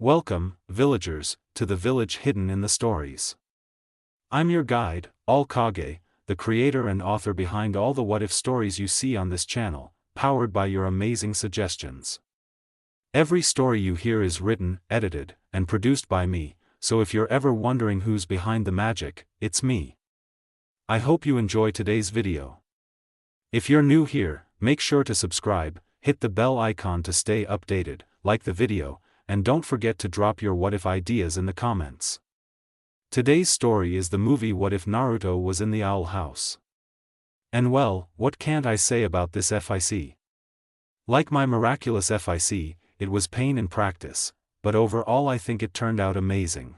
Welcome, villagers, to the village hidden in the stories. I'm your guide, All Kage, the creator and author behind all the what-if stories you see on this channel, powered by your amazing suggestions. Every story you hear is written, edited, and produced by me, so if you're ever wondering who's behind the magic, it's me. I hope you enjoy today's video. If you're new here, make sure to subscribe, hit the bell icon to stay updated, like the video, and don't forget to drop your what-if ideas in the comments. Today's story is the movie What If Naruto Was in the Owl House. And well, what can't I say about this FIC? Like my miraculous FIC, it was pain in practice, but overall I think it turned out amazing.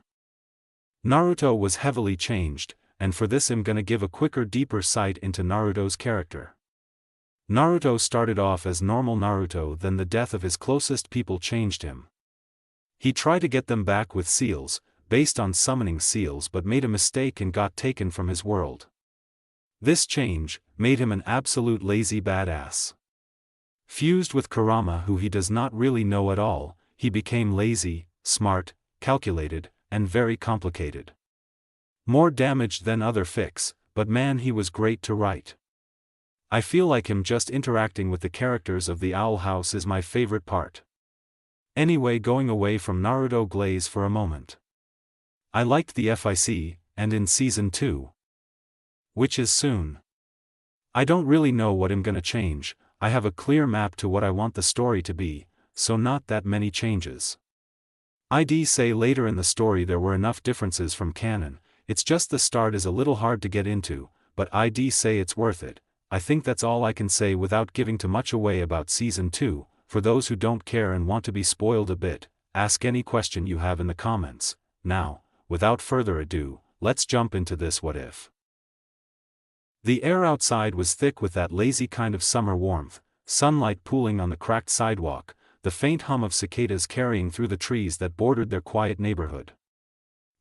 Naruto was heavily changed, and for this I'm gonna give a quicker deeper sight into Naruto's character. Naruto started off as normal Naruto, then the death of his closest people changed him. He tried to get them back with seals, based on summoning seals, but made a mistake and got taken from his world. This change made him an absolute lazy badass. Fused with Kurama, who he does not really know at all, he became lazy, smart, calculated, and very complicated. More damage than other fics, but man, he was great to write. I feel like him just interacting with the characters of the Owl House is my favorite part. Anyway, going away from Naruto glaze for a moment. I liked the FIC, and in Season 2. Which is soon. I don't really know what I'm gonna change. I have a clear map to what I want the story to be, so not that many changes. I'd say later in the story there were enough differences from canon, it's just the start is a little hard to get into, but I'd say it's worth it. I think that's all I can say without giving too much away about Season 2. For those who don't care and want to be spoiled a bit, ask any question you have in the comments. Now, without further ado, let's jump into this what if. The air outside was thick with that lazy kind of summer warmth, sunlight pooling on the cracked sidewalk, the faint hum of cicadas carrying through the trees that bordered their quiet neighborhood.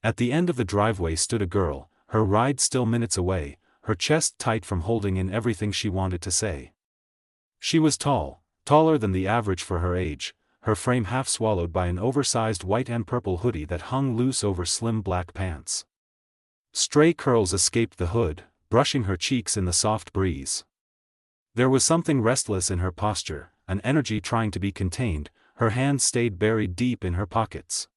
At the end of the driveway stood a girl, her ride still minutes away, her chest tight from holding in everything she wanted to say. She was tall. Taller than the average for her age, her frame half swallowed by an oversized white and purple hoodie that hung loose over slim black pants. Stray curls escaped the hood, brushing her cheeks in the soft breeze. There was something restless in her posture, an energy trying to be contained, her hands stayed buried deep in her pockets.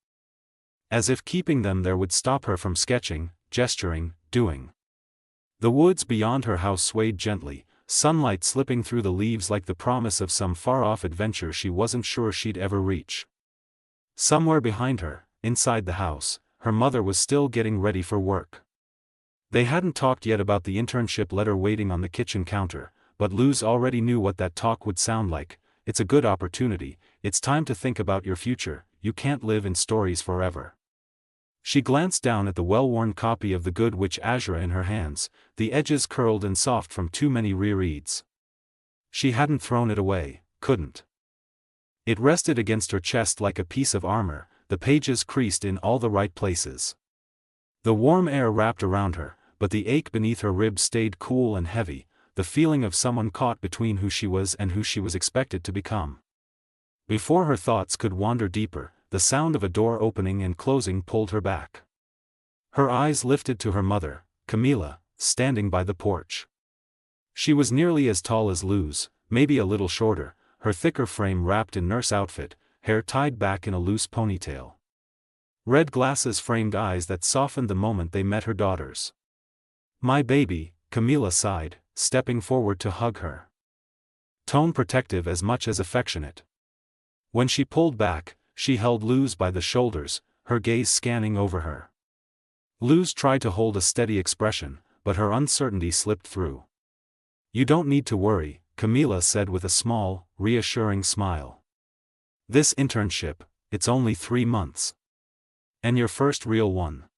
As if keeping them there would stop her from sketching, gesturing, doing. The woods beyond her house swayed gently, sunlight slipping through the leaves like the promise of some far-off adventure she wasn't sure she'd ever reach. Somewhere behind her, inside the house, her mother was still getting ready for work. They hadn't talked yet about the internship letter waiting on the kitchen counter, but Luz already knew what that talk would sound like. It's a good opportunity, it's time to think about your future, you can't live in stories forever. She glanced down at the well-worn copy of The Good Witch Azura in her hands, the edges curled and soft from too many rereads. She hadn't thrown it away, couldn't. It rested against her chest like a piece of armor, the pages creased in all the right places. The warm air wrapped around her, but the ache beneath her ribs stayed cool and heavy, the feeling of someone caught between who she was and who she was expected to become. Before her thoughts could wander deeper, the sound of a door opening and closing pulled her back. Her eyes lifted to her mother, Camila, standing by the porch. She was nearly as tall as Luz, maybe a little shorter, her thicker frame wrapped in nurse outfit, hair tied back in a loose ponytail. Red glasses framed eyes that softened the moment they met her daughters. "My baby," Camila sighed, stepping forward to hug her. Tone protective as much as affectionate. When she pulled back, she held Luz by the shoulders, her gaze scanning over her. Luz tried to hold a steady expression, but her uncertainty slipped through. "You don't need to worry," Camila said with a small, reassuring smile. "This internship, it's only 3 months. And your first real one.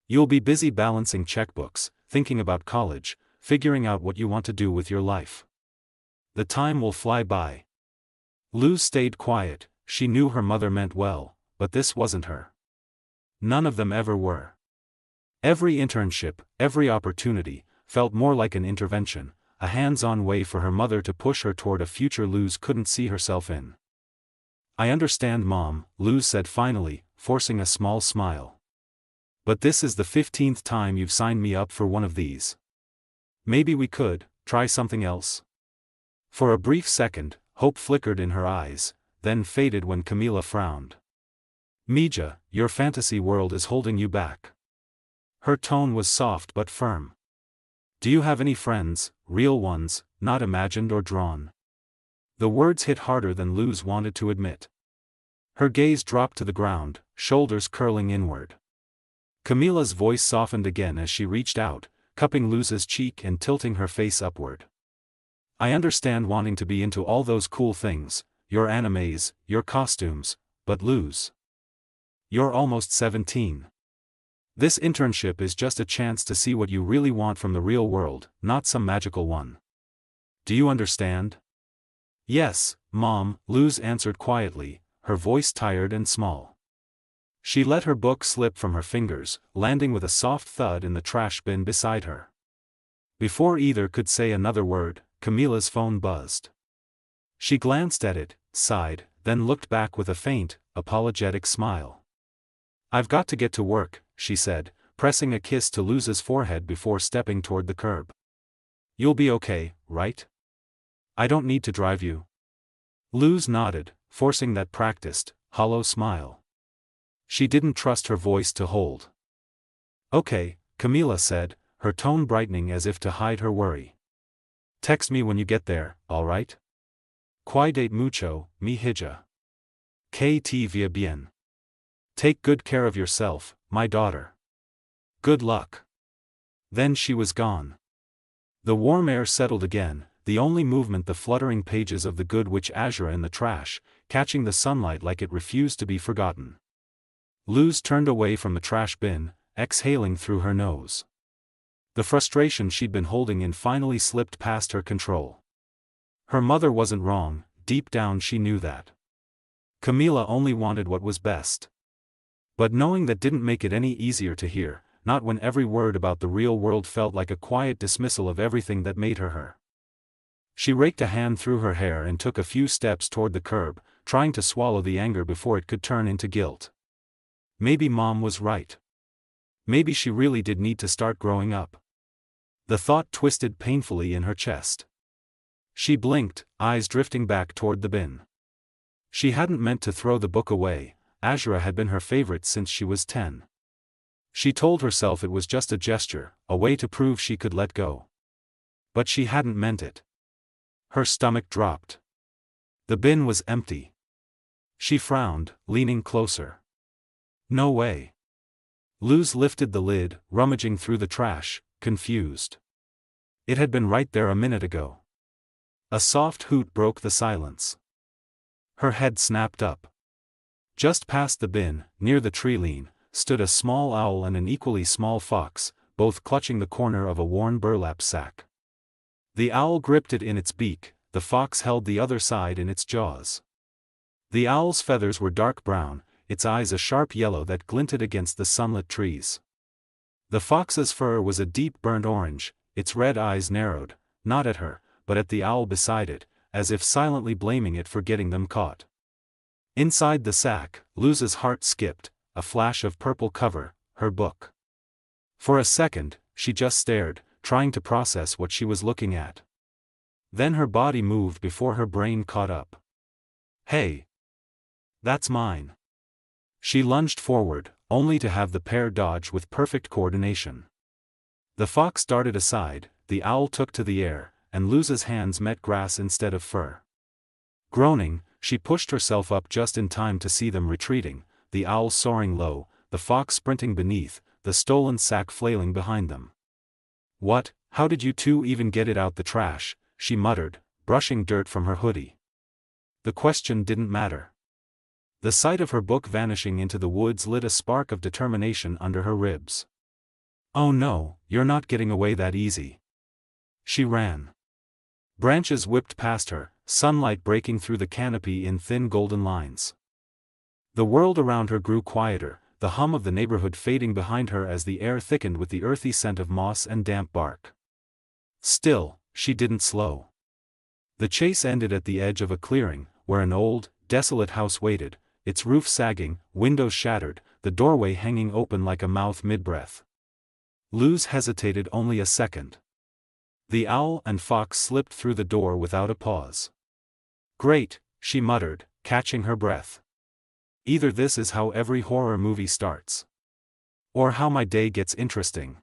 You'll be busy balancing checkbooks, thinking about college, figuring out what you want to do with your life. The time will fly by." Luz stayed quiet. She knew her mother meant well, but this wasn't her. None of them ever were. Every internship, every opportunity, felt more like an intervention, a hands-on way for her mother to push her toward a future Luz couldn't see herself in. I understand, Mom, Luz said finally, forcing a small smile. But this is the 15th time you've signed me up for one of these. Maybe we could try something else? For a brief second, hope flickered in her eyes, then faded when Camila frowned. Mija, your fantasy world is holding you back. Her tone was soft but firm. Do you have any friends, real ones, not imagined or drawn? The words hit harder than Luz wanted to admit. Her gaze dropped to the ground, shoulders curling inward. Camila's voice softened again as she reached out, cupping Luz's cheek and tilting her face upward. I understand wanting to be into all those cool things, your animes, your costumes, but Luz. You're almost 17. This internship is just a chance to see what you really want from the real world, not some magical one. Do you understand? Yes, Mom, Luz answered quietly, her voice tired and small. She let her book slip from her fingers, landing with a soft thud in the trash bin beside her. Before either could say another word, Camila's phone buzzed. She glanced at it, sighed, then looked back with a faint, apologetic smile. I've got to get to work, she said, pressing a kiss to Luz's forehead before stepping toward the curb. You'll be okay, right? I don't need to drive you. Luz nodded, forcing that practiced, hollow smile. She didn't trust her voice to hold. Okay, Camila said, her tone brightening as if to hide her worry. Text me when you get there, alright? Cuídate mucho, mi hija. Que te vaya bien. Take good care of yourself, my daughter. Good luck. Then she was gone. The warm air settled again, the only movement the fluttering pages of the Good Witch Azura in the trash, catching the sunlight like it refused to be forgotten. Luz turned away from the trash bin, exhaling through her nose. The frustration she'd been holding in finally slipped past her control. Her mother wasn't wrong, deep down she knew that. Camila only wanted what was best. But knowing that didn't make it any easier to hear, not when every word about the real world felt like a quiet dismissal of everything that made her her. She raked a hand through her hair and took a few steps toward the curb, trying to swallow the anger before it could turn into guilt. Maybe Mom was right. Maybe she really did need to start growing up. The thought twisted painfully in her chest. She blinked, eyes drifting back toward the bin. She hadn't meant to throw the book away. Azura had been her favorite since she was 10. She told herself it was just a gesture, a way to prove she could let go. But she hadn't meant it. Her stomach dropped. The bin was empty. She frowned, leaning closer. No way. Luz lifted the lid, rummaging through the trash, confused. It had been right there a minute ago. A soft hoot broke the silence. Her head snapped up. Just past the bin, near the tree lean, stood a small owl and an equally small fox, both clutching the corner of a worn burlap sack. The owl gripped it in its beak, the fox held the other side in its jaws. The owl's feathers were dark brown, its eyes a sharp yellow that glinted against the sunlit trees. The fox's fur was a deep burnt orange, its red eyes narrowed, not at her, but at the owl beside it, as if silently blaming it for getting them caught. Inside the sack, Luz's heart skipped, a flash of purple cover, her book. For a second, she just stared, trying to process what she was looking at. Then her body moved before her brain caught up. Hey! That's mine. She lunged forward, only to have the pair dodge with perfect coordination. The fox darted aside, the owl took to the air, and Luz's hands met grass instead of fur. Groaning, she pushed herself up just in time to see them retreating, the owl soaring low, the fox sprinting beneath, the stolen sack flailing behind them. What, how did you two even get it out the trash? She muttered, brushing dirt from her hoodie. The question didn't matter. The sight of her book vanishing into the woods lit a spark of determination under her ribs. Oh no, you're not getting away that easy. She ran. Branches whipped past her, sunlight breaking through the canopy in thin golden lines. The world around her grew quieter, the hum of the neighborhood fading behind her as the air thickened with the earthy scent of moss and damp bark. Still, she didn't slow. The chase ended at the edge of a clearing, where an old, desolate house waited, its roof sagging, windows shattered, the doorway hanging open like a mouth mid-breath. Luz hesitated only a second. The owl and fox slipped through the door without a pause. "Great," she muttered, catching her breath. "Either this is how every horror movie starts. Or how my day gets interesting."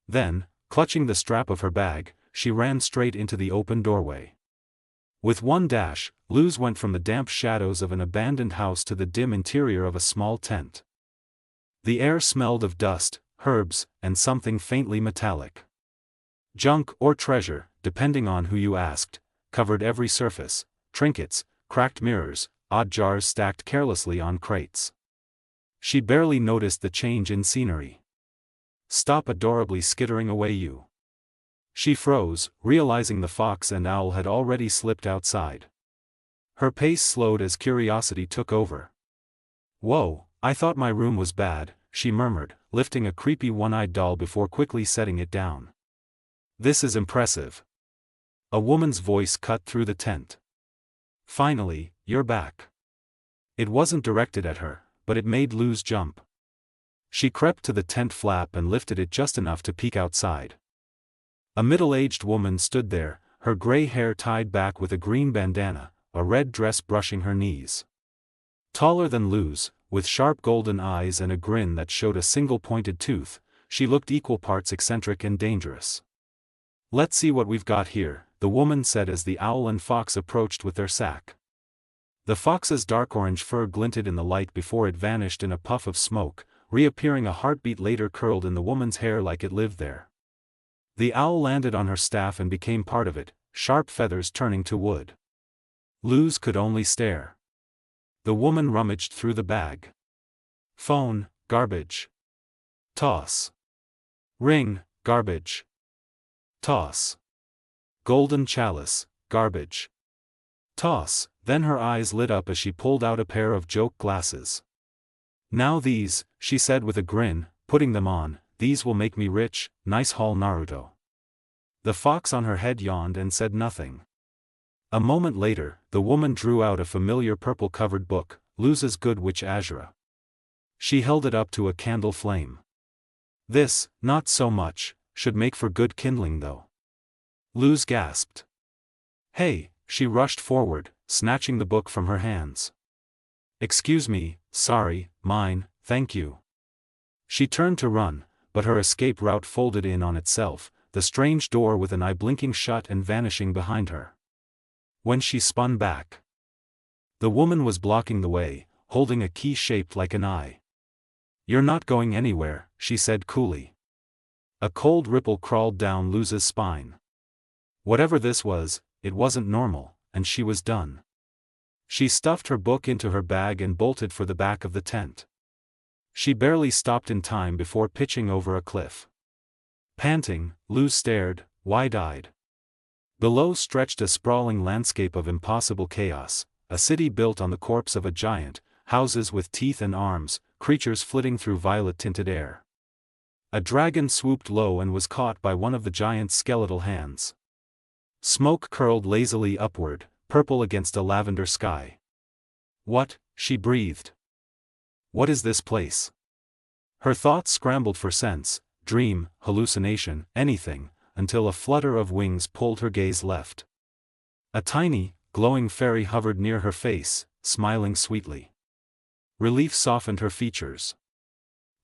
Then, clutching the strap of her bag, she ran straight into the open doorway. With one dash, Luz went from the damp shadows of an abandoned house to the dim interior of a small tent. The air smelled of dust, herbs, and something faintly metallic. Junk or treasure, depending on who you asked, covered every surface: trinkets, cracked mirrors, odd jars stacked carelessly on crates. She barely noticed the change in scenery. "Stop adorably skittering away, you." She froze, realizing the fox and owl had already slipped outside. Her pace slowed as curiosity took over. "Whoa, I thought my room was bad," she murmured, lifting a creepy one-eyed doll before quickly setting it down. "This is impressive." A woman's voice cut through the tent. "Finally, you're back." It wasn't directed at her, but it made Luz jump. She crept to the tent flap and lifted it just enough to peek outside. A middle-aged woman stood there, her gray hair tied back with a green bandana, a red dress brushing her knees. Taller than Luz, with sharp golden eyes and a grin that showed a single pointed tooth, she looked equal parts eccentric and dangerous. "Let's see what we've got here," the woman said as the owl and fox approached with their sack. The fox's dark orange fur glinted in the light before it vanished in a puff of smoke, reappearing a heartbeat later curled in the woman's hair like it lived there. The owl landed on her staff and became part of it, sharp feathers turning to wood. Luz could only stare. The woman rummaged through the bag. "Phone, garbage. Toss. Ring, garbage. Toss. Golden chalice, garbage. Toss." Then her eyes lit up as she pulled out a pair of joke glasses. "Now these," she said with a grin, putting them on, "these will make me rich, nice haul Naruto." The fox on her head yawned and said nothing. A moment later, the woman drew out a familiar purple-covered book, Luz's Good Witch Azura. She held it up to a candle flame. "This, not so much, should make for good kindling though." Luz gasped. "Hey," she rushed forward, snatching the book from her hands. "Excuse me, sorry, mine, thank you." She turned to run, but her escape route folded in on itself, the strange door with an eye blinking shut and vanishing behind her. When she spun back, the woman was blocking the way, holding a key shaped like an eye. "You're not going anywhere," she said coolly. A cold ripple crawled down Luz's spine. Whatever this was, it wasn't normal, and she was done. She stuffed her book into her bag and bolted for the back of the tent. She barely stopped in time before pitching over a cliff. Panting, Luz stared, wide-eyed. Below stretched a sprawling landscape of impossible chaos, a city built on the corpse of a giant, houses with teeth and arms, creatures flitting through violet-tinted air. A dragon swooped low and was caught by one of the giant's skeletal hands. Smoke curled lazily upward, purple against a lavender sky. "What?" she breathed. "What is this place?" Her thoughts scrambled for sense, dream, hallucination, anything, until a flutter of wings pulled her gaze left. A tiny, glowing fairy hovered near her face, smiling sweetly. Relief softened her features.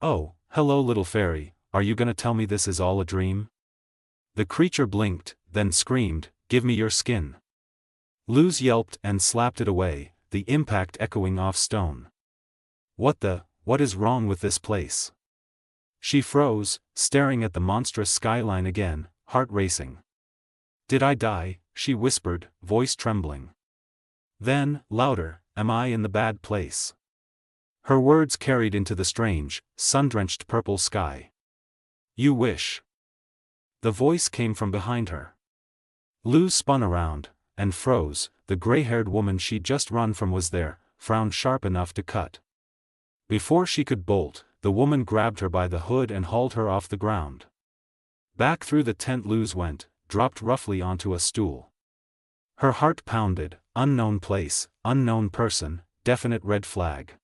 "Oh, hello little fairy, are you gonna tell me this is all a dream?" The creature blinked, then screamed, "Give me your skin." Luz yelped and slapped it away, the impact echoing off stone. What is wrong with this place?" She froze, staring at the monstrous skyline again, heart racing. "Did I die?" she whispered, voice trembling. Then, louder, "Am I in the bad place?" Her words carried into the strange, sun-drenched purple sky. "You wish." The voice came from behind her. Luz spun around, and froze. The gray-haired woman she'd just run from was there, frowned sharp enough to cut. Before she could bolt, the woman grabbed her by the hood and hauled her off the ground. Back through the tent Luz went, dropped roughly onto a stool. Her heart pounded, unknown place, unknown person, definite red flag.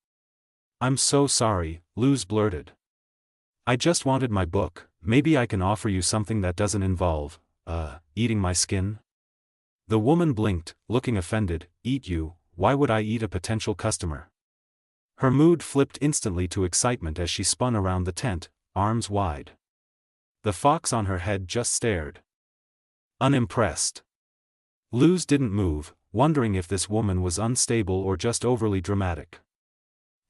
I'm so sorry, Luz blurted. I just wanted my book. Maybe I can offer you something that doesn't involve, eating my skin? The woman blinked, looking offended. Eat you? Why would I eat a potential customer? Her mood flipped instantly to excitement as she spun around the tent, arms wide. The fox on her head just stared. Unimpressed. Luz didn't move, wondering if this woman was unstable or just overly dramatic.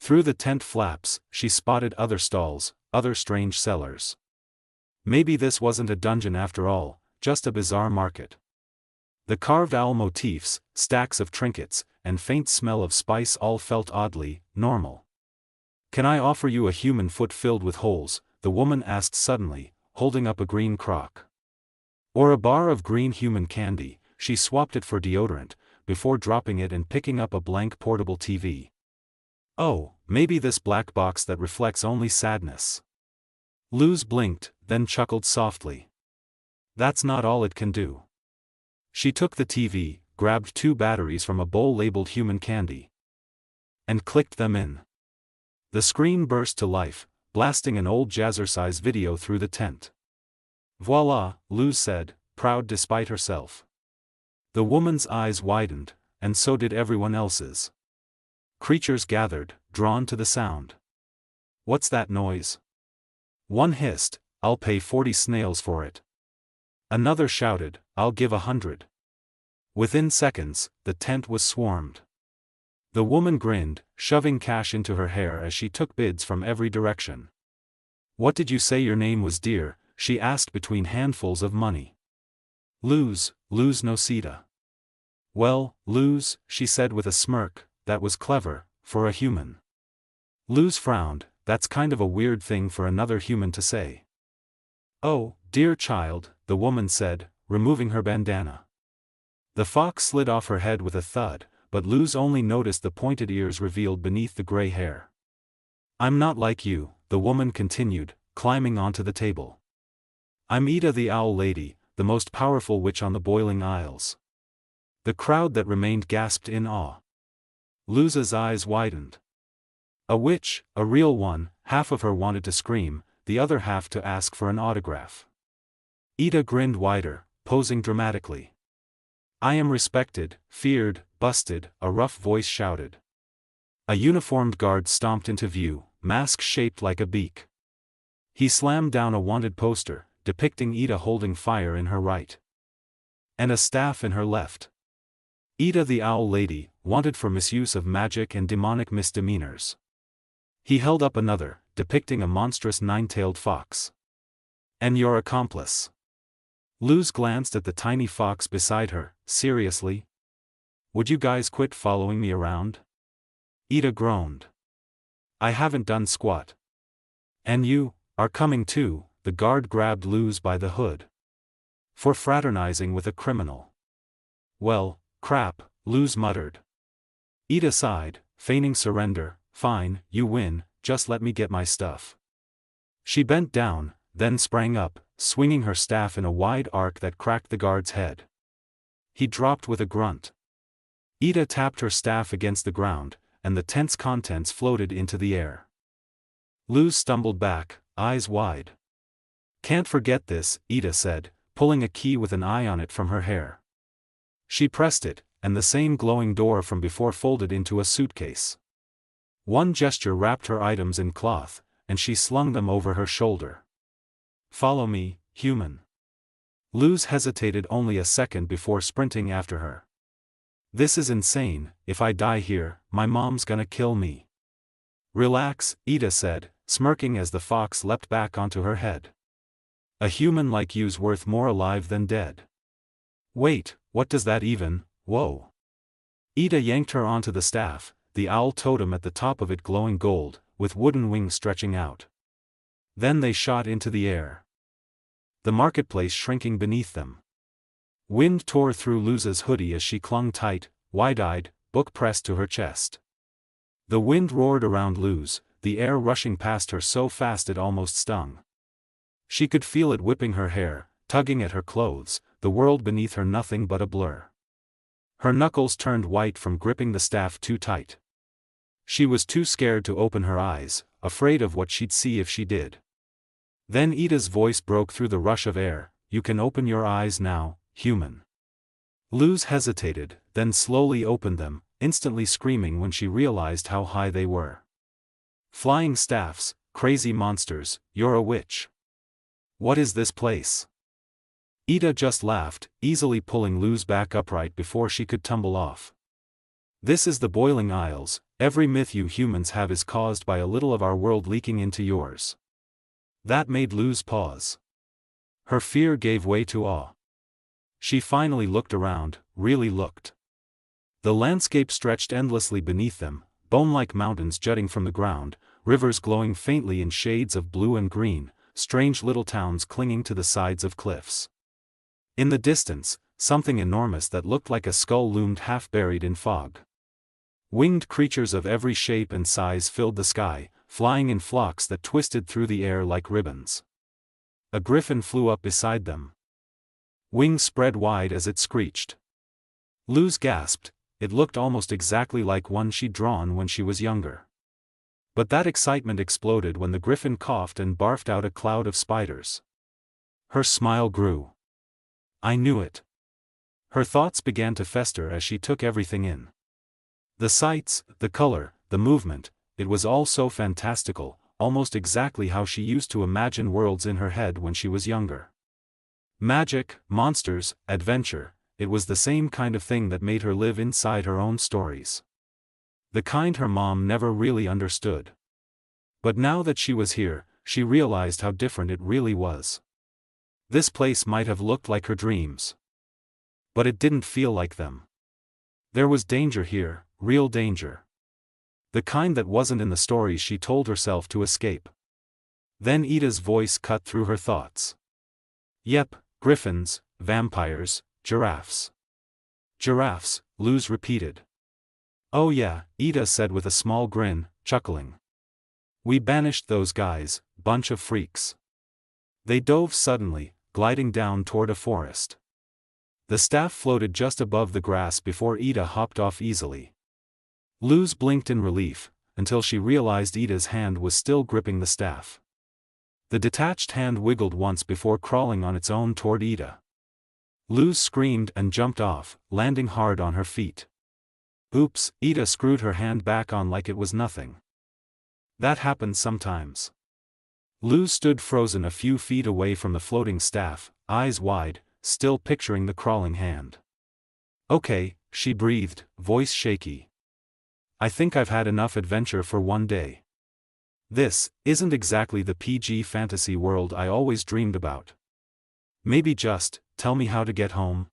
Through the tent flaps, she spotted other stalls, other strange sellers. Maybe this wasn't a dungeon after all, just a bizarre market. The carved owl motifs, stacks of trinkets, and faint smell of spice all felt oddly normal. Can I offer you a human foot filled with holes? The woman asked suddenly, holding up a green crock. Or a bar of green human candy. She swapped it for deodorant, before dropping it and picking up a blank portable TV. Oh, maybe this black box that reflects only sadness. Luz blinked, then chuckled softly. That's not all it can do. She took the TV, grabbed 2 batteries from a bowl labeled human candy, and clicked them in. The screen burst to life, blasting an old jazzercise video through the tent. Voila, Luz said, proud despite herself. The woman's eyes widened, and so did everyone else's. Creatures gathered, drawn to the sound. What's that noise? One hissed, I'll pay 40 snails for it. Another shouted, I'll give 100. Within seconds, the tent was swarmed. The woman grinned, shoving cash into her hair as she took bids from every direction. What did you say your name was, dear? She asked between handfuls of money. Luz Nocita. Well, Luz, she said with a smirk, that was clever, for a human. Luz frowned, that's kind of a weird thing for another human to say. Oh, dear child, the woman said, removing her bandana. The fox slid off her head with a thud, but Luz only noticed the pointed ears revealed beneath the gray hair. I'm not like you, the woman continued, climbing onto the table. I'm Ida the Owl Lady, the most powerful witch on the Boiling Isles. The crowd that remained gasped in awe. Luz's eyes widened. A witch, a real one. Half of her wanted to scream, the other half to ask for an autograph. Ida grinned wider, posing dramatically. I am respected, feared, busted, a rough voice shouted. A uniformed guard stomped into view, mask shaped like a beak. He slammed down a wanted poster, depicting Ida holding fire in her right, and a staff in her left. Ida the Owl Lady, wanted for misuse of magic and demonic misdemeanors. He held up another, depicting a monstrous 9-tailed fox. And your accomplice. Luz glanced at the tiny fox beside her. Seriously? Would you guys quit following me around? Ida groaned. I haven't done squat. And you are coming too. The guard grabbed Luz by the hood. For fraternizing with a criminal. Well, crap, Luz muttered. Ida sighed, feigning surrender. Fine, you win, just let me get my stuff. She bent down, then sprang up, swinging her staff in a wide arc that cracked the guard's head. He dropped with a grunt. Ida tapped her staff against the ground, and the tent's contents floated into the air. Luz stumbled back, eyes wide. Can't forget this, Ida said, pulling a key with an eye on it from her hair. She pressed it, and the same glowing door from before folded into a suitcase. One gesture wrapped her items in cloth, and she slung them over her shoulder. Follow me, human. Luz hesitated only a second before sprinting after her. This is insane. If I die here, my mom's gonna kill me. Relax, Ida said, smirking as the fox leapt back onto her head. A human like you's worth more alive than dead. Wait, what does that even? Whoa. Ida yanked her onto the staff, the owl totem at the top of it glowing gold, with wooden wings stretching out. Then they shot into the air. The marketplace shrinking beneath them. Wind tore through Luz's hoodie as she clung tight, wide-eyed, book pressed to her chest. The wind roared around Luz, the air rushing past her so fast it almost stung. She could feel it whipping her hair, tugging at her clothes, the world beneath her nothing but a blur. Her knuckles turned white from gripping the staff too tight. She was too scared to open her eyes, afraid of what she'd see if she did. Then Ida's voice broke through the rush of air, "You can open your eyes now, human." Luz hesitated, then slowly opened them, instantly screaming when she realized how high they were. "Flying staffs, crazy monsters, you're a witch. What is this place?" Ida just laughed, easily pulling Luz back upright before she could tumble off. "This is the Boiling Isles. Every myth you humans have is caused by a little of our world leaking into yours." That made Luz pause. Her fear gave way to awe. She finally looked around, really looked. The landscape stretched endlessly beneath them, bone-like mountains jutting from the ground, rivers glowing faintly in shades of blue and green, strange little towns clinging to the sides of cliffs. In the distance, something enormous that looked like a skull loomed half buried in fog. Winged creatures of every shape and size filled the sky, flying in flocks that twisted through the air like ribbons. A griffin flew up beside them. Wings spread wide as it screeched. Luz gasped. It looked almost exactly like one she'd drawn when she was younger. But that excitement exploded when the griffin coughed and barfed out a cloud of spiders. Her smile grew. "I knew it." Her thoughts began to fester as she took everything in. The sights, the color, the movement, it was all so fantastical, almost exactly how she used to imagine worlds in her head when she was younger. Magic, monsters, adventure, it was the same kind of thing that made her live inside her own stories. The kind her mom never really understood. But now that she was here, she realized how different it really was. This place might have looked like her dreams. But it didn't feel like them. There was danger here, real danger. The kind that wasn't in the stories she told herself to escape. Then Ida's voice cut through her thoughts. "Yep, griffins, vampires, giraffes." "Giraffes," Luz repeated. "Oh yeah," Ida said with a small grin, chuckling. "We banished those guys, bunch of freaks." They dove suddenly, gliding down toward a forest. The staff floated just above the grass before Ida hopped off easily. Luz blinked in relief, until she realized Ida's hand was still gripping the staff. The detached hand wiggled once before crawling on its own toward Ida. Luz screamed and jumped off, landing hard on her feet. "Oops," Ida screwed her hand back on like it was nothing. "That happens sometimes." Luz stood frozen a few feet away from the floating staff, eyes wide, still picturing the crawling hand. "Okay," she breathed, voice shaky. "I think I've had enough adventure for one day. This isn't exactly the PG fantasy world I always dreamed about. Maybe just tell me how to get home."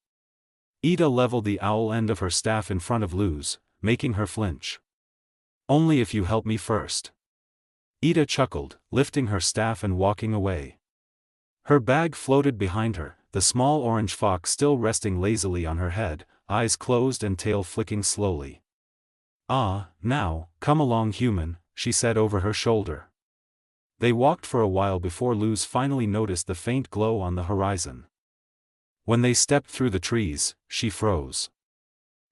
Ida leveled the owl end of her staff in front of Luz, making her flinch. "Only if you help me first." Ida chuckled, lifting her staff and walking away. Her bag floated behind her, the small orange fox still resting lazily on her head, eyes closed and tail flicking slowly. "Ah, now, come along human," she said over her shoulder. They walked for a while before Luz finally noticed the faint glow on the horizon. When they stepped through the trees, she froze.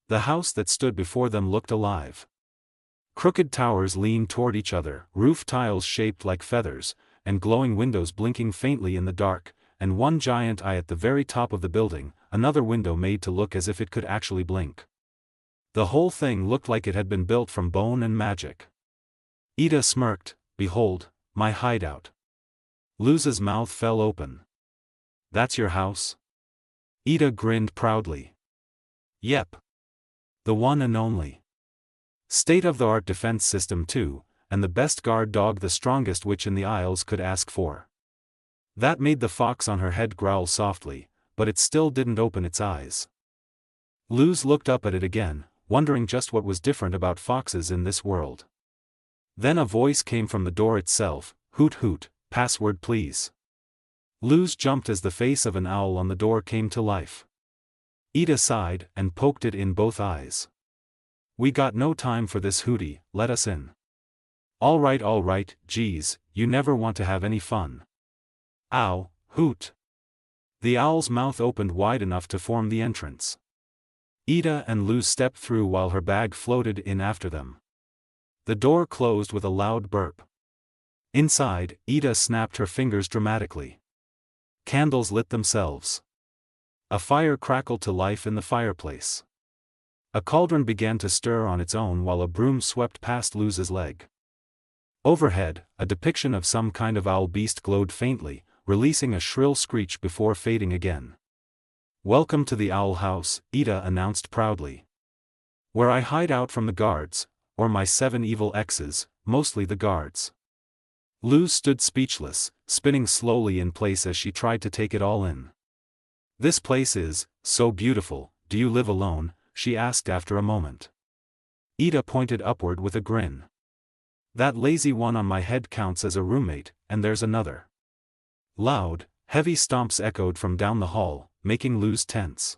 The house that stood before them looked alive. Crooked towers leaned toward each other, roof tiles shaped like feathers, and glowing windows blinking faintly in the dark, and one giant eye at the very top of the building, another window made to look as if it could actually blink. The whole thing looked like it had been built from bone and magic. Ida smirked, "Behold, my hideout." Luz's mouth fell open. "That's your house?" Ida grinned proudly. "Yep. The one and only. State-of-the-art defense system too, and the best guard dog the strongest witch in the Isles could ask for." That made the fox on her head growl softly, but it still didn't open its eyes. Luz looked up at it again, wondering just what was different about foxes in this world. Then a voice came from the door itself, "Hoot hoot, password please." Luz jumped as the face of an owl on the door came to life. Ida sighed and poked it in both eyes. "We got no time for this hootie, let us in." All right, geez, you never want to have any fun." "Ow, hoot." The owl's mouth opened wide enough to form the entrance. Ida and Luz stepped through while her bag floated in after them. The door closed with a loud burp. Inside, Ida snapped her fingers dramatically. Candles lit themselves. A fire crackled to life in the fireplace. A cauldron began to stir on its own while a broom swept past Luz's leg. Overhead, a depiction of some kind of owl beast glowed faintly, releasing a shrill screech before fading again. "Welcome to the Owl House," Ida announced proudly. "Where I hide out from the guards, or my 7 evil exes, mostly the guards." Luz stood speechless, spinning slowly in place as she tried to take it all in. "This place is so beautiful. Do you live alone?" she asked after a moment. Ida pointed upward with a grin. "That lazy one on my head counts as a roommate, and there's another." Loud, heavy stomps echoed from down the hall, making Luz tense.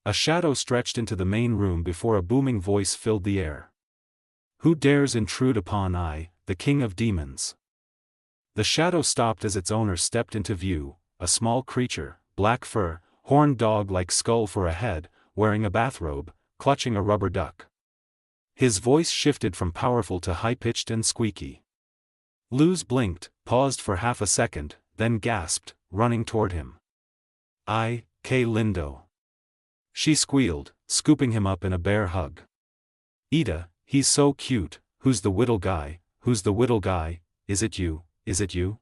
A shadow stretched into the main room before a booming voice filled the air. "Who dares intrude upon I, the king of demons?" The shadow stopped as its owner stepped into view, a small creature, black fur, horned dog-like skull for a head, wearing a bathrobe, clutching a rubber duck. His voice shifted from powerful to high-pitched and squeaky. Luz blinked, paused for half a second, then gasped, running toward him. "I.K. Lindo." She squealed, scooping him up in a bear hug. "Ida, he's so cute. Who's the whittle guy? Who's the whittle guy? Is it you? Is it you?"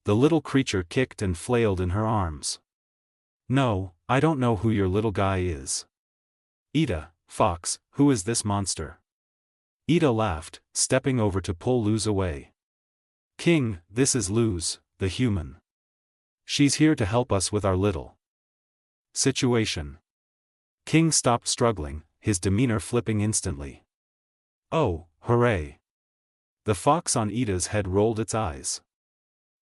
The little creature kicked and flailed in her arms. "No, I don't know who your little guy is." "Ida, Fox, who is this monster?" Ida laughed, stepping over to pull Luz away. "King, this is Luz, the human. She's here to help us with our little situation." King stopped struggling, his demeanor flipping instantly. "Oh, hooray." The fox on Ida's head rolled its eyes.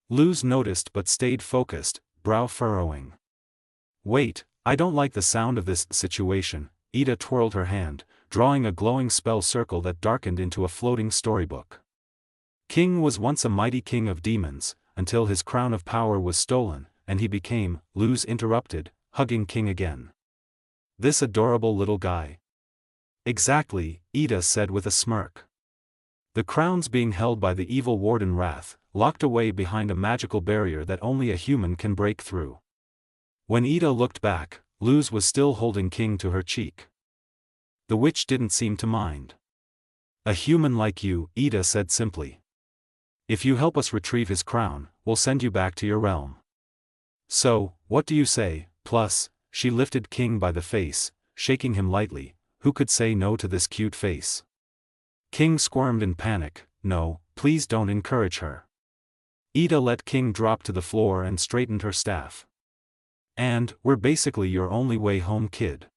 Luz noticed but stayed focused, brow furrowing. "Wait, I don't like the sound of this situation." Ida twirled her hand, drawing a glowing spell circle that darkened into a floating storybook. King was once a mighty king of demons, until his crown of power was stolen, and he became, Luz interrupted, hugging King again. "This adorable little guy." "Exactly," Ida said with a smirk. The crown's being held by the evil warden Wrath, locked away behind a magical barrier that only a human can break through. When Ida looked back, Luz was still holding King to her cheek. The witch didn't seem to mind. "A human like you," Ida said simply. "If you help us retrieve his crown, we'll send you back to your realm. So, what do you say?" Plus, she lifted King by the face, shaking him lightly. Who could say no to this cute face? King squirmed in panic. "No, please don't encourage her." Ida let King drop to the floor and straightened her staff. "And, we're basically your only way home, kid."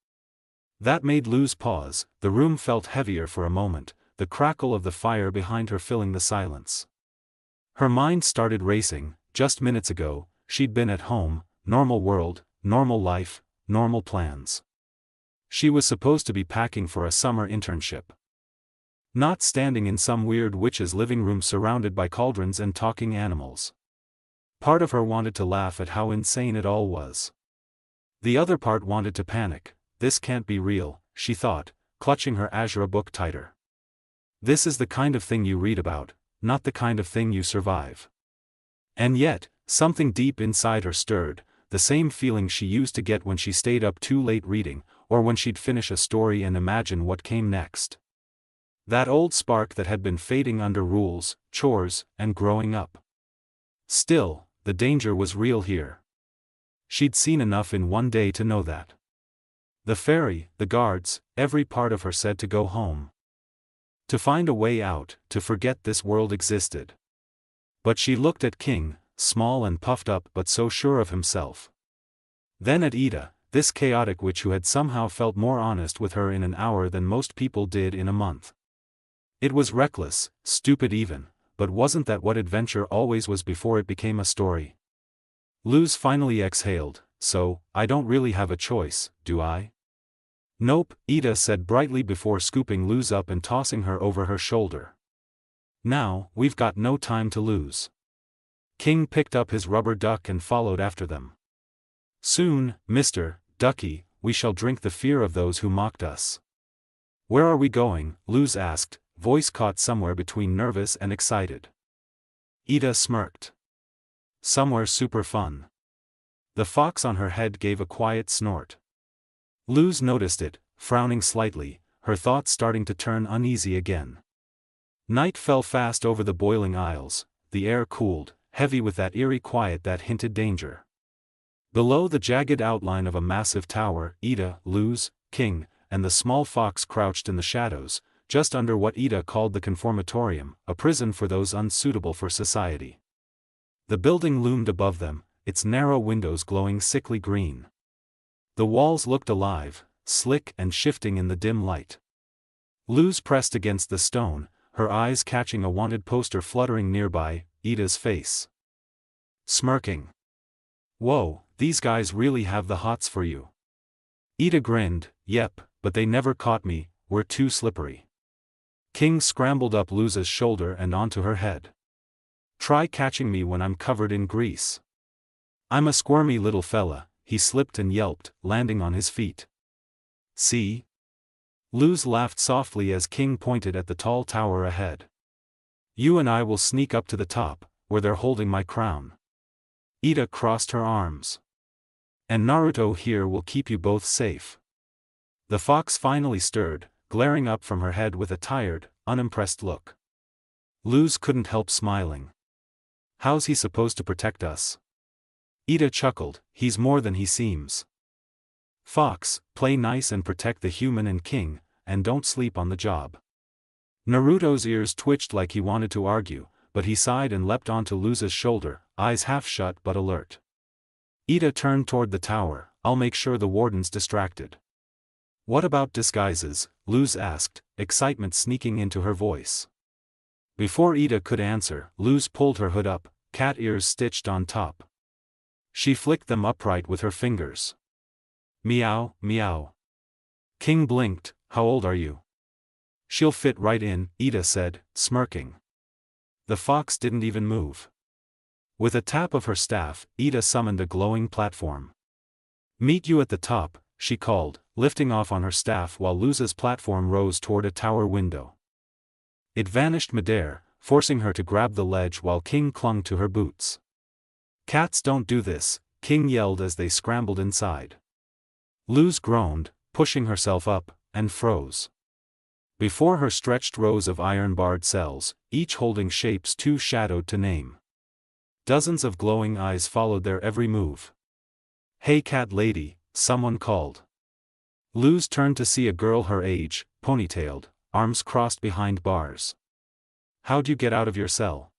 That made Luz pause. The room felt heavier for a moment, the crackle of the fire behind her filling the silence. Her mind started racing. Just minutes ago, she'd been at home, normal world, normal life, normal plans. She was supposed to be packing for a summer internship. Not standing in some weird witch's living room surrounded by cauldrons and talking animals. Part of her wanted to laugh at how insane it all was. The other part wanted to panic. This can't be real, she thought, clutching her Azure book tighter. This is the kind of thing you read about, not the kind of thing you survive. And yet, something deep inside her stirred, the same feeling she used to get when she stayed up too late reading, or when she'd finish a story and imagine what came next. That old spark that had been fading under rules, chores, and growing up. Still, the danger was real here. She'd seen enough in one day to know that. The ferry, the guards, every part of her said to go home. To find a way out, to forget this world existed. But she looked at King, small and puffed up but so sure of himself. Then at Ida, this chaotic witch who had somehow felt more honest with her in an hour than most people did in a month. It was reckless, stupid even, but wasn't that what adventure always was before it became a story? Luz finally exhaled. "So, I don't really have a choice, do I?" "Nope," Ida said brightly before scooping Luz up and tossing her over her shoulder. "Now, we've got no time to lose." King picked up his rubber duck and followed after them. "Soon, Mr. Ducky, we shall drink the fear of those who mocked us. Where are we going? Luz asked, voice caught somewhere between nervous and excited. Ida smirked. Somewhere super fun. The fox on her head gave a quiet snort. Luz noticed it, frowning slightly, her thoughts starting to turn uneasy again. Night fell fast over the boiling isles, the air cooled, heavy with that eerie quiet that hinted danger. Below the jagged outline of a massive tower, Ida, Luz, King, and the small fox crouched in the shadows, just under what Ida called the Conformatorium, a prison for those unsuitable for society. The building loomed above them, its narrow windows glowing sickly green. The walls looked alive, slick and shifting in the dim light. Luz pressed against the stone, her eyes catching a wanted poster fluttering nearby, Ida's face. Smirking. Whoa, these guys really have the hots for you. Ida grinned, yep, but they never caught me, we're too slippery. King scrambled up Luz's shoulder and onto her head. Try catching me when I'm covered in grease. I'm a squirmy little fella, he slipped and yelped, landing on his feet. See? Luz laughed softly as King pointed at the tall tower ahead. You and I will sneak up to the top, where they're holding my crown. Ida crossed her arms. And Naruto here will keep you both safe. The fox finally stirred, glaring up from her head with a tired, unimpressed look. Luz couldn't help smiling. How's he supposed to protect us? Ida chuckled, he's more than he seems. Fox, play nice and protect the human and King, and don't sleep on the job. Naruto's ears twitched like he wanted to argue, but he sighed and leapt onto Luz's shoulder, eyes half shut but alert. Ida turned toward the tower, I'll make sure the warden's distracted. What about disguises? Luz asked, excitement sneaking into her voice. Before Ida could answer, Luz pulled her hood up, cat ears stitched on top. She flicked them upright with her fingers. Meow, meow. King blinked, how old are you? She'll fit right in, Ida said, smirking. The fox didn't even move. With a tap of her staff, Ida summoned a glowing platform. Meet you at the top, she called, lifting off on her staff while Luz's platform rose toward a tower window. It vanished midair, forcing her to grab the ledge while King clung to her boots. Cats don't do this, King yelled as they scrambled inside. Luz groaned, pushing herself up, and froze. Before her stretched rows of iron-barred cells, each holding shapes too shadowed to name. Dozens of glowing eyes followed their every move. Hey cat lady, someone called. Luz turned to see a girl her age, ponytailed, arms crossed behind bars. How'd you get out of your cell?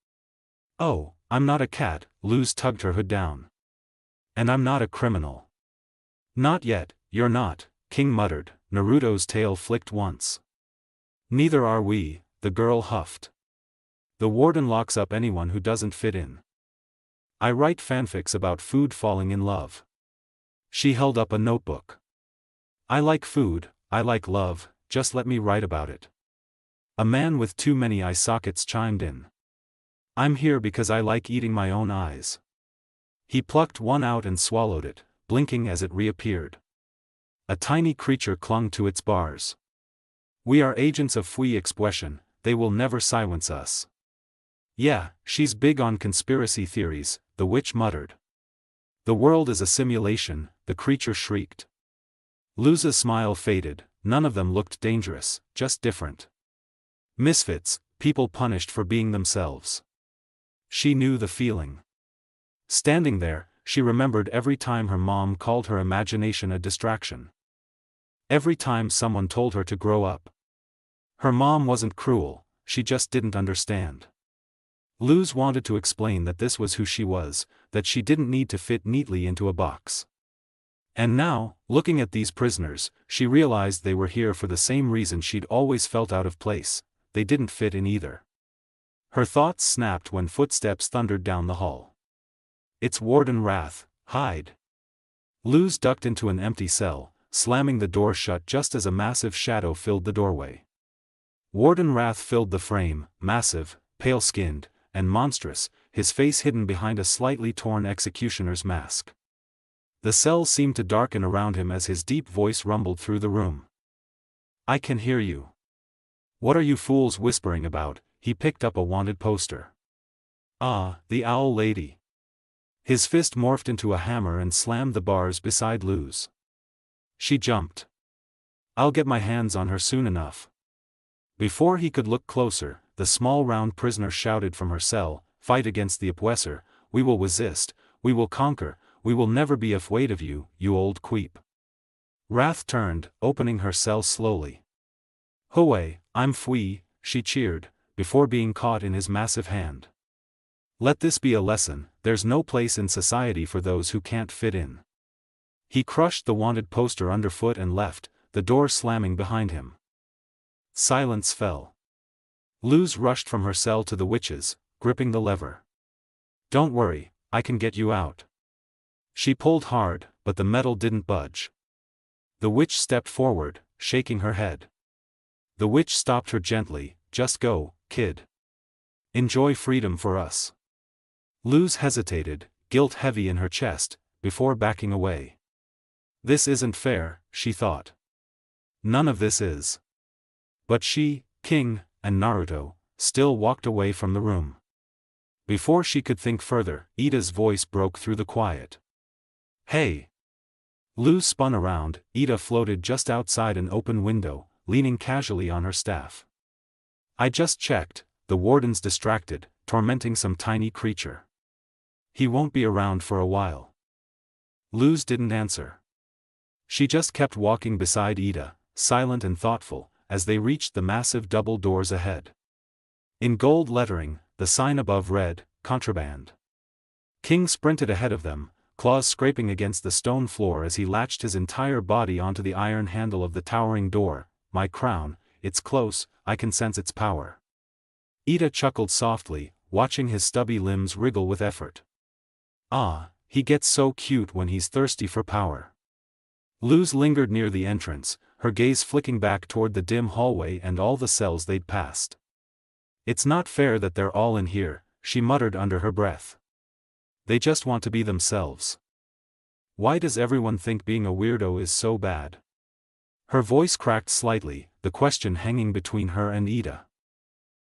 Oh, I'm not a cat, Luz tugged her hood down. And I'm not a criminal. Not yet, you're not, King muttered, Naruto's tail flicked once. Neither are we, the girl huffed. The warden locks up anyone who doesn't fit in. I write fanfics about food falling in love. She held up a notebook. I like food, I like love, just let me write about it. A man with too many eye sockets chimed in. I'm here because I like eating my own eyes. He plucked one out and swallowed it, blinking as it reappeared. A tiny creature clung to its bars. We are agents of free expression, they will never silence us. Yeah, she's big on conspiracy theories, the witch muttered. The world is a simulation, the creature shrieked. Luz's smile faded, none of them looked dangerous, just different. Misfits, people punished for being themselves. She knew the feeling. Standing there, she remembered every time her mom called her imagination a distraction. Every time someone told her to grow up. Her mom wasn't cruel, she just didn't understand. Luz wanted to explain that this was who she was, that she didn't need to fit neatly into a box. And now, looking at these prisoners, she realized they were here for the same reason she'd always felt out of place, they didn't fit in either. Her thoughts snapped when footsteps thundered down the hall. It's Warden Wrath, hide. Luz ducked into an empty cell, slamming the door shut just as a massive shadow filled the doorway. Warden Wrath filled the frame, massive, pale-skinned, and monstrous, his face hidden behind a slightly torn executioner's mask. The cells seemed to darken around him as his deep voice rumbled through the room. I can hear you. What are you fools whispering about? He picked up a wanted poster. Ah, the owl lady. His fist morphed into a hammer and slammed the bars beside Lou's. She jumped. I'll get my hands on her soon enough. Before he could look closer, the small round prisoner shouted from her cell, fight against the oppressor, we will resist, we will conquer, we will never be afraid of you, you old queep. Wrath turned, opening her cell slowly. Hooray, I'm free, she cheered, before being caught in his massive hand. Let this be a lesson, there's no place in society for those who can't fit in. He crushed the wanted poster underfoot and left, the door slamming behind him. Silence fell. Luz rushed from her cell to the witches, gripping the lever. Don't worry, I can get you out. She pulled hard, but the metal didn't budge. The witch stepped forward, shaking her head. The witch stopped her gently, just go, kid. Enjoy freedom for us. Luz hesitated, guilt heavy in her chest, before backing away. This isn't fair, she thought. None of this is. But she, King, and Naruto, still walked away from the room. Before she could think further, Ida's voice broke through the quiet. Hey! Luz spun around, Ida floated just outside an open window, leaning casually on her staff. I just checked, the warden's distracted, tormenting some tiny creature. He won't be around for a while. Luz didn't answer. She just kept walking beside Ida, silent and thoughtful, as they reached the massive double doors ahead. In gold lettering, the sign above read, Contraband. King sprinted ahead of them, claws scraping against the stone floor as he latched his entire body onto the iron handle of the towering door. My crown, it's close, I can sense its power. Ida chuckled softly, watching his stubby limbs wriggle with effort. Ah, he gets so cute when he's thirsty for power. Luz lingered near the entrance, her gaze flicking back toward the dim hallway and all the cells they'd passed. It's not fair that they're all in here, she muttered under her breath. They just want to be themselves. Why does everyone think being a weirdo is so bad? Her voice cracked slightly, the question hanging between her and Ida.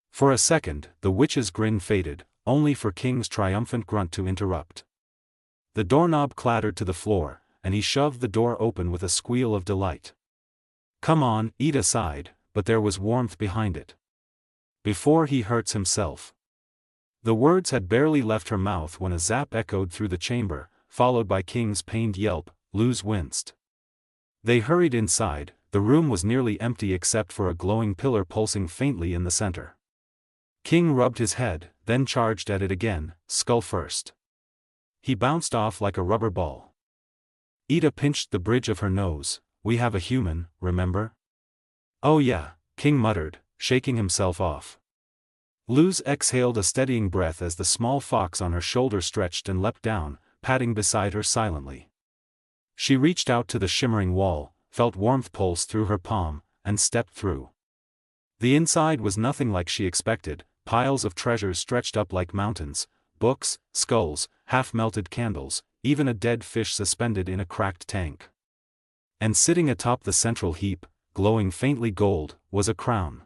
For a second, the witch's grin faded, only for King's triumphant grunt to interrupt. The doorknob clattered to the floor, and he shoved the door open with a squeal of delight. Come on, Ida sighed, but there was warmth behind it. Before he hurts himself. The words had barely left her mouth when a zap echoed through the chamber, followed by King's pained yelp. Luz winced. They hurried inside, the room was nearly empty except for a glowing pillar pulsing faintly in the center. King rubbed his head, then charged at it again, skull first. He bounced off like a rubber ball. Ida pinched the bridge of her nose. We have a human, remember? Oh yeah, King muttered, shaking himself off. Luz exhaled a steadying breath as the small fox on her shoulder stretched and leapt down, padding beside her silently. She reached out to the shimmering wall, felt warmth pulse through her palm, and stepped through. The inside was nothing like she expected, piles of treasures stretched up like mountains, books, skulls, half-melted candles, even a dead fish suspended in a cracked tank. And sitting atop the central heap, glowing faintly gold, was a crown.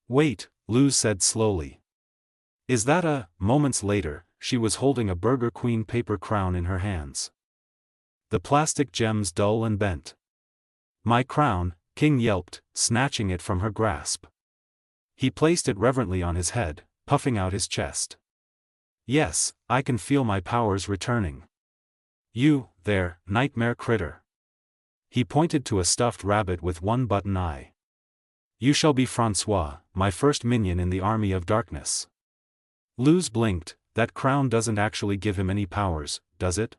Wait, Luz said slowly. Is that a... Moments later, she was holding a Burger Queen paper crown in her hands. The plastic gems dull and bent. My crown, King yelped, snatching it from her grasp. He placed it reverently on his head, puffing out his chest. Yes, I can feel my powers returning. You, there, nightmare critter. He pointed to a stuffed rabbit with one button eye. You shall be Francois, my first minion in the army of darkness. Luz blinked. That crown doesn't actually give him any powers, does it?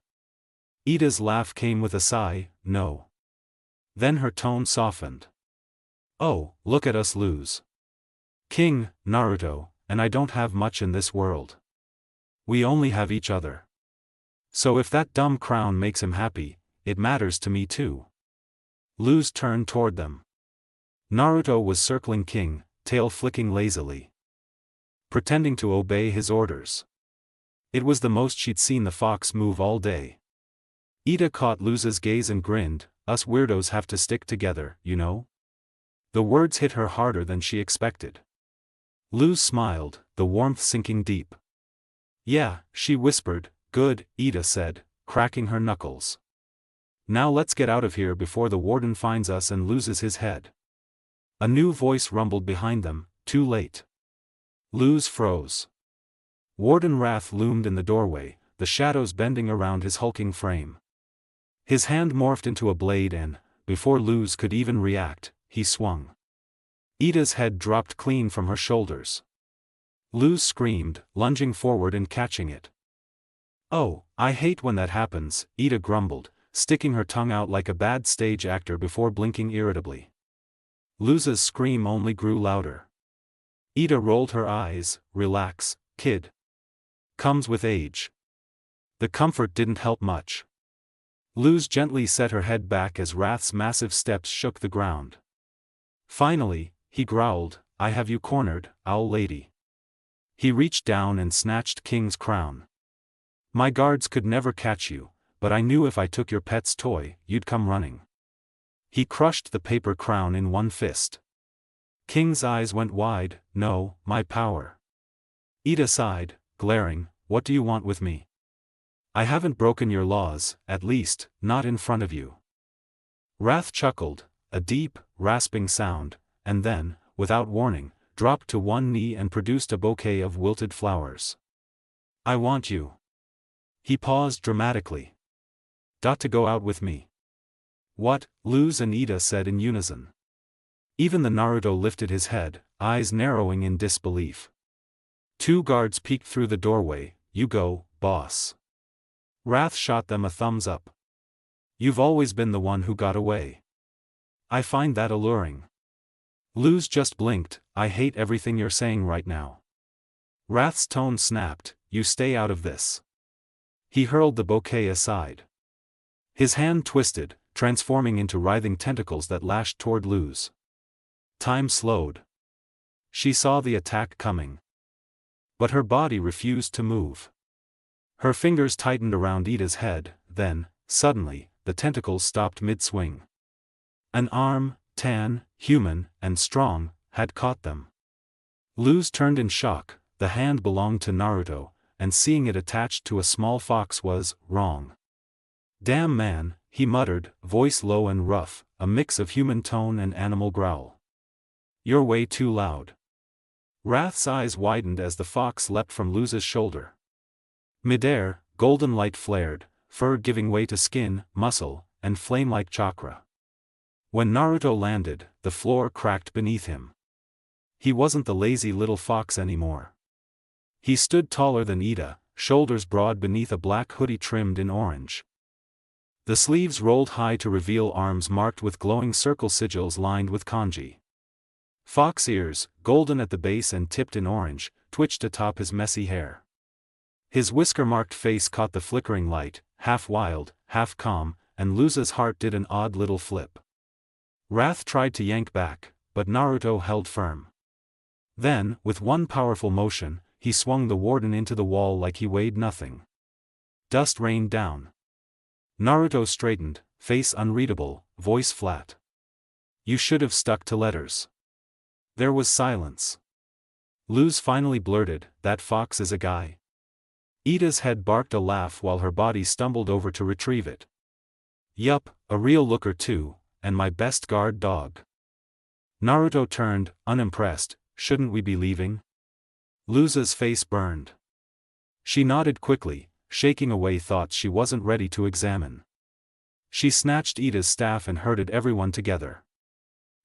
Ida's laugh came with a sigh, no. Then her tone softened. Oh, look at us Luz. King, Naruto, and I don't have much in this world. We only have each other. So if that dumb crown makes him happy, it matters to me too. Luz turned toward them. Naruto was circling King, tail flicking lazily. Pretending to obey his orders. It was the most she'd seen the fox move all day. Ida caught Luz's gaze and grinned, us weirdos have to stick together, you know? The words hit her harder than she expected. Luz smiled, the warmth sinking deep. Yeah, she whispered. Good, Ida said, cracking her knuckles. Now let's get out of here before the warden finds us and loses his head. A new voice rumbled behind them, too late. Luz froze. Warden Wrath loomed in the doorway, the shadows bending around his hulking frame. His hand morphed into a blade and, before Luz could even react, he swung. Ida's head dropped clean from her shoulders. Luz screamed, lunging forward and catching it. Oh, I hate when that happens, Ida grumbled, sticking her tongue out like a bad stage actor before blinking irritably. Luz's scream only grew louder. Ida rolled her eyes. Relax, kid. Comes with age. The comfort didn't help much. Luz gently set her head back as Wrath's massive steps shook the ground. Finally, he growled, I have you cornered, owl lady. He reached down and snatched King's crown. My guards could never catch you, but I knew if I took your pet's toy, you'd come running. He crushed the paper crown in one fist. King's eyes went wide. No, my power. Ida sighed, glaring, what do you want with me? I haven't broken your laws, at least, not in front of you. Wrath chuckled, a deep, rasping sound, and then, without warning, dropped to one knee and produced a bouquet of wilted flowers. I want you. He paused dramatically. Got to go out with me. What? Luz and Ida said in unison. Even the Naruto lifted his head, eyes narrowing in disbelief. Two guards peeked through the doorway. You go, boss. Wrath shot them a thumbs up. You've always been the one who got away. I find that alluring. Luz just blinked. I hate everything you're saying right now. Wrath's tone snapped. You stay out of this. He hurled the bouquet aside. His hand twisted, transforming into writhing tentacles that lashed toward Luz. Time slowed. She saw the attack coming. But her body refused to move. Her fingers tightened around Ida's head, then, suddenly, the tentacles stopped mid-swing. An arm, tan, human, and strong, had caught them. Luz turned in shock. The hand belonged to Naruto, and seeing it attached to a small fox was wrong. Damn man, he muttered, voice low and rough, a mix of human tone and animal growl. You're way too loud. Wrath's eyes widened as the fox leapt from Luz's shoulder. Midair, golden light flared, fur giving way to skin, muscle, and flame-like chakra. When Naruto landed, the floor cracked beneath him. He wasn't the lazy little fox anymore. He stood taller than Ida, shoulders broad beneath a black hoodie trimmed in orange. The sleeves rolled high to reveal arms marked with glowing circle sigils lined with kanji. Fox ears, golden at the base and tipped in orange, twitched atop his messy hair. His whisker-marked face caught the flickering light, half wild, half calm, and Luz's heart did an odd little flip. Wrath tried to yank back, but Naruto held firm. Then, with one powerful motion, he swung the warden into the wall like he weighed nothing. Dust rained down. Naruto straightened, face unreadable, voice flat. You should have stuck to letters. There was silence. Luz finally blurted, that fox is a guy. Ida's head barked a laugh while her body stumbled over to retrieve it. Yup, a real looker too, and my best guard dog. Naruto turned, unimpressed. Shouldn't we be leaving? Luz's face burned. She nodded quickly, shaking away thoughts she wasn't ready to examine. She snatched Ida's staff and herded everyone together.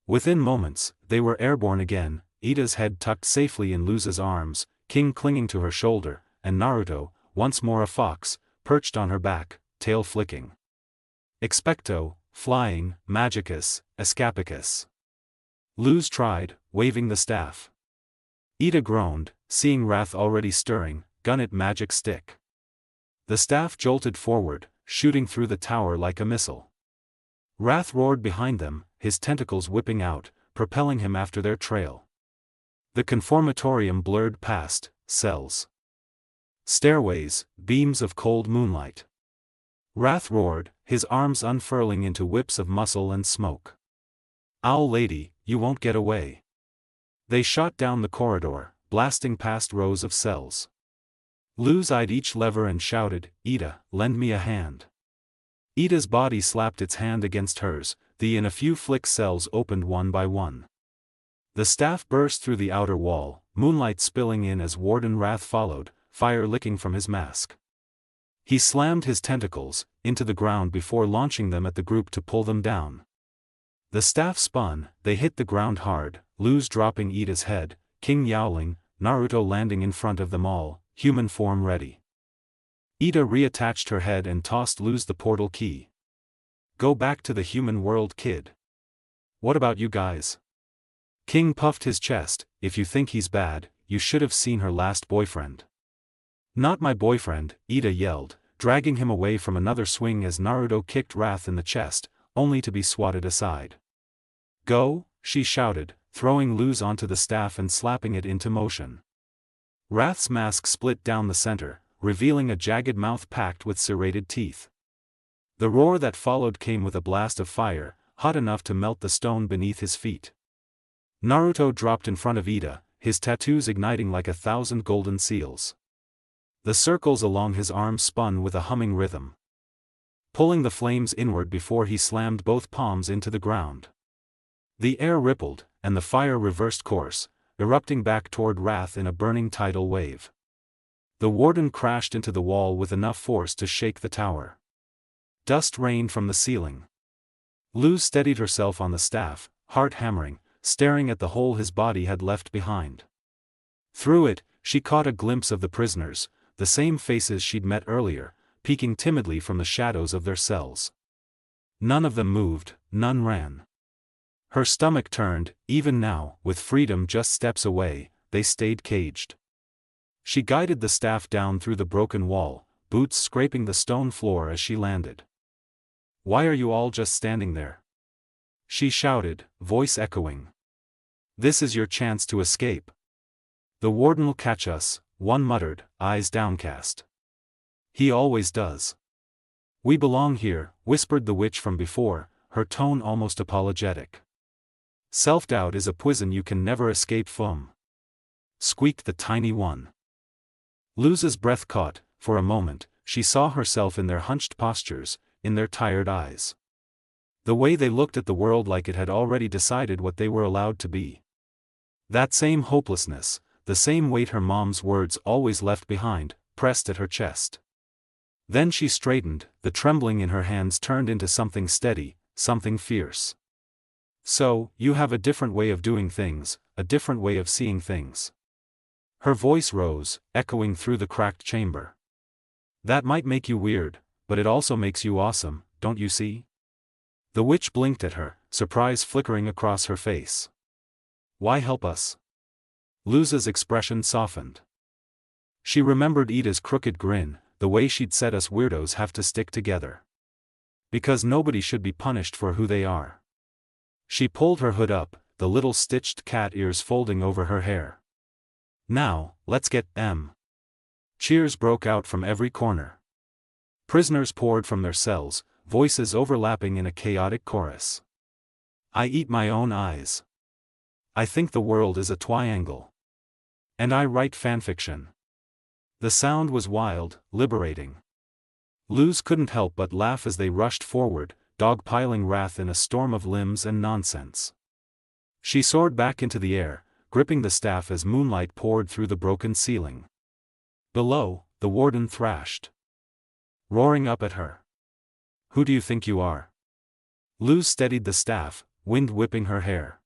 Within moments, they were airborne again, Ida's head tucked safely in Luz's arms, King clinging to her shoulder, and Naruto, once more a fox, perched on her back, tail flicking. Expecto, flying, magicus, escapicus. Luz tried, waving the staff. Ida groaned, seeing Wrath already stirring, gun it magic stick. The staff jolted forward, shooting through the tower like a missile. Wrath roared behind them, his tentacles whipping out, propelling him after their trail. The Conformatorium blurred past, cells. Stairways, beams of cold moonlight. Wrath roared, his arms unfurling into whips of muscle and smoke. Owl lady, you won't get away. They shot down the corridor, blasting past rows of cells. Luz eyed each lever and shouted, Ida, lend me a hand. Ida's body slapped its hand against hers, in a few flick cells opened one by one. The staff burst through the outer wall, moonlight spilling in as Warden Wrath followed, fire licking from his mask. He slammed his tentacles into the ground before launching them at the group to pull them down. The staff spun, they hit the ground hard, Luz dropping Ida's head, King yowling, Naruto landing in front of them all, human form ready. Ida reattached her head and tossed Luz the portal key. Go back to the human world, kid. What about you guys? King puffed his chest, if you think he's bad, you should have seen her last boyfriend. Not my boyfriend, Ida yelled, dragging him away from another swing as Naruto kicked Wrath in the chest, only to be swatted aside. Go, she shouted, throwing Luz onto the staff and slapping it into motion. Wrath's mask split down the center, revealing a jagged mouth packed with serrated teeth. The roar that followed came with a blast of fire, hot enough to melt the stone beneath his feet. Naruto dropped in front of Ida, his tattoos igniting like 1,000 golden seals. The circles along his arms spun with a humming rhythm, pulling the flames inward before he slammed both palms into the ground. The air rippled, and the fire reversed course, erupting back toward Wrath in a burning tidal wave. The warden crashed into the wall with enough force to shake the tower. Dust rained from the ceiling. Luz steadied herself on the staff, heart hammering, staring at the hole his body had left behind. Through it, she caught a glimpse of the prisoners, the same faces she'd met earlier, peeking timidly from the shadows of their cells. None of them moved, none ran. Her stomach turned, even now, with freedom just steps away, they stayed caged. She guided the staff down through the broken wall, boots scraping the stone floor as she landed. Why are you all just standing there? She shouted, voice echoing. This is your chance to escape. The warden'll catch us, one muttered, eyes downcast. He always does. We belong here, whispered the witch from before, her tone almost apologetic. Self-doubt is a poison you can never escape from. Squeaked the tiny one. Luz's breath caught, for a moment, she saw herself in their hunched postures, in their tired eyes. The way they looked at the world like it had already decided what they were allowed to be. That same hopelessness, the same weight her mom's words always left behind, pressed at her chest. Then she straightened, the trembling in her hands turned into something steady, something fierce. So, you have a different way of doing things, a different way of seeing things. Her voice rose, echoing through the cracked chamber. That might make you weird, but it also makes you awesome, don't you see? The witch blinked at her, surprise flickering across her face. Why help us? Luz's expression softened. She remembered Ida's crooked grin, the way she'd said us weirdos have to stick together. Because nobody should be punished for who they are. She pulled her hood up, the little stitched cat ears folding over her hair. Now, let's get them. Cheers broke out from every corner. Prisoners poured from their cells, voices overlapping in a chaotic chorus. I eat my own eyes. I think the world is a triangle. And I write fanfiction. The sound was wild, liberating. Luz couldn't help but laugh as they rushed forward, dogpiling Wrath in a storm of limbs and nonsense. She soared back into the air, gripping the staff as moonlight poured through the broken ceiling. Below, the warden thrashed, roaring up at her. Who do you think you are? Luz steadied the staff, wind whipping her hair.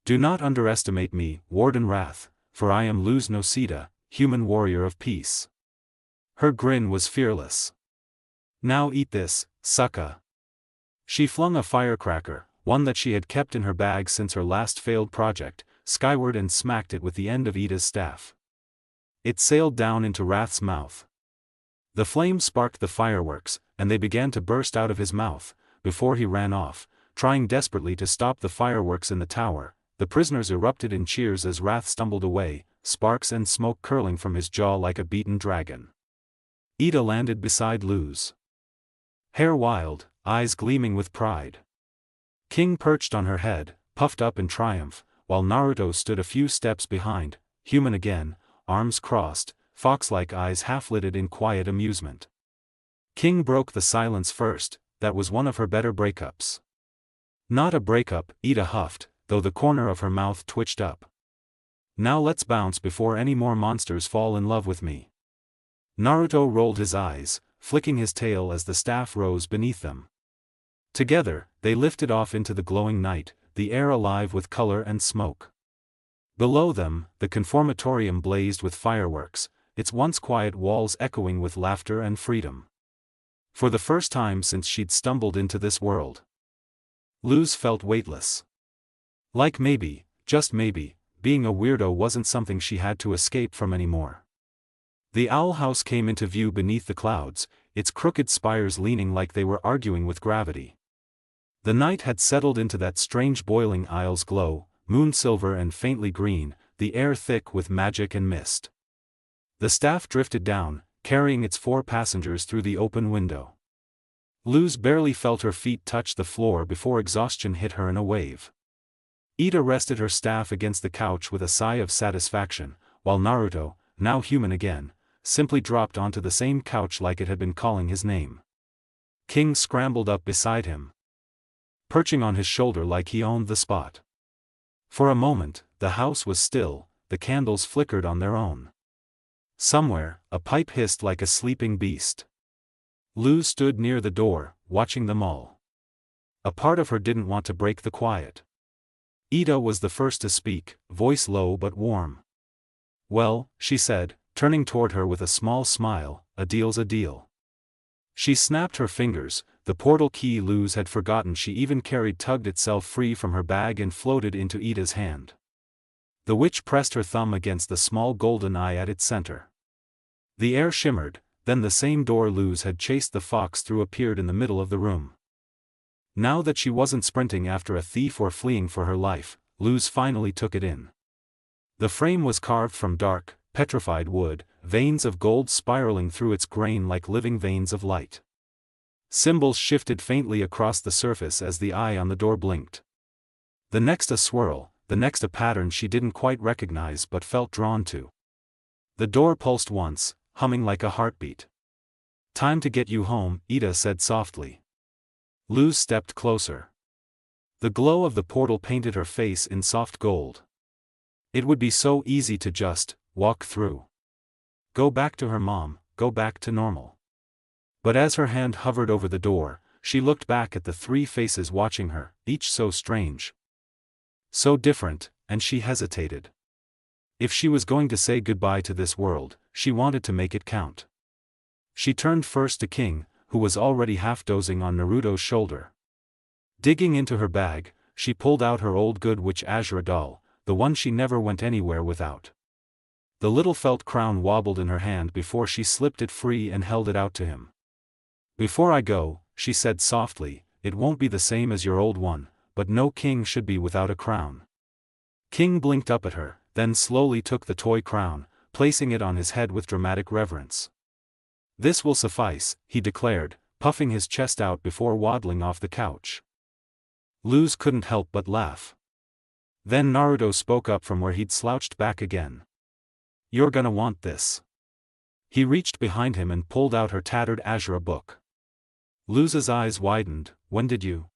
Do not underestimate me, Warden Wrath, for I am Luz Nocida, human warrior of peace. Her grin was fearless. Now eat this, sucka. She flung a firecracker, one that she had kept in her bag since her last failed project, skyward and smacked it with the end of Ida's staff. It sailed down into Wrath's mouth. The flame sparked the fireworks, and they began to burst out of his mouth, before he ran off, trying desperately to stop the fireworks in the tower. The prisoners erupted in cheers as Wrath stumbled away, sparks and smoke curling from his jaw like a beaten dragon. Ida landed beside Luz. Hair wild, eyes gleaming with pride. King perched on her head, puffed up in triumph, while Naruto stood a few steps behind, human again, arms crossed, fox-like eyes half-lidded in quiet amusement. King broke the silence first. That was one of her better breakups. Not a breakup, Ida huffed, though the corner of her mouth twitched up. Now let's bounce before any more monsters fall in love with me. Naruto rolled his eyes, flicking his tail as the staff rose beneath them. Together, they lifted off into the glowing night, the air alive with color and smoke. Below them, the Conformatorium blazed with fireworks, its once quiet walls echoing with laughter and freedom. For the first time since she'd stumbled into this world, Luz felt weightless. Like maybe, just maybe, being a weirdo wasn't something she had to escape from anymore. The owl house came into view beneath the clouds, its crooked spires leaning like they were arguing with gravity. The night had settled into that strange boiling aisle's glow, moon silver and faintly green, the air thick with magic and mist. The staff drifted down, carrying its 4 passengers through the open window. Luz barely felt her feet touch the floor before exhaustion hit her in a wave. Ida rested her staff against the couch with a sigh of satisfaction, while Naruto, now human again, simply dropped onto the same couch like it had been calling his name. King scrambled up beside him, perching on his shoulder like he owned the spot. For a moment, the house was still, the candles flickered on their own. Somewhere, a pipe hissed like a sleeping beast. Luz stood near the door, watching them all. A part of her didn't want to break the quiet. Ida was the first to speak, voice low but warm. "Well," she said, turning toward her with a small smile, "a deal's a deal." She snapped her fingers, the portal key Luz had forgotten she even carried tugged itself free from her bag and floated into Ida's hand. The witch pressed her thumb against the small golden eye at its center. The air shimmered, then the same door Luz had chased the fox through appeared in the middle of the room. Now that she wasn't sprinting after a thief or fleeing for her life, Luz finally took it in. The frame was carved from dark, petrified wood, veins of gold spiraling through its grain like living veins of light. Symbols shifted faintly across the surface as the eye on the door blinked. The next a swirl, the next a pattern she didn't quite recognize but felt drawn to. The door pulsed once, humming like a heartbeat. "Time to get you home," Ida said softly. Luz stepped closer. The glow of the portal painted her face in soft gold. It would be so easy to just walk through. Go back to her mom, go back to normal. But as her hand hovered over the door, she looked back at the 3 faces watching her, each so strange, so different, and she hesitated. If she was going to say goodbye to this world, she wanted to make it count. She turned first to King, who was already half dozing on Naruto's shoulder. Digging into her bag, she pulled out her old good witch Azura doll, the one she never went anywhere without. The little felt crown wobbled in her hand before she slipped it free and held it out to him. "Before I go," she said softly, "it won't be the same as your old one, but no king should be without a crown." King blinked up at her, then slowly took the toy crown, placing it on his head with dramatic reverence. "This will suffice," he declared, puffing his chest out before waddling off the couch. Luz couldn't help but laugh. Then Naruto spoke up from where he'd slouched back again. "You're gonna want this." He reached behind him and pulled out her tattered Azura book. Luz's eyes widened. "When did you?"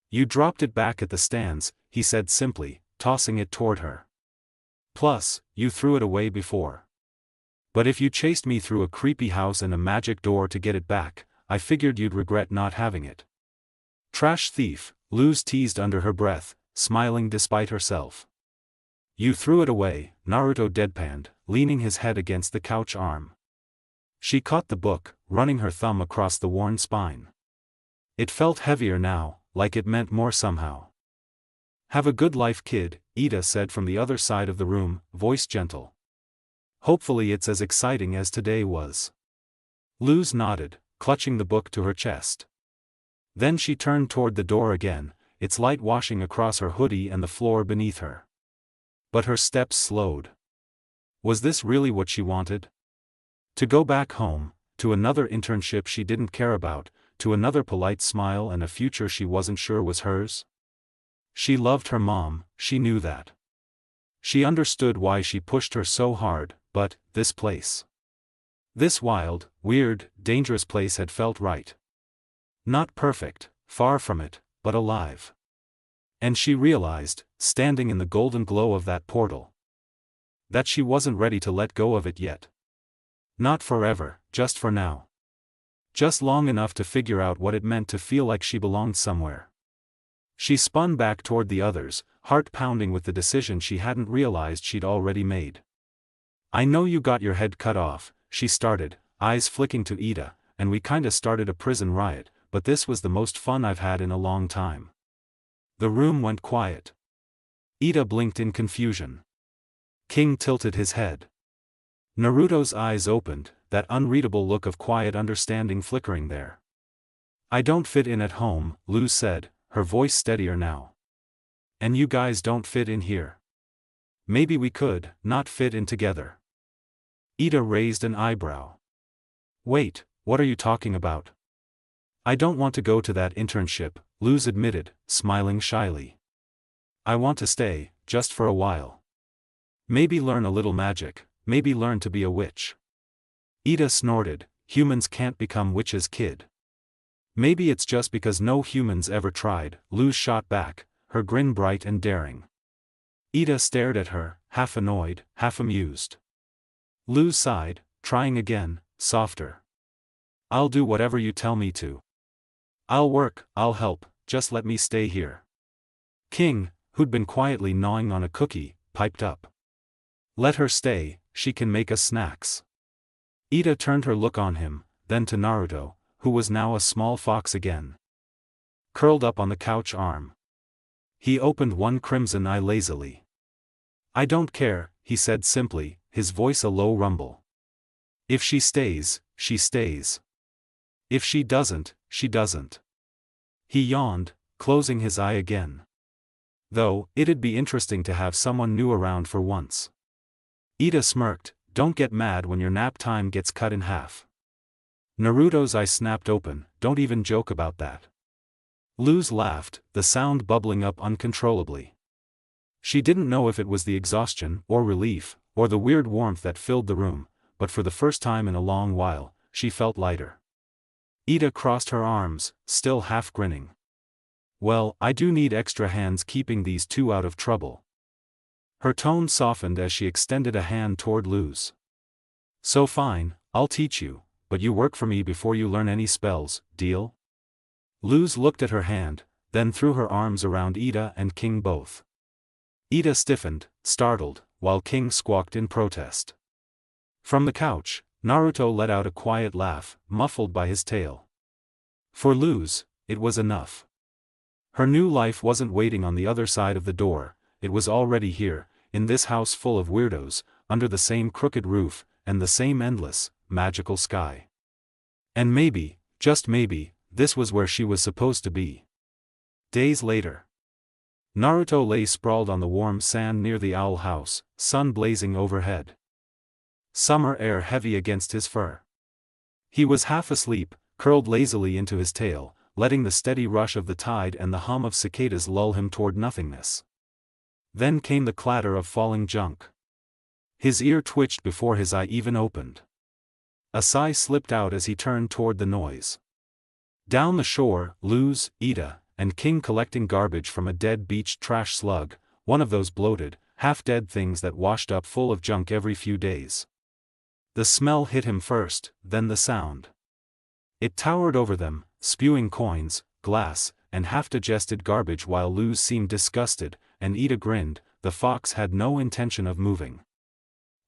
"You dropped it back at the stands," he said simply, tossing it toward her. "Plus, you threw it away before. But if you chased me through a creepy house and a magic door to get it back, I figured you'd regret not having it." "Trash thief," Luz teased under her breath, smiling despite herself. "You threw it away," Naruto deadpanned, leaning his head against the couch arm. She caught the book, running her thumb across the worn spine. It felt heavier now, like it meant more somehow. "Have a good life, kid," Ida said from the other side of the room, voice gentle. "Hopefully it's as exciting as today was." Luz nodded, clutching the book to her chest. Then she turned toward the door again, its light washing across her hoodie and the floor beneath her. But her steps slowed. Was this really what she wanted? To go back home, to another internship she didn't care about, to another polite smile and a future she wasn't sure was hers? She loved her mom, she knew that. She understood why she pushed her so hard, but, this place. This wild, weird, dangerous place had felt right. Not perfect, far from it, but alive. And she realized, standing in the golden glow of that portal, that she wasn't ready to let go of it yet. Not forever, just for now. Just long enough to figure out what it meant to feel like she belonged somewhere. She spun back toward the others, heart pounding with the decision she hadn't realized she'd already made. I know you got your head cut off, she started, eyes flicking to Ida, and we kinda started a prison riot, but this was the most fun I've had in a long time. The room went quiet. Ida blinked in confusion. King tilted his head. Naruto's eyes opened, that unreadable look of quiet understanding flickering there. I don't fit in at home, Luz said, her voice steadier now. And you guys don't fit in here. Maybe we could, not fit in together. Ida raised an eyebrow. Wait, what are you talking about? I don't want to go to that internship, Luz admitted, smiling shyly. I want to stay, just for a while. Maybe learn a little magic, maybe learn to be a witch. Ida snorted, humans can't become witches, kid. Maybe it's just because no humans ever tried, Luz shot back, her grin bright and daring. Ida stared at her, half annoyed, half amused. Luz sighed, trying again, softer. I'll do whatever you tell me to. I'll work, I'll help, just let me stay here. King, who'd been quietly gnawing on a cookie, piped up. Let her stay, she can make us snacks. Ida turned her look on him, then to Naruto, who was now a small fox again. Curled up on the couch arm. He opened one crimson eye lazily. I don't care, he said simply, his voice a low rumble. If she stays, she stays. If she doesn't, she doesn't. He yawned, closing his eye again. Though, it'd be interesting to have someone new around for once. Ida smirked, don't get mad when your nap time gets cut in half. Naruto's eye snapped open, don't even joke about that. Luz laughed, the sound bubbling up uncontrollably. She didn't know if it was the exhaustion, or relief, or the weird warmth that filled the room, but for the first time in a long while, she felt lighter. Ida crossed her arms, still half grinning. Well, I do need extra hands keeping these two out of trouble. Her tone softened as she extended a hand toward Luz. So fine, I'll teach you, but you work for me before you learn any spells, deal? Luz looked at her hand, then threw her arms around Ida and King both. Ida stiffened, startled, while King squawked in protest. From the couch, Naruto let out a quiet laugh, muffled by his tail. For Luz, it was enough. Her new life wasn't waiting on the other side of the door, it was already here, in this house full of weirdos, under the same crooked roof, and the same endless, magical sky. And maybe, just maybe, this was where she was supposed to be. Days later. Naruto lay sprawled on the warm sand near the owl house, sun blazing overhead. Summer air heavy against his fur. He was half asleep, curled lazily into his tail, letting the steady rush of the tide and the hum of cicadas lull him toward nothingness. Then came the clatter of falling junk. His ear twitched before his eye even opened. A sigh slipped out as he turned toward the noise. Down the shore, Luz, Ida, and King collecting garbage from a dead beach trash slug, one of those bloated, half-dead things that washed up full of junk every few days. The smell hit him first, then the sound. It towered over them, spewing coins, glass, and half-digested garbage while Luz seemed disgusted, and Ida grinned. The fox had no intention of moving.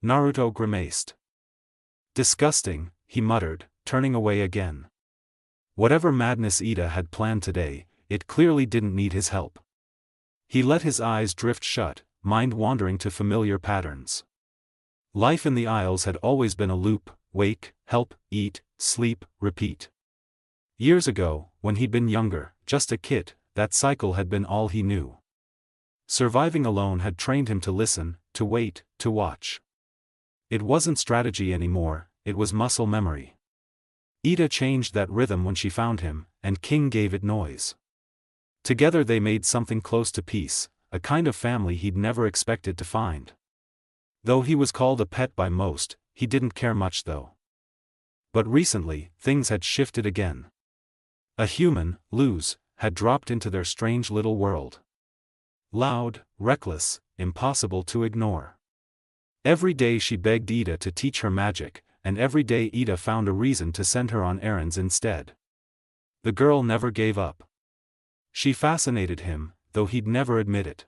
Naruto grimaced. Disgusting, he muttered, turning away again. Whatever madness Ida had planned today, it clearly didn't need his help. He let his eyes drift shut, mind wandering to familiar patterns. Life in the Isles had always been a loop: wake, help, eat, sleep, repeat. Years ago, when he'd been younger, just a kid, that cycle had been all he knew. Surviving alone had trained him to listen, to wait, to watch. It wasn't strategy anymore, it was muscle memory. Ida changed that rhythm when she found him, and King gave it noise. Together they made something close to peace, a kind of family he'd never expected to find. Though he was called a pet by most, he didn't care much though. But recently, things had shifted again. A human, Luz, had dropped into their strange little world. Loud, reckless, impossible to ignore. Every day she begged Ida to teach her magic, and every day Ida found a reason to send her on errands instead. The girl never gave up. She fascinated him, though he'd never admit it.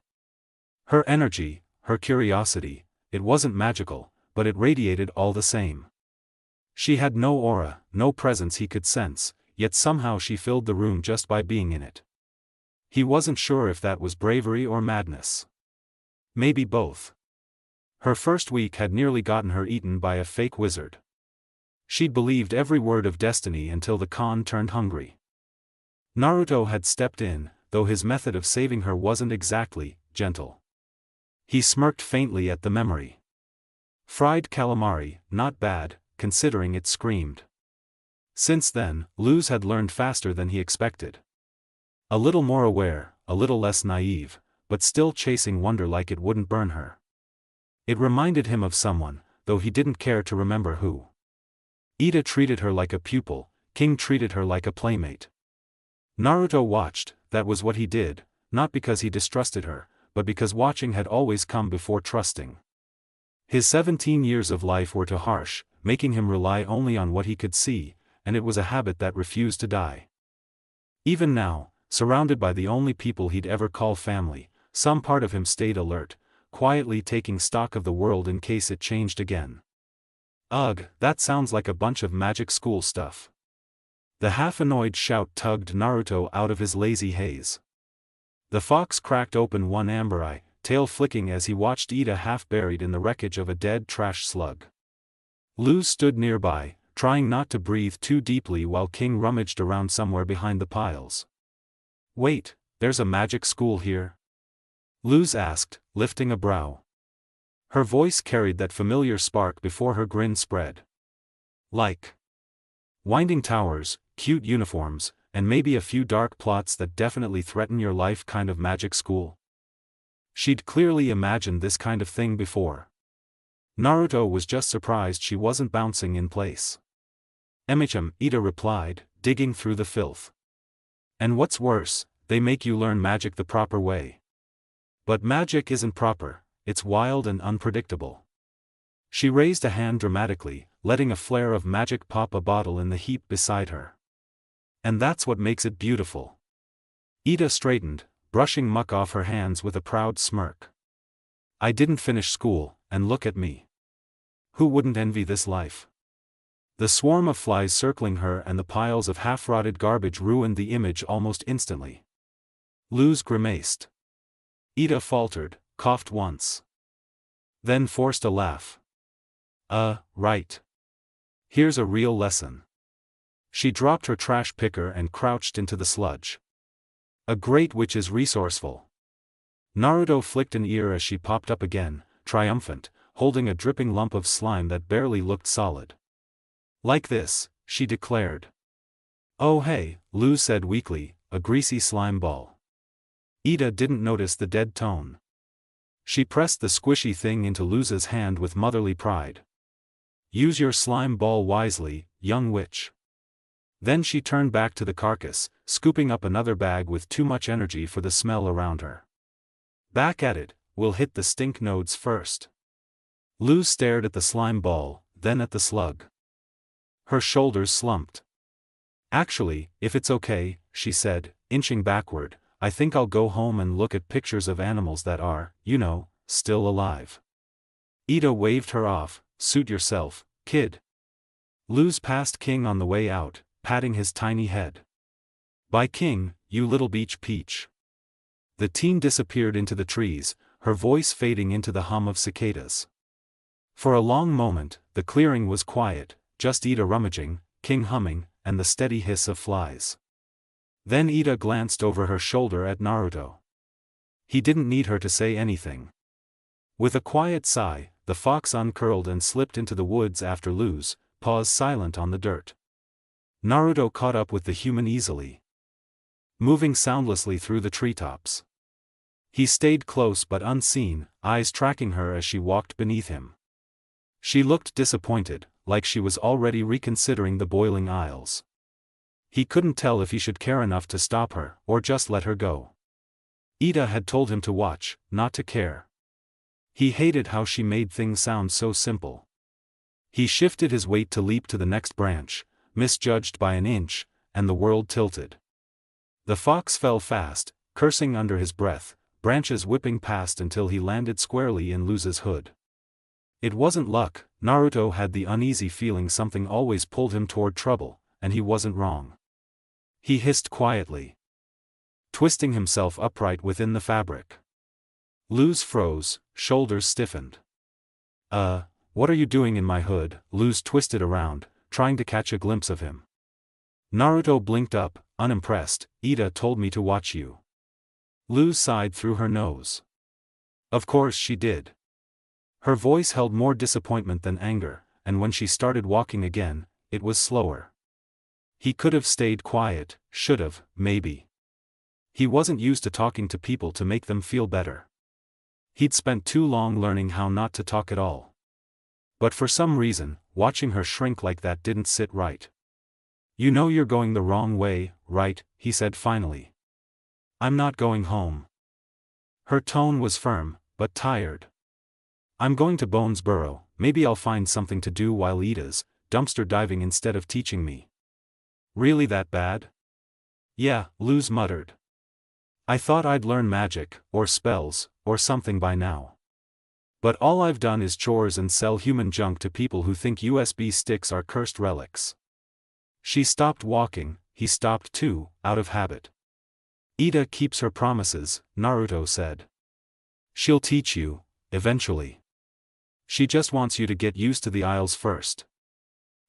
Her energy, her curiosity, it wasn't magical, but it radiated all the same. She had no aura, no presence he could sense, yet somehow she filled the room just by being in it. He wasn't sure if that was bravery or madness. Maybe both. Her first week had nearly gotten her eaten by a fake wizard. She'd believed every word of destiny until the Khan turned hungry. Naruto had stepped in, though his method of saving her wasn't exactly gentle. He smirked faintly at the memory. Fried calamari, not bad, considering it screamed. Since then, Luz had learned faster than he expected. A little more aware, a little less naive, but still chasing wonder like it wouldn't burn her. It reminded him of someone, though he didn't care to remember who. Ida treated her like a pupil, King treated her like a playmate. Naruto watched, that was what he did, not because he distrusted her, but because watching had always come before trusting. His 17 years of life were too harsh, making him rely only on what he could see, and it was a habit that refused to die. Even now, surrounded by the only people he'd ever call family, some part of him stayed alert, quietly taking stock of the world in case it changed again. Ugh, that sounds like a bunch of magic school stuff. The half-annoyed shout tugged Naruto out of his lazy haze. The fox cracked open one amber eye, tail flicking as he watched Ida half buried in the wreckage of a dead trash slug. Luz stood nearby, trying not to breathe too deeply while King rummaged around somewhere behind the piles. Wait, there's a magic school here? Luz asked, lifting a brow. Her voice carried that familiar spark before her grin spread. Like winding towers, cute uniforms, and maybe a few dark plots that definitely threaten your life kind of magic school. She'd clearly imagined this kind of thing before. Naruto was just surprised she wasn't bouncing in place. Ida replied, digging through the filth. And what's worse, they make you learn magic the proper way. But magic isn't proper, it's wild and unpredictable. She raised a hand dramatically, letting a flare of magic pop a bottle in the heap beside her. And that's what makes it beautiful. Ida straightened, brushing muck off her hands with a proud smirk. I didn't finish school, and look at me. Who wouldn't envy this life? The swarm of flies circling her and the piles of half-rotted garbage ruined the image almost instantly. Luz grimaced. Ida faltered, coughed once. Then forced a laugh. Right. Here's a real lesson. She dropped her trash picker and crouched into the sludge. A great witch is resourceful. Naruto flicked an ear as she popped up again, triumphant, holding a dripping lump of slime that barely looked solid. Like this, she declared. Oh hey, Luz said weakly, a greasy slime ball. Ida didn't notice the dead tone. She pressed the squishy thing into Luz's hand with motherly pride. Use your slime ball wisely, young witch. Then she turned back to the carcass, scooping up another bag with too much energy for the smell around her. Back at it, we'll hit the stink nodes first. Luz stared at the slime ball, then at the slug. Her shoulders slumped. Actually, if it's okay, she said, inching backward, I think I'll go home and look at pictures of animals that are, still alive. Ida waved her off, suit yourself, kid. Luz passed King on the way out, patting his tiny head. Bye King, you little beach peach. The teen disappeared into the trees, her voice fading into the hum of cicadas. For a long moment, the clearing was quiet, just Ida rummaging, King humming, and the steady hiss of flies. Then Ida glanced over her shoulder at Naruto. He didn't need her to say anything. With a quiet sigh, the fox uncurled and slipped into the woods after Luz, paws silent on the dirt. Naruto caught up with the human easily, moving soundlessly through the treetops. He stayed close but unseen, eyes tracking her as she walked beneath him. She looked disappointed, like she was already reconsidering the boiling aisles. He couldn't tell if he should care enough to stop her, or just let her go. Ida had told him to watch, not to care. He hated how she made things sound so simple. He shifted his weight to leap to the next branch, misjudged by an inch, and the world tilted. The fox fell fast, cursing under his breath, branches whipping past until he landed squarely in Luz's hood. It wasn't luck. Naruto had the uneasy feeling something always pulled him toward trouble, and he wasn't wrong. He hissed quietly, twisting himself upright within the fabric. Luz froze, shoulders stiffened. What are you doing in my hood?" Luz twisted around, trying to catch a glimpse of him. Naruto blinked up, unimpressed. "Ida told me to watch you." Luz sighed through her nose. Of course she did. Her voice held more disappointment than anger, and when she started walking again, it was slower. He could have stayed quiet, should have, maybe. He wasn't used to talking to people to make them feel better. He'd spent too long learning how not to talk at all. But for some reason, watching her shrink like that didn't sit right. "You know you're going the wrong way, right?" he said finally. "I'm not going home." Her tone was firm, but tired. "I'm going to Bonesboro. Maybe I'll find something to do while Ida's dumpster diving instead of teaching me." "Really that bad?" "Yeah," Luz muttered. "I thought I'd learn magic, or spells, or something by now. But all I've done is chores and sell human junk to people who think USB sticks are cursed relics." She stopped walking, he stopped too, out of habit. "Ida keeps her promises," Naruto said. "She'll teach you, eventually. She just wants you to get used to the aisles first."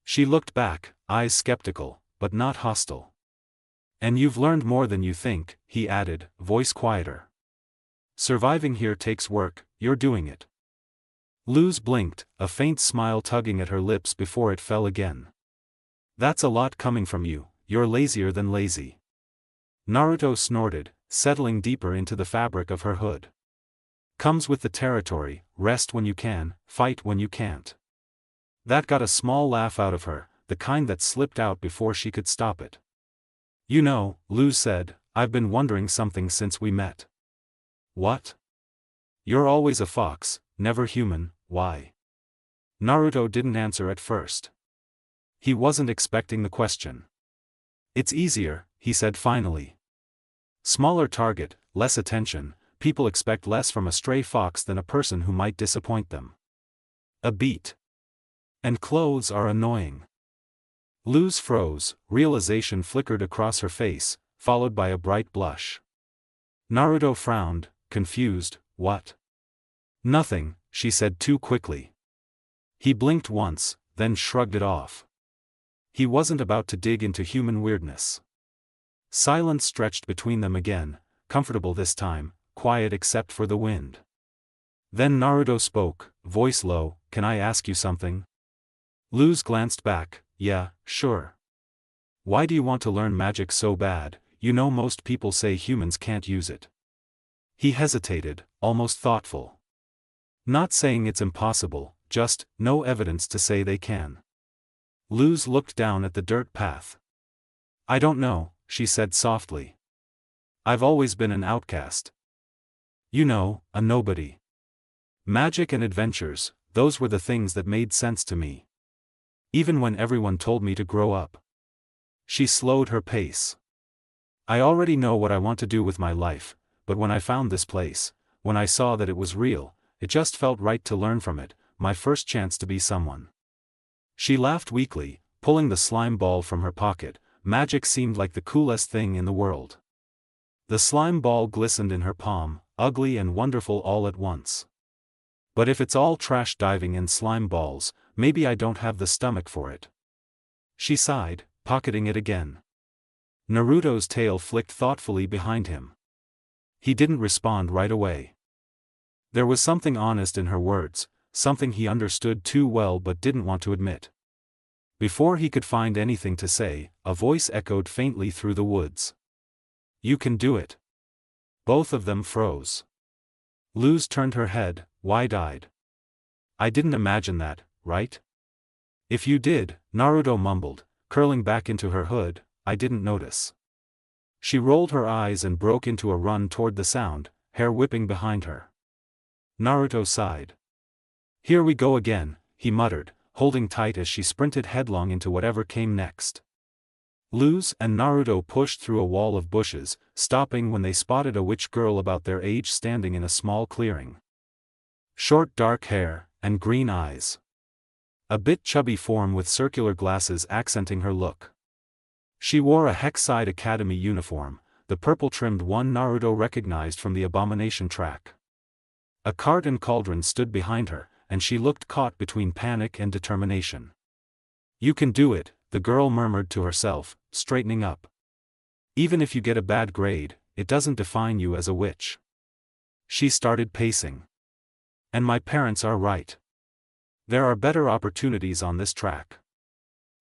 She looked back, eyes skeptical, but not hostile. "And you've learned more than you think," he added, voice quieter. "Surviving here takes work, you're doing it." Luz blinked, a faint smile tugging at her lips before it fell again. "That's a lot coming from you, you're lazier than lazy." Naruto snorted, settling deeper into the fabric of her hood. "Comes with the territory, rest when you can, fight when you can't." That got a small laugh out of her, the kind that slipped out before she could stop it. "You know," Luz said, "I've been wondering something since we met." "What?" "You're always a fox, never human, why?" Naruto didn't answer at first. He wasn't expecting the question. "It's easier," he said finally. "Smaller target, less attention. People expect less from a stray fox than a person who might disappoint them. A beat. And clothes are annoying." Luz froze, realization flickered across her face, followed by a bright blush. Naruto frowned, confused. "What?" "Nothing," she said too quickly. He blinked once, then shrugged it off. He wasn't about to dig into human weirdness. Silence stretched between them again, comfortable this time, quiet except for the wind. Then Naruto spoke, voice low, "Can I ask you something?" Luz glanced back. "Yeah, sure. Why do you want to learn magic so bad? You know most people say humans can't use it." He hesitated, almost thoughtful. "Not saying it's impossible, just, no evidence to say they can." Luz looked down at the dirt path. "I don't know," she said softly. "I've always been an outcast. You know, a nobody. Magic and adventures, those were the things that made sense to me. Even when everyone told me to grow up." She slowed her pace. "I already know what I want to do with my life, but when I found this place, when I saw that it was real, it just felt right to learn from it, my first chance to be someone." She laughed weakly, pulling the slime ball from her pocket. Magic seemed like the coolest thing in the world. The slime ball glistened in her palm, ugly and wonderful all at once. "But if it's all trash diving and slime balls, maybe I don't have the stomach for it." She sighed, pocketing it again. Naruto's tail flicked thoughtfully behind him. He didn't respond right away. There was something honest in her words, something he understood too well but didn't want to admit. Before he could find anything to say, a voice echoed faintly through the woods. You can do it. Both of them froze. Luz turned her head, wide-eyed. I didn't imagine that, right? If you did, Naruto mumbled, curling back into her hood, I didn't notice. She rolled her eyes and broke into a run toward the sound, hair whipping behind her. Naruto sighed. Here we go again, he muttered, holding tight as she sprinted headlong into whatever came next. Luz and Naruto pushed through a wall of bushes, stopping when they spotted a witch girl about their age standing in a small clearing. Short dark hair, and green eyes. A bit chubby form with circular glasses accenting her look. She wore a Hexside Academy uniform, the purple-trimmed one Naruto recognized from the Abomination track. A cart and cauldron stood behind her, and she looked caught between panic and determination. You can do it, the girl murmured to herself, straightening up. Even if you get a bad grade, it doesn't define you as a witch. She started pacing. And my parents are right. There are better opportunities on this track.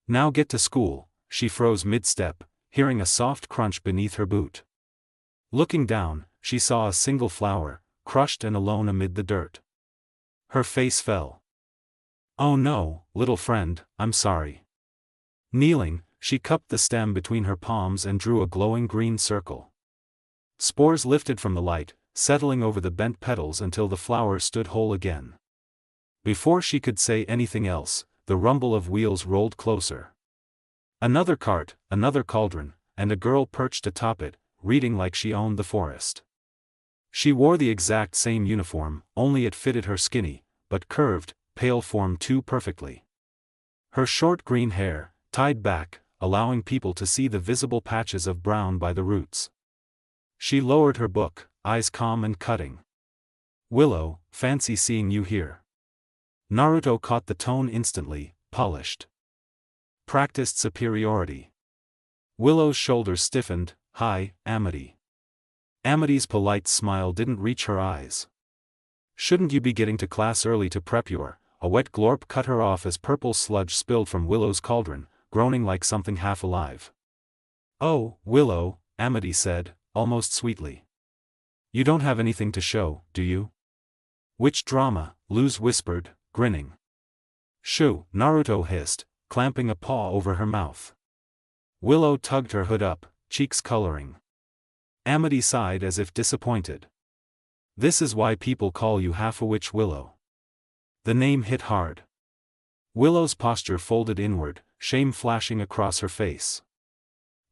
Now get to school, she froze mid-step, hearing a soft crunch beneath her boot. Looking down, she saw a single flower, crushed and alone amid the dirt. Her face fell. Oh no, little friend, I'm sorry. Kneeling, she cupped the stem between her palms and drew a glowing green circle. Spores lifted from the light, settling over the bent petals until the flower stood whole again. Before she could say anything else, the rumble of wheels rolled closer. Another cart, another cauldron, and a girl perched atop it, reading like she owned the forest. She wore the exact same uniform, only it fitted her skinny, but curved, pale form too perfectly. Her short green hair, tied back, allowing people to see the visible patches of brown by the roots. She lowered her book, eyes calm and cutting. Willow, fancy seeing you here. Naruto caught the tone instantly, polished. Practiced superiority. Willow's shoulders stiffened. Hi, Amity. Amity's polite smile didn't reach her eyes. Shouldn't you be getting to class early to prep your? A wet glorp cut her off as purple sludge spilled from Willow's cauldron, groaning like something half alive. Oh, Willow, Amity said, almost sweetly. You don't have anything to show, do you? Which drama? Luz whispered, grinning. Shoo, Naruto hissed, clamping a paw over her mouth. Willow tugged her hood up, cheeks coloring. Amity sighed as if disappointed. This is why people call you half a witch, Willow. The name hit hard. Willow's posture folded inward, shame flashing across her face.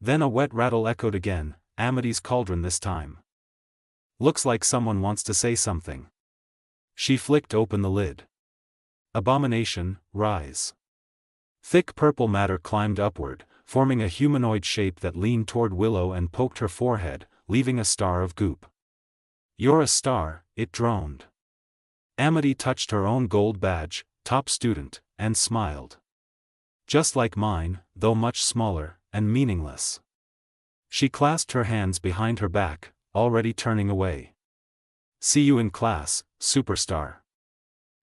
Then a wet rattle echoed again, Amity's cauldron this time. Looks like someone wants to say something. She flicked open the lid. Abomination, rise. Thick purple matter climbed upward, forming a humanoid shape that leaned toward Willow and poked her forehead, leaving a star of goop. You're a star, it droned. Amity touched her own gold badge, top student, and smiled. Just like mine, though much smaller, and meaningless. She clasped her hands behind her back, already turning away. See you in class, superstar.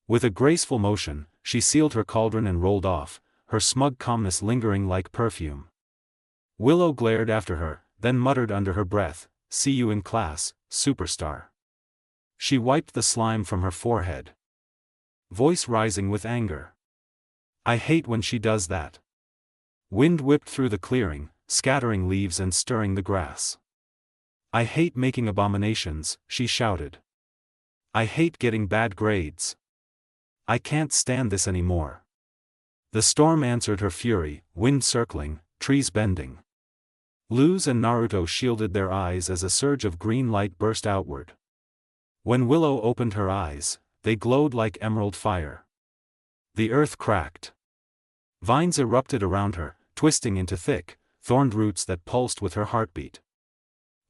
With a graceful motion, she sealed her cauldron and rolled off, her smug calmness lingering like perfume. Willow glared after her, then muttered under her breath, see you in class, superstar. She wiped the slime from her forehead. Voice rising with anger. I hate when she does that. Wind whipped through the clearing, scattering leaves and stirring the grass. I hate making abominations, she shouted. I hate getting bad grades. I can't stand this anymore. The storm answered her fury, wind circling, trees bending. Luz and Naruto shielded their eyes as a surge of green light burst outward. When Willow opened her eyes, they glowed like emerald fire. The earth cracked. Vines erupted around her, twisting into thick, thorned roots that pulsed with her heartbeat.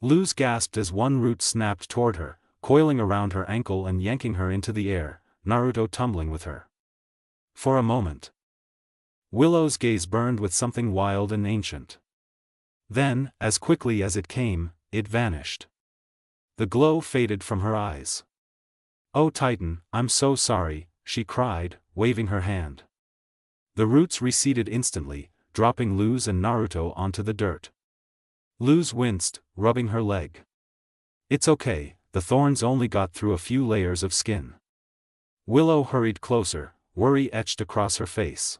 Luz gasped as one root snapped toward her, coiling around her ankle and yanking her into the air, Naruto tumbling with her. For a moment, Willow's gaze burned with something wild and ancient. Then, as quickly as it came, it vanished. The glow faded from her eyes. Oh Titan, I'm so sorry, she cried, waving her hand. The roots receded instantly, dropping Luz and Naruto onto the dirt. Luz winced, rubbing her leg. It's okay, the thorns only got through a few layers of skin. Willow hurried closer, worry etched across her face.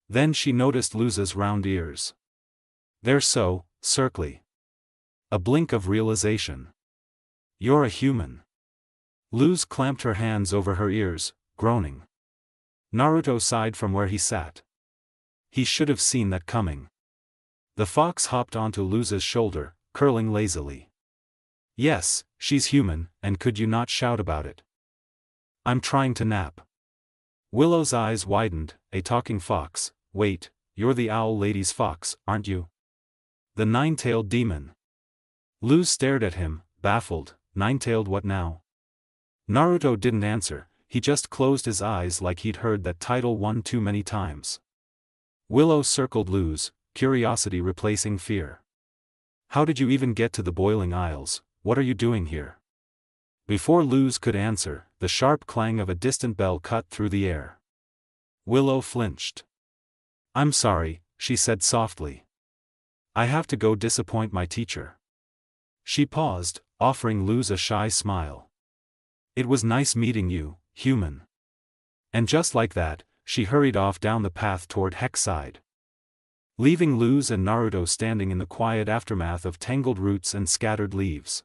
Then she noticed Luz's round ears. They're so circly. A blink of realization. You're a human. Luz clamped her hands over her ears, groaning. Naruto sighed from where he sat. He should have seen that coming. The fox hopped onto Luz's shoulder, curling lazily. Yes, she's human, and could you not shout about it? I'm trying to nap. Willow's eyes widened. A talking fox. Wait, you're the owl lady's fox, aren't you? The nine-tailed demon. Luz stared at him, baffled. Nine-tailed what now? Naruto didn't answer, he just closed his eyes like he'd heard that title one too many times. Willow circled Luz, curiosity replacing fear. How did you even get to the Boiling Isles? What are you doing here? Before Luz could answer, the sharp clang of a distant bell cut through the air. Willow flinched. I'm sorry, she said softly. I have to go disappoint my teacher. She paused, offering Luz a shy smile. It was nice meeting you, human. And just like that, she hurried off down the path toward Hexside. Leaving Luz and Naruto standing in the quiet aftermath of tangled roots and scattered leaves.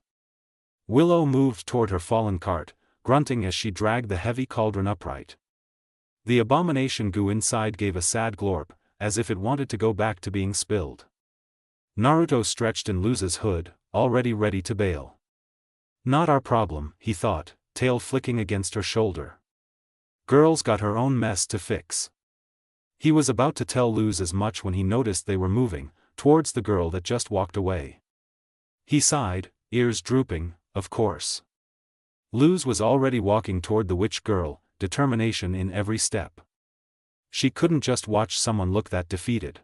Willow moved toward her fallen cart, grunting as she dragged the heavy cauldron upright. The abomination goo inside gave a sad glorp, as if it wanted to go back to being spilled. Naruto stretched in Luz's hood, already ready to bail. Not our problem, he thought, tail flicking against her shoulder. Girl's got her own mess to fix. He was about to tell Luz as much when he noticed they were moving, towards the girl that just walked away. He sighed, ears drooping, of course. Luz was already walking toward the witch girl, determination in every step. She couldn't just watch someone look that defeated.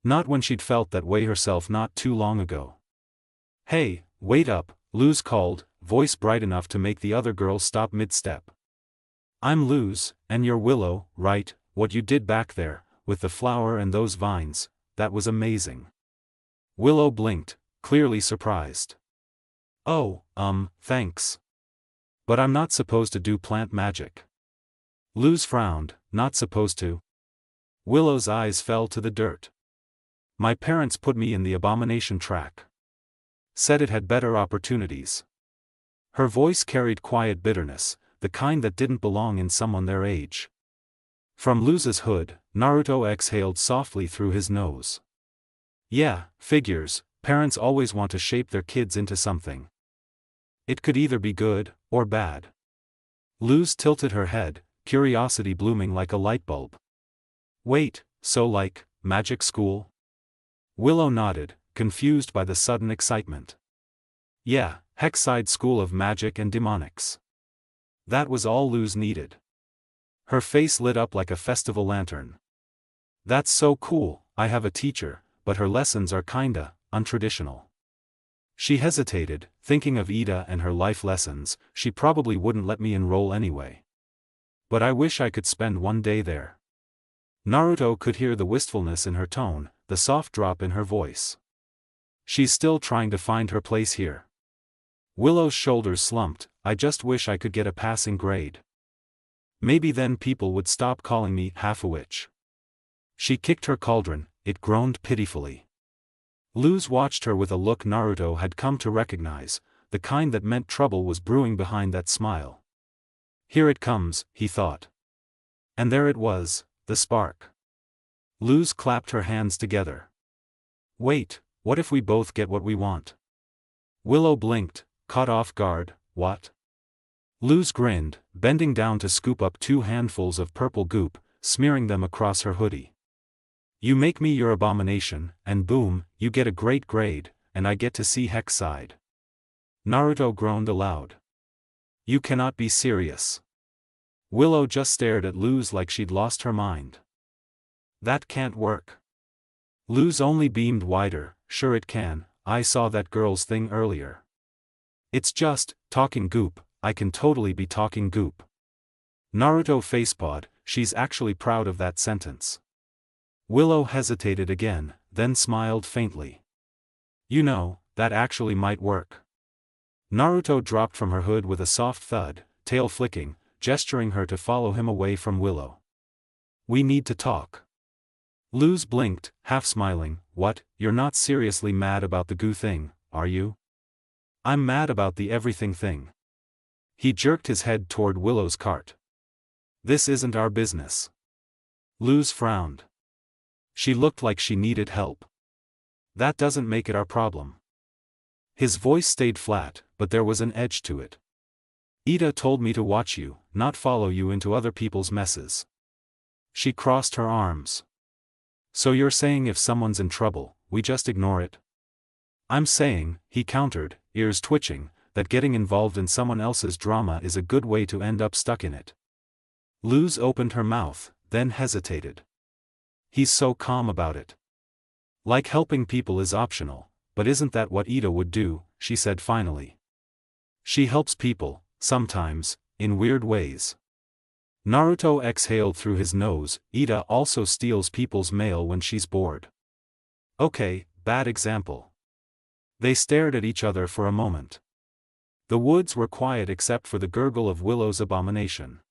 Not when she'd felt that way herself not too long ago. Hey, wait up, Luz called, voice bright enough to make the other girl stop mid-step. I'm Luz, and you're Willow, right? What you did back there, with the flower and those vines, that was amazing. Willow blinked, clearly surprised. Oh, thanks. But I'm not supposed to do plant magic. Luz frowned, not supposed to. Willow's eyes fell to the dirt. My parents put me in the abomination track. Said it had better opportunities. Her voice carried quiet bitterness, the kind that didn't belong in someone their age. From Luz's hood, Naruto exhaled softly through his nose. Yeah, figures, parents always want to shape their kids into something. It could either be good, or bad. Luz tilted her head, curiosity blooming like a light bulb. Wait, so like, magic school? Willow nodded, confused by the sudden excitement. Yeah, Hexside School of Magic and Demonics. That was all Luz needed. Her face lit up like a festival lantern. That's so cool, I have a teacher, but her lessons are kinda untraditional. She hesitated, thinking of Ida and her life lessons. She probably wouldn't let me enroll anyway. But I wish I could spend one day there. Naruto could hear the wistfulness in her tone, the soft drop in her voice. She's still trying to find her place here. Willow's shoulders slumped. I just wish I could get a passing grade. Maybe then people would stop calling me half-a-witch. She kicked her cauldron, it groaned pitifully. Luz watched her with a look Naruto had come to recognize, the kind that meant trouble was brewing behind that smile. Here it comes, he thought. And there it was, the spark. Luz clapped her hands together. Wait, what if we both get what we want? Willow blinked, caught off guard. What? Luz grinned, bending down to scoop up 2 handfuls of purple goop, smearing them across her hoodie. You make me your abomination, and boom, you get a great grade, and I get to see Hexside. Naruto groaned aloud. You cannot be serious. Willow just stared at Luz like she'd lost her mind. That can't work. Luz only beamed wider. Sure it can, I saw that girl's thing earlier. It's just, talking goop, I can totally be talking goop. Naruto facepawed, she's actually proud of that sentence. Willow hesitated again, then smiled faintly. You know, that actually might work. Naruto dropped from her hood with a soft thud, tail flicking, gesturing her to follow him away from Willow. We need to talk. Luz blinked, half smiling. What, you're not seriously mad about the goo thing, are you? I'm mad about the everything thing. He jerked his head toward Willow's cart. This isn't our business. Luz frowned. She looked like she needed help. That doesn't make it our problem. His voice stayed flat, but there was an edge to it. Ida told me to watch you, not follow you into other people's messes. She crossed her arms. So you're saying if someone's in trouble, we just ignore it? I'm saying, he countered, ears twitching, that getting involved in someone else's drama is a good way to end up stuck in it. Luz opened her mouth, then hesitated. He's so calm about it. Like helping people is optional, but isn't that what Ida would do, she said finally. She helps people, sometimes, in weird ways. Naruto exhaled through his nose. Ida also steals people's mail when she's bored. Okay, bad example. They stared at each other for a moment. The woods were quiet except for the gurgle of Willow's abomination.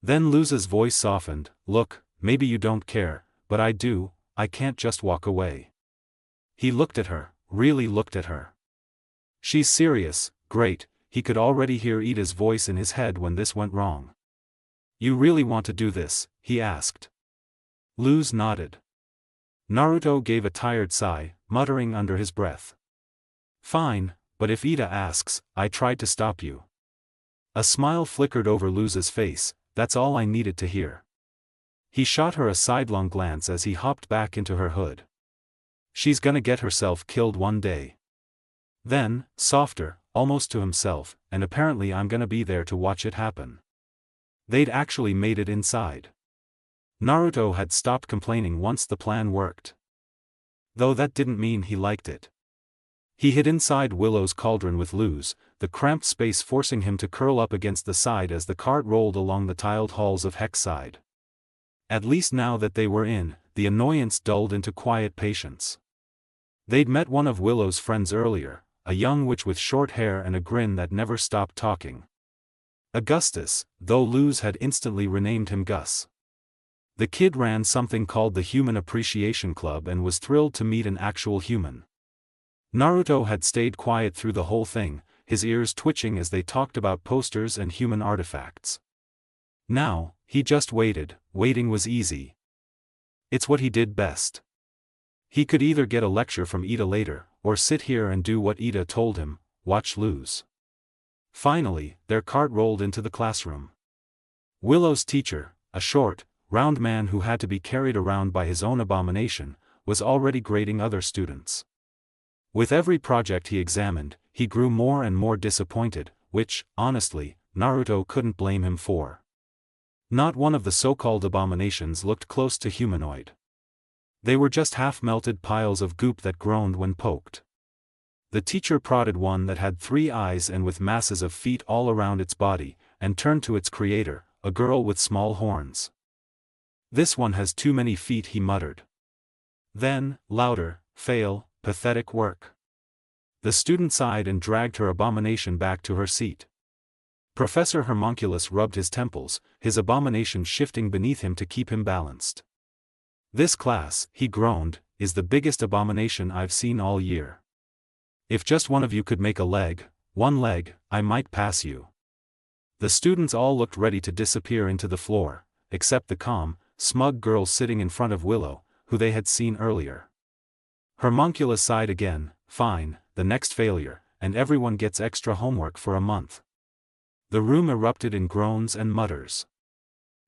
Then Luz's voice softened. Look, maybe you don't care, but I do. I can't just walk away. He looked at her, really looked at her. She's serious. Great. He could already hear Ida's voice in his head when this went wrong. You really want to do this? He asked. Luz nodded. Naruto gave a tired sigh, muttering under his breath. Fine, but if Ida asks, I tried to stop you. A smile flickered over Luz's face. That's all I needed to hear. He shot her a sidelong glance as he hopped back into her hood. She's gonna get herself killed one day. Then, softer, almost to himself, and apparently I'm gonna be there to watch it happen. They'd actually made it inside. Naruto had stopped complaining once the plan worked. Though that didn't mean he liked it. He hid inside Willow's cauldron with Luz, the cramped space forcing him to curl up against the side as the cart rolled along the tiled halls of Hexside. At least now that they were in, the annoyance dulled into quiet patience. They'd met one of Willow's friends earlier, a young witch with short hair and a grin that never stopped talking. Augustus, though Luz had instantly renamed him Gus. The kid ran something called the Human Appreciation Club and was thrilled to meet an actual human. Naruto had stayed quiet through the whole thing, his ears twitching as they talked about posters and human artifacts. Now, he just waited. Waiting was easy. It's what he did best. He could either get a lecture from Ida later, or sit here and do what Ida told him, watch Luz. Finally, their cart rolled into the classroom. Willow's teacher, a short, round man who had to be carried around by his own abomination, was already grading other students. With every project he examined, he grew more and more disappointed, which, honestly, Naruto couldn't blame him for. Not one of the so-called abominations looked close to humanoid. They were just half-melted piles of goop that groaned when poked. The teacher prodded one that had 3 eyes and with masses of feet all around its body, and turned to its creator, a girl with small horns. This one has too many feet, he muttered. Then, louder, fail, pathetic work. The student sighed and dragged her abomination back to her seat. Professor Homunculus rubbed his temples, his abomination shifting beneath him to keep him balanced. This class, he groaned, is the biggest abomination I've seen all year. If just one of you could make a leg, one leg, I might pass you. The students all looked ready to disappear into the floor, except the calm, smug girl sitting in front of Willow, who they had seen earlier. Homunculus sighed again. Fine, the next failure, and everyone gets extra homework for a month. The room erupted in groans and mutters.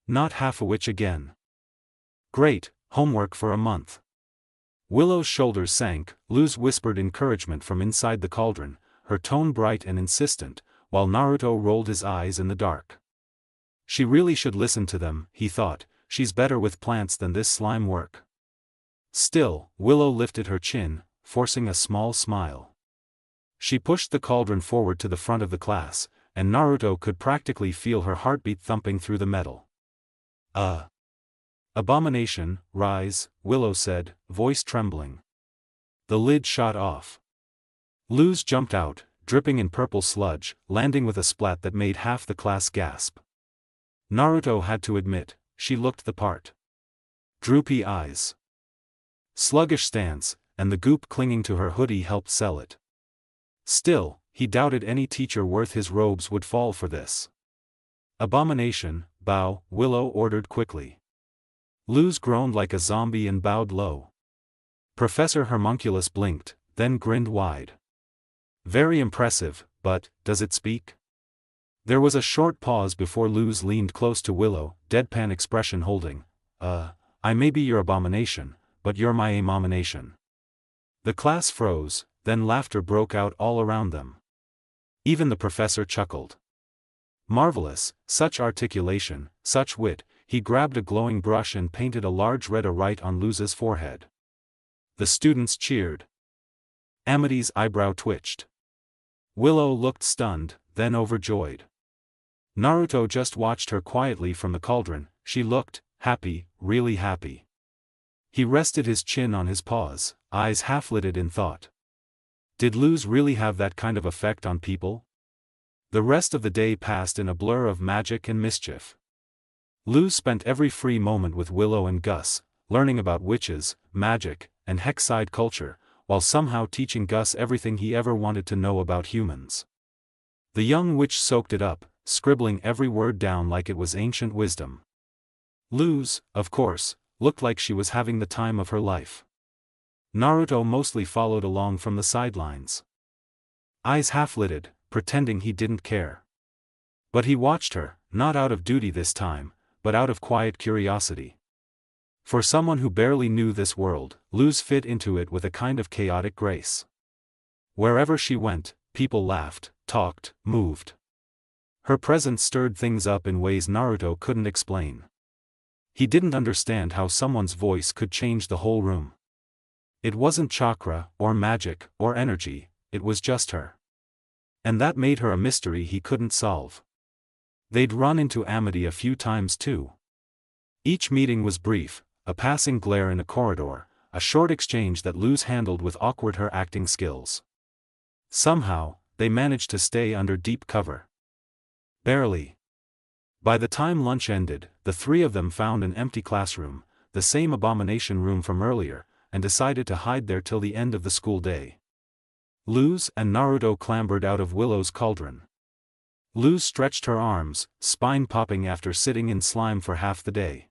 Not half a witch again. Great, homework for a month. Willow's shoulders sank. Luz whispered encouragement from inside the cauldron, her tone bright and insistent, while Naruto rolled his eyes in the dark. She really should listen to them, he thought. She's better with plants than this slime work. Still, Willow lifted her chin, forcing a small smile. She pushed the cauldron forward to the front of the class, and Naruto could practically feel her heartbeat thumping through the metal. Abomination, rise, Willow said, voice trembling. The lid shot off. Luz jumped out, dripping in purple sludge, landing with a splat that made half the class gasp. Naruto had to admit, she looked the part. Droopy eyes, sluggish stance, and the goop clinging to her hoodie helped sell it. Still, he doubted any teacher worth his robes would fall for this. Abomination, bow, Willow ordered quickly. Luz groaned like a zombie and bowed low. Professor Homunculus blinked, then grinned wide. Very impressive, but, does it speak? There was a short pause before Luz leaned close to Willow, deadpan expression holding. I may be your abomination, but you're my abomination. The class froze, then laughter broke out all around them. Even the professor chuckled. Marvelous, such articulation, such wit. He grabbed a glowing brush and painted a large red right on Luz's forehead. The students cheered. Amity's eyebrow twitched. Willow looked stunned, then overjoyed. Naruto just watched her quietly from the cauldron. She looked happy, really happy. He rested his chin on his paws, eyes half-lidded in thought. Did Luz really have that kind of effect on people? The rest of the day passed in a blur of magic and mischief. Luz spent every free moment with Willow and Gus, learning about witches, magic, and Hexside culture, while somehow teaching Gus everything he ever wanted to know about humans. The young witch soaked it up, scribbling every word down like it was ancient wisdom. Luz, of course, looked like she was having the time of her life. Naruto mostly followed along from the sidelines. Eyes half-lidded, pretending he didn't care. But he watched her, not out of duty this time, but out of quiet curiosity. For someone who barely knew this world, Luz fit into it with a kind of chaotic grace. Wherever she went, people laughed, talked, moved. Her presence stirred things up in ways Naruto couldn't explain. He didn't understand how someone's voice could change the whole room. It wasn't chakra, or magic, or energy, it was just her. And that made her a mystery he couldn't solve. They'd run into Amity a few times too. Each meeting was brief, a passing glare in a corridor, a short exchange that Luz handled with awkward her acting skills. Somehow, they managed to stay under deep cover. Barely. By the time lunch ended, the three of them found an empty classroom, the same abomination room from earlier, and decided to hide there till the end of the school day. Luz and Naruto clambered out of Willow's cauldron. Luz stretched her arms, spine popping after sitting in slime for half the day.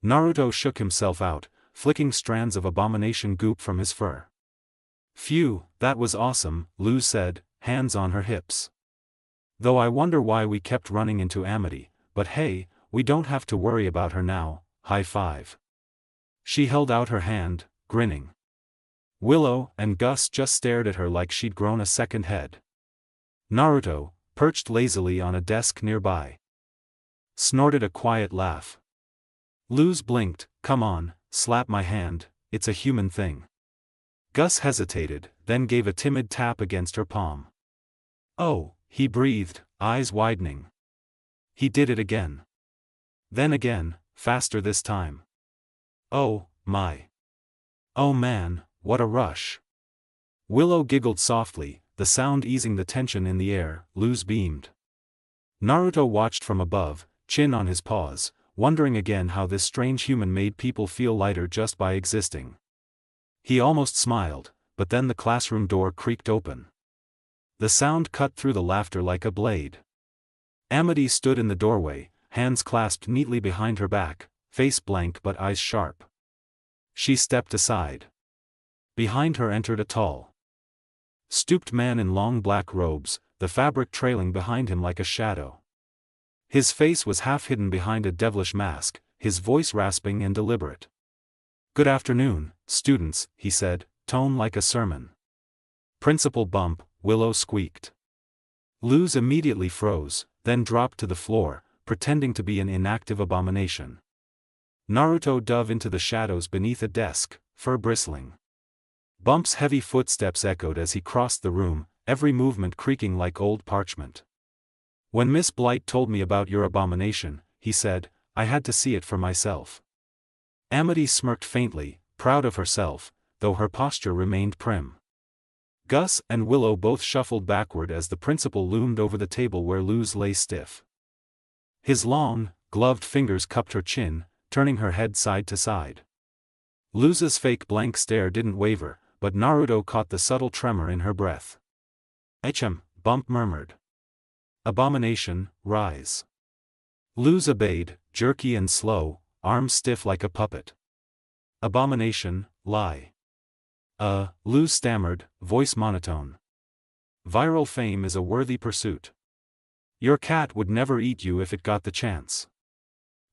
Naruto shook himself out, flicking strands of abomination goop from his fur. Phew, that was awesome, Luz said, hands on her hips. Though I wonder why we kept running into Amity, but hey, we don't have to worry about her now, high five. She held out her hand, grinning. Willow and Gus just stared at her like she'd grown a second head. Naruto, perched lazily on a desk nearby, snorted a quiet laugh. Luz blinked, come on, slap my hand, it's a human thing. Gus hesitated, then gave a timid tap against her palm. Oh, he breathed, eyes widening. He did it again. Then again, faster this time. Oh, my. Oh man, what a rush. Willow giggled softly, the sound easing the tension in the air. Luz beamed. Naruto watched from above, chin on his paws, wondering again how this strange human made people feel lighter just by existing. He almost smiled, but then the classroom door creaked open. The sound cut through the laughter like a blade. Amity stood in the doorway, hands clasped neatly behind her back, face blank but eyes sharp. She stepped aside. Behind her entered a tall, stooped man in long black robes, the fabric trailing behind him like a shadow. His face was half hidden behind a devilish mask, his voice rasping and deliberate. Good afternoon, students, he said, tone like a sermon. Principal bump, Willow squeaked. Luz immediately froze, then dropped to the floor, pretending to be an inactive abomination. Naruto dove into the shadows beneath a desk, fur bristling. Bump's heavy footsteps echoed as he crossed the room, every movement creaking like old parchment. When Miss Blight told me about your abomination, he said, I had to see it for myself. Amity smirked faintly, proud of herself, though her posture remained prim. Gus and Willow both shuffled backward as the principal loomed over the table where Luz lay stiff. His long, gloved fingers cupped her chin, turning her head side to side. Luz's fake blank stare didn't waver, but Naruto caught the subtle tremor in her breath. "Echem," Bump murmured. "Abomination, rise." Luz obeyed, jerky and slow, arms stiff like a puppet. "Abomination, lie." Luz stammered, voice monotone. "Viral fame is a worthy pursuit. Your cat would never eat you if it got the chance."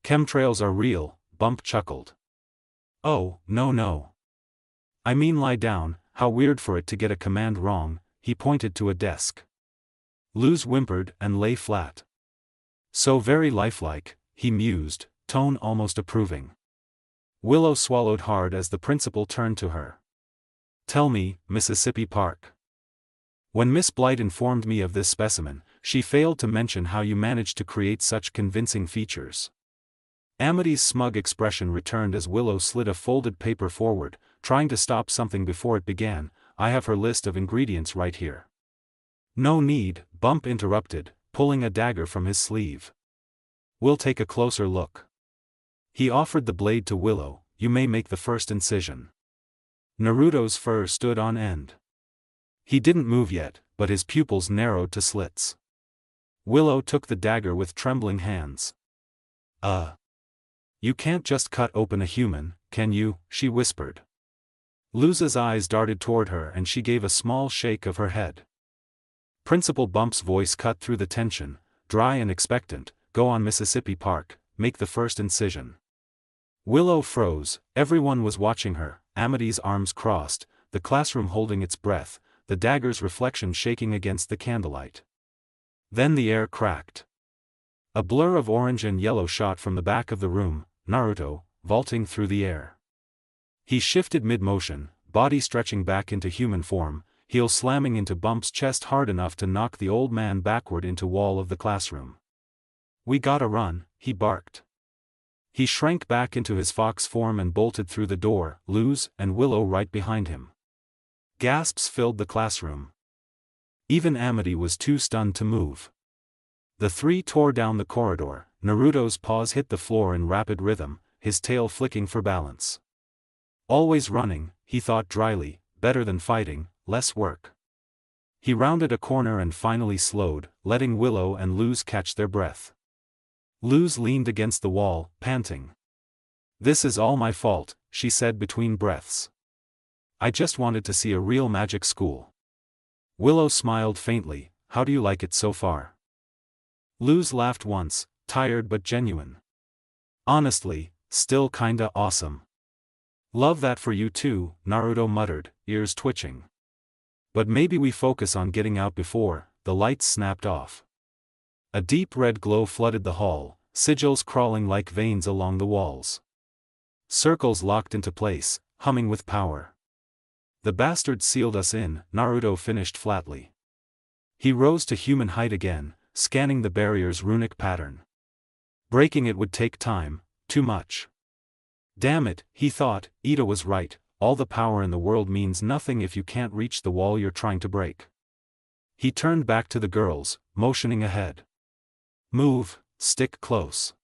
"Chemtrails are real," Bump chuckled. "Oh, no. I mean lie down, how weird for it to get a command wrong," he pointed to a desk. Luz whimpered and lay flat. "So very lifelike," he mused, tone almost approving. Willow swallowed hard as the principal turned to her. "Tell me, Mississippi Park. When Miss Blight informed me of this specimen, she failed to mention how you managed to create such convincing features." Amity's smug expression returned as Willow slid a folded paper forward, trying to stop something before it began. "I have her list of ingredients right here." "No need," Bump interrupted, pulling a dagger from his sleeve. "We'll take a closer look." He offered the blade to Willow. "You may make the first incision." Naruto's fur stood on end. He didn't move yet, but his pupils narrowed to slits. Willow took the dagger with trembling hands. You can't just cut open a human, can you?" she whispered. Luz's eyes darted toward her and she gave a small shake of her head. Principal Bump's voice cut through the tension, dry and expectant. "Go on, Mississippi Park, make the first incision." Willow froze. Everyone was watching her, Amity's arms crossed, the classroom holding its breath, the dagger's reflection shaking against the candlelight. Then the air cracked. A blur of orange and yellow shot from the back of the room, Naruto, vaulting through the air. He shifted mid-motion, body stretching back into human form, heel slamming into Bump's chest hard enough to knock the old man backward into wall of the classroom. "We gotta run," he barked. He shrank back into his fox form and bolted through the door, Luz and Willow right behind him. Gasps filled the classroom. Even Amity was too stunned to move. The three tore down the corridor. Naruto's paws hit the floor in rapid rhythm, his tail flicking for balance. Always running, he thought dryly, better than fighting, less work. He rounded a corner and finally slowed, letting Willow and Luz catch their breath. Luz leaned against the wall, panting. "This is all my fault," she said between breaths. "I just wanted to see a real magic school." Willow smiled faintly. "How do you like it so far?" Luz laughed once, tired but genuine. "Honestly, still kinda awesome." "Love that for you too," Naruto muttered, ears twitching. "But maybe we focus on getting out before." The lights snapped off. A deep red glow flooded the hall, sigils crawling like veins along the walls. Circles locked into place, humming with power. "The bastards sealed us in," Naruto finished flatly. He rose to human height again, scanning the barrier's runic pattern. Breaking it would take time, too much. Damn it, he thought, Ida was right, all the power in the world means nothing if you can't reach the wall you're trying to break. He turned back to the girls, motioning ahead. "Move, stick close."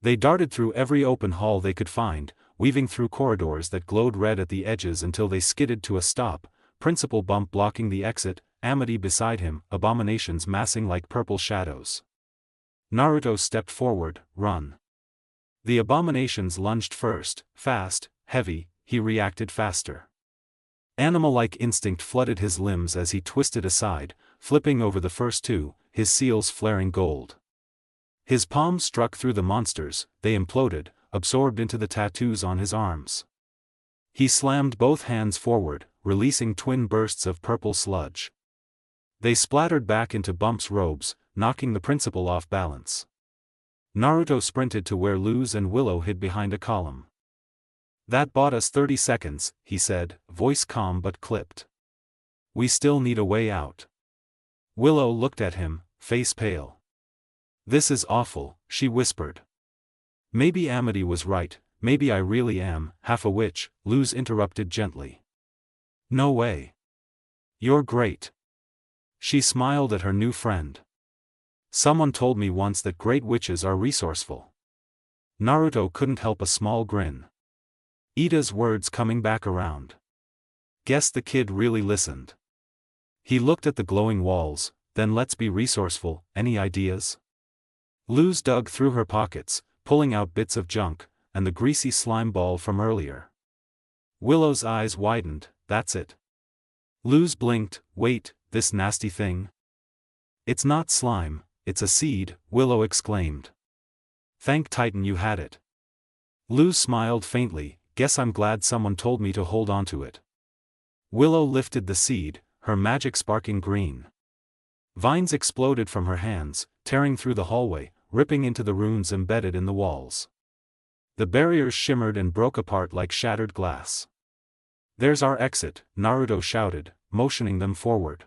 They darted through every open hall they could find, weaving through corridors that glowed red at the edges until they skidded to a stop, Principal Bump blocking the exit, Amity beside him, abominations massing like purple shadows. Naruto stepped forward. "Run." The abominations lunged first, fast, heavy. He reacted faster. Animal-like instinct flooded his limbs as he twisted aside, flipping over the first two, his seals flaring gold. His palms struck through the monsters, they imploded, absorbed into the tattoos on his arms. He slammed both hands forward, releasing twin bursts of purple sludge. They splattered back into Bump's robes, knocking the principal off balance. Naruto sprinted to where Luz and Willow hid behind a column. "That bought us 30 seconds, he said, voice calm but clipped. "We still need a way out." Willow looked at him, face pale. "This is awful," she whispered. Maybe Amity was right, maybe I really am half a witch, Luz interrupted gently. No way. You're great. She smiled at her new friend. Someone told me once that great witches are resourceful. Naruto couldn't help a small grin. Ida's words coming back around. Guess the kid really listened. He looked at the glowing walls, then let's be resourceful, any ideas? Luz dug through her pockets, pulling out bits of junk, and the greasy slime ball from earlier. Willow's eyes widened, that's it. Luz blinked, wait, this nasty thing? It's not slime, it's a seed, Willow exclaimed. Thank Titan you had it. Luz smiled faintly, guess I'm glad someone told me to hold on to it. Willow lifted the seed, her magic sparking green. Vines exploded from her hands, tearing through the hallway, ripping into the runes embedded in the walls. The barriers shimmered and broke apart like shattered glass. There's our exit, Naruto shouted, motioning them forward.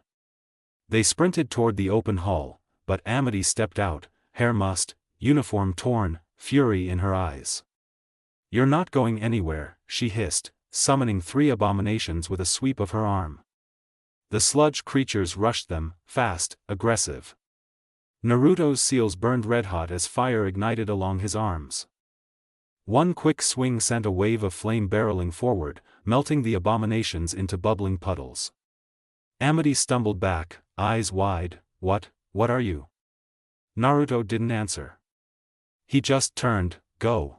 They sprinted toward the open hall, but Amity stepped out, hair mussed, uniform torn, fury in her eyes. You're not going anywhere, she hissed, summoning 3 abominations with a sweep of her arm. The sludge creatures rushed them, fast, aggressive. Naruto's seals burned red-hot as fire ignited along his arms. One quick swing sent a wave of flame barreling forward, melting the abominations into bubbling puddles. Amity stumbled back, eyes wide, what are you? Naruto didn't answer. He just turned, go.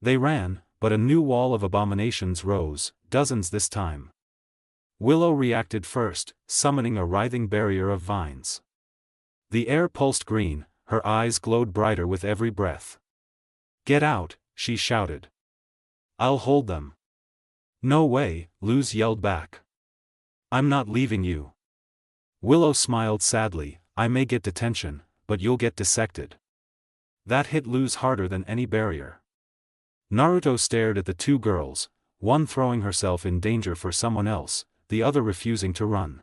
They ran, but a new wall of abominations rose, dozens this time. Willow reacted first, summoning a writhing barrier of vines. The air pulsed green, her eyes glowed brighter with every breath. Get out, she shouted. I'll hold them. No way, Luz yelled back. I'm not leaving you. Willow smiled sadly, I may get detention, but you'll get dissected. That hit Luz harder than any barrier. Naruto stared at the 2 girls, one throwing herself in danger for someone else, the other refusing to run.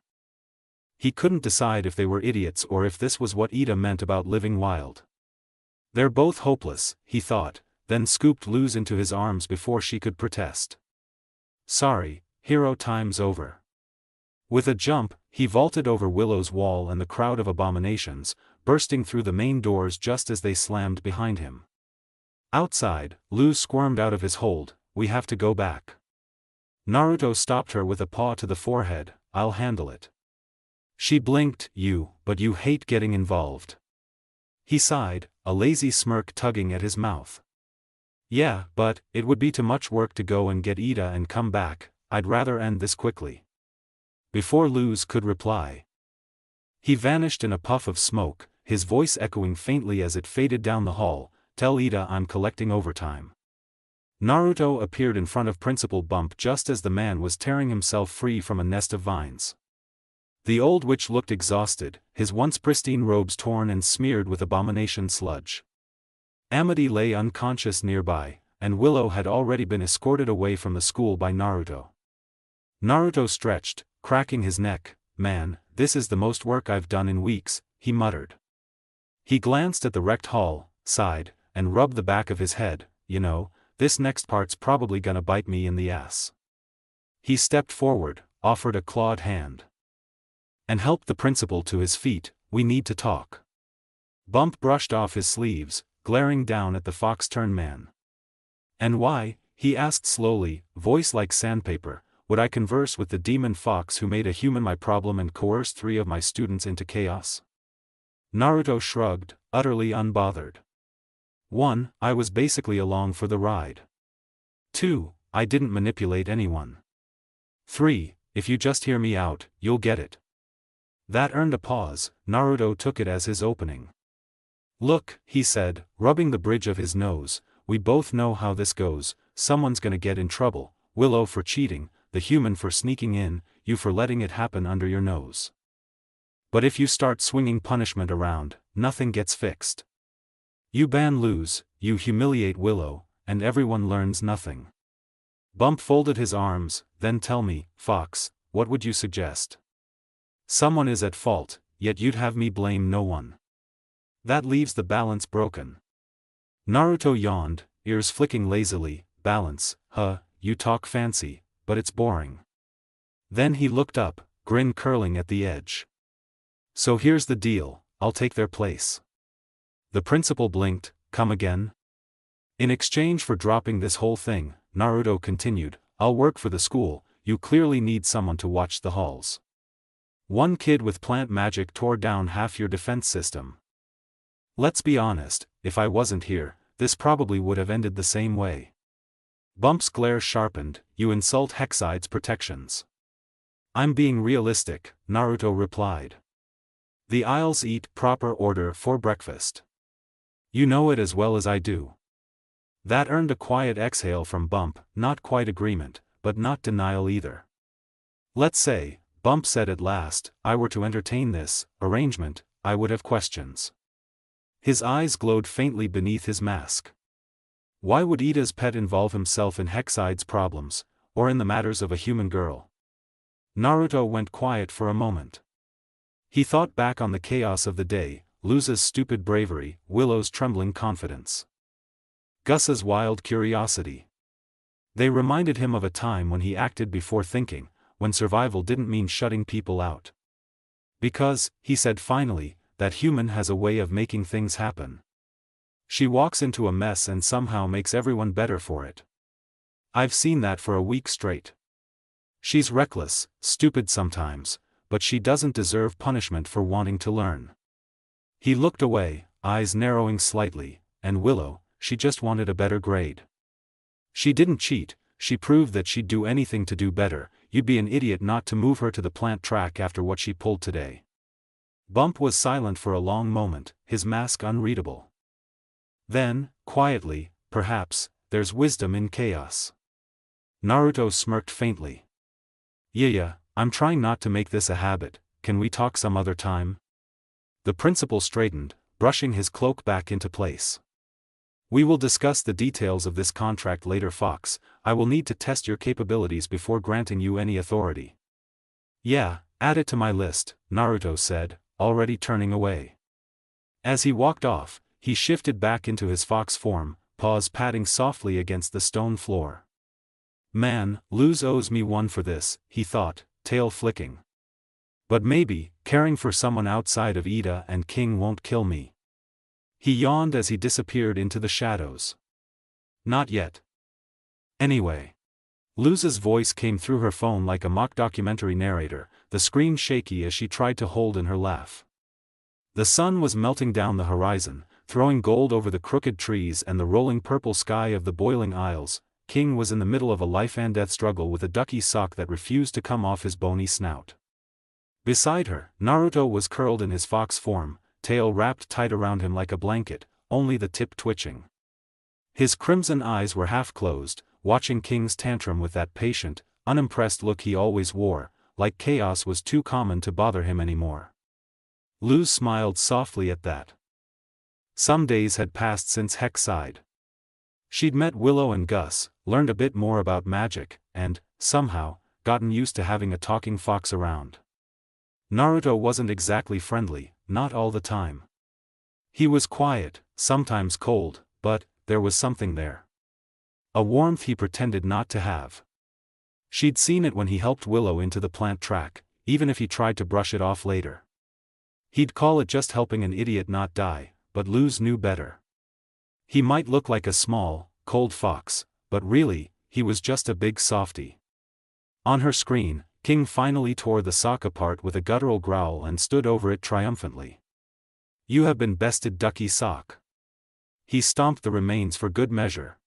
He couldn't decide if they were idiots or if this was what Ida meant about living wild. They're both hopeless, he thought, then scooped Luz into his arms before she could protest. Sorry, hero time's over. With a jump, he vaulted over Willow's wall and the crowd of abominations, bursting through the main doors just as they slammed behind him. Outside, Luz squirmed out of his hold, we have to go back. Naruto stopped her with a paw to the forehead, I'll handle it. She blinked, but you hate getting involved. He sighed, a lazy smirk tugging at his mouth. Yeah, but it would be too much work to go and get Ida and come back, I'd rather end this quickly. Before Luz could reply, he vanished in a puff of smoke, his voice echoing faintly as it faded down the hall, tell Ida I'm collecting overtime. Naruto appeared in front of Principal Bump just as the man was tearing himself free from a nest of vines. The old witch looked exhausted, his once pristine robes torn and smeared with abomination sludge. Amity lay unconscious nearby, and Willow had already been escorted away from the school by Naruto. Naruto stretched, cracking his neck, man, this is the most work I've done in weeks, he muttered. He glanced at the wrecked hall, sighed, and rubbed the back of his head, this next part's probably gonna bite me in the ass. He stepped forward, offered a clawed hand. And helped the principal to his feet, we need to talk. Bump brushed off his sleeves, glaring down at the fox-turned man. And why, he asked slowly, voice like sandpaper, would I converse with the demon fox who made a human my problem and coerced 3 of my students into chaos? Naruto shrugged, utterly unbothered. 1. I was basically along for the ride. 2. I didn't manipulate anyone. 3. If you just hear me out, you'll get it. That earned a pause, Naruto took it as his opening. Look, he said, rubbing the bridge of his nose, we both know how this goes, someone's gonna get in trouble, Willow for cheating, the human for sneaking in, you for letting it happen under your nose. But if you start swinging punishment around, nothing gets fixed. You ban Luz, you humiliate Willow, and everyone learns nothing. Bump folded his arms, then tell me, Fox, what would you suggest? Someone is at fault, yet you'd have me blame no one. That leaves the balance broken. Naruto yawned, ears flicking lazily. Balance, you talk fancy, but it's boring. Then he looked up, grin curling at the edge. So here's the deal, I'll take their place. The principal blinked, come again? In exchange for dropping this whole thing, Naruto continued, I'll work for the school, you clearly need someone to watch the halls. One kid with plant magic tore down half your defense system. Let's be honest, if I wasn't here, this probably would have ended the same way. Bump's glare sharpened, you insult Hexside's protections. I'm being realistic, Naruto replied. The Isles eat proper order for breakfast. You know it as well as I do. That earned a quiet exhale from Bump, not quite agreement, but not denial either. Let's say, Bump said at last, I were to entertain this arrangement, I would have questions. His eyes glowed faintly beneath his mask. Why would Ida's pet involve himself in Hexside's problems, or in the matters of a human girl? Naruto went quiet for a moment. He thought back on the chaos of the day, Luz's stupid bravery, Willow's trembling confidence, Gus's wild curiosity. They reminded him of a time when he acted before thinking, when survival didn't mean shutting people out. Because, he said finally, that human has a way of making things happen. She walks into a mess and somehow makes everyone better for it. I've seen that for a week straight. She's reckless, stupid sometimes, but she doesn't deserve punishment for wanting to learn. He looked away, eyes narrowing slightly, and Willow, she just wanted a better grade. She didn't cheat, she proved that she'd do anything to do better, you'd be an idiot not to move her to the plant track after what she pulled today. Bump was silent for a long moment, his mask unreadable. Then, quietly, perhaps, there's wisdom in chaos. Naruto smirked faintly. Yeah, I'm trying not to make this a habit, can we talk some other time? The principal straightened, brushing his cloak back into place. We will discuss the details of this contract later, Fox, I will need to test your capabilities before granting you any authority. Yeah, add it to my list, Naruto said, already turning away. As he walked off, he shifted back into his fox form, paws patting softly against the stone floor. Man, Luz owes me one for this, he thought, tail flicking. But maybe, caring for someone outside of Ida and King won't kill me. He yawned as he disappeared into the shadows. Not yet. Anyway. Luz's voice came through her phone like a mock documentary narrator, the screen shaky as she tried to hold in her laugh. The sun was melting down the horizon, throwing gold over the crooked trees and the rolling purple sky of the boiling Isles. King was in the middle of a life-and-death struggle with a ducky sock that refused to come off his bony snout. Beside her, Naruto was curled in his fox form, tail wrapped tight around him like a blanket, only the tip twitching. His crimson eyes were half closed, watching King's tantrum with that patient, unimpressed look he always wore, like chaos was too common to bother him anymore. Luz smiled softly at that. Some days had passed since Hexside. She'd met Willow and Gus, learned a bit more about magic, and, somehow, gotten used to having a talking fox around. Naruto wasn't exactly friendly, not all the time. He was quiet, sometimes cold, but, there was something there. A warmth he pretended not to have. She'd seen it when he helped Willow into the plant track, even if he tried to brush it off later. He'd call it just helping an idiot not die, but Luz knew better. He might look like a small, cold fox, but really, he was just a big softy. On her screen, King finally tore the sock apart with a guttural growl and stood over it triumphantly. You have been bested, ducky sock. He stomped the remains for good measure.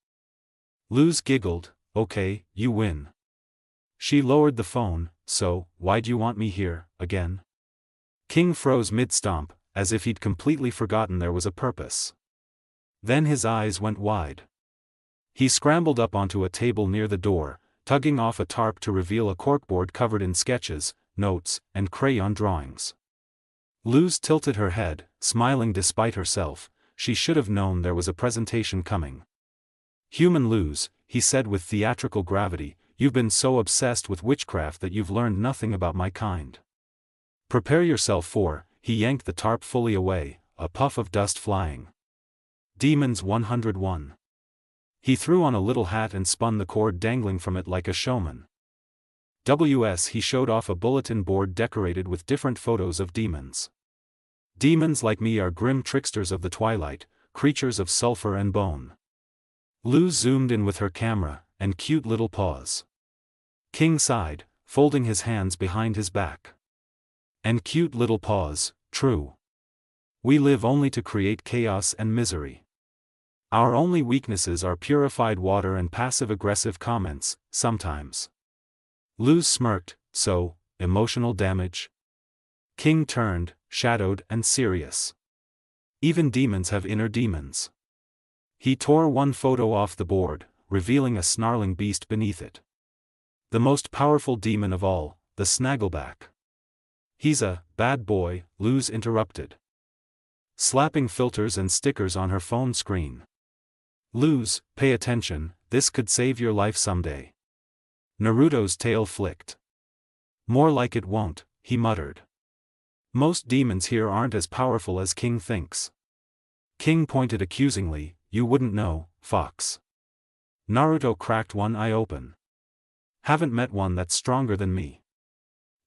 Luz giggled, okay, you win. She lowered the phone, so, why'd you want me here, again? King froze mid-stomp, as if he'd completely forgotten there was a purpose. Then his eyes went wide. He scrambled up onto a table near the door, tugging off a tarp to reveal a corkboard covered in sketches, notes, and crayon drawings. Luz tilted her head, smiling despite herself. She should have known there was a presentation coming. Human Luz, he said with theatrical gravity, you've been so obsessed with witchcraft that you've learned nothing about my kind. Prepare yourself for, he yanked the tarp fully away, a puff of dust flying. Demons 101. He threw on a little hat and spun the cord dangling from it like a showman. He showed off a bulletin board decorated with different photos of demons. Demons like me are grim tricksters of the twilight, creatures of sulfur and bone. Luz zoomed in with her camera, and cute little paws. King sighed, folding his hands behind his back. And cute little paws, true. We live only to create chaos and misery. Our only weaknesses are purified water and passive-aggressive comments, sometimes. Luz smirked, so, emotional damage? King turned, shadowed and serious. Even demons have inner demons. He tore one photo off the board, revealing a snarling beast beneath it. The most powerful demon of all, the Snaggleback. He's a bad boy, Luz interrupted. Slapping filters and stickers on her phone screen. Luz, pay attention, this could save your life someday. Naruto's tail flicked. More like it won't, he muttered. Most demons here aren't as powerful as King thinks. King pointed accusingly, you wouldn't know, Fox. Naruto cracked one eye open. Haven't met one that's stronger than me.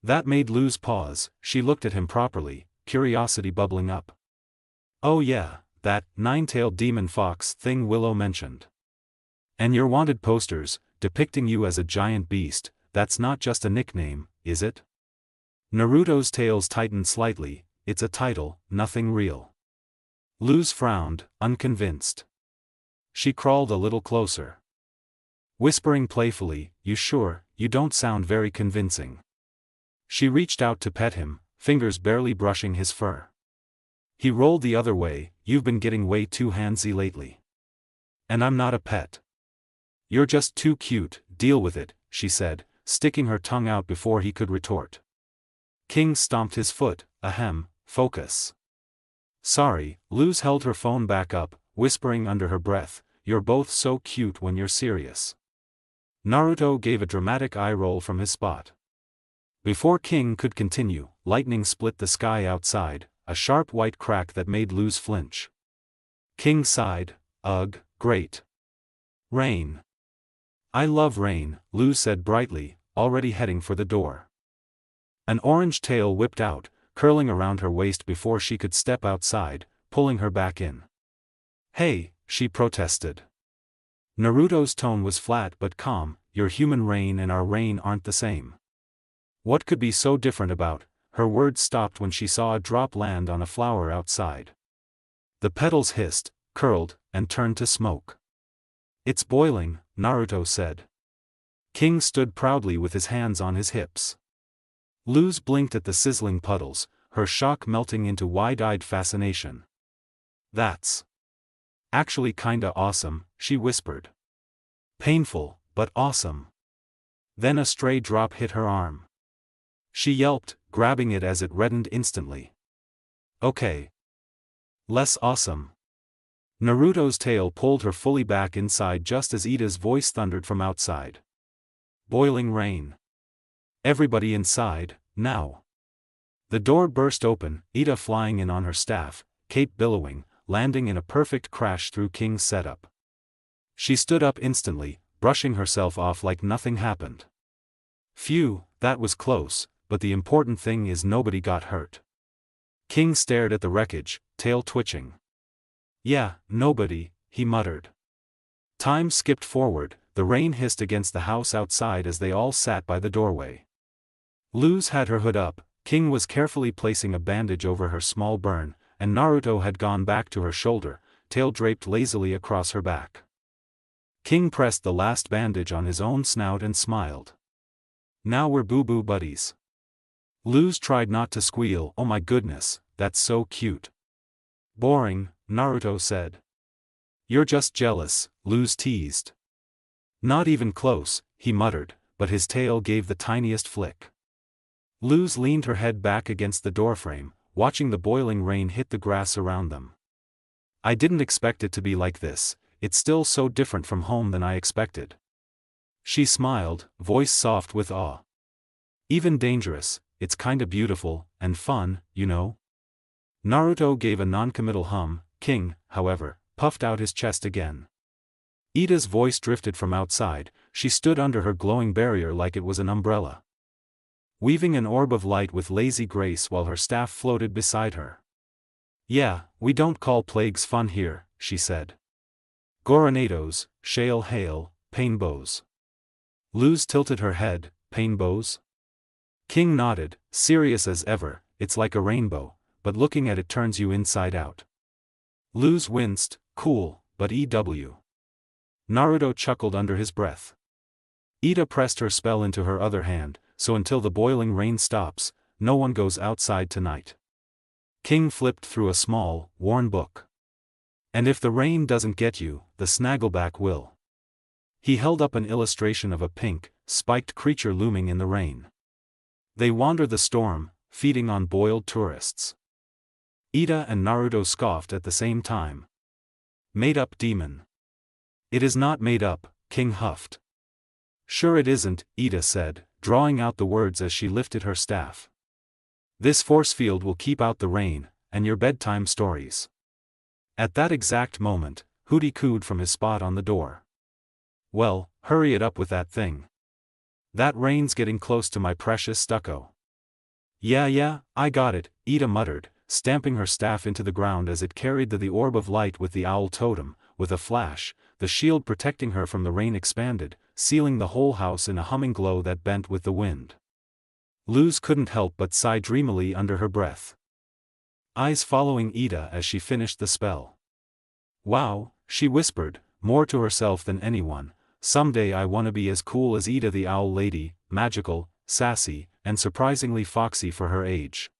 That made Luz pause. She looked at him properly, curiosity bubbling up. Oh yeah, that nine-tailed demon fox thing Willow mentioned. And your wanted posters, depicting you as a giant beast, that's not just a nickname, is it? Naruto's tails tightened slightly, it's a title, nothing real. Luz frowned, unconvinced. She crawled a little closer. Whispering playfully, you sure, you don't sound very convincing. She reached out to pet him, fingers barely brushing his fur. He rolled the other way, you've been getting way too handsy lately. And I'm not a pet. You're just too cute, deal with it, she said, sticking her tongue out before he could retort. King stomped his foot, ahem, focus. Sorry, Luz held her phone back up, whispering under her breath, you're both so cute when you're serious. Naruto gave a dramatic eye roll from his spot. Before King could continue, lightning split the sky outside, a sharp white crack that made Luz flinch. King sighed, ugh, great. Rain. I love rain, Luz said brightly, already heading for the door. An orange tail whipped out, curling around her waist before she could step outside, pulling her back in. Hey, she protested. Naruto's tone was flat but calm, your human rain and our rain aren't the same. What could be so different about? Her words stopped when she saw a drop land on a flower outside. The petals hissed, curled, and turned to smoke. It's boiling, Naruto said. King stood proudly with his hands on his hips. Luz blinked at the sizzling puddles, her shock melting into wide-eyed fascination. That's actually kinda awesome, she whispered. Painful, but awesome. Then a stray drop hit her arm. She yelped, grabbing it as it reddened instantly. Okay. Less awesome. Naruto's tail pulled her fully back inside just as Ida's voice thundered from outside. Boiling rain. Everybody inside, now. The door burst open, Ida flying in on her staff, cape billowing, landing in a perfect crash through King's setup. She stood up instantly, brushing herself off like nothing happened. Phew, that was close, but the important thing is nobody got hurt. King stared at the wreckage, tail twitching. Yeah, nobody, he muttered. Time skipped forward, the rain hissed against the house outside as they all sat by the doorway. Luz had her hood up, King was carefully placing a bandage over her small burn, and Naruto had gone back to her shoulder, tail draped lazily across her back. King pressed the last bandage on his own snout and smiled. Now we're boo-boo buddies. Luz tried not to squeal, oh my goodness, that's so cute. Boring, Naruto said. You're just jealous, Luz teased. Not even close, he muttered, but his tail gave the tiniest flick. Luz leaned her head back against the doorframe, watching the boiling rain hit the grass around them. I didn't expect it to be like this, it's still so different from home than I expected. She smiled, voice soft with awe. Even dangerous, it's kinda beautiful, and fun, you know? Naruto gave a noncommittal hum. King, however, puffed out his chest again. Ida's voice drifted from outside. She stood under her glowing barrier like it was an umbrella, weaving an orb of light with lazy grace while her staff floated beside her. "Yeah, we don't call plagues fun here," she said. "Goronados, shale hail, pain bows." Luz tilted her head. "Pain bows?" King nodded, serious as ever. "It's like a rainbow, but looking at it turns you inside out." Luz winced. "Cool, but EW." Naruto chuckled under his breath. Ida pressed her spell into her other hand, "So until the boiling rain stops, no one goes outside tonight." King flipped through a small, worn book. "And if the rain doesn't get you, the snaggleback will." He held up an illustration of a pink, spiked creature looming in the rain. "They wander the storm, feeding on boiled tourists." Ida and Naruto scoffed at the same time. "Made-up demon." "It is not made up," King huffed. "Sure it isn't," Ida said, drawing out the words as she lifted her staff. "This force field will keep out the rain, and your bedtime stories." At that exact moment, Hooty cooed from his spot on the door. "Well, hurry it up with that thing. That rain's getting close to my precious stucco." Yeah, I got it," Ida muttered, stamping her staff into the ground as it carried the orb of light with the owl totem. With a flash, the shield protecting her from the rain expanded, sealing the whole house in a humming glow that bent with the wind. Luz couldn't help but sigh dreamily under her breath, eyes following Ida as she finished the spell. "Wow," she whispered, more to herself than anyone, "someday I wanna be as cool as Ida the Owl Lady, magical, sassy, and surprisingly foxy for her age."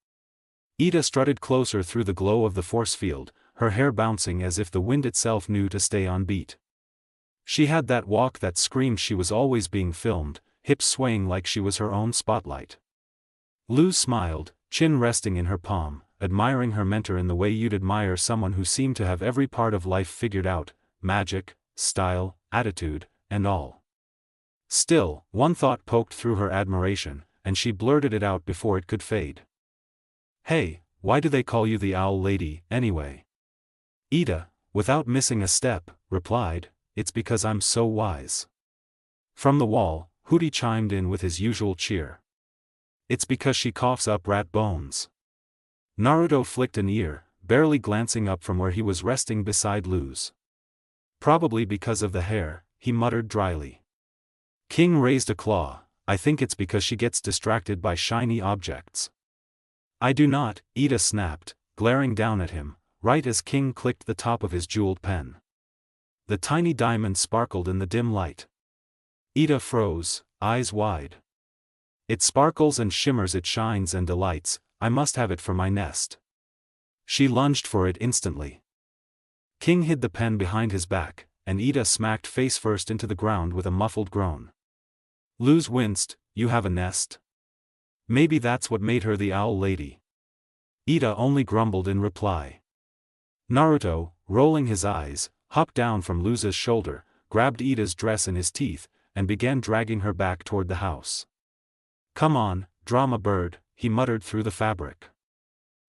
Ida strutted closer through the glow of the force field, her hair bouncing as if the wind itself knew to stay on beat. She had that walk that screamed she was always being filmed, hips swaying like she was her own spotlight. Luz smiled, chin resting in her palm, admiring her mentor in the way you'd admire someone who seemed to have every part of life figured out, magic, style, attitude, and all. Still, one thought poked through her admiration, and she blurted it out before it could fade. "Hey, why do they call you the Owl Lady, anyway?" Ida, without missing a step, replied, "It's because I'm so wise." From the wall, Hooty chimed in with his usual cheer. "It's because she coughs up rat bones." Naruto flicked an ear, barely glancing up from where he was resting beside Luz. "Probably because of the hair," he muttered dryly. King raised a claw. "I think it's because she gets distracted by shiny objects." "I do not," Ida snapped, glaring down at him, right as King clicked the top of his jeweled pen. The tiny diamond sparkled in the dim light. Ida froze, eyes wide. "It sparkles and shimmers, it shines and delights, I must have it for my nest." She lunged for it instantly. King hid the pen behind his back, and Ida smacked face first into the ground with a muffled groan. Luz winced. "You have a nest?" Maybe that's what made her the Owl Lady. Ida only grumbled in reply. Naruto, rolling his eyes, hopped down from Luz's shoulder, grabbed Ida's dress in his teeth, and began dragging her back toward the house. "Come on, drama bird," he muttered through the fabric.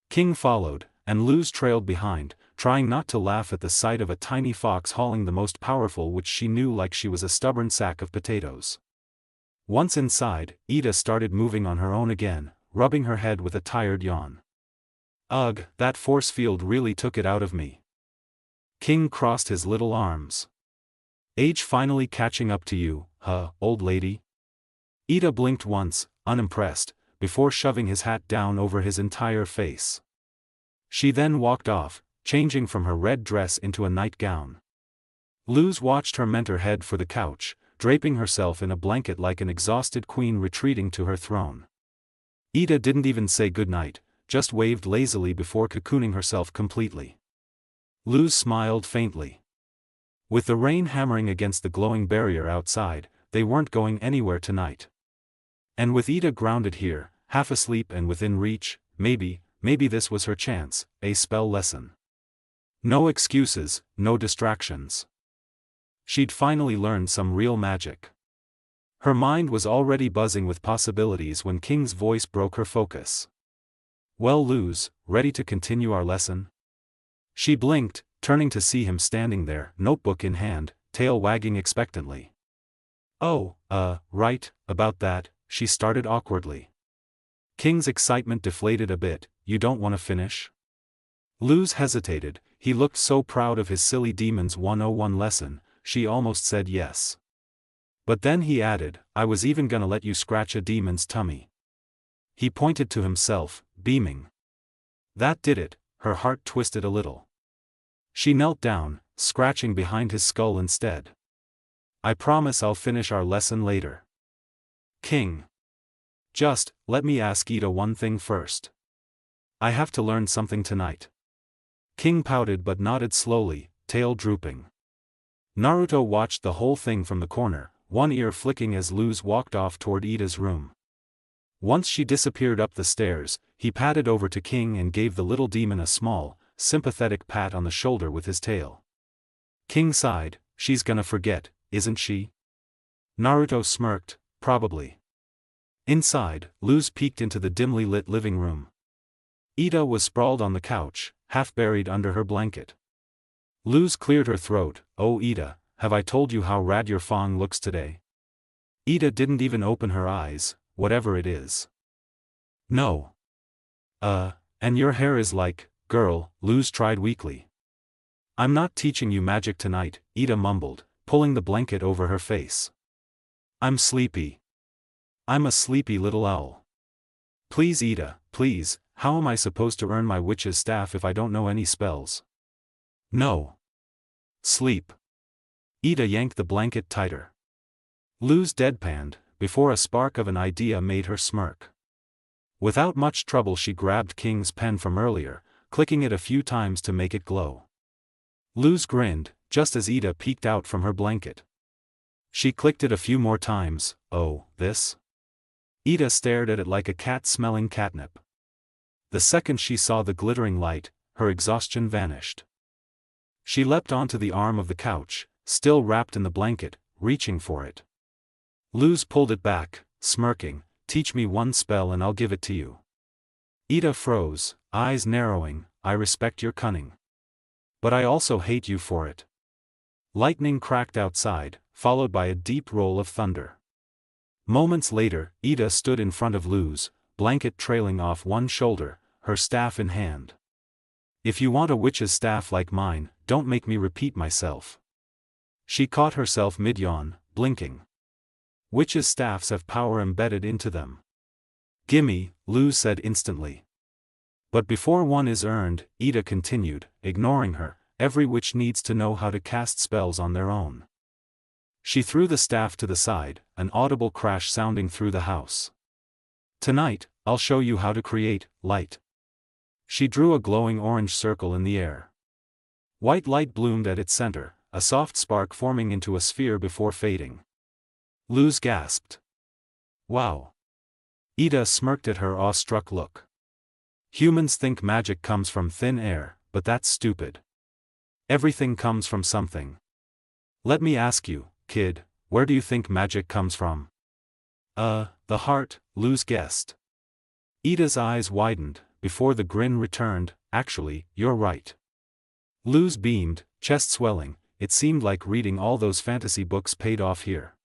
King followed, and Luz trailed behind, trying not to laugh at the sight of a tiny fox hauling the most powerful, which she knew like she was a stubborn sack of potatoes. Once inside, Ida started moving on her own again, rubbing her head with a tired yawn. "Ugh, that force field really took it out of me." King crossed his little arms. "Age finally catching up to you, huh, old lady?" Ida blinked once, unimpressed, before shoving his hat down over his entire face. She then walked off, changing from her red dress into a nightgown. Luz watched her mentor head for the couch, draping herself in a blanket like an exhausted queen retreating to her throne. Ida didn't even say goodnight, just waved lazily before cocooning herself completely. Luz smiled faintly. With the rain hammering against the glowing barrier outside, they weren't going anywhere tonight. And with Ida grounded here, half asleep and within reach, maybe this was her chance, a spell lesson. No excuses, no distractions. She'd finally learned some real magic. Her mind was already buzzing with possibilities when King's voice broke her focus. "Well, Luz, ready to continue our lesson?" She blinked, turning to see him standing there, notebook in hand, tail wagging expectantly. "Oh, right, about that," she started awkwardly. King's excitement deflated a bit. "You don't want to finish?" Luz hesitated. He looked so proud of his silly Demons 101 lesson, she almost said yes. But then he added, "I was even gonna let you scratch a demon's tummy." He pointed to himself, beaming. That did it. Her heart twisted a little. She knelt down, scratching behind his skull instead. "I promise I'll finish our lesson later." King. "Just, let me ask Ida one thing first. I have to learn something tonight." King pouted but nodded slowly, tail drooping. Naruto watched the whole thing from the corner, one ear flicking as Luz walked off toward Ida's room. Once she disappeared up the stairs, he padded over to King and gave the little demon a small, sympathetic pat on the shoulder with his tail. King sighed. "She's gonna forget, isn't she?" Naruto smirked, "Probably." Inside, Luz peeked into the dimly lit living room. Ida was sprawled on the couch, half buried under her blanket. Luz cleared her throat. "Oh Ida, have I told you how rad your fong looks today?" Ida didn't even open her eyes, whatever it is. "No. And your hair is like, girl," Luz tried weakly. "I'm not teaching you magic tonight," Ida mumbled, pulling the blanket over her face. "I'm sleepy. I'm a sleepy little owl." "Please Ida, please, how am I supposed to earn my witch's staff if I don't know any spells?" "No. Sleep." Ida yanked the blanket tighter. Luz deadpanned, before a spark of an idea made her smirk. Without much trouble she grabbed King's pen from earlier, clicking it a few times to make it glow. Luz grinned, just as Ida peeked out from her blanket. She clicked it a few more times. "Oh, this?" Ida stared at it like a cat smelling catnip. The second she saw the glittering light, her exhaustion vanished. She leapt onto the arm of the couch, still wrapped in the blanket, reaching for it. Luz pulled it back, smirking. "Teach me one spell and I'll give it to you." Ida froze, eyes narrowing. "I respect your cunning. But I also hate you for it." Lightning cracked outside, followed by a deep roll of thunder. Moments later, Ida stood in front of Luz, blanket trailing off one shoulder, her staff in hand. "If you want a witch's staff like mine, don't make me repeat myself." She caught herself mid-yawn, blinking. Witches' staffs have power embedded into them. "Gimme," Luz said instantly. "But before one is earned," Ida continued, ignoring her, "every witch needs to know how to cast spells on their own." She threw the staff to the side, an audible crash sounding through the house. "Tonight, I'll show you how to create light." She drew a glowing orange circle in the air. White light bloomed at its center, a soft spark forming into a sphere before fading. Luz gasped. "Wow." Ida smirked at her awestruck look. "Humans think magic comes from thin air, but that's stupid. Everything comes from something. Let me ask you, kid, where do you think magic comes from?" The heart," Luz guessed. Ida's eyes widened, before the grin returned. "Actually, you're right." Luz beamed, chest swelling. It seemed like reading all those fantasy books paid off here.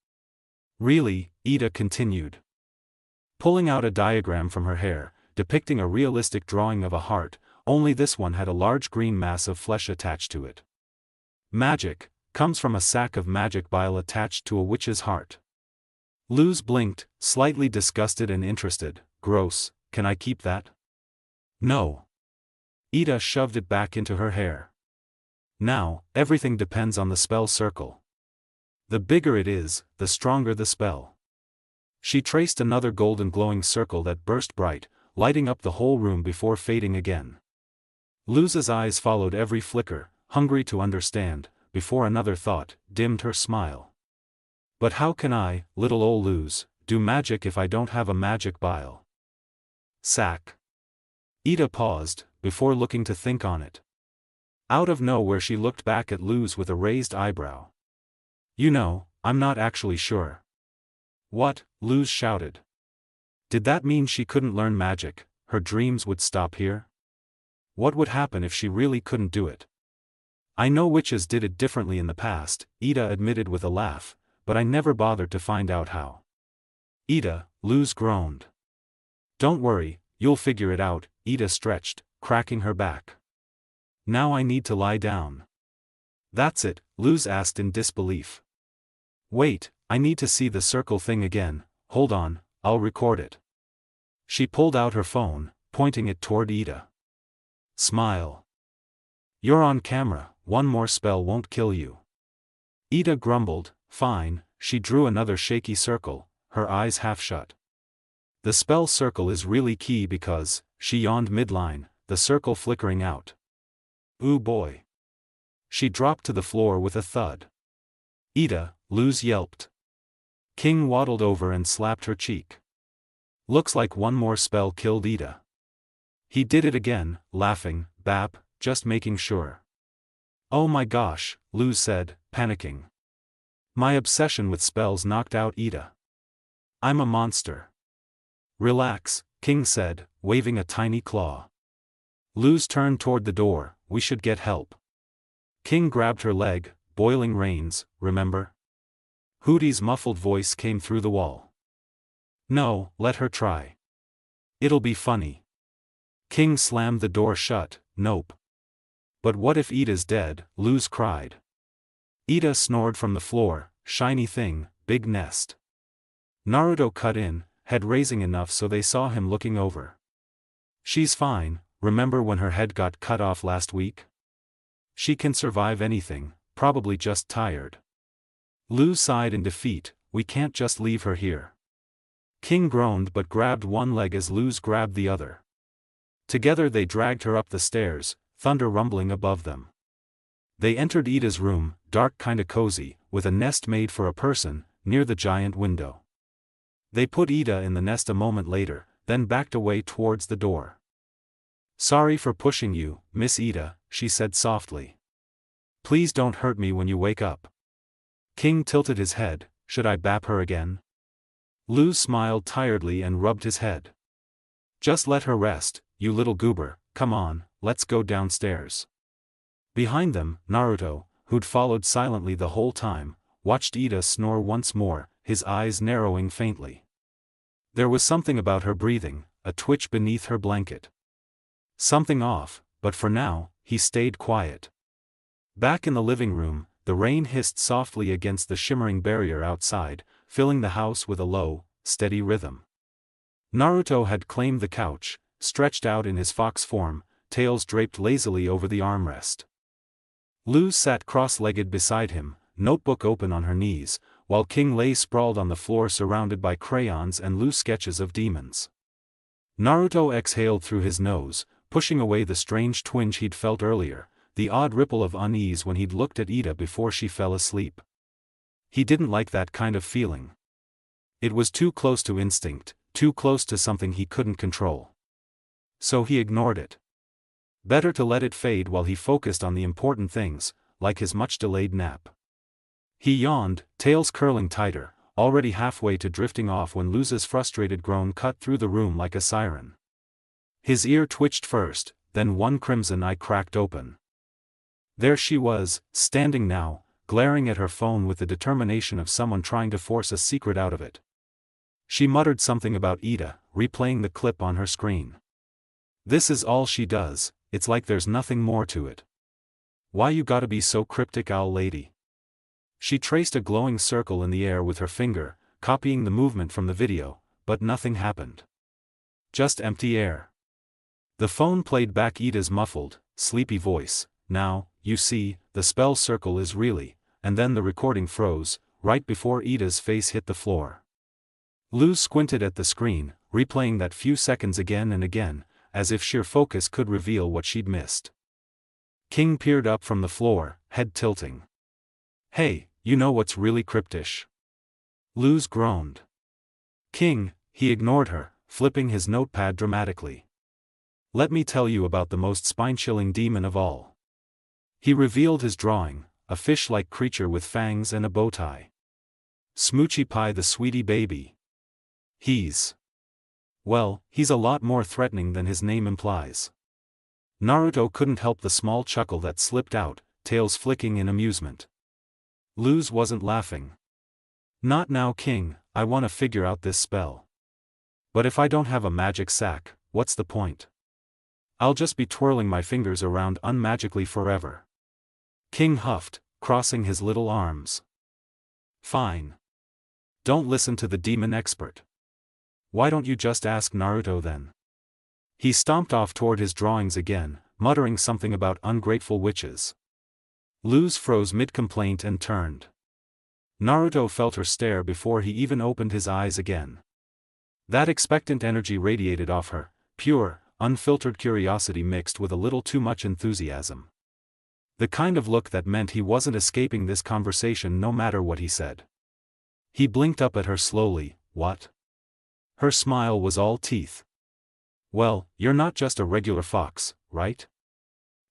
"Really?" Ida continued. Pulling out a diagram from her hair, depicting a realistic drawing of a heart, only this one had a large green mass of flesh attached to it. "Magic comes from a sack of magic bile attached to a witch's heart." Luz blinked, slightly disgusted and interested. "Gross, can I keep that?" "No." Ida shoved it back into her hair. "Now, everything depends on the spell circle. The bigger it is, the stronger the spell." She traced another golden glowing circle that burst bright, lighting up the whole room before fading again. Luz's eyes followed every flicker, hungry to understand, before another thought dimmed her smile. "But how can I, little ol' Luz, do magic if I don't have a magic bile?" Sack. Ida paused, before looking to think on it. Out of nowhere she looked back at Luz with a raised eyebrow. "You know, I'm not actually sure." "What?" Luz shouted. Did that mean she couldn't learn magic, her dreams would stop here? What would happen if she really couldn't do it? I know witches did it differently in the past, Ida admitted with a laugh, but I never bothered to find out how. Ida, Luz groaned. Don't worry, you'll figure it out, Ida stretched, cracking her back. Now I need to lie down. That's it, Luz asked in disbelief. Wait, I need to see the circle thing again, hold on, I'll record it. She pulled out her phone, pointing it toward Ida. Smile. You're on camera, one more spell won't kill you. Ida grumbled, fine, she drew another shaky circle, her eyes half shut. The spell circle is really key because, she yawned midline, the circle flickering out. Ooh boy. She dropped to the floor with a thud. Ida, Luz yelped. King waddled over and slapped her cheek. Looks like one more spell killed Ida. He did it again, laughing, Bap, just making sure. Oh my gosh, Luz said, panicking. My obsession with spells knocked out Ida. I'm a monster. Relax, King said, waving a tiny claw. Luz turned toward the door, we should get help. King grabbed her leg, boiling rains, remember? Hootie's muffled voice came through the wall. No, let her try. It'll be funny. King slammed the door shut, nope. But what if Ida's dead, Luz cried. Ida snored from the floor, shiny thing, big nest. Naruto cut in, head raising enough so they saw him looking over. She's fine, remember when her head got cut off last week? She can survive anything, probably just tired. Luz sighed in defeat, we can't just leave her here. King groaned but grabbed one leg as Luz grabbed the other. Together they dragged her up the stairs, thunder rumbling above them. They entered Ida's room, dark kinda cozy, with a nest made for a person, near the giant window. They put Ida in the nest a moment later, then backed away towards the door. Sorry for pushing you, Miss Ida, she said softly. Please don't hurt me when you wake up. King tilted his head, should I bap her again? Luz smiled tiredly and rubbed his head. Just let her rest, you little goober, come on, let's go downstairs. Behind them, Naruto, who'd followed silently the whole time, watched Ida snore once more, his eyes narrowing faintly. There was something about her breathing, a twitch beneath her blanket. Something off, but for now, he stayed quiet. Back in the living room, the rain hissed softly against the shimmering barrier outside, filling the house with a low, steady rhythm. Naruto had claimed the couch, stretched out in his fox form, tails draped lazily over the armrest. Luz sat cross-legged beside him, notebook open on her knees, while King lay sprawled on the floor surrounded by crayons and loose sketches of demons. Naruto exhaled through his nose, pushing away the strange twinge he'd felt earlier, the odd ripple of unease when he'd looked at Ida before she fell asleep. He didn't like that kind of feeling. It was too close to instinct, too close to something he couldn't control. So he ignored it. Better to let it fade while he focused on the important things, like his much-delayed nap. He yawned, tails curling tighter, already halfway to drifting off when Luz's frustrated groan cut through the room like a siren. His ear twitched first, then one crimson eye cracked open. There she was, standing now, glaring at her phone with the determination of someone trying to force a secret out of it. She muttered something about Ida, replaying the clip on her screen. This is all she does, it's like there's nothing more to it. Why you gotta be so cryptic, owl lady? She traced a glowing circle in the air with her finger, copying the movement from the video, but nothing happened. Just empty air. The phone played back Ida's muffled, sleepy voice. Now, you see, the spell circle is really, and then the recording froze, right before Ida's face hit the floor. Luz squinted at the screen, replaying that few seconds again and again, as if sheer focus could reveal what she'd missed. King peered up from the floor, head tilting. Hey, you know what's really cryptish? Luz groaned. King, he ignored her, flipping his notepad dramatically. Let me tell you about the most spine-chilling demon of all. He revealed his drawing, a fish-like creature with fangs and a bow tie. Smoochie Pie the sweetie baby. Well, he's a lot more threatening than his name implies. Naruto couldn't help the small chuckle that slipped out, tails flicking in amusement. Luz wasn't laughing. Not now, King, I want to figure out this spell. But if I don't have a magic sack, what's the point? I'll just be twirling my fingers around unmagically forever. King huffed, crossing his little arms. Fine. Don't listen to the demon expert. Why don't you just ask Naruto then? He stomped off toward his drawings again, muttering something about ungrateful witches. Luz froze mid-complaint and turned. Naruto felt her stare before he even opened his eyes again. That expectant energy radiated off her, pure, unfiltered curiosity mixed with a little too much enthusiasm. The kind of look that meant he wasn't escaping this conversation no matter what he said. He blinked up at her slowly. What? Her smile was all teeth. Well, you're not just a regular fox, right?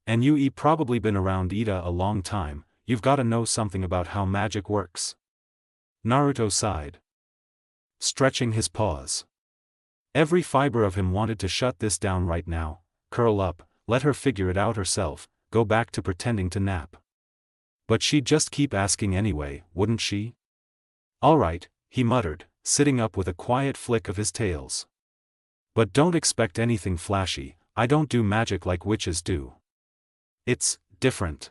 And you probably been around Ida a long time, you've gotta know something about how magic works. Naruto sighed, stretching his paws. Every fiber of him wanted to shut this down right now, curl up, let her figure it out herself, go back to pretending to nap. But she'd just keep asking anyway, wouldn't she? Alright, he muttered, sitting up with a quiet flick of his tails. But don't expect anything flashy, I don't do magic like witches do. It's different.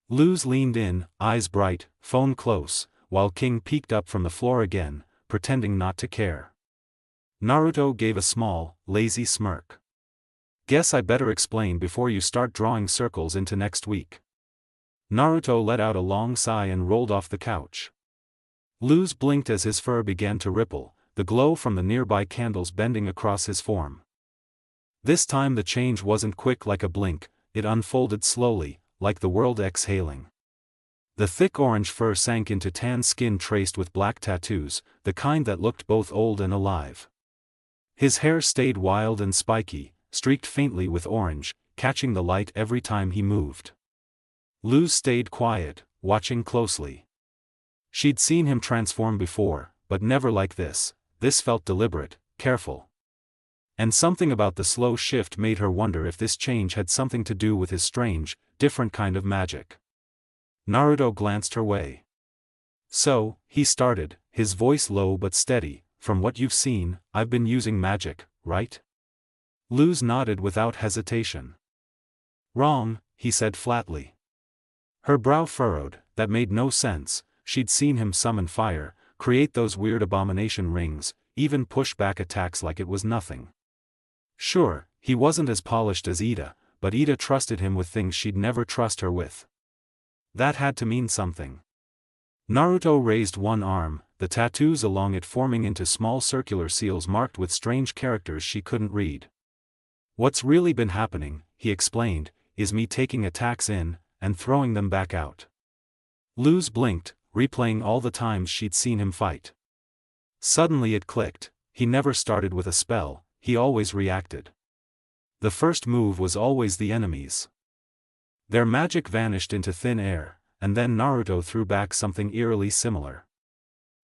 Luz leaned in, eyes bright, phone close, while King peeked up from the floor again, pretending not to care. Naruto gave a small, lazy smirk. Guess I better explain before you start drawing circles into next week. Naruto let out a long sigh and rolled off the couch. Luz blinked as his fur began to ripple, the glow from the nearby candles bending across his form. This time the change wasn't quick like a blink, it unfolded slowly, like the world exhaling. The thick orange fur sank into tan skin traced with black tattoos, the kind that looked both old and alive. His hair stayed wild and spiky, streaked faintly with orange, catching the light every time he moved. Luz stayed quiet, watching closely. She'd seen him transform before, but never like this. This felt deliberate, careful. And something about the slow shift made her wonder if this change had something to do with his strange, different kind of magic. Naruto glanced her way. So, he started, his voice low but steady, from what you've seen, I've been using magic, right? Luz nodded without hesitation. Wrong, he said flatly. Her brow furrowed, that made no sense, she'd seen him summon fire, create those weird abomination rings, even push back attacks like it was nothing. Sure, he wasn't as polished as Ida, but Ida trusted him with things she'd never trust her with. That had to mean something. Naruto raised one arm, the tattoos along it forming into small circular seals marked with strange characters she couldn't read. What's really been happening, he explained, is me taking attacks in, and throwing them back out. Luz blinked, replaying all the times she'd seen him fight. Suddenly it clicked, he never started with a spell, he always reacted. The first move was always the enemy's. Their magic vanished into thin air, and then Naruto threw back something eerily similar.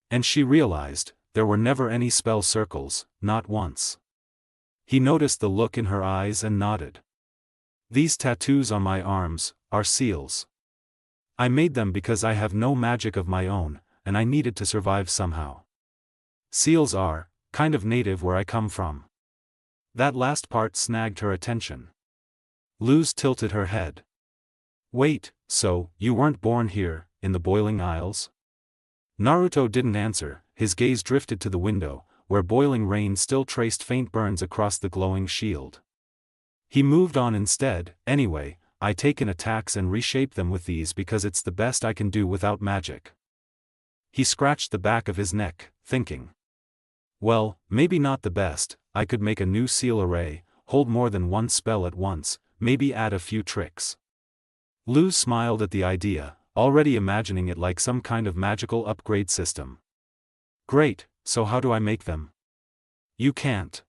And she realized, there were never any spell circles, not once. He noticed the look in her eyes and nodded. These tattoos on my arms are seals. I made them because I have no magic of my own, and I needed to survive somehow. Seals are, kind of native where I come from. That last part snagged her attention. Luz tilted her head. Wait, so, you weren't born here, in the Boiling Isles? Naruto didn't answer, his gaze drifted to the window, where boiling rain still traced faint burns across the glowing shield. He moved on instead, anyway, I take in attacks and reshape them with these because it's the best I can do without magic. He scratched the back of his neck, thinking. Well, maybe not the best, I could make a new seal array, hold more than one spell at once, maybe add a few tricks. Luz smiled at the idea, already imagining it like some kind of magical upgrade system. Great, so how do I make them? You can't.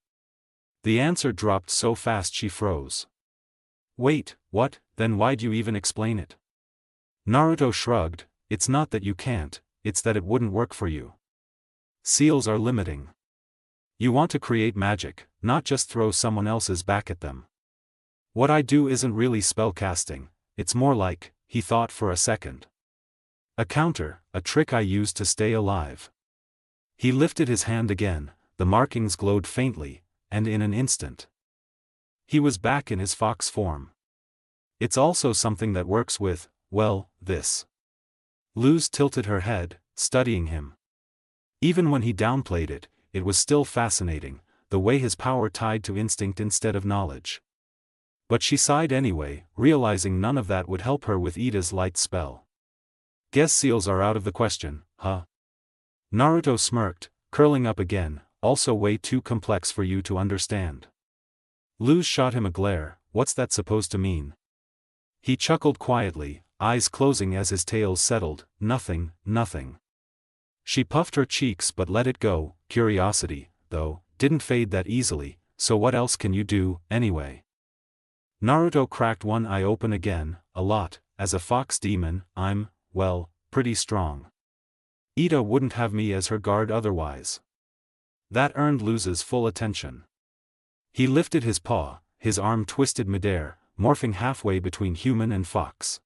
The answer dropped so fast she froze. Wait, what, then why'd you even explain it? Naruto shrugged, it's not that you can't, it's that it wouldn't work for you. Seals are limiting. You want to create magic, not just throw someone else's back at them. What I do isn't really spellcasting, it's more like he thought for a second. A counter, a trick I used to stay alive. He lifted his hand again, the markings glowed faintly, and in an instant, he was back in his fox form. It's also something that works with, well, this. Luz tilted her head, studying him. Even when he downplayed it, it was still fascinating, the way his power tied to instinct instead of knowledge. But she sighed anyway, realizing none of that would help her with Ida's light spell. Guess seals are out of the question, huh? Naruto smirked, curling up again, also way too complex for you to understand. Luz shot him a glare, what's that supposed to mean? He chuckled quietly, eyes closing as his tail settled, nothing, nothing. She puffed her cheeks but let it go, curiosity, though, didn't fade that easily, so what else can you do, anyway? Naruto cracked one eye open again, a lot, as a fox demon, I'm, well, pretty strong. Ida wouldn't have me as her guard otherwise. That earned Luz's full attention. He lifted his paw, his arm twisted midair, morphing halfway between human and fox.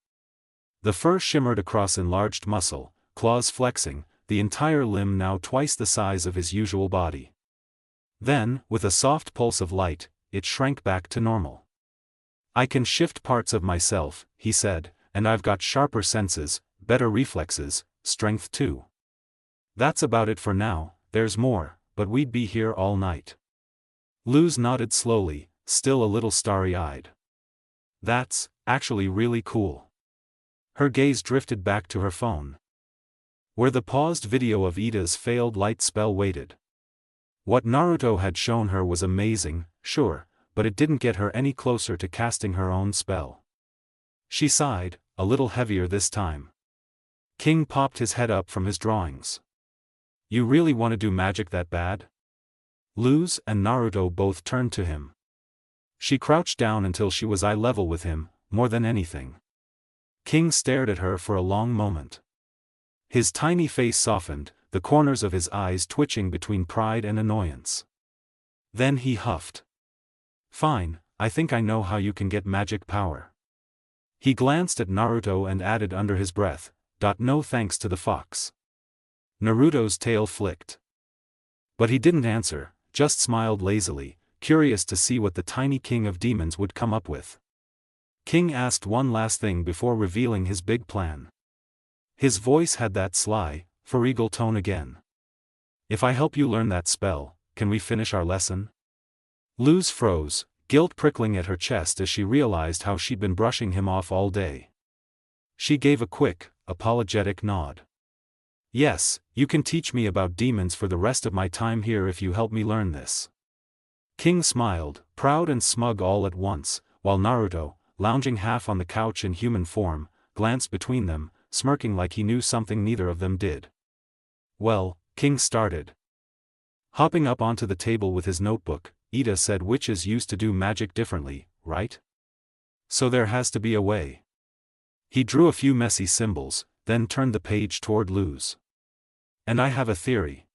The fur shimmered across enlarged muscle, claws flexing, the entire limb now twice the size of his usual body. Then, with a soft pulse of light, it shrank back to normal. I can shift parts of myself, he said, and I've got sharper senses, better reflexes, strength too. That's about it for now, there's more, but we'd be here all night. Luz nodded slowly, still a little starry-eyed. That's, actually really cool. Her gaze drifted back to her phone, where the paused video of Ida's failed light spell waited. What Naruto had shown her was amazing, sure, but it didn't get her any closer to casting her own spell. She sighed, a little heavier this time. King popped his head up from his drawings. You really want to do magic that bad? Luz and Naruto both turned to him. She crouched down until she was eye level with him, more than anything. King stared at her for a long moment. His tiny face softened, the corners of his eyes twitching between pride and annoyance. Then he huffed. Fine, I think I know how you can get magic power. He glanced at Naruto and added under his breath, no thanks to the fox. Naruto's tail flicked. But he didn't answer, just smiled lazily, curious to see what the tiny king of demons would come up with. King asked one last thing before revealing his big plan. His voice had that sly, for-eagle tone again. If I help you learn that spell, can we finish our lesson? Luz froze, guilt prickling at her chest as she realized how she'd been brushing him off all day. She gave a quick, apologetic nod. Yes, you can teach me about demons for the rest of my time here if you help me learn this. King smiled, proud and smug all at once, while Naruto, lounging half on the couch in human form, glanced between them, smirking like he knew something neither of them did. Well, King started. Hopping up onto the table with his notebook, Ida said witches used to do magic differently, right? So there has to be a way. He drew a few messy symbols, then turned the page toward Luz. And I have a theory.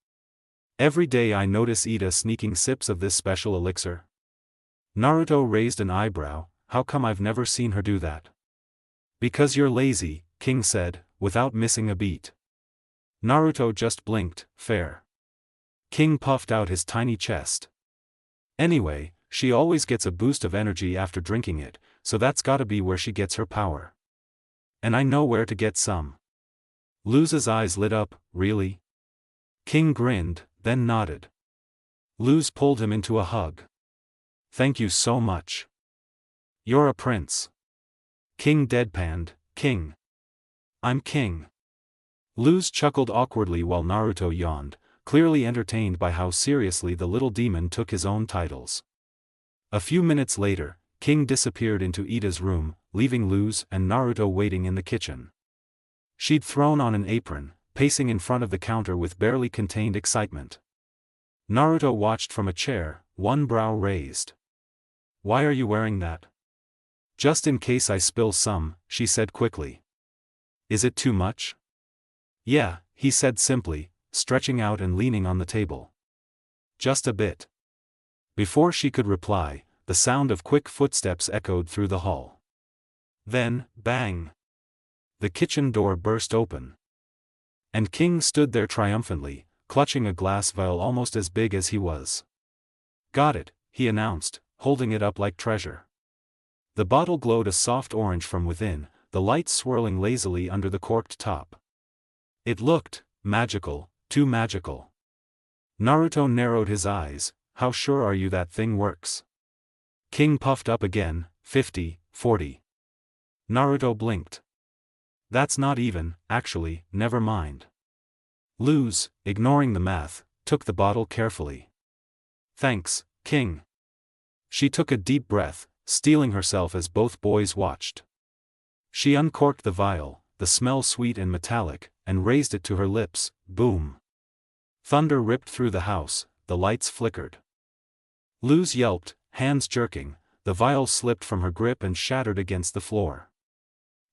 Every day I notice Ida sneaking sips of this special elixir. Naruto raised an eyebrow, how come I've never seen her do that? Because you're lazy, King said, without missing a beat. Naruto just blinked, fair. King puffed out his tiny chest. Anyway, she always gets a boost of energy after drinking it, so that's gotta be where she gets her power. And I know where to get some. Luz's eyes lit up, really? King grinned, then nodded. Luz pulled him into a hug. Thank you so much. You're a prince. King deadpanned, King. I'm king. Luz chuckled awkwardly while Naruto yawned, clearly entertained by how seriously the little demon took his own titles. A few minutes later, King disappeared into Ida's room, leaving Luz and Naruto waiting in the kitchen. She'd thrown on an apron, pacing in front of the counter with barely contained excitement. Naruto watched from a chair, one brow raised. Why are you wearing that? Just in case I spill some, she said quickly. Is it too much? Yeah, he said simply, stretching out and leaning on the table. Just a bit. Before she could reply, the sound of quick footsteps echoed through the hall. Then, bang! the kitchen door burst open. And King stood there triumphantly, clutching a glass vial almost as big as he was. "Got it," he announced, holding it up like treasure. The bottle glowed a soft orange from within, the light swirling lazily under the corked top. It looked magical, too magical. Naruto narrowed his eyes. "How sure are you that thing works?" King puffed up again. 50, 40. Naruto blinked. "That's not even, actually, never mind." Luz, ignoring the math, took the bottle carefully. "Thanks, King." She took a deep breath, steeling herself as both boys watched. She uncorked the vial, the smell sweet and metallic, and raised it to her lips. Boom. Thunder ripped through the house, the lights flickered. Luz yelped, hands jerking, the vial slipped from her grip and shattered against the floor.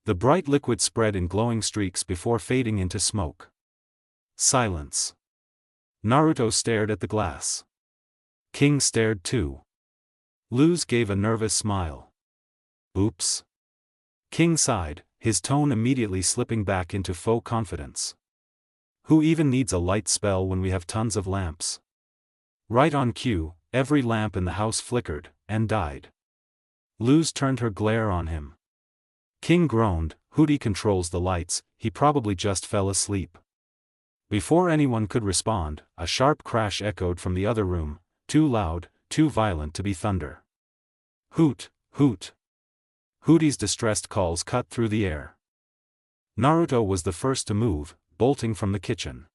The bright liquid spread in glowing streaks before fading into smoke. Silence. Naruto stared at the glass. King stared too. Luz gave a nervous smile. "Oops." King sighed, his tone immediately slipping back into faux confidence. "Who even needs a light spell when we have tons of lamps?" Right on cue, every lamp in the house flickered, and died. Luz turned her glare on him. King groaned. "Hootie controls the lights, he probably just fell asleep." Before anyone could respond, a sharp crash echoed from the other room, too loud, too violent to be thunder. Hoot, hoot. Hootie's distressed calls cut through the air. Naruto was the first to move, bolting from the kitchen.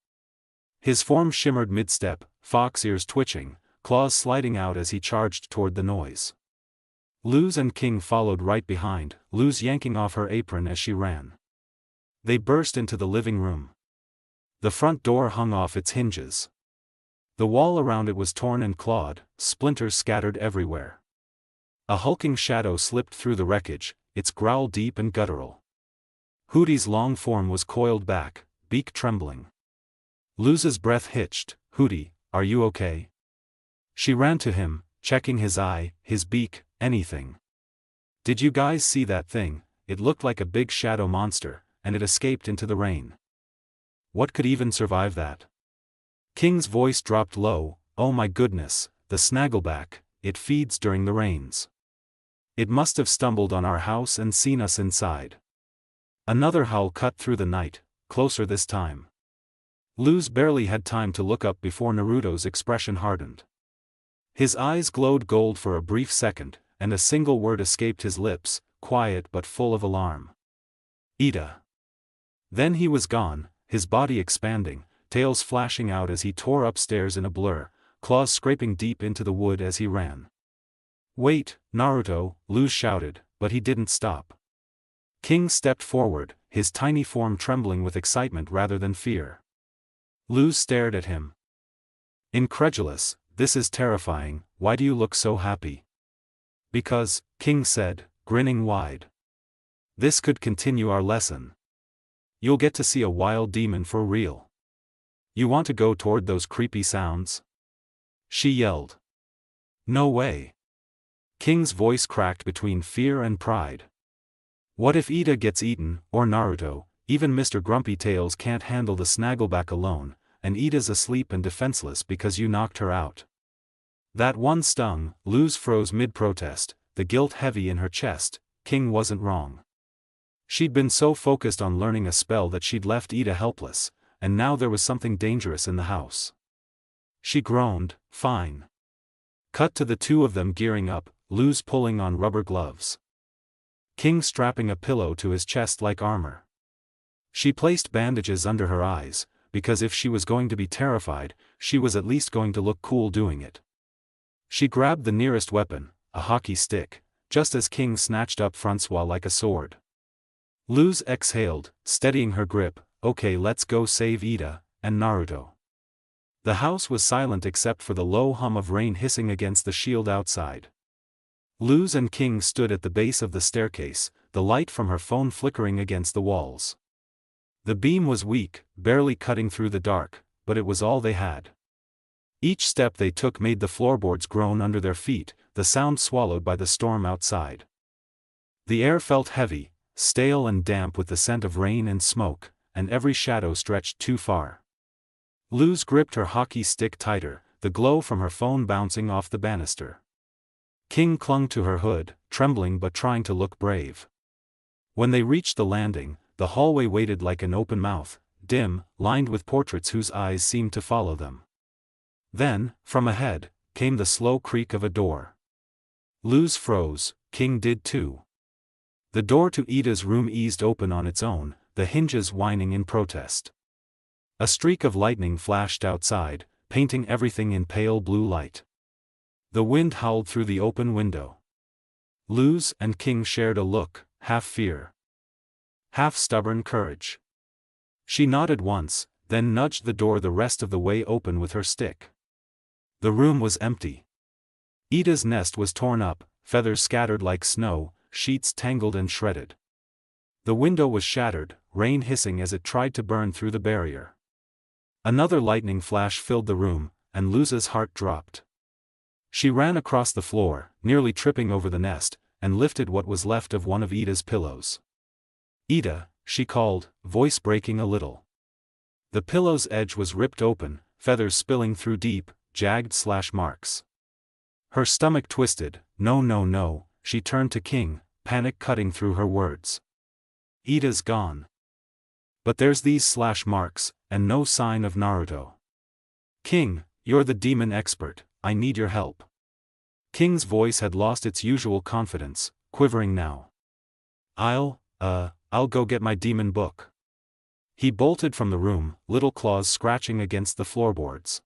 His form shimmered mid-step, fox ears twitching, claws sliding out as he charged toward the noise. Luz and King followed right behind, Luz yanking off her apron as she ran. They burst into the living room. The front door hung off its hinges. The wall around it was torn and clawed, splinters scattered everywhere. A hulking shadow slipped through the wreckage, its growl deep and guttural. Hootie's long form was coiled back, beak trembling. Luz's breath hitched. "Hootie, are you okay?" She ran to him, checking his eye, his beak, anything. "Did you guys see that thing? It looked like a big shadow monster, and it escaped into the rain. What could even survive that?" King's voice dropped low. "Oh my goodness, the snaggleback, it feeds during the rains. It must have stumbled on our house and seen us inside." Another howl cut through the night, closer this time. Luz barely had time to look up before Naruto's expression hardened. His eyes glowed gold for a brief second, and a single word escaped his lips, quiet but full of alarm. "Ida." Then he was gone, his body expanding, tails flashing out as he tore upstairs in a blur, claws scraping deep into the wood as he ran. "Wait, Naruto," Luz shouted, but he didn't stop. King stepped forward, his tiny form trembling with excitement rather than fear. Luz stared at him. Incredulous. "This is terrifying, why do you look so happy?" "Because," King said, grinning wide. "This could continue our lesson. You'll get to see a wild demon for real. You want to go toward those creepy sounds?" She yelled. "No way." King's voice cracked between fear and pride. "What if Ida gets eaten, or Naruto? Even Mr. Grumpy Tails can't handle the snaggleback alone, and Ida's asleep and defenseless because you knocked her out." That one stung. Luz froze mid-protest, the guilt heavy in her chest. King wasn't wrong. She'd been so focused on learning a spell that she'd left Ida helpless, and now there was something dangerous in the house. She groaned. "Fine." Cut to the two of them gearing up, Luz pulling on rubber gloves. King strapping a pillow to his chest like armor. She placed bandages under her eyes, because if she was going to be terrified, she was at least going to look cool doing it. She grabbed the nearest weapon, a hockey stick, just as King snatched up Francois like a sword. Luz exhaled, steadying her grip. "Okay, let's go save Ida and Naruto." The house was silent except for the low hum of rain hissing against the shield outside. Luz and King stood at the base of the staircase, the light from her phone flickering against the walls. The beam was weak, barely cutting through the dark, but it was all they had. Each step they took made the floorboards groan under their feet, the sound swallowed by the storm outside. The air felt heavy, stale and damp with the scent of rain and smoke, and every shadow stretched too far. Luz gripped her hockey stick tighter, the glow from her phone bouncing off the banister. King clung to her hood, trembling but trying to look brave. When they reached the landing, the hallway waited like an open mouth, dim, lined with portraits whose eyes seemed to follow them. Then, from ahead, came the slow creak of a door. Luz froze, King did too. The door to Ida's room eased open on its own, the hinges whining in protest. A streak of lightning flashed outside, painting everything in pale blue light. The wind howled through the open window. Luz and King shared a look, half fear, half stubborn courage. She nodded once, then nudged the door the rest of the way open with her stick. The room was empty. Ida's nest was torn up, feathers scattered like snow, sheets tangled and shredded. The window was shattered, rain hissing as it tried to burn through the barrier. Another lightning flash filled the room, and Luz's heart dropped. She ran across the floor, nearly tripping over the nest, and lifted what was left of one of Ida's pillows. "Ida," she called, voice breaking a little. The pillow's edge was ripped open, feathers spilling through deep, jagged slash marks. Her stomach twisted. "No, no, no," she turned to King, panic cutting through her words. "Ida's gone. But there's these slash marks, and no sign of Naruto." "King, you're the demon expert, I need your help." King's voice had lost its usual confidence, quivering now. I'll go get my demon book." He bolted from the room, little claws scratching against the floorboards.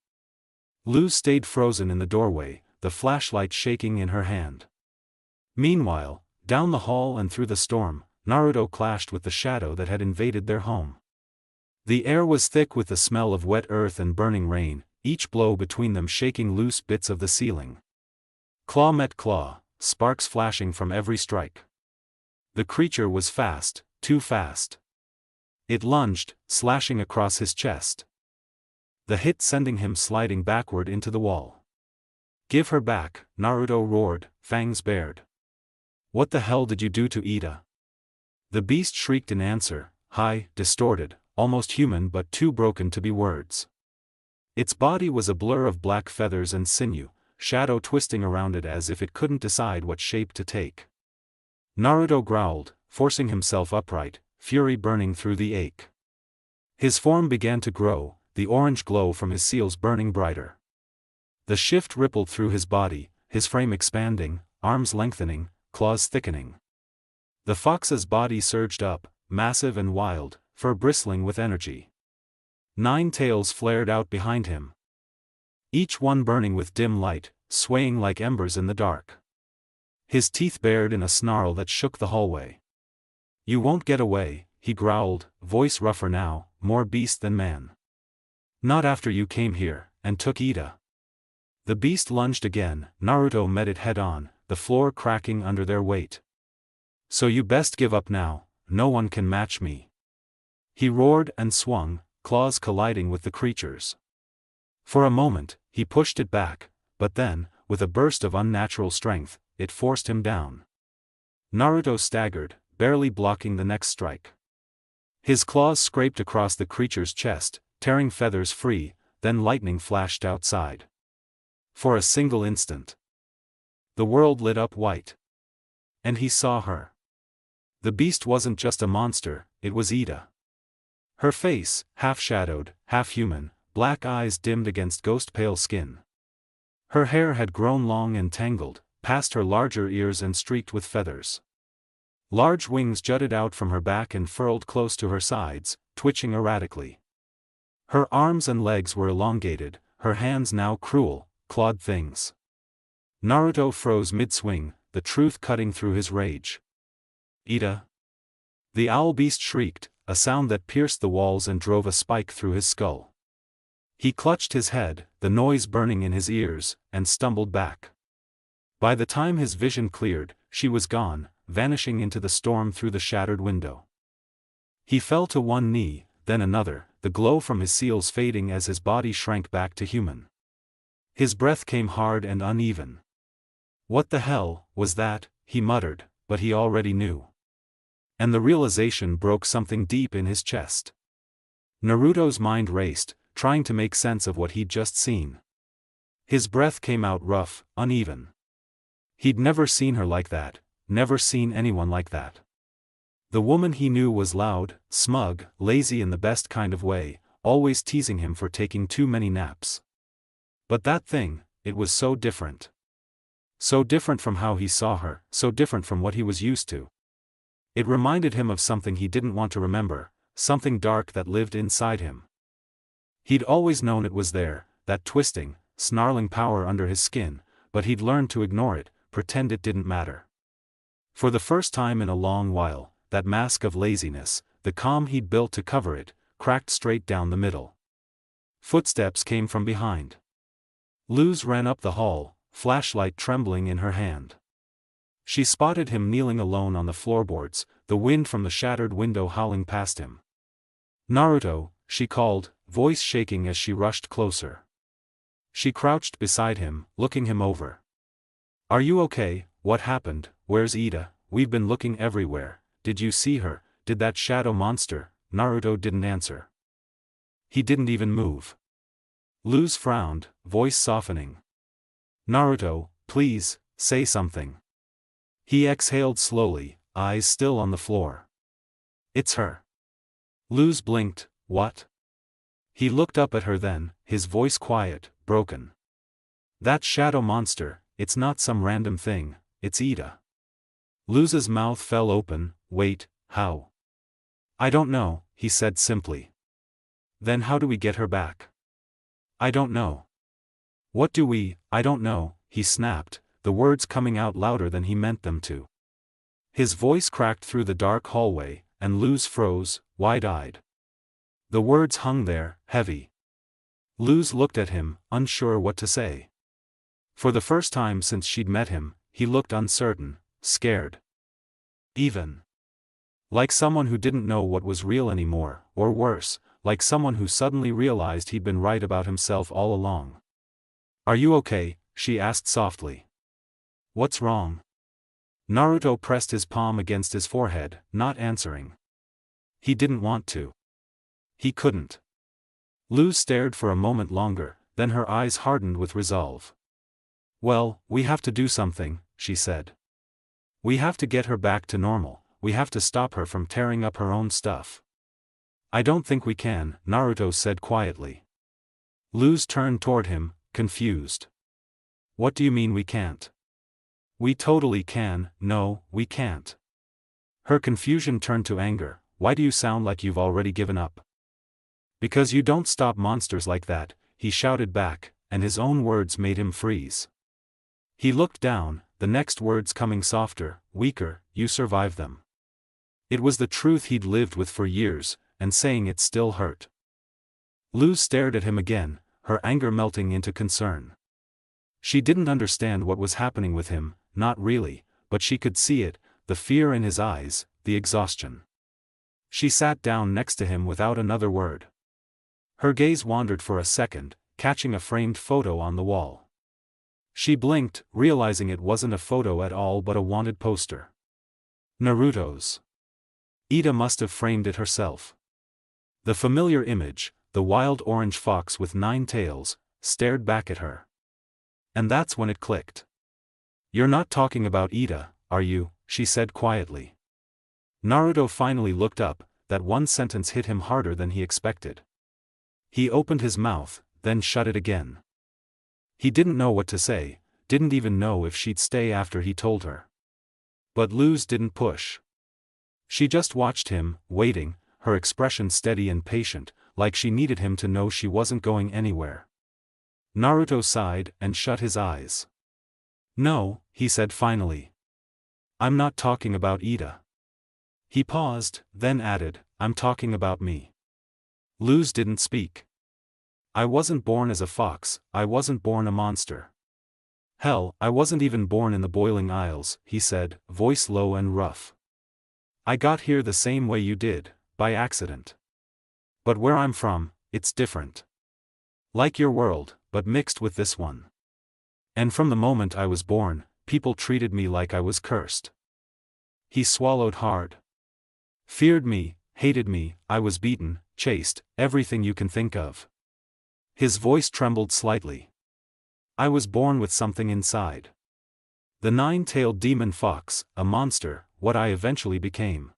Luz stayed frozen in the doorway, the flashlight shaking in her hand. Meanwhile, down the hall and through the storm, Naruto clashed with the shadow that had invaded their home. The air was thick with the smell of wet earth and burning rain, each blow between them shaking loose bits of the ceiling. Claw met claw, sparks flashing from every strike. The creature was fast, too fast. It lunged, slashing across his chest. The hit sending him sliding backward into the wall. "Give her back," Naruto roared, fangs bared. "What the hell did you do to Ida?" The beast shrieked in answer, high, distorted, almost human but too broken to be words. Its body was a blur of black feathers and sinew, shadow twisting around it as if it couldn't decide what shape to take. Naruto growled, forcing himself upright, fury burning through the ache. His form began to grow, the orange glow from his seals burning brighter. The shift rippled through his body, his frame expanding, arms lengthening, claws thickening. The fox's body surged up, massive and wild, fur bristling with energy. 9 tails flared out behind him, each one burning with dim light, swaying like embers in the dark. His teeth bared in a snarl that shook the hallway. "You won't get away," he growled, voice rougher now, more beast than man. "Not after you came here, and took Ida." The beast lunged again, Naruto met it head-on, the floor cracking under their weight. "So you best give up now, no one can match me." He roared and swung, claws colliding with the creature's. For a moment, he pushed it back, but then, with a burst of unnatural strength, it forced him down. Naruto staggered, barely blocking the next strike. His claws scraped across the creature's chest, tearing feathers free, then lightning flashed outside. For a single instant, the world lit up white. And he saw her. The beast wasn't just a monster, it was Ida. Her face, half-shadowed, half-human, black eyes dimmed against ghost-pale skin. Her hair had grown long and tangled, past her larger ears and streaked with feathers. Large wings jutted out from her back and furled close to her sides, twitching erratically. Her arms and legs were elongated, her hands now cruel, clawed things. Naruto froze mid-swing, the truth cutting through his rage. "Ida!" The owl beast shrieked, a sound that pierced the walls and drove a spike through his skull. He clutched his head, the noise burning in his ears, and stumbled back. By the time his vision cleared, she was gone, vanishing into the storm through the shattered window. He fell to one knee, then another, the glow from his seals fading as his body shrank back to human. His breath came hard and uneven. "What the hell was that?" he muttered, but he already knew. And the realization broke something deep in his chest. Naruto's mind raced, trying to make sense of what he'd just seen. His breath came out rough, uneven. He'd never seen her like that, never seen anyone like that. The woman he knew was loud, smug, lazy in the best kind of way, always teasing him for taking too many naps. But that thing, it was so different. So different from how he saw her, so different from what he was used to. It reminded him of something he didn't want to remember, something dark that lived inside him. He'd always known it was there, that twisting, snarling power under his skin, but he'd learned to ignore it, pretend it didn't matter. For the first time in a long while, that mask of laziness, the calm he'd built to cover it, cracked straight down the middle. Footsteps came from behind. Luz ran up the hall, flashlight trembling in her hand. She spotted him kneeling alone on the floorboards, the wind from the shattered window howling past him. "Naruto," she called, voice shaking as she rushed closer. She crouched beside him, looking him over. "Are you okay? What happened? Where's Ida? We've been looking everywhere. Did you see her? Did that shadow monster?" Naruto didn't answer. He didn't even move. Luz frowned, voice softening. "Naruto, please, say something." He exhaled slowly, eyes still on the floor. "It's her." Luz blinked. "What?" He looked up at her then, his voice quiet, broken. "That shadow monster, it's not some random thing, it's Ida." Luz's mouth fell open. "Wait, how?" "I don't know," he said simply. "Then how do we get her back?" "I don't know." "What do we, I don't know," he snapped, the words coming out louder than he meant them to. His voice cracked through the dark hallway, and Luz froze, wide-eyed. The words hung there, heavy. Luz looked at him, unsure what to say. For the first time since she'd met him, he looked uncertain, scared. Even. Like someone who didn't know what was real anymore, or worse, like someone who suddenly realized he'd been right about himself all along. "Are you okay?" she asked softly. "What's wrong?" Naruto pressed his palm against his forehead, not answering. He didn't want to. He couldn't. Luz stared for a moment longer, then her eyes hardened with resolve. "Well, we have to do something," she said. "We have to get her back to normal, we have to stop her from tearing up her own stuff." "I don't think we can," Naruto said quietly. Luz turned toward him, confused. "What do you mean we can't?" "We totally can." "No, we can't." Her confusion turned to anger. "Why do you sound like you've already given up?" "Because you don't stop monsters like that," he shouted back, and his own words made him freeze. He looked down, the next words coming softer, weaker. "You survive them." It was the truth he'd lived with for years, and saying it still hurt. Luz stared at him again, her anger melting into concern. She didn't understand what was happening with him, not really, but she could see it, the fear in his eyes, the exhaustion. She sat down next to him without another word. Her gaze wandered for a second, catching a framed photo on the wall. She blinked, realizing it wasn't a photo at all but a wanted poster. Naruto's. Ida must have framed it herself. The familiar image, the wild orange fox with 9 tails, stared back at her. And that's when it clicked. "You're not talking about Ida, are you?" she said quietly. Naruto finally looked up, that one sentence hit him harder than he expected. He opened his mouth, then shut it again. He didn't know what to say, didn't even know if she'd stay after he told her. But Luz didn't push. She just watched him, waiting, her expression steady and patient, like she needed him to know she wasn't going anywhere. Naruto sighed and shut his eyes. "No," he said finally. "I'm not talking about Ida." He paused, then added, "I'm talking about me." Luz didn't speak. "I wasn't born as a fox, I wasn't born a monster. Hell, I wasn't even born in the Boiling Isles," he said, voice low and rough. "I got here the same way you did, by accident. But where I'm from, it's different. Like your world, but mixed with this one. And from the moment I was born, people treated me like I was cursed." He swallowed hard. Feared me, hated me, I was beaten, chased, everything you can think of. His voice trembled slightly. I was born with something inside. The nine-tailed demon fox, a monster, what I eventually became.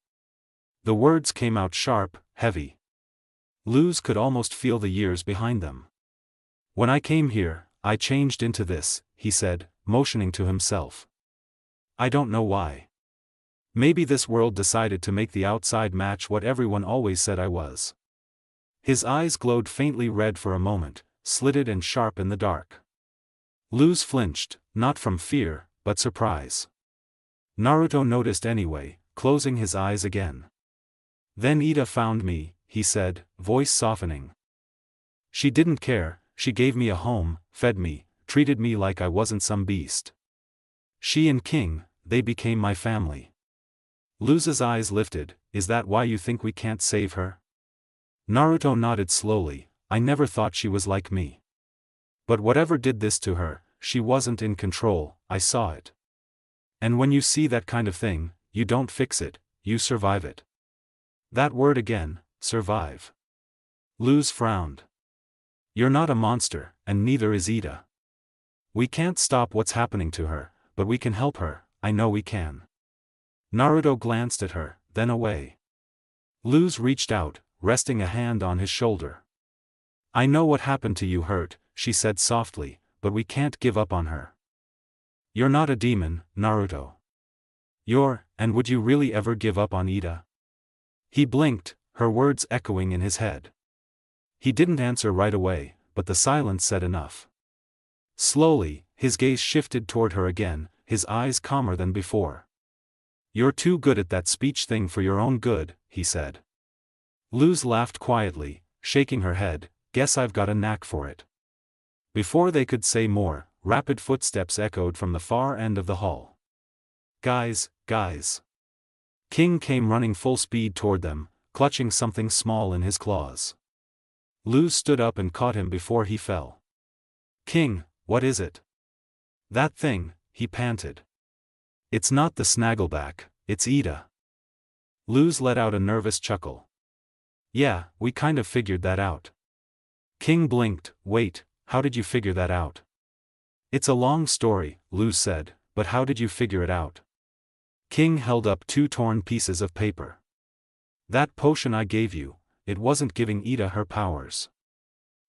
The words came out sharp, heavy. Luz could almost feel the years behind them. When I came here, I changed into this, he said, motioning to himself. I don't know why. Maybe this world decided to make the outside match what everyone always said I was. His eyes glowed faintly red for a moment, slitted and sharp in the dark. Luz flinched, not from fear, but surprise. Naruto noticed anyway, closing his eyes again. Then Ida found me, he said, voice softening. She didn't care, she gave me a home, fed me, treated me like I wasn't some beast. She and King, they became my family. Luz's eyes lifted, is that why you think we can't save her? Naruto nodded slowly, I never thought she was like me. But whatever did this to her, she wasn't in control, I saw it. And when you see that kind of thing, you don't fix it, you survive it. That word again, survive. Luz frowned. You're not a monster, and neither is Ida. We can't stop what's happening to her, but we can help her, I know we can. Naruto glanced at her, then away. Luz reached out, resting a hand on his shoulder. I know what happened to you hurt, she said softly, but we can't give up on her. You're not a demon, Naruto. And would you really ever give up on Ida? He blinked, her words echoing in his head. He didn't answer right away, but the silence said enough. Slowly, his gaze shifted toward her again, his eyes calmer than before. You're too good at that speech thing for your own good, he said. Luz laughed quietly, shaking her head, guess I've got a knack for it. Before they could say more, rapid footsteps echoed from the far end of the hall. Guys. King came running full speed toward them, clutching something small in his claws. Luz stood up and caught him before he fell. King, what is it? That thing, he panted. It's not the snaggleback, it's Ida. Luz let out a nervous chuckle. Yeah, we kind of figured that out. King blinked, wait, how did you figure that out? It's a long story, Luz said, but how did you figure it out? King held up two torn pieces of paper. That potion I gave you, it wasn't giving Ida her powers.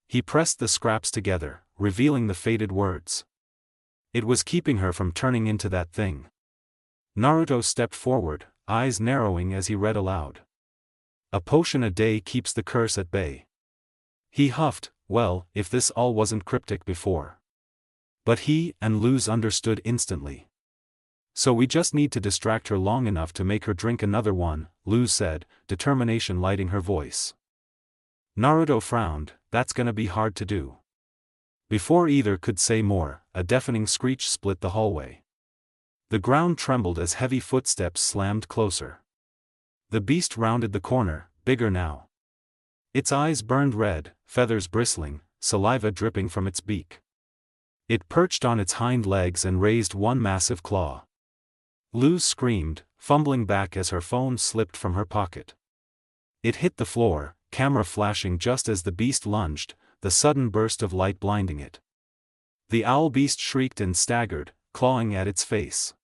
He pressed the scraps together, revealing the faded words. It was keeping her from turning into that thing. Naruto stepped forward, eyes narrowing as he read aloud. A potion a day keeps the curse at bay. He huffed, well, if this all wasn't cryptic before. But he and Luz understood instantly. So we just need to distract her long enough to make her drink another one, Luz said, determination lighting her voice. Naruto frowned, that's gonna be hard to do. Before either could say more, a deafening screech split the hallway. The ground trembled as heavy footsteps slammed closer. The beast rounded the corner, bigger now. Its eyes burned red, feathers bristling, saliva dripping from its beak. It perched on its hind legs and raised one massive claw. Luz screamed, fumbling back as her phone slipped from her pocket. It hit the floor, camera flashing just as the beast lunged, the sudden burst of light blinding it. The owl beast shrieked and staggered, clawing at its face.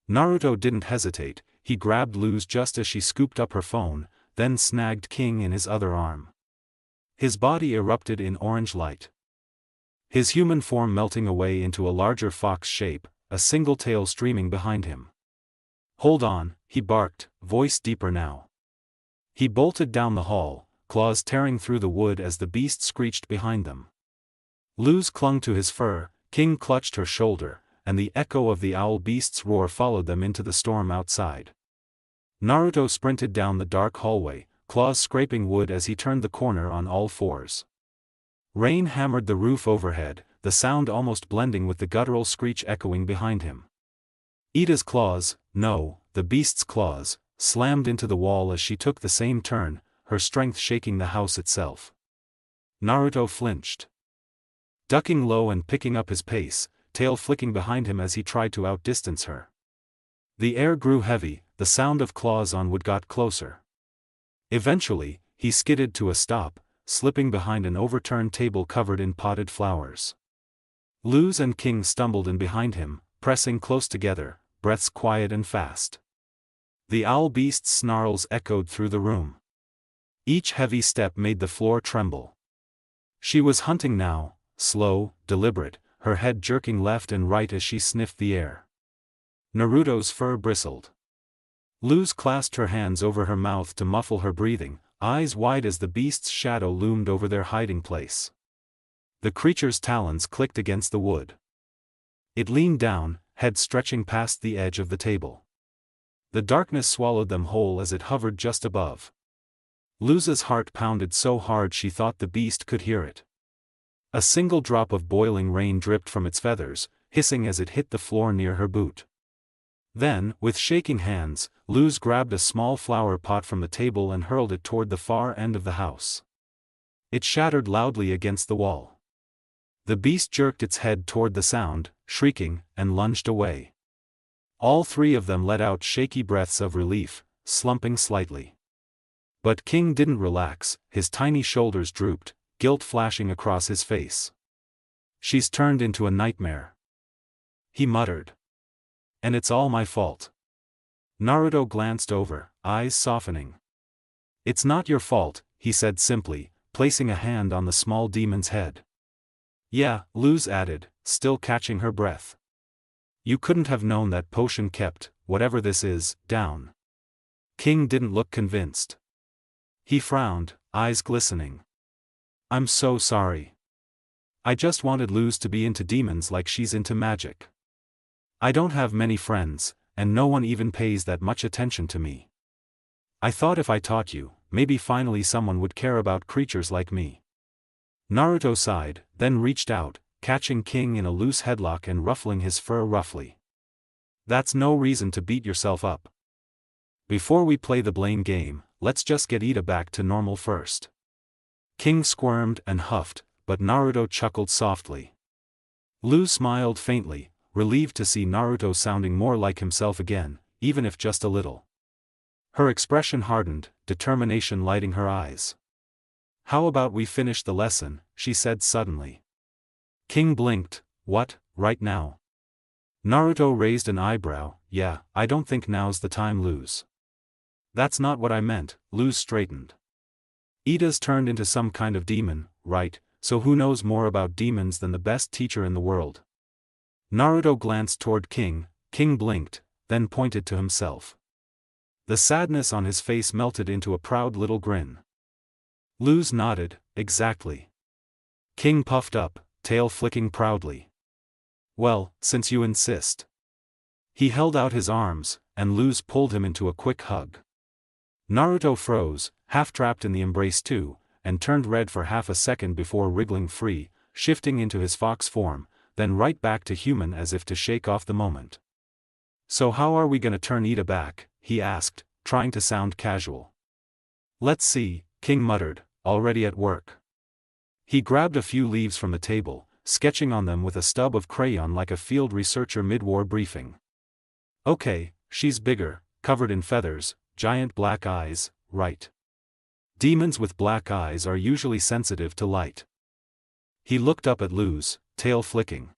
Naruto didn't hesitate, he grabbed Luz just as she scooped up her phone, then snagged King in his other arm. His body erupted in orange light. His human form melting away into a larger fox shape, a single tail streaming behind him. Hold on, he barked, voice deeper now. He bolted down the hall, claws tearing through the wood as the beast screeched behind them. Luz clung to his fur, King clutched her shoulder, and the echo of the owl beast's roar followed them into the storm outside. Naruto sprinted down the dark hallway, claws scraping wood as he turned the corner on all fours. Rain hammered the roof overhead, the sound almost blending with the guttural screech echoing behind him. Ida's claws, no, the beast's claws, slammed into the wall as she took the same turn, her strength shaking the house itself. Naruto flinched. Ducking low and picking up his pace, tail flicking behind him as he tried to outdistance her. The air grew heavy, the sound of claws on wood got closer. Eventually, he skidded to a stop, slipping behind an overturned table covered in potted flowers. Luz and King stumbled in behind him, pressing close together, breaths quiet and fast. The owl beast's snarls echoed through the room. Each heavy step made the floor tremble. She was hunting now, slow, deliberate, her head jerking left and right as she sniffed the air. Naruto's fur bristled. Luz clasped her hands over her mouth to muffle her breathing, eyes wide as the beast's shadow loomed over their hiding place. The creature's talons clicked against the wood. It leaned down, head stretching past the edge of the table. The darkness swallowed them whole as it hovered just above. Luz's heart pounded so hard she thought the beast could hear it. A single drop of boiling rain dripped from its feathers, hissing as it hit the floor near her boot. Then, with shaking hands, Luz grabbed a small flower pot from the table and hurled it toward the far end of the house. It shattered loudly against the wall. The beast jerked its head toward the sound, shrieking, and lunged away. All three of them let out shaky breaths of relief, slumping slightly. But King didn't relax, his tiny shoulders drooped, guilt flashing across his face. "She's turned into a nightmare," he muttered. "And it's all my fault." Naruto glanced over, eyes softening. "It's not your fault," he said simply, placing a hand on the small demon's head. "Yeah," Luz added, still catching her breath. "You couldn't have known that potion kept, whatever this is, down." King didn't look convinced. He frowned, eyes glistening. "I'm so sorry. I just wanted Luz to be into demons like she's into magic. I don't have many friends, and no one even pays that much attention to me. I thought if I taught you, maybe finally someone would care about creatures like me." Naruto sighed, then reached out, catching King in a loose headlock and ruffling his fur roughly. "That's no reason to beat yourself up. Before we play the blame game, let's just get Ida back to normal first." King squirmed and huffed, but Naruto chuckled softly. Luz smiled faintly, relieved to see Naruto sounding more like himself again, even if just a little. Her expression hardened, determination lighting her eyes. "How about we finish the lesson?" she said suddenly. King blinked. "What, right now?" Naruto raised an eyebrow. "Yeah, I don't think now's the time, Luz." "That's not what I meant," Luz straightened. "Ida's turned into some kind of demon, right, so who knows more about demons than the best teacher in the world?" Naruto glanced toward King, King blinked, then pointed to himself. The sadness on his face melted into a proud little grin. Luz nodded, "Exactly." King puffed up, tail flicking proudly. "Well, since you insist." He held out his arms, and Luz pulled him into a quick hug. Naruto froze, half-trapped in the embrace too, and turned red for half a second before wriggling free, shifting into his fox form, then right back to human as if to shake off the moment. "So how are we gonna turn Ida back?" he asked, trying to sound casual. "Let's see," King muttered, already at work. He grabbed a few leaves from the table, sketching on them with a stub of crayon like a field researcher mid-war briefing. "Okay, she's bigger, covered in feathers, giant black eyes, right? Demons with black eyes are usually sensitive to light." He looked up at Luz, tail flicking.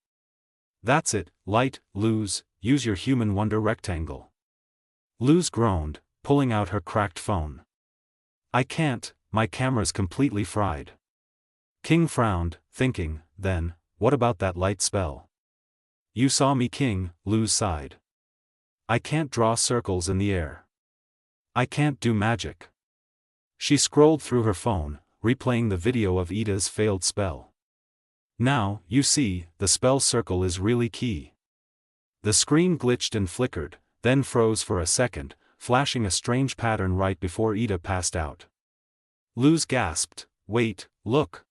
"That's it, light, Luz, use your human wonder rectangle." Luz groaned, pulling out her cracked phone. "I can't, my camera's completely fried." King frowned, thinking, then, what about that light spell? "You saw me, King," Luz sighed. "I can't draw circles in the air. I can't do magic." She scrolled through her phone, replaying the video of Ida's failed spell. "Now, you see, the spell circle is really key." The screen glitched and flickered, then froze for a second, flashing a strange pattern right before Ida passed out. Luz gasped, "Wait, look."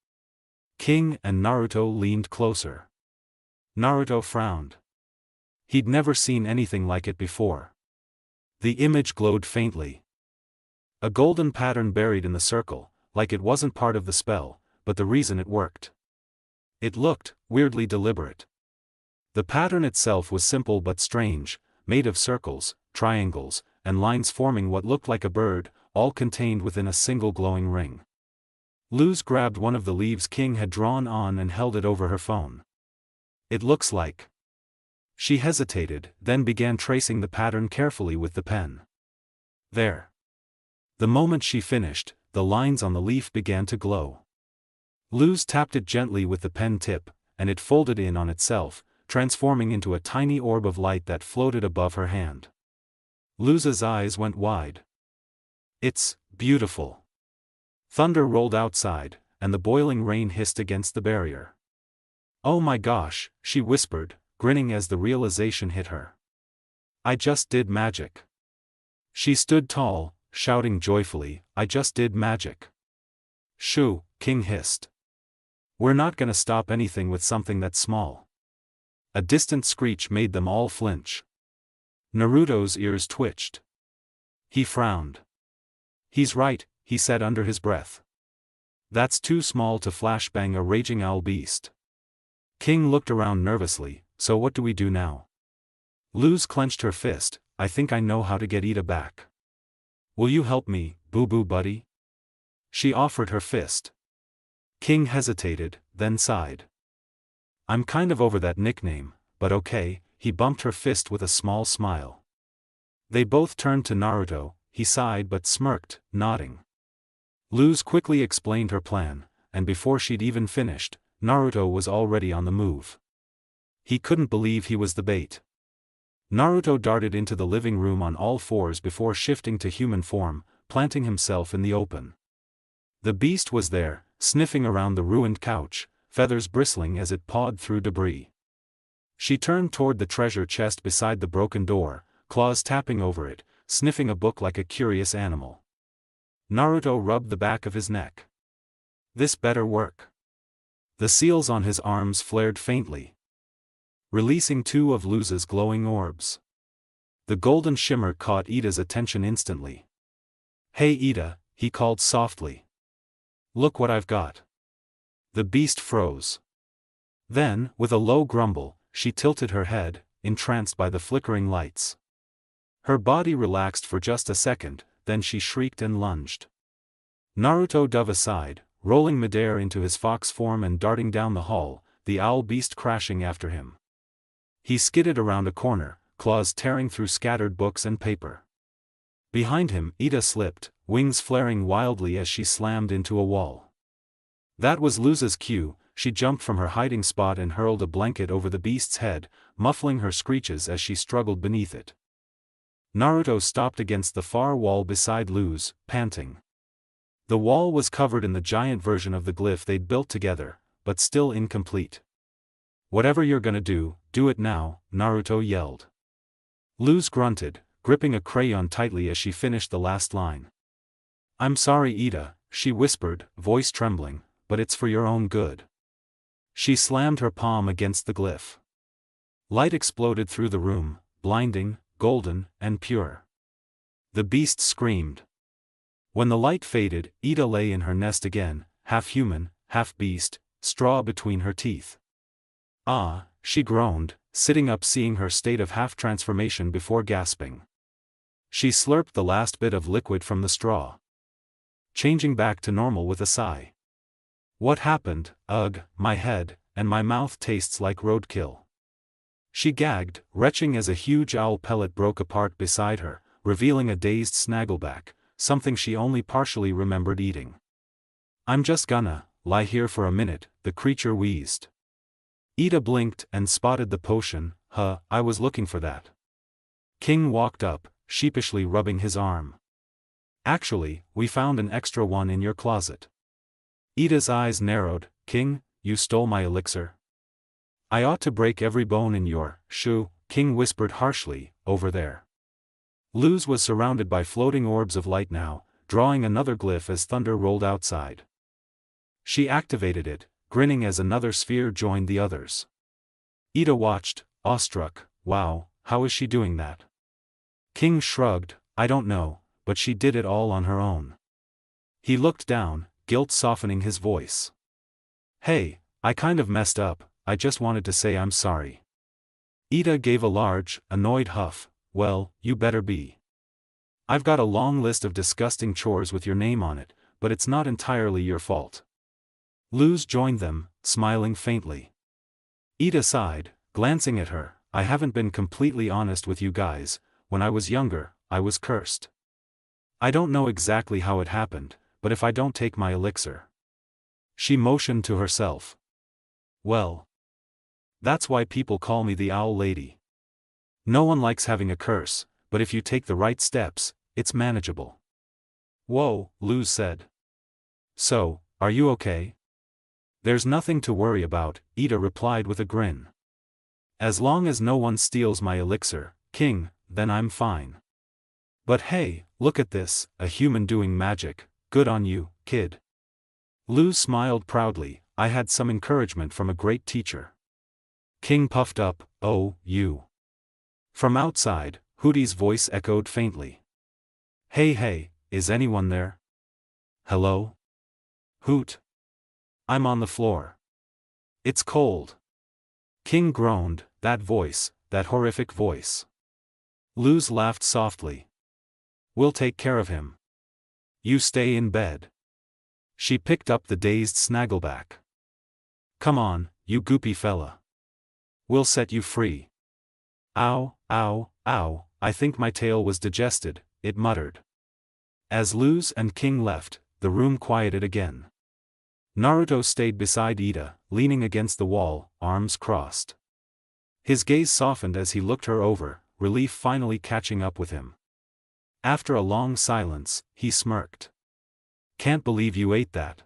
King and Naruto leaned closer. Naruto frowned. He'd never seen anything like it before. The image glowed faintly. A golden pattern buried in the circle, like it wasn't part of the spell, but the reason it worked. It looked, weirdly deliberate. The pattern itself was simple but strange, made of circles, triangles, and lines forming what looked like a bird, all contained within a single glowing ring. Luz grabbed one of the leaves King had drawn on and held it over her phone. It looks like. She hesitated, then began tracing the pattern carefully with the pen. There. The moment she finished, the lines on the leaf began to glow. Luz tapped it gently with the pen tip, and it folded in on itself, transforming into a tiny orb of light that floated above her hand. Luz's eyes went wide. It's beautiful. Thunder rolled outside, and the boiling rain hissed against the barrier. Oh my gosh, she whispered, grinning as the realization hit her. I just did magic. She stood tall, shouting joyfully, I just did magic. Shoo, King hissed. We're not gonna stop anything with something that small. A distant screech made them all flinch. Naruto's ears twitched. He frowned. He's right, he said under his breath. That's too small to flashbang a raging owl beast. King looked around nervously, so what do we do now? Luz clenched her fist, I think I know how to get Ida back. Will you help me, boo-boo buddy? She offered her fist. King hesitated, then sighed. I'm kind of over that nickname, but okay, he bumped her fist with a small smile. They both turned to Naruto, he sighed but smirked, nodding. Luz quickly explained her plan, and before she'd even finished, Naruto was already on the move. He couldn't believe he was the bait. Naruto darted into the living room on all fours before shifting to human form, planting himself in the open. The beast was there, sniffing around the ruined couch, feathers bristling as it pawed through debris. She turned toward the treasure chest beside the broken door, claws tapping over it, sniffing a book like a curious animal. Naruto rubbed the back of his neck. This better work. The seals on his arms flared faintly, releasing two of Luz's glowing orbs. The golden shimmer caught Ida's attention instantly. Hey Ida, he called softly. Look what I've got. The beast froze. Then, with a low grumble, she tilted her head, entranced by the flickering lights. Her body relaxed for just a second, then she shrieked and lunged. Naruto dove aside, rolling midair into his fox form and darting down the hall, the owl beast crashing after him. He skidded around a corner, claws tearing through scattered books and paper. Behind him, Ida slipped, wings flaring wildly as she slammed into a wall. That was Luz's cue. She jumped from her hiding spot and hurled a blanket over the beast's head, muffling her screeches as she struggled beneath it. Naruto stopped against the far wall beside Luz, panting. The wall was covered in the giant version of the glyph they'd built together, but still incomplete. Whatever you're gonna do it now, Naruto yelled. Luz grunted, gripping a crayon tightly as she finished the last line. I'm sorry Ida, she whispered, voice trembling, but it's for your own good. She slammed her palm against the glyph. Light exploded through the room, blinding, golden, and pure. The beast screamed. When the light faded, Ida lay in her nest again, half human, half beast, straw between her teeth. Ah, she groaned, sitting up seeing her state of half-transformation before gasping. She slurped the last bit of liquid from the straw, changing back to normal with a sigh. What happened? Ugh, my head, and my mouth tastes like roadkill. She gagged, retching as a huge owl pellet broke apart beside her, revealing a dazed snaggleback, something she only partially remembered eating. I'm just gonna lie here for a minute, the creature wheezed. Ida blinked and spotted the potion. I was looking for that. King walked up, sheepishly rubbing his arm. Actually, we found an extra one in your closet. Ida's eyes narrowed. King, you stole my elixir? I ought to break every bone in your shoe, King whispered harshly, over there. Luz was surrounded by floating orbs of light now, drawing another glyph as thunder rolled outside. She activated it, grinning as another sphere joined the others. Ida watched, awestruck. Wow, how is she doing that? King shrugged, I don't know, but she did it all on her own. He looked down, guilt softening his voice. Hey, I kind of messed up, I just wanted to say I'm sorry. Ida gave a large, annoyed huff. Well, you better be. I've got a long list of disgusting chores with your name on it, but it's not entirely your fault. Luz joined them, smiling faintly. Ida sighed, glancing at her. I haven't been completely honest with you guys. When I was younger, I was cursed. I don't know exactly how it happened, but if I don't take my elixir. She motioned to herself. Well. That's why people call me the Owl Lady. No one likes having a curse, but if you take the right steps, it's manageable. Whoa, Luz said. So, are you okay? There's nothing to worry about, Ida replied with a grin. As long as no one steals my elixir, King, then I'm fine. But hey, look at this, a human doing magic, good on you, kid. Luz smiled proudly, I had some encouragement from a great teacher. King puffed up, oh, you. From outside, Hootie's voice echoed faintly. Hey, is anyone there? Hello? Hoot. I'm on the floor. It's cold. King groaned, that voice, that horrific voice. Luz laughed softly. We'll take care of him. You stay in bed. She picked up the dazed Snaggleback. Come on, you goopy fella. We'll set you free. Ow, ow, ow, I think my tail was digested, it muttered. As Luz and King left, the room quieted again. Naruto stayed beside Ida, leaning against the wall, arms crossed. His gaze softened as he looked her over, relief finally catching up with him. After a long silence, he smirked. Can't believe you ate that.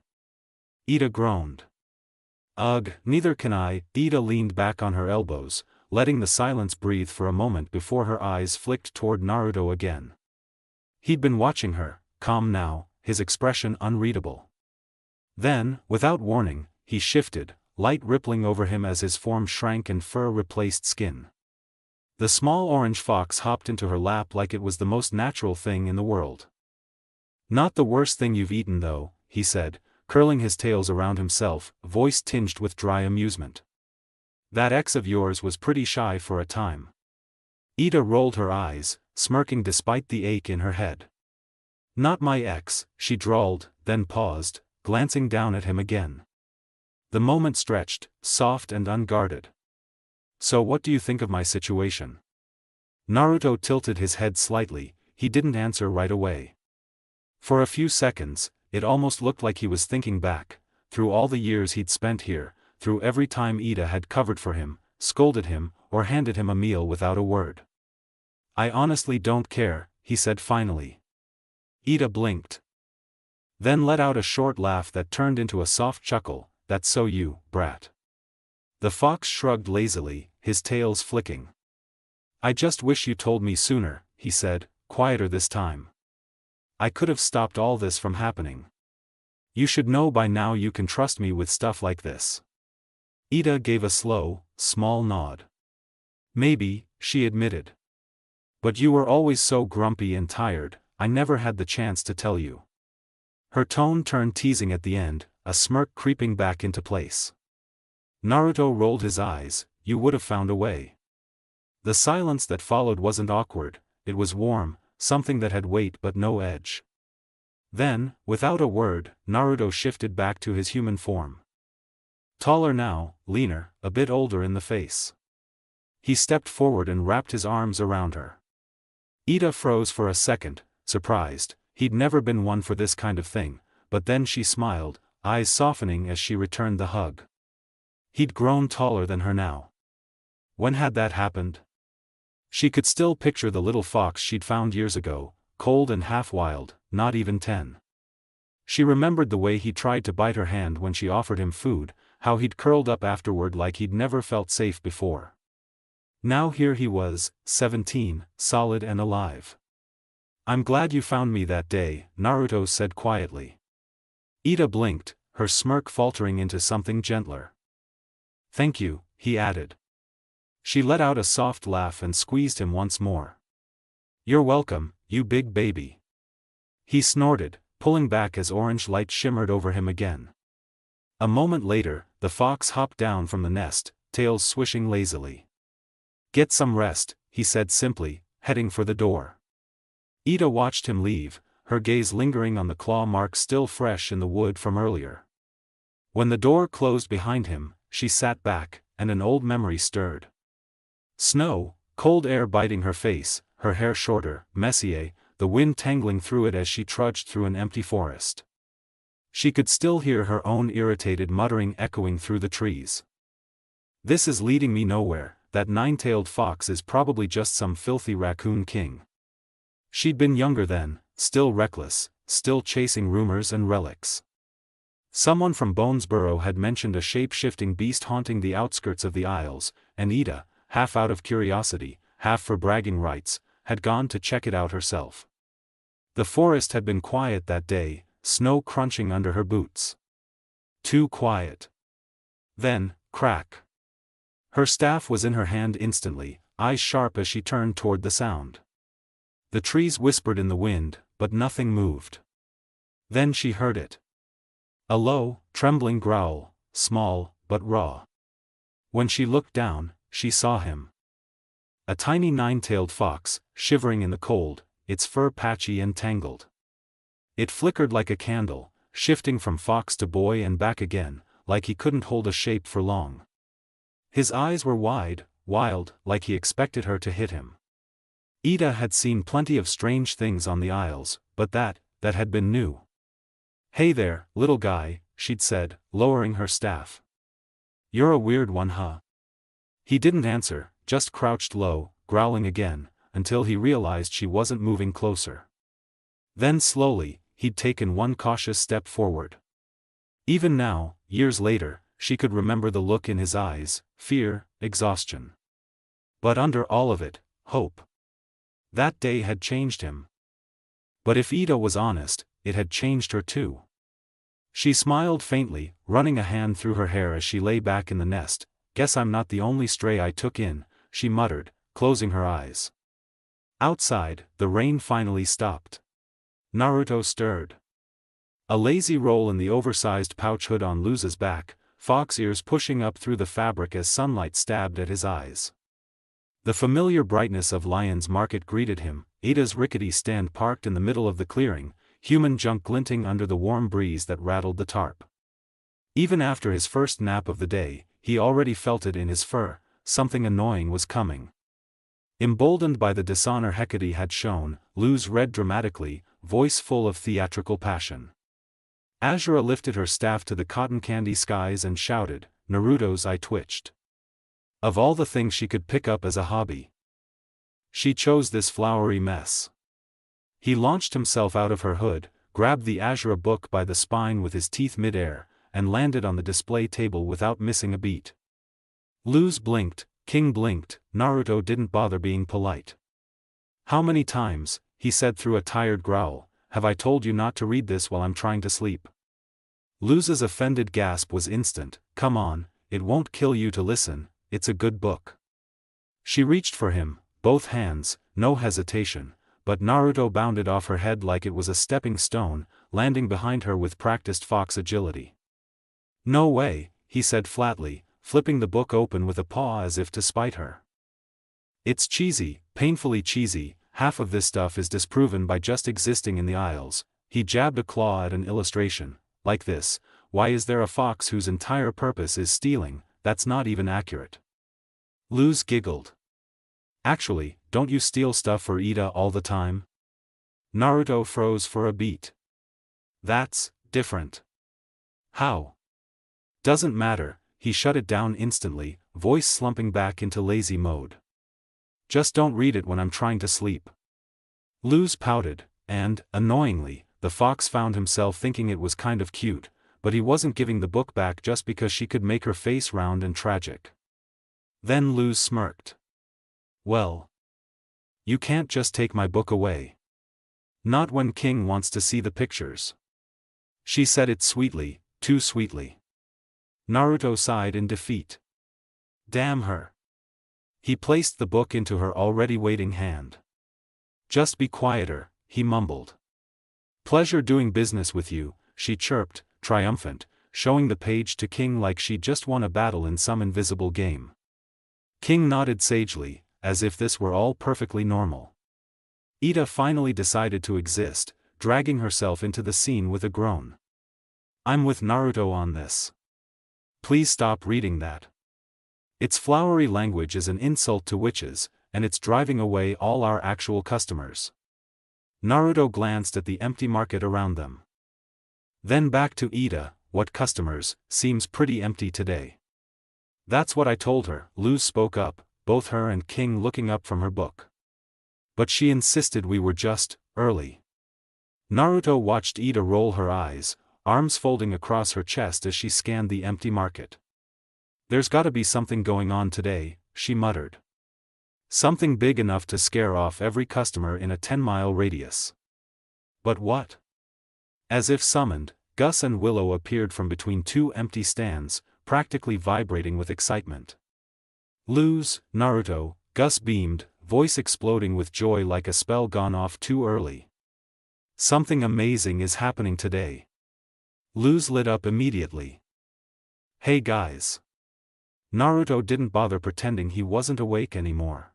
Ida groaned. Ugh, neither can I. Ida leaned back on her elbows, letting the silence breathe for a moment before her eyes flicked toward Naruto again. He'd been watching her, calm now, his expression unreadable. Then, without warning, he shifted, light rippling over him as his form shrank and fur replaced skin. The small orange fox hopped into her lap like it was the most natural thing in the world. Not the worst thing you've eaten though, he said, curling his tails around himself, voice tinged with dry amusement. That ex of yours was pretty shy for a time. Ida rolled her eyes, smirking despite the ache in her head. Not my ex, she drawled, then paused, glancing down at him again. The moment stretched, soft and unguarded. So what do you think of my situation? Naruto tilted his head slightly, he didn't answer right away. For a few seconds, it almost looked like he was thinking back, through all the years he'd spent here, through every time Ida had covered for him, scolded him, or handed him a meal without a word. I honestly don't care, he said finally. Ida blinked. Then let out a short laugh that turned into a soft chuckle, that's so you, brat. The fox shrugged lazily, his tails flicking. I just wish you told me sooner, he said, quieter this time. I could have stopped all this from happening. You should know by now you can trust me with stuff like this. Ida gave a slow, small nod. Maybe, she admitted. But you were always so grumpy and tired, I never had the chance to tell you. Her tone turned teasing at the end, a smirk creeping back into place. Naruto rolled his eyes, you would have found a way. The silence that followed wasn't awkward, it was warm, something that had weight but no edge. Then, without a word, Naruto shifted back to his human form. Taller now, leaner, a bit older in the face. He stepped forward and wrapped his arms around her. Ida froze for a second, surprised, he'd never been one for this kind of thing, but then she smiled, eyes softening as she returned the hug. He'd grown taller than her now. When had that happened? She could still picture the little fox she'd found years ago, cold and half-wild, not even 10. She remembered the way he tried to bite her hand when she offered him food, how he'd curled up afterward like he'd never felt safe before. Now here he was, 17, solid and alive. I'm glad you found me that day, Naruto said quietly. Ida blinked, her smirk faltering into something gentler. Thank you, he added. She let out a soft laugh and squeezed him once more. You're welcome, you big baby. He snorted, pulling back as orange light shimmered over him again. A moment later, the fox hopped down from the nest, tails swishing lazily. Get some rest, he said simply, heading for the door. Ida watched him leave, her gaze lingering on the claw marks still fresh in the wood from earlier. When the door closed behind him, she sat back, and an old memory stirred. Snow, cold air biting her face, her hair shorter, messier, the wind tangling through it as she trudged through an empty forest. She could still hear her own irritated muttering echoing through the trees. This is leading me nowhere, that nine-tailed fox is probably just some filthy raccoon king. She'd been younger then, still reckless, still chasing rumors and relics. Someone from Bonesborough had mentioned a shape-shifting beast haunting the outskirts of the Isles, and Ida, half out of curiosity, half for bragging rights, had gone to check it out herself. The forest had been quiet that day, snow crunching under her boots. Too quiet. Then, crack. Her staff was in her hand instantly, eyes sharp as she turned toward the sound. The trees whispered in the wind, but nothing moved. Then she heard it. A low, trembling growl, small, but raw. When she looked down, she saw him. A tiny nine-tailed fox, shivering in the cold, its fur patchy and tangled. It flickered like a candle, shifting from fox to boy and back again, like he couldn't hold a shape for long. His eyes were wide, wild, like he expected her to hit him. Ida had seen plenty of strange things on the Isles, but that had been new. "Hey there, little guy," she'd said, lowering her staff. "You're a weird one, huh?" He didn't answer, just crouched low, growling again, until he realized she wasn't moving closer. Then slowly, he'd taken one cautious step forward. Even now, years later, she could remember the look in his eyes, fear, exhaustion. But under all of it, hope. That day had changed him. But if Ida was honest, it had changed her too. She smiled faintly, running a hand through her hair as she lay back in the nest. "Guess I'm not the only stray I took in," she muttered, closing her eyes. Outside, the rain finally stopped. Naruto stirred. A lazy roll in the oversized pouch hood on Luz's back, fox ears pushing up through the fabric as sunlight stabbed at his eyes. The familiar brightness of Lion's Market greeted him, Ida's rickety stand parked in the middle of the clearing, human junk glinting under the warm breeze that rattled the tarp. Even after his first nap of the day, he already felt it in his fur, something annoying was coming. Emboldened by the dishonor Hecate had shown, Luz read dramatically, voice full of theatrical passion. Azura lifted her staff to the cotton candy skies and shouted. Naruto's eye twitched. Of all the things she could pick up as a hobby, she chose this flowery mess. He launched himself out of her hood, grabbed the Azura book by the spine with his teeth mid-air, and landed on the display table without missing a beat. Luz blinked, King blinked, Naruto didn't bother being polite. "How many times," he said through a tired growl, "have I told you not to read this while I'm trying to sleep?" Luz's offended gasp was instant. "Come on, it won't kill you to listen, it's a good book." She reached for him, both hands, no hesitation, but Naruto bounded off her head like it was a stepping stone, landing behind her with practiced fox agility. "No way," he said flatly, flipping the book open with a paw as if to spite her. "It's cheesy, painfully cheesy, half of this stuff is disproven by just existing in the Isles." He jabbed a claw at an illustration. "Like this, why is there a fox whose entire purpose is stealing? That's not even accurate." Luz giggled. "Actually, don't you steal stuff for Ida all the time?" Naruto froze for a beat. "That's different." "How?" "Doesn't matter," he shut it down instantly, voice slumping back into lazy mode. "Just don't read it when I'm trying to sleep." Luz pouted, and, annoyingly, the fox found himself thinking it was kind of cute, but he wasn't giving the book back just because she could make her face round and tragic. Then Luz smirked. "Well, you can't just take my book away. Not when King wants to see the pictures." She said it sweetly, too sweetly. Naruto sighed in defeat. Damn her. He placed the book into her already waiting hand. "Just be quieter," he mumbled. "Pleasure doing business with you," she chirped, triumphant, showing the page to King like she'd just won a battle in some invisible game. King nodded sagely, as if this were all perfectly normal. Ida finally decided to exist, dragging herself into the scene with a groan. I'm with Naruto on this. Please stop reading that. Its flowery language is an insult to witches, and it's driving away all our actual customers. Naruto glanced at the empty market around them. Then back to Ida. What customers? Seems pretty empty today. That's what I told her, Luz spoke up, both her and King looking up from her book. But she insisted we were just early. Naruto watched Ida roll her eyes, arms folding across her chest as she scanned the empty market. There's gotta be something going on today, she muttered. Something big enough to scare off every customer in a 10-mile radius. But what? As if summoned, Gus and Willow appeared from between two empty stands, practically vibrating with excitement. Luz, Naruto, Gus beamed, voice exploding with joy like a spell gone off too early. Something amazing is happening today. Luz lit up immediately. Hey guys. Naruto didn't bother pretending he wasn't awake anymore.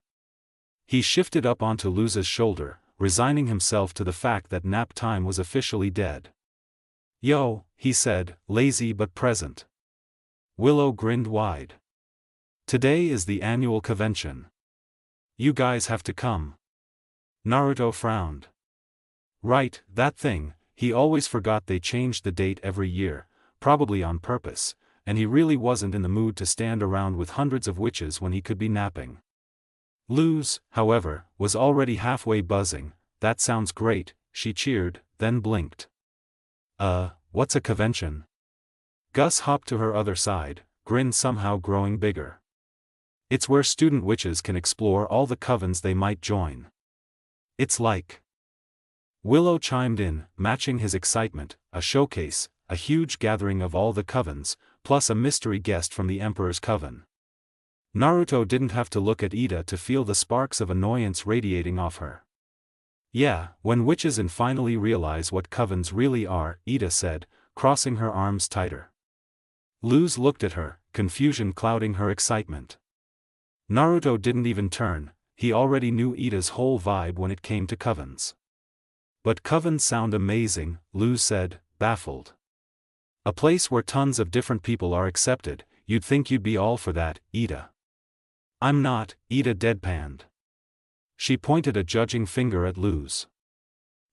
He shifted up onto Luz's shoulder, resigning himself to the fact that nap time was officially dead. Yo, he said, lazy but present. Willow grinned wide. Today is the annual convention. You guys have to come. Naruto frowned. Right, that thing. He always forgot they changed the date every year, probably on purpose, and he really wasn't in the mood to stand around with hundreds of witches when he could be napping. Luz, however, was already halfway buzzing. That sounds great, she cheered, then blinked. What's a convention? Gus hopped to her other side, grin somehow growing bigger. It's where student witches can explore all the covens they might join. It's like. Willow chimed in, matching his excitement, a showcase, a huge gathering of all the covens, plus a mystery guest from the Emperor's coven. Naruto didn't have to look at Ida to feel the sparks of annoyance radiating off her. Yeah, when witches finally realize what covens really are, Ida said, crossing her arms tighter. Luz looked at her, confusion clouding her excitement. Naruto didn't even turn, he already knew Ida's whole vibe when it came to covens. But covens sound amazing, Luz said, baffled. A place where tons of different people are accepted, you'd think you'd be all for that, Ida. I'm not, Ida deadpanned. She pointed a judging finger at Luz.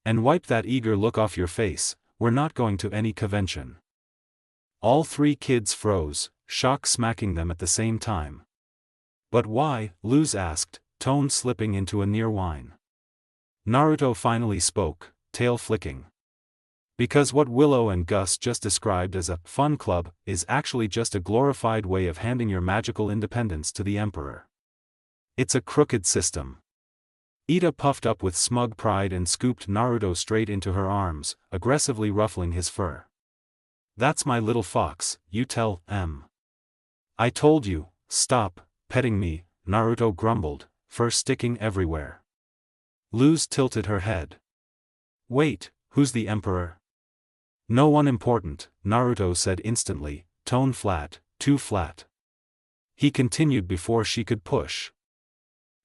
And wipe that eager look off your face, we're not going to any convention. All three kids froze, shock smacking them at the same time. But why? Luz asked, tone slipping into a near whine. Naruto finally spoke, tail flicking. Because what Willow and Gus just described as a fun club is actually just a glorified way of handing your magical independence to the Emperor. It's a crooked system. Ida puffed up with smug pride and scooped Naruto straight into her arms, aggressively ruffling his fur. That's my little fox, you tell M. I told you, stop petting me, Naruto grumbled, fur sticking everywhere. Luz tilted her head. Wait, who's the Emperor? No one important, Naruto said instantly, tone flat, too flat. He continued before she could push.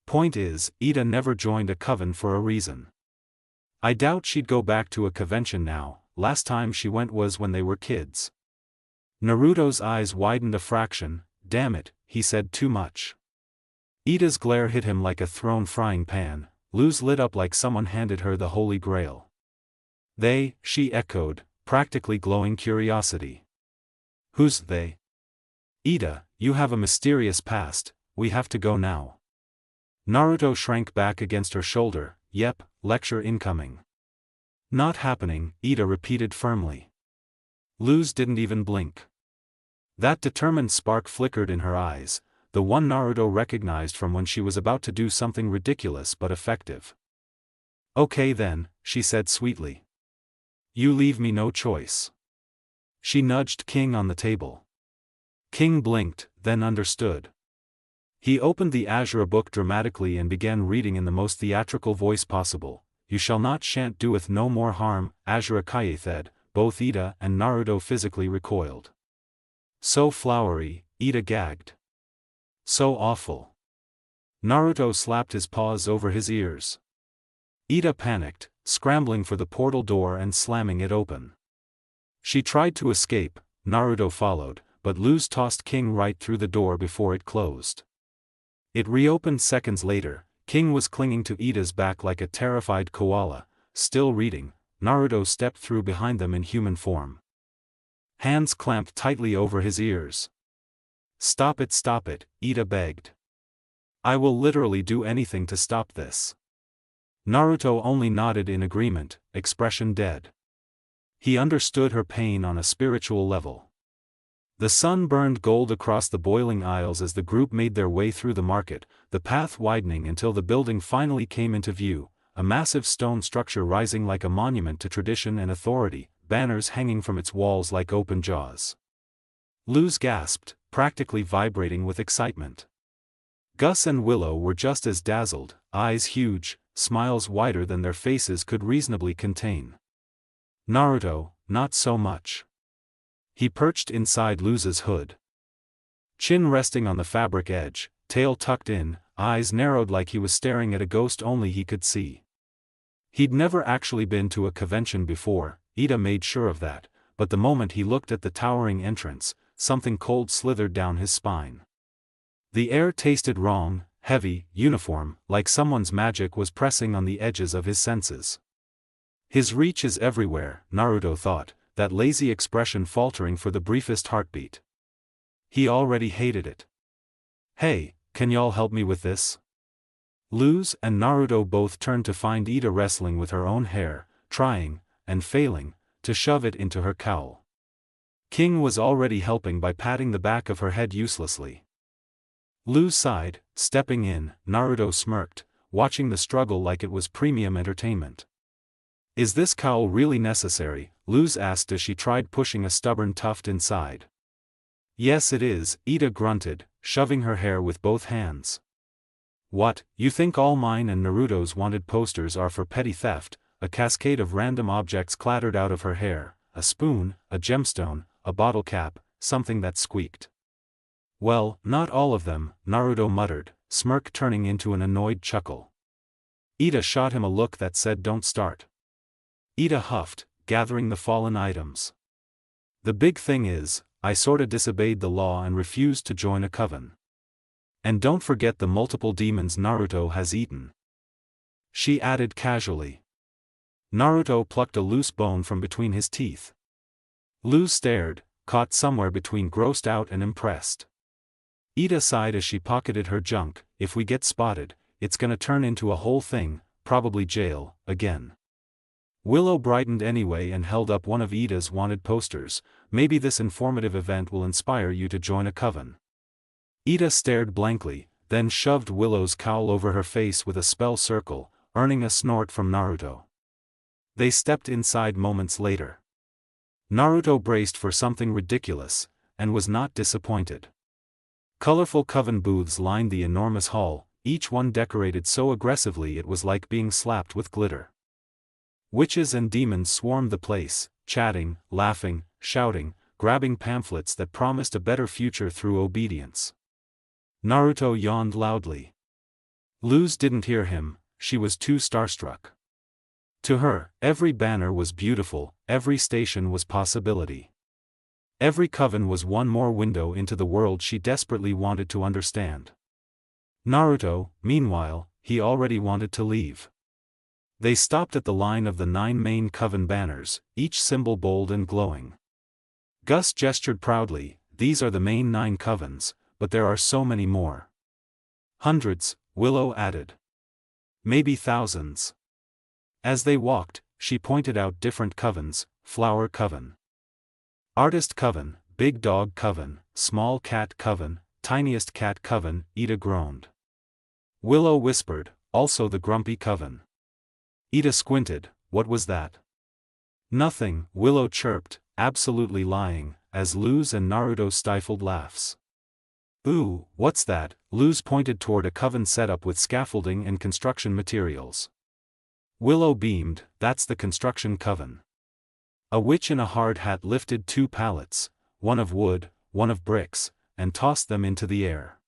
Point is, Ida never joined a coven for a reason. I doubt she'd go back to a convention now, last time she went was when they were kids. Naruto's eyes widened a fraction, damn it, he said too much. Ida's glare hit him like a thrown frying pan, Luz lit up like someone handed her the Holy Grail. They, she echoed, practically glowing curiosity. Who's they? Ida, you have a mysterious past, we have to go now. Naruto shrank back against her shoulder, yep, lecture incoming. Not happening, Ida repeated firmly. Luz didn't even blink. That determined spark flickered in her eyes, the one Naruto recognized from when she was about to do something ridiculous but effective. Okay then, she said sweetly. You leave me no choice. She nudged King on the table. King blinked, then understood. He opened the Azure book dramatically and began reading in the most theatrical voice possible. You shall not shan't doeth no more harm, Azure Kayethed. Both Ida and Naruto physically recoiled. So flowery, Ida gagged. So awful. Naruto slapped his paws over his ears. Ida panicked, scrambling for the portal door and slamming it open. She tried to escape, Naruto followed, but Luz tossed King right through the door before it closed. It reopened seconds later. King was clinging to Ida's back like a terrified koala, still reading. Naruto stepped through behind them in human form. Hands clamped tightly over his ears. Stop it, Ida begged. I will literally do anything to stop this. Naruto only nodded in agreement, expression dead. He understood her pain on a spiritual level. The sun burned gold across the boiling aisles as the group made their way through the market, the path widening until the building finally came into view, a massive stone structure rising like a monument to tradition and authority, banners hanging from its walls like open jaws. Luz gasped, practically vibrating with excitement. Gus and Willow were just as dazzled, eyes huge, smiles wider than their faces could reasonably contain. Naruto, not so much. He perched inside Luz's hood. Chin resting on the fabric edge, tail tucked in, eyes narrowed like he was staring at a ghost only he could see. He'd never actually been to a convention before, Ida made sure of that, but the moment he looked at the towering entrance, something cold slithered down his spine. The air tasted wrong, heavy, uniform, like someone's magic was pressing on the edges of his senses. His reach is everywhere, Naruto thought, that lazy expression faltering for the briefest heartbeat. He already hated it. Hey, can y'all help me with this? Luz and Naruto both turned to find Ida wrestling with her own hair, trying, and failing, to shove it into her cowl. King was already helping by patting the back of her head uselessly. Luz sighed, stepping in. Naruto smirked, watching the struggle like it was premium entertainment. Is this cowl really necessary? Luz asked as she tried pushing a stubborn tuft inside. Yes it is, Ida grunted, shoving her hair with both hands. What, you think all mine and Naruto's wanted posters are for petty theft? A cascade of random objects clattered out of her hair, a spoon, a gemstone, a bottle cap, something that squeaked. Well, not all of them, Naruto muttered, smirk turning into an annoyed chuckle. Ida shot him a look that said don't start. Ida huffed, gathering the fallen items. The big thing is, I sorta disobeyed the law and refused to join a coven. And don't forget the multiple demons Naruto has eaten. She added casually. Naruto plucked a loose bone from between his teeth. Luz stared, caught somewhere between grossed out and impressed. Ida sighed as she pocketed her junk. If we get spotted, it's gonna turn into a whole thing, probably jail, again. Willow brightened anyway and held up one of Ida's wanted posters. Maybe this informative event will inspire you to join a coven. Ida stared blankly, then shoved Willow's cowl over her face with a spell circle, earning a snort from Naruto. They stepped inside moments later. Naruto braced for something ridiculous, and was not disappointed. Colorful coven booths lined the enormous hall, each one decorated so aggressively it was like being slapped with glitter. Witches and demons swarmed the place, chatting, laughing, shouting, grabbing pamphlets that promised a better future through obedience. Naruto yawned loudly. Luz didn't hear him, she was too starstruck. To her, every banner was beautiful, every station was possibility. Every coven was one more window into the world she desperately wanted to understand. Naruto, meanwhile, he already wanted to leave. They stopped at the line of the 9 main coven banners, each symbol bold and glowing. Gus gestured proudly, these are the main 9 covens, but there are so many more. Hundreds, Willow added. Maybe thousands. As they walked, she pointed out different covens: Flower Coven, Artist Coven, Big Dog Coven, Small Cat Coven, Tiniest Cat Coven. Ida groaned. Willow whispered, also the Grumpy Coven. Ida squinted, what was that? Nothing, Willow chirped, absolutely lying, as Luz and Naruto stifled laughs. Ooh, what's that? Luz pointed toward a coven setup with scaffolding and construction materials. Willow beamed, that's the construction coven. A witch in a hard hat lifted 2 pallets, one of wood, one of bricks, and tossed them into the air.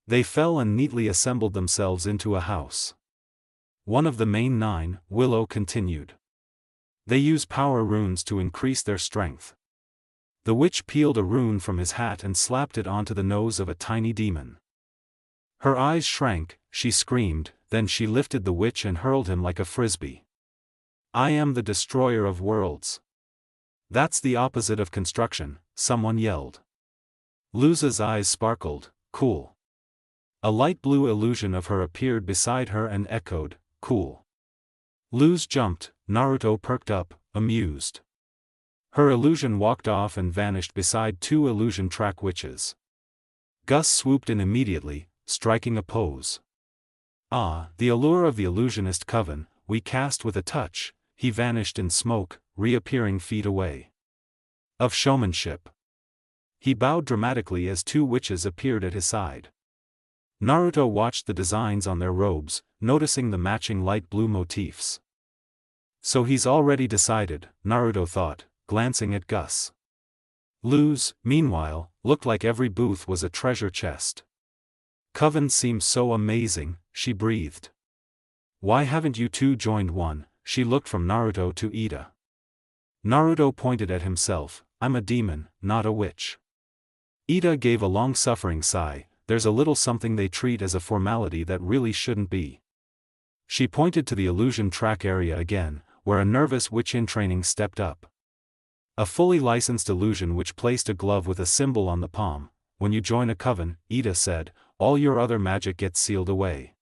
They fell and neatly assembled themselves into a house. One of the main 9, Willow continued. They use power runes to increase their strength. The witch peeled a rune from his hat and slapped it onto the nose of a tiny demon. Her eyes shrank, she screamed, then she lifted the witch and hurled him like a frisbee. I am the destroyer of worlds. That's the opposite of construction, someone yelled. Luza's eyes sparkled, cool. A light blue illusion of her appeared beside her and echoed, cool. Luz jumped, Naruto perked up, amused. Her illusion walked off and vanished beside 2 illusion track witches. Gus swooped in immediately, striking a pose. Ah, the allure of the illusionist coven, we cast with a touch, he vanished in smoke, reappearing feet away. Of showmanship. He bowed dramatically as 2 witches appeared at his side. Naruto watched the designs on their robes, noticing the matching light blue motifs. So he's already decided, Naruto thought, glancing at Gus. Luz, meanwhile, looked like every booth was a treasure chest. Coven seems so amazing, she breathed. Why haven't you 2 joined one? She looked from Naruto to Ida. Naruto pointed at himself, I'm a demon, not a witch. Ida gave a long-suffering sigh, there's a little something they treat as a formality that really shouldn't be. She pointed to the illusion track area again, where a nervous witch in training stepped up. A fully licensed illusion which placed a glove with a symbol on the palm. When you join a coven, Ida said, all your other magic gets sealed away.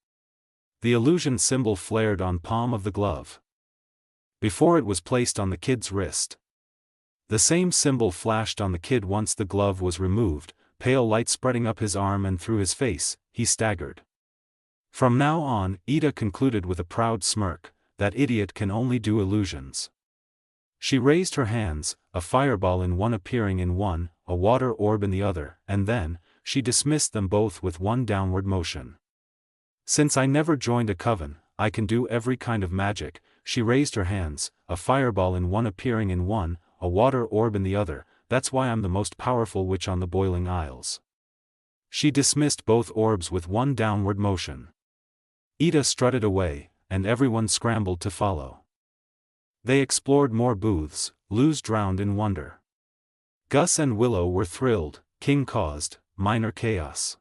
The illusion symbol flared on palm of the glove. Before it was placed on the kid's wrist. The same symbol flashed on the kid once the glove was removed, pale light spreading up his arm and through his face, he staggered. From now on, Ida concluded with a proud smirk, that idiot can only do illusions. She raised her hands, a fireball in one appearing in one, a water orb in the other, and then, she dismissed them both with one downward motion. Since I never joined a coven, I can do every kind of magic. She raised her hands, a fireball in one appearing in one, a water orb in the other, that's why I'm the most powerful witch on the Boiling Isles. She dismissed both orbs with one downward motion. Ida strutted away, and everyone scrambled to follow. They explored more booths, Luz drowned in wonder. Gus and Willow were thrilled, King caused, minor chaos.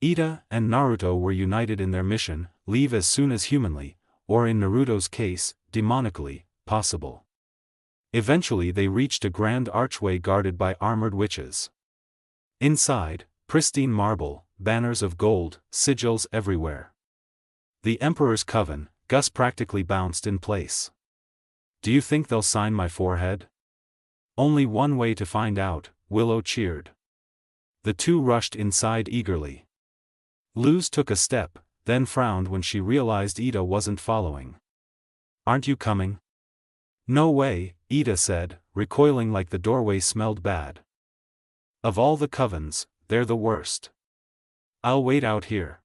Ida and Naruto were united in their mission, leave as soon as humanly, or in Naruto's case, demonically, possible. Eventually they reached a grand archway guarded by armored witches. Inside, pristine marble, banners of gold, sigils everywhere. The Emperor's Coven, Gus practically bounced in place. Do you think they'll sign my forehead? Only one way to find out, Willow cheered. The 2 rushed inside eagerly. Luz took a step, then frowned when she realized Ida wasn't following. Aren't you coming? No way, Ida said, recoiling like the doorway smelled bad. Of all the covens, they're the worst. I'll wait out here.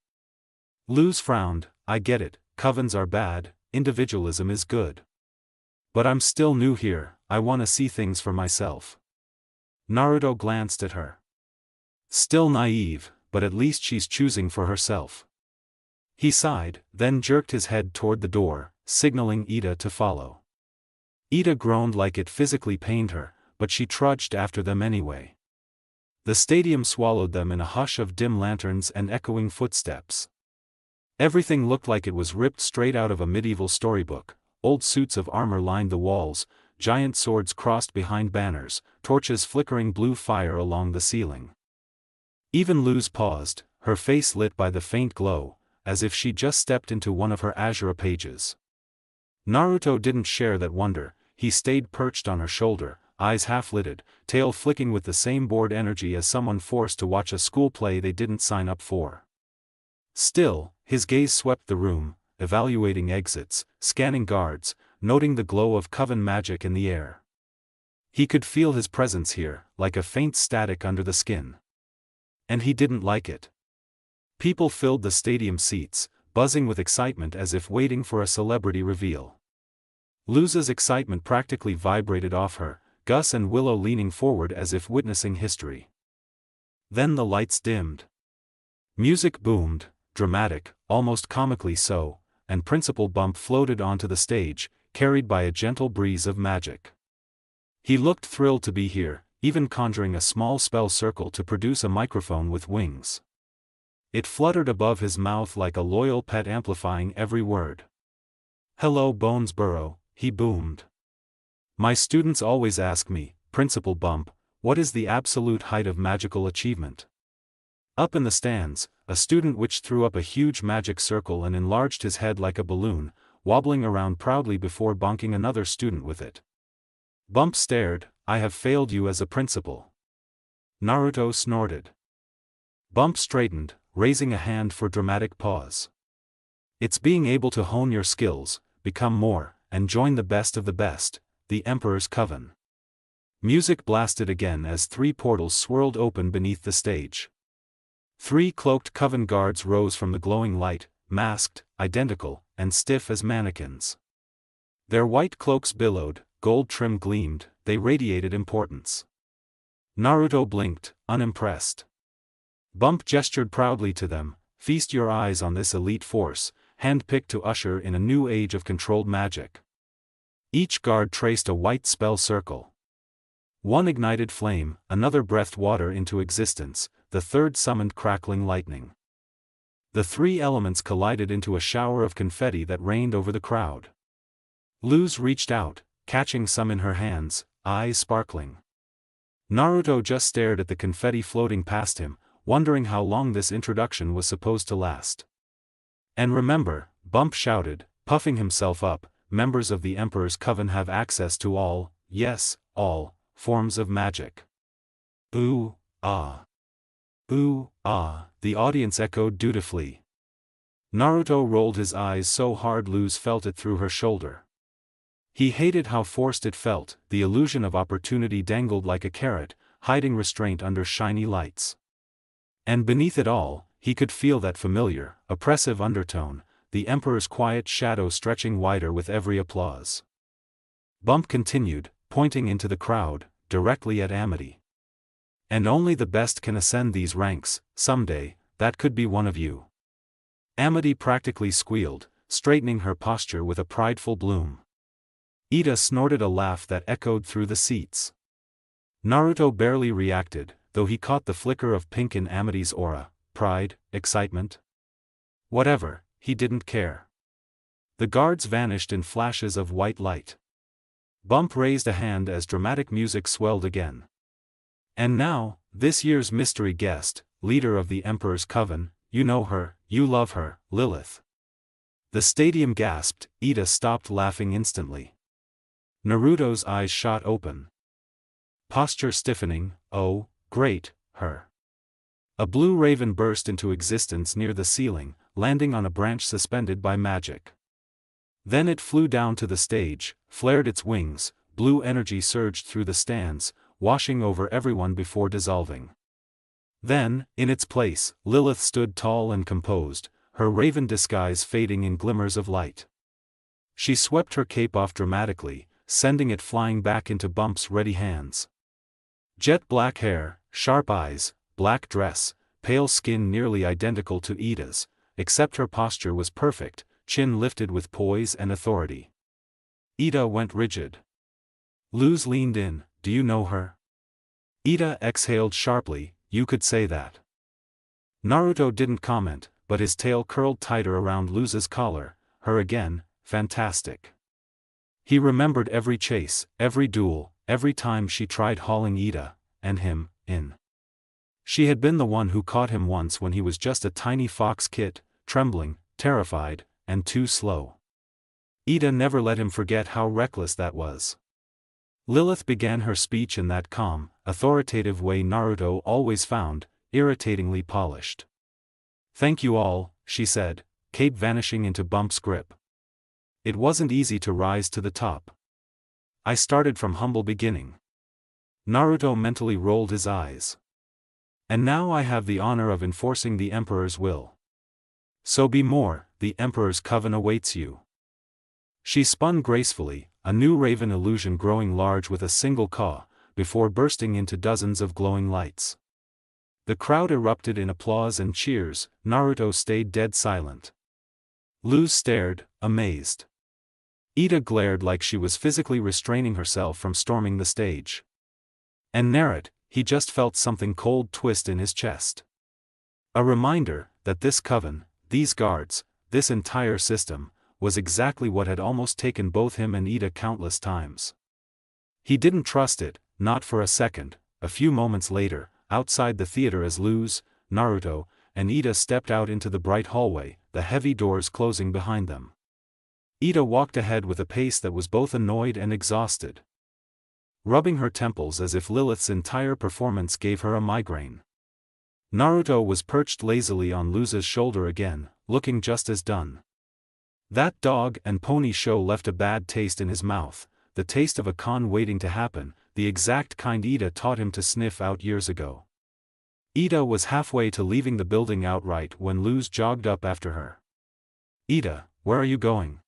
Luz frowned, I get it, covens are bad, individualism is good. But I'm still new here, I want to see things for myself. Naruto glanced at her. Still naive, but at least she's choosing for herself. He sighed, then jerked his head toward the door, signaling Ida to follow. Ida groaned like it physically pained her, but she trudged after them anyway. The stadium swallowed them in a hush of dim lanterns and echoing footsteps. Everything looked like it was ripped straight out of a medieval storybook. Old suits of armor lined the walls, giant swords crossed behind banners, torches flickering blue fire along the ceiling. Even Luz paused, her face lit by the faint glow, as if she just stepped into one of her Azura pages. Naruto didn't share that wonder, he stayed perched on her shoulder, eyes half-lidded, tail flicking with the same bored energy as someone forced to watch a school play they didn't sign up for. Still, his gaze swept the room, evaluating exits, scanning guards, noting the glow of coven magic in the air. He could feel his presence here, like a faint static under the skin. And he didn't like it. People filled the stadium seats, buzzing with excitement as if waiting for a celebrity reveal. Luz's excitement practically vibrated off her, Gus and Willow leaning forward as if witnessing history. Then the lights dimmed. Music boomed, dramatic, almost comically so, and Principal Bump floated onto the stage, carried by a gentle breeze of magic. He looked thrilled to be here, even conjuring a small spell circle to produce a microphone with wings. It fluttered above his mouth like a loyal pet amplifying every word. "Hello Bonesborough," he boomed. "My students always ask me, Principal Bump, what is the absolute height of magical achievement?" Up in the stands, a student which threw up a huge magic circle and enlarged his head like a balloon, wobbling around proudly before bonking another student with it. Bump stared. "I have failed you as a principal." Naruto snorted. Bump straightened, raising a hand for dramatic pause. "It's being able to hone your skills, become more, and join the best of the best, the Emperor's Coven." Music blasted again as 3 portals swirled open beneath the stage. 3 cloaked coven guards rose from the glowing light, masked, identical, and stiff as mannequins. Their white cloaks billowed, gold trim gleamed, they radiated importance. Naruto blinked, unimpressed. Bump gestured proudly to them, "Feast your eyes on this elite force, handpicked to usher in a new age of controlled magic." Each guard traced a white spell circle. One ignited flame, another breathed water into existence, the third summoned crackling lightning. The 3 elements collided into a shower of confetti that rained over the crowd. Luz reached out, catching some in her hands, eyes sparkling. Naruto just stared at the confetti floating past him, wondering how long this introduction was supposed to last. "And remember," Bump shouted, puffing himself up, "members of the Emperor's Coven have access to all, yes, all, forms of magic." "Ooh, ah. Ooh, ah," the audience echoed dutifully. Naruto rolled his eyes so hard Luz felt it through her shoulder. He hated how forced it felt, the illusion of opportunity dangled like a carrot, hiding restraint under shiny lights. And beneath it all, he could feel that familiar, oppressive undertone, the Emperor's quiet shadow stretching wider with every applause. Bump continued, pointing into the crowd, directly at Amity. "And only the best can ascend these ranks, someday, that could be one of you." Amity practically squealed, straightening her posture with a prideful bloom. Ida snorted a laugh that echoed through the seats. Naruto barely reacted, though he caught the flicker of pink in Amity's aura, pride, excitement. Whatever, he didn't care. The guards vanished in flashes of white light. Bump raised a hand as dramatic music swelled again. "And now, this year's mystery guest, leader of the Emperor's Coven, you know her, you love her, Lilith." The stadium gasped. Ida stopped laughing instantly. Naruto's eyes shot open. Posture stiffening. "Oh, great, her." A blue raven burst into existence near the ceiling, landing on a branch suspended by magic. Then it flew down to the stage, flared its wings, blue energy surged through the stands, washing over everyone before dissolving. Then, in its place, Lilith stood tall and composed, her raven disguise fading in glimmers of light. She swept her cape off dramatically, sending it flying back into Bump's ready hands. Jet black hair, sharp eyes, black dress, pale skin nearly identical to Ida's, except her posture was perfect, chin lifted with poise and authority. Ida went rigid. Luz leaned in. "Do you know her?" Ida exhaled sharply. "You could say that." Naruto didn't comment, but his tail curled tighter around Luz's collar. Her again, fantastic. He remembered every chase, every duel, every time she tried hauling Ida, and him, in. She had been the one who caught him once when he was just a tiny fox kit, trembling, terrified, and too slow. Ida never let him forget how reckless that was. Lilith began her speech in that calm, authoritative way Naruto always found, irritatingly polished. "Thank you all," she said, cape vanishing into Bump's grip. "It wasn't easy to rise to the top. I started from humble beginning." Naruto mentally rolled his eyes. "And now I have the honor of enforcing the Emperor's will. So be more, the Emperor's Coven awaits you." She spun gracefully, a new raven illusion growing large with a single caw, before bursting into dozens of glowing lights. The crowd erupted in applause and cheers. Naruto stayed dead silent. Luz stared, amazed. Ida glared like she was physically restraining herself from storming the stage. And Narrett, he just felt something cold twist in his chest. A reminder that this coven, these guards, this entire system, was exactly what had almost taken both him and Ida countless times. He didn't trust it, not for a second. A few moments later, outside the theater as Luz, Naruto, and Ida stepped out into the bright hallway, the heavy doors closing behind them. Ida walked ahead with a pace that was both annoyed and exhausted, rubbing her temples as if Lilith's entire performance gave her a migraine. Naruto was perched lazily on Luz's shoulder again, looking just as done. That dog and pony show left a bad taste in his mouth, the taste of a con waiting to happen, the exact kind Ida taught him to sniff out years ago. Ida was halfway to leaving the building outright when Luz jogged up after her. "Ida, where are you going?"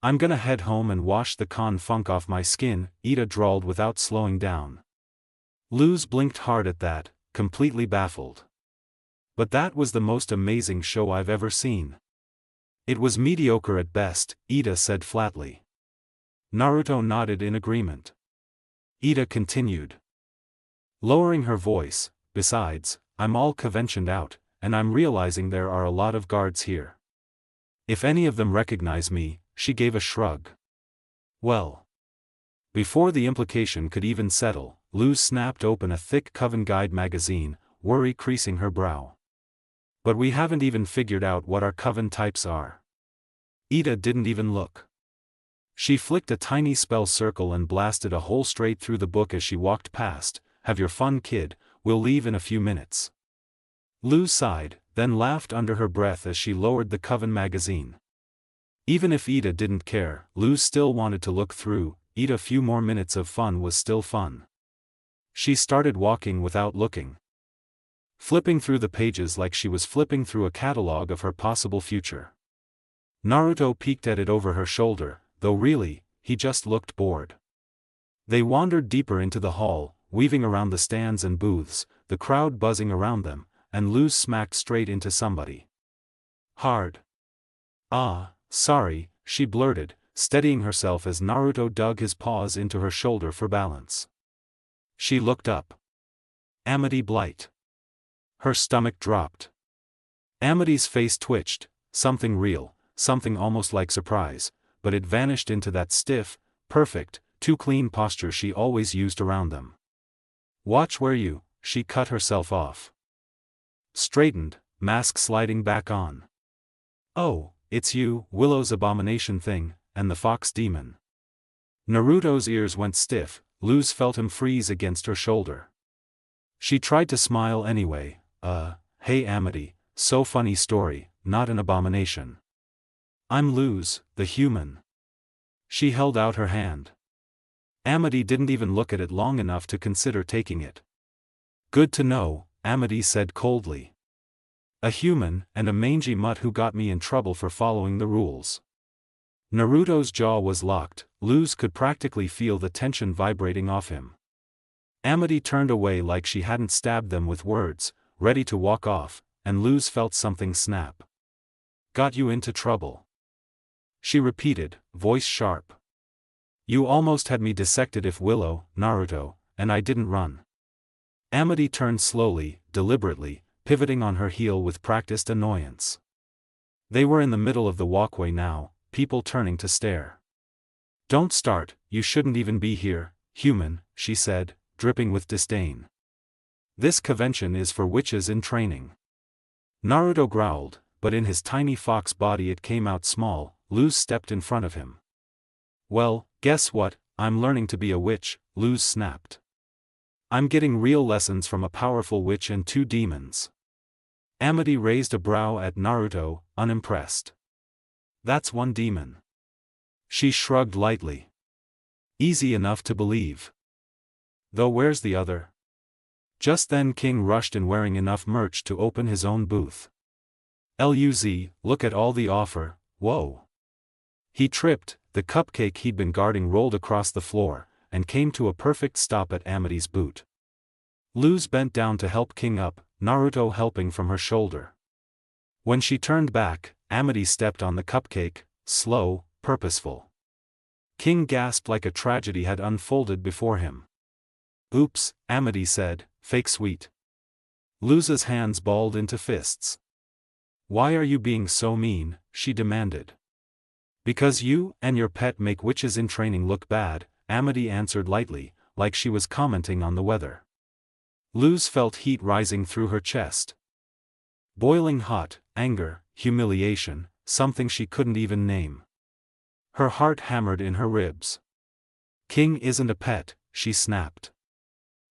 "I'm gonna head home and wash the con funk off my skin," Ida drawled without slowing down. Luz blinked hard at that, completely baffled. "But that was the most amazing show I've ever seen." "It was mediocre at best," Ida said flatly. Naruto nodded in agreement. Ida continued, lowering her voice, "Besides, I'm all conventioned out, and I'm realizing there are a lot of guards here. If any of them recognize me," she gave a shrug. "Well." Before the implication could even settle, Luz snapped open a thick Coven Guide magazine, worry creasing her brow. "But we haven't even figured out what our Coven types are." Ida didn't even look. She flicked a tiny spell circle and blasted a hole straight through the book as she walked past. "Have your fun, kid, we'll leave in a few minutes." Luz sighed, then laughed under her breath as she lowered the Coven magazine. Even if Ida didn't care, Luz still wanted to look through. A few more minutes of fun was still fun. She started walking without looking, flipping through the pages like she was flipping through a catalog of her possible future. Naruto peeked at it over her shoulder, though really, he just looked bored. They wandered deeper into the hall, weaving around the stands and booths, the crowd buzzing around them, and Luz smacked straight into somebody. Hard. "Ah, sorry," she blurted, steadying herself as Naruto dug his paws into her shoulder for balance. She looked up. Amity Blight. Her stomach dropped. Amity's face twitched, something real, something almost like surprise, but it vanished into that stiff, perfect, too clean posture she always used around them. "Watch where you," she cut herself off. Straightened, mask sliding back on. "Oh, it's you, Willow's abomination thing, and the fox demon." Naruto's ears went stiff. Luz felt him freeze against her shoulder. She tried to smile anyway. Hey Amity, so funny story, not an abomination." "I'm Luz, the human." She held out her hand. Amity didn't even look at it long enough to consider taking it. "Good to know," Amity said coldly. "A human, and a mangy mutt who got me in trouble for following the rules." Naruto's jaw was locked. Luz could practically feel the tension vibrating off him. Amity turned away like she hadn't stabbed them with words, ready to walk off, and Luz felt something snap. "Got you into trouble?" she repeated, voice sharp. "You almost had me dissected if Willow, Naruto, and I didn't run." Amity turned slowly, deliberately, pivoting on her heel with practiced annoyance. They were in the middle of the walkway now, people turning to stare. "Don't start, you shouldn't even be here, human," she said, dripping with disdain. "This convention is for witches in training." Naruto growled, but in his tiny fox body it came out small. Luz stepped in front of him. "Well, guess what, I'm learning to be a witch," Luz snapped. "I'm getting real lessons from a powerful witch and 2 demons." Amity raised a brow at Naruto, unimpressed. "That's 1 demon." She shrugged lightly. "Easy enough to believe. Though where's the other?" Just then King rushed in wearing enough merch to open his own booth. "Luz, look at all the offer, whoa." He tripped, the cupcake he'd been guarding rolled across the floor, and came to a perfect stop at Amity's boot. Luz bent down to help King up, Naruto helping from her shoulder. When she turned back, Amity stepped on the cupcake, slow, purposeful. King gasped like a tragedy had unfolded before him. "Oops," Amity said, "fake sweet." Luz's hands balled into fists. "Why are you being so mean?" she demanded. "Because you and your pet make witches in training look bad," Amity answered lightly, like she was commenting on the weather. Luz felt heat rising through her chest. Boiling hot, anger, humiliation, something she couldn't even name. Her heart hammered in her ribs. "King isn't a pet," she snapped.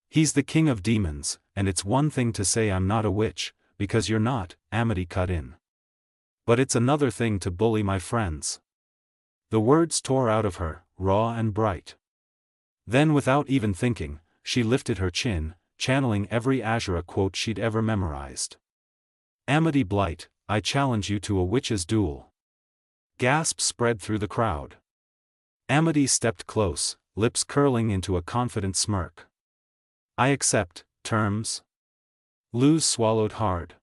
"He's the king of demons, and it's one thing to say I'm not a witch, because you're not," Amity cut in. "But it's another thing to bully my friends." The words tore out of her, raw and bright. Then without even thinking, she lifted her chin, channeling every Azura quote she'd ever memorized. "Amity Blight, I challenge you to a witch's duel." Gasps spread through the crowd. Amity stepped close, lips curling into a confident smirk. "I accept, terms." Luz swallowed hard.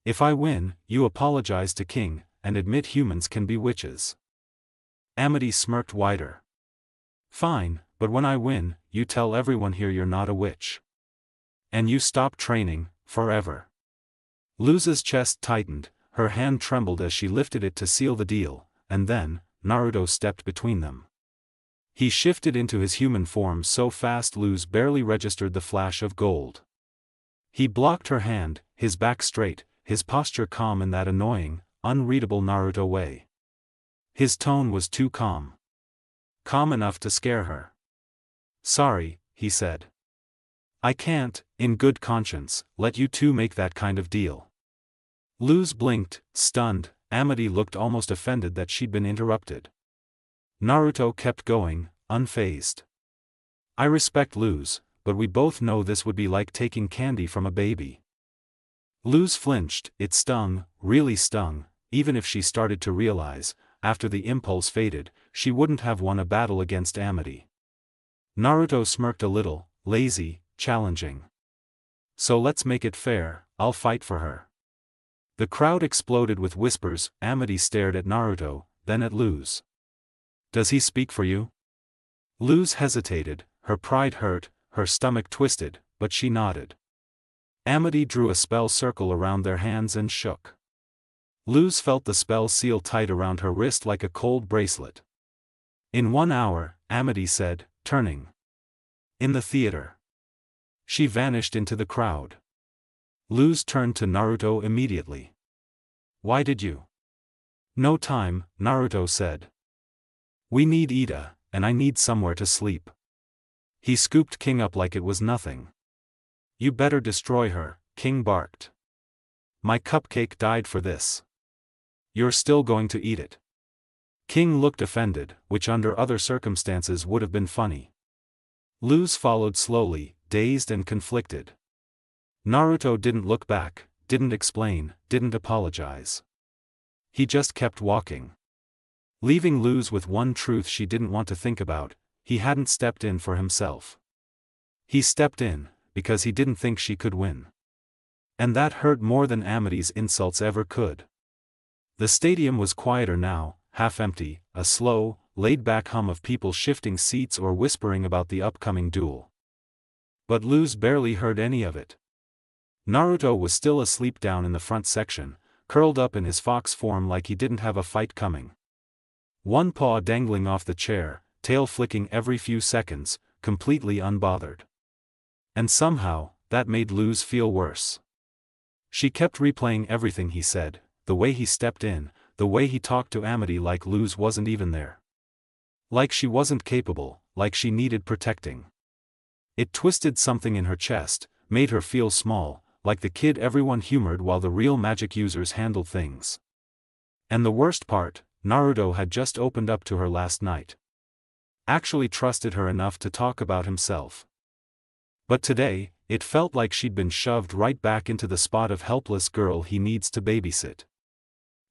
"If I win, you apologize to King, and admit humans can be witches." Amity smirked wider. "Fine, but when I win, you tell everyone here you're not a witch. And you stop training, forever." Luz's chest tightened, her hand trembled as she lifted it to seal the deal, and then, Naruto stepped between them. He shifted into his human form so fast Luz barely registered the flash of gold. He blocked her hand, his back straight, his posture calm in that annoying, unreadable Naruto way. His tone was too calm. Calm enough to scare her. "Sorry," he said. "I can't, in good conscience, let you two make that kind of deal." Luz blinked, stunned. Amity looked almost offended that she'd been interrupted. Naruto kept going, unfazed. "I respect Luz, but we both know this would be like taking candy from a baby." Luz flinched, it stung, really stung, even if she started to realize, after the impulse faded, she wouldn't have won a battle against Amity. Naruto smirked a little, lazy, challenging. "So let's make it fair, I'll fight for her." The crowd exploded with whispers. Amity stared at Naruto, then at Luz. "Does he speak for you?" Luz hesitated, her pride hurt, her stomach twisted, but she nodded. Amity drew a spell circle around their hands and shook. Luz felt the spell seal tight around her wrist like a cold bracelet. "In 1 hour," Amity said, turning. "In the theater." She vanished into the crowd. Luz turned to Naruto immediately. "Why did you?" "No time," Naruto said. "We need Ida, and I need somewhere to sleep." He scooped King up like it was nothing. "You better destroy her," King barked. "My cupcake died for this. You're still going to eat it." King looked offended, which under other circumstances would have been funny. Luz followed slowly, dazed and conflicted. Naruto didn't look back, didn't explain, didn't apologize. He just kept walking. Leaving Luz with one truth she didn't want to think about: he hadn't stepped in for himself. He stepped in, because he didn't think she could win. And that hurt more than Amity's insults ever could. The stadium was quieter now, half empty, a slow, laid-back hum of people shifting seats or whispering about the upcoming duel. But Luz barely heard any of it. Naruto was still asleep down in the front section, curled up in his fox form like he didn't have a fight coming. One paw dangling off the chair, tail flicking every few seconds, completely unbothered. And somehow, that made Luz feel worse. She kept replaying everything he said, the way he stepped in, the way he talked to Amity like Luz wasn't even there. Like she wasn't capable, like she needed protecting. It twisted something in her chest, made her feel small, like the kid everyone humored while the real magic users handled things. And the worst part, Naruto had just opened up to her last night. Actually trusted her enough to talk about himself. But today, it felt like she'd been shoved right back into the spot of helpless girl he needs to babysit.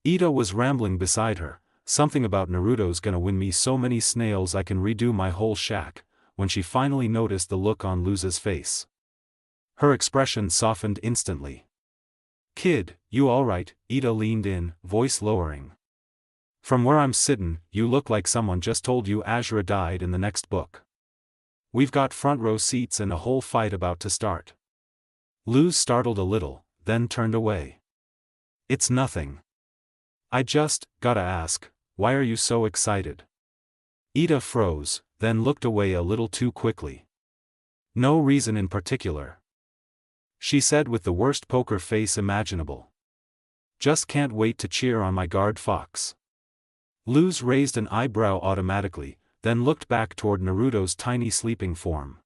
Ida was rambling beside her, something about Naruto's gonna win me so many snails I can redo my whole shack, when she finally noticed the look on Luz's face. Her expression softened instantly. Kid, you alright? Ida leaned in, voice lowering. From where I'm sittin', you look like someone just told you Azura died in the next book. We've got front row seats and a whole fight about to start. Luz startled a little, then turned away. It's nothing. I just gotta ask, why are you so excited? Ida froze, then looked away a little too quickly. No reason in particular, she said with the worst poker face imaginable. Just can't wait to cheer on my guard fox. Luz raised an eyebrow automatically, then looked back toward Naruto's tiny sleeping form.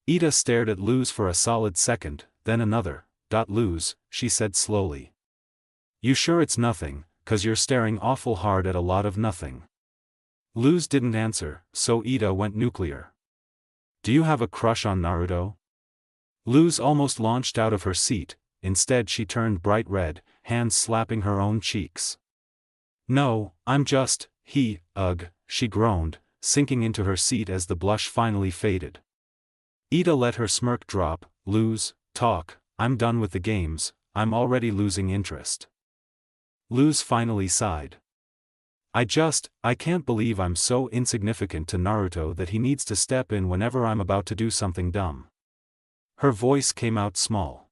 Ida stared at Luz for a solid second, then another. Luz, she said slowly. You sure it's nothing, 'cause you're staring awful hard at a lot of nothing. Luz didn't answer, so Ida went nuclear. Do you have a crush on Naruto? Luz almost launched out of her seat, instead she turned bright red, hands slapping her own cheeks. No, I'm just, she groaned, sinking into her seat as the blush finally faded. Ida let her smirk drop. Luz, talk, I'm done with the games, I'm already losing interest. Luz finally sighed. I can't believe I'm so insignificant to Naruto that he needs to step in whenever I'm about to do something dumb. Her voice came out small.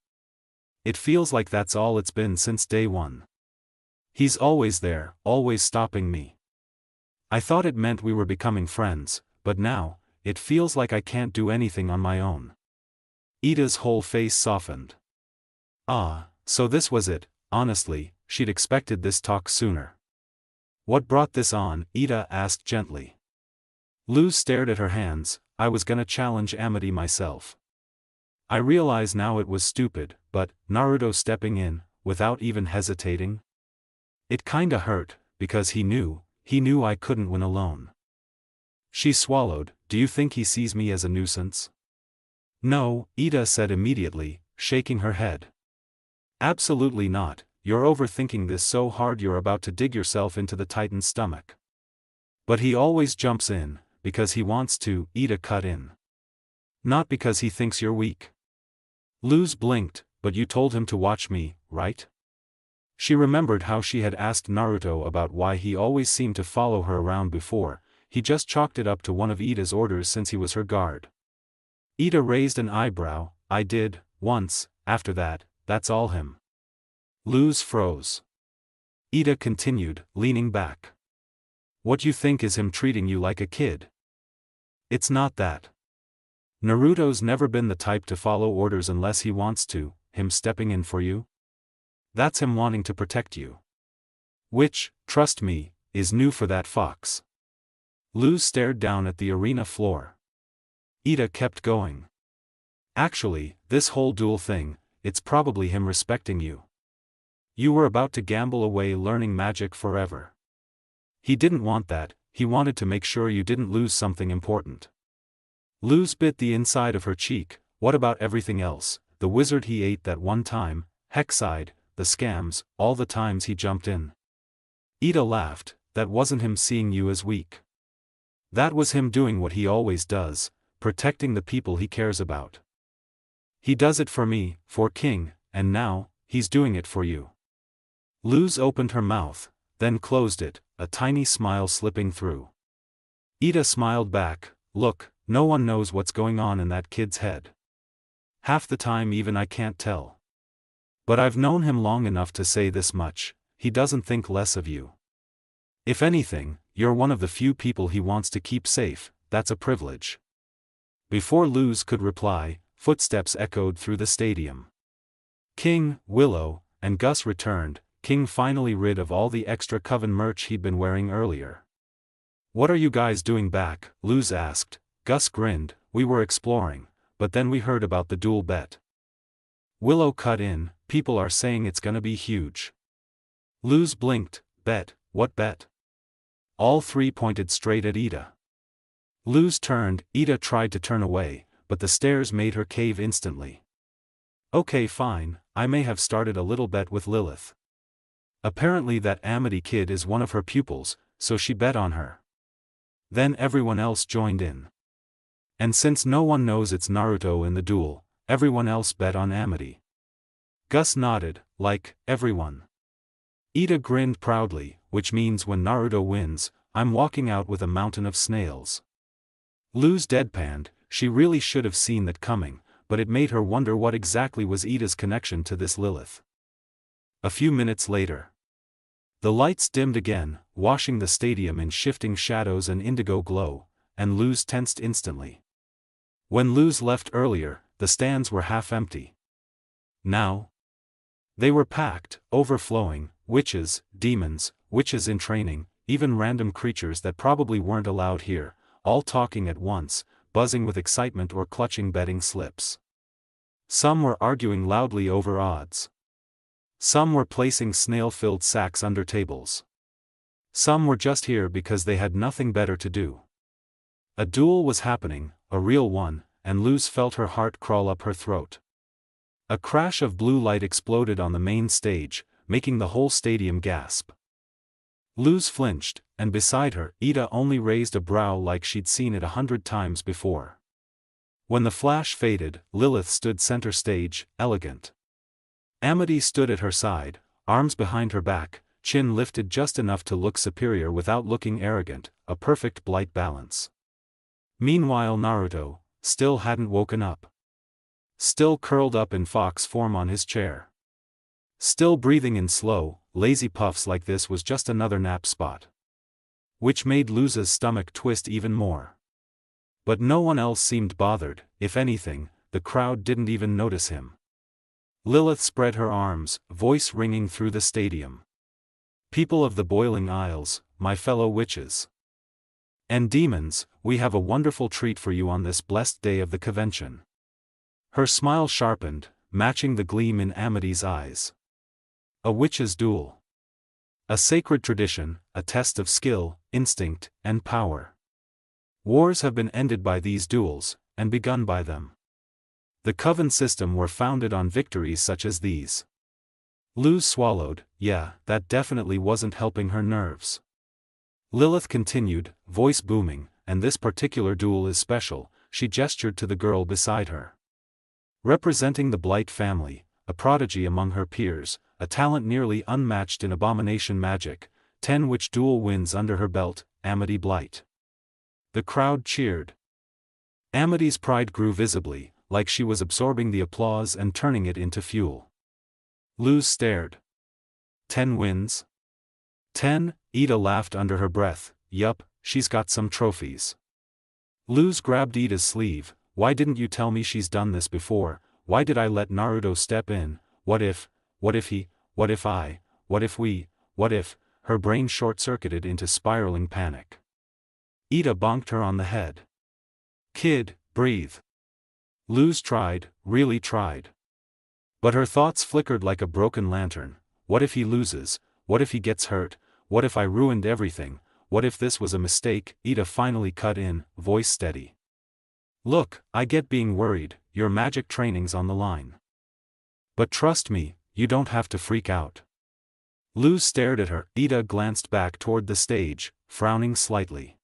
It feels like that's all it's been since day one. He's always there, always stopping me. I thought it meant we were becoming friends, but now, it feels like I can't do anything on my own. Ida's whole face softened. Ah, so this was it. Honestly, she'd expected this talk sooner. What brought this on? Ida asked gently. Luz stared at her hands. I was gonna challenge Amity myself. I realize now it was stupid, but, Naruto stepping in, without even hesitating? It kinda hurt, because he knew I couldn't win alone. She swallowed. Do you think he sees me as a nuisance? No, Ida said immediately, shaking her head. Absolutely not, you're overthinking this so hard you're about to dig yourself into the Titan's stomach. But he always jumps in, because he wants to. Ida cut in. Not because he thinks you're weak. Luz blinked, but you told him to watch me, right? She remembered how she had asked Naruto about why he always seemed to follow her around before. He just chalked it up to one of Ida's orders since he was her guard. Ida raised an eyebrow. I did, once, after that, that's all him. Luz froze. Ida continued, leaning back. What you think is him treating you like a kid? It's not that. Naruto's never been the type to follow orders unless he wants to, him stepping in for you? That's him wanting to protect you. Which, trust me, is new for that fox. Luz stared down at the arena floor. Ida kept going. Actually, this whole duel thing, it's probably him respecting you. You were about to gamble away learning magic forever. He didn't want that, he wanted to make sure you didn't lose something important. Luz bit the inside of her cheek. What about everything else? The wizard he ate that one time, Hexside, the scams, all the times he jumped in. Ida laughed. That wasn't him seeing you as weak. That was him doing what he always does, protecting the people he cares about. He does it for me, for King, and now, he's doing it for you. Luz opened her mouth, then closed it, a tiny smile slipping through. Ida smiled back. Look, no one knows what's going on in that kid's head. Half the time even I can't tell. But I've known him long enough to say this much, he doesn't think less of you. If anything, you're one of the few people he wants to keep safe. That's a privilege. Before Luz could reply, footsteps echoed through the stadium. King, Willow, and Gus returned, King finally rid of all the extra Coven merch he'd been wearing earlier. What are you guys doing back? Luz asked. Gus grinned. We were exploring, but then we heard about the duel bet. Willow cut in. People are saying it's gonna be huge. Luz blinked. Bet? What bet? All three pointed straight at Ida. Luz turned. Ida tried to turn away, but the stares made her cave instantly. Okay, fine, I may have started a little bet with Lilith. Apparently that Amity kid is one of her pupils, so she bet on her. Then everyone else joined in. And since no one knows it's Naruto in the duel, everyone else bet on Amity. Gus nodded. like, everyone. Ida grinned proudly, which means when Naruto wins, I'm walking out with a mountain of snails. Luz deadpanned, she really should have seen that coming, but it made her wonder what exactly was Ida's connection to this Lilith. A few minutes later. The lights dimmed again, washing the stadium in shifting shadows and indigo glow, and Luz tensed instantly. When Luz left earlier, the stands were half empty. Now, they were packed, overflowing, witches, demons, witches in training, even random creatures that probably weren't allowed here, all talking at once, buzzing with excitement or clutching betting slips. Some were arguing loudly over odds. Some were placing snail-filled sacks under tables. Some were just here because they had nothing better to do. A duel was happening, a real one, and Luz felt her heart crawl up her throat. A crash of blue light exploded on the main stage, making the whole stadium gasp. Luz flinched, and beside her, Ida only raised a brow like she'd seen it 100 times before. When the flash faded, Lilith stood center stage, elegant. Amity stood at her side, arms behind her back, chin lifted just enough to look superior without looking arrogant, a perfect blight balance. Meanwhile Naruto, still hadn't woken up. Still curled up in fox form on his chair. Still breathing in slow, lazy puffs like this was just another nap spot. Which made Luz's stomach twist even more. But no one else seemed bothered, if anything, the crowd didn't even notice him. Lilith spread her arms, voice ringing through the stadium. People of the Boiling Isles, my fellow witches and demons, we have a wonderful treat for you on this blessed day of the convention. Her smile sharpened, matching the gleam in Amity's eyes. A witch's duel. A sacred tradition, a test of skill, instinct, and power. Wars have been ended by these duels, and begun by them. The Coven system were founded on victories such as these. Luz swallowed, yeah, that definitely wasn't helping her nerves. Lilith continued, voice booming, and this particular duel is special, she gestured to the girl beside her. Representing the Blight family, a prodigy among her peers, a talent nearly unmatched in abomination magic, 10 which duel wins under her belt, Amity Blight. The crowd cheered. Amity's pride grew visibly, like she was absorbing the applause and turning it into fuel. Luz stared. 10 wins? 10, Ida laughed under her breath, yup, she's got some trophies. Luz grabbed Ida's sleeve, why didn't you tell me she's done this before, why did I let Naruto step in, what if he, what if I, what if we, what if, her brain short-circuited into spiraling panic. Ida bonked her on the head. Kid, breathe. Luz tried, really tried. But her thoughts flickered like a broken lantern, what if he loses, what if he gets hurt, what if I ruined everything, what if this was a mistake, Ida finally cut in, voice steady. Look, I get being worried, your magic training's on the line. But trust me, you don't have to freak out. Luz stared at her, Ida glanced back toward the stage, frowning slightly.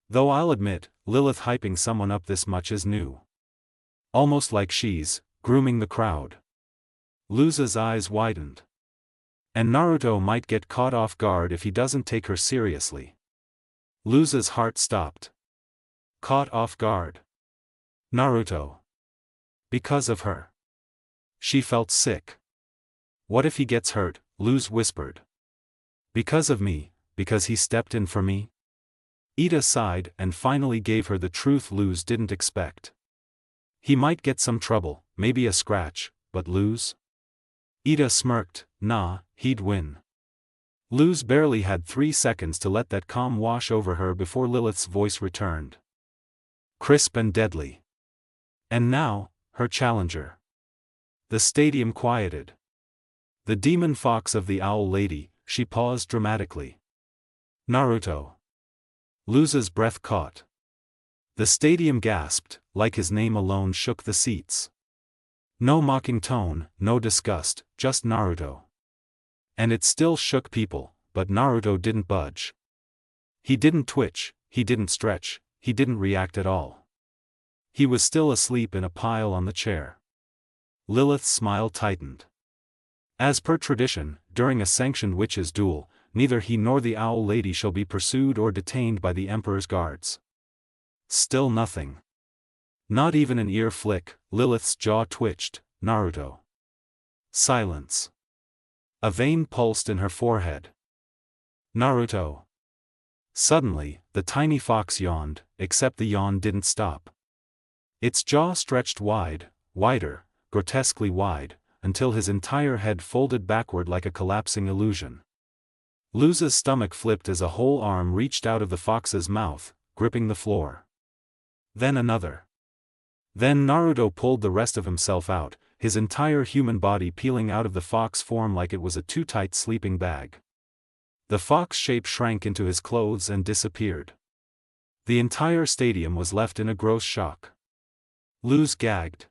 Though I'll admit, Lilith hyping someone up this much is new. Almost like she's grooming the crowd. Luz's eyes widened. And Naruto might get caught off guard if he doesn't take her seriously. Luz's heart stopped. Caught off guard. Naruto. Because of her. She felt sick. What if he gets hurt, Luz whispered. Because of me, because he stepped in for me? Ida sighed and finally gave her the truth Luz didn't expect. He might get some trouble, maybe a scratch, but Luz? Ida smirked, nah, he'd win. Luz barely had 3 seconds to let that calm wash over her before Lilith's voice returned. Crisp and deadly. And now, her challenger. The stadium quieted. The demon fox of the owl lady, she paused dramatically. Naruto. Luz's breath caught. The stadium gasped, like his name alone shook the seats. No mocking tone, no disgust, just Naruto. And it still shook people, but Naruto didn't budge. He didn't twitch, he didn't stretch, he didn't react at all. He was still asleep in a pile on the chair. Lilith's smile tightened. As per tradition, during a sanctioned witches' duel, neither he nor the owl lady shall be pursued or detained by the Emperor's guards. Still nothing. Not even an ear flick. Lilith's jaw twitched. Naruto. Silence. A vein pulsed in her forehead. Naruto. Suddenly, the tiny fox yawned, except the yawn didn't stop. Its jaw stretched wide, wider, grotesquely wide, until his entire head folded backward like a collapsing illusion. Luz's stomach flipped as a whole arm reached out of the fox's mouth, gripping the floor. Then another. Then Naruto pulled the rest of himself out, his entire human body peeling out of the fox form like it was a too tight sleeping bag. The fox shape shrank into his clothes and disappeared. The entire stadium was left in a gross shock. Luz gagged.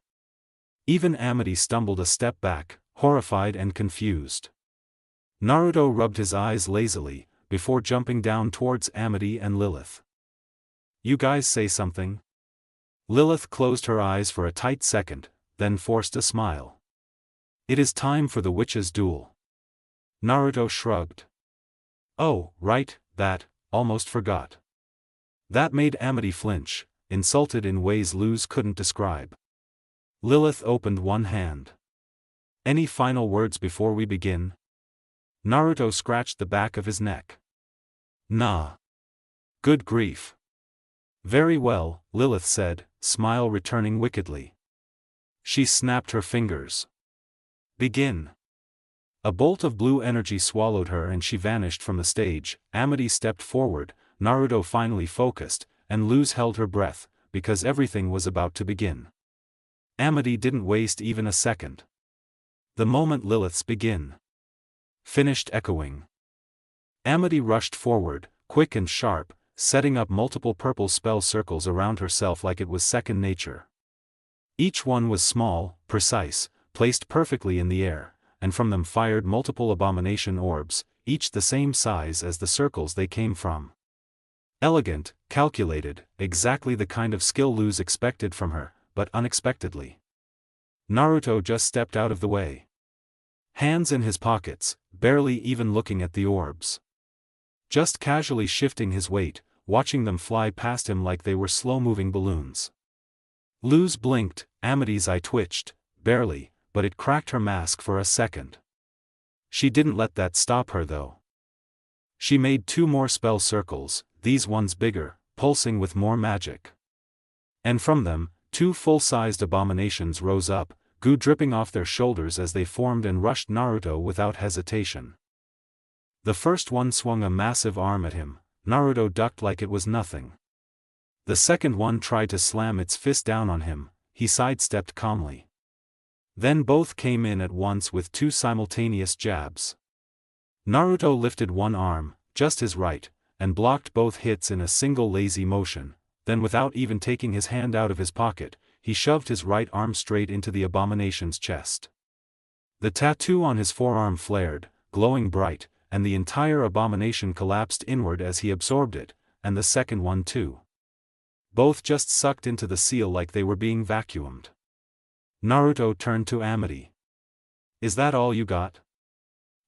Even Amity stumbled a step back, horrified and confused. Naruto rubbed his eyes lazily, before jumping down towards Amity and Lilith. "You guys say something?" Lilith closed her eyes for a tight second, then forced a smile. "It is time for the witches' duel." Naruto shrugged. "Oh, right, that, almost forgot." That made Amity flinch, insulted in ways Luz couldn't describe. Lilith opened one hand. "Any final words before we begin?" Naruto scratched the back of his neck. "Nah. Good grief." "Very well," Lilith said, smile returning wickedly. She snapped her fingers. "Begin." A bolt of blue energy swallowed her and she vanished from the stage. Amity stepped forward, Naruto finally focused, and Luz held her breath, because everything was about to begin. Amity didn't waste even a second. The moment Lilith's begin finished echoing. Amity rushed forward, quick and sharp, setting up multiple purple spell circles around herself like it was second nature. Each one was small, precise, placed perfectly in the air, and from them fired multiple abomination orbs, each the same size as the circles they came from. Elegant, calculated, exactly the kind of skill Luz expected from her, but unexpectedly. Naruto just stepped out of the way. Hands in his pockets, barely even looking at the orbs. Just casually shifting his weight, watching them fly past him like they were slow-moving balloons. Luz blinked, Amity's eye twitched, barely, but it cracked her mask for a second. She didn't let that stop her though. She made 2 more spell circles, these ones bigger, pulsing with more magic. And from them, 2 full-sized abominations rose up, goo dripping off their shoulders as they formed and rushed Naruto without hesitation. The first one swung a massive arm at him. Naruto ducked like it was nothing. The second one tried to slam its fist down on him. He sidestepped calmly. Then both came in at once with 2 simultaneous jabs. Naruto lifted one arm, just his right, and blocked both hits in a single lazy motion. Then without even taking his hand out of his pocket, he shoved his right arm straight into the abomination's chest. The tattoo on his forearm flared, glowing bright, and the entire abomination collapsed inward as he absorbed it, and the second one too. Both just sucked into the seal like they were being vacuumed. Naruto turned to Amity. "Is that all you got?"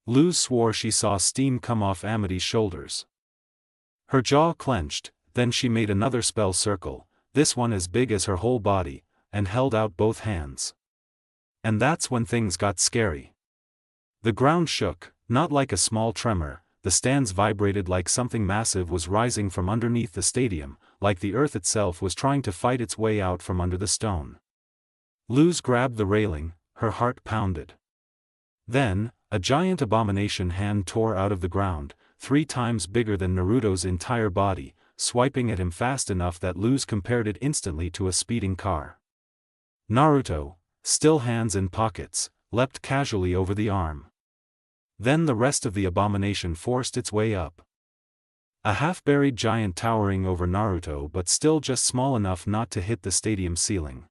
Luz swore she saw steam come off Amity's shoulders. Her jaw clenched, then she made another spell circle, this one as big as her whole body, and held out both hands. And that's when things got scary. The ground shook, not like a small tremor, the stands vibrated like something massive was rising from underneath the stadium, like the earth itself was trying to fight its way out from under the stone. Luz grabbed the railing, her heart pounded. Then, a giant abomination hand tore out of the ground, 3 times bigger than Naruto's entire body, swiping at him fast enough that Luz compared it instantly to a speeding car. Naruto, still hands in pockets, leapt casually over the arm. Then the rest of the abomination forced its way up. A half-buried giant towering over Naruto but still just small enough not to hit the stadium ceiling.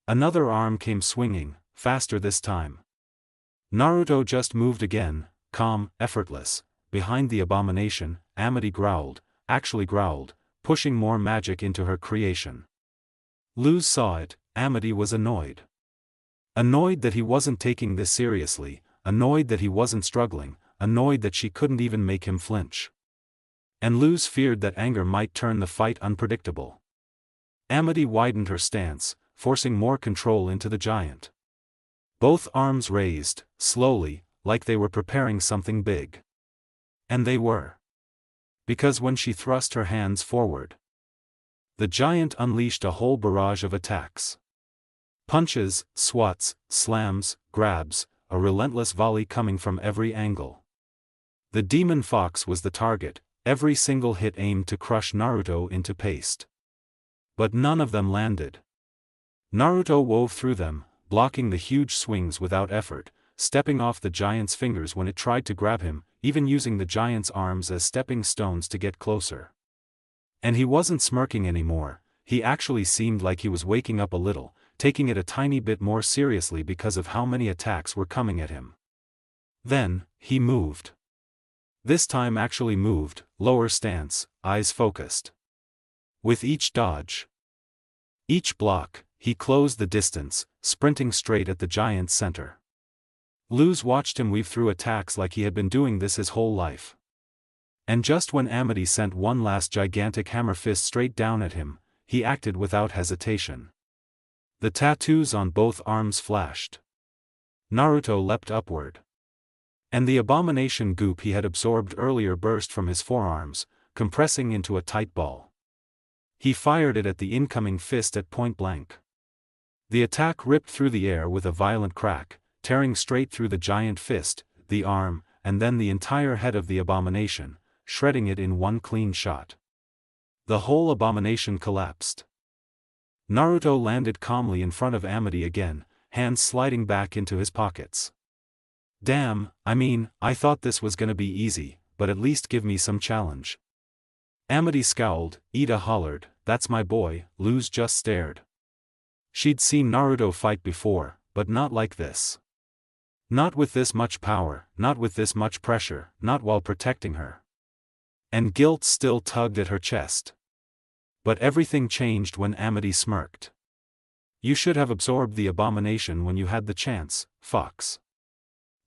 Another arm came swinging, faster this time. Naruto just moved again, calm, effortless, behind the abomination. Amity growled, actually growled, pushing more magic into her creation. Luz saw it. Amity was annoyed. Annoyed that he wasn't taking this seriously, annoyed that he wasn't struggling, annoyed that she couldn't even make him flinch. And Luz feared that anger might turn the fight unpredictable. Amity widened her stance, forcing more control into the giant. Both arms raised, slowly, like they were preparing something big. And they were. Because when she thrust her hands forward, the giant unleashed a whole barrage of attacks. Punches, swats, slams, grabs, a relentless volley coming from every angle. The demon fox was the target, every single hit aimed to crush Naruto into paste. But none of them landed. Naruto wove through them, blocking the huge swings without effort, stepping off the giant's fingers when it tried to grab him, even using the giant's arms as stepping stones to get closer. And he wasn't smirking anymore, he actually seemed like he was waking up a little, taking it a tiny bit more seriously because of how many attacks were coming at him. Then, he moved. This time actually moved, lower stance, eyes focused. With each dodge, each block, he closed the distance, sprinting straight at the giant's center. Luz watched him weave through attacks like he had been doing this his whole life. And just when Amity sent one last gigantic hammer fist straight down at him, he acted without hesitation. The tattoos on both arms flashed. Naruto leapt upward. And the abomination goop he had absorbed earlier burst from his forearms, compressing into a tight ball. He fired it at the incoming fist at point blank. The attack ripped through the air with a violent crack, tearing straight through the giant fist, the arm, and then the entire head of the abomination, shredding it in one clean shot. The whole abomination collapsed. Naruto landed calmly in front of Amity again, hands sliding back into his pockets. Damn, I thought this was gonna be easy, but at least give me some challenge. Amity scowled, Ida hollered, that's my boy. Luz just stared. She'd seen Naruto fight before, but not like this. Not with this much power, not with this much pressure, not while protecting her. And guilt still tugged at her chest. But everything changed when Amity smirked. You should have absorbed the abomination when you had the chance, fox.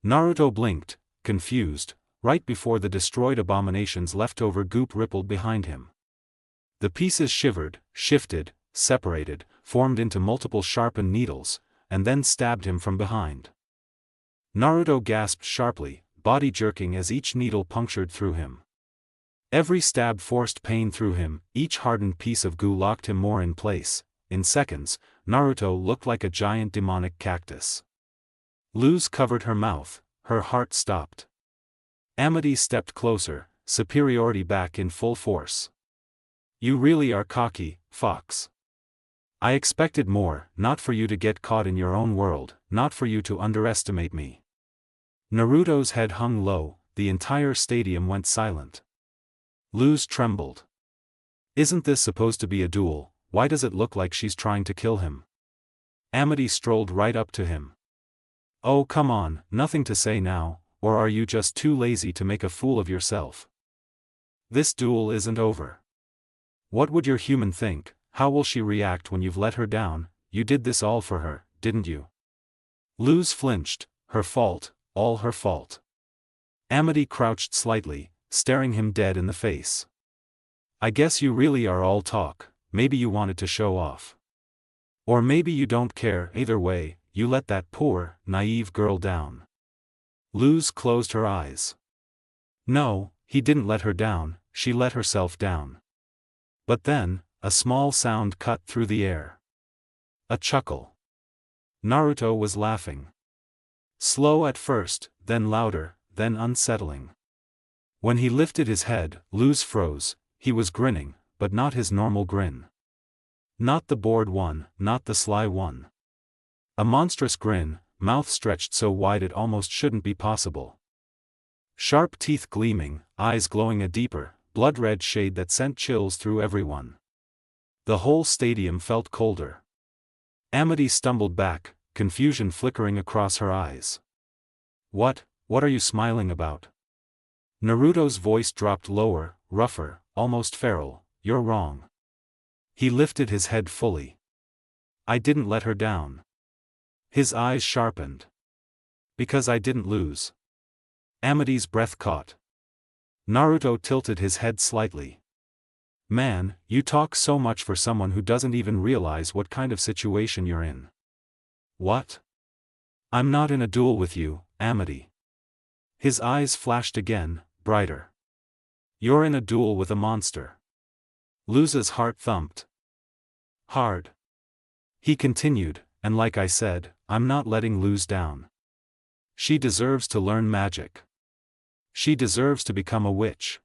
Naruto blinked, confused, right before the destroyed abomination's leftover goop rippled behind him. The pieces shivered, shifted, separated, formed into multiple sharpened needles, and then stabbed him from behind. Naruto gasped sharply, body jerking as each needle punctured through him. Every stab forced pain through him, each hardened piece of goo locked him more in place. In seconds, Naruto looked like a giant demonic cactus. Luz covered her mouth, her heart stopped. Amity stepped closer, superiority back in full force. You really are cocky, fox. I expected more, not for you to get caught in your own world, not for you to underestimate me. Naruto's head hung low, the entire stadium went silent. Luz trembled. Isn't this supposed to be a duel? Why does it look like she's trying to kill him? Amity strolled right up to him. Oh come on, nothing to say now, or are you just too lazy to make a fool of yourself? This duel isn't over. What would your human think? How will she react when you've let her down? You did this all for her, didn't you? Luz flinched, her fault, all her fault. Amity crouched slightly, staring him dead in the face. I guess you really are all talk, maybe you wanted to show off. Or maybe you don't care, either way, you let that poor, naive girl down. Luz closed her eyes. No, he didn't let her down, she let herself down. But then, a small sound cut through the air. A chuckle. Naruto was laughing. Slow at first, then louder, then unsettling. When he lifted his head, Luz froze. He was grinning, but not his normal grin. Not the bored one, not the sly one. A monstrous grin, mouth stretched so wide it almost shouldn't be possible. Sharp teeth gleaming, eyes glowing a deeper, blood-red shade that sent chills through everyone. The whole stadium felt colder. Amity stumbled back, confusion flickering across her eyes. What are you smiling about? Naruto's voice dropped lower, rougher, almost feral. You're wrong. He lifted his head fully. I didn't let her down. His eyes sharpened. Because I didn't lose. Amity's breath caught. Naruto tilted his head slightly. Man, you talk so much for someone who doesn't even realize what kind of situation you're in. What? I'm not in a duel with you, Amity. His eyes flashed again, brighter. You're in a duel with a monster. Luza's heart thumped. Hard. He continued, and like I said, I'm not letting Luz down. She deserves to learn magic. She deserves to become a witch.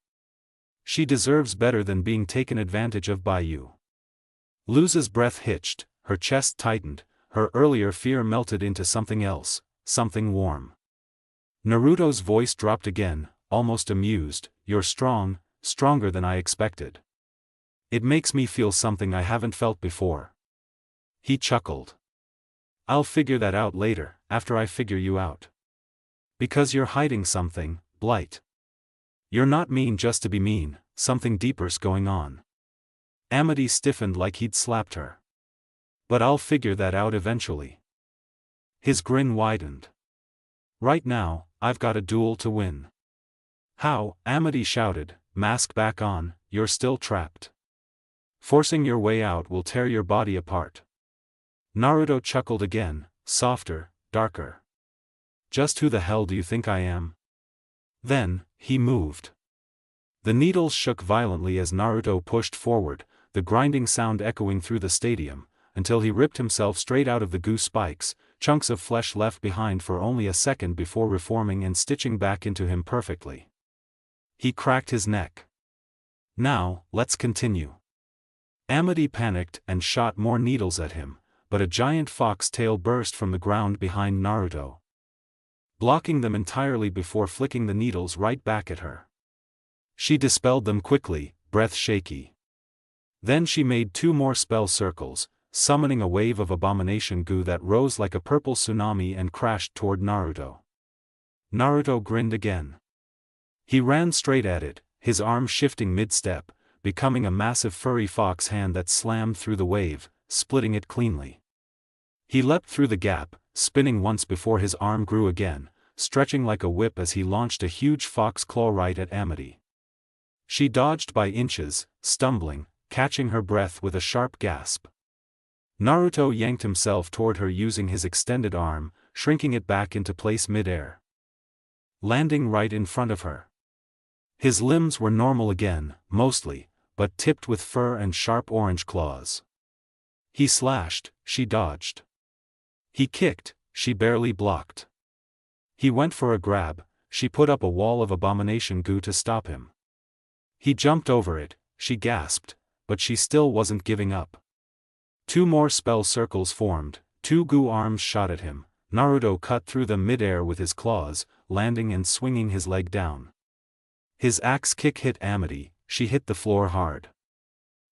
She deserves better than being taken advantage of by you. Luza's breath hitched, her chest tightened, her earlier fear melted into something else, something warm. Naruto's voice dropped again, almost amused, you're strong, stronger than I expected. It makes me feel something I haven't felt before. He chuckled. I'll figure that out later, after I figure you out. Because you're hiding something, Blight. You're not mean just to be mean, something deeper's going on. Amity stiffened like he'd slapped her. But I'll figure that out eventually. His grin widened. Right now, I've got a duel to win. How? Amity shouted, mask back on, you're still trapped. Forcing your way out will tear your body apart. Naruto chuckled again, softer, darker. Just who the hell do you think I am? Then, he moved. The needles shook violently as Naruto pushed forward, the grinding sound echoing through the stadium, until he ripped himself straight out of the goo spikes, chunks of flesh left behind for only a second before reforming and stitching back into him perfectly. He cracked his neck. Now, let's continue. Amity panicked and shot more needles at him, but a giant fox tail burst from the ground behind Naruto, blocking them entirely before flicking the needles right back at her. She dispelled them quickly, breath shaky. Then she made 2 more spell circles, summoning a wave of abomination goo that rose like a purple tsunami and crashed toward Naruto. Naruto grinned again. He ran straight at it, his arm shifting mid-step, becoming a massive furry fox hand that slammed through the wave, splitting it cleanly. He leapt through the gap, spinning once before his arm grew again, stretching like a whip as he launched a huge fox claw right at Amity. She dodged by inches, stumbling, catching her breath with a sharp gasp. Naruto yanked himself toward her using his extended arm, shrinking it back into place mid-air, landing right in front of her. His limbs were normal again, mostly, but tipped with fur and sharp orange claws. He slashed, she dodged. He kicked, she barely blocked. He went for a grab, she put up a wall of abomination goo to stop him. He jumped over it, she gasped, but she still wasn't giving up. 2 more spell circles formed, 2 goo arms shot at him. Naruto cut through them mid-air with his claws, landing and swinging his leg down. His axe kick hit Amity, she hit the floor hard.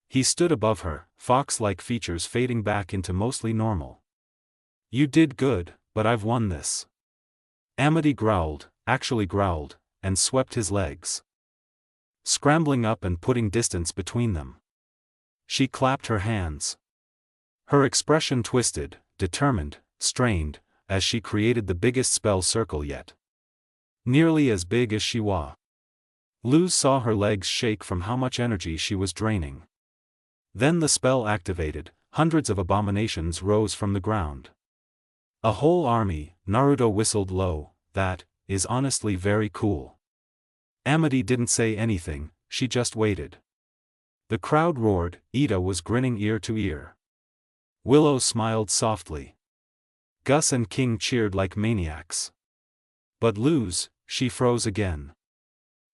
He stood above her, fox-like features fading back into mostly normal. You did good, but I've won this. Amity growled, actually growled, and swept his legs, scrambling up and putting distance between them. She clapped her hands. Her expression twisted, determined, strained, as she created the biggest spell circle yet. Nearly as big as Shiwa. Luz saw her legs shake from how much energy she was draining. Then the spell activated, hundreds of abominations rose from the ground. A whole army, Naruto whistled low, that is honestly very cool. Amity didn't say anything, she just waited. The crowd roared, Ida was grinning ear to ear. Willow smiled softly. Gus and King cheered like maniacs. But Luz, she froze again.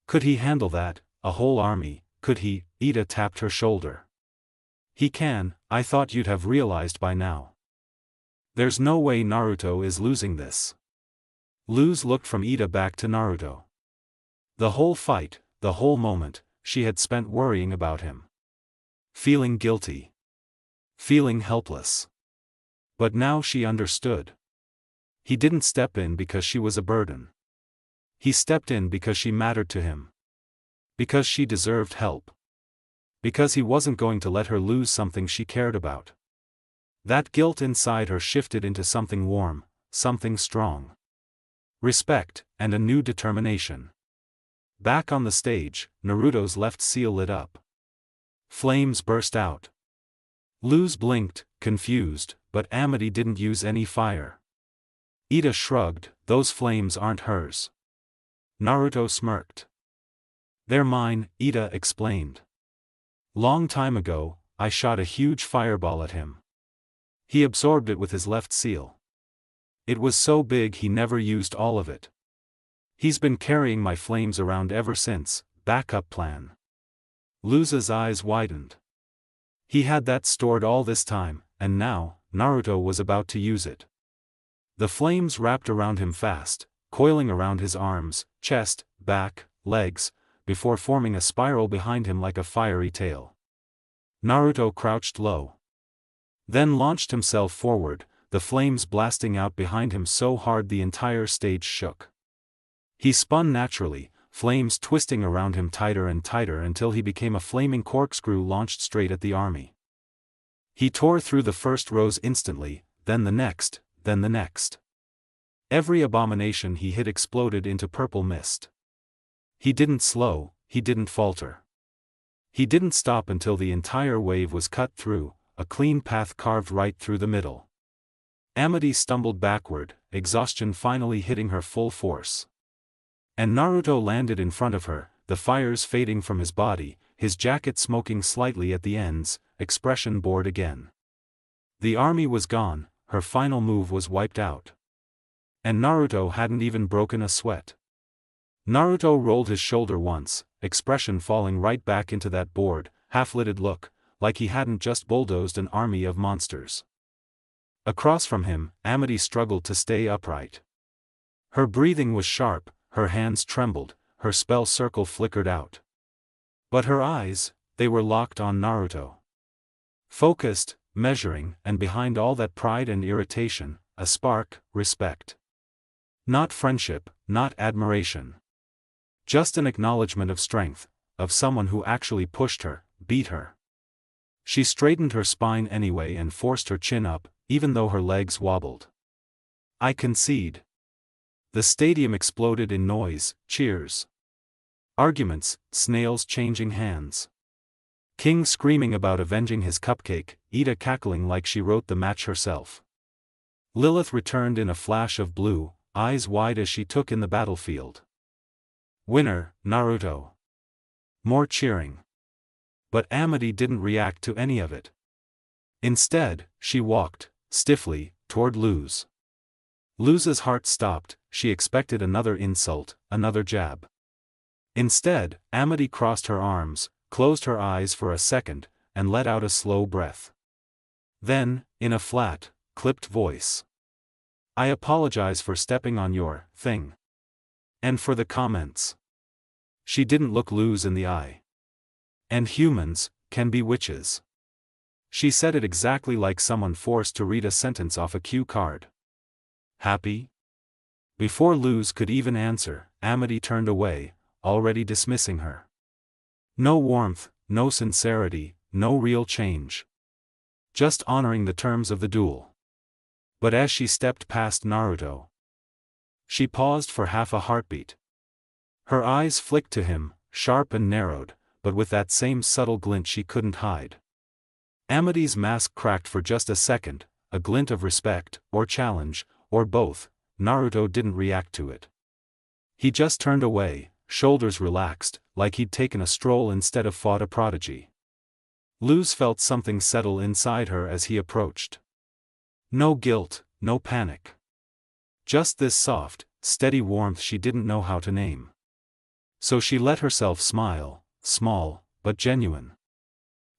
Could he handle that, a whole army, could he? Ida tapped her shoulder. He can, I thought you'd have realized by now. There's no way Naruto is losing this. Luz looked from Ida back to Naruto. The whole fight, the whole moment, she had spent worrying about him. Feeling guilty. Feeling helpless. But now she understood. He didn't step in because she was a burden. He stepped in because she mattered to him. Because she deserved help. Because he wasn't going to let her lose something she cared about. That guilt inside her shifted into something warm, something strong. respect, and a new determination. Back on the stage, Naruto's left seal lit up. Flames burst out. Luz blinked, confused, but Amity didn't use any fire. Ida shrugged, those flames aren't hers. Naruto smirked. They're mine, Ida explained. Long time ago, I shot a huge fireball at him. He absorbed it with his left seal. It was so big he never used all of it. He's been carrying my flames around ever since. Backup plan. Luz's eyes widened. He had that stored all this time, and now, Naruto was about to use it. The flames wrapped around him fast, coiling around his arms, chest, back, legs, before forming a spiral behind him like a fiery tail. Naruto crouched low. Then launched himself forward, the flames blasting out behind him so hard the entire stage shook. He spun naturally, flames twisting around him tighter and tighter until he became a flaming corkscrew launched straight at the army. He tore through the first rows instantly, then the next, then the next. Every abomination he hit exploded into purple mist. He didn't slow, he didn't falter. He didn't stop until the entire wave was cut through, a clean path carved right through the middle. Amity stumbled backward, exhaustion finally hitting her full force. And Naruto landed in front of her, the fires fading from his body, his jacket smoking slightly at the ends, expression bored again. The army was gone, her final move was wiped out. And Naruto hadn't even broken a sweat. Naruto rolled his shoulder once, expression falling right back into that bored, half-lidded look, like he hadn't just bulldozed an army of monsters. Across from him, Amity struggled to stay upright. Her breathing was sharp, her hands trembled, her spell circle flickered out. But her eyes, they were locked on Naruto. Focused, measuring, and behind all that pride and irritation, a spark, respect. Not friendship, not admiration. Just an acknowledgement of strength, of someone who actually pushed her, beat her. She straightened her spine anyway and forced her chin up, even though her legs wobbled. I concede. The stadium exploded in noise, cheers. Arguments, snails changing hands. King screaming about avenging his cupcake, Ida cackling like she wrote the match herself. Lilith returned in a flash of blue, eyes wide as she took in the battlefield. Winner, Naruto. More cheering. But Amity didn't react to any of it. Instead, she walked, stiffly, toward Luz. Luz's heart stopped, she expected another insult, another jab. Instead, Amity crossed her arms, closed her eyes for a second, and let out a slow breath. Then, in a flat, clipped voice. I apologize for stepping on your thing. And for the comments. She didn't look Luz in the eye. And humans can be witches. She said it exactly like someone forced to read a sentence off a cue card. Happy? Before Luz could even answer, Amity turned away, already dismissing her. No warmth, no sincerity, no real change. Just honoring the terms of the duel. But as she stepped past Naruto, she paused for half a heartbeat. Her eyes flicked to him, sharp and narrowed, but with that same subtle glint she couldn't hide. Amity's mask cracked for just a second, a glint of respect, or challenge, or both. Naruto didn't react to it. He just turned away, shoulders relaxed, like he'd taken a stroll instead of fought a prodigy. Luz felt something settle inside her as he approached. No guilt, no panic. Just this soft, steady warmth she didn't know how to name. So she let herself smile, small, but genuine.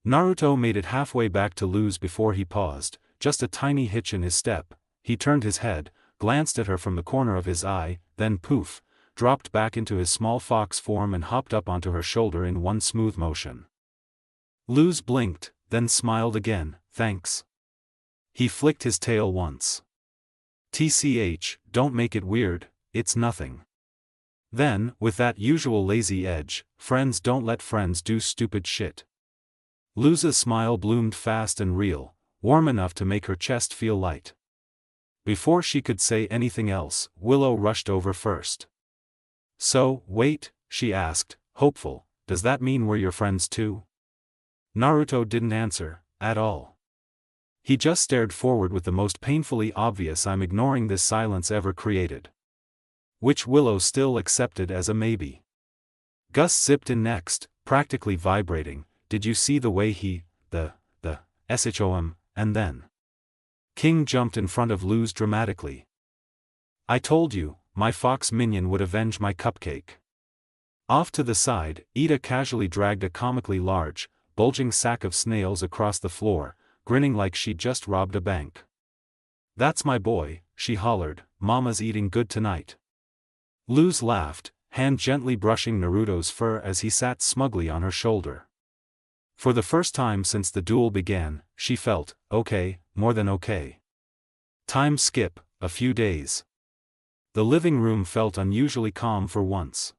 Naruto made it halfway back to Luz before he paused, just a tiny hitch in his step. He turned his head, glanced at her from the corner of his eye, then poof, dropped back into his small fox form and hopped up onto her shoulder in one smooth motion. Luz blinked, then smiled again, thanks. He flicked his tail once. TCH, don't make it weird, it's nothing. Then, with that usual lazy edge, friends don't let friends do stupid shit. Luz's smile bloomed fast and real, warm enough to make her chest feel light. Before she could say anything else, Willow rushed over first. So, wait, she asked, hopeful, does that mean we're your friends too? Naruto didn't answer, at all. He just stared forward with the most painfully obvious "I'm ignoring this" silence ever created. Which Willow still accepted as a maybe. Gus zipped in next, practically vibrating. Did you see the way he, the shom, and then? King jumped in front of Luz dramatically. I told you, my fox minion would avenge my cupcake. Off to the side, Ida casually dragged a comically large, bulging sack of snails across the floor, grinning like she'd just robbed a bank. That's my boy, she hollered, Mama's eating good tonight. Luz laughed, hand gently brushing Naruto's fur as he sat smugly on her shoulder. For the first time since the duel began, she felt, okay, more than okay. Time skip, a few days. The living room felt unusually calm for once.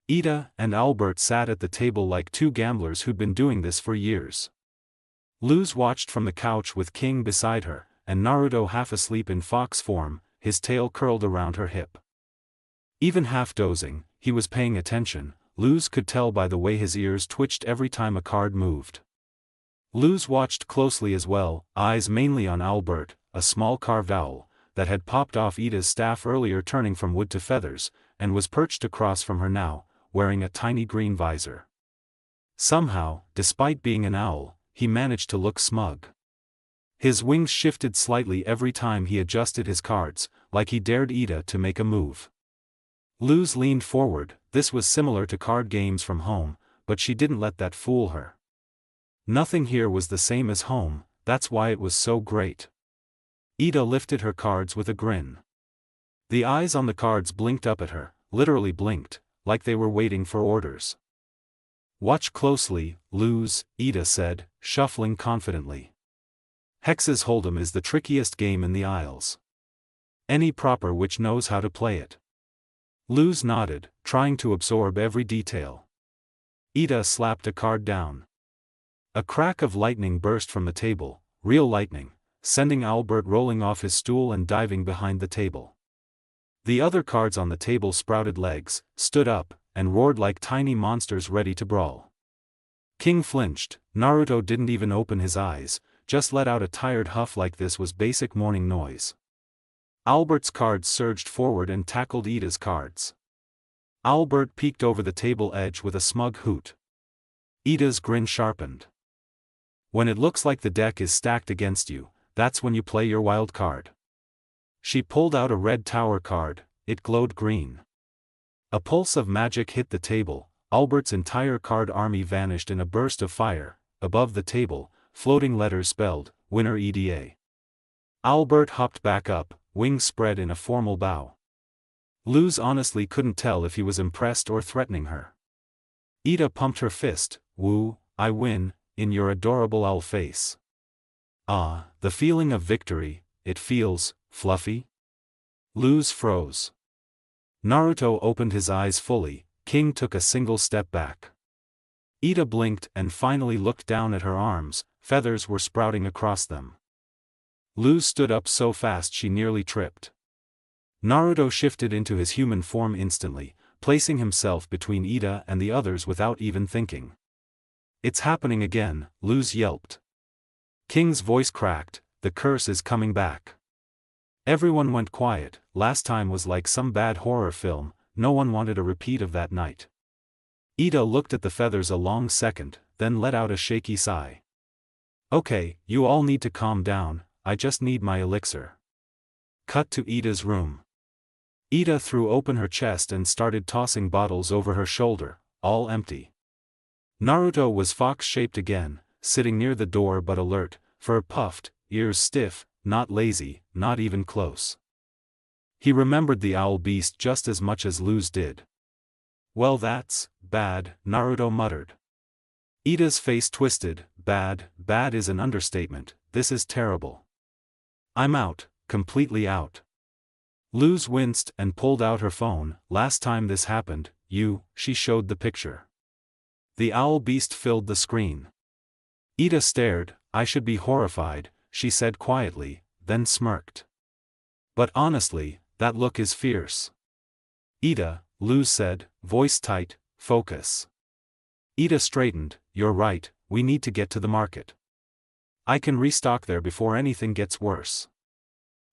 Ida and Albert sat at the table like two gamblers who'd been doing this for years. Luz watched from the couch with King beside her, and Naruto half asleep in fox form, his tail curled around her hip. Even half dozing, he was paying attention. Luz could tell by the way his ears twitched every time a card moved. Luz watched closely as well, eyes mainly on Albert, a small carved owl, that had popped off Ida's staff earlier, turning from wood to feathers, and was perched across from her now, wearing a tiny green visor. Somehow, despite being an owl, he managed to look smug. His wings shifted slightly every time he adjusted his cards, like he dared Ida to make a move. Luz leaned forward. This was similar to card games from home, but she didn't let that fool her. Nothing here was the same as home, that's why it was so great. Ida lifted her cards with a grin. The eyes on the cards blinked up at her, literally blinked, like they were waiting for orders. Watch closely, Luz, Ida said, shuffling confidently. Hex's Hold'em is the trickiest game in the Isles. Any proper witch knows how to play it. Luz nodded, trying to absorb every detail. Ida slapped a card down. A crack of lightning burst from the table, real lightning, sending Albert rolling off his stool and diving behind the table. The other cards on the table sprouted legs, stood up, and roared like tiny monsters ready to brawl. King flinched. Naruto didn't even open his eyes, just let out a tired huff like this was basic morning noise. Albert's cards surged forward and tackled Ida's cards. Albert peeked over the table edge with a smug hoot. Ida's grin sharpened. When it looks like the deck is stacked against you, that's when you play your wild card. She pulled out a red tower card, it glowed green. A pulse of magic hit the table, Albert's entire card army vanished in a burst of fire. Above the table, floating letters spelled, Winner EDA. Albert hopped back up, wings spread in a formal bow. Luz honestly couldn't tell if he was impressed or threatening her. Ida pumped her fist, woo, I win, in your adorable owl face. Ah, the feeling of victory, it feels, fluffy? Luz froze. Naruto opened his eyes fully. King took a single step back. Ida blinked and finally looked down at her arms, feathers were sprouting across them. Luz stood up so fast she nearly tripped. Naruto shifted into his human form instantly, placing himself between Ida and the others without even thinking. It's happening again, Luz yelped. King's voice cracked, the curse is coming back. Everyone went quiet. Last time was like some bad horror film, no one wanted a repeat of that night. Ida looked at the feathers a long second, then let out a shaky sigh. Okay, you all need to calm down, I just need my elixir. Cut to Ida's room. Ida threw open her chest and started tossing bottles over her shoulder, all empty. Naruto was fox-shaped again, sitting near the door but alert, fur puffed, ears stiff, not lazy, not even close. He remembered the owl beast just as much as Luz did. Well, that's bad, Naruto muttered. Ida's face twisted. Bad is an understatement, this is terrible. I'm out, completely out. Luz winced and pulled out her phone. Last time this happened, she showed the picture. The owl beast filled the screen. Ida stared. I should be horrified, she said quietly, then smirked. But honestly, that look is fierce. Ida, Luz said, voice tight, focus. Ida straightened, you're right, we need to get to the market. I can restock there before anything gets worse.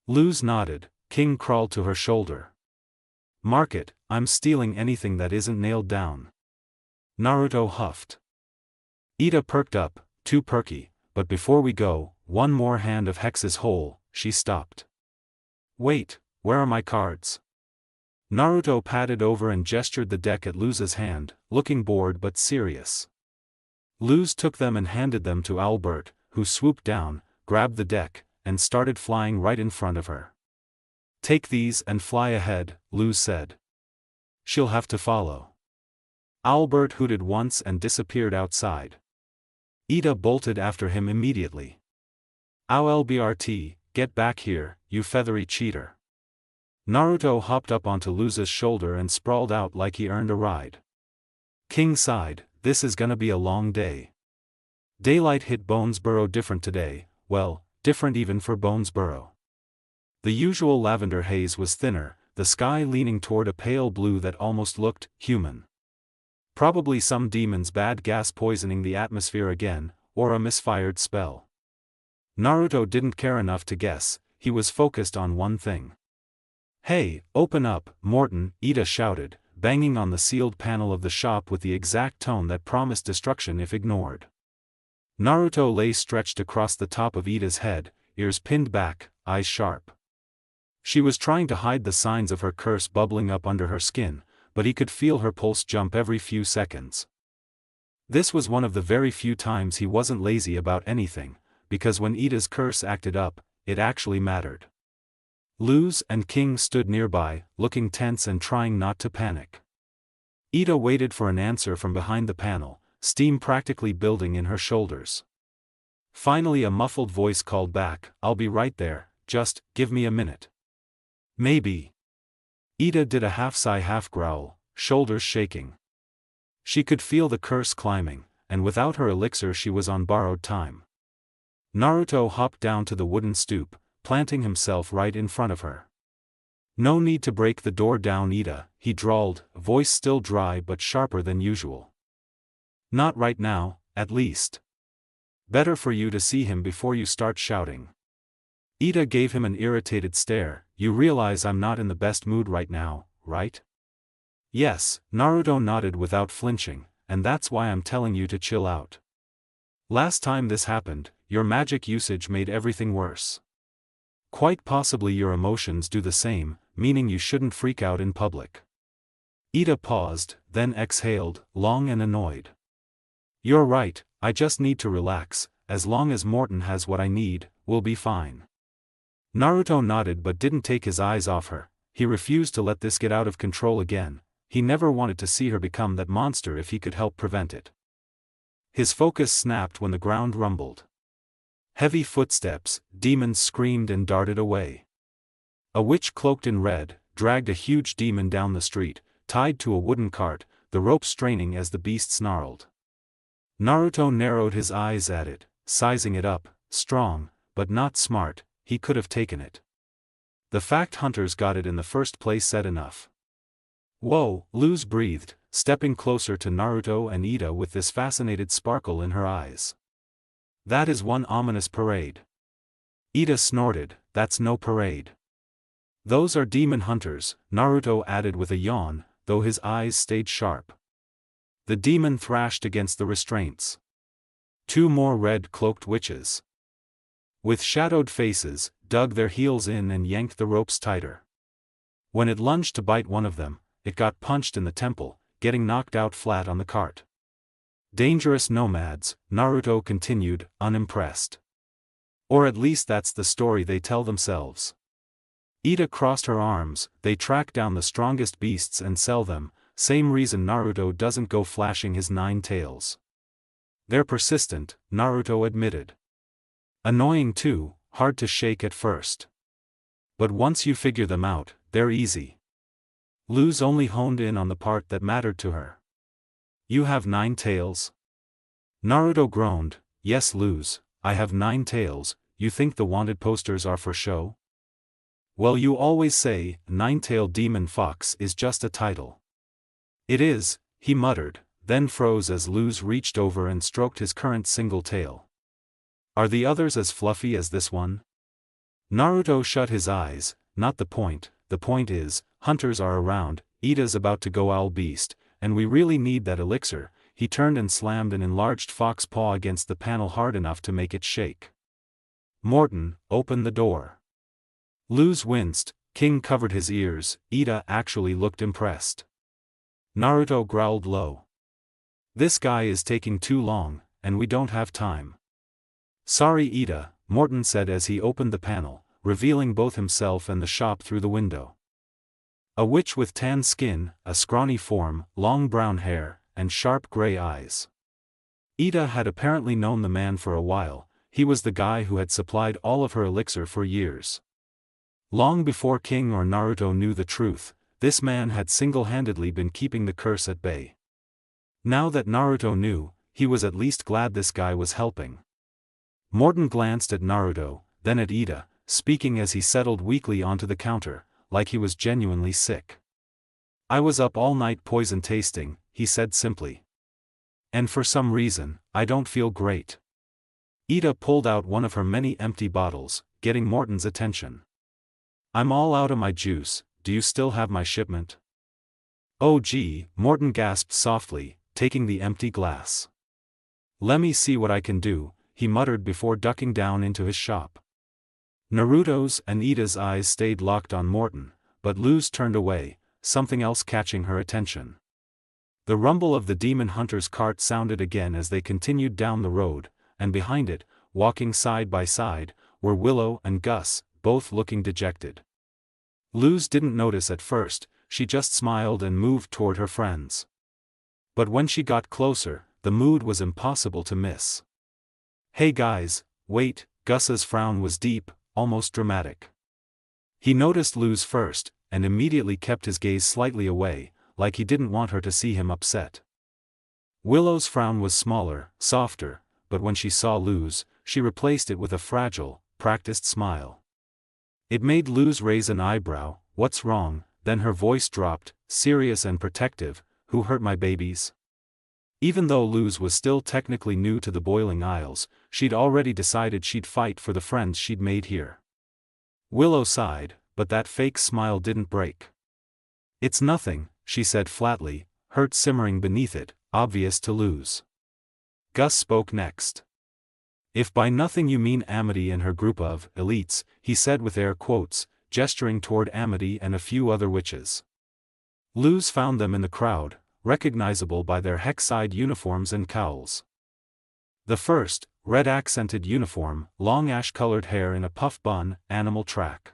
Luz nodded, King crawled to her shoulder. Market, I'm stealing anything that isn't nailed down. Naruto huffed. Ida perked up, too perky, but before we go, one more hand of Hex's hole, she stopped. Wait, where are my cards? Naruto padded over and gestured the deck at Luz's hand, looking bored but serious. Luz took them and handed them to Albert, who swooped down, grabbed the deck, and started flying right in front of her. Take these and fly ahead, Luz said. She'll have to follow. Albert hooted once and disappeared outside. Ida bolted after him immediately. Albrt, get back here, you feathery cheater. Naruto hopped up onto Luz's shoulder and sprawled out like he earned a ride. King sighed, this is gonna be a long day. Daylight hit Bonesboro different today, well, different even for Bonesboro. The usual lavender haze was thinner, the sky leaning toward a pale blue that almost looked human. Probably some demon's bad gas poisoning the atmosphere again, or a misfired spell. Naruto didn't care enough to guess, he was focused on one thing. Hey, open up, Morton, Ida shouted, banging on the sealed panel of the shop with the exact tone that promised destruction if ignored. Naruto lay stretched across the top of Ida's head, ears pinned back, eyes sharp. She was trying to hide the signs of her curse bubbling up under her skin, but he could feel her pulse jump every few seconds. This was one of the very few times he wasn't lazy about anything, because when Ida's curse acted up, it actually mattered. Luz and King stood nearby, looking tense and trying not to panic. Ida waited for an answer from behind the panel, steam practically building in her shoulders. Finally a muffled voice called back, I'll be right there, just, give me a minute. Maybe. Ida did a half sigh half growl, shoulders shaking. She could feel the curse climbing, and without her elixir she was on borrowed time. Naruto hopped down to the wooden stoop, planting himself right in front of her. No need to break the door down, Ida, he drawled, voice still dry but sharper than usual. Not right now, at least. Better for you to see him before you start shouting. Ida gave him an irritated stare, you realize I'm not in the best mood right now, right? Yes, Naruto nodded without flinching, and that's why I'm telling you to chill out. Last time this happened, your magic usage made everything worse. Quite possibly your emotions do the same, meaning you shouldn't freak out in public. Ida paused, then exhaled, long and annoyed. You're right, I just need to relax, as long as Morton has what I need, we'll be fine. Naruto nodded but didn't take his eyes off her, he refused to let this get out of control again, he never wanted to see her become that monster if he could help prevent it. His focus snapped when the ground rumbled. Heavy footsteps, demons screamed and darted away. A witch cloaked in red, dragged a huge demon down the street, tied to a wooden cart, the rope straining as the beast snarled. Naruto narrowed his eyes at it, sizing it up, strong, but not smart, he could have taken it. The fact hunters got it in the first place said enough. Whoa, Luz breathed, stepping closer to Naruto and Ida with this fascinated sparkle in her eyes. That is one ominous parade. Ida snorted, that's no parade. Those are demon hunters, Naruto added with a yawn, though his eyes stayed sharp. The demon thrashed against the restraints. Two more red-cloaked witches, with shadowed faces, dug their heels in and yanked the ropes tighter. When it lunged to bite one of them, it got punched in the temple, getting knocked out flat on the cart. Dangerous nomads, Naruto continued, unimpressed. Or at least that's the story they tell themselves. Ida crossed her arms, they track down the strongest beasts and sell them, same reason Naruto doesn't go flashing his 9 tails. They're persistent, Naruto admitted. Annoying too, hard to shake at first. But once you figure them out, they're easy. Luz only honed in on the part that mattered to her. You have 9 tails? Naruto groaned, yes Luz, I have 9 tails, you think the wanted posters are for show? Well, you always say, Nine-Tailed Demon Fox is just a title. It is, he muttered, then froze as Luz reached over and stroked his current single tail. Are the others as fluffy as this one? Naruto shut his eyes. Not the point is, hunters are around, Ida's about to go owl beast, and we really need that elixir. He turned and slammed an enlarged fox paw against the panel hard enough to make it shake. Morton, open the door. Luz winced, King covered his ears, Ida actually looked impressed. Naruto growled low. This guy is taking too long, and we don't have time. Sorry Ida, Morton said as he opened the panel, revealing both himself and the shop through the window. A witch with tan skin, a scrawny form, long brown hair, and sharp gray eyes. Ida had apparently known the man for a while. He was the guy who had supplied all of her elixir for years. Long before King or Naruto knew the truth, this man had single-handedly been keeping the curse at bay. Now that Naruto knew, he was at least glad this guy was helping. Morton glanced at Naruto, then at Ida, speaking as he settled weakly onto the counter, like he was genuinely sick. I was up all night poison tasting, he said simply. And for some reason, I don't feel great. Ida pulled out one of her many empty bottles, getting Morton's attention. I'm all out of my juice, do you still have my shipment? Oh gee, Morton gasped softly, taking the empty glass. Lemme see what I can do, he muttered before ducking down into his shop. Naruto's and Ida's eyes stayed locked on Morton, but Luz turned away, something else catching her attention. The rumble of the demon hunter's cart sounded again as they continued down the road, and behind it, walking side by side, were Willow and Gus, both looking dejected. Luz didn't notice at first, she just smiled and moved toward her friends. But when she got closer, the mood was impossible to miss. Hey guys, wait, Gus's frown was deep, almost dramatic. He noticed Luz first, and immediately kept his gaze slightly away, like he didn't want her to see him upset. Willow's frown was smaller, softer, but when she saw Luz, she replaced it with a fragile, practiced smile. It made Luz raise an eyebrow. What's wrong? Then her voice dropped, serious and protective. Who hurt my babies? Even though Luz was still technically new to the Boiling Isles, she'd already decided she'd fight for the friends she'd made here. Willow sighed, but that fake smile didn't break. It's nothing, she said flatly, hurt simmering beneath it, obvious to Luz. Gus spoke next. If by nothing you mean Amity and her group of elites, he said with air quotes, gesturing toward Amity and a few other witches. Luz found them in the crowd, recognizable by their Hexside uniforms and cowls. The first, red-accented uniform, long ash-colored hair in a puff bun, animal track.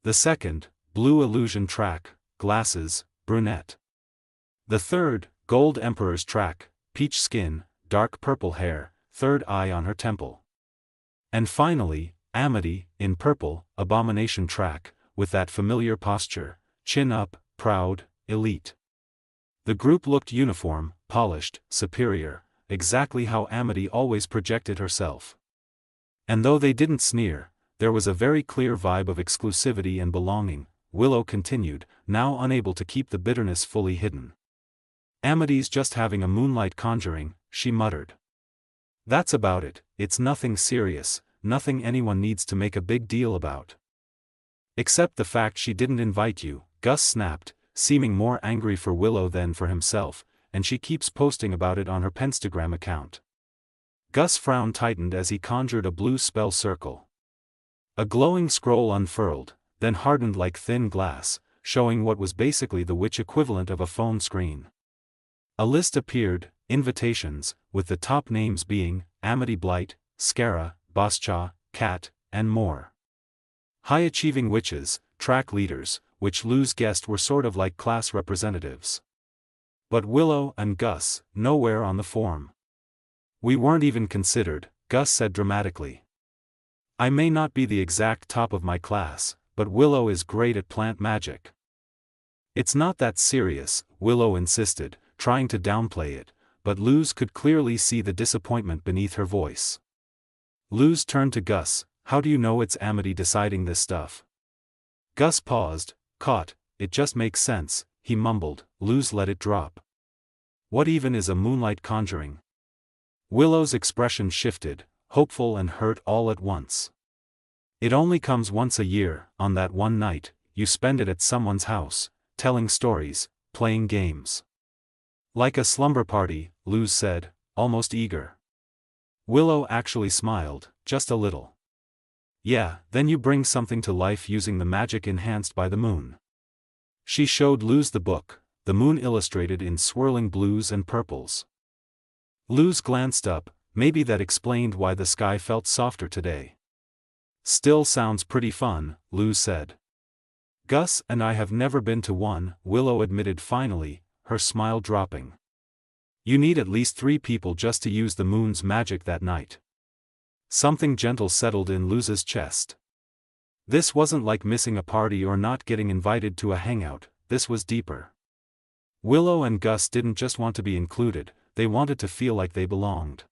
The second, blue illusion track, glasses, brunette. The third, gold emperor's track, peach skin, dark purple hair, third eye on her temple. And finally, Amity, in purple, abomination track, with that familiar posture, chin up, proud, elite. The group looked uniform, polished, superior, exactly how Amity always projected herself. And though they didn't sneer, there was a very clear vibe of exclusivity and belonging. Willow continued, now unable to keep the bitterness fully hidden. Amity's just having a moonlight conjuring, she muttered. That's about it, it's nothing serious, nothing anyone needs to make a big deal about. Except the fact she didn't invite you, Gus snapped, seeming more angry for Willow than for himself, and she keeps posting about it on her Penstagram account. Gus' frown tightened as he conjured a blue spell circle. A glowing scroll unfurled, then hardened like thin glass, showing what was basically the witch equivalent of a phone screen. A list appeared, invitations, with the top names being Amity Blight, Scara, Boscha, Cat, and more. High-achieving witches, track leaders, which Luz guessed were sort of like class representatives. But Willow and Gus, nowhere on the form. We weren't even considered, Gus said dramatically. I may not be the exact top of my class, but Willow is great at plant magic. It's not that serious, Willow insisted, trying to downplay it, but Luz could clearly see the disappointment beneath her voice. Luz turned to Gus, how do you know it's Amity deciding this stuff? Gus paused, caught, it just makes sense, he mumbled. Luz let it drop. What even is a moonlight conjuring? Willow's expression shifted, hopeful and hurt all at once. It only comes once a year, on that one night, you spend it at someone's house, telling stories, playing games. Like a slumber party, Luz said, almost eager. Willow actually smiled, just a little. Yeah, then you bring something to life using the magic enhanced by the moon. She showed Luz the book, the moon illustrated in swirling blues and purples. Luz glanced up, maybe that explained why the sky felt softer today. Still sounds pretty fun, Luz said. Gus and I have never been to one, Willow admitted finally, her smile dropping. You need at least 3 people just to use the moon's magic that night. Something gentle settled in Luz's chest. This wasn't like missing a party or not getting invited to a hangout, this was deeper. Willow and Gus didn't just want to be included, they wanted to feel like they belonged.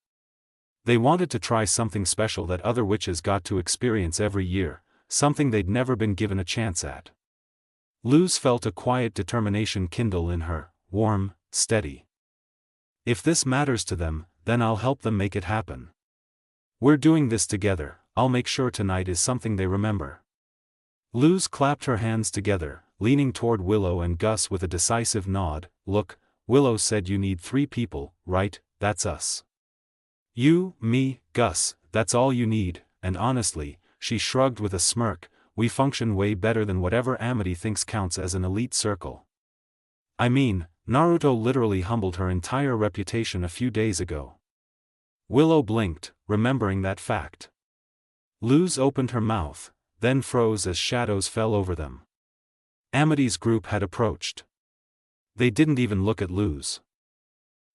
They wanted to try something special that other witches got to experience every year, something they'd never been given a chance at. Luz felt a quiet determination kindle in her, warm, steady. If this matters to them, then I'll help them make it happen. We're doing this together, I'll make sure tonight is something they remember. Luz clapped her hands together, leaning toward Willow and Gus with a decisive nod. Look, Willow said you need 3 people, right? That's us. You, me, Gus, that's all you need, and honestly, she shrugged with a smirk, we function way better than whatever Amity thinks counts as an elite circle. I mean, Naruto literally humbled her entire reputation a few days ago. Willow blinked, remembering that fact. Luz opened her mouth, then froze as shadows fell over them. Amity's group had approached. They didn't even look at Luz.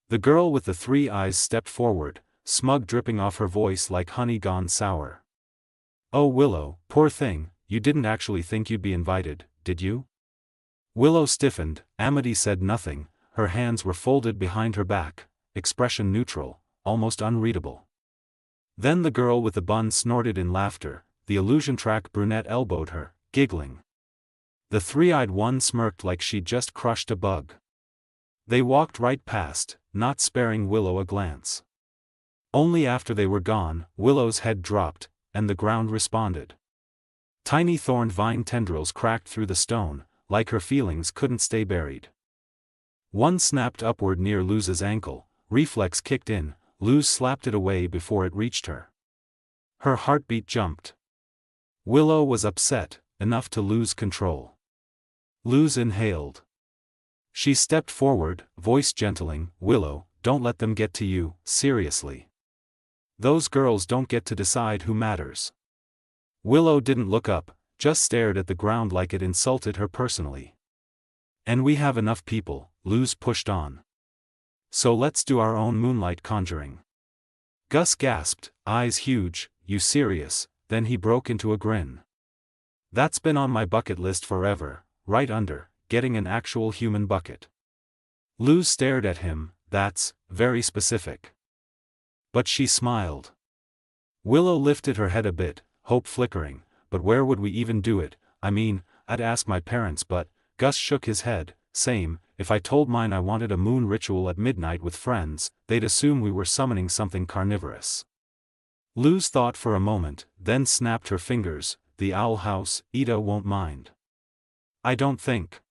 The girl with the 3 eyes stepped forward, smug dripping off her voice like honey gone sour. Oh Willow, poor thing, you didn't actually think you'd be invited, did you? Willow stiffened, Amity said nothing, her hands were folded behind her back, expression neutral, almost unreadable. Then the girl with the bun snorted in laughter, the illusion track brunette elbowed her, giggling. The 3-eyed one smirked like she'd just crushed a bug. They walked right past, not sparing Willow a glance. Only after they were gone, Willow's head dropped, and the ground responded. Tiny thorned vine tendrils cracked through the stone, like her feelings couldn't stay buried. One snapped upward near Luz's ankle, reflex kicked in, Luz slapped it away before it reached her. Her heartbeat jumped. Willow was upset, enough to lose control. Luz inhaled. She stepped forward, voice gentling, Willow, don't let them get to you, seriously. Those girls don't get to decide who matters. Willow didn't look up, just stared at the ground like it insulted her personally. And we have enough people, Luz pushed on. So let's do our own moonlight conjuring. Gus gasped, eyes huge, you serious? Then he broke into a grin. That's been on my bucket list forever, right under, getting an actual human bucket. Luz stared at him, that's very specific. But she smiled. Willow lifted her head a bit, hope flickering, but where would we even do it? I mean, I'd ask my parents, but, Gus shook his head, same, if I told mine I wanted a moon ritual at midnight with friends, they'd assume we were summoning something carnivorous. Luz thought for a moment, then snapped her fingers, the owl house, Ida won't mind. I don't think.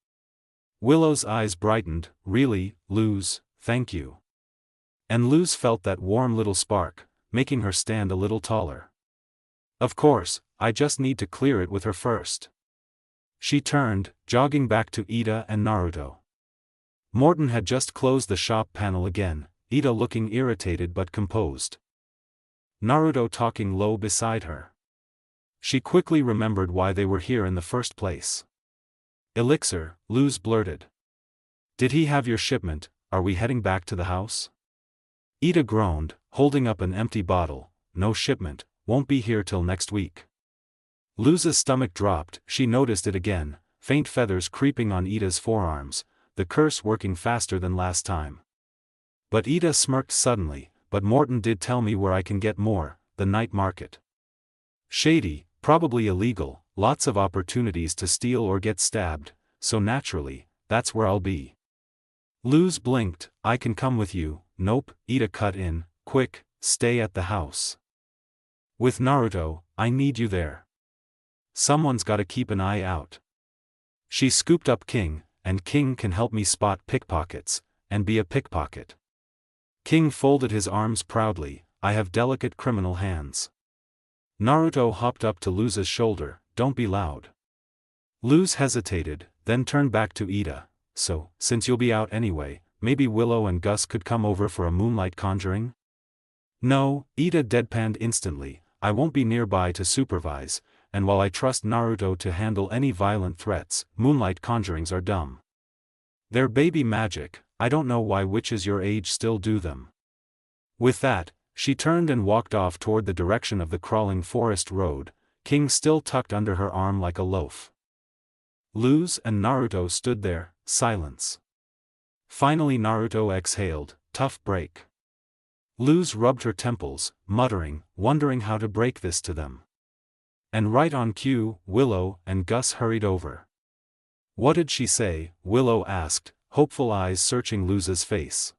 Willow's eyes brightened, really, Luz, thank you. And Luz felt that warm little spark, making her stand a little taller. Of course, I just need to clear it with her first. She turned, jogging back to Ida and Naruto. Morton had just closed the shop panel again, Ida looking irritated but composed. Naruto talking low beside her. She quickly remembered why they were here in the first place. Elixir, Luz blurted. Did he have your shipment? Are we heading back to the house? Ida groaned, holding up an empty bottle. No shipment, won't be here till next week. Luz's stomach dropped, she noticed it again, faint feathers creeping on Ida's forearms, the curse working faster than last time. But Ida smirked suddenly, but Morton did tell me where I can get more, the night market. Shady, probably illegal, lots of opportunities to steal or get stabbed, so naturally, that's where I'll be. Luz blinked. I can come with you. Nope, Ida cut in, quick, stay at the house. With Naruto, I need you there. Someone's gotta keep an eye out. She scooped up King, and King can help me spot pickpockets, and be a pickpocket. King folded his arms proudly, I have delicate criminal hands. Naruto hopped up to Luz's shoulder, don't be loud. Luz hesitated, then turned back to Ida, so, since you'll be out anyway, maybe Willow and Gus could come over for a moonlight conjuring? No, Ida deadpanned instantly, I won't be nearby to supervise, and while I trust Naruto to handle any violent threats, moonlight conjurings are dumb. They're baby magic, I don't know why witches your age still do them. With that, she turned and walked off toward the direction of the crawling forest road, King still tucked under her arm like a loaf. Luz and Naruto stood there, silence. Finally Naruto exhaled, tough break. Luz rubbed her temples, muttering, wondering how to break this to them. And right on cue, Willow and Gus hurried over. What did she say? Willow asked, hopeful eyes searching Luz's face.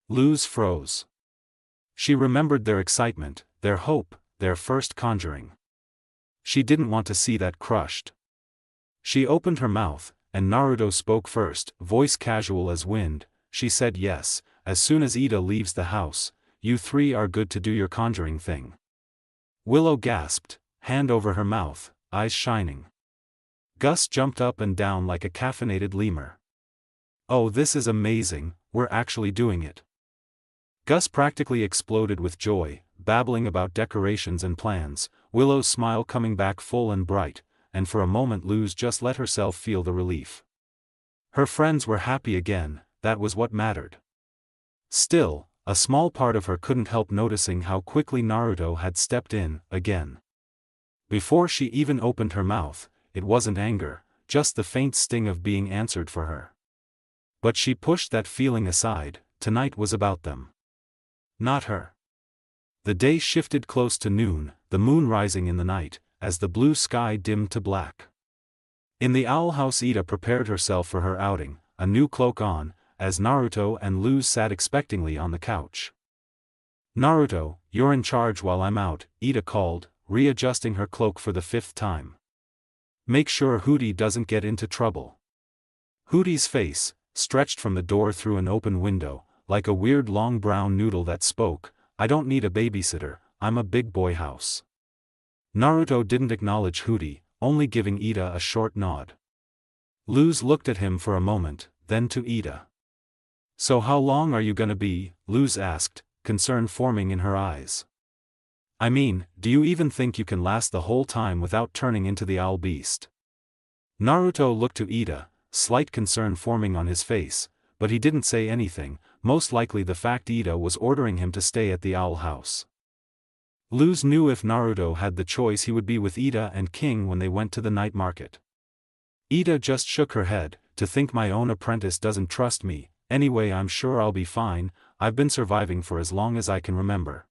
Luz froze. She remembered their excitement, their hope, their first conjuring. She didn't want to see that crushed. She opened her mouth, and Naruto spoke first, voice casual as wind. She said yes, as soon as Ida leaves the house, you three are good to do your conjuring thing. Willow gasped, hand over her mouth, eyes shining. Gus jumped up and down like a caffeinated lemur. Oh, this is amazing, we're actually doing it. Gus practically exploded with joy, babbling about decorations and plans, Willow's smile coming back full and bright, and for a moment Luz just let herself feel the relief. Her friends were happy again, that was what mattered. Still, a small part of her couldn't help noticing how quickly Naruto had stepped in, again. Before she even opened her mouth, it wasn't anger, just the faint sting of being answered for her. But she pushed that feeling aside, tonight was about them. Not her. The day shifted close to noon, the moon rising in the night, as the blue sky dimmed to black. In the owl house Ida prepared herself for her outing, a new cloak on, as Naruto and Luz sat expectingly on the couch. Naruto, you're in charge while I'm out, Ida called, readjusting her cloak for the 5th time. Make sure Hooty doesn't get into trouble. Hooty's face, stretched from the door through an open window, like a weird long brown noodle that spoke, I don't need a babysitter, I'm a big boy house. Naruto didn't acknowledge Hooty, only giving Ida a short nod. Luz looked at him for a moment, then to Ida. So how long are you gonna be? Luz asked, concern forming in her eyes. I mean, do you even think you can last the whole time without turning into the owl beast? Naruto looked to Ida, slight concern forming on his face, but he didn't say anything, most likely the fact Ida was ordering him to stay at the owl house. Luz knew if Naruto had the choice he would be with Ida and King when they went to the night market. Ida just shook her head, to think my own apprentice doesn't trust me, anyway I'm sure I'll be fine, I've been surviving for as long as I can remember.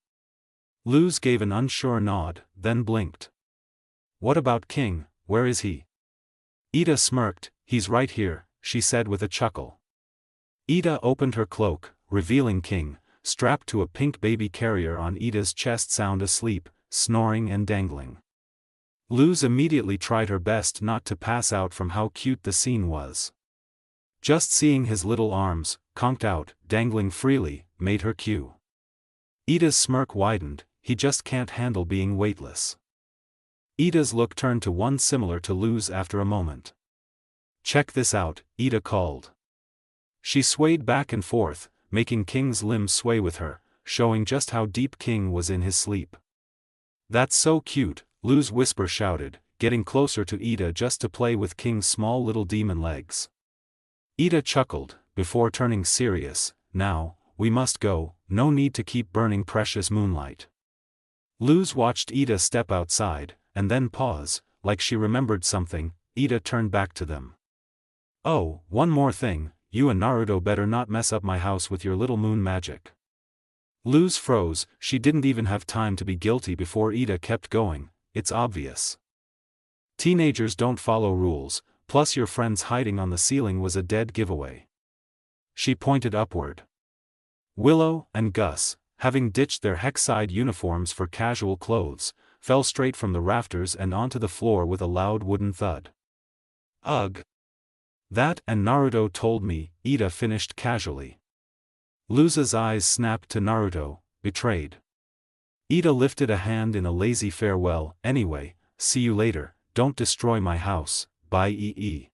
Luz gave an unsure nod, then blinked. What about King, where is he? Ida smirked, he's right here, she said with a chuckle. Ida opened her cloak, revealing King, strapped to a pink baby carrier on Ida's chest sound asleep, snoring and dangling. Luz immediately tried her best not to pass out from how cute the scene was. Just seeing his little arms, conked out, dangling freely, made her cue. Ida's smirk widened, he just can't handle being weightless. Ida's look turned to one similar to Luz after a moment. Check this out, Ida called. She swayed back and forth, making King's limbs sway with her, showing just how deep King was in his sleep. That's so cute, Luz whisper shouted, getting closer to Ida just to play with King's small little demon legs. Ida chuckled, before turning serious, now, we must go, no need to keep burning precious moonlight. Luz watched Ida step outside, and then pause, like she remembered something. Ida turned back to them. Oh, one more thing, you and Naruto better not mess up my house with your little moon magic. Luz froze, she didn't even have time to be guilty before Ida kept going, it's obvious. Teenagers don't follow rules, plus your friends hiding on the ceiling was a dead giveaway. She pointed upward. Willow and Gus, having ditched their Hexside uniforms for casual clothes, fell straight from the rafters and onto the floor with a loud wooden thud. Ugh! That and Naruto told me, Ida finished casually. Luza's eyes snapped to Naruto, betrayed. Ida lifted a hand in a lazy farewell. Anyway, see you later, don't destroy my house, bye ee.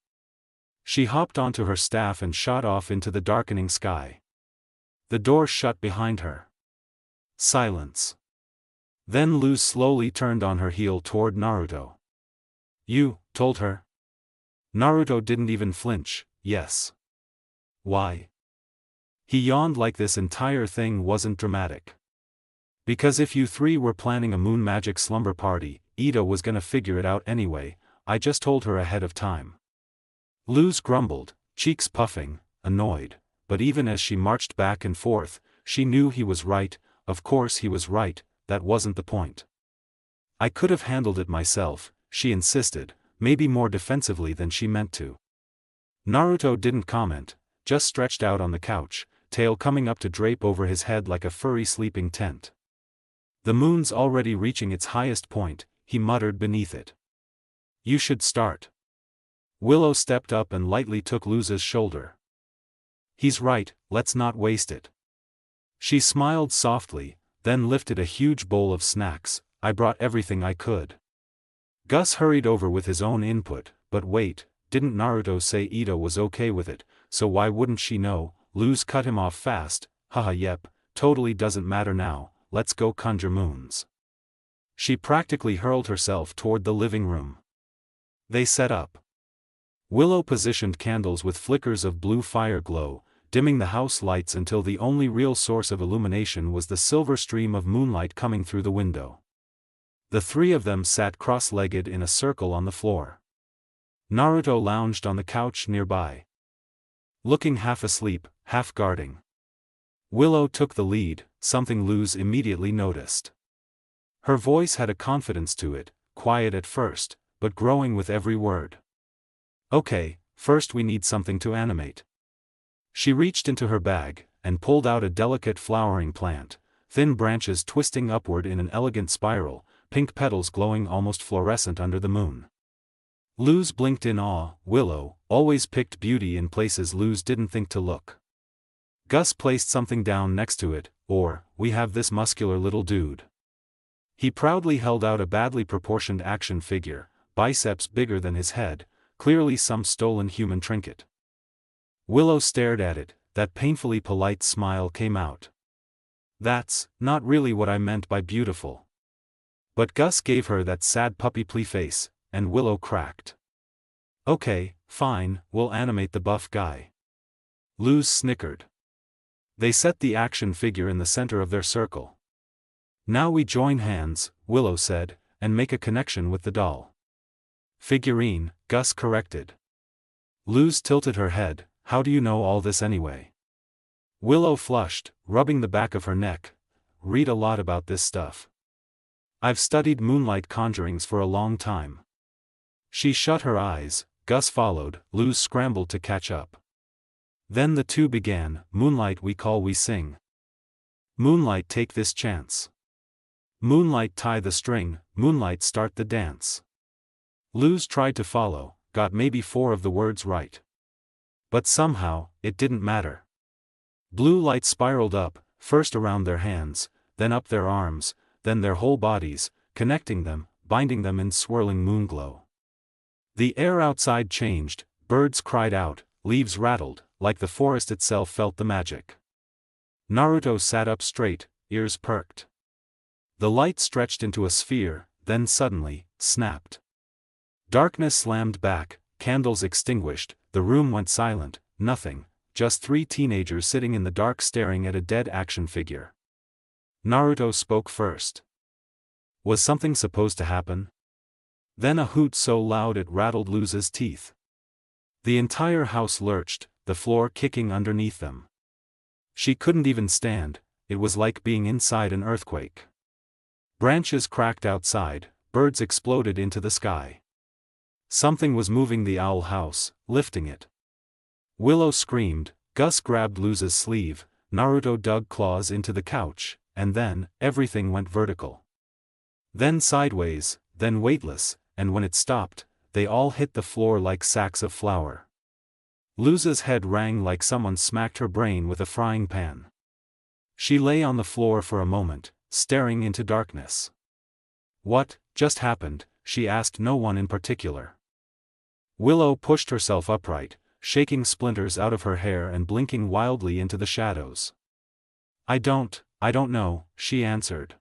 She hopped onto her staff and shot off into the darkening sky. The door shut behind her. Silence. Then Luz slowly turned on her heel toward Naruto. You told her? Naruto didn't even flinch. Yes. Why? He yawned like this entire thing wasn't dramatic. Because if you three were planning a moon magic slumber party, Ida was gonna figure it out anyway. I just told her ahead of time. Luz grumbled, cheeks puffing, annoyed, but even as she marched back and forth, she knew he was right. Of course he was right, that wasn't the point. I could have handled it myself, she insisted, maybe more defensively than she meant to. Naruto didn't comment, just stretched out on the couch, tail coming up to drape over his head like a furry sleeping tent. The moon's already reaching its highest point, he muttered beneath it. You should start. Willow stepped up and lightly took Luza's shoulder. He's right, let's not waste it. She smiled softly, then lifted a huge bowl of snacks. I brought everything I could. Gus hurried over with his own input, but wait, didn't Naruto say Ida was okay with it, so why wouldn't she know? Luz cut him off fast. Haha, yep, totally doesn't matter now, let's go conjure moons. She practically hurled herself toward the living room. They set up. Willow positioned candles with flickers of blue fire glow, dimming the house lights until the only real source of illumination was the silver stream of moonlight coming through the window. The three of them sat cross-legged in a circle on the floor. Naruto lounged on the couch nearby, looking half asleep, half guarding. Willow took the lead, something Luz immediately noticed. Her voice had a confidence to it, quiet at first, but growing with every word. Okay, first we need something to animate. She reached into her bag, and pulled out a delicate flowering plant, thin branches twisting upward in an elegant spiral, pink petals glowing almost fluorescent under the moon. Luz blinked in awe. Willow always picked beauty in places Luz didn't think to look. Gus placed something down next to it, we have this muscular little dude. He proudly held out a badly proportioned action figure, biceps bigger than his head, clearly some stolen human trinket. Willow stared at it, that painfully polite smile came out. That's not really what I meant by beautiful. But Gus gave her that sad puppy plea face, and Willow cracked. Okay, fine, we'll animate the buff guy. Luz snickered. They set the action figure in the center of their circle. Now we join hands, Willow said, and make a connection with the doll. Figurine, Gus corrected. Luz tilted her head. How do you know all this anyway? Willow flushed, rubbing the back of her neck. Read a lot about this stuff. I've studied moonlight conjurings for a long time. She shut her eyes, Gus followed, Luz scrambled to catch up. Then the two began. Moonlight we call we sing. Moonlight take this chance. Moonlight tie the string, moonlight start the dance. Luz tried to follow, got maybe 4 of the words right. But somehow, it didn't matter. Blue light spiraled up, first around their hands, then up their arms, then their whole bodies, connecting them, binding them in swirling moonglow. The air outside changed, birds cried out, leaves rattled, like the forest itself felt the magic. Naruto sat up straight, ears perked. The light stretched into a sphere, then suddenly, snapped. Darkness slammed back, candles extinguished, the room went silent, nothing, just 3 teenagers sitting in the dark staring at a dead action figure. Naruto spoke first. Was something supposed to happen? Then a hoot so loud it rattled Luz's teeth. The entire house lurched, the floor kicking underneath them. She couldn't even stand, it was like being inside an earthquake. Branches cracked outside, birds exploded into the sky. Something was moving the owl house, lifting it. Willow screamed, Gus grabbed Luz's sleeve, Naruto dug claws into the couch, and then, everything went vertical. Then sideways, then weightless, and when it stopped, they all hit the floor like sacks of flour. Luz's head rang like someone smacked her brain with a frying pan. She lay on the floor for a moment, staring into darkness. What just happened? She asked no one in particular. Willow pushed herself upright, shaking splinters out of her hair and blinking wildly into the shadows. I don't know, she answered.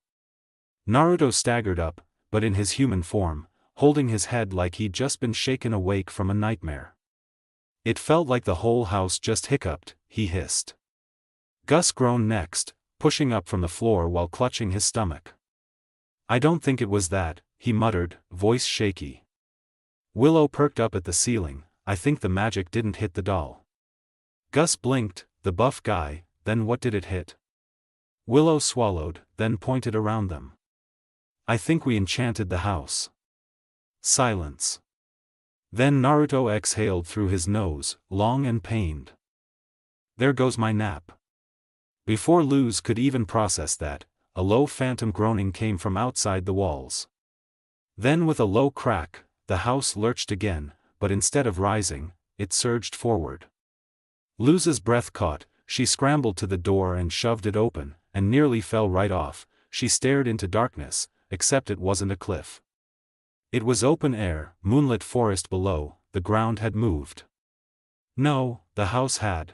Naruto staggered up, but in his human form, holding his head like he'd just been shaken awake from a nightmare. It felt like the whole house just hiccuped, he hissed. Gus groaned next, pushing up from the floor while clutching his stomach. I don't think it was that, he muttered, voice shaky. Willow perked up at the ceiling, I think the magic didn't hit the doll. Gus blinked, the buff guy, then what did it hit? Willow swallowed, then pointed around them. I think we enchanted the house. Silence. Then Naruto exhaled through his nose, long and pained. There goes my nap. Before Luz could even process that, a low phantom groaning came from outside the walls. Then with a low crack, the house lurched again, but instead of rising, it surged forward. Luz's breath caught, she scrambled to the door and shoved it open, and nearly fell right off. She stared into darkness, except it wasn't a cliff. It was open air, moonlit forest below, the ground had moved. No, the house had.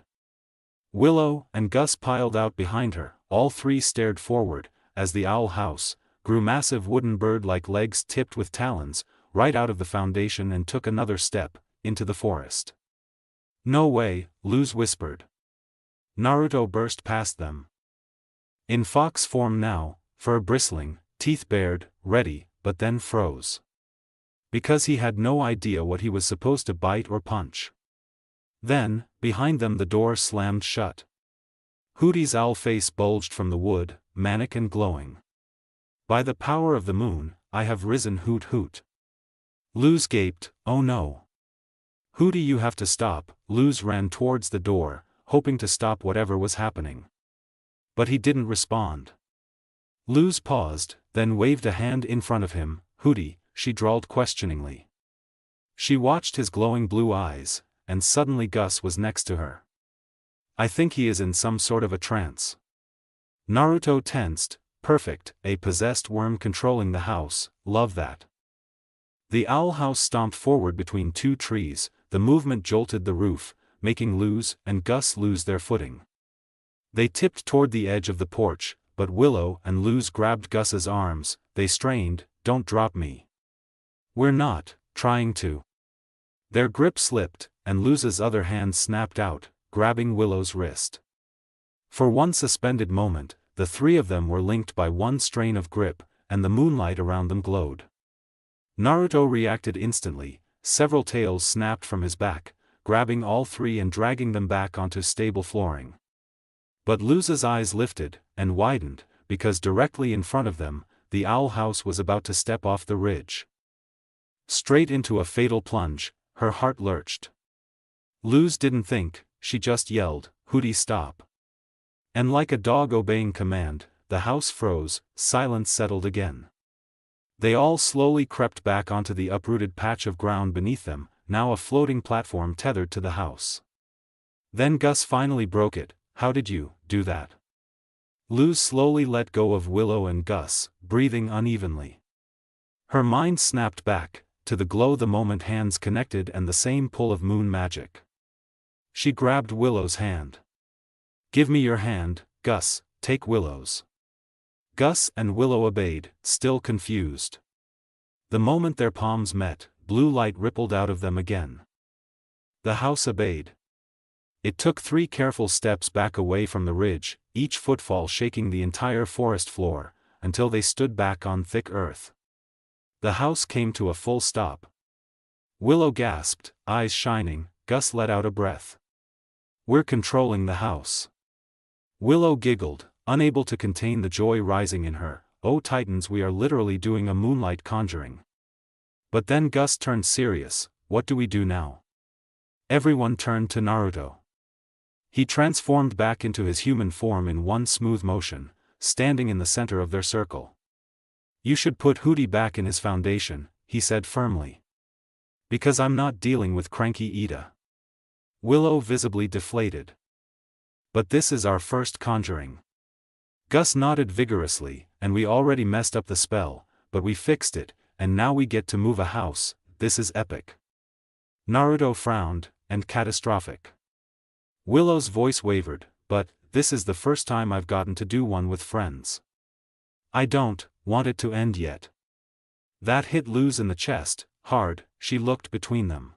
Willow and Gus piled out behind her, all three stared forward, as the owl house grew massive wooden bird-like legs tipped with talons, right out of the foundation and took another step, into the forest. No way, Luz whispered. Naruto burst past them. In fox form now, fur bristling, teeth bared, ready, but then froze. Because he had no idea what he was supposed to bite or punch. Then, behind them the door slammed shut. Hootie's owl face bulged from the wood, manic and glowing. By the power of the moon, I have risen, hoot hoot. Luz gaped, oh no. Hootie, you have to stop. Luz ran towards the door, hoping to stop whatever was happening. But he didn't respond. Luz paused, then waved a hand in front of him. Hootie, she drawled questioningly. She watched his glowing blue eyes, and suddenly Gus was next to her. I think he is in some sort of a trance. Naruto tensed, perfect, a possessed worm controlling the house, love that. The owl house stomped forward between two trees, the movement jolted the roof, making Luz and Gus lose their footing. They tipped toward the edge of the porch, but Willow and Luz grabbed Gus's arms, they strained, don't drop me. We're not trying to. Their grip slipped, and Luz's other hand snapped out, grabbing Willow's wrist. For one suspended moment, the three of them were linked by one strain of grip, and the moonlight around them glowed. Naruto reacted instantly, several tails snapped from his back, grabbing all three and dragging them back onto stable flooring. But Luz's eyes lifted, and widened, because directly in front of them, the owl house was about to step off the ridge. Straight into a fatal plunge, her heart lurched. Luz didn't think, she just yelled, Hootie, stop. And like a dog obeying command, the house froze, silence settled again. They all slowly crept back onto the uprooted patch of ground beneath them, now a floating platform tethered to the house. Then Gus finally broke it, how did you do that? Luz slowly let go of Willow and Gus, breathing unevenly. Her mind snapped back, to the glow the moment hands connected and the same pull of moon magic. She grabbed Willow's hand. Give me your hand, Gus, take Willow's. Gus and Willow obeyed, still confused. The moment their palms met, blue light rippled out of them again. The house obeyed. It took 3 careful steps back away from the ridge, each footfall shaking the entire forest floor, until they stood back on thick earth. The house came to a full stop. Willow gasped, eyes shining. Gus let out a breath. We're controlling the house. Willow giggled, unable to contain the joy rising in her. Oh Titans, we are literally doing a moonlight conjuring. But then Gus turned serious. What do we do now? Everyone turned to Naruto. He transformed back into his human form in one smooth motion, standing in the center of their circle. You should put Hooty back in his foundation, he said firmly. Because I'm not dealing with cranky Ida. Willow visibly deflated. But this is our first conjuring. Gus nodded vigorously, and we already messed up the spell, but we fixed it, and now we get to move a house. This is epic. Naruto frowned, and catastrophic. Willow's voice wavered, but, this is the first time I've gotten to do one with friends. I don't want it to end yet. That hit Luz in the chest, hard. She looked between them.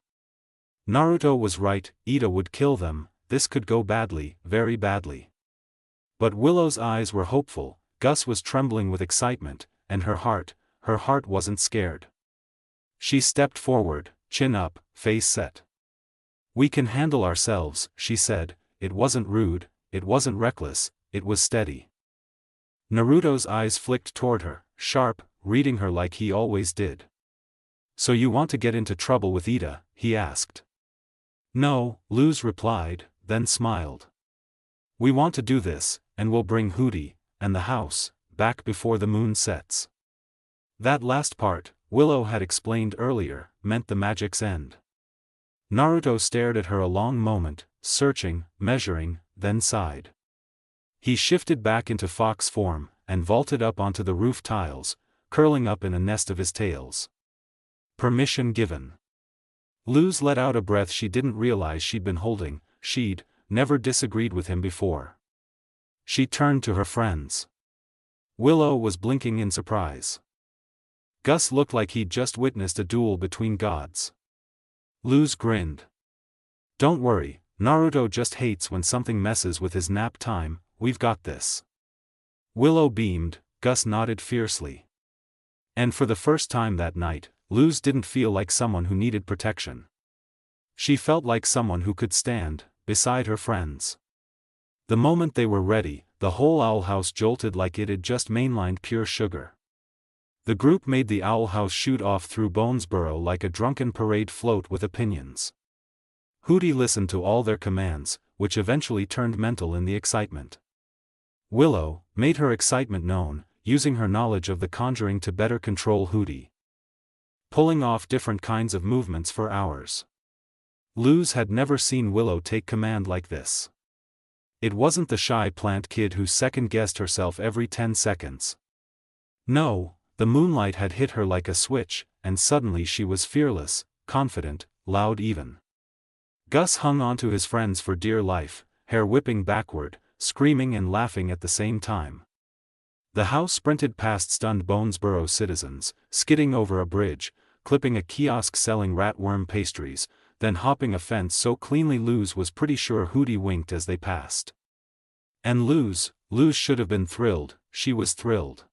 Naruto was right, Ida would kill them. This could go badly, very badly. But Willow's eyes were hopeful. Gus was trembling with excitement, and her heart wasn't scared. She stepped forward, chin up, face set. We can handle ourselves, she said. It wasn't rude, it wasn't reckless, it was steady. Naruto's eyes flicked toward her, sharp, reading her like he always did. So you want to get into trouble with Ida? He asked. No, Luz replied, then smiled. We want to do this, and we'll bring Hooty, and the house, back before the moon sets. That last part, Willow had explained earlier, meant the magic's end. Naruto stared at her a long moment, searching, measuring, then sighed. He shifted back into fox form, and vaulted up onto the roof tiles, curling up in a nest of his tails. Permission given. Luz let out a breath she didn't realize she'd been holding. She'd never disagreed with him before. She turned to her friends. Willow was blinking in surprise. Gus looked like he'd just witnessed a duel between gods. Luz grinned. Don't worry, Naruto just hates when something messes with his nap time. We've got this. Willow beamed. Gus nodded fiercely. And for the first time that night, Luz didn't feel like someone who needed protection. She felt like someone who could stand beside her friends. The moment they were ready, the whole owl house jolted like it had just mainlined pure sugar. The group made the owl house shoot off through Bonesborough like a drunken parade float with opinions. Hooty listened to all their commands, which eventually turned mental in the excitement. Willow made her excitement known, using her knowledge of the conjuring to better control Hooty. Pulling off different kinds of movements for hours. Luz had never seen Willow take command like this. It wasn't the shy plant kid who second-guessed herself every 10 seconds. No, the moonlight had hit her like a switch, and suddenly she was fearless, confident, loud even. Gus hung onto his friends for dear life, hair whipping backward, screaming and laughing at the same time. The house sprinted past stunned Bonesborough citizens, skidding over a bridge, clipping a kiosk selling ratworm pastries, then hopping a fence so cleanly Luz was pretty sure Hooty winked as they passed. And Luz should have been thrilled. She was thrilled.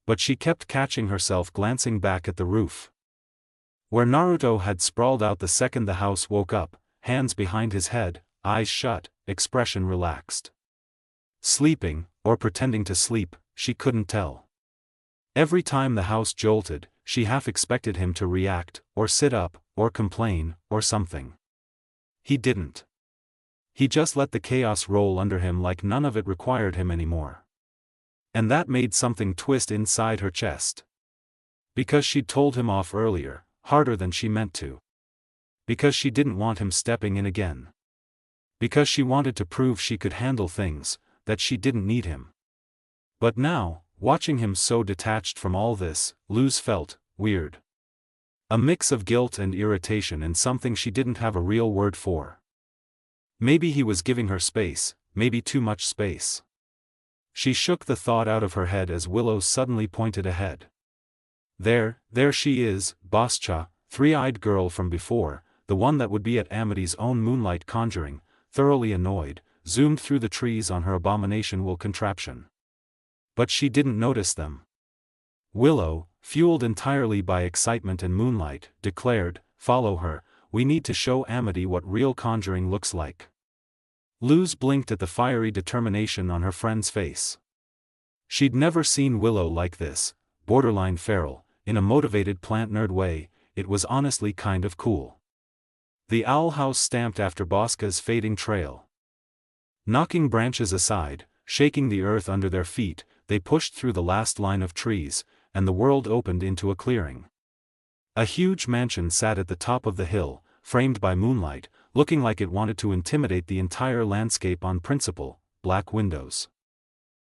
But she kept catching herself glancing back at the roof. Where Naruto had sprawled out the second the house woke up, hands behind his head, eyes shut, expression relaxed. Sleeping, or pretending to sleep, she couldn't tell. Every time the house jolted, she half expected him to react, or sit up, or complain, or something. He didn't. He just let the chaos roll under him like none of it required him anymore. And that made something twist inside her chest. Because she'd told him off earlier, harder than she meant to. Because she didn't want him stepping in again. Because she wanted to prove she could handle things, that she didn't need him. But now, watching him so detached from all this, Luz felt weird. A mix of guilt and irritation and something she didn't have a real word for. Maybe he was giving her space, maybe too much space. She shook the thought out of her head as Willow suddenly pointed ahead. There she is, Boscha, three-eyed girl from before, the one that would be at Amity's own moonlight conjuring, thoroughly annoyed, zoomed through the trees on her abomination will contraption. But she didn't notice them. Willow, fueled entirely by excitement and moonlight, declared, "Follow her, we need to show Amity what real conjuring looks like." Luz blinked at the fiery determination on her friend's face. She'd never seen Willow like this, borderline feral, in a motivated plant nerd way, it was honestly kind of cool. The owl house stamped after Bosca's fading trail. Knocking branches aside, shaking the earth under their feet, they pushed through the last line of trees, and the world opened into a clearing. A huge mansion sat at the top of the hill, framed by moonlight, looking like it wanted to intimidate the entire landscape on principle: black windows,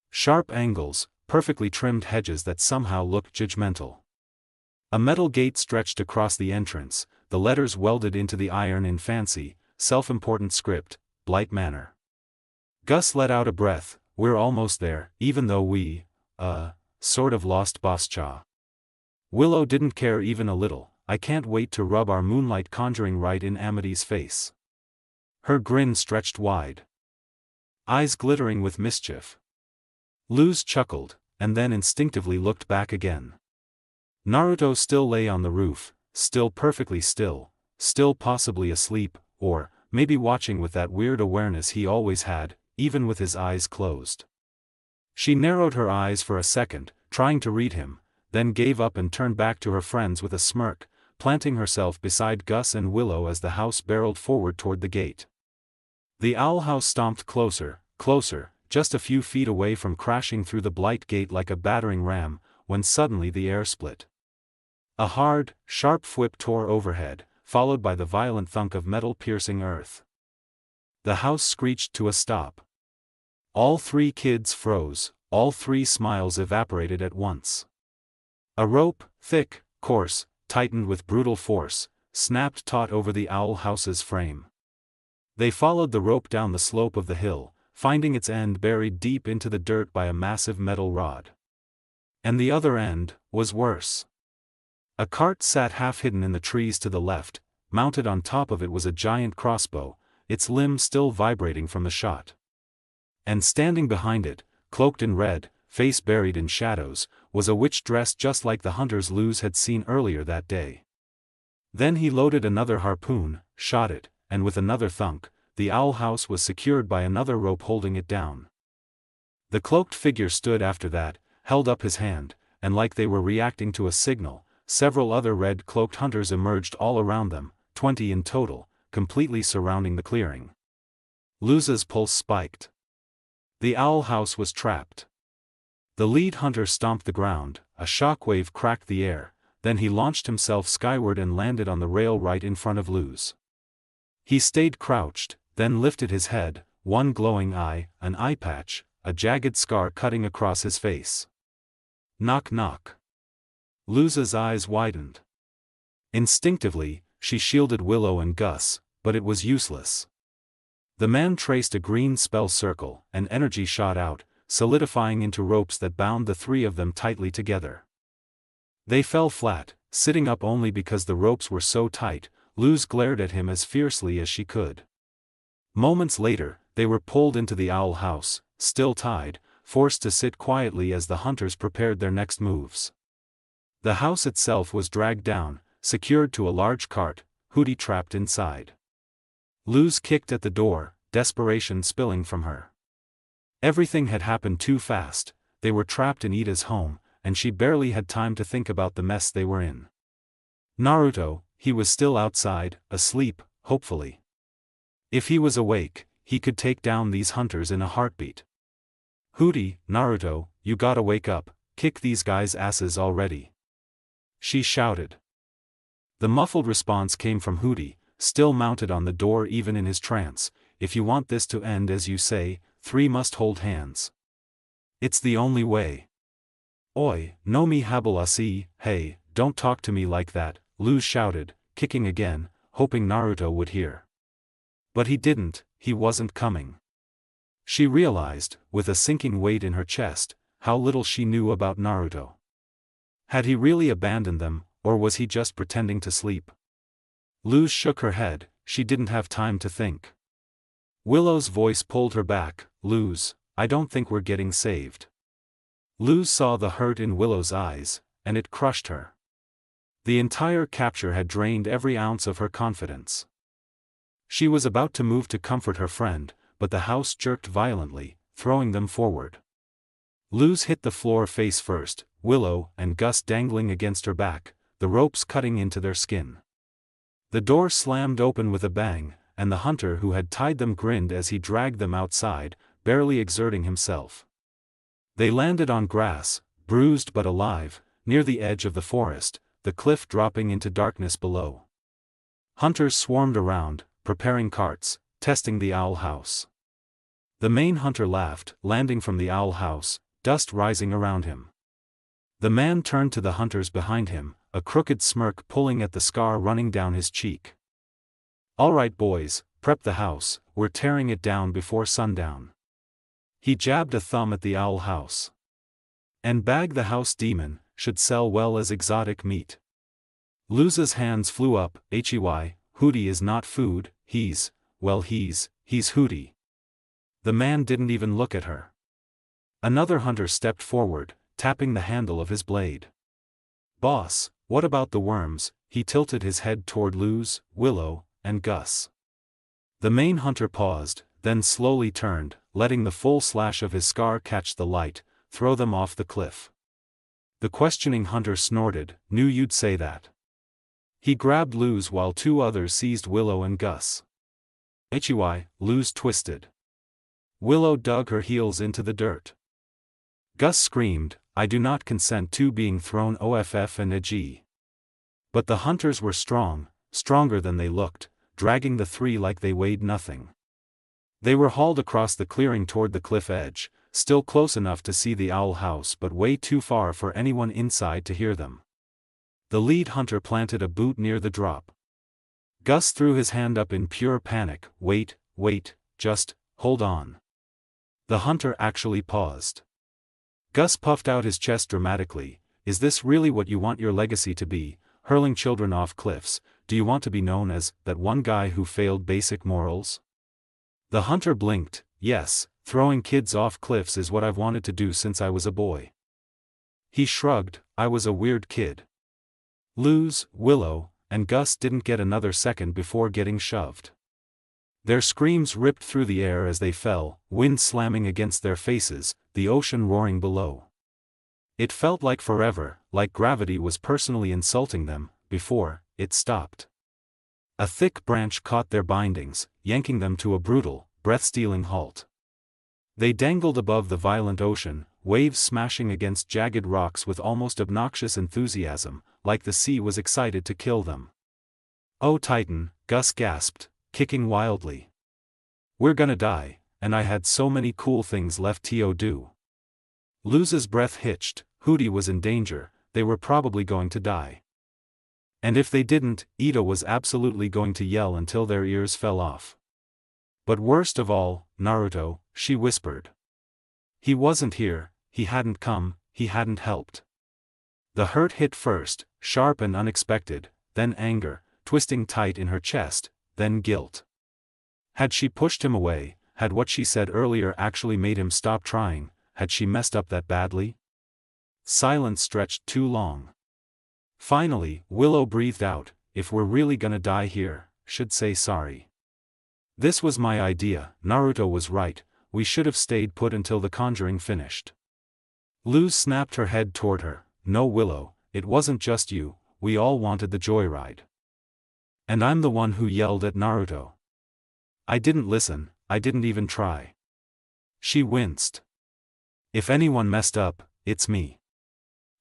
sharp angles, perfectly trimmed hedges that somehow looked judgmental. A metal gate stretched across the entrance, the letters welded into the iron in fancy, self-important script: Blight Manor. Gus let out a breath. We're almost there, even though we, sort of lost Boss Cha. Willow didn't care even a little. I can't wait to rub our moonlight conjuring right in Amity's face. Her grin stretched wide, eyes glittering with mischief. Luz chuckled, and then instinctively looked back again. Naruto still lay on the roof, still perfectly still, still possibly asleep, or maybe watching with that weird awareness he always had, even with his eyes closed. She narrowed her eyes for a second, trying to read him, then gave up and turned back to her friends with a smirk, planting herself beside Gus and Willow as the house barreled forward toward the gate. The owl house stomped closer, closer, just a few feet away from crashing through the blight gate like a battering ram, when suddenly the air split. A hard, sharp whip tore overhead, followed by the violent thunk of metal piercing earth. The house screeched to a stop. All three kids froze, all three smiles evaporated at once. A rope, thick, coarse, tightened with brutal force, snapped taut over the owl house's frame. They followed the rope down the slope of the hill, finding its end buried deep into the dirt by a massive metal rod. And the other end was worse. A cart sat half hidden in the trees to the left. Mounted on top of it was a giant crossbow, its limbs still vibrating from the shot. And standing behind it, cloaked in red, face buried in shadows, was a witch dressed just like the hunters Luz had seen earlier that day. Then he loaded another harpoon, shot it, and with another thunk, the owl house was secured by another rope holding it down. The cloaked figure stood after that, held up his hand, and like they were reacting to a signal, several other red-cloaked hunters emerged all around them, 20 in total, completely surrounding the clearing. Luz's pulse spiked. The owl house was trapped. The lead hunter stomped the ground, a shockwave cracked the air, then he launched himself skyward and landed on the rail right in front of Luz. He stayed crouched, then lifted his head, one glowing eye, an eye patch, a jagged scar cutting across his face. Knock knock. Luz's eyes widened. Instinctively, she shielded Willow and Gus, but it was useless. The man traced a green spell circle, and energy shot out, solidifying into ropes that bound the three of them tightly together. They fell flat, sitting up only because the ropes were so tight. Luz glared at him as fiercely as she could. Moments later, they were pulled into the owl house, still tied, forced to sit quietly as the hunters prepared their next moves. The house itself was dragged down, secured to a large cart, Hootie trapped inside. Luz kicked at the door, desperation spilling from her. Everything had happened too fast. They were trapped in Ida's home, and she barely had time to think about the mess they were in. Naruto, he was still outside, asleep, hopefully. If he was awake, he could take down these hunters in a heartbeat. Hootie, Naruto, you gotta wake up, kick these guys' asses already. She shouted. The muffled response came from Hootie, still mounted on the door even in his trance. If you want this to end as you say, three must hold hands. It's the only way. Oi, no mi habalasi, hey, don't talk to me like that, Luz shouted, kicking again, hoping Naruto would hear. But he didn't, he wasn't coming. She realized, with a sinking weight in her chest, how little she knew about Naruto. Had he really abandoned them, or was he just pretending to sleep? Luz shook her head, she didn't have time to think. Willow's voice pulled her back. Luz, I don't think we're getting saved. Luz saw the hurt in Willow's eyes, and it crushed her. The entire capture had drained every ounce of her confidence. She was about to move to comfort her friend, but the house jerked violently, throwing them forward. Luz hit the floor face first, Willow and Gus dangling against her back, the ropes cutting into their skin. The door slammed open with a bang, and the hunter who had tied them grinned as he dragged them outside, barely exerting himself. They landed on grass, bruised but alive, near the edge of the forest, the cliff dropping into darkness below. Hunters swarmed around, preparing carts, testing the owl house. The main hunter laughed, landing from the owl house, dust rising around him. The man turned to the hunters behind him, a crooked smirk pulling at the scar running down his cheek. "All right boys, prep the house, we're tearing it down before sundown." He jabbed a thumb at the owl house. "And bag the house demon, should sell well as exotic meat." Luz's hands flew up, Hootie is not food, he's Hootie. The man didn't even look at her. Another hunter stepped forward, tapping the handle of his blade. "Boss, what about the worms?" He tilted his head toward Luz, Willow, and Gus. The main hunter paused, then slowly turned, letting the full slash of his scar catch the light, throw them off the cliff. The questioning hunter snorted, "Knew you'd say that." He grabbed Luz while two others seized Willow and Gus. Luz twisted. Willow dug her heels into the dirt. Gus screamed, "I do not consent to being thrown off and ag." But the hunters were strong, stronger than they looked, dragging the three like they weighed nothing. They were hauled across the clearing toward the cliff edge, still close enough to see the owl house but way too far for anyone inside to hear them. The lead hunter planted a boot near the drop. Gus threw his hand up in pure panic, wait, just, hold on." The hunter actually paused. Gus puffed out his chest dramatically, "Is this really what you want your legacy to be, hurling children off cliffs? Do you want to be known as that one guy who failed basic morals?" The hunter blinked, "Yes, throwing kids off cliffs is what I've wanted to do since I was a boy." He shrugged, "I was a weird kid." Luz, Willow, and Gus didn't get another second before getting shoved. Their screams ripped through the air as they fell, wind slamming against their faces, the ocean roaring below. It felt like forever, like gravity was personally insulting them, before it stopped. A thick branch caught their bindings, yanking them to a brutal, breath-stealing halt. They dangled above the violent ocean, waves smashing against jagged rocks with almost obnoxious enthusiasm, like the sea was excited to kill them. "Oh Titan," Gus gasped, kicking wildly. "We're gonna die, and I had so many cool things left to do." Luz's breath hitched, Hootie was in danger, they were probably going to die. And if they didn't, Ito was absolutely going to yell until their ears fell off. But worst of all, Naruto, she whispered. He wasn't here, he hadn't come, he hadn't helped. The hurt hit first, sharp and unexpected, then anger, twisting tight in her chest, then guilt. Had she pushed him away, had what she said earlier actually made him stop trying, had she messed up that badly? Silence stretched too long. Finally, Willow breathed out, "If we're really gonna die here, should say sorry. This was my idea, Naruto was right, we should have stayed put until the conjuring finished." Luz snapped her head toward her, "No Willow, it wasn't just you, we all wanted the joyride. And I'm the one who yelled at Naruto. I didn't listen, I didn't even try." She winced. "If anyone messed up, it's me."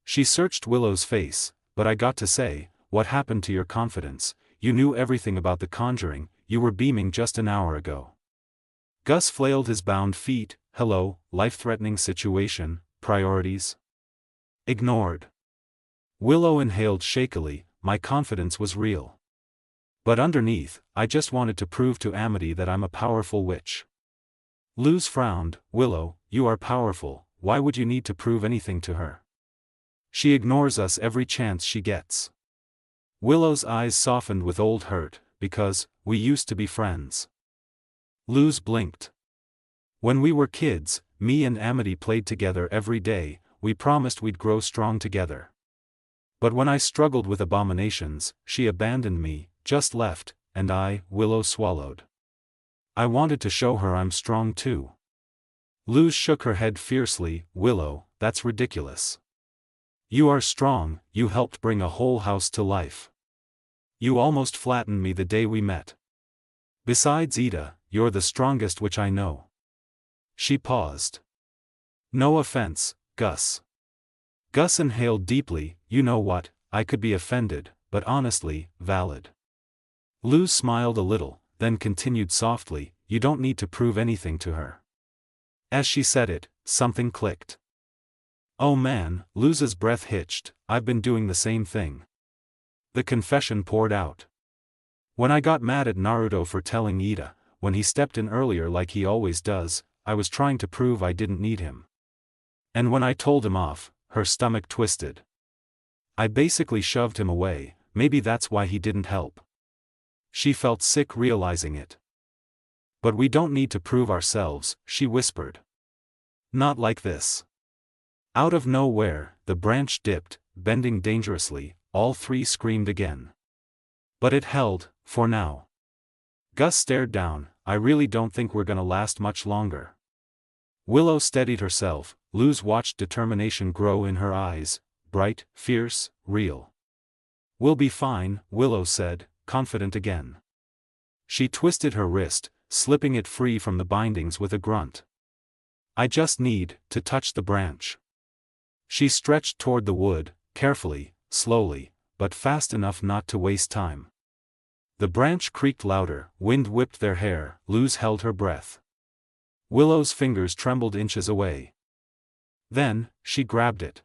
She searched Willow's face, "But I got to say, what happened to your confidence? You knew everything about the conjuring, you were beaming just an hour ago." Gus flailed his bound feet, "Hello, life-threatening situation, priorities?" Ignored. Willow inhaled shakily, "My confidence was real. But underneath, I just wanted to prove to Amity that I'm a powerful witch." Luz frowned, "Willow, you are powerful, why would you need to prove anything to her? She ignores us every chance she gets." Willow's eyes softened with old hurt, "Because, we used to be friends." Luz blinked. "When we were kids, me and Amity played together every day, we promised we'd grow strong together. But when I struggled with abominations, she abandoned me, just left, and Willow swallowed. I wanted to show her I'm strong too." Luz shook her head fiercely. Willow, that's ridiculous. You are strong, you helped bring a whole house to life. You almost flattened me the day we met. Besides Ida, you're the strongest which I know. She paused. No offense, Gus. Gus inhaled deeply. You know what, I could be offended, but honestly, valid. Luz smiled a little, then continued softly, you don't need to prove anything to her. As she said it, something clicked. Oh man, Luz's breath hitched, I've been doing the same thing. The confession poured out. When I got mad at Naruto for telling Ida, when he stepped in earlier like he always does, I was trying to prove I didn't need him. And when I told him off, her stomach twisted. I basically shoved him away, maybe that's why he didn't help. She felt sick realizing it. But we don't need to prove ourselves, she whispered. Not like this. Out of nowhere, the branch dipped, bending dangerously, all three screamed again. But it held, for now. Gus stared down, I really don't think we're gonna last much longer. Willow steadied herself, Luz watched determination grow in her eyes, bright, fierce, real. We'll be fine, Willow said, confident again. She twisted her wrist, slipping it free from the bindings with a grunt. I just need to touch the branch. She stretched toward the wood, carefully, slowly, but fast enough not to waste time. The branch creaked louder, wind whipped their hair, Luz held her breath. Willow's fingers trembled inches away. Then, she grabbed it.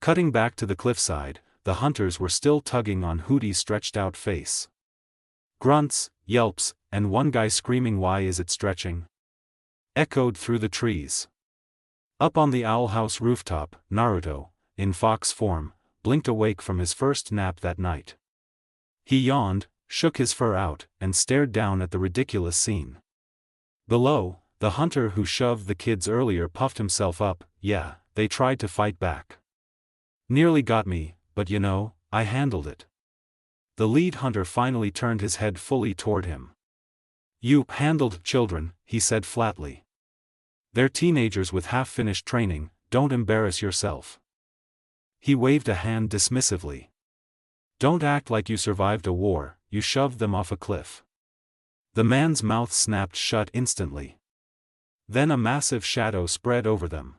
Cutting back to the cliffside, the hunters were still tugging on Hootie's stretched-out face. Grunts, yelps, and one guy screaming "Why is it stretching?" echoed through the trees. Up on the owl house rooftop, Naruto, in fox form, blinked awake from his first nap that night. He yawned, shook his fur out, and stared down at the ridiculous scene. Below, the hunter who shoved the kids earlier puffed himself up. Yeah, they tried to fight back. Nearly got me, but you know, I handled it. The lead hunter finally turned his head fully toward him. You handled children, he said flatly. They're teenagers with half-finished training, don't embarrass yourself. He waved a hand dismissively. Don't act like you survived a war, you shoved them off a cliff. The man's mouth snapped shut instantly. Then a massive shadow spread over them.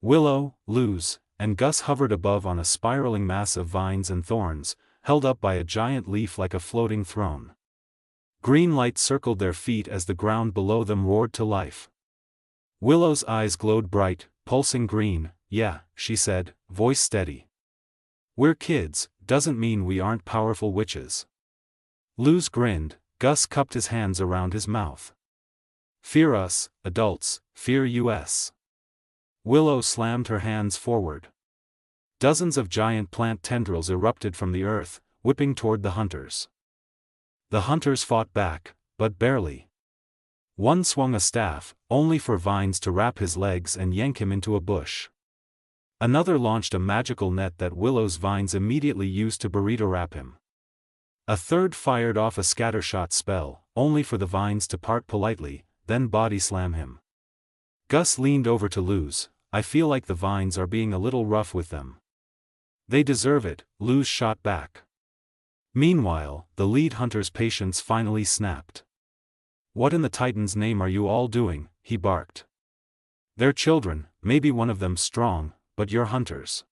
Willow, Luz, and Gus hovered above on a spiraling mass of vines and thorns, held up by a giant leaf like a floating throne. Green light circled their feet as the ground below them roared to life. Willow's eyes glowed bright, pulsing green. Yeah, she said, voice steady. We're kids, doesn't mean we aren't powerful witches. Luz grinned, Gus cupped his hands around his mouth. Fear us, adults, fear us. Willow slammed her hands forward. Dozens of giant plant tendrils erupted from the earth, whipping toward the hunters. The hunters fought back, but barely. One swung a staff, only for vines to wrap his legs and yank him into a bush. Another launched a magical net that Willow's vines immediately used to burrito wrap him. A third fired off a scattershot spell, only for the vines to part politely, then body slam him. Gus leaned over to Luz. I feel like the vines are being a little rough with them. They deserve it, Luz shot back. Meanwhile, the lead hunter's patience finally snapped. What in the Titan's name are you all doing? He barked. They're children, maybe one of them strong, but you're hunters.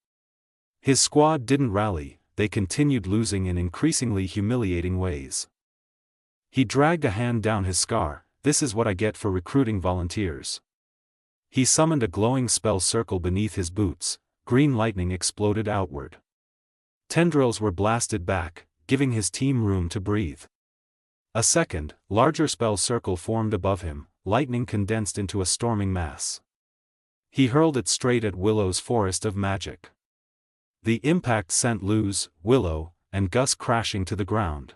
His squad didn't rally, they continued losing in increasingly humiliating ways. He dragged a hand down his scar. This is what I get for recruiting volunteers. He summoned a glowing spell circle beneath his boots. Green lightning exploded outward. Tendrils were blasted back, giving his team room to breathe. A second, larger spell circle formed above him, lightning condensed into a storming mass. He hurled it straight at Willow's forest of magic. The impact sent Luz, Willow, and Gus crashing to the ground.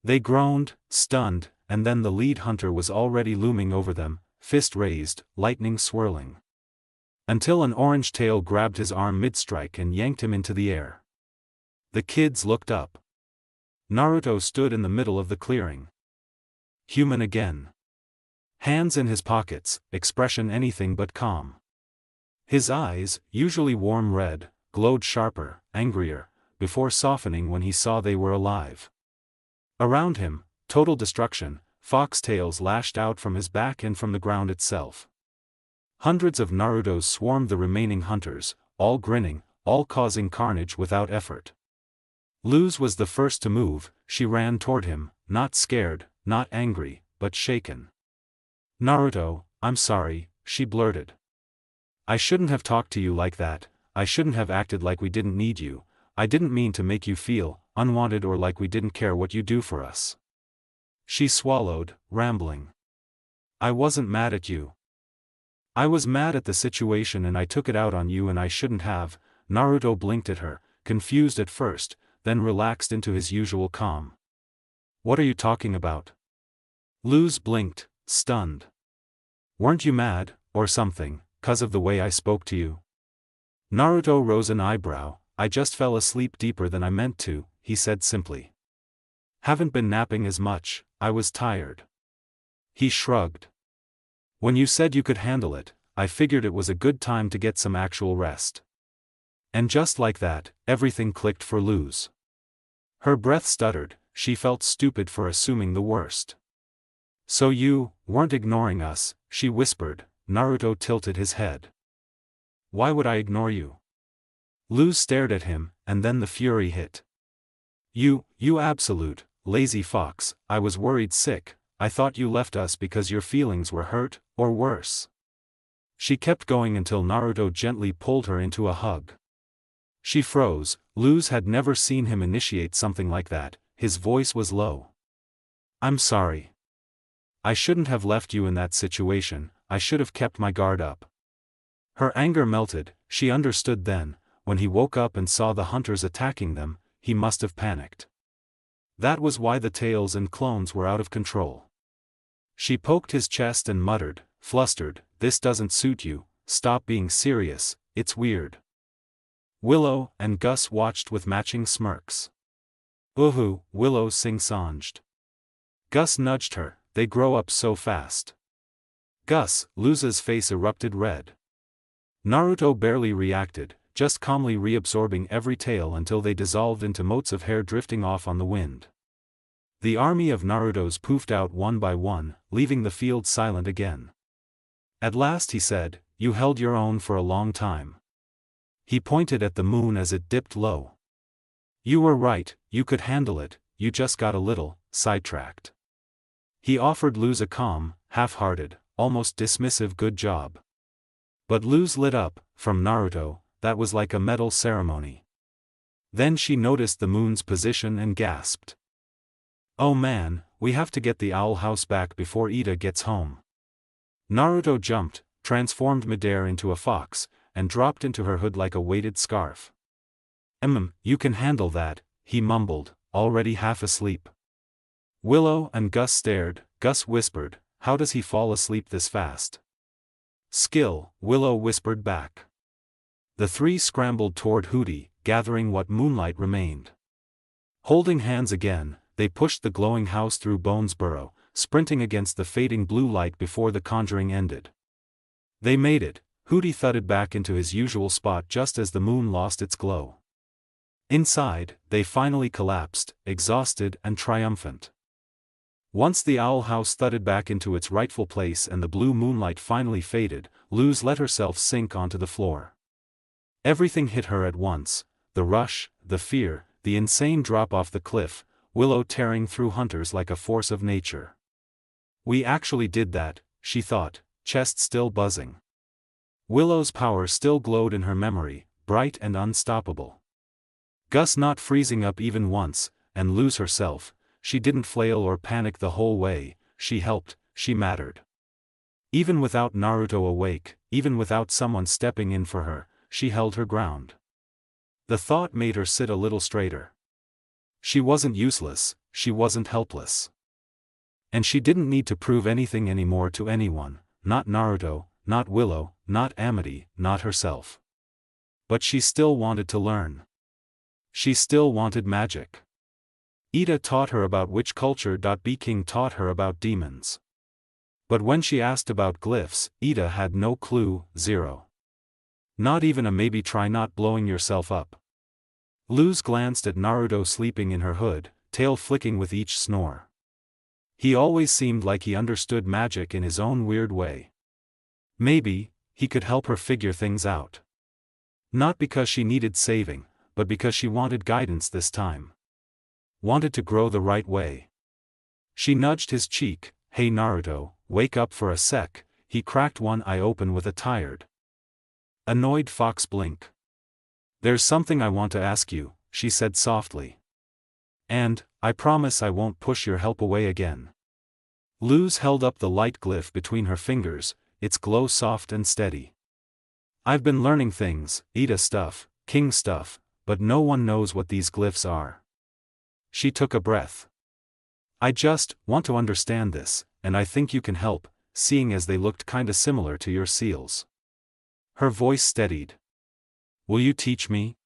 They groaned, stunned, and then the lead hunter was already looming over them, fist raised, lightning swirling. Until an orange tail grabbed his arm mid-strike and yanked him into the air. The kids looked up. Naruto stood in the middle of the clearing. Human again. Hands in his pockets, expression anything but calm. His eyes, usually warm red, glowed sharper, angrier, before softening when he saw they were alive. Around him, total destruction, foxtails lashed out from his back and from the ground itself. Hundreds of Narutos swarmed the remaining hunters, all grinning, all causing carnage without effort. Luz was the first to move. She ran toward him, not scared, not angry, but shaken. "Naruto, I'm sorry," she blurted. "I shouldn't have talked to you like that, I shouldn't have acted like we didn't need you, I didn't mean to make you feel unwanted or like we didn't care what you do for us." She swallowed, rambling. "I wasn't mad at you. I was mad at the situation and I took it out on you and I shouldn't have." Naruto blinked at her, confused at first, then relaxed into his usual calm. "What are you talking about?" Luz blinked, stunned. "Weren't you mad, or something, 'cause of the way I spoke to you?" Naruto rose an eyebrow. "I just fell asleep deeper than I meant to," he said simply. "Haven't been napping as much, I was tired." He shrugged. "When you said you could handle it, I figured it was a good time to get some actual rest." And just like that, everything clicked for Luz. Her breath stuttered, she felt stupid for assuming the worst. "So you weren't ignoring us," she whispered. Naruto tilted his head. "Why would I ignore you?" Luz stared at him, and then the fury hit. You absolute, lazy fox, I was worried sick, I thought you left us because your feelings were hurt, or worse." She kept going until Naruto gently pulled her into a hug. She froze. Luz had never seen him initiate something like that. His voice was low. "I'm sorry. I shouldn't have left you in that situation, I should have kept my guard up." Her anger melted. She understood then, when he woke up and saw the hunters attacking them, he must have panicked. That was why the tails and clones were out of control. She poked his chest and muttered, flustered, "This doesn't suit you, stop being serious, it's weird." Willow and Gus watched with matching smirks. "Uhu," Willow sing-songed. Gus nudged her, "They grow up so fast." "Gus," Luz's face erupted red. Naruto barely reacted, just calmly reabsorbing every tail until they dissolved into motes of hair drifting off on the wind. The army of Narutos poofed out one by one, leaving the field silent again. At last he said, "You held your own for a long time." He pointed at the moon as it dipped low. "You were right, you could handle it, you just got a little sidetracked." He offered Luz a calm, half-hearted, almost dismissive good job. But Luz lit up. From Naruto, that was like a medal ceremony. Then she noticed the moon's position and gasped. "Oh man, we have to get the owl house back before Ida gets home." Naruto jumped, transformed midair into a fox, and dropped into her hood like a weighted scarf. You can handle that," he mumbled, already half asleep. Willow and Gus stared. Gus whispered, "How does he fall asleep this fast?" "Skill," Willow whispered back. The three scrambled toward Hooty, gathering what moonlight remained. Holding hands again, they pushed the glowing house through Bones Burrow, sprinting against the fading blue light before the conjuring ended. They made it. Hooty thudded back into his usual spot just as the moon lost its glow. Inside, they finally collapsed, exhausted and triumphant. Once the owl house thudded back into its rightful place and the blue moonlight finally faded, Luz let herself sink onto the floor. Everything hit her at once, the rush, the fear, the insane drop off the cliff, Willow tearing through hunters like a force of nature. We actually did that, she thought, chest still buzzing. Willow's power still glowed in her memory, bright and unstoppable. Gus not freezing up even once, and Luz herself, she didn't flail or panic the whole way, she helped, she mattered. Even without Naruto awake, even without someone stepping in for her, she held her ground. The thought made her sit a little straighter. She wasn't useless, she wasn't helpless. And she didn't need to prove anything anymore to anyone, not Naruto, not Willow, not Amity, not herself. But she still wanted to learn. She still wanted magic. Ida taught her about witch culture. B. King taught her about demons. But when she asked about glyphs, Ida had no clue, zero. Not even a maybe. Try not blowing yourself up. Luz glanced at Naruto sleeping in her hood, tail flicking with each snore. He always seemed like he understood magic in his own weird way. Maybe he could help her figure things out. Not because she needed saving, but because she wanted guidance this time. Wanted to grow the right way. She nudged his cheek. Hey Naruto, wake up for a sec. He cracked one eye open with a tired, annoyed fox blink. There's something I want to ask you, she said softly. And, I promise I won't push your help away again. Luz held up the light glyph between her fingers, its glow soft and steady. I've been learning things, Ida stuff, king stuff, but no one knows what these glyphs are. She took a breath. I just want to understand this, and I think you can help, seeing as they looked kinda similar to your seals. Her voice steadied. Will you teach me?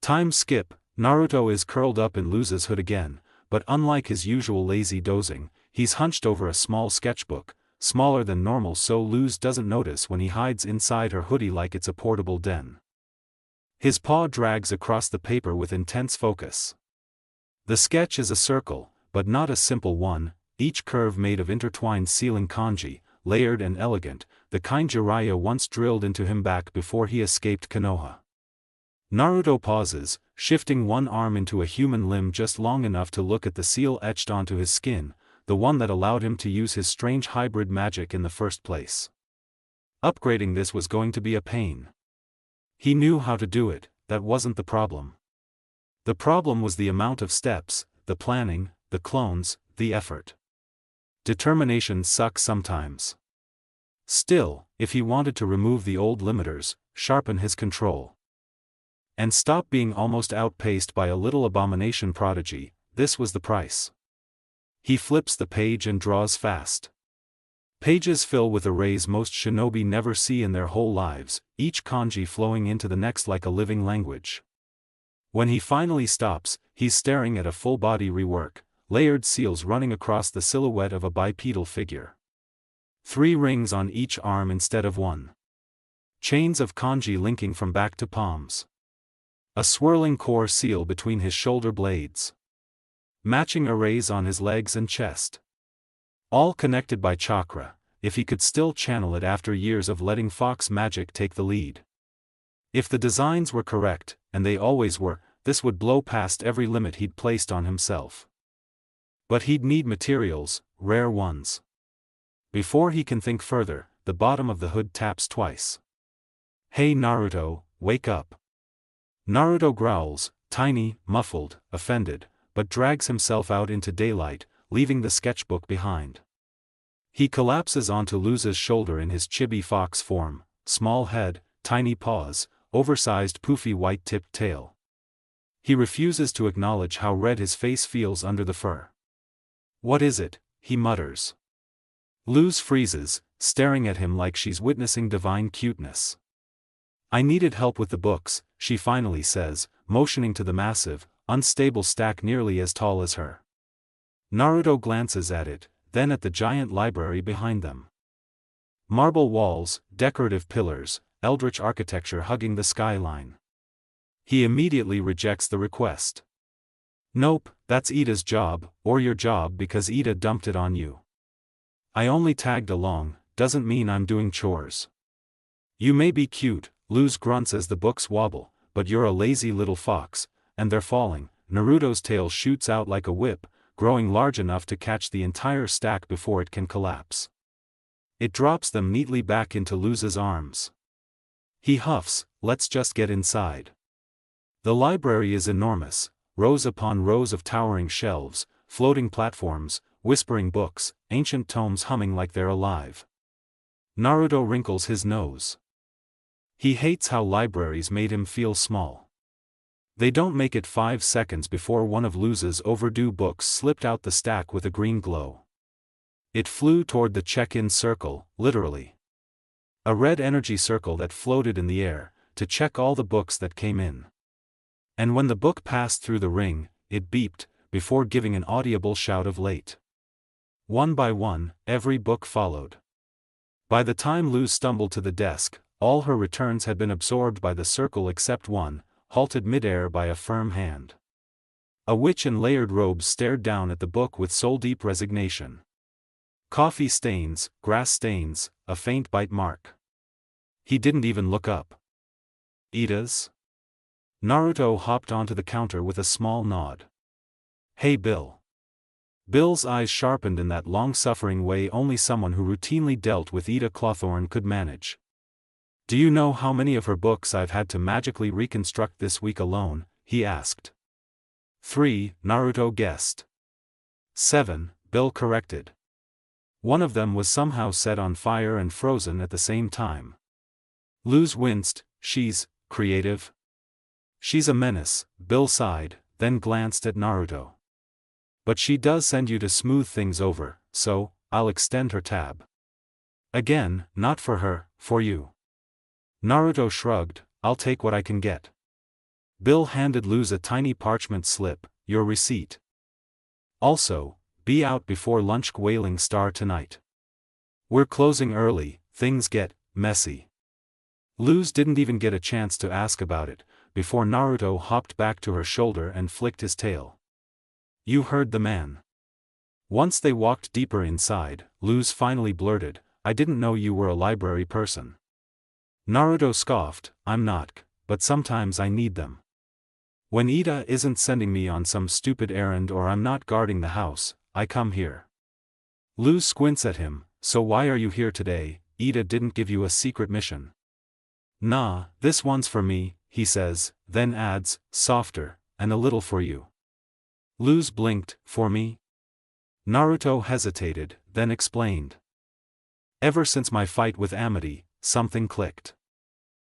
Time skip. Naruto is curled up in Luz's hood again, but unlike his usual lazy dozing, he's hunched over a small sketchbook, smaller than normal so Luz doesn't notice when he hides inside her hoodie like it's a portable den. His paw drags across the paper with intense focus. The sketch is a circle, but not a simple one, each curve made of intertwined sealing kanji, layered and elegant, the kind Jiraiya once drilled into him back before he escaped Konoha. Naruto pauses, shifting one arm into a human limb just long enough to look at the seal etched onto his skin, the one that allowed him to use his strange hybrid magic in the first place. Upgrading this was going to be a pain. He knew how to do it, that wasn't the problem. The problem was the amount of steps, the planning, the clones, the effort. Determination sucks sometimes. Still, if he wanted to remove the old limiters, sharpen his control, and stop being almost outpaced by a little abomination prodigy, this was the price. He flips the page and draws fast. Pages fill with arrays most shinobi never see in their whole lives, each kanji flowing into the next like a living language. When he finally stops, he's staring at a full-body rework, layered seals running across the silhouette of a bipedal figure. 3 rings on each arm instead of 1. Chains of kanji linking from back to palms. A swirling core seal between his shoulder blades. Matching arrays on his legs and chest. All connected by chakra, if he could still channel it after years of letting fox magic take the lead. If the designs were correct, and they always were, this would blow past every limit he'd placed on himself. But he'd need materials, rare ones. Before he can think further, the bottom of the hood taps twice. Hey Naruto, wake up. Naruto growls, tiny, muffled, offended, but drags himself out into daylight, leaving the sketchbook behind. He collapses onto Luz's shoulder in his chibi fox form, small head, tiny paws, oversized poofy white-tipped tail. He refuses to acknowledge how red his face feels under the fur. What is it? He mutters. Luz freezes, staring at him like she's witnessing divine cuteness. I needed help with the books, she finally says, motioning to the massive, unstable stack nearly as tall as her. Naruto glances at it, then at the giant library behind them. Marble walls, decorative pillars, eldritch architecture hugging the skyline. He immediately rejects the request. Nope, that's Ida's job, or your job because Ida dumped it on you. I only tagged along, doesn't mean I'm doing chores. You may be cute, Luz grunts as the books wobble, but you're a lazy little fox, and they're falling. Naruto's tail shoots out like a whip, growing large enough to catch the entire stack before it can collapse. It drops them neatly back into Luz's arms. He huffs, let's just get inside. The library is enormous, rows upon rows of towering shelves, floating platforms, whispering books, ancient tomes humming like they're alive. Naruto wrinkles his nose. He hates how libraries made him feel small. They don't make it 5 seconds before one of Luz's overdue books slipped out the stack with a green glow. It flew toward the check-in circle, literally. A red energy circle that floated in the air, to check all the books that came in. And when the book passed through the ring, it beeped, before giving an audible shout of late. One by one, every book followed. By the time Luz stumbled to the desk, all her returns had been absorbed by the circle except one, halted midair by a firm hand. A witch in layered robes stared down at the book with soul-deep resignation. Coffee stains, grass stains, a faint bite mark. He didn't even look up. Ida's? Naruto hopped onto the counter with a small nod. Hey Bill. Bill's eyes sharpened in that long-suffering way only someone who routinely dealt with Ida Clawthorne could manage. Do you know how many of her books I've had to magically reconstruct this week alone? He asked. 3, Naruto guessed. 7, Bill corrected. One of them was somehow set on fire and frozen at the same time. Luz winced. She's creative. She's a menace, Bill sighed, then glanced at Naruto. But she does send you to smooth things over, so I'll extend her tab. Again, not for her, for you. Naruto shrugged. I'll take what I can get. Bill handed Luz a tiny parchment slip, your receipt. Also, be out before lunch. Wailing Star tonight. We're closing early, things get messy. Luz didn't even get a chance to ask about it, before Naruto hopped back to her shoulder and flicked his tail. You heard the man. Once they walked deeper inside, Luz finally blurted, I didn't know you were a library person. Naruto scoffed, I'm not, but sometimes I need them. When Ida isn't sending me on some stupid errand or I'm not guarding the house, I come here. Luz squints at him, so why are you here today? Ida didn't give you a secret mission. Nah, this one's for me, he says, then adds, softer, and a little for you. Luz blinked, for me? Naruto hesitated, then explained. Ever since my fight with Amity, something clicked.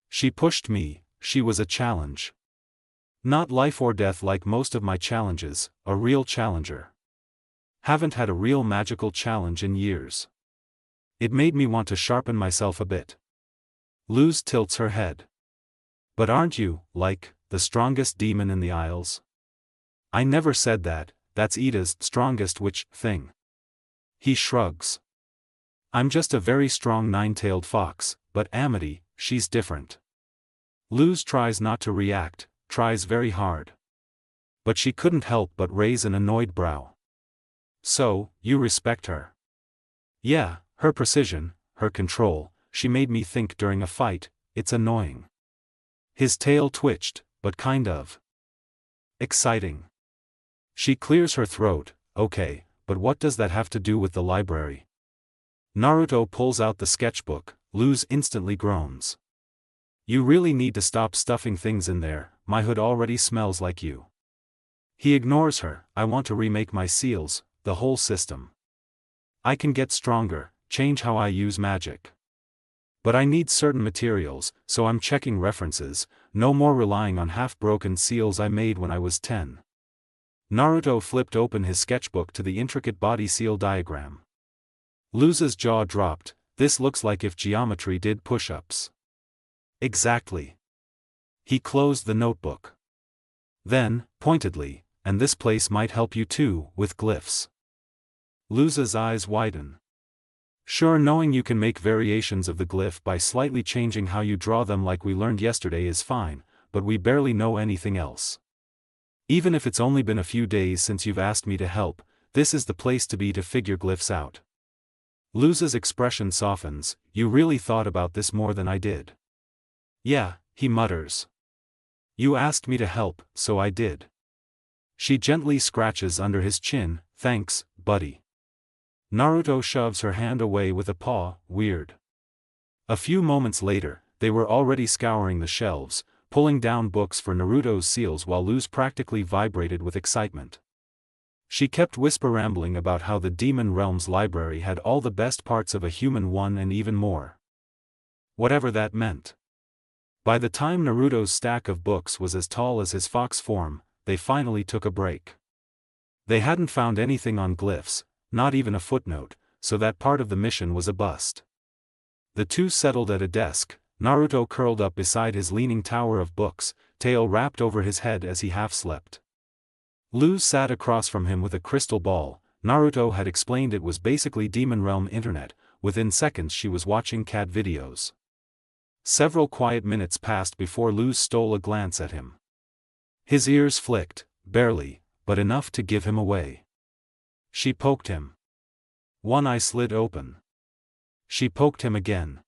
She pushed me, she was a challenge. Not life or death like most of my challenges, a real challenger. Haven't had a real magical challenge in years. It made me want to sharpen myself a bit. Luz tilts her head. But aren't you, like, the strongest demon in the Isles? I never said that, that's Ida's strongest witch thing. He shrugs. I'm just a very strong nine-tailed fox, but Amity, she's different. Luz tries not to react, tries very hard. But she couldn't help but raise an annoyed brow. So, you respect her? Yeah, her precision, her control, she made me think during a fight, it's annoying. His tail twitched, but kind of exciting. She clears her throat, okay, but what does that have to do with the library? Naruto pulls out the sketchbook, Luz instantly groans. You really need to stop stuffing things in there, my hood already smells like you. He ignores her, I want to remake my seals, the whole system. I can get stronger, change how I use magic. But I need certain materials, so I'm checking references, no more relying on half-broken seals I made when I was 10. Naruto flipped open his sketchbook to the intricate body seal diagram. Luz's jaw dropped, this looks like if geometry did push-ups. Exactly. He closed the notebook. Then, pointedly, and this place might help you too, with glyphs. Luz's eyes widen. Sure, knowing you can make variations of the glyph by slightly changing how you draw them like we learned yesterday is fine, but we barely know anything else. Even if it's only been a few days since you've asked me to help, this is the place to be to figure glyphs out. Luz's expression softens, you really thought about this more than I did. Yeah, he mutters. You asked me to help, so I did. She gently scratches under his chin, thanks, buddy. Naruto shoves her hand away with a paw, weird. A few moments later, they were already scouring the shelves, pulling down books for Naruto's seals while Luz practically vibrated with excitement. She kept rambling about how the Demon Realm's library had all the best parts of a human one and even more. Whatever that meant. By the time Naruto's stack of books was as tall as his fox form, they finally took a break. They hadn't found anything on glyphs, not even a footnote, so that part of the mission was a bust. The two settled at a desk, Naruto curled up beside his leaning tower of books, tail wrapped over his head as he half slept. Luz sat across from him with a crystal ball, Naruto had explained it was basically Demon Realm internet. Within seconds she was watching cat videos. Several quiet minutes passed before Luz stole a glance at him. His ears flicked, barely, but enough to give him away. She poked him. One eye slid open. She poked him again.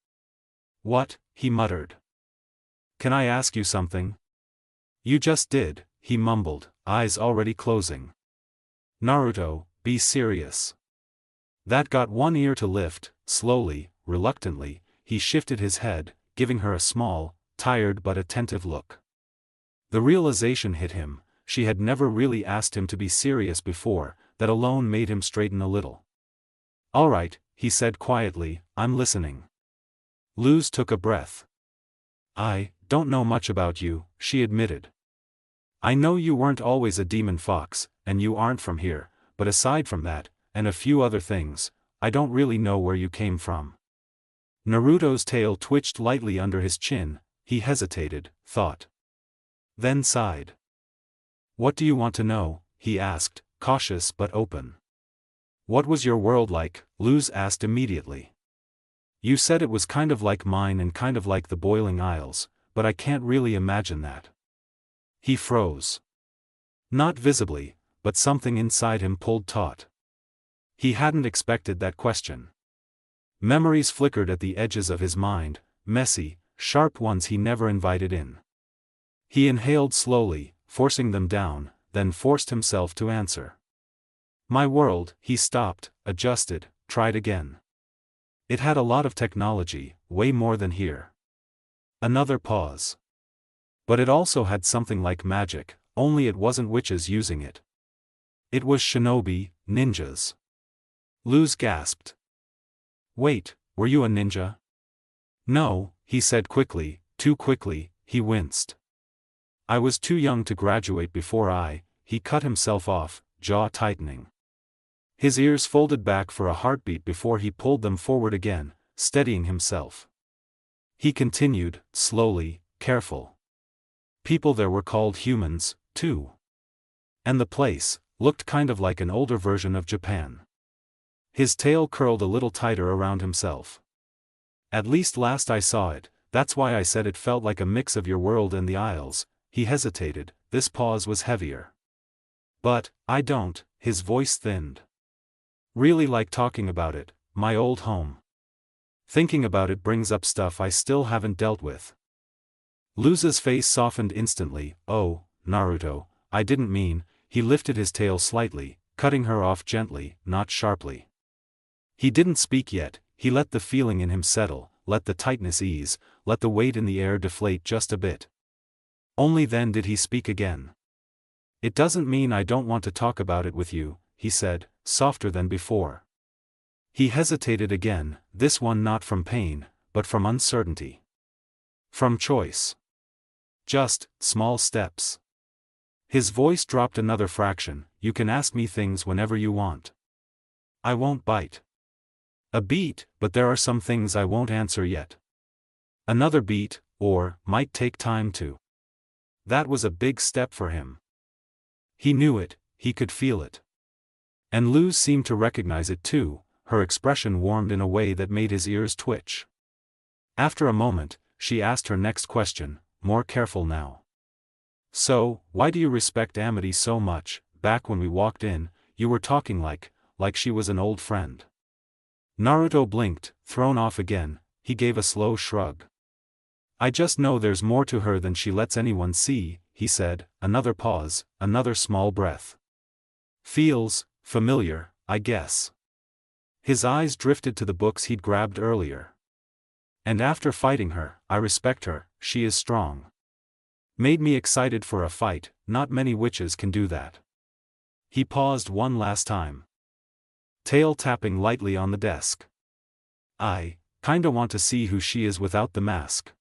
"What?" he muttered. "Can I ask you something?" "You just did," he mumbled, eyes already closing. "Naruto, be serious." That got one ear to lift. Slowly, reluctantly, he shifted his head, giving her a small, tired but attentive look. The realization hit him, she had never really asked him to be serious before, that alone made him straighten a little. "All right," he said quietly, "I'm listening." Luz took a breath. "I don't know much about you," she admitted. "I know you weren't always a demon fox, and you aren't from here, but aside from that, and a few other things, I don't really know where you came from." Naruto's tail twitched lightly under his chin, he hesitated, thought. Then sighed. "What do you want to know?" he asked, cautious but open. "What was your world like?" Luz asked immediately. "You said it was kind of like mine and kind of like the Boiling Isles, but I can't really imagine that." He froze. Not visibly, but something inside him pulled taut. He hadn't expected that question. Memories flickered at the edges of his mind, messy, sharp ones he never invited in. He inhaled slowly, forcing them down, then forced himself to answer. "My world," he stopped, adjusted, tried again. "It had a lot of technology, way more than here." Another pause. "But it also had something like magic, only it wasn't witches using it. It was shinobi, ninjas." Luz gasped. "Wait, were you a ninja?" "No," he said quickly, too quickly, he winced. "I was too young to graduate before he cut himself off, jaw tightening. His ears folded back for a heartbeat before he pulled them forward again, steadying himself. He continued, slowly, careful. "People there were called humans, too. And the place looked kind of like an older version of Japan." His tail curled a little tighter around himself. "At least last I saw it, that's why I said it felt like a mix of your world and the Isles." He hesitated, this pause was heavier. "But, I don't," his voice thinned. "Really like talking about it, my old home. Thinking about it brings up stuff I still haven't dealt with." Luz's face softened instantly. "Oh, Naruto, I didn't mean," he lifted his tail slightly, cutting her off gently, not sharply. He didn't speak yet, he let the feeling in him settle, let the tightness ease, let the weight in the air deflate just a bit. Only then did he speak again. "It doesn't mean I don't want to talk about it with you," he said, softer than before. He hesitated again, this one not from pain, but from uncertainty. From choice. Just, small steps. His voice dropped another fraction. "You can ask me things whenever you want. I won't bite. A beat, but there are some things I won't answer yet. Another beat, or, might take time to." That was a big step for him. He knew it, he could feel it. And Luz seemed to recognize it too, her expression warmed in a way that made his ears twitch. After a moment, she asked her next question, more careful now. "So, why do you respect Amity so much? Back when we walked in, you were talking like she was an old friend." Naruto blinked, thrown off again, he gave a slow shrug. "I just know there's more to her than she lets anyone see," he said, another pause, another small breath. "Feels familiar, I guess." His eyes drifted to the books he'd grabbed earlier. "And after fighting her, I respect her, she is strong. Made me excited for a fight, not many witches can do that." He paused one last time. Tail tapping lightly on the desk. "I kinda want to see who she is without the mask."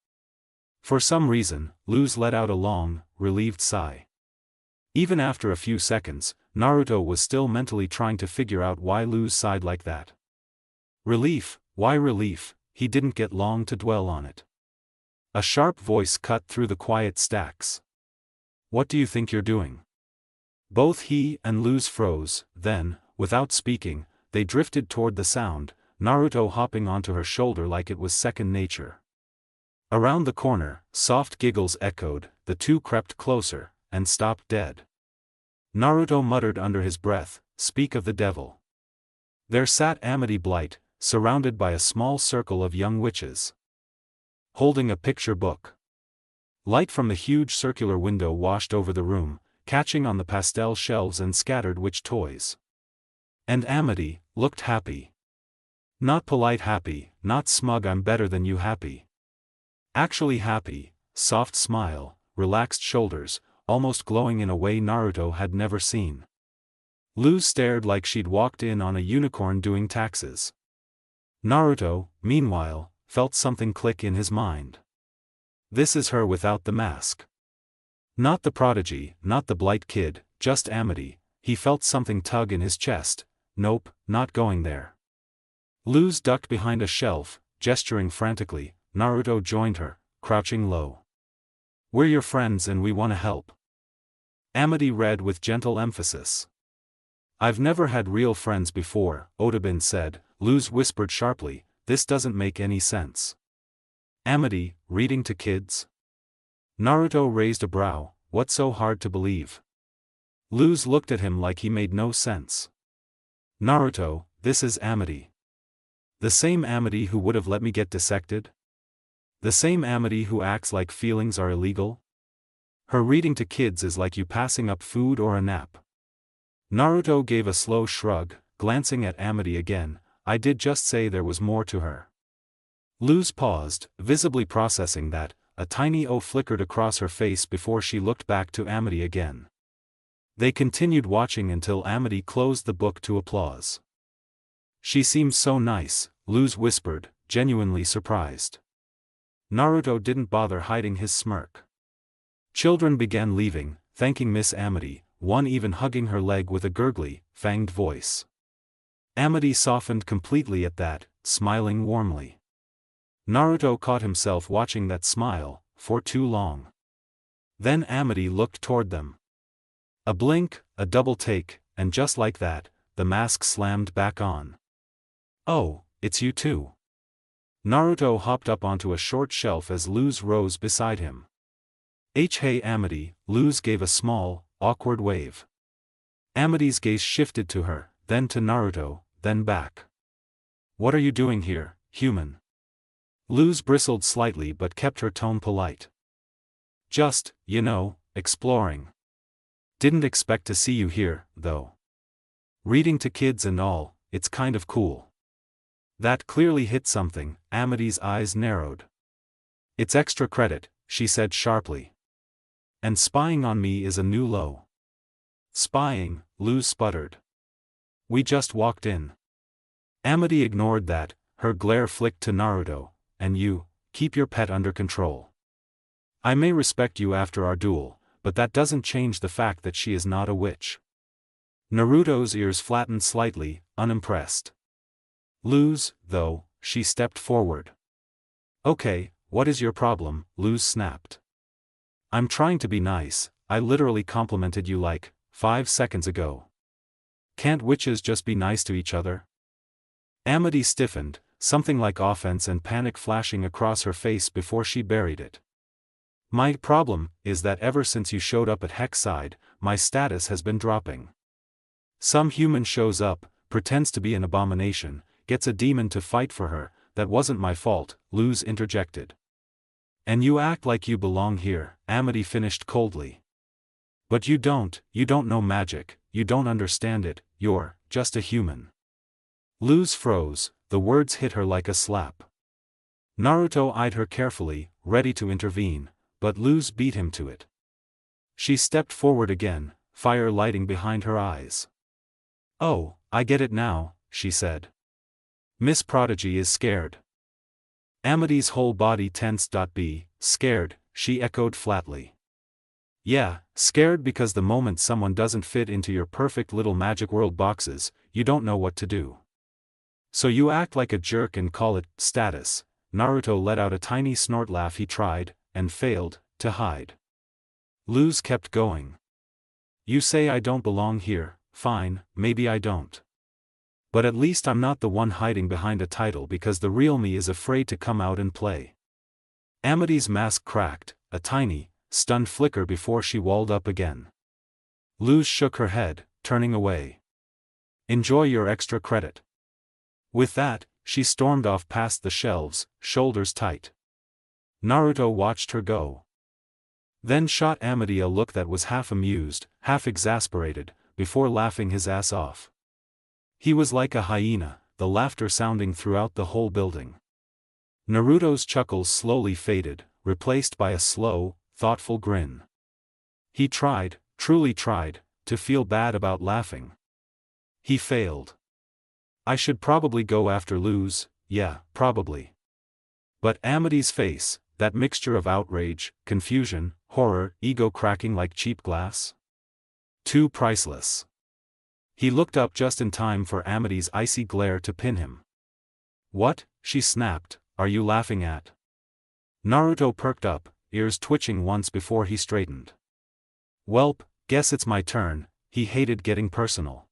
For some reason, Luz let out a long, relieved sigh. Even after a few seconds, Naruto was still mentally trying to figure out why Luz sighed like that. Relief, why relief? He didn't get long to dwell on it. A sharp voice cut through the quiet stacks. "What do you think you're doing?" Both he and Luz froze, then, Without speaking, they drifted toward the sound, Naruto hopping onto her shoulder like it was second nature. Around the corner, soft giggles echoed, the two crept closer, and stopped dead. Naruto muttered under his breath, "Speak of the devil." There sat Amity Blight, surrounded by a small circle of young witches, holding a picture book. Light from the huge circular window washed over the room, catching on the pastel shelves and scattered witch toys. And Amity looked happy. Not polite happy, not smug "I'm better than you" happy. Actually happy, soft smile, relaxed shoulders, almost glowing in a way Naruto had never seen. Luz stared like she'd walked in on a unicorn doing taxes. Naruto, meanwhile, felt something click in his mind. This is her without the mask. Not the prodigy, not the Blight kid, just Amity. He felt something tug in his chest. Nope, not going there. Luz ducked behind a shelf, gesturing frantically. Naruto joined her, crouching low. "We're your friends and we want to help." Amity read with gentle emphasis. "I've never had real friends before," Otobin said. Luz whispered sharply, "This doesn't make any sense." Amity, reading to kids? Naruto raised a brow, "What's so hard to believe?" Luz looked at him like he made no sense. "Naruto, this is Amity. The same Amity who would have let me get dissected? The same Amity who acts like feelings are illegal? Her reading to kids is like you passing up food or a nap." Naruto gave a slow shrug, glancing at Amity again. "I did just say there was more to her." Luz paused, visibly processing that. A tiny O flickered across her face before she looked back to Amity again. They continued watching until Amity closed the book to applause. "She seems so nice," Luz whispered, genuinely surprised. Naruto didn't bother hiding his smirk. Children began leaving, thanking Miss Amity, one even hugging her leg with a gurgly, fanged voice. Amity softened completely at that, smiling warmly. Naruto caught himself watching that smile, for too long. Then Amity looked toward them. A blink, a double take, and just like that, the mask slammed back on. "Oh, it's you too." Naruto hopped up onto a short shelf as Luz rose beside him. Hey Amity," Luz gave a small, awkward wave. Amity's gaze shifted to her, then to Naruto, then back. "What are you doing here, human?" Luz bristled slightly but kept her tone polite. "Just, exploring. Didn't expect to see you here, though. Reading to kids and all, it's kind of cool." That clearly hit something. Amity's eyes narrowed. "It's extra credit," she said sharply. "And spying on me is a new low." "Spying," Luz sputtered. "We just walked in." Amity ignored that, her glare flicked to Naruto. "And you, keep your pet under control. I may respect you after our duel, but that doesn't change the fact that she is not a witch." Naruto's ears flattened slightly, unimpressed. "Luz, though," she stepped forward. "Okay, what is your problem?" Luz snapped. "I'm trying to be nice. I literally complimented you like 5 seconds ago. Can't witches just be nice to each other?" Amity stiffened, something like offense and panic flashing across her face before she buried it. "My problem is that ever since you showed up at Hexside, my status has been dropping. Some human shows up, pretends to be an abomination, gets a demon to fight for her. That wasn't my fault," Luz interjected. "And you act like you belong here," Amity finished coldly. "But you don't know magic, you don't understand it, you're just a human." Luz froze, the words hit her like a slap. Naruto eyed her carefully, ready to intervene, but Luz beat him to it. She stepped forward again, fire lighting behind her eyes. "Oh, I get it now," she said. "Miss Prodigy is scared." Amity's whole body tensed. "Be scared," she echoed flatly. "Yeah, scared because the moment someone doesn't fit into your perfect little magic world boxes, you don't know what to do. So you act like a jerk and call it status." Naruto let out a tiny snort laugh he tried, and failed, to hide. Luz kept going. "You say I don't belong here, fine, maybe I don't. But at least I'm not the one hiding behind a title because the real me is afraid to come out and play. Amity's mask cracked, a tiny, stunned flicker before she walled up again. Luz shook her head, turning away. Enjoy your extra credit. With that, she stormed off past the shelves, shoulders tight. Naruto watched her go. Then shot Amity a look that was half amused, half exasperated, before laughing his ass off. He was like a hyena, the laughter sounding throughout the whole building. Naruto's chuckles slowly faded, replaced by a slow, thoughtful grin. He tried, truly tried, to feel bad about laughing. He failed. I should probably go after Luz, yeah, probably. But Amity's face, that mixture of outrage, confusion, horror, ego cracking like cheap glass? Too priceless. He looked up just in time for Amity's icy glare to pin him. What? She snapped, are you laughing at? Naruto perked up, ears twitching once before he straightened. Welp, guess it's my turn. He hated getting personal.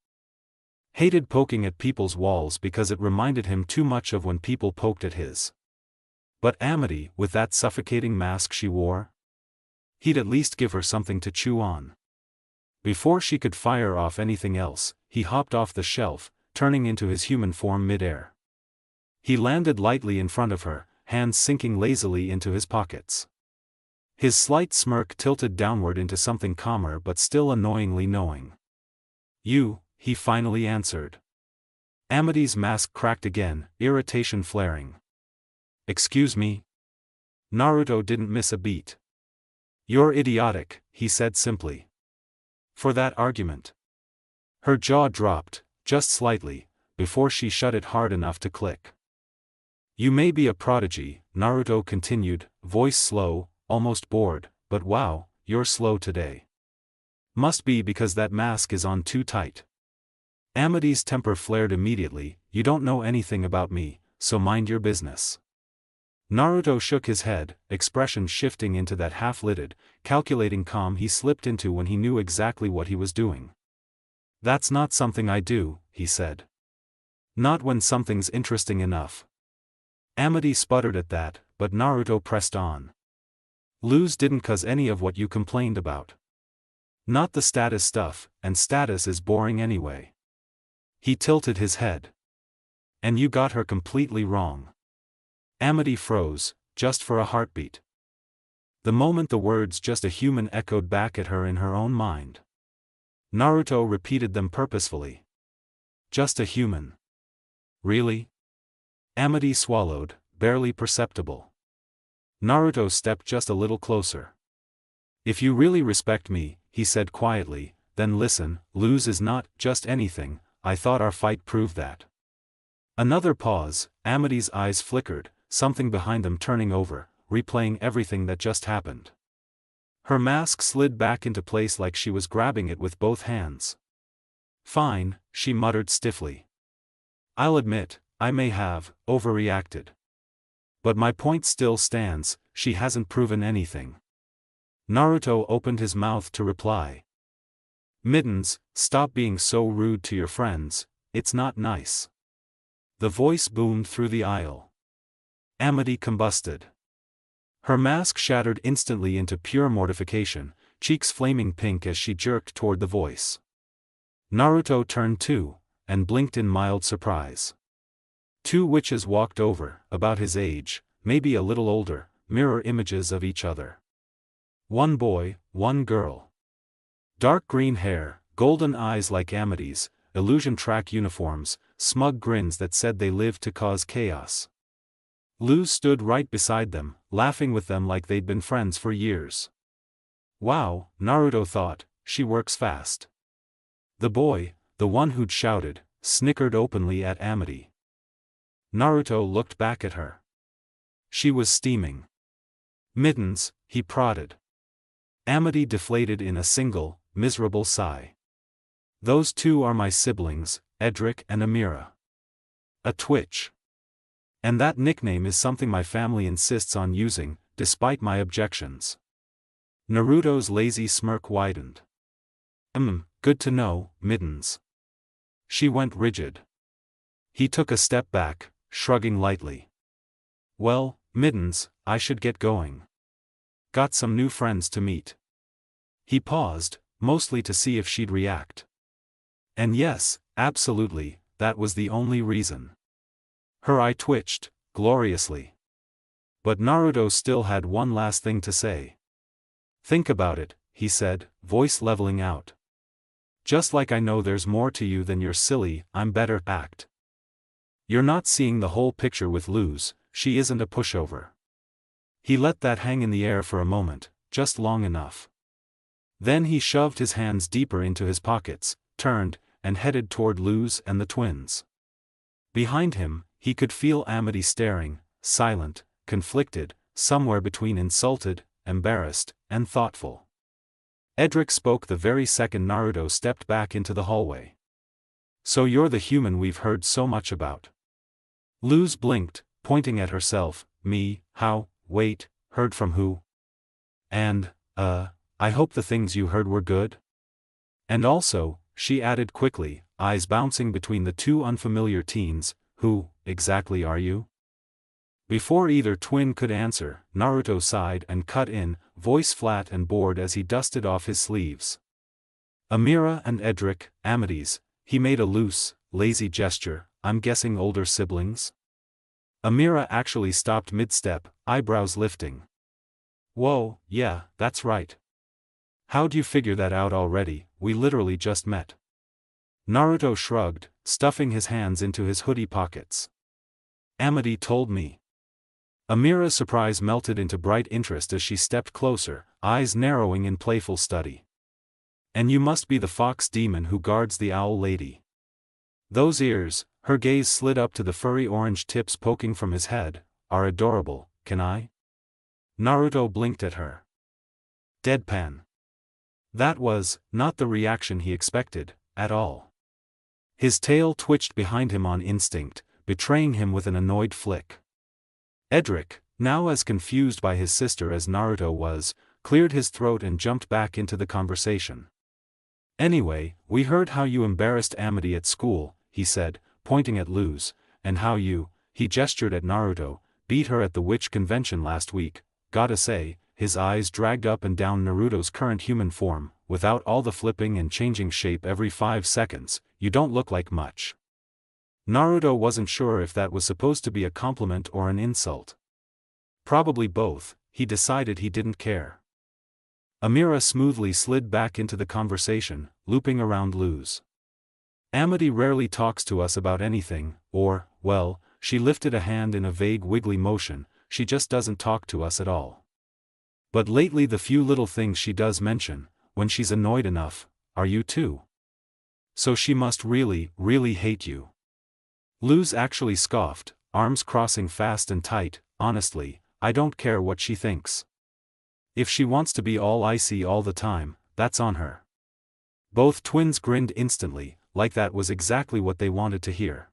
Hated poking at people's walls because it reminded him too much of when people poked at his. But Amity, with that suffocating mask she wore? He'd at least give her something to chew on. Before she could fire off anything else, he hopped off the shelf, turning into his human form mid-air. He landed lightly in front of her, hands sinking lazily into his pockets. His slight smirk tilted downward into something calmer but still annoyingly knowing. You, he finally answered. Amity's mask cracked again, irritation flaring. Excuse me? Naruto didn't miss a beat. You're idiotic, he said simply. For that argument. Her jaw dropped, just slightly, before she shut it hard enough to click. You may be a prodigy, Naruto continued, voice slow, almost bored, but wow, you're slow today. Must be because that mask is on too tight. Amity's temper flared immediately, you don't know anything about me, so mind your business. Naruto shook his head, expression shifting into that half-lidded, calculating calm he slipped into when he knew exactly what he was doing. That's not something I do, he said. Not when something's interesting enough. Amity sputtered at that, but Naruto pressed on. Luz didn't cause any of what you complained about. Not the status stuff, and status is boring anyway. He tilted his head. And you got her completely wrong. Amity froze, just for a heartbeat. The moment the words just a human echoed back at her in her own mind. Naruto repeated them purposefully. Just a human. Really? Amity swallowed, barely perceptible. Naruto stepped just a little closer. If you really respect me, he said quietly, then listen, Luz is not just anything, I thought our fight proved that. Another pause, Amity's eyes flickered, something behind them turning over, replaying everything that just happened. Her mask slid back into place like she was grabbing it with both hands. Fine, she muttered stiffly. I'll admit, I may have overreacted. But my point still stands, she hasn't proven anything. Naruto opened his mouth to reply. Mittens, stop being so rude to your friends, it's not nice. The voice boomed through the aisle. Amity combusted. Her mask shattered instantly into pure mortification, cheeks flaming pink as she jerked toward the voice. Naruto turned too, and blinked in mild surprise. Two witches walked over, about his age, maybe a little older, mirror images of each other. One boy, one girl. Dark green hair, golden eyes like Amity's, illusion track uniforms, smug grins that said they lived to cause chaos. Luz stood right beside them, laughing with them like they'd been friends for years. Wow, Naruto thought, she works fast. The boy, the one who'd shouted, snickered openly at Amity. Naruto looked back at her. She was steaming. Mittens, he prodded. Amity deflated in a single, miserable sigh. Those two are my siblings, Edric and Amira. A twitch. And that nickname is something my family insists on using, despite my objections. Naruto's lazy smirk widened. Good to know, Mittens. She went rigid. He took a step back, shrugging lightly. Well, Mittens, I should get going. Got some new friends to meet. He paused, mostly to see if she'd react. And yes, absolutely, that was the only reason. Her eye twitched, gloriously. But Naruto still had one last thing to say. Think about it, he said, voice leveling out. Just like I know there's more to you than your silly, I'm better act. You're not seeing the whole picture with Luz, she isn't a pushover. He let that hang in the air for a moment, just long enough. Then he shoved his hands deeper into his pockets, turned, and headed toward Luz and the twins. Behind him, he could feel Amity staring, silent, conflicted, somewhere between insulted, embarrassed, and thoughtful. Edric spoke the very second Naruto stepped back into the hallway. So you're the human we've heard so much about. Luz blinked, pointing at herself, me, how, wait, heard from who? And, I hope the things you heard were good? And also, she added quickly, eyes bouncing between the two unfamiliar teens, who, exactly are you? Before either twin could answer, Naruto sighed and cut in, voice flat and bored as he dusted off his sleeves. Amira and Edric, Amity's, he made a loose, lazy gesture, I'm guessing older siblings? Amira actually stopped mid-step, eyebrows lifting. Whoa, yeah, that's right. How'd you figure that out already, we literally just met. Naruto shrugged, stuffing his hands into his hoodie pockets. Amity told me. Amira's surprise melted into bright interest as she stepped closer, eyes narrowing in playful study. And you must be the fox demon who guards the owl lady. Those ears, her gaze slid up to the furry orange tips poking from his head, are adorable, can I? Naruto blinked at her. Deadpan. That was, not the reaction he expected, at all. His tail twitched behind him on instinct, betraying him with an annoyed flick. Edric, now as confused by his sister as Naruto was, cleared his throat and jumped back into the conversation. Anyway, we heard how you embarrassed Amity at school, he said, pointing at Luz, and how you, he gestured at Naruto, beat her at the witch convention last week. Gotta say, his eyes dragged up and down Naruto's current human form, without all the flipping and changing shape every 5 seconds, you don't look like much. Naruto wasn't sure if that was supposed to be a compliment or an insult. Probably both, he decided he didn't care. Amira smoothly slid back into the conversation, looping around Luz. Amity rarely talks to us about anything, or, well, she lifted a hand in a vague wiggly motion, she just doesn't talk to us at all. But lately the few little things she does mention, when she's annoyed enough, are you too? So she must really, really hate you. Luz actually scoffed, arms crossing fast and tight, honestly, I don't care what she thinks. If she wants to be all icy all the time, that's on her. Both twins grinned instantly, like that was exactly what they wanted to hear.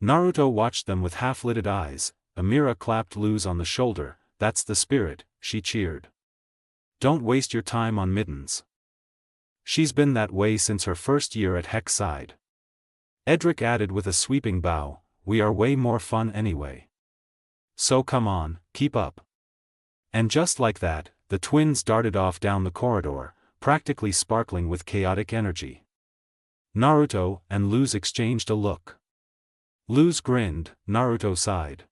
Naruto watched them with half-lidded eyes. Amira clapped Luz on the shoulder, that's the spirit, she cheered. Don't waste your time on Mittens. She's been that way since her first year at Hexside. Edric added with a sweeping bow, we are way more fun anyway. So come on, keep up. And just like that, the twins darted off down the corridor, practically sparkling with chaotic energy. Naruto and Luz exchanged a look. Luz grinned, Naruto sighed.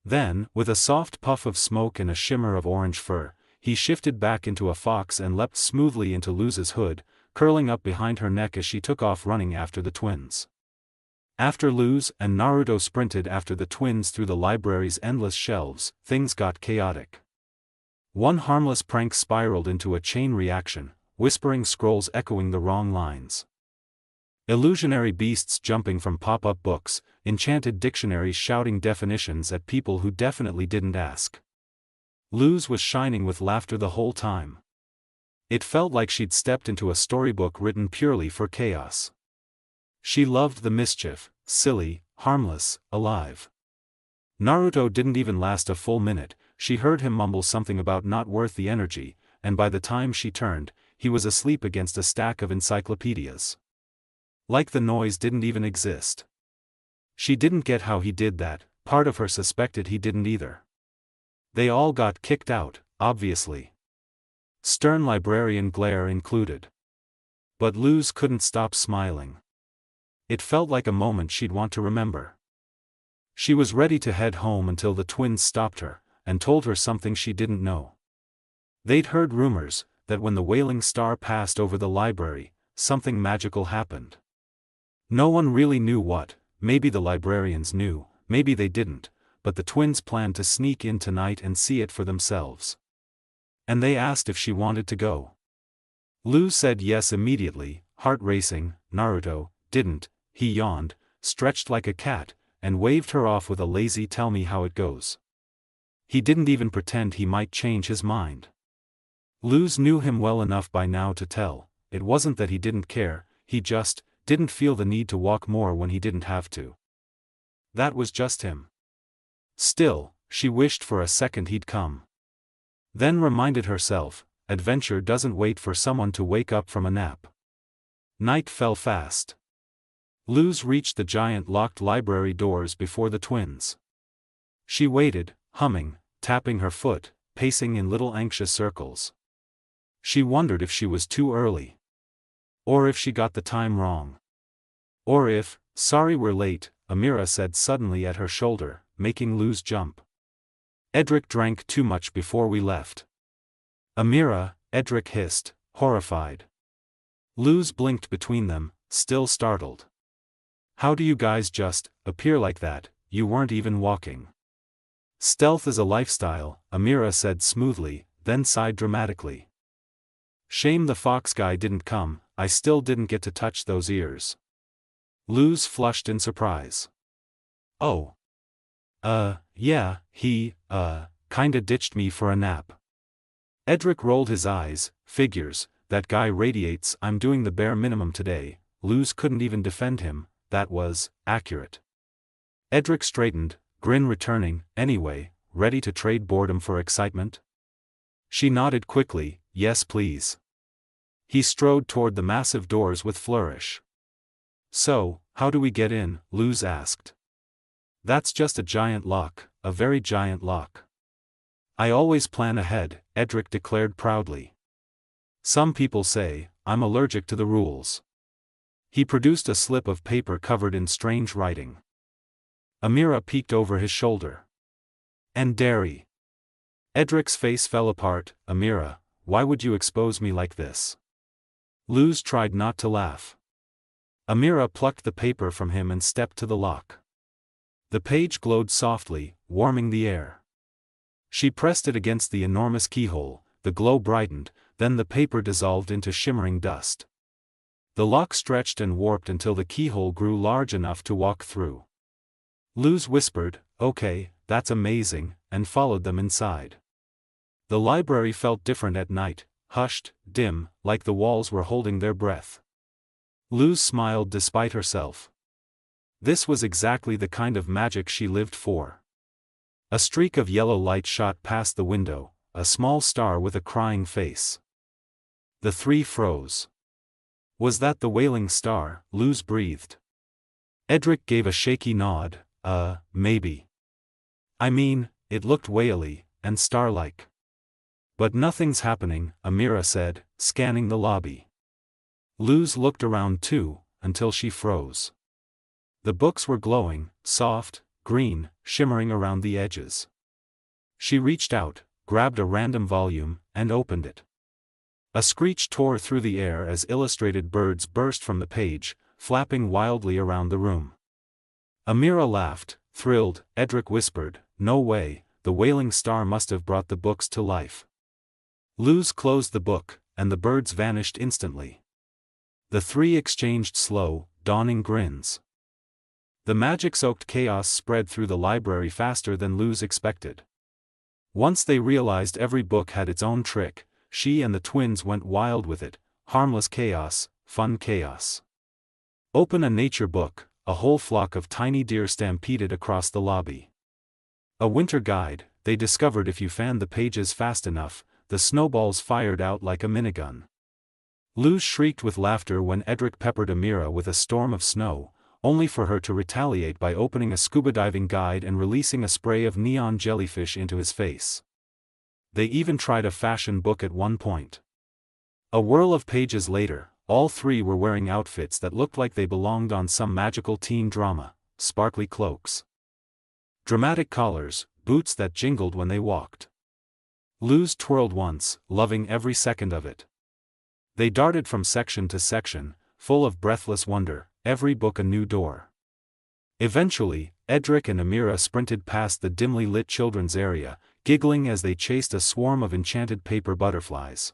Then, with a soft puff of smoke and a shimmer of orange fur, he shifted back into a fox and leapt smoothly into Luz's hood, curling up behind her neck as she took off running after the twins. After Luz and Naruto sprinted after the twins through the library's endless shelves, things got chaotic. One harmless prank spiraled into a chain reaction, whispering scrolls echoing the wrong lines. Illusionary beasts jumping from pop-up books, enchanted dictionaries shouting definitions at people who definitely didn't ask. Luz was shining with laughter the whole time. It felt like she'd stepped into a storybook written purely for chaos. She loved the mischief, silly, harmless, alive. Naruto didn't even last a full minute, she heard him mumble something about not worth the energy, and by the time she turned, he was asleep against a stack of encyclopedias. Like the noise didn't even exist. She didn't get how he did that, part of her suspected he didn't either. They all got kicked out, obviously. Stern librarian glare included. But Luz couldn't stop smiling. It felt like a moment she'd want to remember. She was ready to head home until the twins stopped her, and told her something she didn't know. They'd heard rumors, that when the Wailing Star passed over the library, something magical happened. No one really knew what. Maybe the librarians knew, maybe they didn't, but the twins planned to sneak in tonight and see it for themselves. And they asked if she wanted to go. Luz said yes immediately, heart racing. Naruto didn't. He yawned, stretched like a cat, and waved her off with a lazy "tell me how it goes." He didn't even pretend he might change his mind. Luz knew him well enough by now to tell, it wasn't that he didn't care, he just didn't feel the need to walk more when he didn't have to. That was just him. Still, she wished for a second he'd come. Then reminded herself, adventure doesn't wait for someone to wake up from a nap. Night fell fast. Luz reached the giant locked library doors before the twins. She waited, humming, tapping her foot, pacing in little anxious circles. She wondered if she was too early. Or if she got the time wrong. Or if, "Sorry we're late," Amira said suddenly at her shoulder, making Luz jump. "Edric drank too much before we left." "Amira," Edric hissed, horrified. Luz blinked between them, still startled. "How do you guys just appear like that? You weren't even walking." "Stealth is a lifestyle," Amira said smoothly, then sighed dramatically. "Shame the fox guy didn't come, I still didn't get to touch those ears." Luz flushed in surprise. "Oh. Yeah, he, kinda ditched me for a nap." Edric rolled his eyes. "Figures, that guy radiates 'I'm doing the bare minimum today.'" Luz couldn't even defend him, that was accurate. Edric straightened, grin returning. "Anyway, ready to trade boredom for excitement?" She nodded quickly, "Yes please." He strode toward the massive doors with flourish. "So, how do we get in?" Luz asked. "That's just a giant lock, a very giant lock." "I always plan ahead," Edric declared proudly. "Some people say, I'm allergic to the rules." He produced a slip of paper covered in strange writing. Amira peeked over his shoulder. "And dairy." Edric's face fell apart. "Amira, why would you expose me like this?" Luz tried not to laugh. Amira plucked the paper from him and stepped to the lock. The page glowed softly, warming the air. She pressed it against the enormous keyhole, the glow brightened, then the paper dissolved into shimmering dust. The lock stretched and warped until the keyhole grew large enough to walk through. Luz whispered, "Okay, that's amazing," and followed them inside. The library felt different at night, hushed, dim, like the walls were holding their breath. Luz smiled despite herself. This was exactly the kind of magic she lived for. A streak of yellow light shot past the window, a small star with a crying face. The three froze. Was that the Wailing Star? Luz breathed. Edric gave a shaky nod. Maybe. I mean, it looked whaley, and star-like. But nothing's happening, Amira said, scanning the lobby. Luz looked around too, until she froze. The books were glowing, soft, green, shimmering around the edges. She reached out, grabbed a random volume, and opened it. A screech tore through the air as illustrated birds burst from the page, flapping wildly around the room. Amira laughed, thrilled. Edric whispered, "No way, the Wailing Star must have brought the books to life." Luz closed the book, and the birds vanished instantly. The three exchanged slow, dawning grins. The magic-soaked chaos spread through the library faster than Luz expected. Once they realized every book had its own trick, she and the twins went wild with it. Harmless chaos, fun chaos. Open a nature book, a whole flock of tiny deer stampeded across the lobby. A winter guide, they discovered if you fanned the pages fast enough, the snowballs fired out like a minigun. Luz shrieked with laughter when Edric peppered Amira with a storm of snow, only for her to retaliate by opening a scuba diving guide and releasing a spray of neon jellyfish into his face. They even tried a fashion book at one point. A whirl of pages later, all three were wearing outfits that looked like they belonged on some magical teen drama: sparkly cloaks, dramatic collars, boots that jingled when they walked. Luz twirled once, loving every second of it. They darted from section to section, full of breathless wonder, every book a new door. Eventually, Edric and Amira sprinted past the dimly lit children's area, giggling as they chased a swarm of enchanted paper butterflies.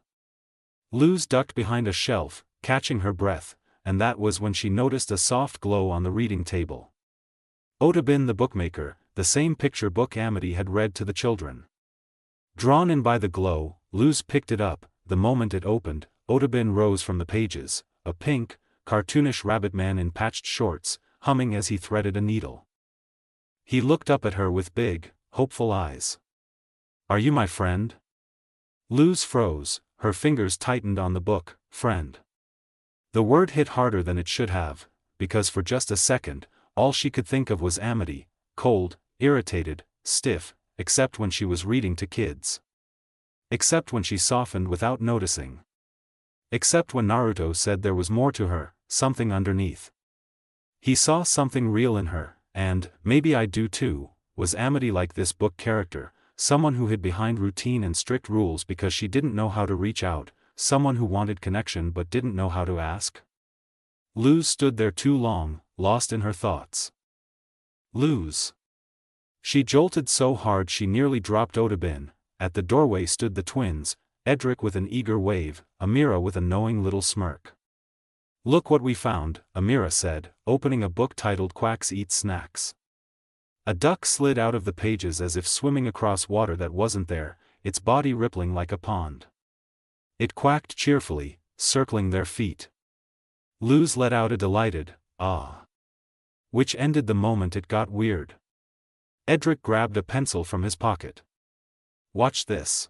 Luz ducked behind a shelf, catching her breath, and that was when she noticed a soft glow on the reading table. Otobin the bookmaker, the same picture book Amity had read to the children. Drawn in by the glow, Luz picked it up. The moment it opened, Otobin rose from the pages, a pink, cartoonish rabbit man in patched shorts, humming as he threaded a needle. He looked up at her with big, hopeful eyes. "Are you my friend?" Luz froze, her fingers tightened on the book, friend. The word hit harder than it should have, because for just a second, all she could think of was Amity, cold, irritated, stiff, except when she was reading to kids. Except when she softened without noticing. Except when Naruto said there was more to her, something underneath. He saw something real in her, and, maybe I do too, was Amity like this book character, someone who hid behind routine and strict rules because she didn't know how to reach out, someone who wanted connection but didn't know how to ask? Luz stood there too long, lost in her thoughts. Luz. She jolted so hard she nearly dropped Otobin. At the doorway stood the twins, Edric with an eager wave, Amira with a knowing little smirk. "Look what we found," Amira said, opening a book titled Quacks Eat Snacks. A duck slid out of the pages as if swimming across water that wasn't there, its body rippling like a pond. It quacked cheerfully, circling their feet. Luz let out a delighted, "Ah," which ended the moment it got weird. Edric grabbed a pencil from his pocket. "Watch this."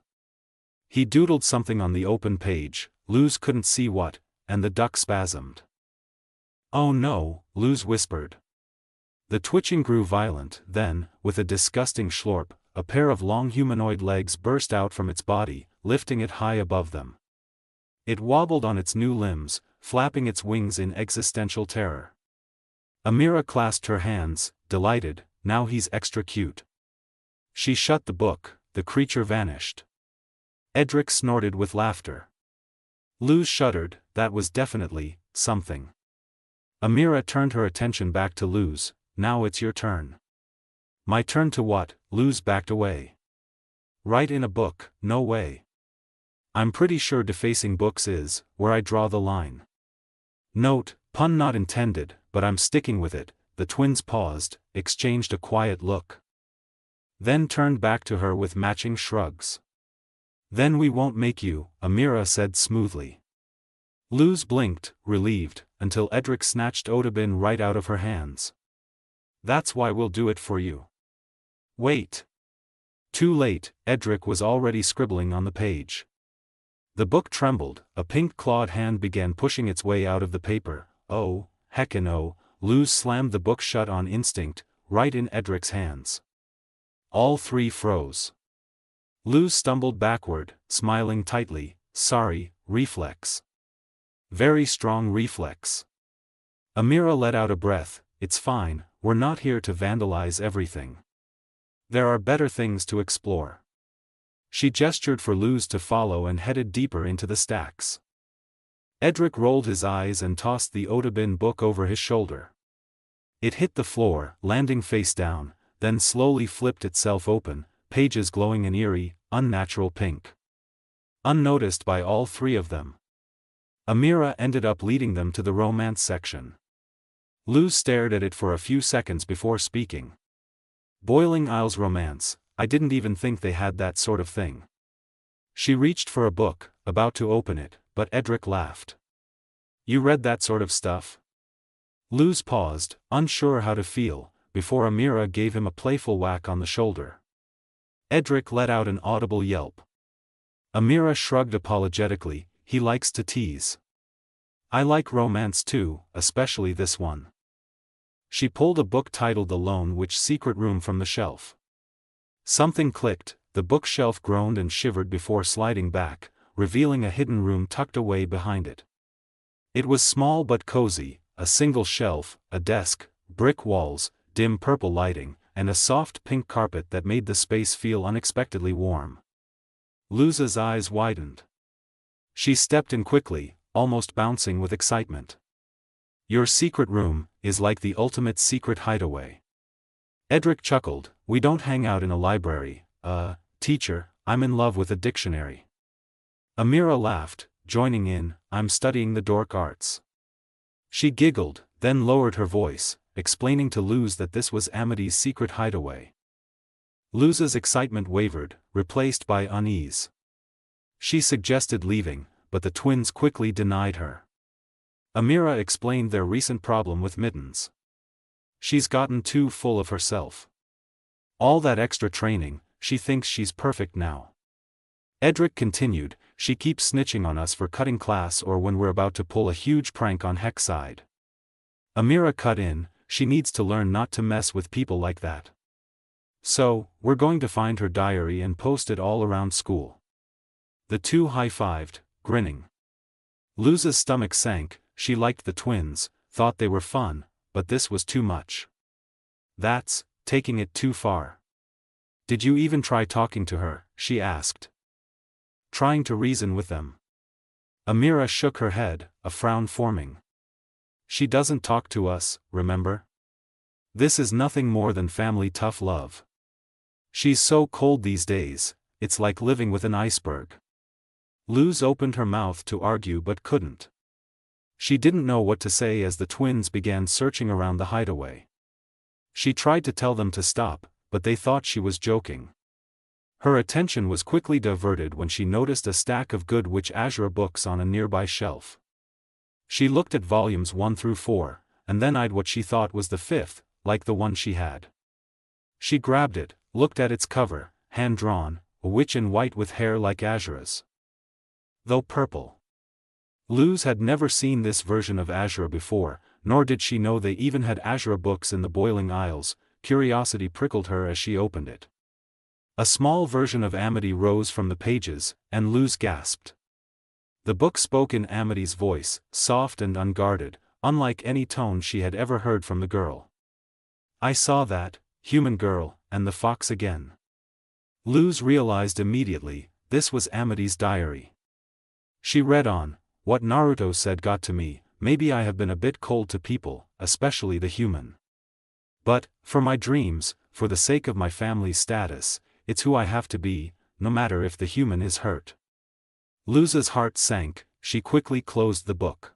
He doodled something on the open page. Luz couldn't see what, and the duck spasmed. "Oh no," Luz whispered. The twitching grew violent, then, with a disgusting schlorp, a pair of long humanoid legs burst out from its body, lifting it high above them. It wobbled on its new limbs, flapping its wings in existential terror. Amira clasped her hands, delighted, now he's extra cute. She shut the book, the creature vanished. Edric snorted with laughter. Luz shuddered, that was definitely something. Amira turned her attention back to Luz. "Now it's your turn." "My turn to what?" Luz backed away. "Write in a book, no way. I'm pretty sure defacing books is where I draw the line." Note, pun not intended, but I'm sticking with it. The twins paused, exchanged a quiet look. Then turned back to her with matching shrugs. "Then we won't make you," Amira said smoothly. Luz blinked, relieved, until Edric snatched Otobin right out of her hands. "That's why we'll do it for you." "Wait." Too late, Edric was already scribbling on the page. The book trembled, a pink-clawed hand began pushing its way out of the paper. "Oh, heckin' oh," Luz slammed the book shut on instinct, right in Edric's hands. All three froze. Luz stumbled backward, smiling tightly. "Sorry, reflex. Very strong reflex." Amira let out a breath. "It's fine, we're not here to vandalize everything. There are better things to explore." She gestured for Luz to follow and headed deeper into the stacks. Edric rolled his eyes and tossed the Otobin book over his shoulder. It hit the floor, landing face down, then slowly flipped itself open, pages glowing an eerie, unnatural pink. Unnoticed by all three of them. Amira ended up leading them to the romance section. Luz stared at it for a few seconds before speaking. "Boiling Isles romance, I didn't even think they had that sort of thing." She reached for a book, about to open it, but Edric laughed. "You read that sort of stuff?" Luz paused, unsure how to feel, before Amira gave him a playful whack on the shoulder. Edric let out an audible yelp. Amira shrugged apologetically. "He likes to tease. I like romance too, especially this one." She pulled a book titled The Lone Witch Secret Room from the shelf. Something clicked, the bookshelf groaned and shivered before sliding back, revealing a hidden room tucked away behind it. It was small but cozy, a single shelf, a desk, brick walls, dim purple lighting, and a soft pink carpet that made the space feel unexpectedly warm. Luz's eyes widened. She stepped in quickly, almost bouncing with excitement. "Your secret room is like the ultimate secret hideaway." Edric chuckled. "We don't hang out in a library, teacher, I'm in love with a dictionary." Amira laughed, joining in, "I'm studying the dork arts." She giggled, then lowered her voice, explaining to Luz that this was Amity's secret hideaway. Luz's excitement wavered, replaced by unease. She suggested leaving, but the twins quickly denied her. Amira explained their recent problem with Mittens. "She's gotten too full of herself. All that extra training, she thinks she's perfect now." Edric continued, "She keeps snitching on us for cutting class or when we're about to pull a huge prank on Hexside." Amira cut in, "She needs to learn not to mess with people like that. So, we're going to find her diary and post it all around school." The two high-fived, grinning. Luz's stomach sank. She liked the twins, thought they were fun, but this was too much. "That's taking it too far. Did you even try talking to her?" she asked. "Trying to reason with them." Amira shook her head, a frown forming. "She doesn't talk to us, remember? This is nothing more than family tough love. She's so cold these days, it's like living with an iceberg." Luz opened her mouth to argue but couldn't. She didn't know what to say as the twins began searching around the hideaway. She tried to tell them to stop, but they thought she was joking. Her attention was quickly diverted when she noticed a stack of Good Witch Azure books on a nearby shelf. She looked at volumes 1 through 4, and then eyed what she thought was the 5th, like the one she had. She grabbed it, looked at its cover, hand-drawn, a witch in white with hair like Azura's, though purple. Luz had never seen this version of Azura before, nor did she know they even had Azura books in the Boiling Isles. Curiosity prickled her as she opened it. A small version of Amity rose from the pages, and Luz gasped. The book spoke in Amity's voice, soft and unguarded, unlike any tone she had ever heard from the girl. "I saw that, human girl, and the fox again." Luz realized immediately, this was Amity's diary. She read on, "What Naruto said got to me, maybe I have been a bit cold to people, especially the human. But, for my dreams, for the sake of my family's status, it's who I have to be, no matter if the human is hurt." Luz's heart sank, she quickly closed the book.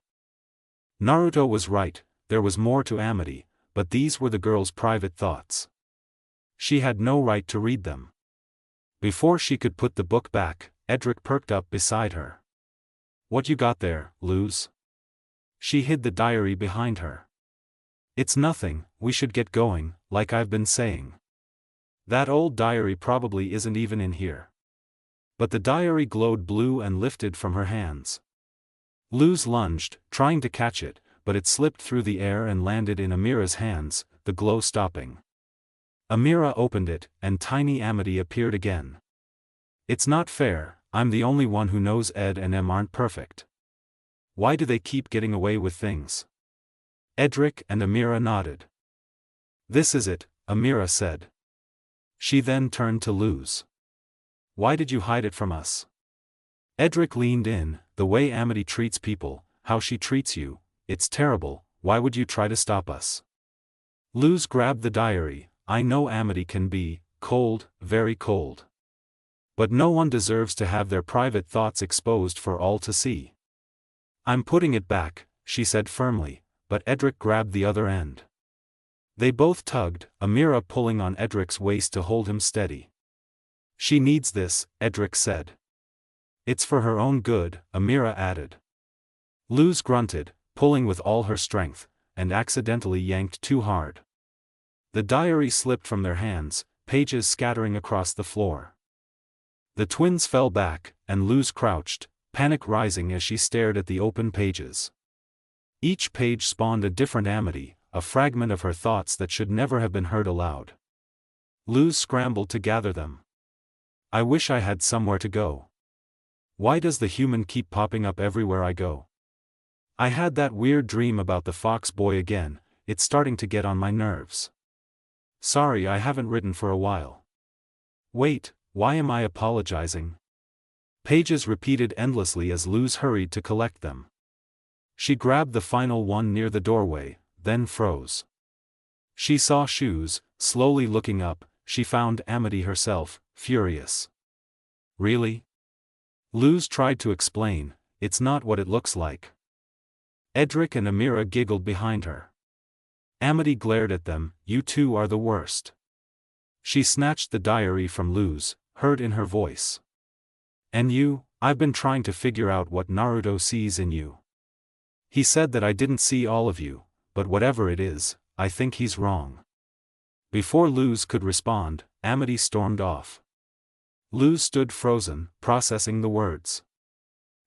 Naruto was right, there was more to Amity, but these were the girl's private thoughts. She had no right to read them. Before she could put the book back, Edric perked up beside her. "What you got there, Luz?" She hid the diary behind her. "It's nothing, we should get going, like I've been saying. That old diary probably isn't even in here." But the diary glowed blue and lifted from her hands. Luz lunged, trying to catch it, but it slipped through the air and landed in Amira's hands, the glow stopping. Amira opened it, and tiny Amity appeared again. "It's not fair, I'm the only one who knows Ed and Em aren't perfect. Why do they keep getting away with things?" Edric and Amira nodded. "This is it," Amira said. She then turned to Luz. "Why did you hide it from us?" Edric leaned in, "The way Amity treats people, how she treats you, it's terrible, why would you try to stop us?" Luz grabbed the diary. "I know Amity can be cold, very cold. But no one deserves to have their private thoughts exposed for all to see." "I'm putting it back," she said firmly, but Edric grabbed the other end. They both tugged, Amira pulling on Edric's waist to hold him steady. "She needs this," Edric said. "It's for her own good," Amira added. Luz grunted, pulling with all her strength, and accidentally yanked too hard. The diary slipped from their hands, pages scattering across the floor. The twins fell back, and Luz crouched, panic rising as she stared at the open pages. Each page spawned a different Amity, a fragment of her thoughts that should never have been heard aloud. Luz scrambled to gather them. I wish I had somewhere to go. Why does the human keep popping up everywhere I go? I had that weird dream about the fox boy again, it's starting to get on my nerves. Sorry I haven't written for a while. Wait, why am I apologizing? Pages repeated endlessly as Luz hurried to collect them. She grabbed the final one near the doorway, then froze. She saw shoes, slowly looking up, she found Amity herself, furious. Really? Luz tried to explain, it's not what it looks like. Edric and Amira giggled behind her. Amity glared at them, you two are the worst. She snatched the diary from Luz, hurt in her voice. And you, I've been trying to figure out what Naruto sees in you. He said that I didn't see all of you, but whatever it is, I think he's wrong. Before Luz could respond, Amity stormed off. Luz stood frozen, processing the words.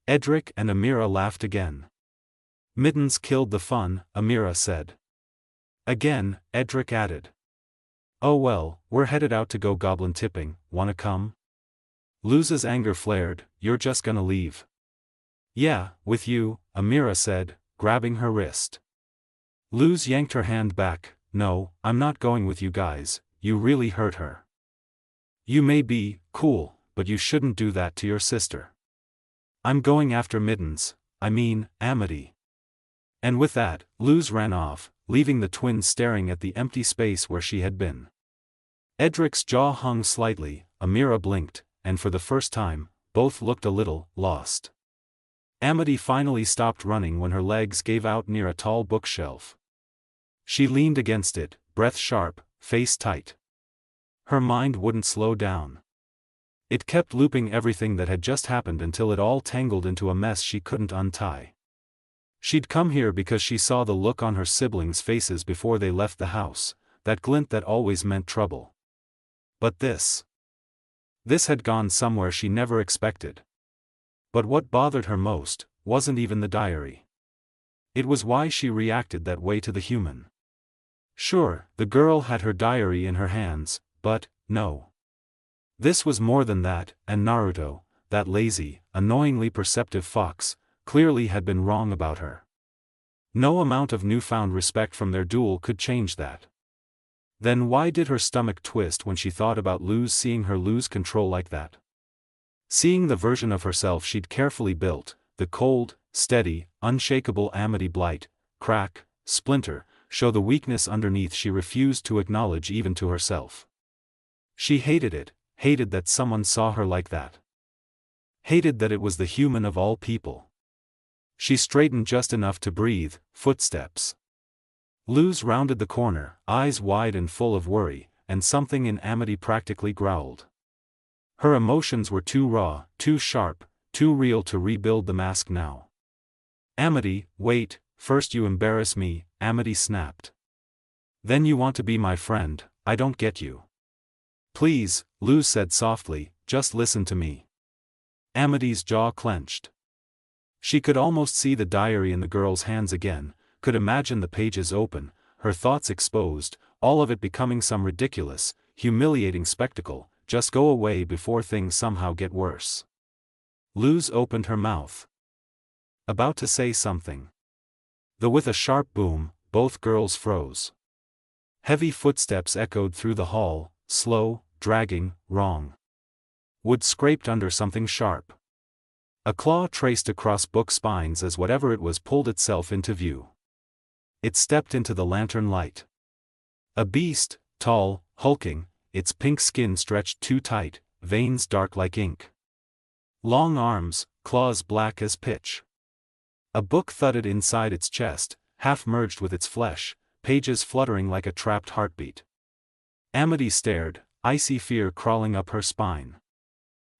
Edric and Amira laughed again. Mittens killed the fun, Amira said. Again, Edric added. Oh well, we're headed out to go goblin tipping, wanna come? Luz's anger flared, you're just gonna leave. Yeah, with you, Amira said, grabbing her wrist. Luz yanked her hand back, no, I'm not going with you guys, you really hurt her. You may be cool, but you shouldn't do that to your sister. I'm going after Mittens, I mean, Amity. And with that, Luz ran off, leaving the twins staring at the empty space where she had been. Edric's jaw hung slightly, Amira blinked, and for the first time, both looked a little lost. Amity finally stopped running when her legs gave out near a tall bookshelf. She leaned against it, breath sharp, face tight. Her mind wouldn't slow down. It kept looping everything that had just happened until it all tangled into a mess she couldn't untie. She'd come here because she saw the look on her siblings' faces before they left the house, that glint that always meant trouble. But this had gone somewhere she never expected. But what bothered her most wasn't even the diary. It was why she reacted that way to the human. Sure, the girl had her diary in her hands, but, no. This was more than that, and Naruto, that lazy, annoyingly perceptive fox, clearly had been wrong about her. No amount of newfound respect from their duel could change that. Then why did her stomach twist when she thought about Luz seeing her lose control like that? Seeing the version of herself she'd carefully built, the cold, steady, unshakable Amity Blight, crack, splinter, show the weakness underneath she refused to acknowledge even to herself. She hated it, hated that someone saw her like that. Hated that it was the human of all people. She straightened just enough to breathe, footsteps. Luz rounded the corner, eyes wide and full of worry, and something in Amity practically growled. Her emotions were too raw, too sharp, too real to rebuild the mask now. Amity, wait, first you embarrass me, Amity snapped. Then you want to be my friend, I don't get you. Please, Luz said softly, just listen to me. Amity's jaw clenched. She could almost see the diary in the girl's hands again, could imagine the pages open, her thoughts exposed, all of it becoming some ridiculous, humiliating spectacle, just go away before things somehow get worse. Luz opened her mouth. About to say something. Though with a sharp boom, both girls froze. Heavy footsteps echoed through the hall, slow, dragging, wrong. Wood scraped under something sharp. A claw traced across book spines as whatever it was pulled itself into view. It stepped into the lantern light. A beast, tall, hulking, its pink skin stretched too tight, veins dark like ink. Long arms, claws black as pitch. A book thudded inside its chest, half merged with its flesh, pages fluttering like a trapped heartbeat. Amity stared, icy fear crawling up her spine.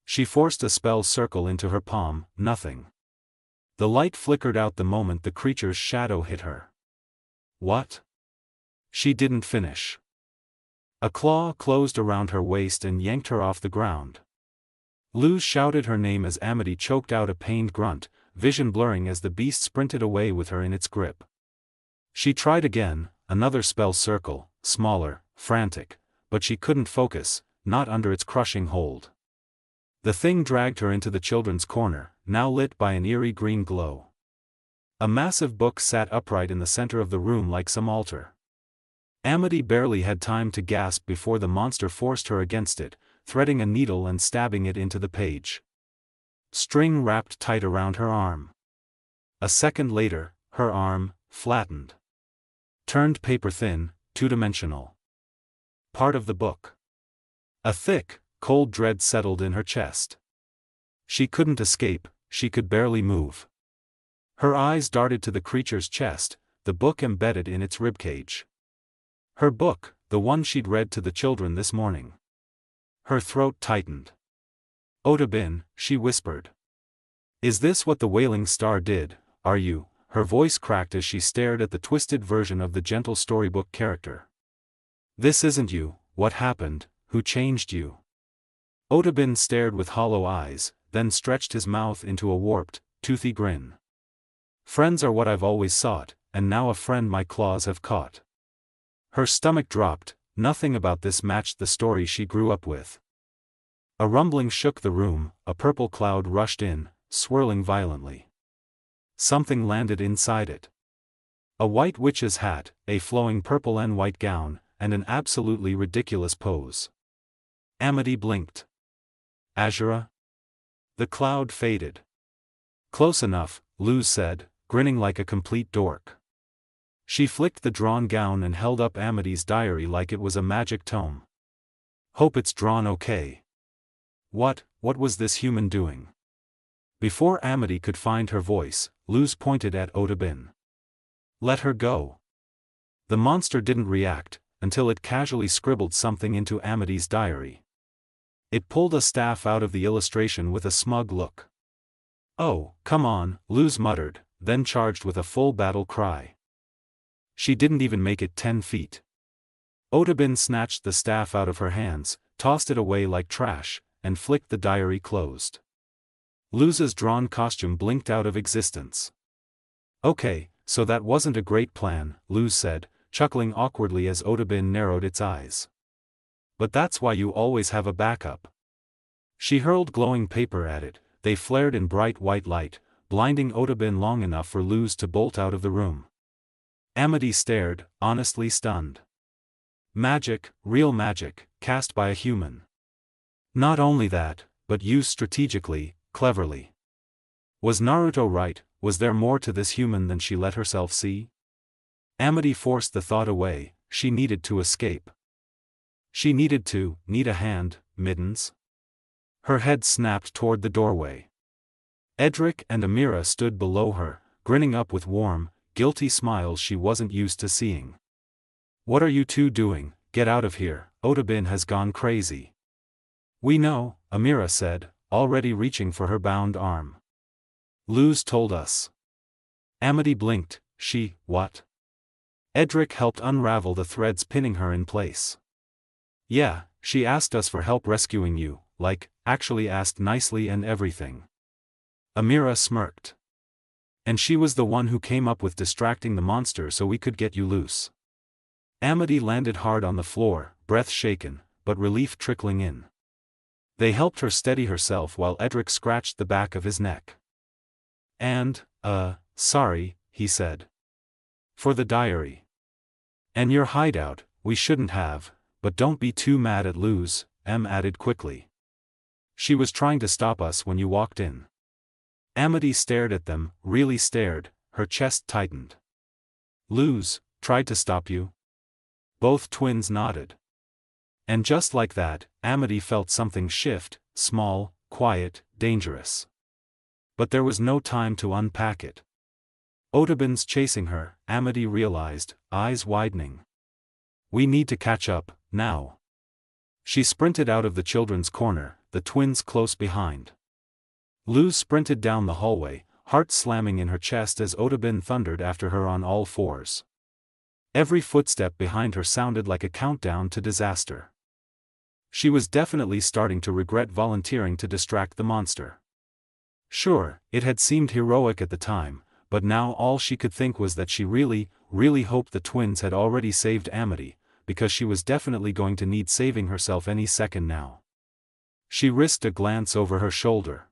She forced a spell circle into her palm, nothing. The light flickered out the moment the creature's shadow hit her. What? She didn't finish. A claw closed around her waist and yanked her off the ground. Luz shouted her name as Amity choked out a pained grunt, vision blurring as the beast sprinted away with her in its grip. She tried again, another spell circle, smaller, frantic, but she couldn't focus, not under its crushing hold. The thing dragged her into the children's corner, now lit by an eerie green glow. A massive book sat upright in the center of the room like some altar. Amity barely had time to gasp before the monster forced her against it, threading a needle and stabbing it into the page. String wrapped tight around her arm. A second later, her arm, flattened. Turned paper-thin, two-dimensional. Part of the book. A thick, cold dread settled in her chest. She couldn't escape, she could barely move. Her eyes darted to the creature's chest, the book embedded in its ribcage. Her book, the one she'd read to the children this morning. Her throat tightened. Otobin, she whispered. Is this what the Wailing Star did, are you? Her voice cracked as she stared at the twisted version of the gentle storybook character. This isn't you, what happened, who changed you? Otobin stared with hollow eyes, then stretched his mouth into a warped, toothy grin. Friends are what I've always sought, and now a friend my claws have caught. Her stomach dropped, nothing about this matched the story she grew up with. A rumbling shook the room, a purple cloud rushed in, swirling violently. Something landed inside it. A white witch's hat, a flowing purple and white gown, and an absolutely ridiculous pose. Amity blinked. Azura? The cloud faded. Close enough, Luz said, grinning like a complete dork. She flicked the drawn gown and held up Amity's diary like it was a magic tome. Hope it's drawn okay. What was this human doing? Before Amity could find her voice, Luz pointed at Otobin. Let her go. The monster didn't react, until it casually scribbled something into Amity's diary. It pulled a staff out of the illustration with a smug look. Oh, come on, Luz muttered, then charged with a full battle cry. She didn't even make it 10 feet. Otobin snatched the staff out of her hands, tossed it away like trash, and flicked the diary closed. Luz's drawn costume blinked out of existence. Okay, so that wasn't a great plan, Luz said, chuckling awkwardly as Otobin narrowed its eyes. But that's why you always have a backup. She hurled glowing paper at it, they flared in bright white light, blinding Otobin long enough for Luz to bolt out of the room. Amity stared, honestly stunned. Magic, real magic, cast by a human. Not only that, but used strategically, cleverly. Was Naruto right? Was there more to this human than she let herself see? Amity forced the thought away, she needed to escape. She needed a hand, mittens. Her head snapped toward the doorway. Edric and Amira stood below her, grinning up with warm, guilty smiles she wasn't used to seeing. What are you two doing? Get out of here, Otobin has gone crazy. We know, Amira said, already reaching for her bound arm. Luz told us. Amity blinked, what? Edric helped unravel the threads pinning her in place. Yeah, she asked us for help rescuing you, actually asked nicely and everything. Amira smirked. And she was the one who came up with distracting the monster so we could get you loose. Amity landed hard on the floor, breath shaken, but relief trickling in. They helped her steady herself while Edric scratched the back of his neck. And, sorry, he said. For the diary. And your hideout, we shouldn't have, but don't be too mad at Luz, Em added quickly. She was trying to stop us when you walked in. Amity stared at them, really stared, her chest tightened. Luz, tried to stop you? Both twins nodded. And just like that, Amity felt something shift, small, quiet, dangerous. But there was no time to unpack it. Otobin's chasing her, Amity realized, eyes widening. We need to catch up, now. She sprinted out of the children's corner, the twins close behind. Luz sprinted down the hallway, heart slamming in her chest as Otobin thundered after her on all fours. Every footstep behind her sounded like a countdown to disaster. She was definitely starting to regret volunteering to distract the monster. Sure, it had seemed heroic at the time, but now all she could think was that she really hoped the twins had already saved Amity, because she was definitely going to need saving herself any second now. She risked a glance over her shoulder.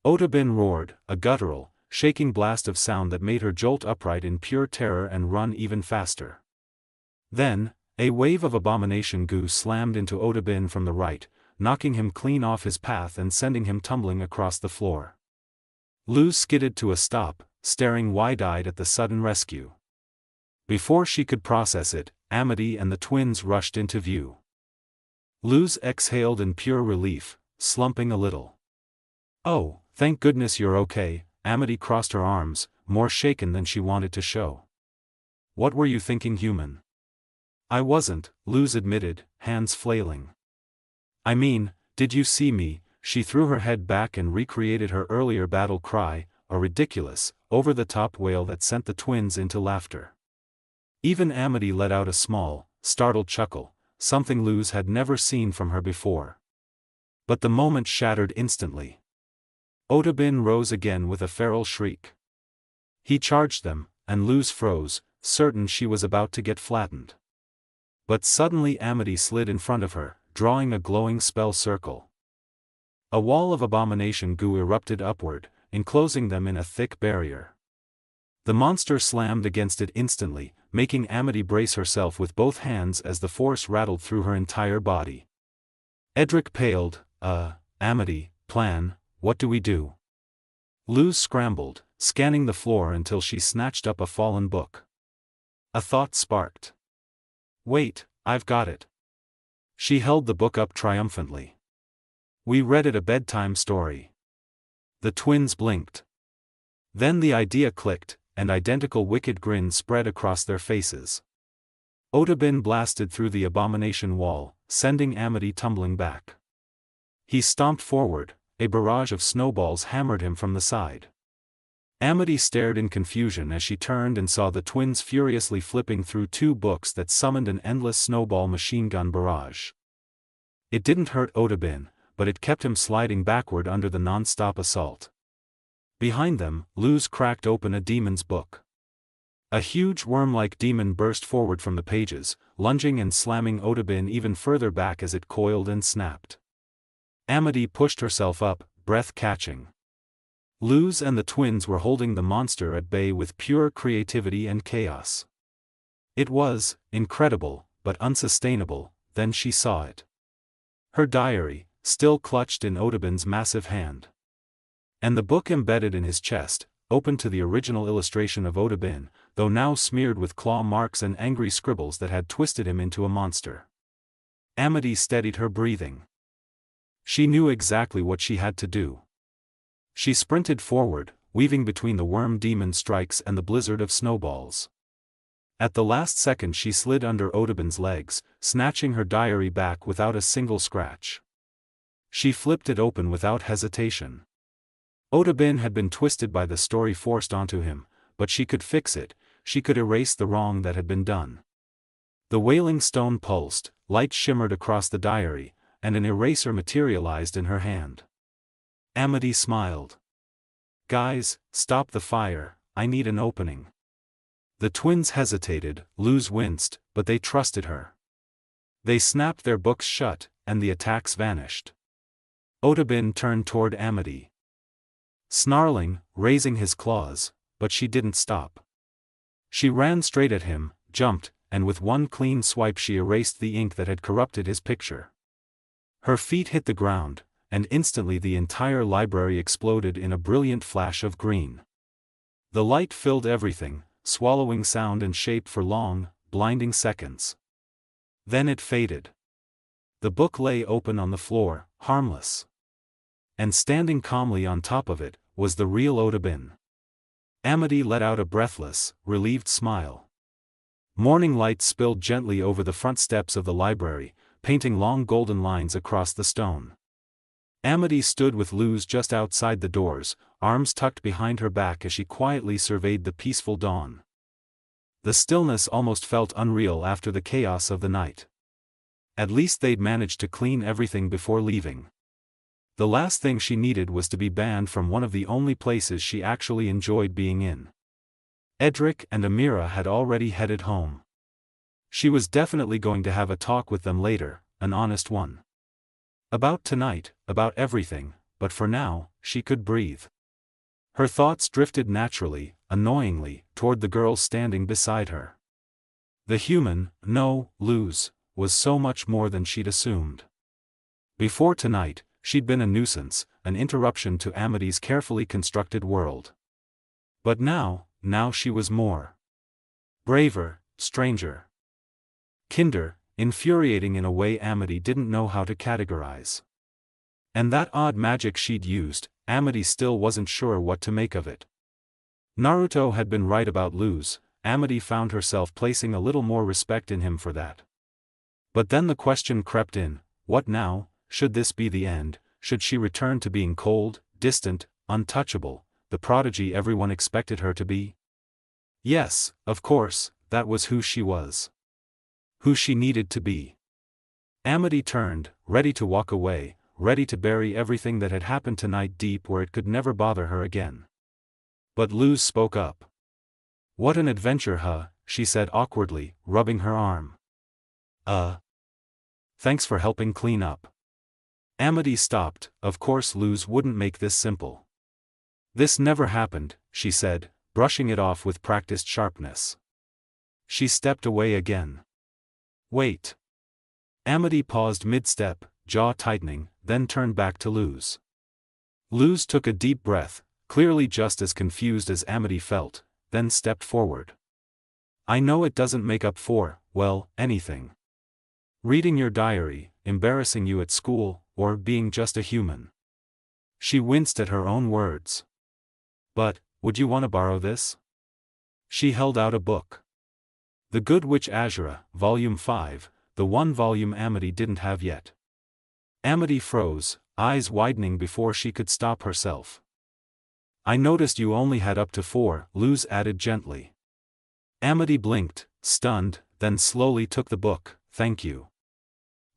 Otobin roared, a guttural, shaking blast of sound that made her jolt upright in pure terror and run even faster. Then, a wave of abomination goo slammed into Otobin from the right, knocking him clean off his path and sending him tumbling across the floor. Luz skidded to a stop, staring wide-eyed at the sudden rescue. Before she could process it, Amity and the twins rushed into view. Luz exhaled in pure relief, slumping a little. "Oh, thank goodness you're okay," Amity crossed her arms, more shaken than she wanted to show. "What were you thinking, human?" "I wasn't," Luz admitted, hands flailing. "I mean, did you see me?" She threw her head back and recreated her earlier battle cry, a ridiculous, over-the-top wail that sent the twins into laughter. Even Amity let out a small, startled chuckle, something Luz had never seen from her before. But the moment shattered instantly. Otobin rose again with a feral shriek. He charged them, and Luz froze, certain she was about to get flattened. But suddenly Amity slid in front of her, drawing a glowing spell circle. A wall of abomination goo erupted upward, enclosing them in a thick barrier. The monster slammed against it instantly, making Amity brace herself with both hands as the force rattled through her entire body. Edric paled. Amity, plan, what do we do?" Luz scrambled, scanning the floor until she snatched up a fallen book. A thought sparked. "Wait, I've got it." She held the book up triumphantly. "We read it a bedtime story." The twins blinked. Then the idea clicked, and identical wicked grins spread across their faces. Otobin blasted through the abomination wall, sending Amity tumbling back. He stomped forward, a barrage of snowballs hammered him from the side. Amity stared in confusion as she turned and saw the twins furiously flipping through two books that summoned an endless snowball machine gun barrage. It didn't hurt Otobin, but it kept him sliding backward under the non-stop assault. Behind them, Luz cracked open a demon's book. A huge worm-like demon burst forward from the pages, lunging and slamming Otobin even further back as it coiled and snapped. Amity pushed herself up, breath catching. Luz and the twins were holding the monster at bay with pure creativity and chaos. It was incredible, but unsustainable. Then she saw it. Her diary, still clutched in Otobin's massive hand. And the book embedded in his chest, open to the original illustration of Otobin, though now smeared with claw marks and angry scribbles that had twisted him into a monster. Amity steadied her breathing. She knew exactly what she had to do. She sprinted forward, weaving between the worm demon strikes and the blizzard of snowballs. At the last second she slid under Otobin's legs, snatching her diary back without a single scratch. She flipped it open without hesitation. Otobin had been twisted by the story forced onto him, but she could fix it, she could erase the wrong that had been done. The wailing stone pulsed, light shimmered across the diary, and an eraser materialized in her hand. Amity smiled. "Guys, stop the fire, I need an opening." The twins hesitated, Luz winced, but they trusted her. They snapped their books shut, and the attacks vanished. Otobin turned toward Amity. Snarling, raising his claws, but she didn't stop. She ran straight at him, jumped, and with one clean swipe she erased the ink that had corrupted his picture. Her feet hit the ground, and instantly the entire library exploded in a brilliant flash of green. The light filled everything, swallowing sound and shape for long, blinding seconds. Then it faded. The book lay open on the floor, harmless. And standing calmly on top of it, was the real Otobin. Amity let out a breathless, relieved smile. Morning light spilled gently over the front steps of the library, painting long golden lines across the stone. Amity stood with Luz just outside the doors, arms tucked behind her back as she quietly surveyed the peaceful dawn. The stillness almost felt unreal after the chaos of the night. At least they'd managed to clean everything before leaving. The last thing she needed was to be banned from one of the only places she actually enjoyed being in. Edric and Amira had already headed home. She was definitely going to have a talk with them later, an honest one. About tonight, about everything, but for now, she could breathe. Her thoughts drifted naturally, annoyingly, toward the girl standing beside her. The human, no, Luz, was so much more than she'd assumed. Before tonight, she'd been a nuisance, an interruption to Amity's carefully constructed world. But now she was more. Braver, stranger. Kinder, infuriating in a way Amity didn't know how to categorize. And that odd magic she'd used, Amity still wasn't sure what to make of it. Naruto had been right about Luz. Amity found herself placing a little more respect in him for that. But then the question crept in, what now? Should this be the end? Should she return to being cold, distant, untouchable, the prodigy everyone expected her to be? Yes, of course, that was who she was. Who she needed to be. Amity turned, ready to walk away, ready to bury everything that had happened tonight deep where it could never bother her again. But Luz spoke up. What an adventure, huh? She said awkwardly, rubbing her arm. Thanks for helping clean up. Amity stopped. Of course Luz wouldn't make this simple. This never happened, she said, brushing it off with practiced sharpness. She stepped away again. Wait. Amity paused mid-step, jaw tightening, then turned back to Luz. Luz took a deep breath, clearly just as confused as Amity felt, then stepped forward. I know it doesn't make up for, well, anything. Reading your diary, embarrassing you at school, or being just a human. She winced at her own words. But, would you want to borrow this? She held out a book. The Good Witch Azura, Volume 5, the one volume Amity didn't have yet. Amity froze, eyes widening before she could stop herself. I noticed you only had up to 4, Luz added gently. Amity blinked, stunned, then slowly took the book, thank you.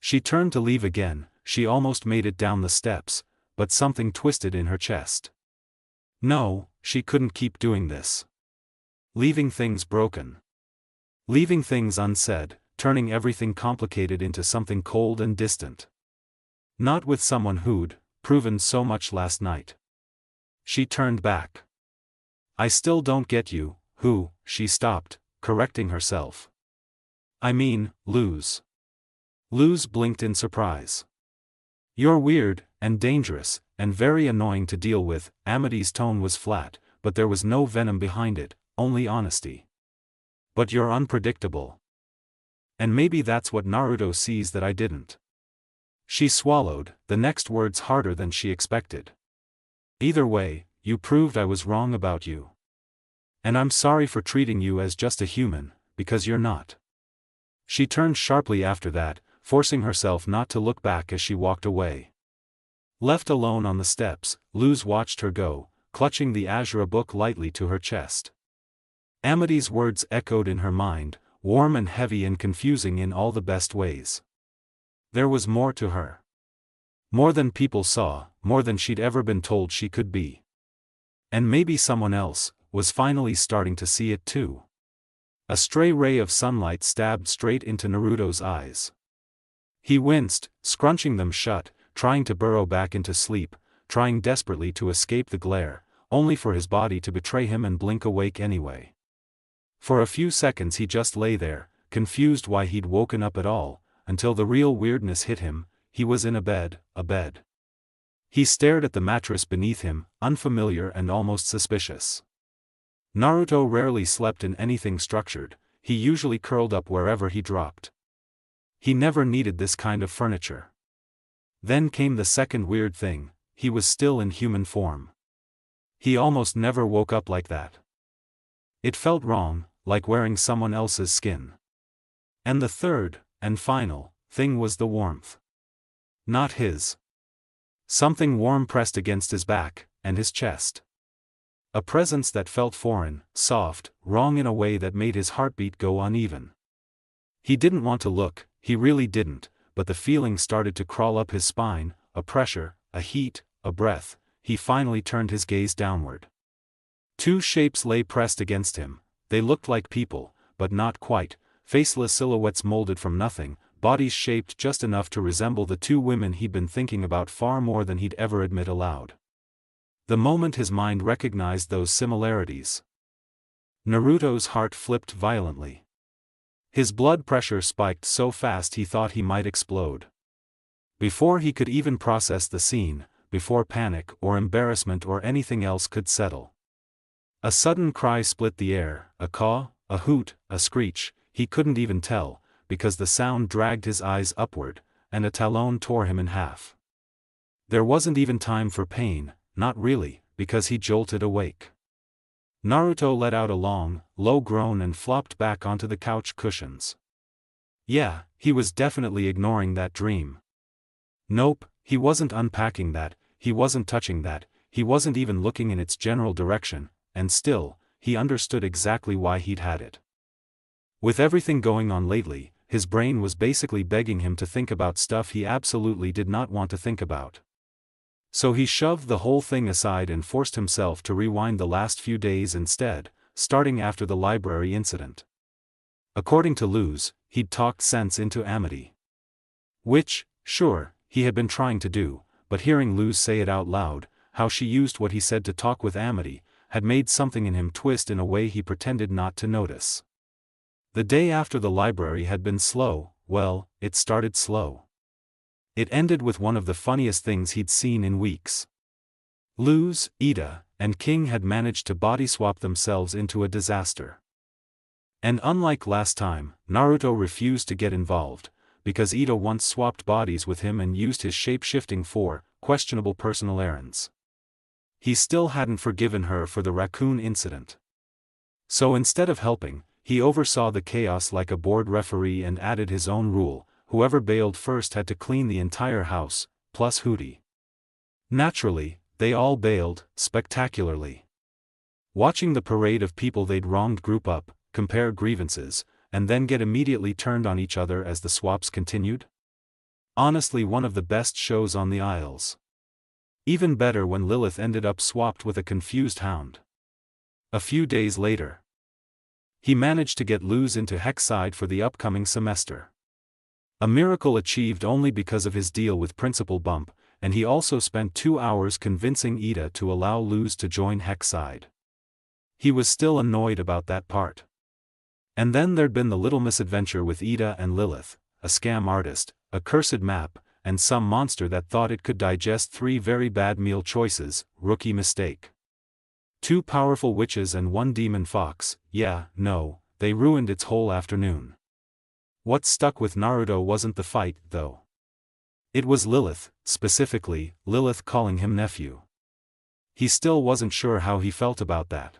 She turned to leave again. She almost made it down the steps, but something twisted in her chest. No, she couldn't keep doing this. Leaving things broken. Leaving things unsaid, turning everything complicated into something cold and distant. Not with someone who'd proven so much last night. She turned back. I still don't get you, who, she stopped, correcting herself. I mean, Luz. Luz blinked in surprise. You're weird, and dangerous, and very annoying to deal with. Amity's tone was flat, but there was no venom behind it, only honesty. But you're unpredictable. And maybe that's what Naruto sees that I didn't. She swallowed, the next words harder than she expected. Either way, you proved I was wrong about you. And I'm sorry for treating you as just a human, because you're not. She turned sharply after that, forcing herself not to look back as she walked away. Left alone on the steps, Luz watched her go, clutching the Azura book lightly to her chest. Amity's words echoed in her mind, warm and heavy and confusing in all the best ways. There was more to her. More than people saw, more than she'd ever been told she could be. And maybe someone else was finally starting to see it too. A stray ray of sunlight stabbed straight into Naruto's eyes. He winced, scrunching them shut, trying to burrow back into sleep, trying desperately to escape the glare, only for his body to betray him and blink awake anyway. For a few seconds he just lay there, confused why he'd woken up at all, until the real weirdness hit him. He was in a bed. He stared at the mattress beneath him, unfamiliar and almost suspicious. Naruto rarely slept in anything structured, he usually curled up wherever he dropped. He never needed this kind of furniture. Then came the second weird thing, he was still in human form. He almost never woke up like that. It felt wrong, like wearing someone else's skin. And the third, and final, thing was the warmth. Not his. Something warm pressed against his back, and his chest. A presence that felt foreign, soft, wrong in a way that made his heartbeat go uneven. He didn't want to look, he really didn't, but the feeling started to crawl up his spine, a pressure, a heat, a breath, he finally turned his gaze downward. Two shapes lay pressed against him. They looked like people, but not quite, faceless silhouettes molded from nothing, bodies shaped just enough to resemble the two women he'd been thinking about far more than he'd ever admit aloud. The moment his mind recognized those similarities, Naruto's heart flipped violently. His blood pressure spiked so fast he thought he might explode. Before he could even process the scene, before panic or embarrassment or anything else could settle, a sudden cry split the air, a caw, a hoot, a screech, he couldn't even tell, because the sound dragged his eyes upward, and a talon tore him in half. There wasn't even time for pain, not really, because he jolted awake. Naruto let out a long, low groan and flopped back onto the couch cushions. Yeah, he was definitely ignoring that dream. Nope, he wasn't unpacking that, he wasn't touching that, he wasn't even looking in its general direction, and still, he understood exactly why he'd had it. With everything going on lately, his brain was basically begging him to think about stuff he absolutely did not want to think about. So he shoved the whole thing aside and forced himself to rewind the last few days instead, starting after the library incident. According to Luz, he'd talked sense into Amity. Which, sure, he had been trying to do, but hearing Luz say it out loud, how she used what he said to talk with Amity, had made something in him twist in a way he pretended not to notice. The day after the library had been slow, well, it started slow. It ended with one of the funniest things he'd seen in weeks. Luz, Ida, and King had managed to body swap themselves into a disaster. And unlike last time, Naruto refused to get involved, because Ida once swapped bodies with him and used his shape-shifting for questionable personal errands. He still hadn't forgiven her for the raccoon incident. So instead of helping, he oversaw the chaos like a board referee and added his own rule: whoever bailed first had to clean the entire house, plus Hootie. Naturally, they all bailed, spectacularly. Watching the parade of people they'd wronged group up, compare grievances, and then get immediately turned on each other as the swaps continued? Honestly, one of the best shows on the aisles. Even better when Lilith ended up swapped with a confused hound. A few days later, he managed to get Luz into Hexside for the upcoming semester. A miracle achieved only because of his deal with Principal Bump, and he also spent 2 hours convincing Ida to allow Luz to join Hexside. He was still annoyed about that part. And then there'd been the little misadventure with Ida and Lilith, a scam artist, a cursed map, and some monster that thought it could digest 3 very bad meal choices, rookie mistake. 2 powerful witches and 1 demon fox, yeah, no, they ruined its whole afternoon. What stuck with Naruto wasn't the fight, though. It was Lilith, specifically, Lilith calling him nephew. He still wasn't sure how he felt about that.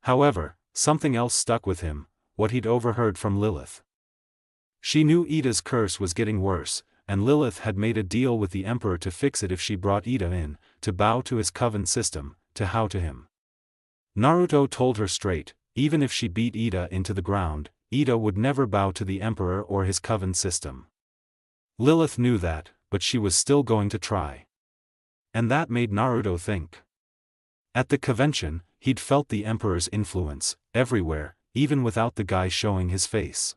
However, something else stuck with him, what he'd overheard from Lilith. She knew Ida's curse was getting worse, and Lilith had made a deal with the Emperor to fix it if she brought Ida in, to bow to his coven system, to how to him. Naruto told her straight, even if she beat Ida into the ground, Ida would never bow to the Emperor or his coven system. Lilith knew that, but she was still going to try. And that made Naruto think. At the convention, he'd felt the Emperor's influence, everywhere, even without the guy showing his face.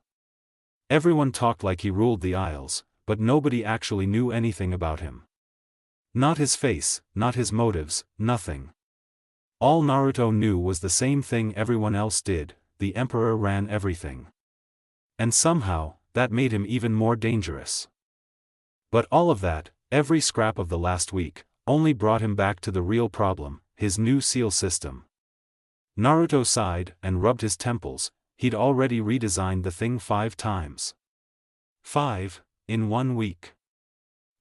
Everyone talked like he ruled the Isles, but nobody actually knew anything about him. Not his face, not his motives, nothing. All Naruto knew was the same thing everyone else did: the Emperor ran everything. And somehow, that made him even more dangerous. But all of that, every scrap of the last week, only brought him back to the real problem: his new seal system. Naruto sighed and rubbed his temples. He'd already redesigned the thing 5 times. 5, in 1 week.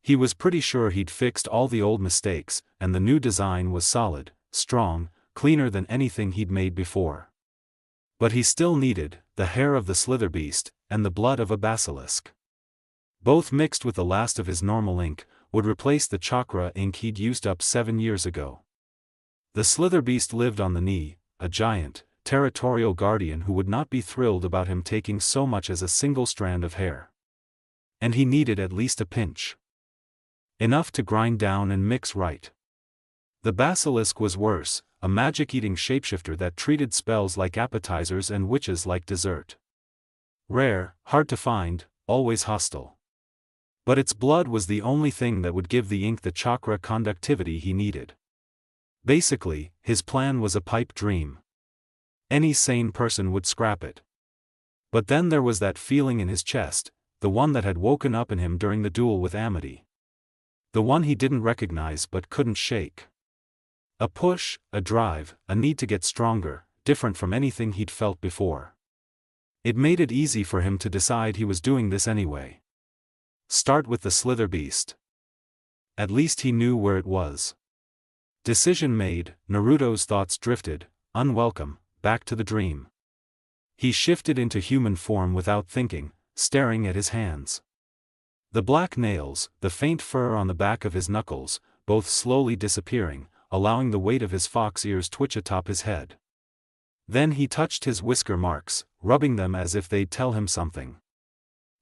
He was pretty sure he'd fixed all the old mistakes, and the new design was solid, strong, cleaner than anything he'd made before. But he still needed the hair of the slither beast and the blood of a basilisk. Both mixed with the last of his normal ink, would replace the chakra ink he'd used up 7 years ago. The slither beast lived on the knee, a giant, territorial guardian who would not be thrilled about him taking so much as a single strand of hair. And he needed at least a pinch. Enough to grind down and mix right. The basilisk was worse, a magic-eating shapeshifter that treated spells like appetizers and witches like dessert. Rare, hard to find, always hostile. But its blood was the only thing that would give the ink the chakra conductivity he needed. Basically, his plan was a pipe dream. Any sane person would scrap it. But then there was that feeling in his chest, the one that had woken up in him during the duel with Amity. The one he didn't recognize but couldn't shake. A push, a drive, a need to get stronger, different from anything he'd felt before. It made it easy for him to decide he was doing this anyway. Start with the Slither Beast. At least he knew where it was. Decision made, Naruto's thoughts drifted, unwelcome, back to the dream. He shifted into human form without thinking, staring at his hands. The black nails, the faint fur on the back of his knuckles, both slowly disappearing, allowing the weight of his fox ears twitch atop his head. Then he touched his whisker marks, rubbing them as if they'd tell him something.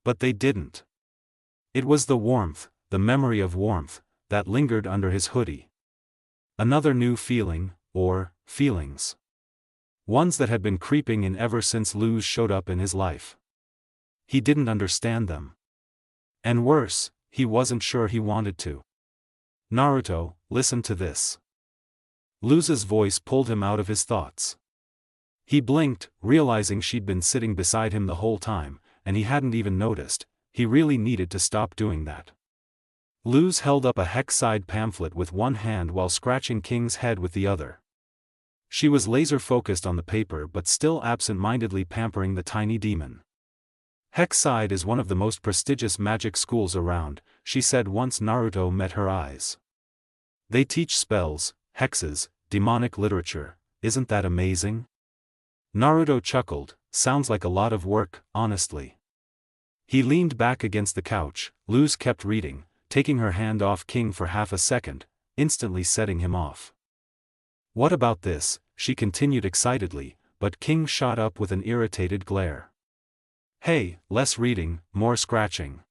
But they didn't. It was the warmth, the memory of warmth, that lingered under his hoodie. Another new feeling, or feelings. Ones that had been creeping in ever since Luz showed up in his life. He didn't understand them. And worse, he wasn't sure he wanted to. Naruto, listen to this. Luz's voice pulled him out of his thoughts. He blinked, realizing she'd been sitting beside him the whole time, and he hadn't even noticed. He really needed to stop doing that. Luz held up a Hexside pamphlet with one hand while scratching King's head with the other. She was laser-focused on the paper but still absent-mindedly pampering the tiny demon. Hexside is one of the most prestigious magic schools around, she said once Naruto met her eyes. They teach spells, hexes, demonic literature, isn't that amazing? Naruto chuckled, sounds like a lot of work, honestly. He leaned back against the couch. Luz kept reading, taking her hand off King for half a second, instantly setting him off. What about this? She continued excitedly, but King shot up with an irritated glare. Hey, less reading, more scratching.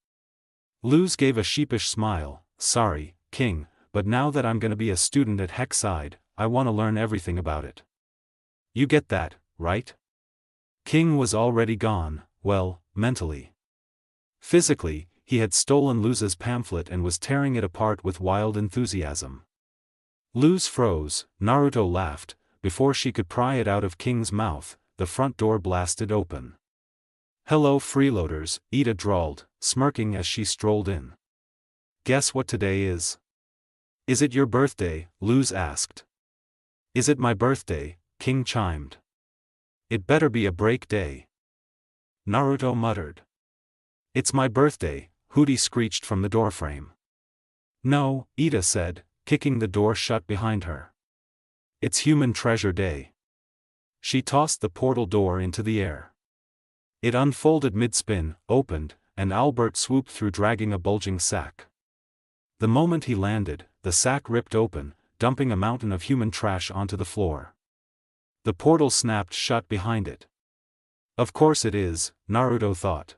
Luz gave a sheepish smile. Sorry, King, but now that I'm gonna be a student at Hexside, I wanna learn everything about it. You get that, right? King was already gone, well, mentally. Physically, he had stolen Luz's pamphlet and was tearing it apart with wild enthusiasm. Luz froze. Naruto laughed. Before she could pry it out of King's mouth, the front door blasted open. Hello freeloaders, Ida drawled, smirking as she strolled in. Guess what today is? Is it your birthday? Luz asked. Is it my birthday? King chimed. It better be a break day. Naruto muttered. It's my birthday, Hootie screeched from the doorframe. No, Ida said, kicking the door shut behind her. It's Human Treasure Day. She tossed the portal door into the air. It unfolded mid-spin, opened, and Albert swooped through dragging a bulging sack. The moment he landed, the sack ripped open, dumping a mountain of human trash onto the floor. The portal snapped shut behind it. Of course it is, Naruto thought.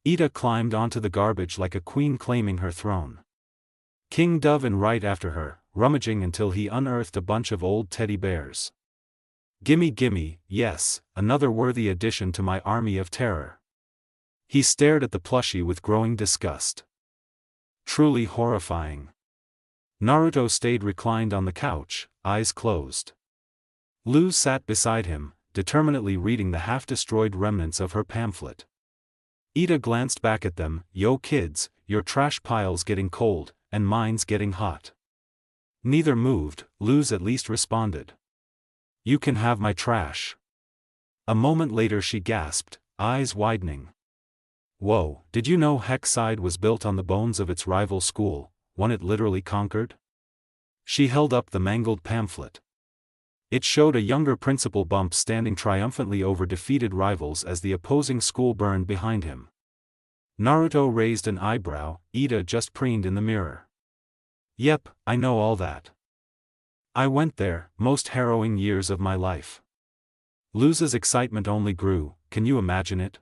Ida climbed onto the garbage like a queen claiming her throne. King dove in right after her, rummaging until he unearthed a bunch of old teddy bears. Gimme gimme, yes, another worthy addition to my army of terror. He stared at the plushie with growing disgust. Truly horrifying. Naruto stayed reclined on the couch, eyes closed. Luz sat beside him, determinedly reading the half-destroyed remnants of her pamphlet. Ida glanced back at them. Yo kids, your trash pile's getting cold, and mine's getting hot. Neither moved. Luz at least responded. You can have my trash. A moment later she gasped, eyes widening. Whoa, did you know Hexside was built on the bones of its rival school, one it literally conquered? She held up the mangled pamphlet. It showed a younger Principal Bump standing triumphantly over defeated rivals as the opposing school burned behind him. Naruto raised an eyebrow. Ida just preened in the mirror. Yep, I know all that. I went there, most harrowing years of my life. Luz's excitement only grew. Can you imagine it?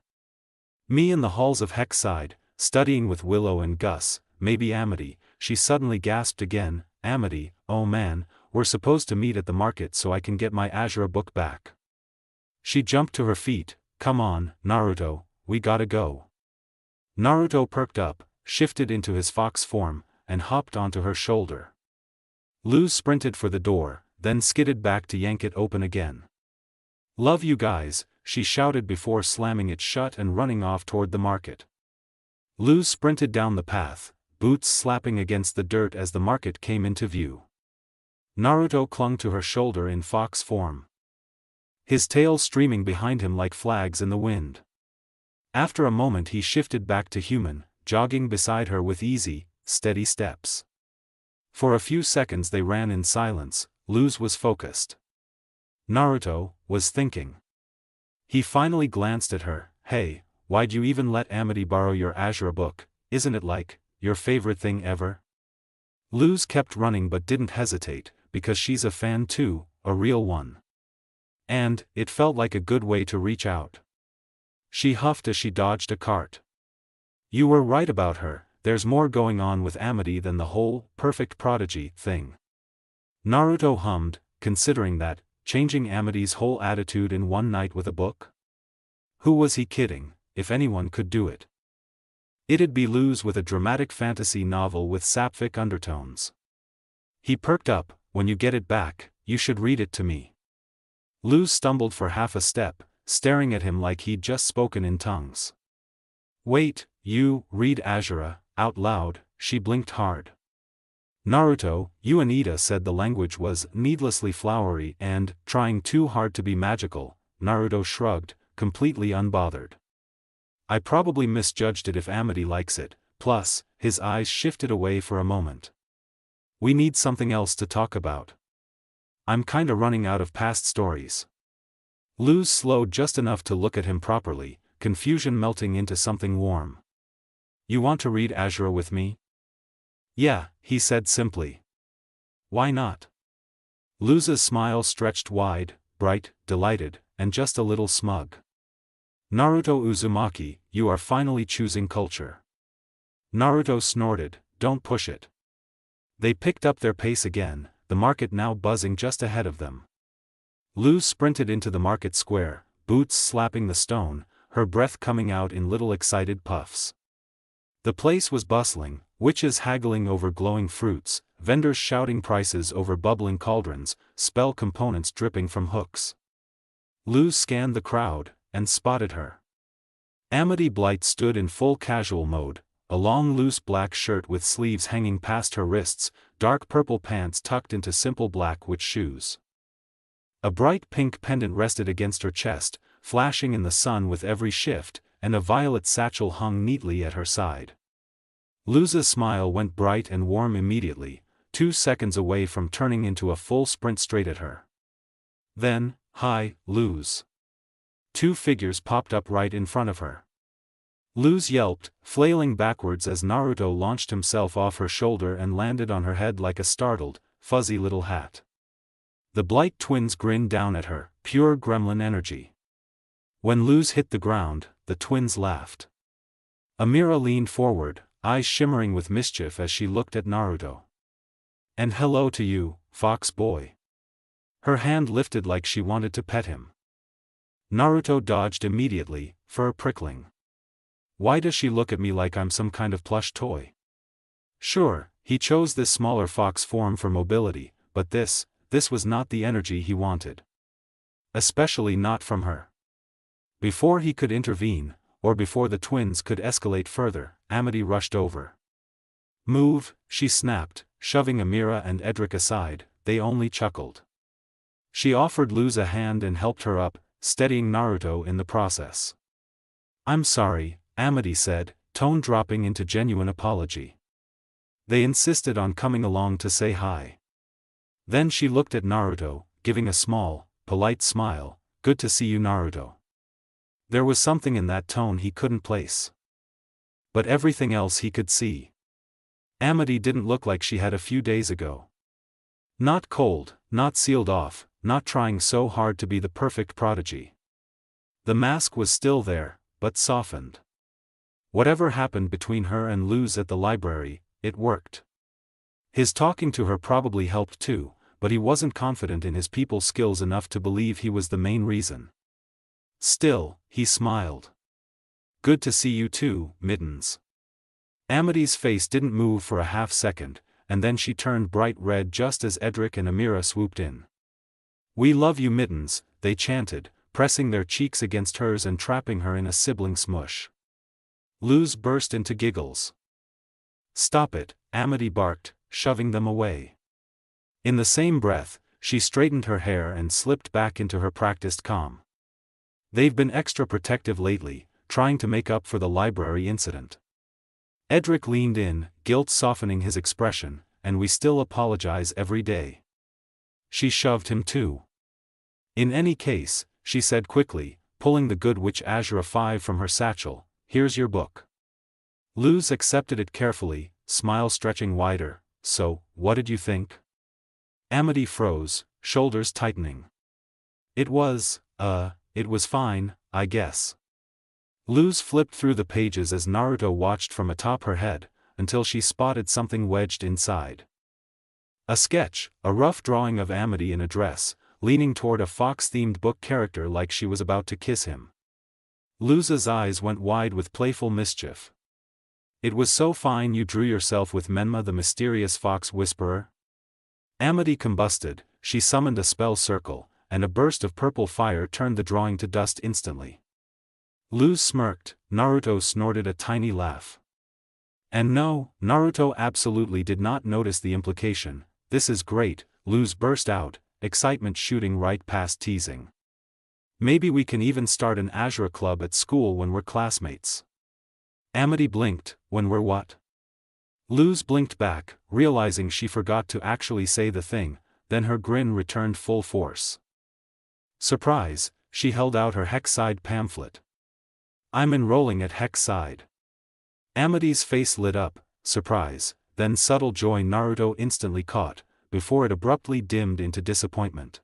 Me in the halls of Hexside, studying with Willow and Gus, maybe Amity, she suddenly gasped again, Amity, oh man, we're supposed to meet at the market so I can get my Azure book back. She jumped to her feet, come on, Naruto, we gotta go. Naruto perked up, shifted into his fox form, and hopped onto her shoulder. Luz sprinted for the door, then skidded back to yank it open again. Love you guys, she shouted before slamming it shut and running off toward the market. Luz sprinted down the path, boots slapping against the dirt as the market came into view. Naruto clung to her shoulder in fox form, his tail streaming behind him like flags in the wind. After a moment he shifted back to human, jogging beside her with easy, steady steps. For a few seconds they ran in silence. Luz was focused. Naruto was thinking. He finally glanced at her, hey, why'd you even let Amity borrow your Azure book, isn't it like, your favorite thing ever? Luz kept running but didn't hesitate, because she's a fan too, a real one. And, it felt like a good way to reach out. She huffed as she dodged a cart. You were right about her, there's more going on with Amity than the whole, perfect prodigy, thing. Naruto hummed, considering that, changing Amity's whole attitude in one night with a book? Who was he kidding, if anyone could do it? It'd be Luz with a dramatic fantasy novel with sapphic undertones. He perked up, when you get it back, you should read it to me. Luz stumbled for half a step, staring at him like he'd just spoken in tongues. Wait, you, read Azure, out loud, she blinked hard. Naruto, you and Ida said the language was needlessly flowery and, trying too hard to be magical, Naruto shrugged, completely unbothered. I probably misjudged it if Amity likes it, plus, his eyes shifted away for a moment. We need something else to talk about. I'm kinda running out of past stories. Luz slowed just enough to look at him properly, confusion melting into something warm. You want to read Azure with me? Yeah, he said simply. Why not? Luz's smile stretched wide, bright, delighted, and just a little smug. Naruto Uzumaki, you are finally choosing culture. Naruto snorted, don't push it. They picked up their pace again, the market now buzzing just ahead of them. Luz sprinted into the market square, boots slapping the stone, her breath coming out in little excited puffs. The place was bustling, witches haggling over glowing fruits, vendors shouting prices over bubbling cauldrons, spell components dripping from hooks. Luz scanned the crowd, and spotted her. Amity Blight stood in full casual mode, a long loose black shirt with sleeves hanging past her wrists, dark purple pants tucked into simple black witch shoes. A bright pink pendant rested against her chest, flashing in the sun with every shift, and a violet satchel hung neatly at her side. Luz's smile went bright and warm immediately, 2 seconds away from turning into a full sprint straight at her. Then, hi, Luz. 2 figures popped up right in front of her. Luz yelped, flailing backwards as Naruto launched himself off her shoulder and landed on her head like a startled, fuzzy little hat. The Blight twins grinned down at her, pure gremlin energy. When Luz hit the ground, the twins laughed. Amira leaned forward, eyes shimmering with mischief as she looked at Naruto. And hello to you, fox boy. Her hand lifted like she wanted to pet him. Naruto dodged immediately, fur prickling. Why does she look at me like I'm some kind of plush toy? Sure, he chose this smaller fox form for mobility, but this was not the energy he wanted. Especially not from her. Before he could intervene, or before the twins could escalate further, Amity rushed over. Move, she snapped, shoving Amira and Edric aside, they only chuckled. She offered Luz a hand and helped her up, steadying Naruto in the process. I'm sorry, Amity said, tone dropping into genuine apology. They insisted on coming along to say hi. Then she looked at Naruto, giving a small, polite smile, good to see you Naruto. There was something in that tone he couldn't place. But everything else he could see. Amity didn't look like she had a few days ago. Not cold, not sealed off, not trying so hard to be the perfect prodigy. The mask was still there, but softened. Whatever happened between her and Luz at the library, it worked. His talking to her probably helped too, but he wasn't confident in his people skills enough to believe he was the main reason. Still, he smiled. Good to see you too, Mittens. Amity's face didn't move for a half second, and then she turned bright red just as Edric and Amira swooped in. We love you, Mittens, they chanted, pressing their cheeks against hers and trapping her in a sibling smush. Luz burst into giggles. Stop it, Amity barked, shoving them away. In the same breath, she straightened her hair and slipped back into her practiced calm. They've been extra protective lately, trying to make up for the library incident. Edric leaned in, guilt softening his expression, and we still apologize every day. She shoved him too. In any case, she said quickly, pulling the Good Witch Azure 5 from her satchel, here's your book. Luz accepted it carefully, smile stretching wider. So, what did you think? Amity froze, shoulders tightening. It was fine, I guess. Luz flipped through the pages as Naruto watched from atop her head, until she spotted something wedged inside. A sketch, a rough drawing of Amity in a dress, leaning toward a fox-themed book character like she was about to kiss him. Luz's eyes went wide with playful mischief. It was so fine you drew yourself with Menma the mysterious fox whisperer? Amity combusted, she summoned a spell circle, and a burst of purple fire turned the drawing to dust instantly. Luz smirked, Naruto snorted a tiny laugh. And no, Naruto absolutely did not notice the implication. This is great, Luz burst out, excitement shooting right past teasing. Maybe we can even start an Azure club at school when we're classmates. Amity blinked, when we're what? Luz blinked back, realizing she forgot to actually say the thing, then her grin returned full force. Surprise, she held out her Hexside pamphlet. I'm enrolling at Hexside. Amity's face lit up, surprise, then subtle joy Naruto instantly caught, before it abruptly dimmed into disappointment.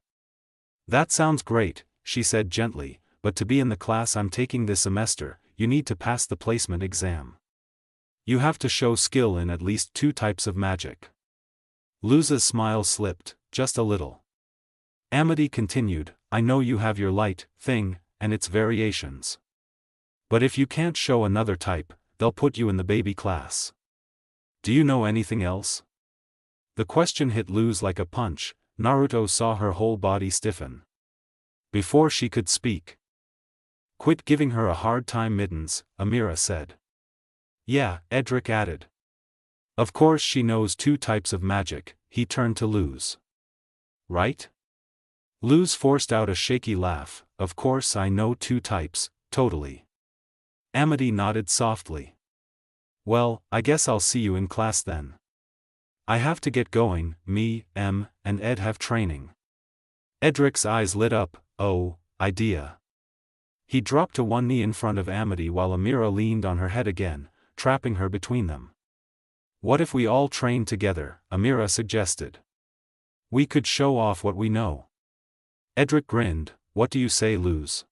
That sounds great, she said gently, but to be in the class I'm taking this semester, you need to pass the placement exam. You have to show skill in at least 2 types of magic. Luz's smile slipped, just a little. Amity continued, I know you have your light thing, and its variations. But if you can't show another type, they'll put you in the baby class. Do you know anything else? The question hit Luz like a punch. Naruto saw her whole body stiffen. Before she could speak. Quit giving her a hard time, Mittens, Amira said. Yeah, Edric added. Of course she knows 2 types of magic, he turned to Luz. Right? Luz forced out a shaky laugh, of course I know 2 types, totally. Amity nodded softly. Well, I guess I'll see you in class then. I have to get going, me, and Ed have training. Edric's eyes lit up, oh, idea. He dropped to one knee in front of Amity while Amira leaned on her head again, trapping her between them. What if we all trained together, Amira suggested. We could show off what we know. Edric grinned, what do you say, Luz?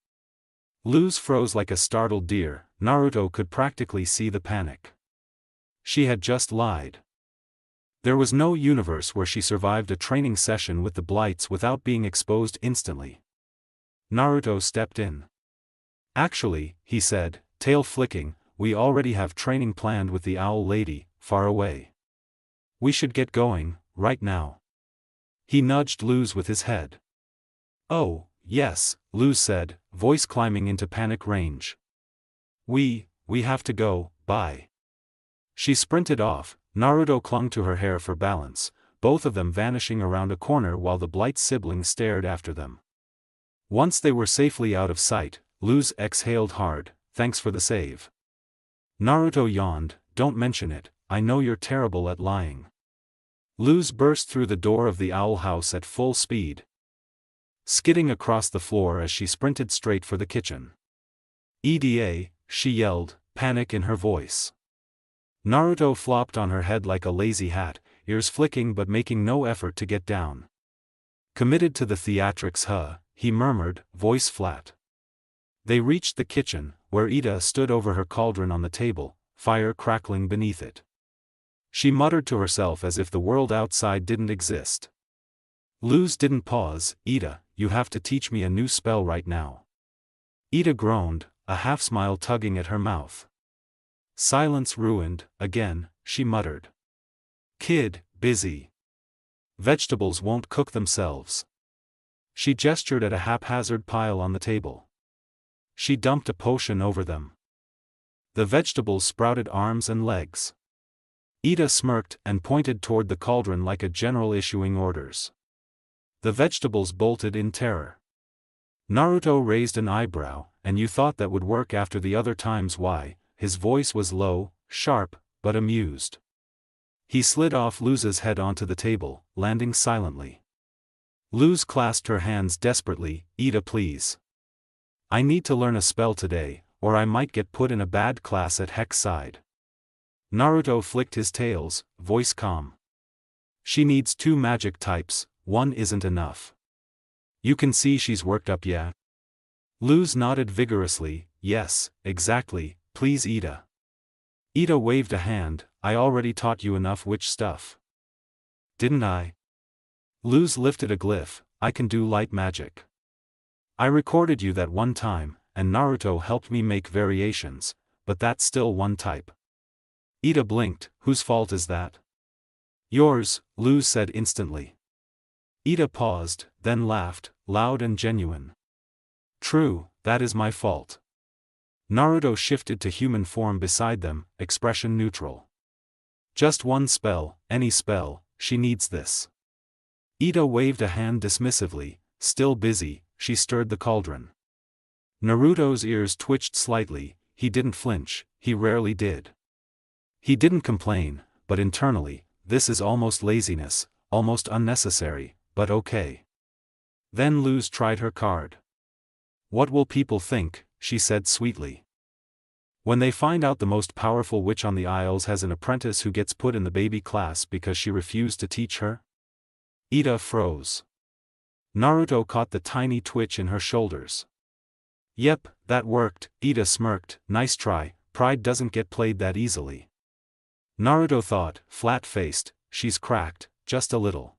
Luz froze like a startled deer. Naruto could practically see the panic. She had just lied. There was no universe where she survived a training session with the Blights without being exposed instantly. Naruto stepped in. Actually, he said, tail flicking, we already have training planned with the owl lady, far away. We should get going, right now. He nudged Luz with his head. Oh, yes, Luz said, voice climbing into panic range. We have to go, bye. She sprinted off. Naruto clung to her hair for balance, both of them vanishing around a corner while the Blight siblings stared after them. Once they were safely out of sight, Luz exhaled hard, thanks for the save. Naruto yawned, don't mention it, I know you're terrible at lying. Luz burst through the door of the owl house at full speed, skidding across the floor as she sprinted straight for the kitchen. EDA, she yelled, panic in her voice. Naruto flopped on her head like a lazy hat, ears flicking but making no effort to get down. Committed to the theatrics, he murmured, voice flat. They reached the kitchen, where Ida stood over her cauldron on the table, fire crackling beneath it. She muttered to herself as if the world outside didn't exist. Luz didn't pause. Ida, you have to teach me a new spell right now. Ida groaned, a half-smile tugging at her mouth. Silence ruined, again, she muttered. Kid, busy. Vegetables won't cook themselves. She gestured at a haphazard pile on the table. She dumped a potion over them. The vegetables sprouted arms and legs. Ida smirked and pointed toward the cauldron like a general issuing orders. The vegetables bolted in terror. Naruto raised an eyebrow, and you thought that would work after the other times. Why? His voice was low, sharp, but amused. He slid off Luz's head onto the table, landing silently. Luz clasped her hands desperately. Ida, please. I need to learn a spell today, or I might get put in a bad class at Hexside. Naruto flicked his tails, voice calm. She needs 2 magic types, 1 isn't enough. You can see she's worked up, yeah? Luz nodded vigorously. Yes, exactly, please Ida. Ida waved a hand. I already taught you enough witch stuff. Didn't I? Luz lifted a glyph. I can do light magic. I recorded you that one time, and Naruto helped me make variations, but that's still 1 type. Ida blinked. Whose fault is that? Yours, Luz said instantly. Ida paused, then laughed, loud and genuine. True, that is my fault. Naruto shifted to human form beside them, expression neutral. Just 1 spell, any spell, she needs this. Ida waved a hand dismissively. Still busy, she stirred the cauldron. Naruto's ears twitched slightly. He didn't flinch, he rarely did. He didn't complain, but internally, this is almost laziness, almost unnecessary, but okay. Then Luz tried her card. What will people think, she said sweetly. When they find out the most powerful witch on the Isles has an apprentice who gets put in the baby class because she refused to teach her? Ida froze. Naruto caught the tiny twitch in her shoulders. Yep, that worked, Ida smirked. Nice try, pride doesn't get played that easily. Naruto thought, flat-faced, she's cracked, just a little.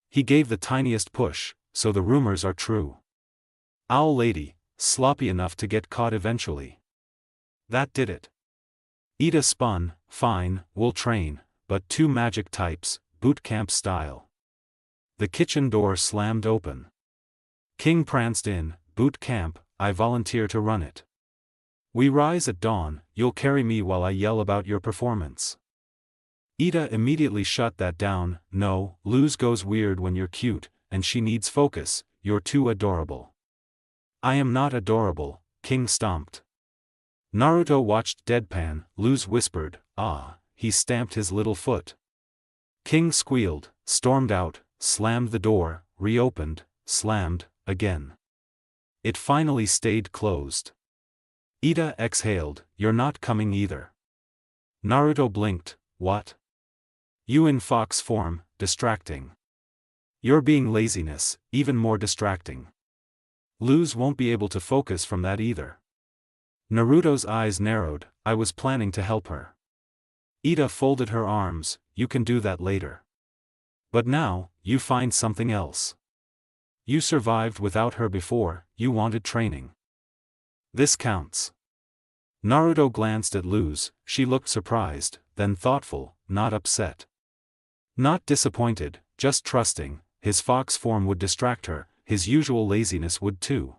He gave the tiniest push, so the rumors are true. Owl lady, sloppy enough to get caught eventually. That did it. Ida spun. Fine, we'll train, but 2 magic types, boot camp style. The kitchen door slammed open. King pranced in. Boot camp, I volunteer to run it. We rise at dawn. You'll carry me while I yell about your performance. Ida immediately shut that down. No, Luz goes weird when you're cute, and she needs focus. You're too adorable. I am not adorable, King stomped. Naruto watched deadpan. Luz whispered, ah, he stamped his little foot. King squealed, stormed out, slammed the door, reopened, slammed, again. It finally stayed closed. Ida exhaled. You're not coming either. Naruto blinked. What? You in fox form, distracting. You're being laziness, even more distracting. Luz won't be able to focus from that either. Naruto's eyes narrowed. I was planning to help her. Ida folded her arms. You can do that later. But now, you find something else. You survived without her before, you wanted training. This counts. Naruto glanced at Luz. She looked surprised, then thoughtful, not upset. Not disappointed, just trusting. His fox form would distract her, his usual laziness would too.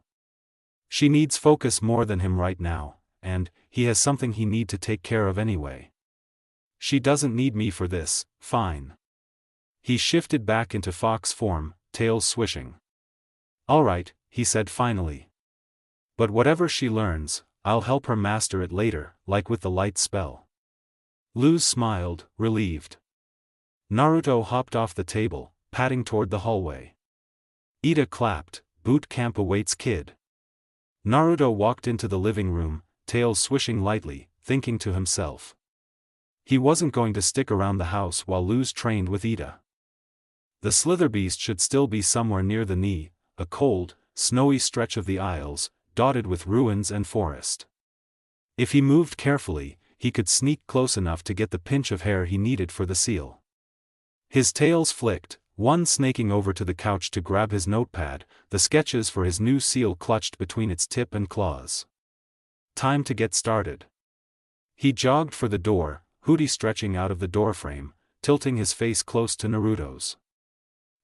She needs focus more than him right now, and he has something he need to take care of anyway. She doesn't need me for this, fine. He shifted back into fox form, tail swishing. Alright, he said finally. But whatever she learns, I'll help her master it later, like with the light spell. Luz smiled, relieved. Naruto hopped off the table, padding toward the hallway. Ida clapped. Boot camp awaits kid. Naruto walked into the living room, tail swishing lightly, thinking to himself. He wasn't going to stick around the house while Luz trained with Ida. The slitherbeast should still be somewhere near the knee, a cold, snowy stretch of the Isles, dotted with ruins and forest. If he moved carefully, he could sneak close enough to get the pinch of hair he needed for the seal. His tails flicked, one snaking over to the couch to grab his notepad, the sketches for his new seal clutched between its tip and claws. Time to get started. He jogged for the door, Hooty stretching out of the doorframe, tilting his face close to Naruto's.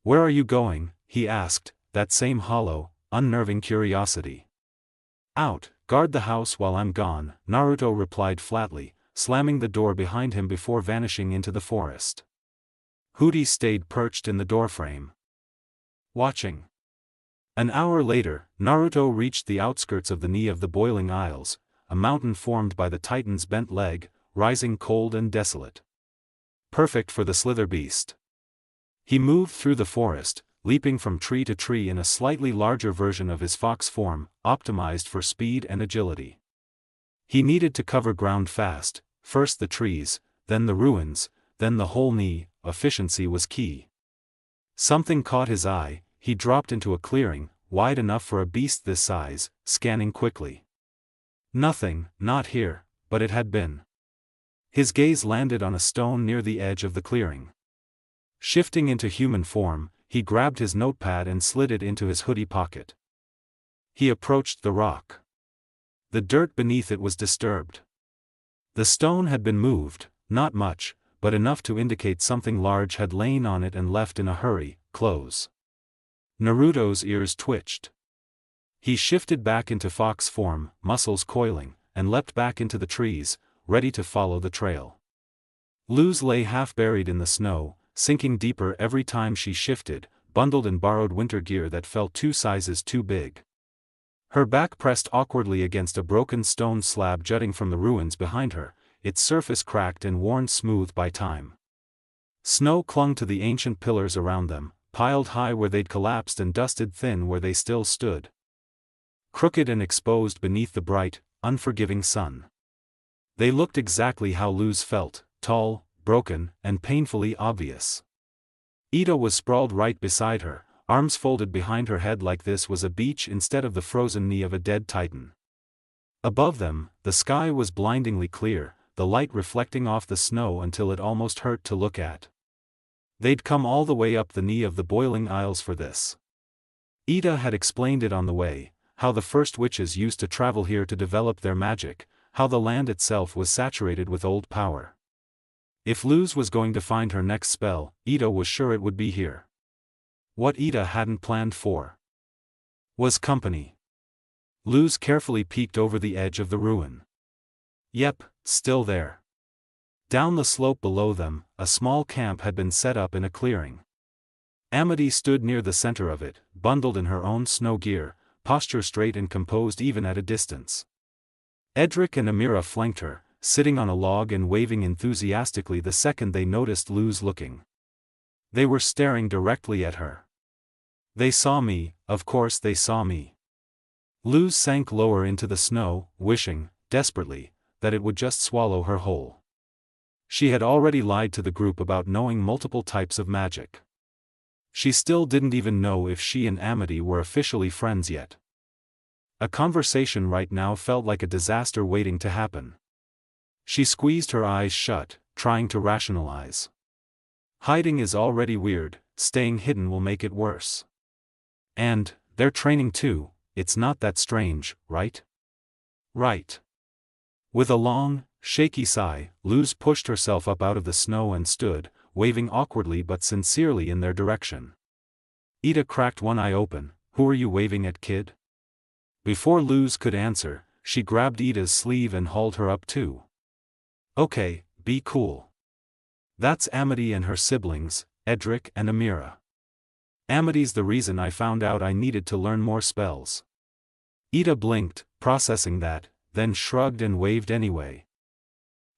"Where are you going?" he asked, that same hollow, unnerving curiosity. "Out, guard the house while I'm gone," Naruto replied flatly, slamming the door behind him before vanishing into the forest. Hooty stayed perched in the doorframe, watching. An hour later, Naruto reached the outskirts of the Knee of the Boiling Isles, a mountain formed by the Titan's bent leg, rising cold and desolate. Perfect for the slither beast. He moved through the forest, leaping from tree to tree in a slightly larger version of his fox form, optimized for speed and agility. He needed to cover ground fast, first the trees, then the ruins, then the whole knee. Efficiency was key. Something caught his eye, he dropped into a clearing, wide enough for a beast this size, scanning quickly. Nothing, not here, but it had been. His gaze landed on a stone near the edge of the clearing. Shifting into human form, he grabbed his notepad and slid it into his hoodie pocket. He approached the rock. The dirt beneath it was disturbed. The stone had been moved, not much, but enough to indicate something large had lain on it and left in a hurry. Close. Naruto's ears twitched. He shifted back into fox form, muscles coiling, and leapt back into the trees, ready to follow the trail. Luz lay half buried in the snow, sinking deeper every time she shifted, bundled in borrowed winter gear that felt 2 sizes too big. Her back pressed awkwardly against a broken stone slab jutting from the ruins behind her, its surface cracked and worn smooth by time. Snow clung to the ancient pillars around them, piled high where they'd collapsed and dusted thin where they still stood. Crooked and exposed beneath the bright, unforgiving sun. They looked exactly how Luz felt, tall, broken, and painfully obvious. Ida was sprawled right beside her, arms folded behind her head like this was a beach instead of the frozen knee of a dead titan. Above them, the sky was blindingly clear, the light reflecting off the snow until it almost hurt to look at. They'd come all the way up the Knee of the Boiling Isles for this. Ida had explained it on the way, how the first witches used to travel here to develop their magic, how the land itself was saturated with old power. If Luz was going to find her next spell, Ida was sure it would be here. What Ida hadn't planned for was company. Luz carefully peeked over the edge of the ruin. Yep, still there. Down the slope below them, a small camp had been set up in a clearing. Amity stood near the center of it, bundled in her own snow gear, posture straight and composed even at a distance. Edric and Amira flanked her, sitting on a log and waving enthusiastically the second they noticed Luz looking. They were staring directly at her. They saw me, of course they saw me. Luz sank lower into the snow, wishing, desperately, that it would just swallow her whole. She had already lied to the group about knowing multiple types of magic. She still didn't even know if she and Amity were officially friends yet. A conversation right now felt like a disaster waiting to happen. She squeezed her eyes shut, trying to rationalize. Hiding is already weird, staying hidden will make it worse. And, they're training too, it's not that strange, right? Right. With a long, shaky sigh, Luz pushed herself up out of the snow and stood, waving awkwardly but sincerely in their direction. Ida cracked one eye open. "Who are you waving at, kid?" Before Luz could answer, she grabbed Ida's sleeve and hauled her up too. "Okay, be cool. That's Amity and her siblings, Edric and Amira. Amity's the reason I found out I needed to learn more spells." Ida blinked, processing that, then shrugged and waved anyway.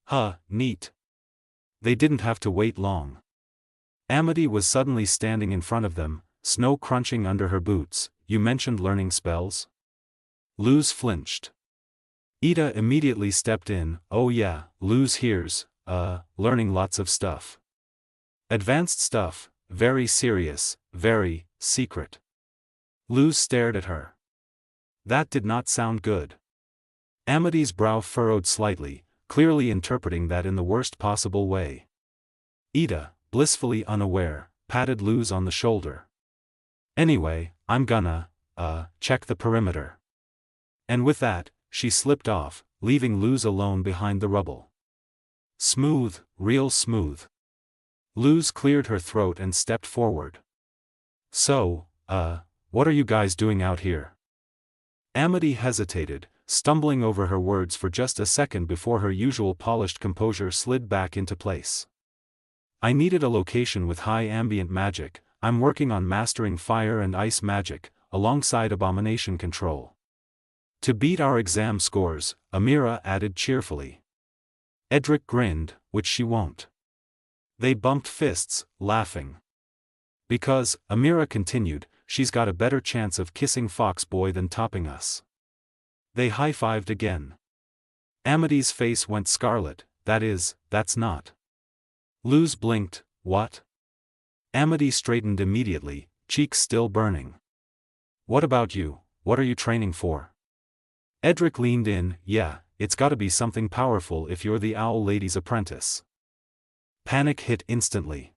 Huh, neat. They didn't have to wait long. Amity was suddenly standing in front of them, snow crunching under her boots. "You mentioned learning spells?" Luz flinched. Ida immediately stepped in. "Oh yeah, Luz here's, learning lots of stuff. Advanced stuff, very serious, very, secret." Luz stared at her. That did not sound good. Amity's brow furrowed slightly, clearly interpreting that in the worst possible way. Ida, blissfully unaware, patted Luz on the shoulder. "Anyway, I'm gonna, check the perimeter." And with that, she slipped off, leaving Luz alone behind the rubble. Smooth, real smooth. Luz cleared her throat and stepped forward. "So, what are you guys doing out here?" Amity hesitated, stumbling over her words for just a second before her usual polished composure slid back into place. "I needed a location with high ambient magic. I'm working on mastering fire and ice magic, alongside abomination control." "To beat our exam scores," Amira added cheerfully. Edric grinned, which she won't. They bumped fists, laughing. "Because," Amira continued, "she's got a better chance of kissing Foxboy than topping us." They high-fived again. Amity's face went scarlet. That's not." Luz blinked. "What?" Amity straightened immediately, cheeks still burning. "What about you? What are you training for?" Edric leaned in. "Yeah, it's gotta be something powerful if you're the Owl Lady's apprentice." Panic hit instantly.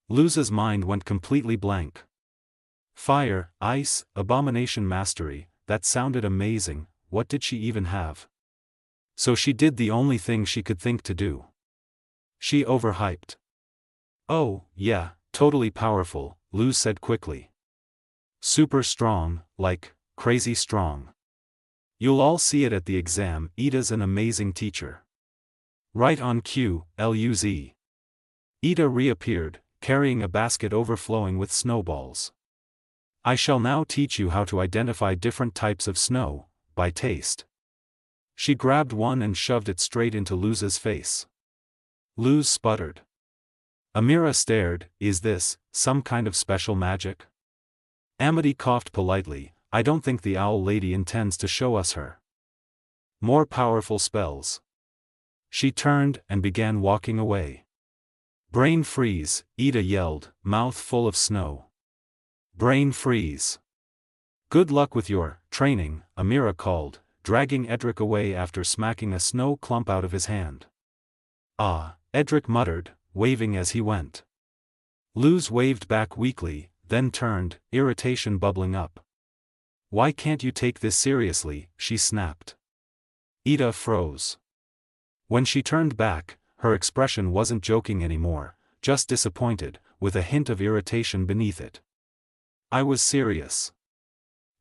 Luz's mind went completely blank. Fire, ice, abomination mastery, that sounded amazing. What did she even have? So she did the only thing she could think to do. She overhyped. "Oh, yeah, totally powerful," Luz said quickly. "Super strong, like, crazy strong. You'll all see it at the exam. Ida's an amazing teacher." Right on cue, Luz. Ida reappeared, carrying a basket overflowing with snowballs. "I shall now teach you how to identify different types of snow, by taste." She grabbed one and shoved it straight into Luz's face. Luz sputtered. Amira stared. "Is this some kind of special magic?" Amity coughed politely. "I don't think the Owl Lady intends to show us her more powerful spells." She turned and began walking away. "Brain freeze," Ida yelled, mouth full of snow. "Brain freeze." "Good luck with your training," Amira called, dragging Edric away after smacking a snow clump out of his hand. "Ah," Edric muttered, waving as he went. Luz waved back weakly, then turned, irritation bubbling up. "Why can't you take this seriously?" she snapped. Ida froze. When she turned back, her expression wasn't joking anymore, just disappointed, with a hint of irritation beneath it. "I was serious."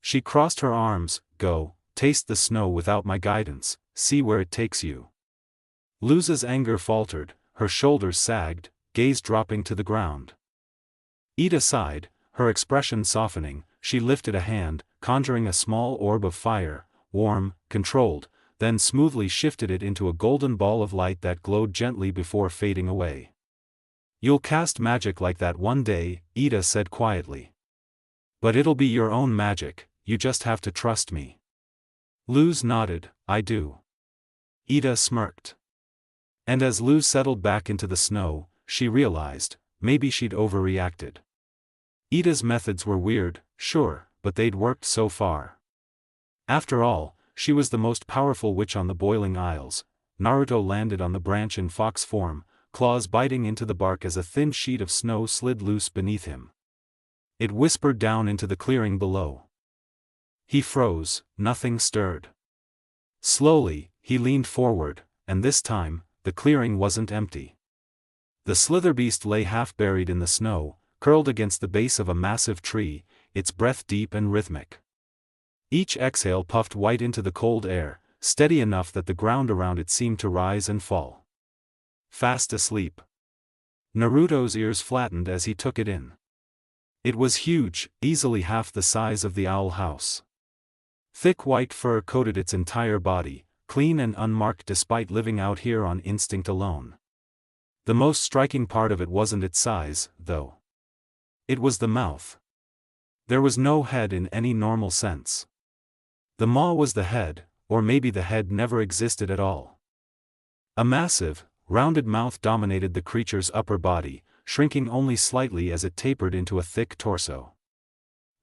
She crossed her arms. "Go, taste the snow without my guidance, see where it takes you." Luz's anger faltered, her shoulders sagged, gaze dropping to the ground. Ida sighed, her expression softening. She lifted a hand, conjuring a small orb of fire, warm, controlled, then smoothly shifted it into a golden ball of light that glowed gently before fading away. "You'll cast magic like that one day," Ida said quietly. "But it'll be your own magic, you just have to trust me." Luz nodded. "I do." Ida smirked. And as Luz settled back into the snow, she realized, maybe she'd overreacted. Ida's methods were weird, sure, but they'd worked so far. After all, she was the most powerful witch on the Boiling Isles. Naruto landed on the branch in fox form, claws biting into the bark as a thin sheet of snow slid loose beneath him. It whispered down into the clearing below. He froze, nothing stirred. Slowly, he leaned forward, and this time, the clearing wasn't empty. The slitherbeast lay half buried in the snow, curled against the base of a massive tree, its breath deep and rhythmic. Each exhale puffed white into the cold air, steady enough that the ground around it seemed to rise and fall. Fast asleep. Naruto's ears flattened as he took it in. It was huge, easily half the size of the owl house. Thick white fur coated its entire body, clean and unmarked despite living out here on instinct alone. The most striking part of it wasn't its size, though. It was the mouth. There was no head in any normal sense. The maw was the head, or maybe the head never existed at all. A massive, rounded mouth dominated the creature's upper body, shrinking only slightly as it tapered into a thick torso.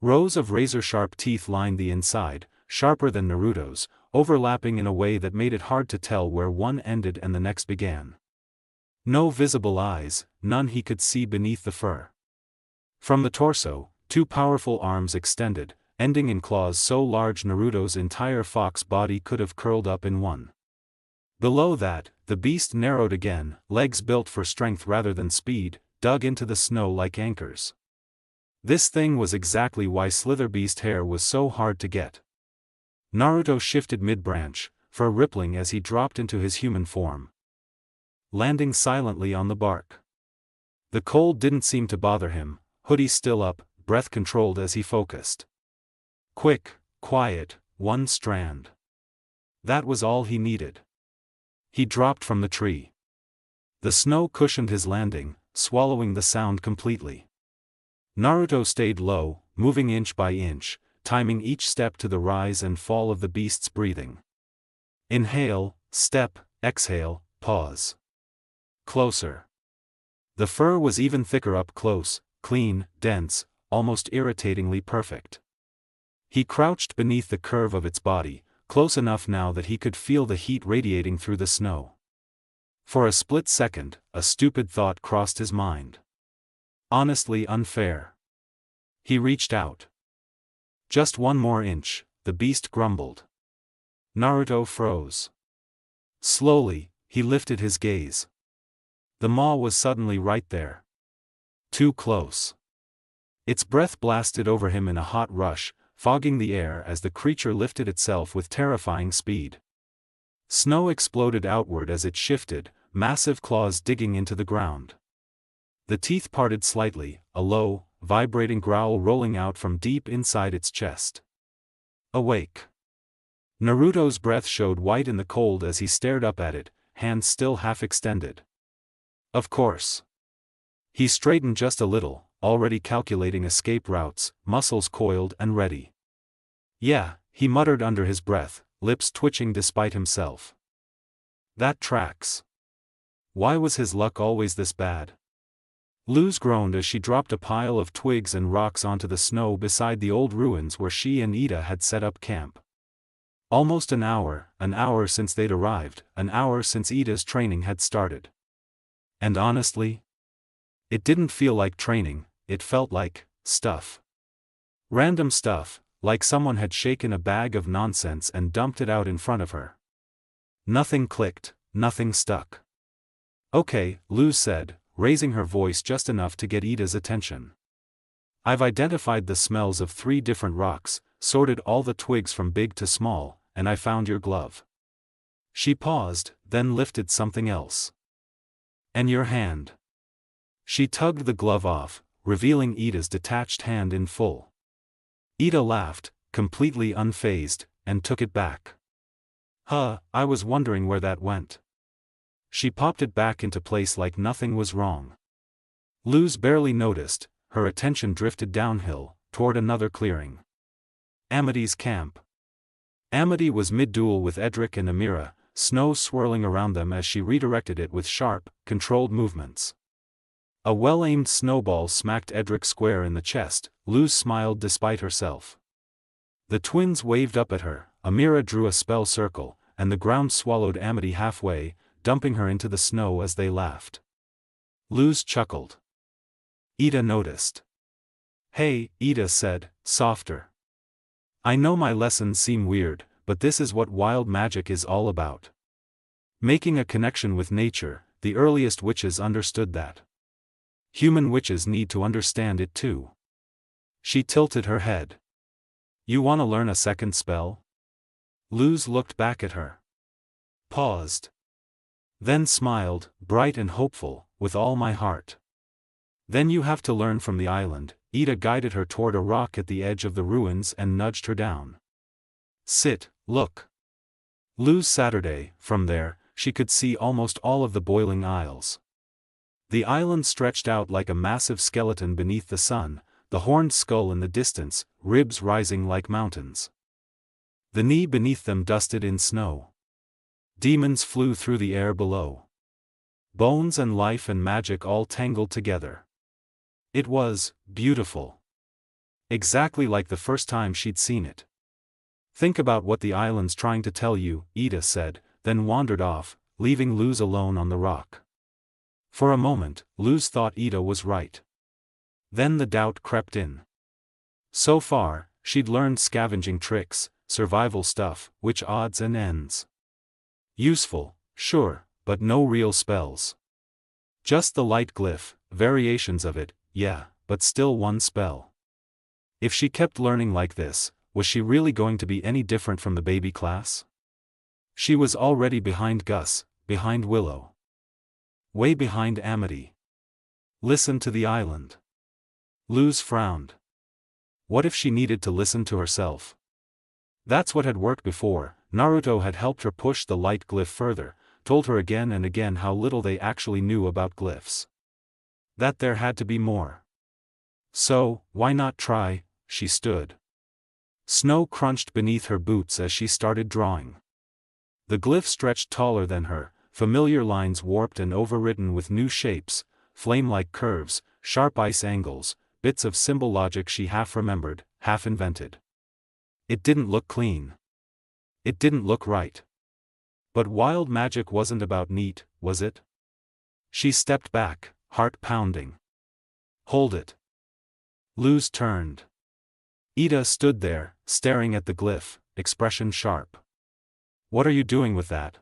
Rows of razor-sharp teeth lined the inside, sharper than Naruto's, overlapping in a way that made it hard to tell where one ended and the next began. No visible eyes, none he could see beneath the fur. From the torso, two powerful arms extended, ending in claws so large Naruto's entire fox body could have curled up in one. Below that, the beast narrowed again, legs built for strength rather than speed, dug into the snow like anchors. This thing was exactly why Slither Beast hair was so hard to get. Naruto shifted mid-branch, fur rippling as he dropped into his human form, landing silently on the bark. The cold didn't seem to bother him, hoodie still up, breath controlled as he focused. Quick, quiet, one strand. That was all he needed. He dropped from the tree. The snow cushioned his landing, swallowing the sound completely. Naruto stayed low, moving inch by inch, timing each step to the rise and fall of the beast's breathing. Inhale, step, exhale, pause. Closer. The fur was even thicker up close, clean, dense, almost irritatingly perfect. He crouched beneath the curve of its body, close enough now that he could feel the heat radiating through the snow. For a split second, a stupid thought crossed his mind. Honestly unfair. He reached out. Just one more inch, the beast grumbled. Naruto froze. Slowly, he lifted his gaze. The maw was suddenly right there. Too close. Its breath blasted over him in a hot rush, fogging the air as the creature lifted itself with terrifying speed. Snow exploded outward as it shifted, massive claws digging into the ground. The teeth parted slightly, a low, vibrating growl rolling out from deep inside its chest. Awake. Naruto's breath showed white in the cold as he stared up at it, hands still half extended. Of course. He straightened just a little, already calculating escape routes, muscles coiled and ready. Yeah, he muttered under his breath, lips twitching despite himself. That tracks. Why was his luck always this bad? Luz groaned as she dropped a pile of twigs and rocks onto the snow beside the old ruins where she and Ida had set up camp. Almost an hour since they'd arrived, an hour since Ida's training had started. And honestly, it didn't feel like training, it felt like stuff. Random stuff, like someone had shaken a bag of nonsense and dumped it out in front of her. Nothing clicked, nothing stuck. Okay, Luz said, raising her voice just enough to get Ida's attention. I've identified the smells of 3 different rocks, sorted all the twigs from big to small, and I found your glove. She paused, then lifted something else. And your hand. She tugged the glove off, revealing Ida's detached hand in full. Ida laughed, completely unfazed, and took it back. I was wondering where that went. She popped it back into place like nothing was wrong. Luz barely noticed, her attention drifted downhill, toward another clearing. Amity's camp. Amity was mid-duel with Edric and Amira, snow swirling around them as she redirected it with sharp, controlled movements. A well-aimed snowball smacked Edric square in the chest. Luz smiled despite herself. The twins waved up at her, Amira drew a spell circle, and the ground swallowed Amity halfway, dumping her into the snow as they laughed. Luz chuckled. Ida noticed. Hey, Ida said, softer. I know my lessons seem weird, but this is what wild magic is all about. Making a connection with nature, the earliest witches understood that. Human witches need to understand it too. She tilted her head. You want to learn a second spell? Luz looked back at her. Paused. Then smiled, bright and hopeful, with all my heart. Then you have to learn from the island. Ida guided her toward a rock at the edge of the ruins and nudged her down. Sit, look. Luz Saturday, from there, she could see almost all of the boiling isles. The island stretched out like a massive skeleton beneath the sun, the horned skull in the distance, ribs rising like mountains. The knee beneath them dusted in snow. Demons flew through the air below. Bones and life and magic all tangled together. It was beautiful. Exactly like the first time she'd seen it. Think about what the island's trying to tell you, Ida said, then wandered off, leaving Luz alone on the rock. For a moment, Luz thought Ida was right. Then the doubt crept in. So far, she'd learned scavenging tricks, survival stuff, which odds and ends. Useful, sure, but no real spells. Just the light glyph, variations of it, yeah, but still one spell. If she kept learning like this, was she really going to be any different from the baby class? She was already behind Gus, behind Willow. Way behind Amity. Listen to the island. Luz frowned. What if she needed to listen to herself? That's what had worked before. Naruto had helped her push the light glyph further, told her again and again how little they actually knew about glyphs. That there had to be more. So, why not try? She stood. Snow crunched beneath her boots as she started drawing. The glyph stretched taller than her, familiar lines warped and overwritten with new shapes, flame-like curves, sharp ice angles, bits of symbol logic she half remembered, half invented. It didn't look clean. It didn't look right. But wild magic wasn't about neat, was it? She stepped back, heart pounding. Hold it. Luz turned. Ida stood there, staring at the glyph, expression sharp. What are you doing with that?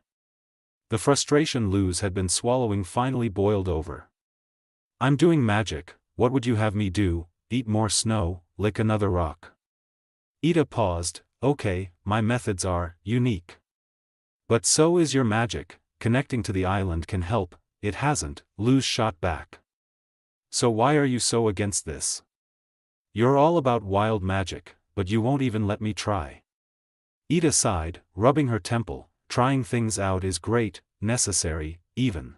The frustration Luz had been swallowing finally boiled over. I'm doing magic. What would you have me do? Eat more snow, lick another rock? Ida paused. Okay, my methods are unique. But so is your magic. Connecting to the island can help. It hasn't, Luz shot back. So why are you so against this? You're all about wild magic, but you won't even let me try. Ida sighed, rubbing her temple. Trying things out is great, necessary, even.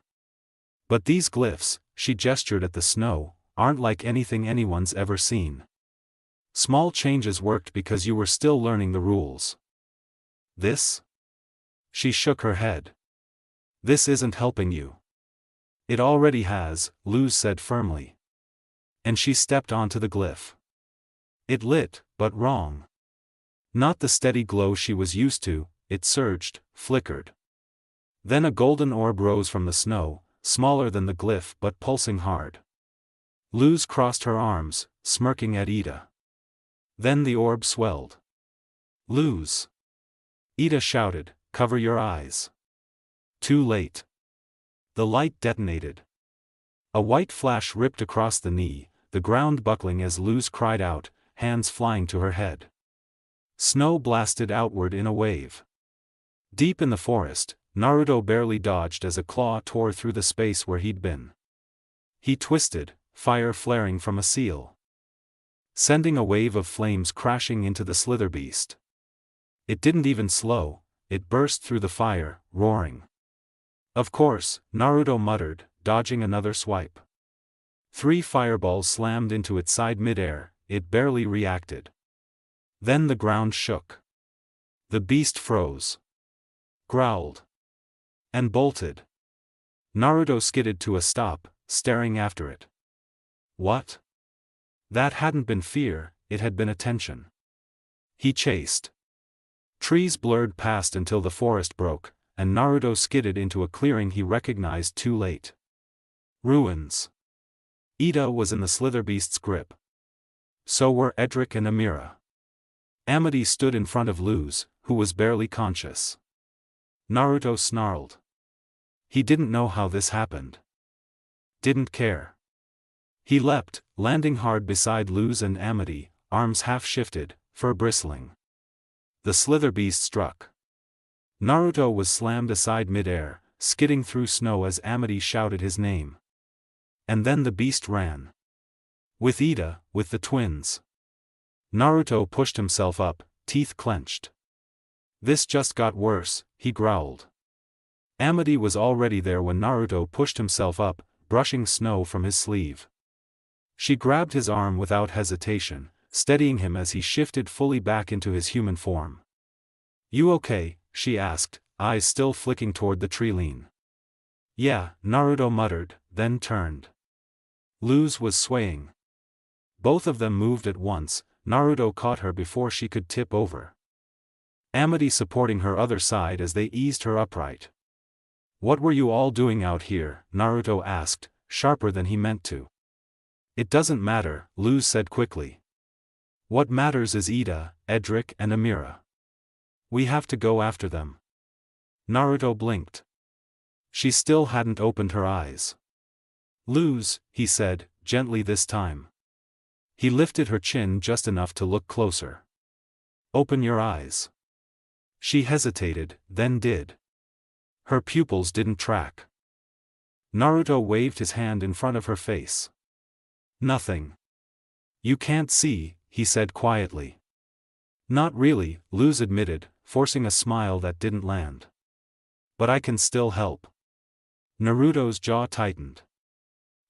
But these glyphs, she gestured at the snow, aren't like anything anyone's ever seen. Small changes worked because you were still learning the rules. This? She shook her head. This isn't helping you. It already has, Luz said firmly. And she stepped onto the glyph. It lit, but wrong. Not the steady glow she was used to. It surged, flickered. Then a golden orb rose from the snow, smaller than the glyph but pulsing hard. Luz crossed her arms, smirking at Ida. Then the orb swelled. Luz! Ida shouted, cover your eyes. Too late. The light detonated. A white flash ripped across the knee, the ground buckling as Luz cried out, hands flying to her head. Snow blasted outward in a wave. Deep in the forest, Naruto barely dodged as a claw tore through the space where he'd been. He twisted, fire flaring from a seal, sending a wave of flames crashing into the slither beast. It didn't even slow, it burst through the fire, roaring. Of course, Naruto muttered, dodging another swipe. 3 fireballs slammed into its side midair, it barely reacted. Then the ground shook. The beast froze, growled, and bolted. Naruto skidded to a stop, staring after it. What? That hadn't been fear, it had been attention. He chased. Trees blurred past until the forest broke, and Naruto skidded into a clearing he recognized too late. Ruins. Ida was in the slither beast's grip. So were Edric and Amira. Amity stood in front of Luz, who was barely conscious. Naruto snarled. He didn't know how this happened. Didn't care. He leapt, landing hard beside Luz and Amity, arms half-shifted, fur bristling. The slither beast struck. Naruto was slammed aside mid-air, skidding through snow as Amity shouted his name. And then the beast ran. With Ida, with the twins. Naruto pushed himself up, teeth clenched. This just got worse, he growled. Amity was already there when Naruto pushed himself up, brushing snow from his sleeve. She grabbed his arm without hesitation, steadying him as he shifted fully back into his human form. You okay? She asked, eyes still flicking toward the tree line. Yeah, Naruto muttered, then turned. Luz was swaying. Both of them moved at once. Naruto caught her before she could tip over. Amity supporting her other side as they eased her upright. "What were you all doing out here?" Naruto asked, sharper than he meant to. "It doesn't matter," Luz said quickly. "What matters is Ida, Edric and Amira. We have to go after them." Naruto blinked. She still hadn't opened her eyes. "Luz," he said, gently this time. He lifted her chin just enough to look closer. "Open your eyes." She hesitated, then did. Her pupils didn't track. Naruto waved his hand in front of her face. "Nothing. You can't see," he said quietly. "Not really," Luz admitted, forcing a smile that didn't land. "But I can still help." Naruto's jaw tightened.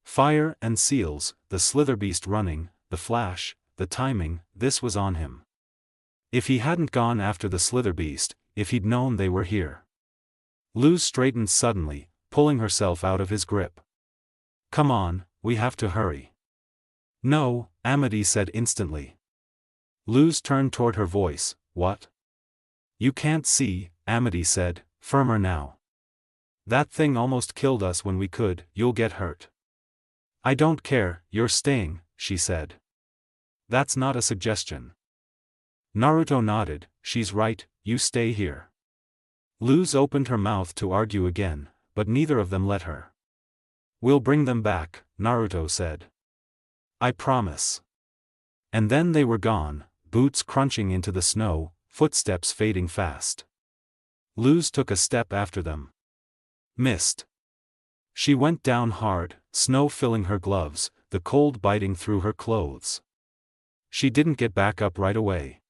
Fire and seals, the slitherbeast running, the flash, the timing, this was on him. If he hadn't gone after the slitherbeast, if he'd known they were here. Luz straightened suddenly, pulling herself out of his grip. "Come on, we have to hurry." "No," Amity said instantly. Luz turned toward her voice. "What?" "You can't see," Amity said, firmer now. "That thing almost killed us when we could, you'll get hurt." "I don't care, you're staying," she said. "That's not a suggestion." Naruto nodded. "She's right, you stay here." Luz opened her mouth to argue again, but neither of them let her. "We'll bring them back," Naruto said. "I promise." And then they were gone, boots crunching into the snow, footsteps fading fast. Luz took a step after them. Missed. She went down hard, snow filling her gloves, the cold biting through her clothes. She didn't get back up right away.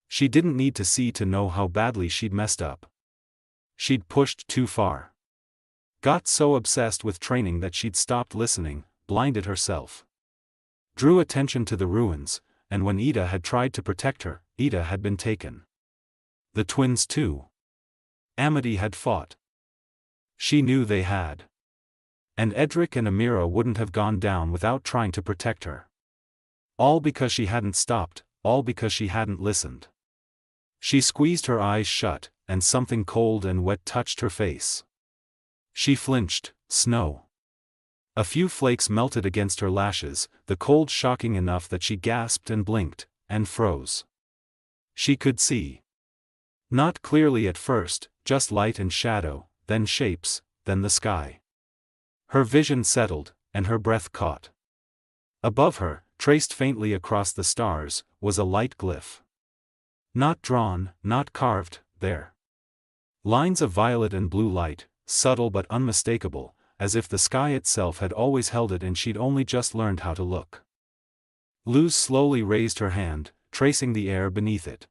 She didn't need to see to know how badly she'd messed up. She'd pushed too far. Got so obsessed with training that she'd stopped listening, blinded herself. Drew attention to the ruins, and when Ida had tried to protect her, Ida had been taken. The twins too. Amity had fought. She knew they had. And Edric and Amira wouldn't have gone down without trying to protect her. All because she hadn't stopped, all because she hadn't listened. She squeezed her eyes shut, and something cold and wet touched her face. She flinched. Snow. A few flakes melted against her lashes, the cold shocking enough that she gasped and blinked, and froze. She could see. Not clearly at first, just light and shadow, then shapes, then the sky. Her vision settled, and her breath caught. Above her, traced faintly across the stars, was a light glyph. Not drawn, not carved, there. Lines of violet and blue light, subtle but unmistakable, as if the sky itself had always held it and she'd only just learned how to look. Luz slowly raised her hand, tracing the air beneath it.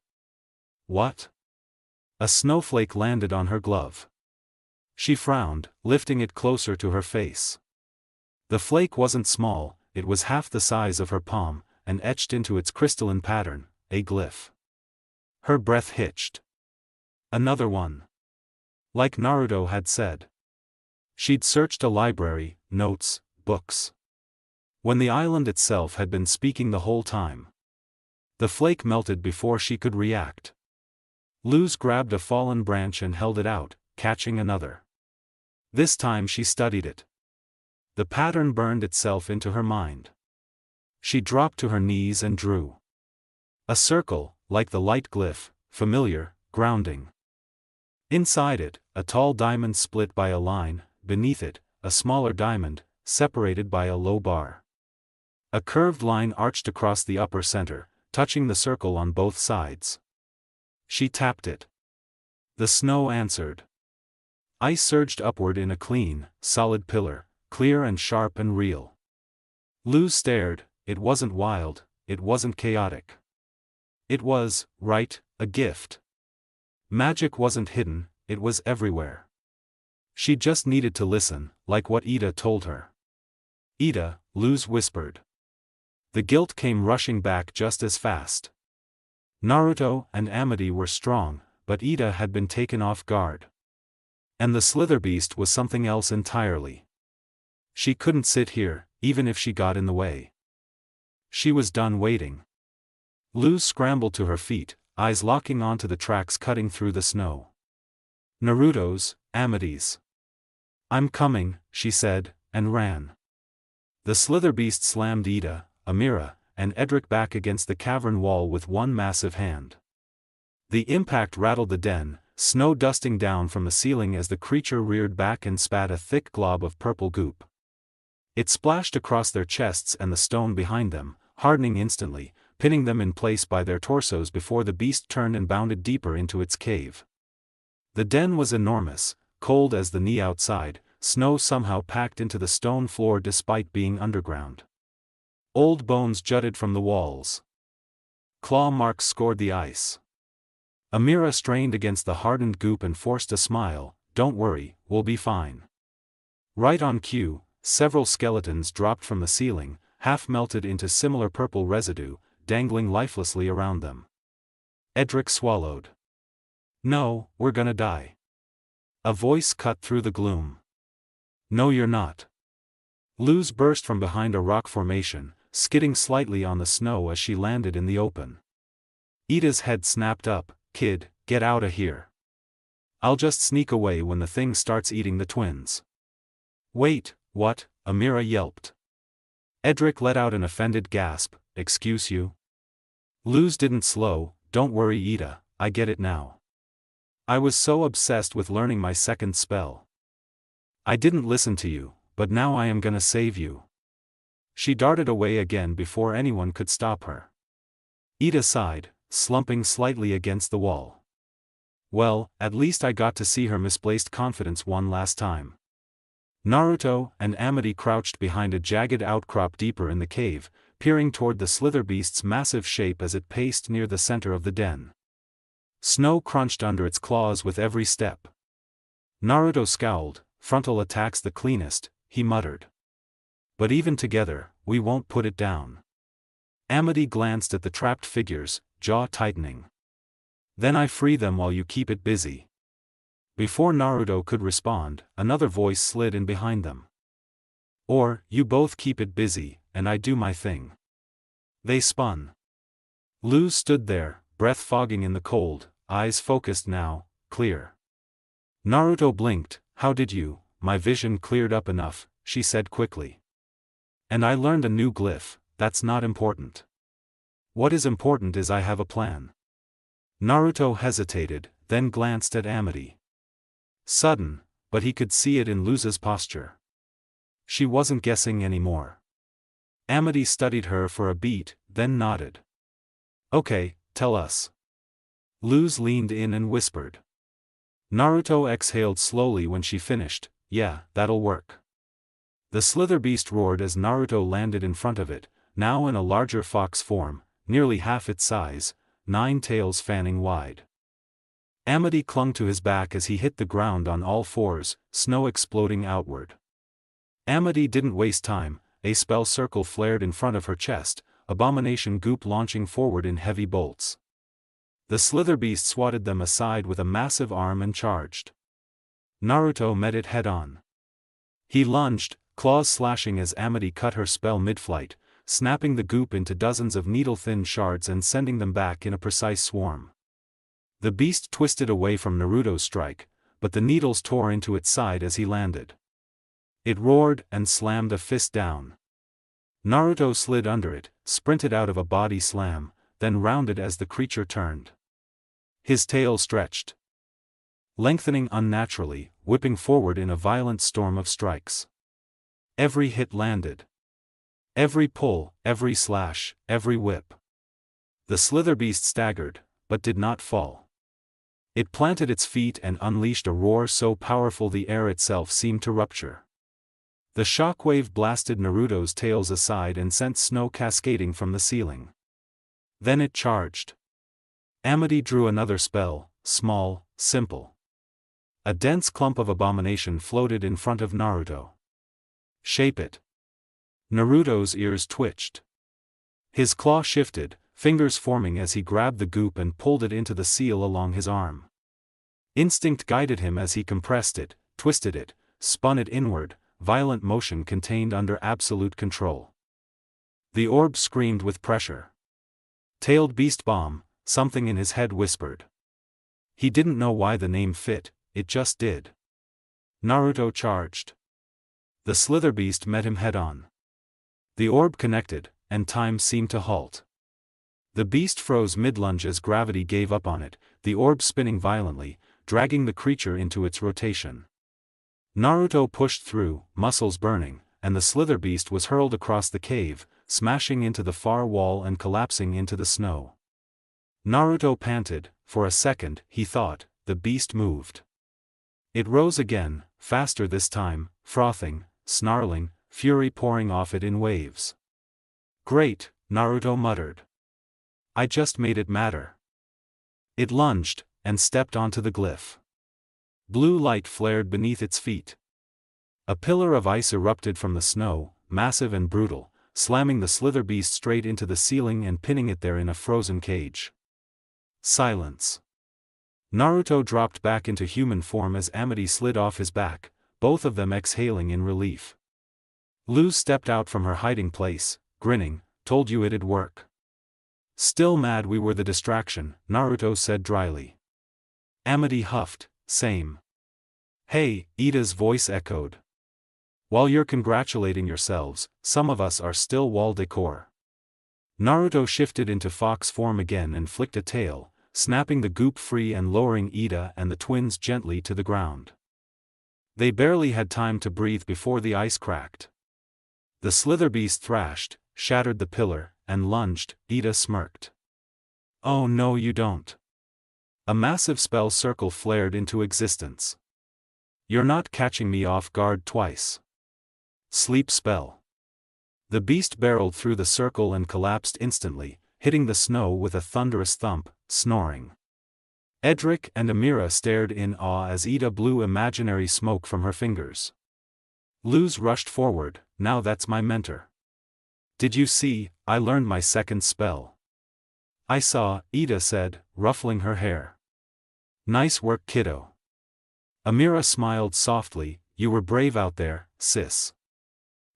What? A snowflake landed on her glove. She frowned, lifting it closer to her face. The flake wasn't small, it was half the size of her palm, and etched into its crystalline pattern, a glyph. Her breath hitched. Another one. Like Naruto had said. She'd searched a library, notes, books. When the island itself had been speaking the whole time. The flake melted before she could react. Luz grabbed a fallen branch and held it out, catching another. This time she studied it. The pattern burned itself into her mind. She dropped to her knees and drew. A circle, like the light glyph, familiar, grounding. Inside it, a tall diamond split by a line, beneath it, a smaller diamond, separated by a low bar. A curved line arched across the upper center, touching the circle on both sides. She tapped it. The snow answered. Ice surged upward in a clean, solid pillar, clear and sharp and real. Luz stared. It wasn't wild, it wasn't chaotic. It was, right, a gift. Magic wasn't hidden, it was everywhere. She just needed to listen, like what Ida told her. Ida, Luz whispered. The guilt came rushing back just as fast. Naruto and Amity were strong, but Ida had been taken off guard. And the slitherbeast was something else entirely. She couldn't sit here, even if she got in the way. She was done waiting. Luz scrambled to her feet, eyes locking onto the tracks cutting through the snow. Naruto's, Amity's. "I'm coming," she said, and ran. The slither beast slammed Ida, Amira, and Edric back against the cavern wall with one massive hand. The impact rattled the den, snow dusting down from the ceiling as the creature reared back and spat a thick glob of purple goop. It splashed across their chests and the stone behind them, hardening instantly, pinning them in place by their torsos before the beast turned and bounded deeper into its cave. The den was enormous, cold as the knee outside, snow somehow packed into the stone floor despite being underground. Old bones jutted from the walls. Claw marks scored the ice. Amira strained against the hardened goop and forced a smile. "Don't worry, we'll be fine." Right on cue, several skeletons dropped from the ceiling, half melted into similar purple residue, dangling lifelessly around them. Edric swallowed. "No, we're gonna die." A voice cut through the gloom. "No, you're not." Luz burst from behind a rock formation, skidding slightly on the snow as she landed in the open. Ida's head snapped up. "Kid, get out of here. I'll just sneak away when the thing starts eating the twins." "Wait, what?" Amira yelped. Edric let out an offended gasp. "Excuse you?" Luz didn't slow. "Don't worry, Ida, I get it now. I was so obsessed with learning my second spell. I didn't listen to you, but now I am gonna save you." She darted away again before anyone could stop her. Ida sighed, slumping slightly against the wall. "Well, at least I got to see her misplaced confidence one last time." Naruto and Amity crouched behind a jagged outcrop deeper in the cave, peering toward the slither beast's massive shape as it paced near the center of the den. Snow crunched under its claws with every step. Naruto scowled. "Frontal attack's the cleanest," he muttered. "But even together, we won't put it down." Amity glanced at the trapped figures, jaw tightening. "Then I free them while you keep it busy." Before Naruto could respond, another voice slid in behind them. "Or, you both keep it busy, and I do my thing." They spun. Luz stood there, breath fogging in the cold, eyes focused now, clear. Naruto blinked. "How did you?" "My vision cleared up enough," she said quickly. "And I learned a new glyph. That's not important. What is important is I have a plan." Naruto hesitated, then glanced at Amity. Sudden, but he could see it in Luz's posture. She wasn't guessing anymore. Amity studied her for a beat, then nodded. "Okay, tell us." Luz leaned in and whispered. Naruto exhaled slowly when she finished. "Yeah, that'll work." The slither beast roared as Naruto landed in front of it, now in a larger fox form, nearly half its size, 9 tails fanning wide. Amity clung to his back as he hit the ground on all fours, snow exploding outward. Amity didn't waste time. A spell circle flared in front of her chest, abomination goop launching forward in heavy bolts. The slither beast swatted them aside with a massive arm and charged. Naruto met it head-on. He lunged, claws slashing as Amity cut her spell mid-flight, snapping the goop into dozens of needle-thin shards and sending them back in a precise swarm. The beast twisted away from Naruto's strike, but the needles tore into its side as he landed. It roared and slammed a fist down. Naruto slid under it, sprinted out of a body slam, then rounded as the creature turned. His tail stretched, lengthening unnaturally, whipping forward in a violent storm of strikes. Every hit landed. Every pull, every slash, every whip. The slither beast staggered, but did not fall. It planted its feet and unleashed a roar so powerful the air itself seemed to rupture. The shockwave blasted Naruto's tails aside and sent snow cascading from the ceiling. Then it charged. Amity drew another spell, small, simple. A dense clump of abomination floated in front of Naruto. "Shape it." Naruto's ears twitched. His claw shifted, fingers forming as he grabbed the goop and pulled it into the seal along his arm. Instinct guided him as he compressed it, twisted it, spun it inward, violent motion contained under absolute control. The orb screamed with pressure. Tailed beast bomb, something in his head whispered. He didn't know why the name fit, it just did. Naruto charged. The slither beast met him head-on. The orb connected, and time seemed to halt. The beast froze mid-lunge as gravity gave up on it, the orb spinning violently, dragging the creature into its rotation. Naruto pushed through, muscles burning, and the slither beast was hurled across the cave, smashing into the far wall and collapsing into the snow. Naruto panted. For a second, he thought, the beast moved. It rose again, faster this time, frothing, snarling, fury pouring off it in waves. Great, Naruto muttered. I just made it matter. It lunged, and stepped onto the glyph. Blue light flared beneath its feet. A pillar of ice erupted from the snow, massive and brutal, slamming the slither beast straight into the ceiling and pinning it there in a frozen cage. Silence. Naruto dropped back into human form as Amity slid off his back, both of them exhaling in relief. Luz stepped out from her hiding place, grinning. Told you it'd work. Still mad we were the distraction, Naruto said dryly. Amity huffed, same. Hey, Ida's voice echoed. While you're congratulating yourselves, some of us are still wall decor. Naruto shifted into fox form again and flicked a tail, snapping the goop free and lowering Ida and the twins gently to the ground. They barely had time to breathe before the ice cracked. The slither beast thrashed, shattered the pillar, and lunged. Ida smirked. Oh no you don't. A massive spell circle flared into existence. You're not catching me off guard twice. Sleep spell. The beast barreled through the circle and collapsed instantly, hitting the snow with a thunderous thump, snoring. Edric and Amira stared in awe as Ida blew imaginary smoke from her fingers. Luz rushed forward. Now that's my mentor. Did you see, I learned my second spell. I saw, Ida said, ruffling her hair. Nice work kiddo. Amira smiled softly. You were brave out there, sis.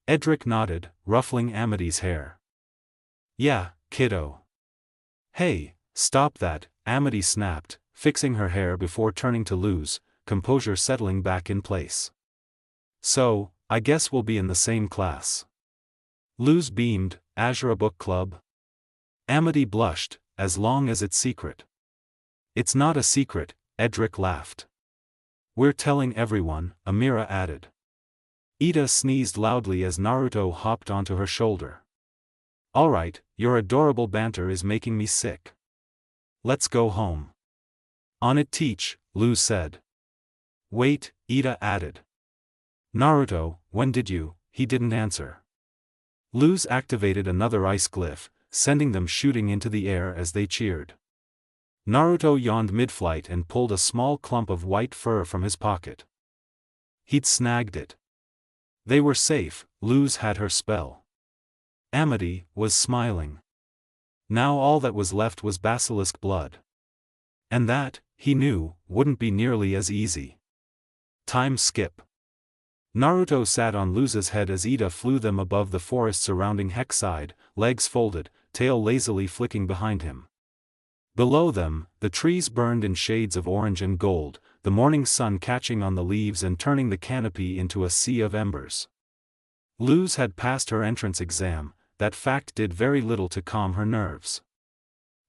Edric nodded, ruffling Amity's hair. Yeah, kiddo. Hey, stop that, Amity snapped, fixing her hair before turning to Luz, composure settling back in place. So, I guess we'll be in the same class. Luz beamed. Azura Book Club? Amity blushed. As long as it's secret. It's not a secret, Edric laughed. We're telling everyone, Amira added. Ida sneezed loudly as Naruto hopped onto her shoulder. Alright, your adorable banter is making me sick. Let's go home. On it teach, Luz said. Wait, Ida added. Naruto, when did you? He didn't answer. Luz activated another ice glyph, sending them shooting into the air as they cheered. Naruto yawned mid-flight and pulled a small clump of white fur from his pocket. He'd snagged it. They were safe. Luz had her spell. Amity was smiling. Now all that was left was basilisk blood. And that, he knew, wouldn't be nearly as easy. Time skip. Naruto sat on Luz's head as Ida flew them above the forest surrounding Hexside, legs folded, tail lazily flicking behind him. Below them, the trees burned in shades of orange and gold, the morning sun catching on the leaves and turning the canopy into a sea of embers. Luz had passed her entrance exam. That fact did very little to calm her nerves.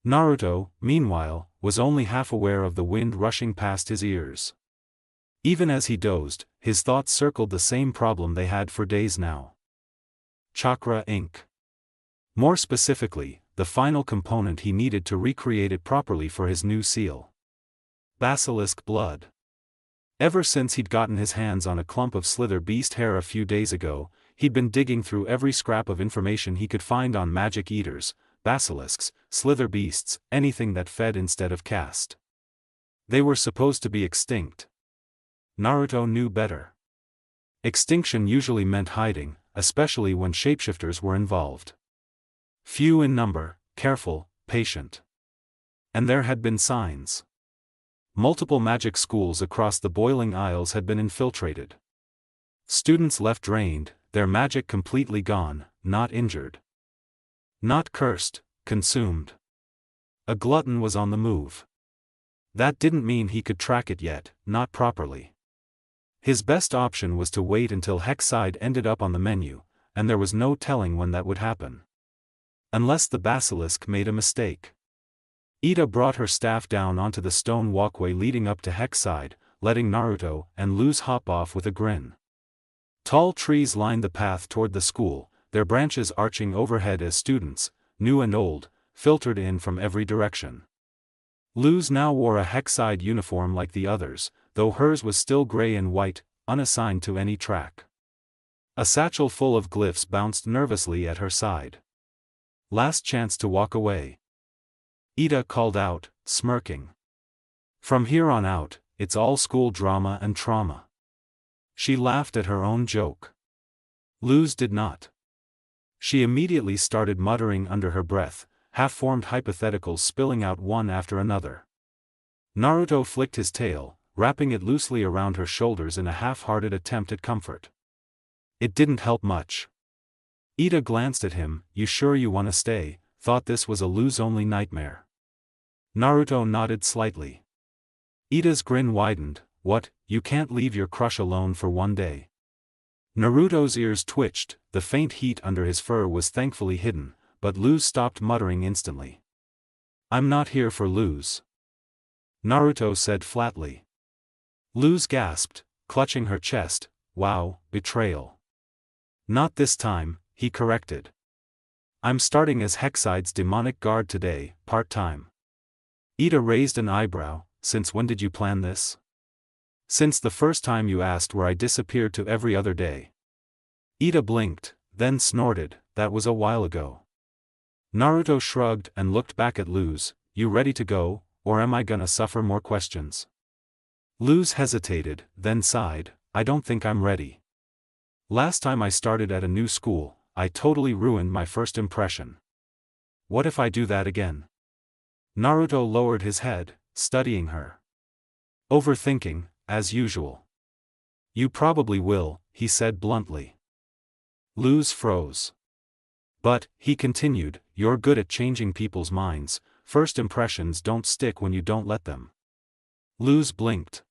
Naruto, meanwhile, was only half aware of the wind rushing past his ears. Even as he dozed, his thoughts circled the same problem they had for days now. Chakra ink. More specifically, the final component he needed to recreate it properly for his new seal. Basilisk blood. Ever since he'd gotten his hands on a clump of slither beast hair a few days ago, he'd been digging through every scrap of information he could find on magic eaters, basilisks, slither beasts, anything that fed instead of cast. They were supposed to be extinct. Naruto knew better. Extinction usually meant hiding, especially when shapeshifters were involved. Few in number, careful, patient. And there had been signs. Multiple magic schools across the Boiling Isles had been infiltrated. Students left drained, their magic completely gone, not injured. Not cursed, consumed. A glutton was on the move. That didn't mean he could track it yet, not properly. His best option was to wait until Hexside ended up on the menu, and there was no telling when that would happen. Unless the basilisk made a mistake. Ida brought her staff down onto the stone walkway leading up to Hexside, letting Naruto and Luz hop off with a grin. Tall trees lined the path toward the school, their branches arching overhead as students, new and old, filtered in from every direction. Luz now wore a Hexside uniform like the others, though hers was still gray and white, unassigned to any track. A satchel full of glyphs bounced nervously at her side. Last chance to walk away. Ida called out, smirking. From here on out, it's all school drama and trauma. She laughed at her own joke. Luz did not. She immediately started muttering under her breath, half-formed hypotheticals spilling out one after another. Naruto flicked his tail, wrapping it loosely around her shoulders in a half-hearted attempt at comfort. It didn't help much. Ida glanced at him, you sure you want to stay, thought this was a Luz-only nightmare. Naruto nodded slightly. Ida's grin widened, what, you can't leave your crush alone for one day? Naruto's ears twitched, the faint heat under his fur was thankfully hidden, but Luz stopped muttering instantly. I'm not here for Luz. Naruto said flatly. Luz gasped, clutching her chest, wow, betrayal. Not this time, he corrected. I'm starting as Hexside's demonic guard today, part-time. Ida raised an eyebrow, since when did you plan this? Since the first time you asked where I disappeared to every other day. Ida blinked, then snorted, that was a while ago. Naruto shrugged and looked back at Luz, you ready to go, or am I gonna suffer more questions? Luz hesitated, then sighed, I don't think I'm ready. Last time I started at a new school, I totally ruined my first impression. What if I do that again? Naruto lowered his head, studying her. Overthinking, as usual. You probably will, he said bluntly. Luz froze. But, he continued, you're good at changing people's minds, first impressions don't stick when you don't let them. Luz blinked.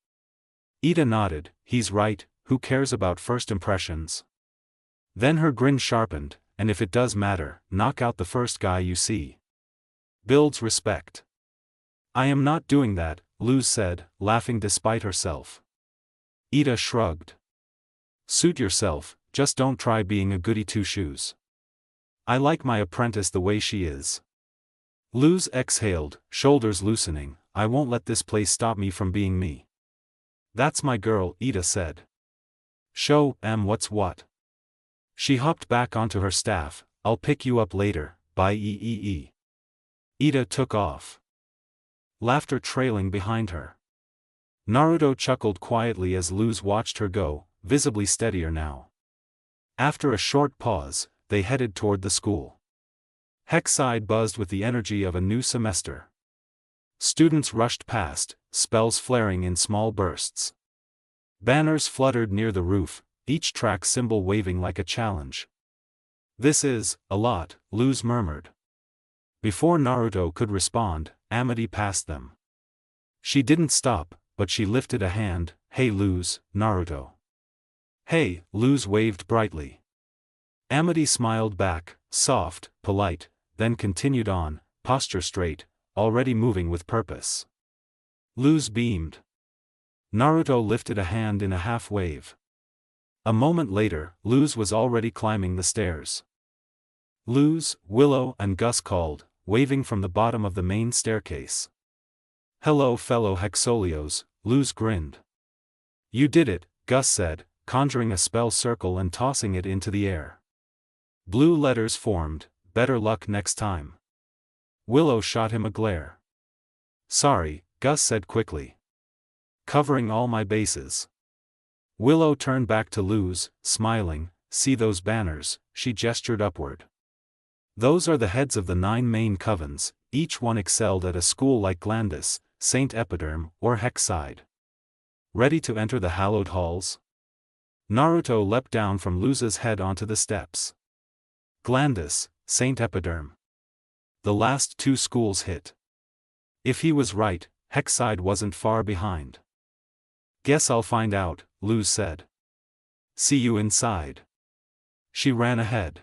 Ida nodded, he's right, who cares about first impressions? Then her grin sharpened, and if it does matter, knock out the first guy you see. Builds respect. I am not doing that, Luz said, laughing despite herself. Ida shrugged. Suit yourself, just don't try being a goody two-shoes. I like my apprentice the way she is. Luz exhaled, shoulders loosening, I won't let this place stop me from being me. That's my girl, Ida said. Show what's what. She hopped back onto her staff, I'll pick you up later, bye eee. Ida took off. Laughter trailing behind her. Naruto chuckled quietly as Luz watched her go, visibly steadier now. After a short pause, they headed toward the school. Hexside buzzed with the energy of a new semester. Students rushed past, spells flaring in small bursts. Banners fluttered near the roof, each track symbol waving like a challenge. This is a lot, Luz murmured. Before Naruto could respond, Amity passed them. She didn't stop, but she lifted a hand, hey Luz, Naruto. Hey, Luz waved brightly. Amity smiled back, soft, polite, then continued on, posture straight, already moving with purpose. Luz beamed. Naruto lifted a hand in a half-wave. A moment later, Luz was already climbing the stairs. Luz, Willow and Gus called, waving from the bottom of the main staircase. Hello fellow Hexolios, Luz grinned. You did it, Gus said, conjuring a spell circle and tossing it into the air. Blue letters formed, better luck next time. Willow shot him a glare. Sorry, Gus said quickly. Covering all my bases. Willow turned back to Luz, smiling, see those banners, she gestured upward. Those are the heads of the 9 main covens, each one excelled at a school like Glandus, Saint Epiderm, or Hexside. Ready to enter the hallowed halls? Naruto leapt down from Luz's head onto the steps. Glandus, Saint Epiderm. The last 2 schools hit. If he was right, Hexside wasn't far behind. Guess I'll find out, Luz said. See you inside. She ran ahead.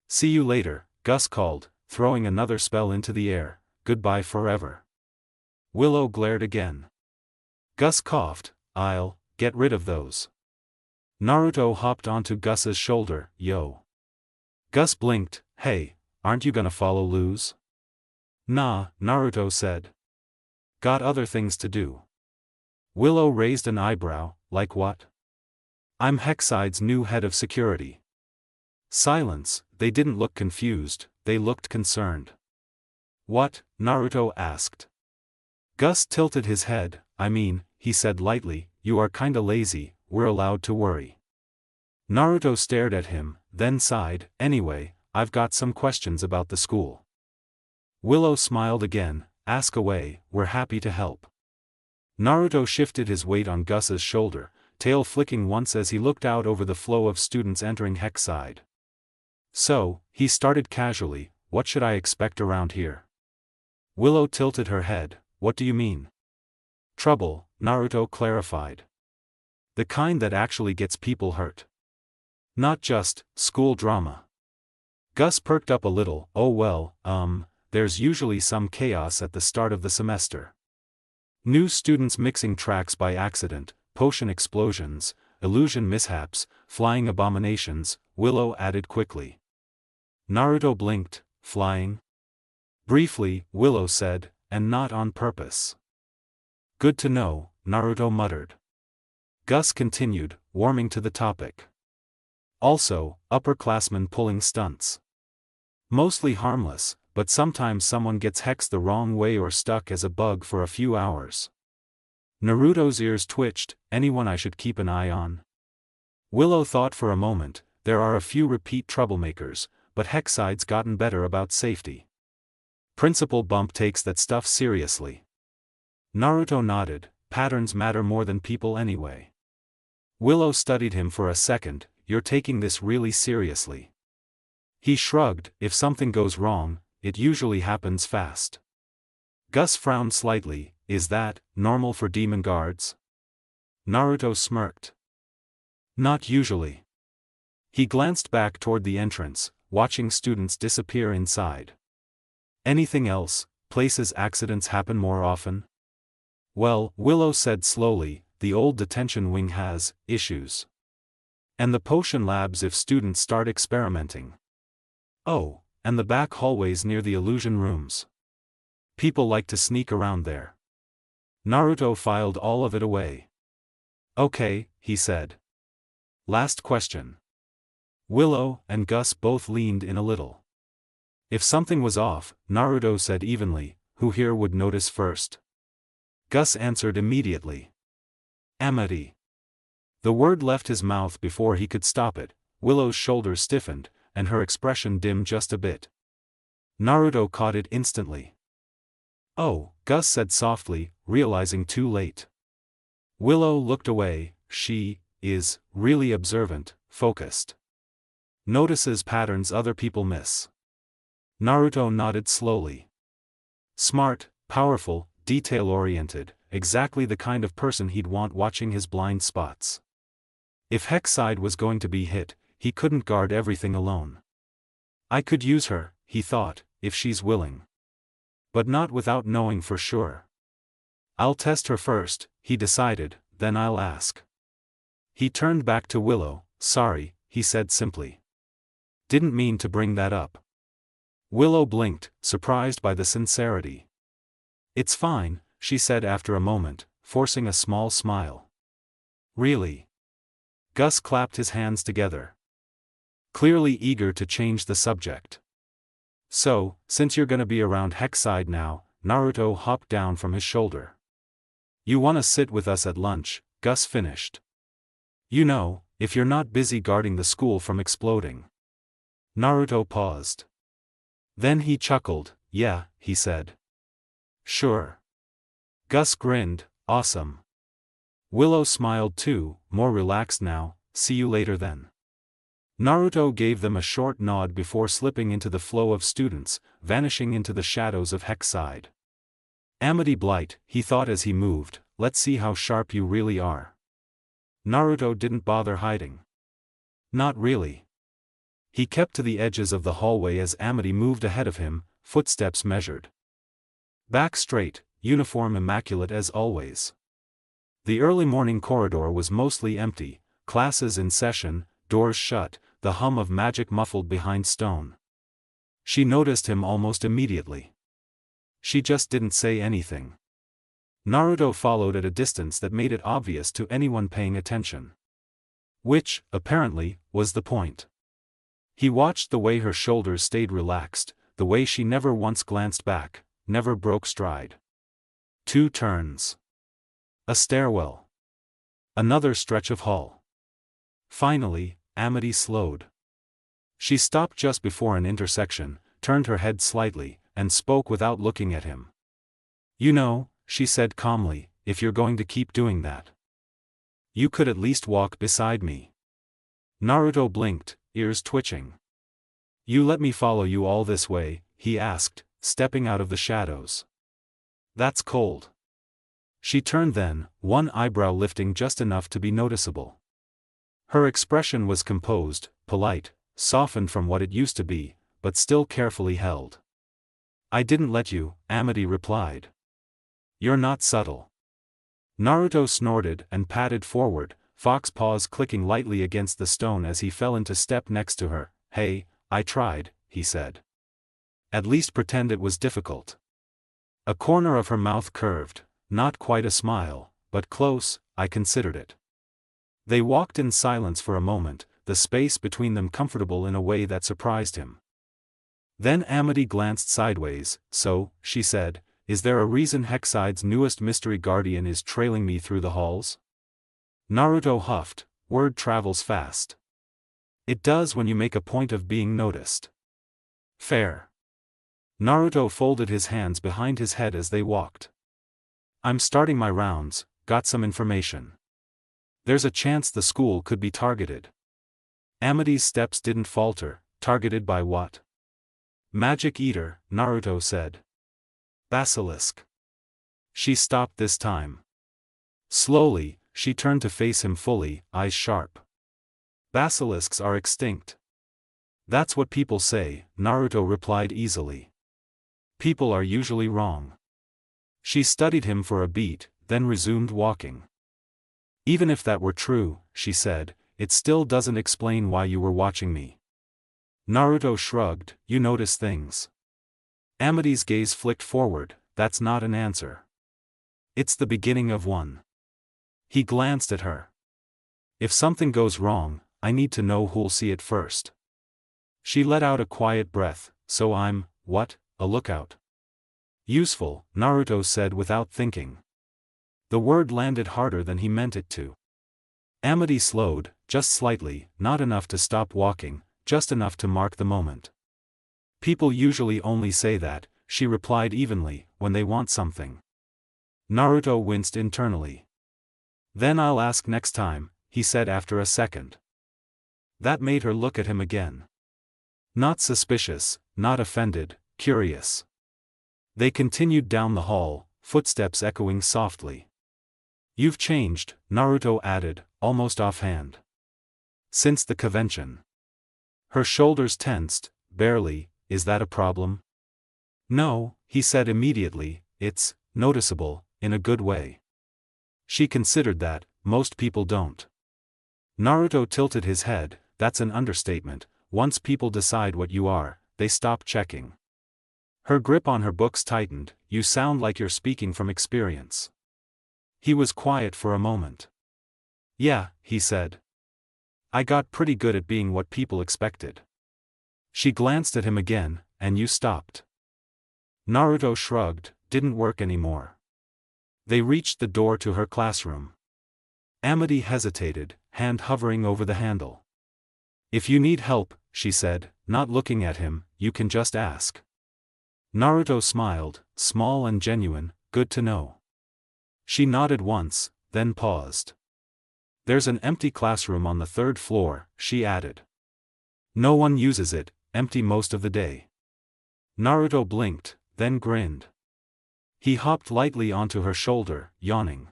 See you later, Gus called, throwing another spell into the air. Goodbye forever. Willow glared again. Gus coughed. I'll get rid of those. Naruto hopped onto Gus's shoulder. Yo. Gus blinked. Hey, aren't you gonna follow Luz? Nah, Naruto said. Got other things to do. Willow raised an eyebrow. Like what? I'm Hexside's new head of security. Silence. They didn't look confused, they looked concerned. What? Naruto asked. Gus tilted his head. I mean, he said lightly, you are kinda lazy, we're allowed to worry. Naruto stared at him, then sighed. Anyway, I've got some questions about the school. Willow smiled again. Ask away, we're happy to help. Naruto shifted his weight on Gus's shoulder, tail flicking once as he looked out over the flow of students entering Hexside. So, he started casually, what should I expect around here? Willow tilted her head. What do you mean? Trouble, Naruto clarified. The kind that actually gets people hurt. Not just school drama. Gus perked up a little. Oh well, there's usually some chaos at the start of the semester. New students mixing tracks by accident, potion explosions, illusion mishaps, flying abominations, Willow added quickly. Naruto blinked. Flying? Briefly, Willow said, and not on purpose. Good to know, Naruto muttered. Gus continued, warming to the topic. Also, upperclassmen pulling stunts. Mostly harmless, but sometimes someone gets hexed the wrong way or stuck as a bug for a few hours. Naruto's ears twitched. Anyone I should keep an eye on? Willow thought for a moment. There are a few repeat troublemakers, but Hexside's gotten better about safety. Principal Bump takes that stuff seriously. Naruto nodded. Patterns matter more than people anyway. Willow studied him for a second. You're taking this really seriously. He shrugged. If something goes wrong, it usually happens fast. Gus frowned slightly. Is that normal for demon guards? Naruto smirked. Not usually. He glanced back toward the entrance, watching students disappear inside. Anything else? Places accidents happen more often? Well, Willow said slowly, the old detention wing has issues. And the potion labs if students start experimenting. Oh, and the back hallways near the illusion rooms. People like to sneak around there. Naruto filed all of it away. Okay, he said. Last question. Willow and Gus both leaned in a little. If something was off, Naruto said evenly, who here would notice first? Gus answered immediately. Amity. The word left his mouth before he could stop it. Willow's shoulders stiffened, and her expression dimmed just a bit. Naruto caught it instantly. Oh, Gus said softly, realizing too late. Willow looked away. She is really observant, focused. Notices patterns other people miss. Naruto nodded slowly. Smart, powerful, detail-oriented, exactly the kind of person he'd want watching his blind spots. If Hexside was going to be hit, he couldn't guard everything alone. I could use her, he thought, if she's willing. But not without knowing for sure. I'll test her first, he decided, then I'll ask. He turned back to Willow. Sorry, he said simply. Didn't mean to bring that up. Willow blinked, surprised by the sincerity. It's fine, she said after a moment, forcing a small smile. Really? Gus clapped his hands together. Clearly eager to change the subject. So, since you're gonna be around Hexside now, Naruto hopped down from his shoulder. You wanna sit with us at lunch, Gus finished. You know, if you're not busy guarding the school from exploding. Naruto paused. Then he chuckled. Yeah, he said. Sure. Gus grinned. Awesome. Willow smiled too, more relaxed now. See you later then. Naruto gave them a short nod before slipping into the flow of students, vanishing into the shadows of Hexside. Amity Blight, he thought as he moved, let's see how sharp you really are. Naruto didn't bother hiding. Not really. He kept to the edges of the hallway as Amity moved ahead of him, footsteps measured. Back straight, uniform immaculate as always. The early morning corridor was mostly empty, classes in session, doors shut, the hum of magic muffled behind stone. She noticed him almost immediately. She just didn't say anything. Naruto followed at a distance that made it obvious to anyone paying attention. Which, apparently, was the point. He watched the way her shoulders stayed relaxed, the way she never once glanced back, never broke stride. 2 turns. A stairwell. Another stretch of hall. Finally, Amity slowed. She stopped just before an intersection, turned her head slightly, and spoke without looking at him. You know, she said calmly, if you're going to keep doing that, you could at least walk beside me. Naruto blinked, ears twitching. You let me follow you all this way, he asked, stepping out of the shadows. That's cold. She turned then, one eyebrow lifting just enough to be noticeable. Her expression was composed, polite, softened from what it used to be, but still carefully held. I didn't let you, Amity replied. You're not subtle. Naruto snorted and padded forward, fox paws clicking lightly against the stone as he fell into step next to her. Hey, I tried, he said. At least pretend it was difficult. A corner of her mouth curved, not quite a smile, but close, I considered it. They walked in silence for a moment, the space between them comfortable in a way that surprised him. Then Amity glanced sideways. So, she said, is there a reason Hexside's newest mystery guardian is trailing me through the halls? Naruto huffed, word travels fast. It does when you make a point of being noticed. Fair. Naruto folded his hands behind his head as they walked. I'm starting my rounds, got some information. There's a chance the school could be targeted. Amity's steps didn't falter. Targeted by what? Magic Eater, Naruto said. Basilisk. She stopped this time. Slowly, she turned to face him fully, eyes sharp. Basilisks are extinct. That's what people say, Naruto replied easily. People are usually wrong. She studied him for a beat, then resumed walking. Even if that were true, she said, it still doesn't explain why you were watching me. Naruto shrugged, you notice things. Amity's gaze flicked forward, that's not an answer. It's the beginning of one. He glanced at her. If something goes wrong, I need to know who'll see it first. She let out a quiet breath, so I'm, what, a lookout? Useful, Naruto said without thinking. The word landed harder than he meant it to. Amity slowed, just slightly, not enough to stop walking, just enough to mark the moment. People usually only say that, she replied evenly, when they want something. Naruto winced internally. Then I'll ask next time, he said after a second. That made her look at him again. Not suspicious, not offended, curious. They continued down the hall, footsteps echoing softly. You've changed, Naruto added, almost offhand. Since the convention. Her shoulders tensed, barely, is that a problem? No, he said immediately, it's noticeable, in a good way. She considered that, most people don't. Naruto tilted his head, that's an understatement, once people decide what you are, they stop checking. Her grip on her books tightened, you sound like you're speaking from experience. He was quiet for a moment. Yeah, he said. I got pretty good at being what people expected. She glanced at him again, and you stopped. Naruto shrugged, didn't work anymore. They reached the door to her classroom. Amity hesitated, hand hovering over the handle. If you need help, she said, not looking at him, you can just ask. Naruto smiled, small and genuine, good to know. She nodded once, then paused. There's an empty classroom on the 3rd floor, she added. No one uses it, empty most of the day. Naruto blinked, then grinned. He hopped lightly onto her shoulder, yawning.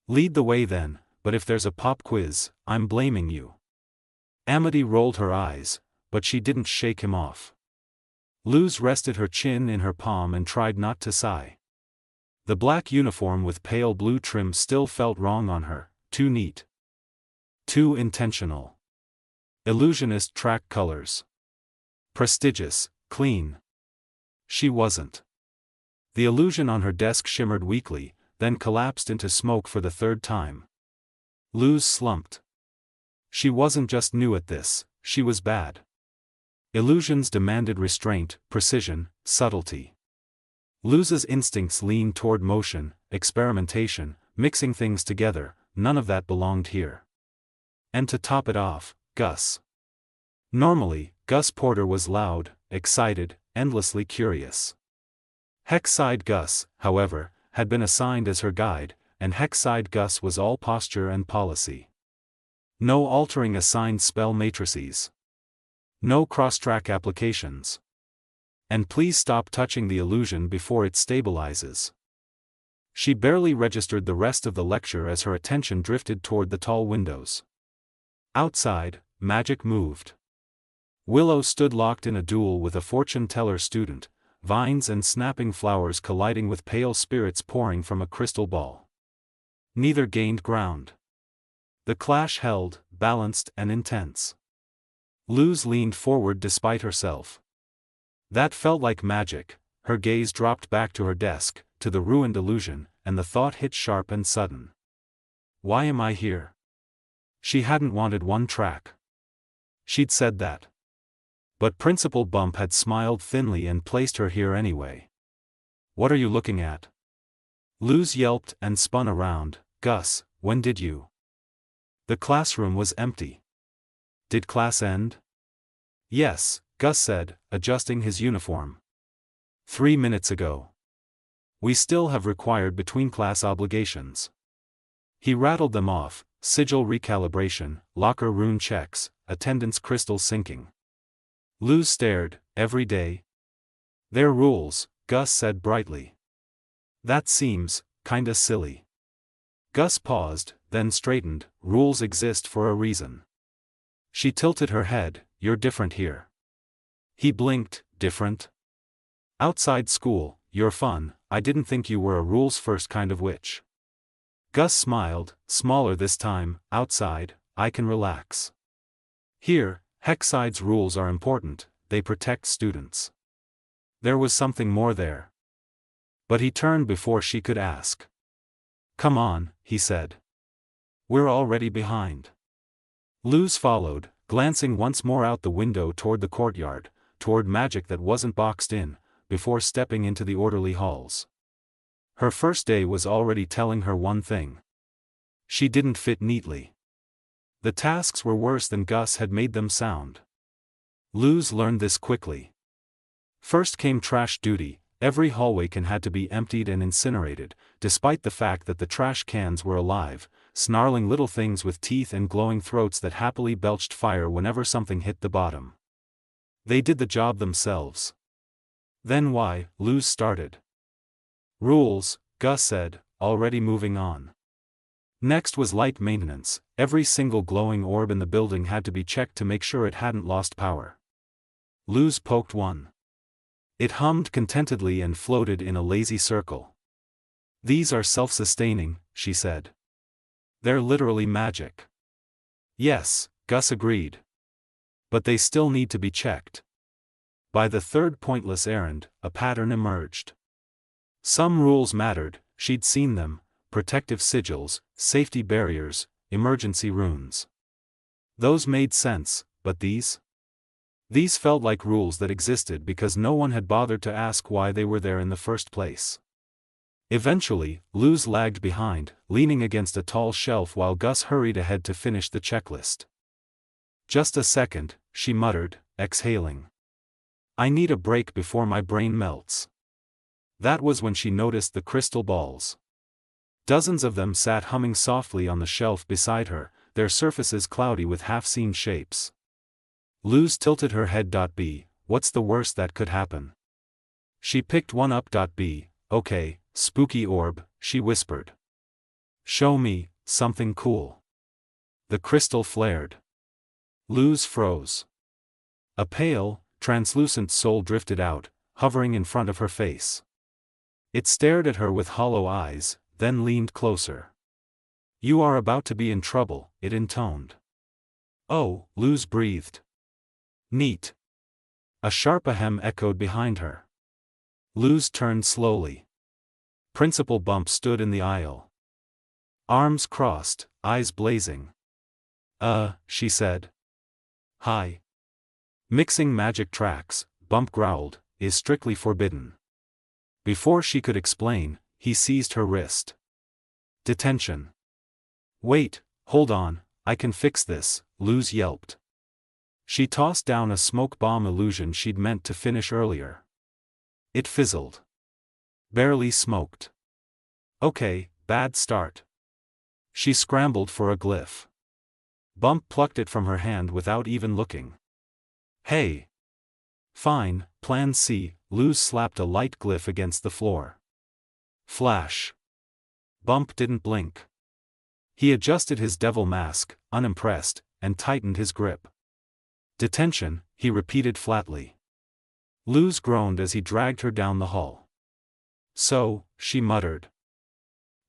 Lead the way then, but if there's a pop quiz, I'm blaming you. Amity rolled her eyes, but she didn't shake him off. Luz rested her chin in her palm and tried not to sigh. The black uniform with pale blue trim still felt wrong on her, too neat. Too intentional. Illusionist track colors. Prestigious, clean. She wasn't. The illusion on her desk shimmered weakly, then collapsed into smoke for the third time. Luz slumped. She wasn't just new at this, she was bad. Illusions demanded restraint, precision, subtlety. Luz's instincts leaned toward motion, experimentation, mixing things together, none of that belonged here. And to top it off, Gus. Normally, Gus Porter was loud, excited, endlessly curious. Hexside Gus, however, had been assigned as her guide, and Hexside Gus was all posture and policy. No altering assigned spell matrices. No cross-track applications. And please stop touching the illusion before it stabilizes. She barely registered the rest of the lecture as her attention drifted toward the tall windows. Outside, magic moved. Willow stood locked in a duel with a fortune teller student, vines and snapping flowers colliding with pale spirits pouring from a crystal ball. Neither gained ground. The clash held, balanced and intense. Luz leaned forward despite herself. That felt like magic. Her gaze dropped back to her desk, to the ruined illusion, and the thought hit sharp and sudden. Why am I here? She hadn't wanted one track. She'd said that. But Principal Bump had smiled thinly and placed her here anyway. What are you looking at? Luz yelped and spun around. Gus, when did you? The classroom was empty. Did class end? Yes, Gus said, adjusting his uniform. 3 minutes ago. We still have required between-class obligations. He rattled them off: sigil recalibration, locker rune checks, attendance crystal syncing. Luz stared. Every day? They're rules, Gus said brightly. That seems kinda silly. Gus paused, then straightened. Rules exist for a reason. She tilted her head. You're different here. He blinked. Different? Outside school, you're fun. I didn't think you were a rules-first kind of witch. Gus smiled, smaller this time. Outside, I can relax. Here, Hexside's rules are important, they protect students. There was something more there. But he turned before she could ask. Come on, he said. We're already behind. Luz followed, glancing once more out the window toward the courtyard, toward magic that wasn't boxed in, before stepping into the orderly halls. Her first day was already telling her one thing. She didn't fit neatly. The tasks were worse than Gus had made them sound. Luz learned this quickly. First came trash duty. Every hallway can had to be emptied and incinerated, despite the fact that the trash cans were alive, snarling little things with teeth and glowing throats that happily belched fire whenever something hit the bottom. They did the job themselves. Then why? Luz started. Rules, Gus said, already moving on. Next was light maintenance. Every single glowing orb in the building had to be checked to make sure it hadn't lost power. Luz poked one. It hummed contentedly and floated in a lazy circle. These are self-sustaining, she said. They're literally magic. Yes, Gus agreed. But they still need to be checked. By the third pointless errand, a pattern emerged. Some rules mattered, she'd seen them: protective sigils, safety barriers, emergency runes. Those made sense, but these? These felt like rules that existed because no one had bothered to ask why they were there in the first place. Eventually, Luz lagged behind, leaning against a tall shelf while Gus hurried ahead to finish the checklist. Just a second, she muttered, exhaling. I need a break before my brain melts. That was when she noticed the crystal balls. Dozens of them sat humming softly on the shelf beside her, their surfaces cloudy with half-seen shapes. Luz tilted her head. B. What's the worst that could happen? She picked one up. B. Okay, spooky orb, she whispered. Show me something cool. The crystal flared. Luz froze. A pale, translucent soul drifted out, hovering in front of her face. It stared at her with hollow eyes, then leaned closer. You are about to be in trouble, it intoned. Oh, Luz breathed. Neat. A sharp ahem echoed behind her. Luz turned slowly. Principal Bump stood in the aisle. Arms crossed, eyes blazing. She said. Hi. Mixing magic tracks, Bump growled, is strictly forbidden. Before she could explain, he seized her wrist. Detention. Wait, hold on, I can fix this, Luz yelped. She tossed down a smoke bomb illusion she'd meant to finish earlier. It fizzled. Barely smoked. Okay, bad start. She scrambled for a glyph. Bump plucked it from her hand without even looking. Hey. Fine, plan C, Luz slapped a light glyph against the floor. Flash. Bump didn't blink. He adjusted his devil mask, unimpressed, and tightened his grip. Detention, he repeated flatly. Luz groaned as he dragged her down the hall. So, she muttered.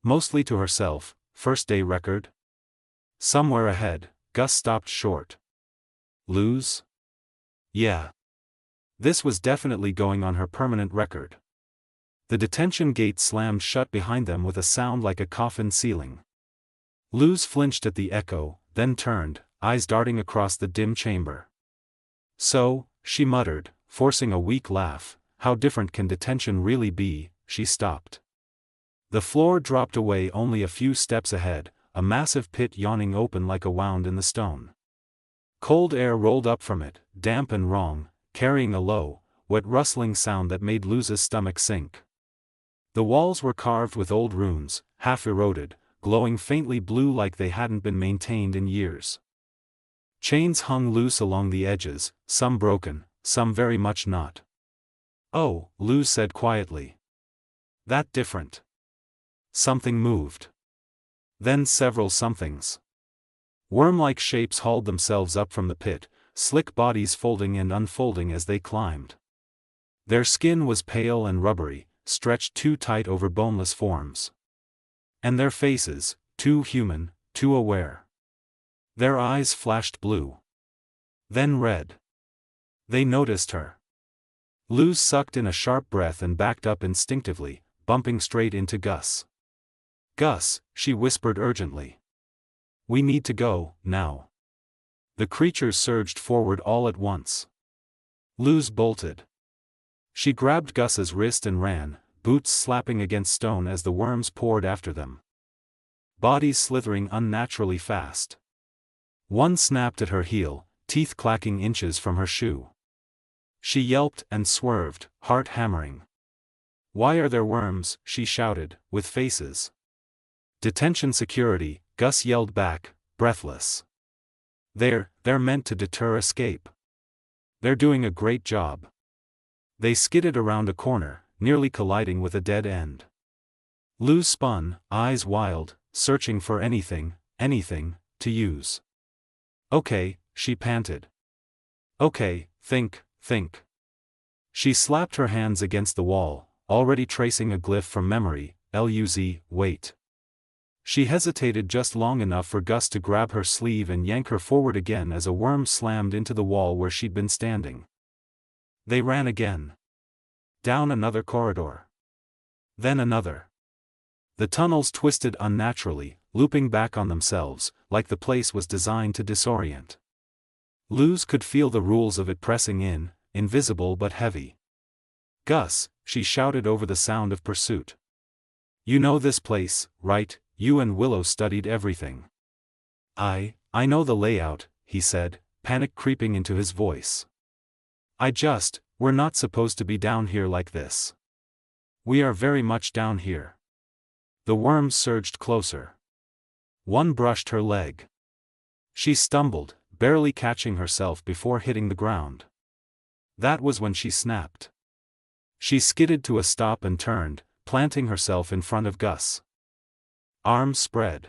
Mostly to herself, first day record? Somewhere ahead, Gus stopped short. Luz? Yeah. This was definitely going on her permanent record. The detention gate slammed shut behind them with a sound like a coffin ceiling. Luz flinched at the echo, then turned, eyes darting across the dim chamber. So, she muttered, forcing a weak laugh, how different can detention really be? She stopped. The floor dropped away only a few steps ahead, a massive pit yawning open like a wound in the stone. Cold air rolled up from it, damp and wrong, carrying a low, wet rustling sound that made Luz's stomach sink. The walls were carved with old runes, half eroded, glowing faintly blue like they hadn't been maintained in years. Chains hung loose along the edges, some broken, some very much not. Oh, Luz said quietly. That different. Something moved. Then several somethings. Worm-like shapes hauled themselves up from the pit, slick bodies folding and unfolding as they climbed. Their skin was pale and rubbery, stretched too tight over boneless forms. And their faces, too human, too aware. Their eyes flashed blue. Then red. They noticed her. Luz sucked in a sharp breath and backed up instinctively, bumping straight into Gus. Gus, she whispered urgently. We need to go, now. The creatures surged forward all at once. Luz bolted. She grabbed Gus's wrist and ran, boots slapping against stone as the worms poured after them. Bodies slithering unnaturally fast. One snapped at her heel, teeth clacking inches from her shoe. She yelped and swerved, heart hammering. Why are there worms? She shouted, with faces. Detention security, Gus yelled back, breathless. They're meant to deter escape. They're doing a great job. They skidded around a corner, nearly colliding with a dead end. Luz spun, eyes wild, searching for anything, to use. Okay, she panted. Okay, think. She slapped her hands against the wall, already tracing a glyph from memory, Luz, wait. She hesitated just long enough for Gus to grab her sleeve and yank her forward again as a worm slammed into the wall where she'd been standing. They ran again. Down another corridor. Then another. The tunnels twisted unnaturally, looping back on themselves, like the place was designed to disorient. Luz could feel the rules of it pressing in, invisible but heavy. Gus, she shouted over the sound of pursuit. You know this place, right? You and Willow studied everything. I know the layout, he said, panic creeping into his voice. We're not supposed to be down here like this. We are very much down here. The worms surged closer. One brushed her leg. She stumbled, barely catching herself before hitting the ground. That was when she snapped. She skidded to a stop and turned, planting herself in front of Gus. Arms spread.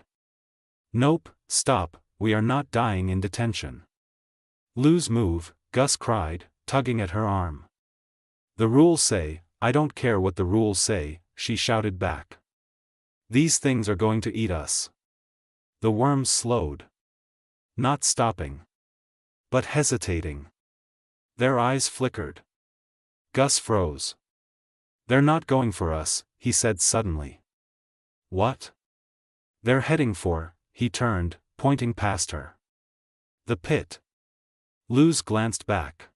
Nope, stop, we are not dying in detention. Lose move, Gus cried, tugging at her arm. The rules say, I don't care what the rules say, she shouted back. These things are going to eat us. The worms slowed. Not stopping. But hesitating. Their eyes flickered. Gus froze. They're not going for us, he said suddenly. What? They're heading for, he turned, pointing past her. The pit. Luz glanced back.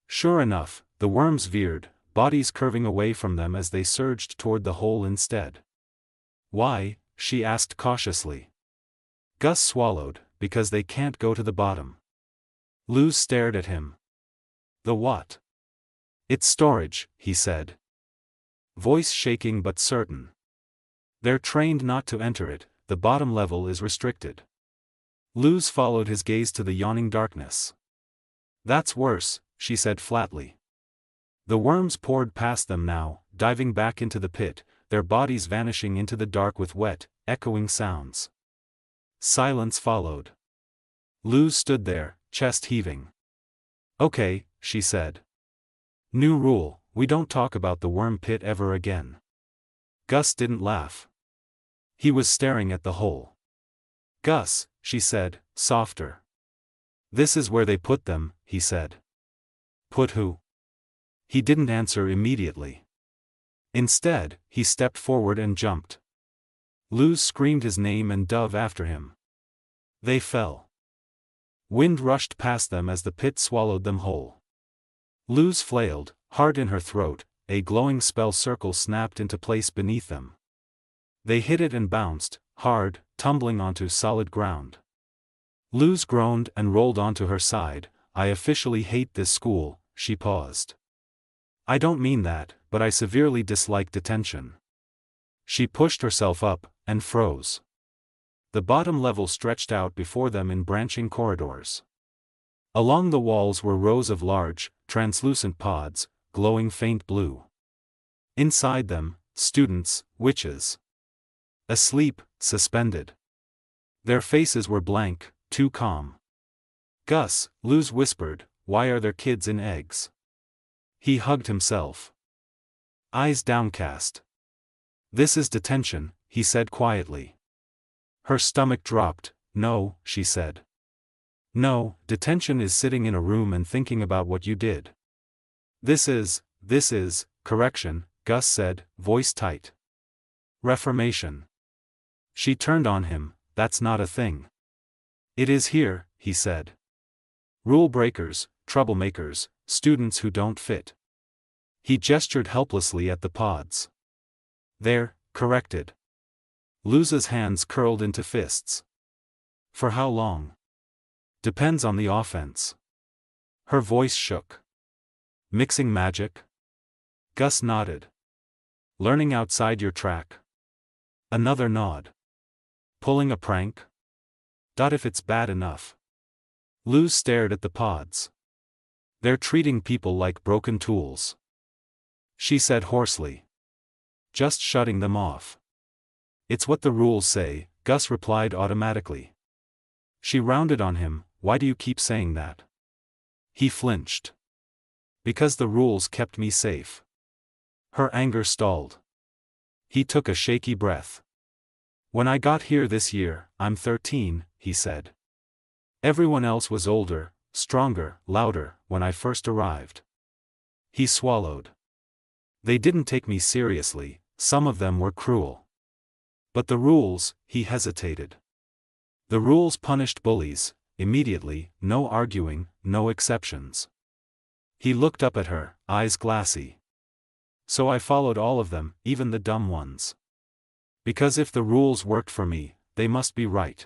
Sure enough, the worms veered, bodies curving away from them as they surged toward the hole instead. Why? She asked cautiously. Gus swallowed, because they can't go to the bottom. Luz stared at him. The what? It's storage, he said. Voice shaking but certain. They're trained not to enter it, the bottom level is restricted. Luz followed his gaze to the yawning darkness. That's worse, she said flatly. The worms poured past them now, diving back into the pit, their bodies vanishing into the dark with wet, echoing sounds. Silence followed. Luz stood there, chest heaving. Okay, she said. New rule, we don't talk about the worm pit ever again. Gus didn't laugh. He was staring at the hole. Gus, she said, softer. This is where they put them, he said. Put who? He didn't answer immediately. Instead, he stepped forward and jumped. Luz screamed his name and dove after him. They fell. Wind rushed past them as the pit swallowed them whole. Luz flailed, heart in her throat, a glowing spell circle snapped into place beneath them. They hit it and bounced, hard, tumbling onto solid ground. Luz groaned and rolled onto her side. I officially hate this school, she paused. I don't mean that, but I severely dislike detention. She pushed herself up, and froze. The bottom level stretched out before them in branching corridors. Along the walls were rows of large, translucent pods, glowing faint blue. Inside them, students, witches. Asleep, suspended. Their faces were blank, too calm. Gus, Luz whispered, why are there kids in eggs? He hugged himself. Eyes downcast. This is detention, he said quietly. Her stomach dropped. No, she said. No, detention is sitting in a room and thinking about what you did. This is, correction, Gus said, voice tight. Reformation. She turned on him, that's not a thing. It is here, he said. Rule breakers, troublemakers, students who don't fit. He gestured helplessly at the pods. There, corrected. Luz's hands curled into fists. For how long? Depends on the offense. Her voice shook. Mixing magic? Gus nodded. Learning outside your track? Another nod. Pulling a prank? If it's bad enough. Luz stared at the pods. They're treating people like broken tools. She said hoarsely. Just shutting them off. It's what the rules say, Gus replied automatically. She rounded on him, why do you keep saying that? He flinched. Because the rules kept me safe. Her anger stalled. He took a shaky breath. When I got here this year, I'm 13, he said. Everyone else was older, stronger, louder, when I first arrived. He swallowed. They didn't take me seriously, some of them were cruel. But the rules, he hesitated. The rules punished bullies, immediately, no arguing, no exceptions. He looked up at her, eyes glassy. So I followed all of them, even the dumb ones. Because if the rules worked for me, they must be right.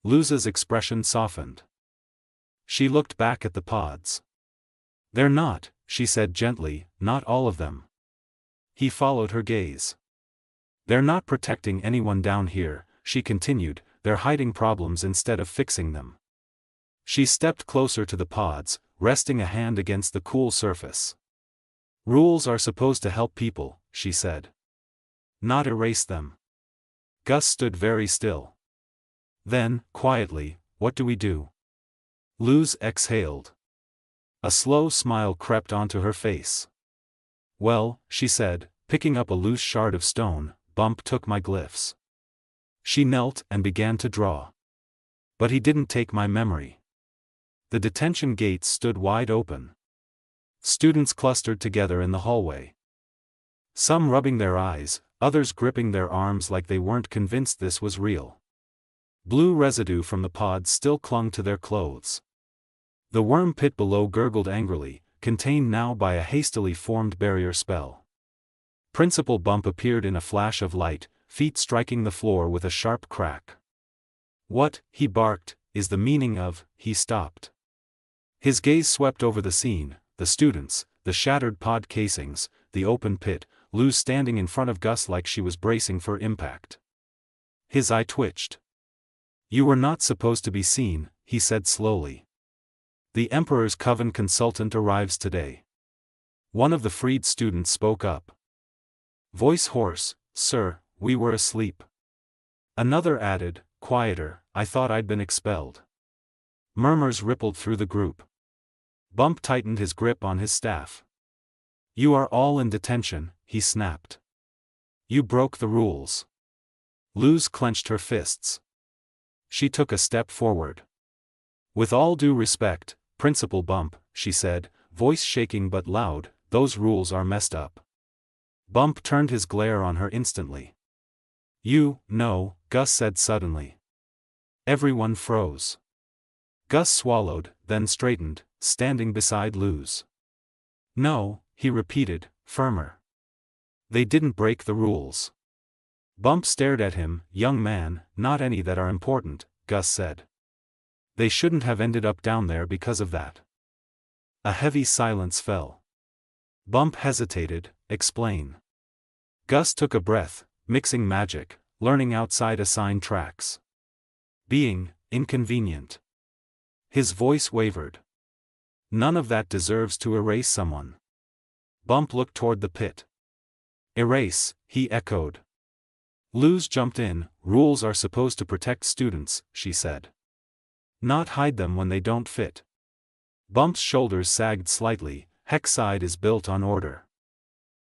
Luz's expression softened. She looked back at the pods. They're not, she said gently, not all of them. He followed her gaze. They're not protecting anyone down here, she continued, they're hiding problems instead of fixing them. She stepped closer to the pods, resting a hand against the cool surface. Rules are supposed to help people, she said. not erase them. Gus stood very still. Then, quietly, what do we do? Luz exhaled. A slow smile crept onto her face. Well, she said, picking up a loose shard of stone, Bump took my glyphs. She knelt and began to draw. But he didn't take my memory. The detention gates stood wide open. Students clustered together in the hallway. Some rubbing their eyes, others gripping their arms like they weren't convinced this was real. Blue residue from the pods still clung to their clothes. The worm pit below gurgled angrily, contained now by a hastily formed barrier spell. Principal Bump appeared in a flash of light, feet striking the floor with a sharp crack. What, he barked, is the meaning of, he stopped. His gaze swept over the scene, the students, the shattered pod casings, the open pit, Luz standing in front of Gus like she was bracing for impact. His eye twitched. You were not supposed to be seen, he said slowly. The Emperor's Coven consultant arrives today. One of the freed students spoke up. Voice hoarse, sir, we were asleep. Another added, quieter, I thought I'd been expelled. Murmurs rippled through the group. Bump tightened his grip on his staff. You are all in detention, he snapped. You broke the rules. Luz clenched her fists. She took a step forward. With all due respect, Principal Bump, she said, voice shaking but loud, those rules are messed up. Bump turned his glare on her instantly. You, no, Gus said suddenly. Everyone froze. Gus swallowed, then straightened, standing beside Luz. No, he repeated, firmer. They didn't break the rules. Bump stared at him. Young man, not any that are important, Gus said. They shouldn't have ended up down there because of that. A heavy silence fell. Bump hesitated, explain. Gus took a breath, mixing magic, learning outside assigned tracks. Being inconvenient. His voice wavered. None of that deserves to erase someone. Bump looked toward the pit. Erase, he echoed. Luz jumped in. Rules are supposed to protect students, she said. Not hide them when they don't fit. Bump's shoulders sagged slightly. Hexside is built on order.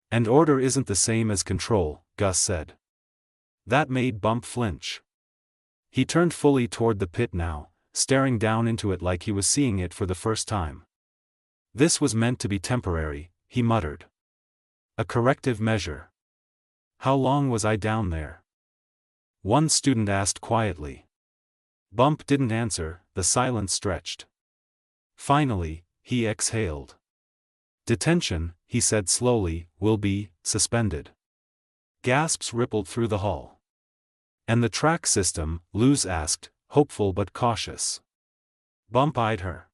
And order isn't the same as control, Gus said. That made Bump flinch. He turned fully toward the pit now, staring down into it like he was seeing it for the first time. This was meant to be temporary, he muttered. A corrective measure. How long was I down there? One student asked quietly. Bump didn't answer, the silence stretched. Finally, he exhaled. Detention, he said slowly, will be suspended. Gasps rippled through the hall. And the track system, Luz asked, hopeful but cautious. Bump eyed her.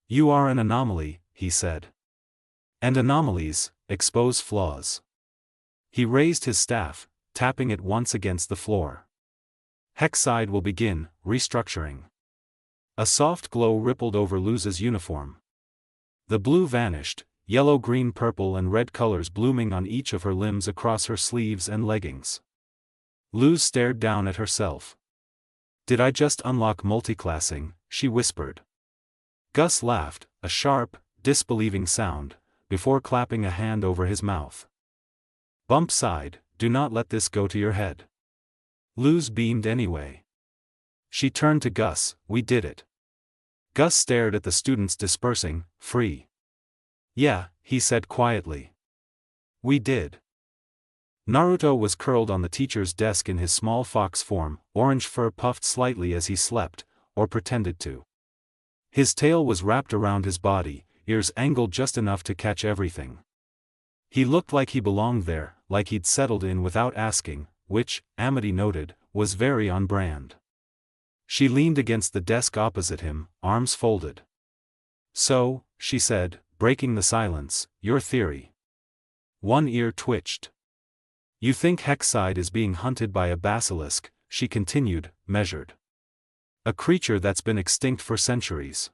You are an anomaly, he said. And anomalies expose flaws. He raised his staff, tapping it once against the floor. Hexside will begin restructuring. A soft glow rippled over Luz's uniform. The blue vanished, yellow, green, purple and red colors blooming on each of her limbs across her sleeves and leggings. Luz stared down at herself. Did I just unlock multiclassing? She whispered. Gus laughed, a sharp, disbelieving sound, before clapping a hand over his mouth. Bump sighed, do not let this go to your head. Luz beamed anyway. She turned to Gus, we did it. Gus stared at the students dispersing, free. Yeah, he said quietly. We did. Naruto was curled on the teacher's desk in his small fox form, orange fur puffed slightly as he slept, or pretended to. His tail was wrapped around his body, ears angled just enough to catch everything. He looked like he belonged there, like he'd settled in without asking, which, Amity noted, was very on brand. She leaned against the desk opposite him, arms folded. So, she said, breaking the silence, your theory. One ear twitched. You think Hexside is being hunted by a basilisk, she continued, measured. A creature that's been extinct for centuries.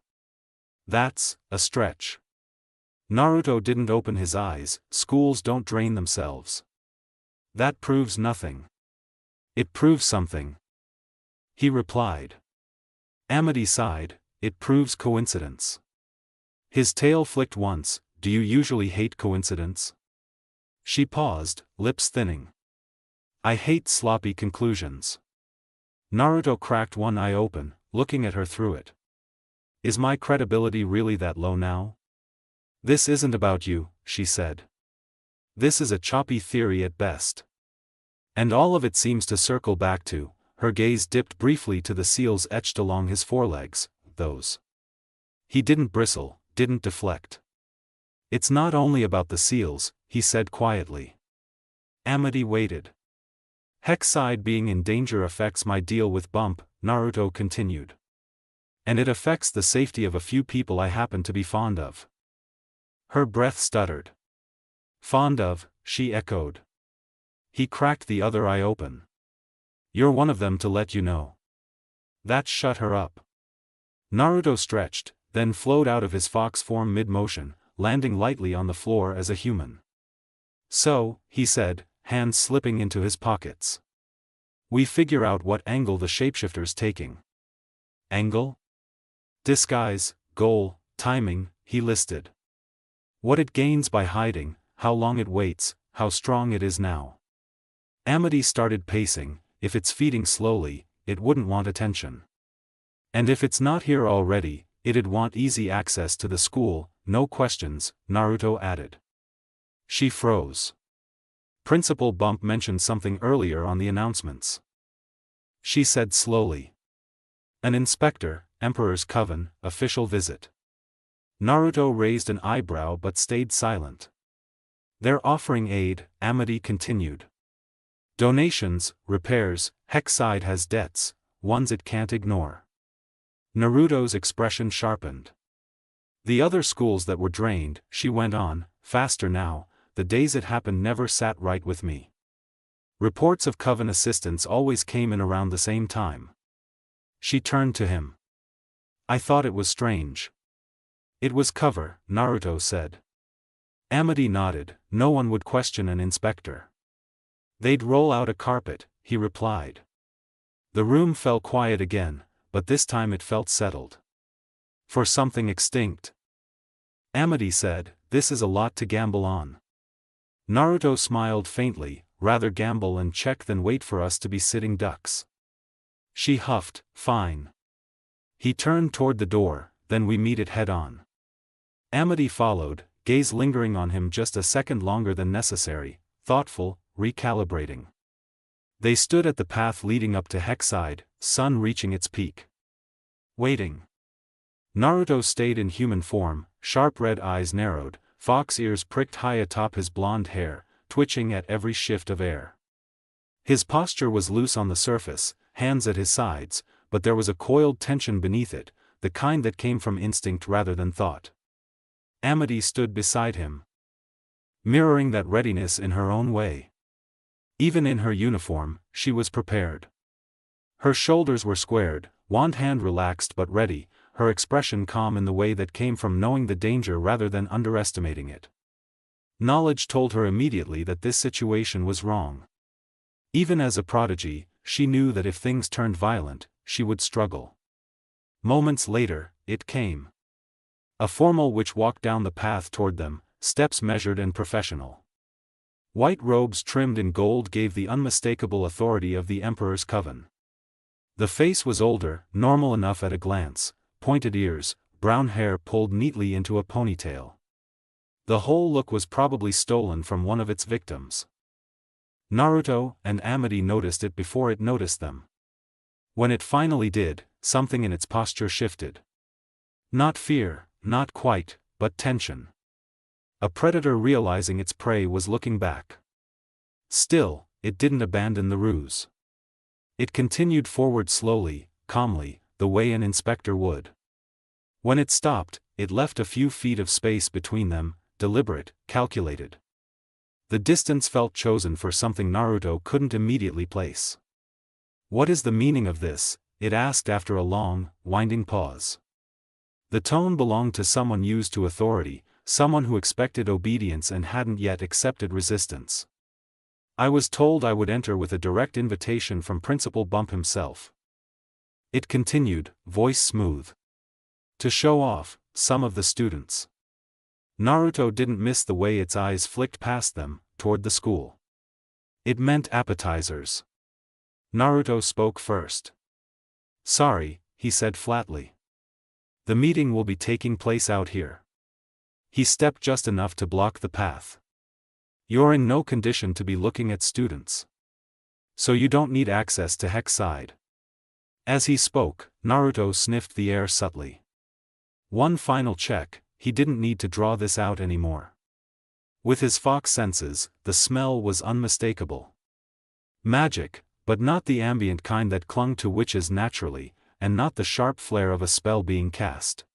That's a stretch. Naruto didn't open his eyes, schools don't drain themselves. That proves nothing. It proves something, he replied. Amity sighed, it proves coincidence. His tail flicked once. Do you usually hate coincidence? She paused, lips thinning. I hate sloppy conclusions. Naruto cracked one eye open, looking at her through it. Is my credibility really that low now? This isn't about you, she said. This is a choppy theory at best. And all of it seems to circle back to, her gaze dipped briefly to the seals etched along his forelegs, those. He didn't bristle, didn't deflect. It's not only about the seals, he said quietly. Amity waited. Hexside being in danger affects my deal with Bump, Naruto continued. And it affects the safety of a few people I happen to be fond of. Her breath stuttered. Fond of, she echoed. He cracked the other eye open. You're one of them, to let you know. That shut her up. Naruto stretched, then flowed out of his fox form mid-motion, landing lightly on the floor as a human. So, he said, hands slipping into his pockets. We figure out what angle the shapeshifter's taking. Angle? Disguise, goal, timing, he listed. What it gains by hiding, how long it waits, how strong it is now. Amity started pacing. If it's feeding slowly, it wouldn't want attention. And if it's not here already, it'd want easy access to the school, no questions, Naruto added. She froze. Principal Bump mentioned something earlier on the announcements. She said slowly. An inspector, Emperor's Coven, official visit. Naruto raised an eyebrow but stayed silent. They're offering aid, Amity continued. Donations, repairs, Hexside has debts, ones it can't ignore. Naruto's expression sharpened. The other schools that were drained, she went on, faster now, the days it happened never sat right with me. Reports of Coven assistance always came in around the same time. She turned to him. I thought it was strange. It was cover, Naruto said. Amity nodded, no one would question an inspector. They'd roll out a carpet, he replied. The room fell quiet again, but this time it felt settled. For something extinct. Amity said, this is a lot to gamble on. Naruto smiled faintly, rather gamble and check than wait for us to be sitting ducks. She huffed, fine. He turned toward the door, then we meet it head on. Amity followed, gaze lingering on him just a second longer than necessary, thoughtful, recalibrating. They stood at the path leading up to Hexside, sun reaching its peak. Waiting. Naruto stayed in human form, sharp red eyes narrowed, fox ears pricked high atop his blonde hair, twitching at every shift of air. His posture was loose on the surface, hands at his sides, but there was a coiled tension beneath it, the kind that came from instinct rather than thought. Amity stood beside him, mirroring that readiness in her own way. Even in her uniform, she was prepared. Her shoulders were squared, wand hand relaxed but ready, her expression calm in the way that came from knowing the danger rather than underestimating it. Knowledge told her immediately that this situation was wrong. Even as a prodigy, she knew that if things turned violent, she would struggle. Moments later, it came. A formal witch walked down the path toward them, steps measured and professional. White robes trimmed in gold gave the unmistakable authority of the Emperor's Coven. The face was older, normal enough at a glance, pointed ears, brown hair pulled neatly into a ponytail. The whole look was probably stolen from one of its victims. Naruto and Amity noticed it before it noticed them. When it finally did, something in its posture shifted. Not fear, not quite, but tension. A predator realizing its prey was looking back. Still, it didn't abandon the ruse. It continued forward slowly, calmly, the way an inspector would. When it stopped, it left a few feet of space between them, deliberate, calculated. The distance felt chosen for something Naruto couldn't immediately place. What is the meaning of this? It asked after a long, winding pause. The tone belonged to someone used to authority, someone who expected obedience and hadn't yet accepted resistance. I was told I would enter with a direct invitation from Principal Bump himself. It continued, voice smooth. To show off, some of the students. Naruto didn't miss the way its eyes flicked past them, toward the school. It meant appetizers. Naruto spoke first. Sorry, he said flatly. The meeting will be taking place out here. He stepped just enough to block the path. You're in no condition to be looking at students. So you don't need access to Hexside. As he spoke, Naruto sniffed the air subtly. One final check, he didn't need to draw this out anymore. With his fox senses, the smell was unmistakable. Magic, but not the ambient kind that clung to witches naturally, and not the sharp flare of a spell being cast.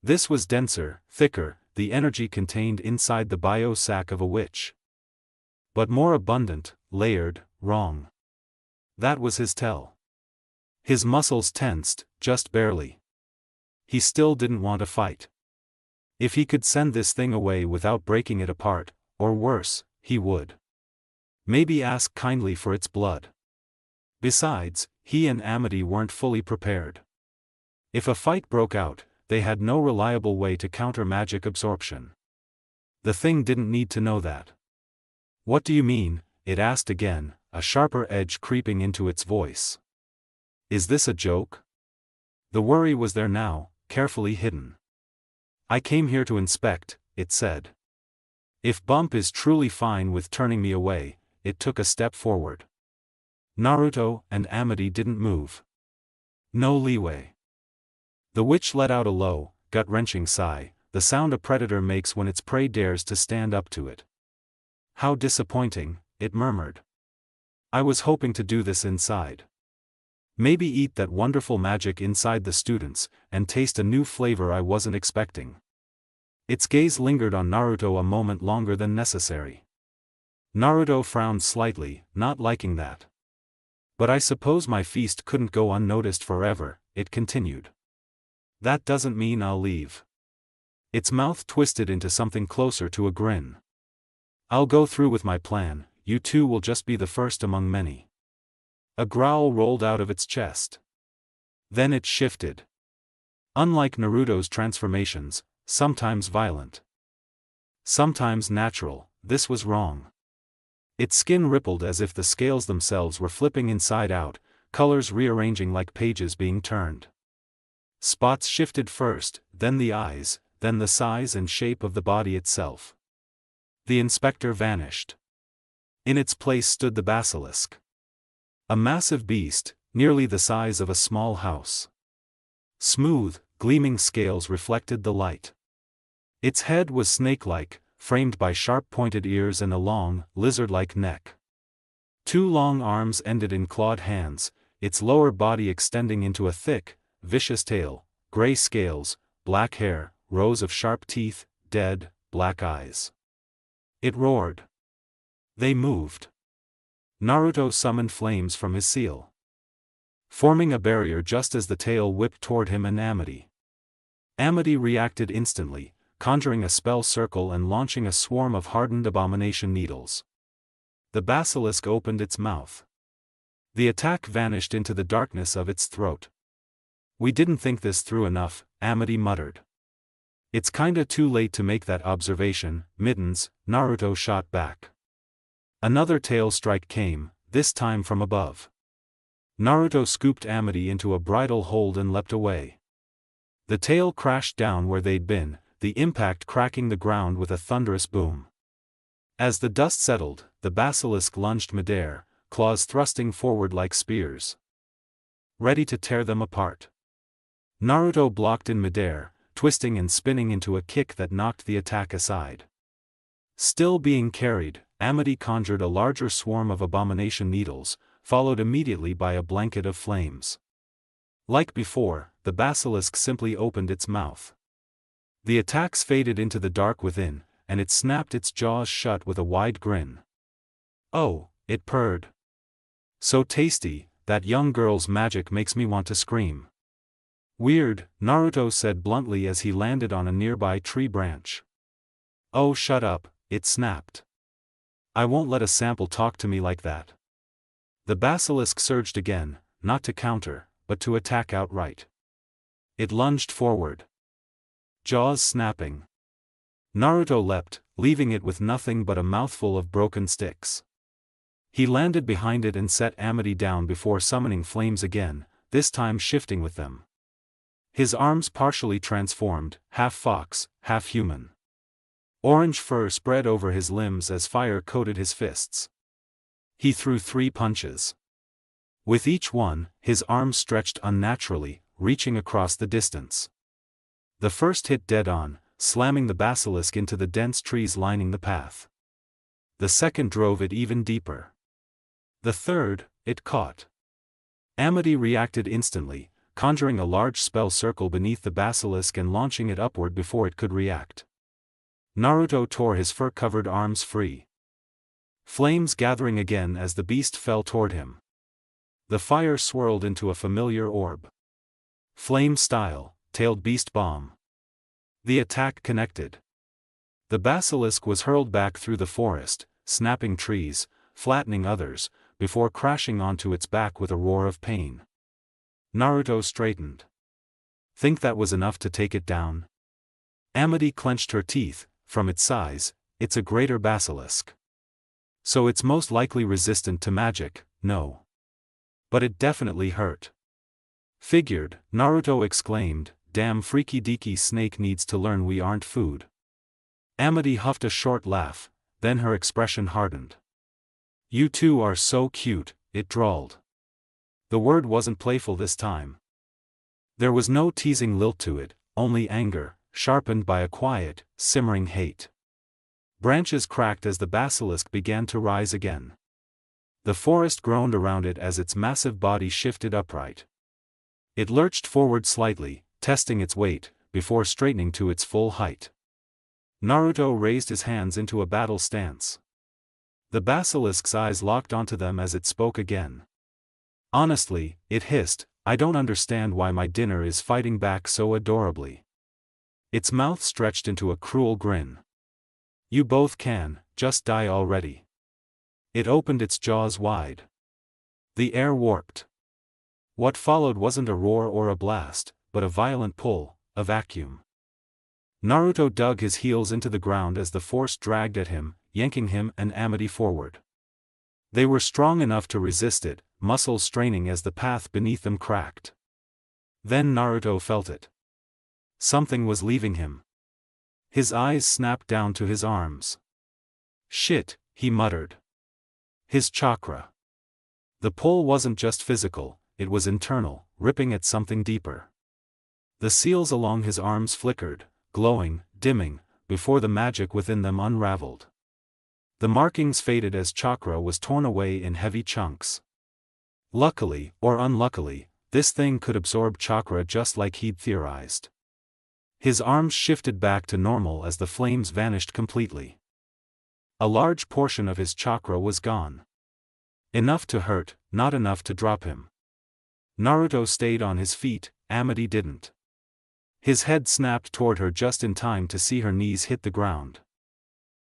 This was denser, thicker, the energy contained inside the bio sac of a witch. But more abundant, layered, wrong. That was his tell. His muscles tensed, just barely. He still didn't want to fight. If he could send this thing away without breaking it apart, or worse, he would. Maybe ask kindly for its blood. Besides, he and Amity weren't fully prepared. If a fight broke out, they had no reliable way to counter magic absorption. The thing didn't need to know that. What do you mean? It asked again, a sharper edge creeping into its voice. Is this a joke? The worry was there now, carefully hidden. I came here to inspect, it said. If Bump is truly fine with turning me away, it took a step forward. Naruto and Amity didn't move. No leeway. The witch let out a low, gut-wrenching sigh, the sound a predator makes when its prey dares to stand up to it. How disappointing, it murmured. I was hoping to do this inside. Maybe eat that wonderful magic inside the students, and taste a new flavor I wasn't expecting. Its gaze lingered on Naruto a moment longer than necessary. Naruto frowned slightly, not liking that. But I suppose my feast couldn't go unnoticed forever, it continued. That doesn't mean I'll leave. Its mouth twisted into something closer to a grin. I'll go through with my plan, you two will just be the first among many. A growl rolled out of its chest. Then it shifted. Unlike Naruto's transformations, sometimes violent, sometimes natural, this was wrong. Its skin rippled as if the scales themselves were flipping inside out, colors rearranging like pages being turned. Spots shifted first, then the eyes, then the size and shape of the body itself. The inspector vanished. In its place stood the basilisk. A massive beast, nearly the size of a small house. Smooth, gleaming scales reflected the light. Its head was snake-like, framed by sharp-pointed ears and a long, lizard-like neck. Two long arms ended in clawed hands, its lower body extending into a thick, vicious tail, gray scales, black hair, rows of sharp teeth, dead, black eyes. It roared. They moved. Naruto summoned flames from his seal, forming a barrier just as the tail whipped toward him and Amity. Amity reacted instantly, conjuring a spell circle and launching a swarm of hardened abomination needles. The basilisk opened its mouth. The attack vanished into the darkness of its throat. We didn't think this through enough, Amity muttered. It's kinda too late to make that observation, Mittens, Naruto shot back. Another tail strike came, this time from above. Naruto scooped Amity into a bridle hold and leapt away. The tail crashed down where they'd been, the impact cracking the ground with a thunderous boom. As the dust settled, the basilisk lunged midair, claws thrusting forward like spears, ready to tear them apart. Naruto blocked in midair, twisting and spinning into a kick that knocked the attack aside. Still being carried, Amity conjured a larger swarm of abomination needles, followed immediately by a blanket of flames. Like before, the basilisk simply opened its mouth. The attacks faded into the dark within, and it snapped its jaws shut with a wide grin. Oh, it purred. So tasty, that young girl's magic makes me want to scream. Weird, Naruto said bluntly as he landed on a nearby tree branch. Oh, shut up, it snapped. I won't let a sample talk to me like that. The basilisk surged again, not to counter, but to attack outright. It lunged forward, jaws snapping. Naruto leapt, leaving it with nothing but a mouthful of broken sticks. He landed behind it and set Amity down before summoning flames again, this time shifting with them. His arms partially transformed, half fox, half human. Orange fur spread over his limbs as fire coated his fists. He threw 3 punches. With each one, his arms stretched unnaturally, reaching across the distance. The first hit dead on, slamming the basilisk into the dense trees lining the path. The second drove it even deeper. The third, it caught. Amity reacted instantly, conjuring a large spell circle beneath the basilisk and launching it upward before it could react. Naruto tore his fur-covered arms free. Flames gathering again as the beast fell toward him. The fire swirled into a familiar orb. Flame style, tailed beast bomb. The attack connected. The basilisk was hurled back through the forest, snapping trees, flattening others, before crashing onto its back with a roar of pain. Naruto straightened. Think that was enough to take it down? Amity clenched her teeth. From its size, it's a greater basilisk. So it's most likely resistant to magic, no. But it definitely hurt. Figured, Naruto exclaimed, damn freaky deaky snake needs to learn we aren't food. Amity huffed a short laugh, then her expression hardened. You two are so cute, it drawled. The word wasn't playful this time. There was no teasing lilt to it, only anger, sharpened by a quiet, simmering hate. Branches cracked as the basilisk began to rise again. The forest groaned around it as its massive body shifted upright. It lurched forward slightly, testing its weight, before straightening to its full height. Naruto raised his hands into a battle stance. The basilisk's eyes locked onto them as it spoke again. Honestly, it hissed, I don't understand why my dinner is fighting back so adorably. Its mouth stretched into a cruel grin. You both can, just die already. It opened its jaws wide. The air warped. What followed wasn't a roar or a blast, but a violent pull, a vacuum. Naruto dug his heels into the ground as the force dragged at him, yanking him and Amity forward. They were strong enough to resist it, muscles straining as the path beneath them cracked. Then Naruto felt it. Something was leaving him. His eyes snapped down to his arms. Shit, he muttered. His chakra. The pull wasn't just physical, it was internal, ripping at something deeper. The seals along his arms flickered, glowing, dimming, before the magic within them unraveled. The markings faded as chakra was torn away in heavy chunks. Luckily, or unluckily, this thing could absorb chakra just like he'd theorized. His arms shifted back to normal as the flames vanished completely. A large portion of his chakra was gone. Enough to hurt, not enough to drop him. Naruto stayed on his feet, Amity didn't. His head snapped toward her just in time to see her knees hit the ground.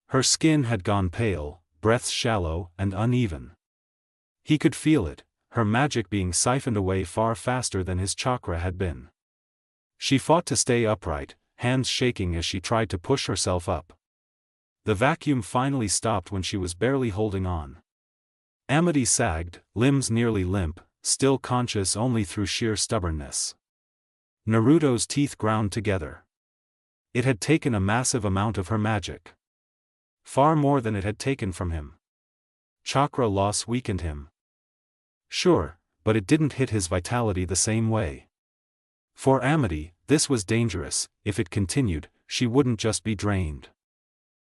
Her skin had gone pale, breaths shallow and uneven. He could feel it, her magic being siphoned away far faster than his chakra had been. She fought to stay upright, hands shaking as she tried to push herself up. The vacuum finally stopped when she was barely holding on. Amity sagged, limbs nearly limp, still conscious only through sheer stubbornness. Naruto's teeth ground together. It had taken a massive amount of her magic. Far more than it had taken from him. Chakra loss weakened him. Sure, but it didn't hit his vitality the same way. For Amity, this was dangerous. If it continued, she wouldn't just be drained.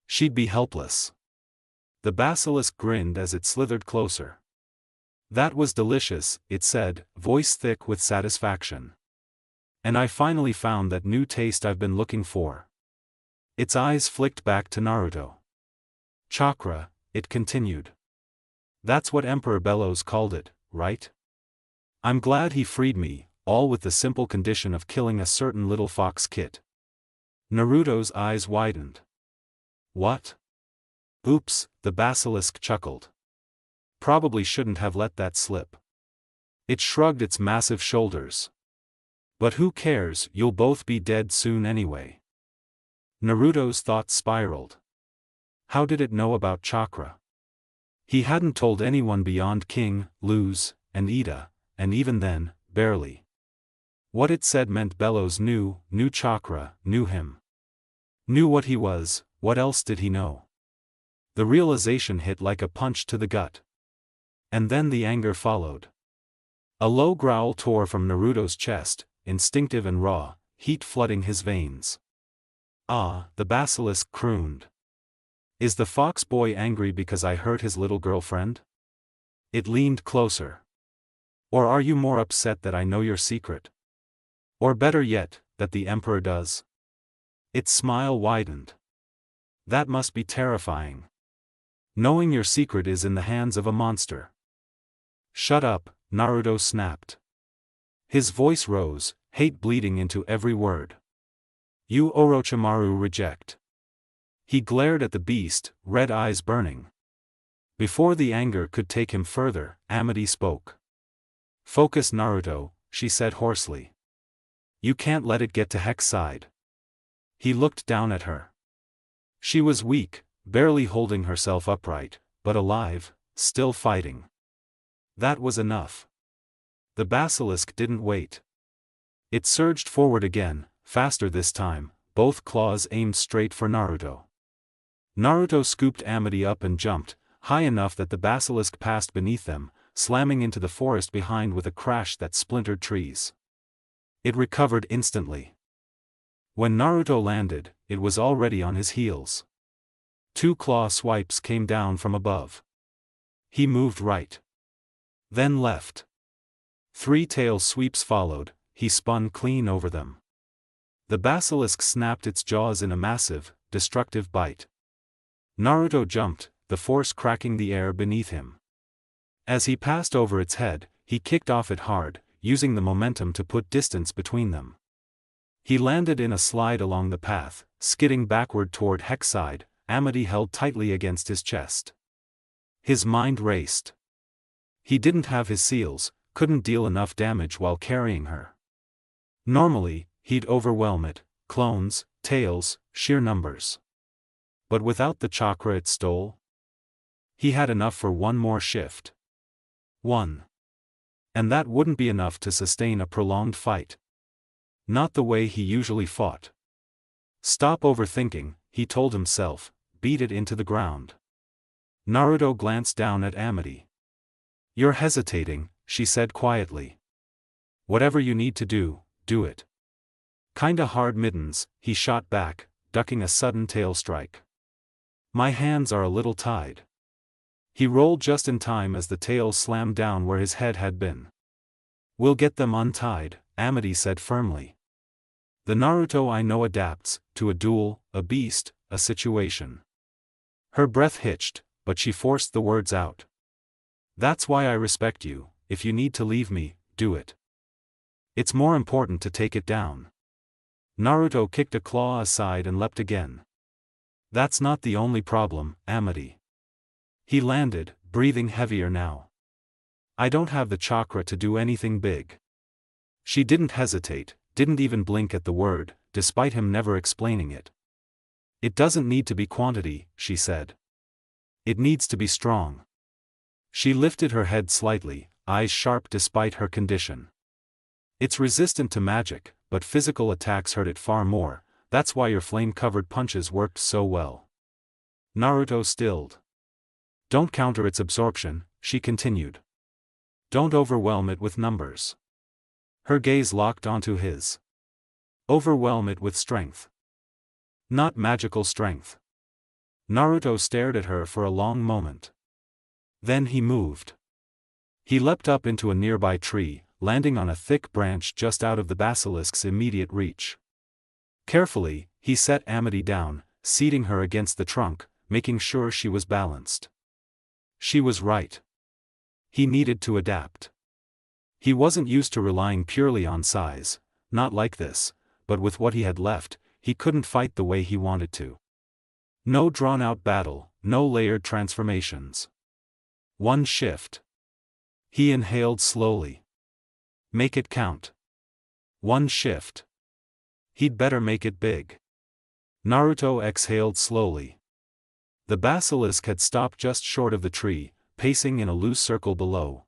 She'd be helpless. The basilisk grinned as it slithered closer. That was delicious, it said, voice thick with satisfaction. And I finally found that new taste I've been looking for. Its eyes flicked back to Naruto. Chakra, it continued. That's what Emperor Bellows called it, right? I'm glad he freed me, all with the simple condition of killing a certain little fox kit. Naruto's eyes widened. What? Oops, the basilisk chuckled. Probably shouldn't have let that slip. It shrugged its massive shoulders. But who cares, you'll both be dead soon anyway. Naruto's thoughts spiraled. How did it know about chakra? He hadn't told anyone beyond King, Luz, and Ida, and even then, barely. What it said meant Bellows knew chakra, knew him. Knew what he was, what else did he know? The realization hit like a punch to the gut. And then the anger followed. A low growl tore from Naruto's chest, instinctive and raw, heat flooding his veins. Ah, the basilisk crooned. Is the fox boy angry because I hurt his little girlfriend? It leaned closer. Or are you more upset that I know your secret? Or better yet, that the Emperor does? Its smile widened. That must be terrifying. Knowing your secret is in the hands of a monster. Shut up, Naruto snapped. His voice rose, hate bleeding into every word. You Orochimaru reject. He glared at the beast, red eyes burning. Before the anger could take him further, Amity spoke. Focus, Naruto, she said hoarsely. You can't let it get to Hexside. He looked down at her. She was weak, barely holding herself upright, but alive, still fighting. That was enough. The basilisk didn't wait. It surged forward again, faster this time, both claws aimed straight for Naruto. Naruto scooped Amity up and jumped, high enough that the basilisk passed beneath them, slamming into the forest behind with a crash that splintered trees. It recovered instantly. When Naruto landed, it was already on his heels. 2 claw swipes came down from above. He moved right. Then left. 3 tail sweeps followed, he spun clean over them. The basilisk snapped its jaws in a massive, destructive bite. Naruto jumped, the force cracking the air beneath him. As he passed over its head, he kicked off it hard, using the momentum to put distance between them. He landed in a slide along the path, skidding backward toward Hexside, Amity held tightly against his chest. His mind raced. He didn't have his seals, couldn't deal enough damage while carrying her. Normally, he'd overwhelm it, clones, tails, sheer numbers. But without the chakra it stole? He had enough for one more shift. 1. And that wouldn't be enough to sustain a prolonged fight. Not the way he usually fought. Stop overthinking, he told himself, beat it into the ground. Naruto glanced down at Amity. You're hesitating, she said quietly. Whatever you need to do it. Kinda hard middens, he shot back, ducking a sudden tail strike. My hands are a little tied. He rolled just in time as the tail slammed down where his head had been. We'll get them untied, Amity said firmly. The Naruto I know adapts, to a duel, a beast, a situation. Her breath hitched, but she forced the words out. That's why I respect you, if you need to leave me, do it. It's more important to take it down. Naruto kicked a claw aside and leapt again. That's not the only problem, Amity. He landed, breathing heavier now. I don't have the chakra to do anything big. She didn't hesitate, didn't even blink at the word, despite him never explaining it. It doesn't need to be quantity, she said. It needs to be strong. She lifted her head slightly, eyes sharp despite her condition. It's resistant to magic, but physical attacks hurt it far more, that's why your flame-covered punches worked so well. Naruto stilled. Don't counter its absorption, she continued. Don't overwhelm it with numbers. Her gaze locked onto his. Overwhelm it with strength. Not magical strength. Naruto stared at her for a long moment. Then he moved. He leapt up into a nearby tree, landing on a thick branch just out of the basilisk's immediate reach. Carefully, he set Amity down, seating her against the trunk, making sure she was balanced. She was right. He needed to adapt. He wasn't used to relying purely on size, not like this, but with what he had left, he couldn't fight the way he wanted to. No drawn-out battle, no layered transformations. One shift. He inhaled slowly. Make it count. One shift. He'd better make it big. Naruto exhaled slowly. The basilisk had stopped just short of the tree, pacing in a loose circle below.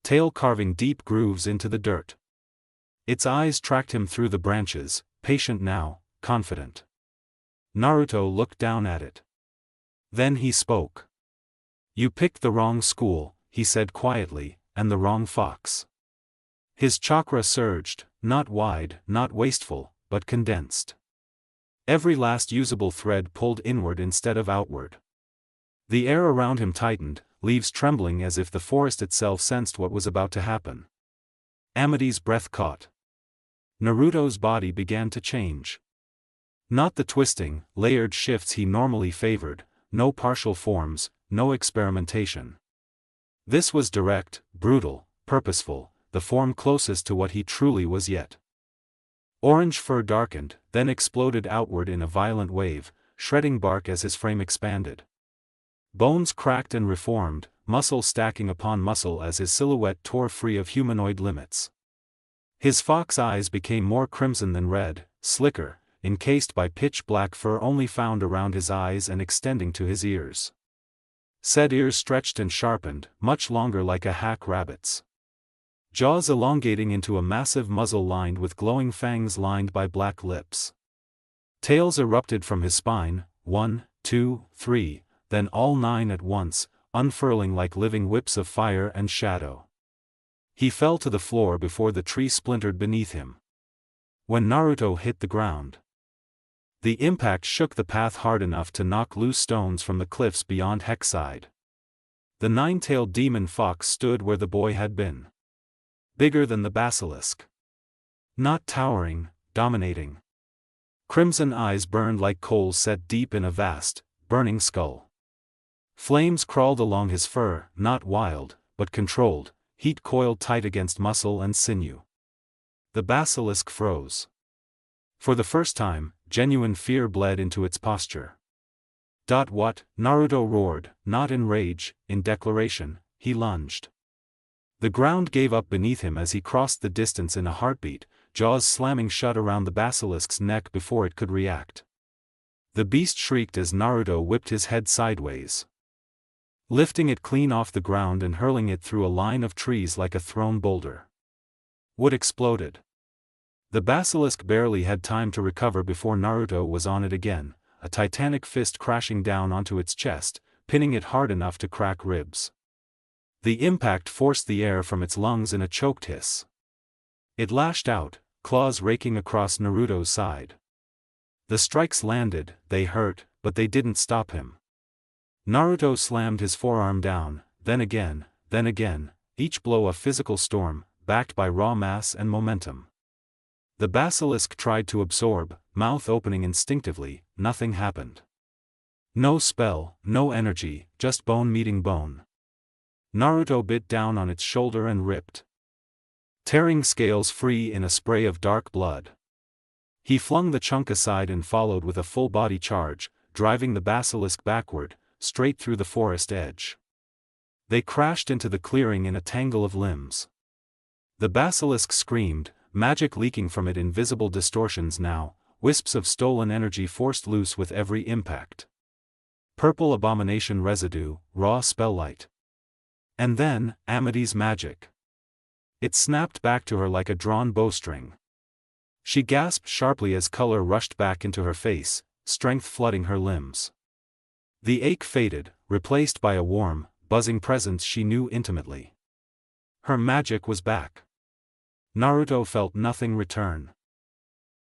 Tail carving deep grooves into the dirt. Its eyes tracked him through the branches, patient now, confident. Naruto looked down at it. Then he spoke. You picked the wrong school, he said quietly, and the wrong fox. His chakra surged, not wide, not wasteful, but condensed. Every last usable thread pulled inward instead of outward. The air around him tightened, leaves trembling as if the forest itself sensed what was about to happen. Amity's breath caught. Naruto's body began to change. Not the twisting, layered shifts he normally favored, no partial forms, no experimentation. This was direct, brutal, purposeful, the form closest to what he truly was yet. Orange fur darkened, then exploded outward in a violent wave, shredding bark as his frame expanded. Bones cracked and reformed, muscle stacking upon muscle as his silhouette tore free of humanoid limits. His fox eyes became more crimson than red, slicker, encased by pitch-black fur only found around his eyes and extending to his ears. Said ears stretched and sharpened, much longer like a hack rabbit's. Jaws elongating into a massive muzzle lined with glowing fangs lined by black lips. Tails erupted from his spine, 1, 2, 3, then all 9 at once, unfurling like living whips of fire and shadow. He fell to the floor before the tree splintered beneath him. When Naruto hit the ground, the impact shook the path hard enough to knock loose stones from the cliffs beyond Hexside. The nine-tailed demon fox stood where the boy had been. Bigger than the basilisk. Not towering, dominating. Crimson eyes burned like coals set deep in a vast, burning skull. Flames crawled along his fur, not wild, but controlled, heat coiled tight against muscle and sinew. The basilisk froze. For the first time, genuine fear bled into its posture. What? Naruto roared, not in rage, in declaration. He lunged. The ground gave up beneath him as he crossed the distance in a heartbeat, jaws slamming shut around the basilisk's neck before it could react. The beast shrieked as Naruto whipped his head sideways, lifting it clean off the ground and hurling it through a line of trees like a thrown boulder. Wood exploded. The basilisk barely had time to recover before Naruto was on it again, a titanic fist crashing down onto its chest, pinning it hard enough to crack ribs. The impact forced the air from its lungs in a choked hiss. It lashed out, claws raking across Naruto's side. The strikes landed, they hurt, but they didn't stop him. Naruto slammed his forearm down, then again, each blow a physical storm, backed by raw mass and momentum. The basilisk tried to absorb, mouth opening instinctively, nothing happened. No spell, no energy, just bone meeting bone. Naruto bit down on its shoulder and ripped, tearing scales free in a spray of dark blood. He flung the chunk aside and followed with a full-body charge, driving the basilisk backward, straight through the forest edge. They crashed into the clearing in a tangle of limbs. The basilisk screamed, magic leaking from it in visible distortions now, wisps of stolen energy forced loose with every impact. Purple abomination residue, raw spell-light. And then, Amity's magic. It snapped back to her like a drawn bowstring. She gasped sharply as color rushed back into her face, strength flooding her limbs. The ache faded, replaced by a warm, buzzing presence she knew intimately. Her magic was back. Naruto felt nothing return.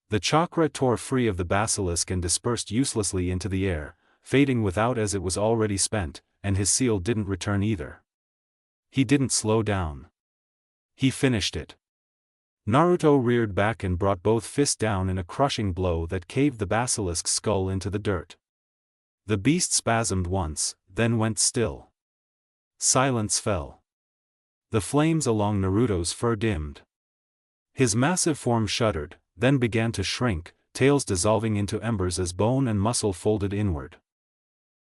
The chakra tore free of the basilisk and dispersed uselessly into the air, fading without as it was already spent, and his seal didn't return either. He didn't slow down. He finished it. Naruto reared back and brought both fists down in a crushing blow that caved the basilisk's skull into the dirt. The beast spasmed once, then went still. Silence fell. The flames along Naruto's fur dimmed. His massive form shuddered, then began to shrink, tails dissolving into embers as bone and muscle folded inward.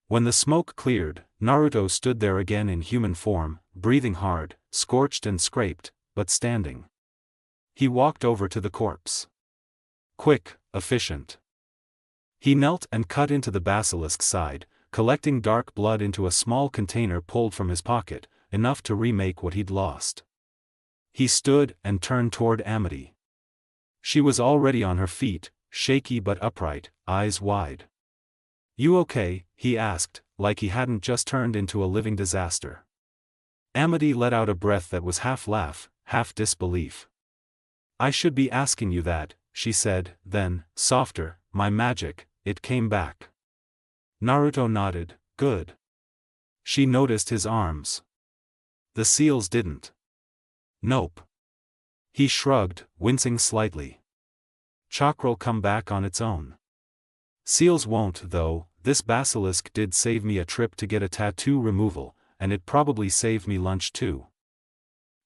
When the smoke cleared, Naruto stood there again in human form, breathing hard, scorched and scraped, but standing. He walked over to the corpse. Quick, efficient. He knelt and cut into the basilisk's side, collecting dark blood into a small container pulled from his pocket, enough to remake what he'd lost. He stood and turned toward Amity. She was already on her feet, shaky but upright, eyes wide. "You okay?" he asked, like he hadn't just turned into a living disaster. Amity let out a breath that was half laugh, half disbelief. "I should be asking you that," she said, then, softer, "My magic, it came back." Naruto nodded, "Good." She noticed his arms. The seals didn't. "Nope." He shrugged, wincing slightly. "Chakra'll come back on its own. Seals won't though. This basilisk did save me a trip to get a tattoo removal, and it probably saved me lunch too."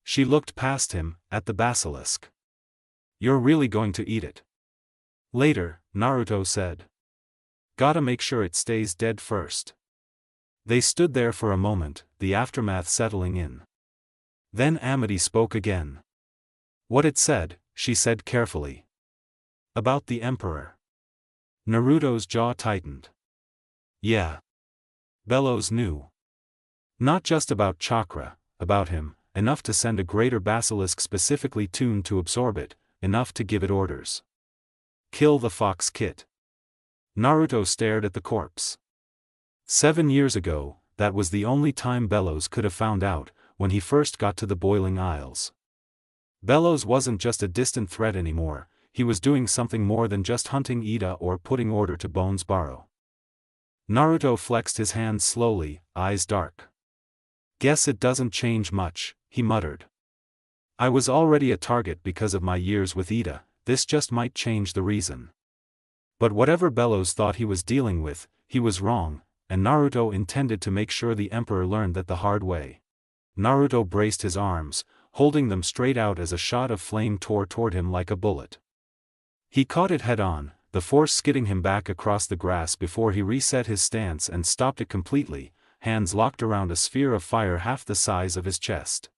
She looked past him, at the basilisk. "You're really going to eat it?" "Later," Naruto said. "Gotta make sure it stays dead first." They stood there for a moment, the aftermath settling in. Then Amity spoke again. "What it said," she said carefully. "About the Emperor." Naruto's jaw tightened. Yeah. Bellows knew. Not just about chakra, about him, enough to send a greater basilisk specifically tuned to absorb it, enough to give it orders. "Kill the fox kit." Naruto stared at the corpse. 7 years ago, that was the only time Bellows could have found out, when he first got to the Boiling Isles. Bellows wasn't just a distant threat anymore, he was doing something more than just hunting Ida or putting order to Bones Barrow. Naruto flexed his hands slowly, eyes dark. "Guess it doesn't change much," he muttered. "I was already a target because of my years with Ida, this just might change the reason." But whatever Bellows thought he was dealing with, he was wrong, and Naruto intended to make sure the Emperor learned that the hard way. Naruto braced his arms, holding them straight out as a shot of flame tore toward him like a bullet. He caught it head-on, the force skidding him back across the grass before he reset his stance and stopped it completely, hands locked around a sphere of fire half the size of his chest.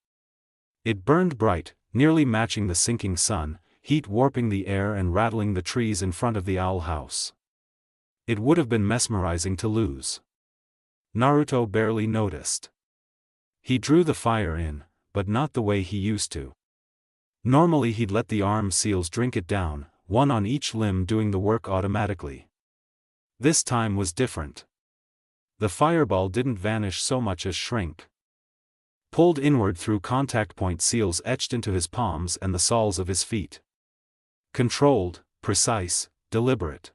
It burned bright, nearly matching the sinking sun, heat warping the air and rattling the trees in front of the owl house. It would have been mesmerizing to lose. Naruto barely noticed. He drew the fire in, but not the way he used to. Normally he'd let the arm seals drink it down, one on each limb doing the work automatically. This time was different. The fireball didn't vanish so much as shrink. Pulled inward through contact point seals etched into his palms and the soles of his feet. Controlled, precise, deliberate.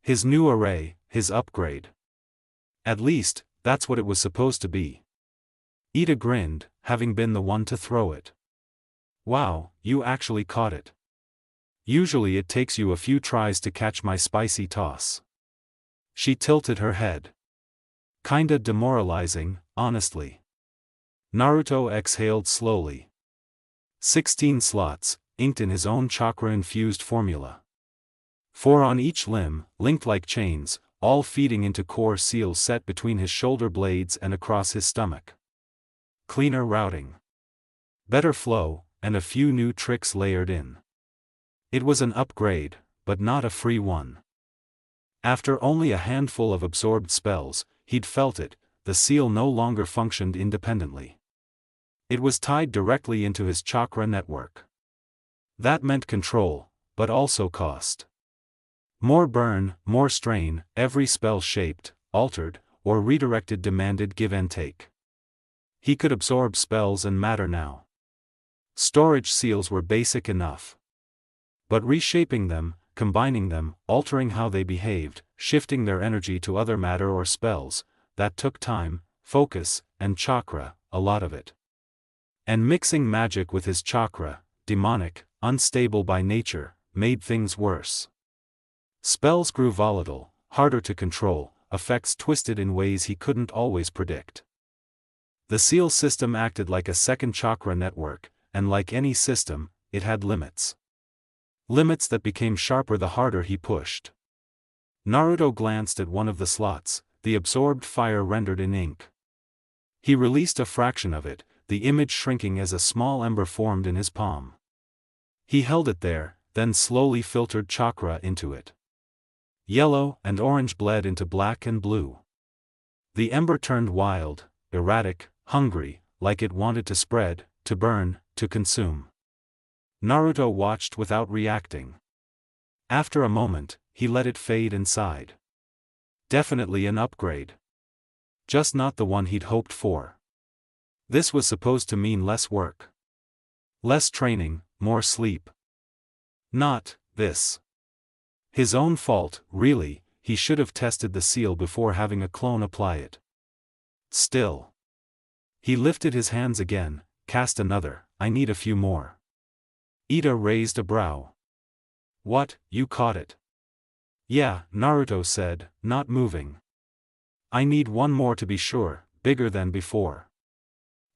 His new array, his upgrade. At least, that's what it was supposed to be. Ida grinned, having been the one to throw it. "Wow, you actually caught it. Usually it takes you a few tries to catch my spicy toss." She tilted her head. "Kinda demoralizing, honestly." Naruto exhaled slowly. 16 slots, inked in his own chakra-infused formula. 4 on each limb, linked like chains, all feeding into core seals set between his shoulder blades and across his stomach. Cleaner routing. Better flow, and a few new tricks layered in. It was an upgrade, but not a free one. After only a handful of absorbed spells, he'd felt it, the seal no longer functioned independently. It was tied directly into his chakra network. That meant control, but also cost. More burn, more strain, every spell shaped, altered, or redirected demanded give and take. He could absorb spells and matter now. Storage seals were basic enough. But reshaping them, combining them, altering how they behaved, shifting their energy to other matter or spells, that took time, focus, and chakra, a lot of it. And mixing magic with his chakra, demonic, unstable by nature, made things worse. Spells grew volatile, harder to control, effects twisted in ways he couldn't always predict. The seal system acted like a second chakra network, and like any system, it had limits. Limits that became sharper the harder he pushed. Naruto glanced at one of the slots, the absorbed fire rendered in ink. He released a fraction of it, the image shrinking as a small ember formed in his palm. He held it there, then slowly filtered chakra into it. Yellow and orange bled into black and blue. The ember turned wild, erratic, hungry, like it wanted to spread, to burn, to consume. Naruto watched without reacting. After a moment, he let it fade inside. Definitely an upgrade. Just not the one he'd hoped for. This was supposed to mean less work. Less training, more sleep. Not this. His own fault, really. He should have tested the seal before having a clone apply it. Still. He lifted his hands again, cast another. I need a few more. Ida raised a brow. What, you caught it? Yeah, Naruto said, not moving. I need one more to be sure, bigger than before.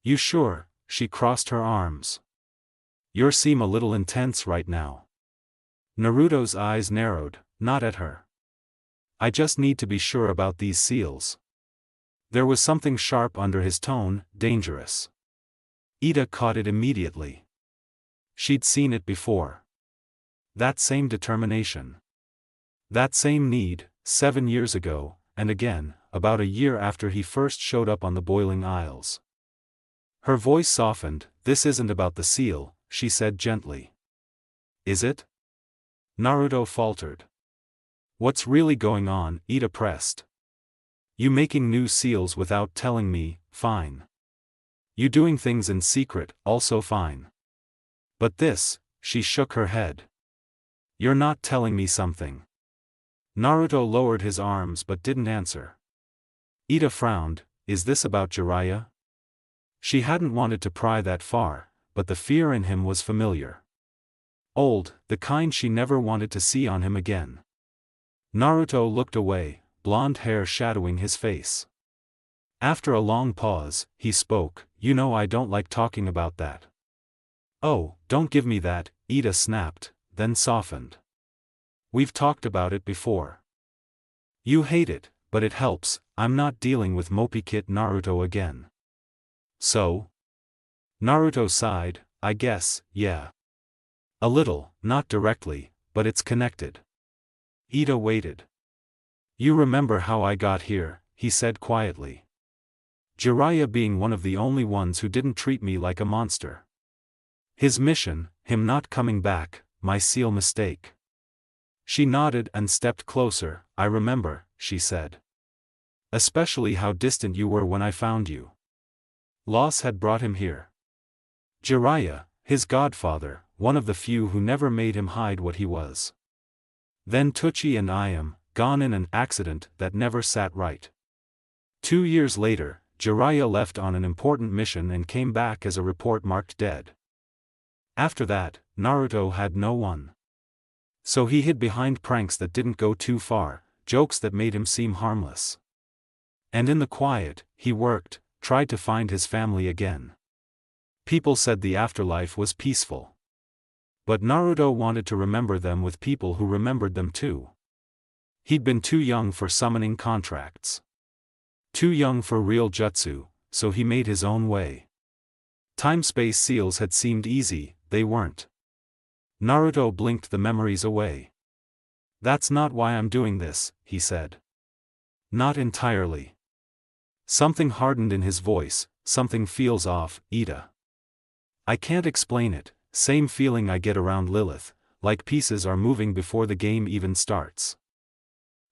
You sure? She crossed her arms. You seem a little intense right now. Naruto's eyes narrowed, not at her. I just need to be sure about these seals. There was something sharp under his tone, dangerous. Ida caught it immediately. She'd seen it before. That same determination. That same need, 7 years ago, and again, about a year after he first showed up on the Boiling Isles. Her voice softened. This isn't about the seal, she said gently. Is it? Naruto faltered. What's really going on? Ida pressed. You making new seals without telling me, fine. You doing things in secret, also fine. But this, she shook her head. You're not telling me something. Naruto lowered his arms but didn't answer. Ida frowned. Is this about Jiraiya? She hadn't wanted to pry that far, but the fear in him was familiar. Old, the kind she never wanted to see on him again. Naruto looked away, blonde hair shadowing his face. After a long pause, he spoke. You know I don't like talking about that. Oh, don't give me that, Ida snapped, then softened. We've talked about it before. You hate it, but it helps. I'm not dealing with mopey kid Naruto again. So? Naruto sighed. I guess, yeah. A little, not directly, but it's connected. Ida waited. You remember how I got here, he said quietly. Jiraiya being one of the only ones who didn't treat me like a monster. His mission, him not coming back, my seal mistake. She nodded and stepped closer. I remember, she said. Especially how distant you were when I found you. Loss had brought him here. Jiraiya, his godfather, one of the few who never made him hide what he was. Then Tucci and I am gone in an accident that never sat right. 2 years later, Jiraiya left on an important mission and came back as a report marked dead. After that, Naruto had no one. So he hid behind pranks that didn't go too far, jokes that made him seem harmless. And in the quiet, he worked, tried to find his family again. People said the afterlife was peaceful. But Naruto wanted to remember them with people who remembered them too. He'd been too young for summoning contracts. Too young for real jutsu, so he made his own way. Time-space seals had seemed easy, they weren't. Naruto blinked the memories away. That's not why I'm doing this, he said. Not entirely. Something hardened in his voice. Something feels off, Ida. I can't explain it, same feeling I get around Lilith, like pieces are moving before the game even starts.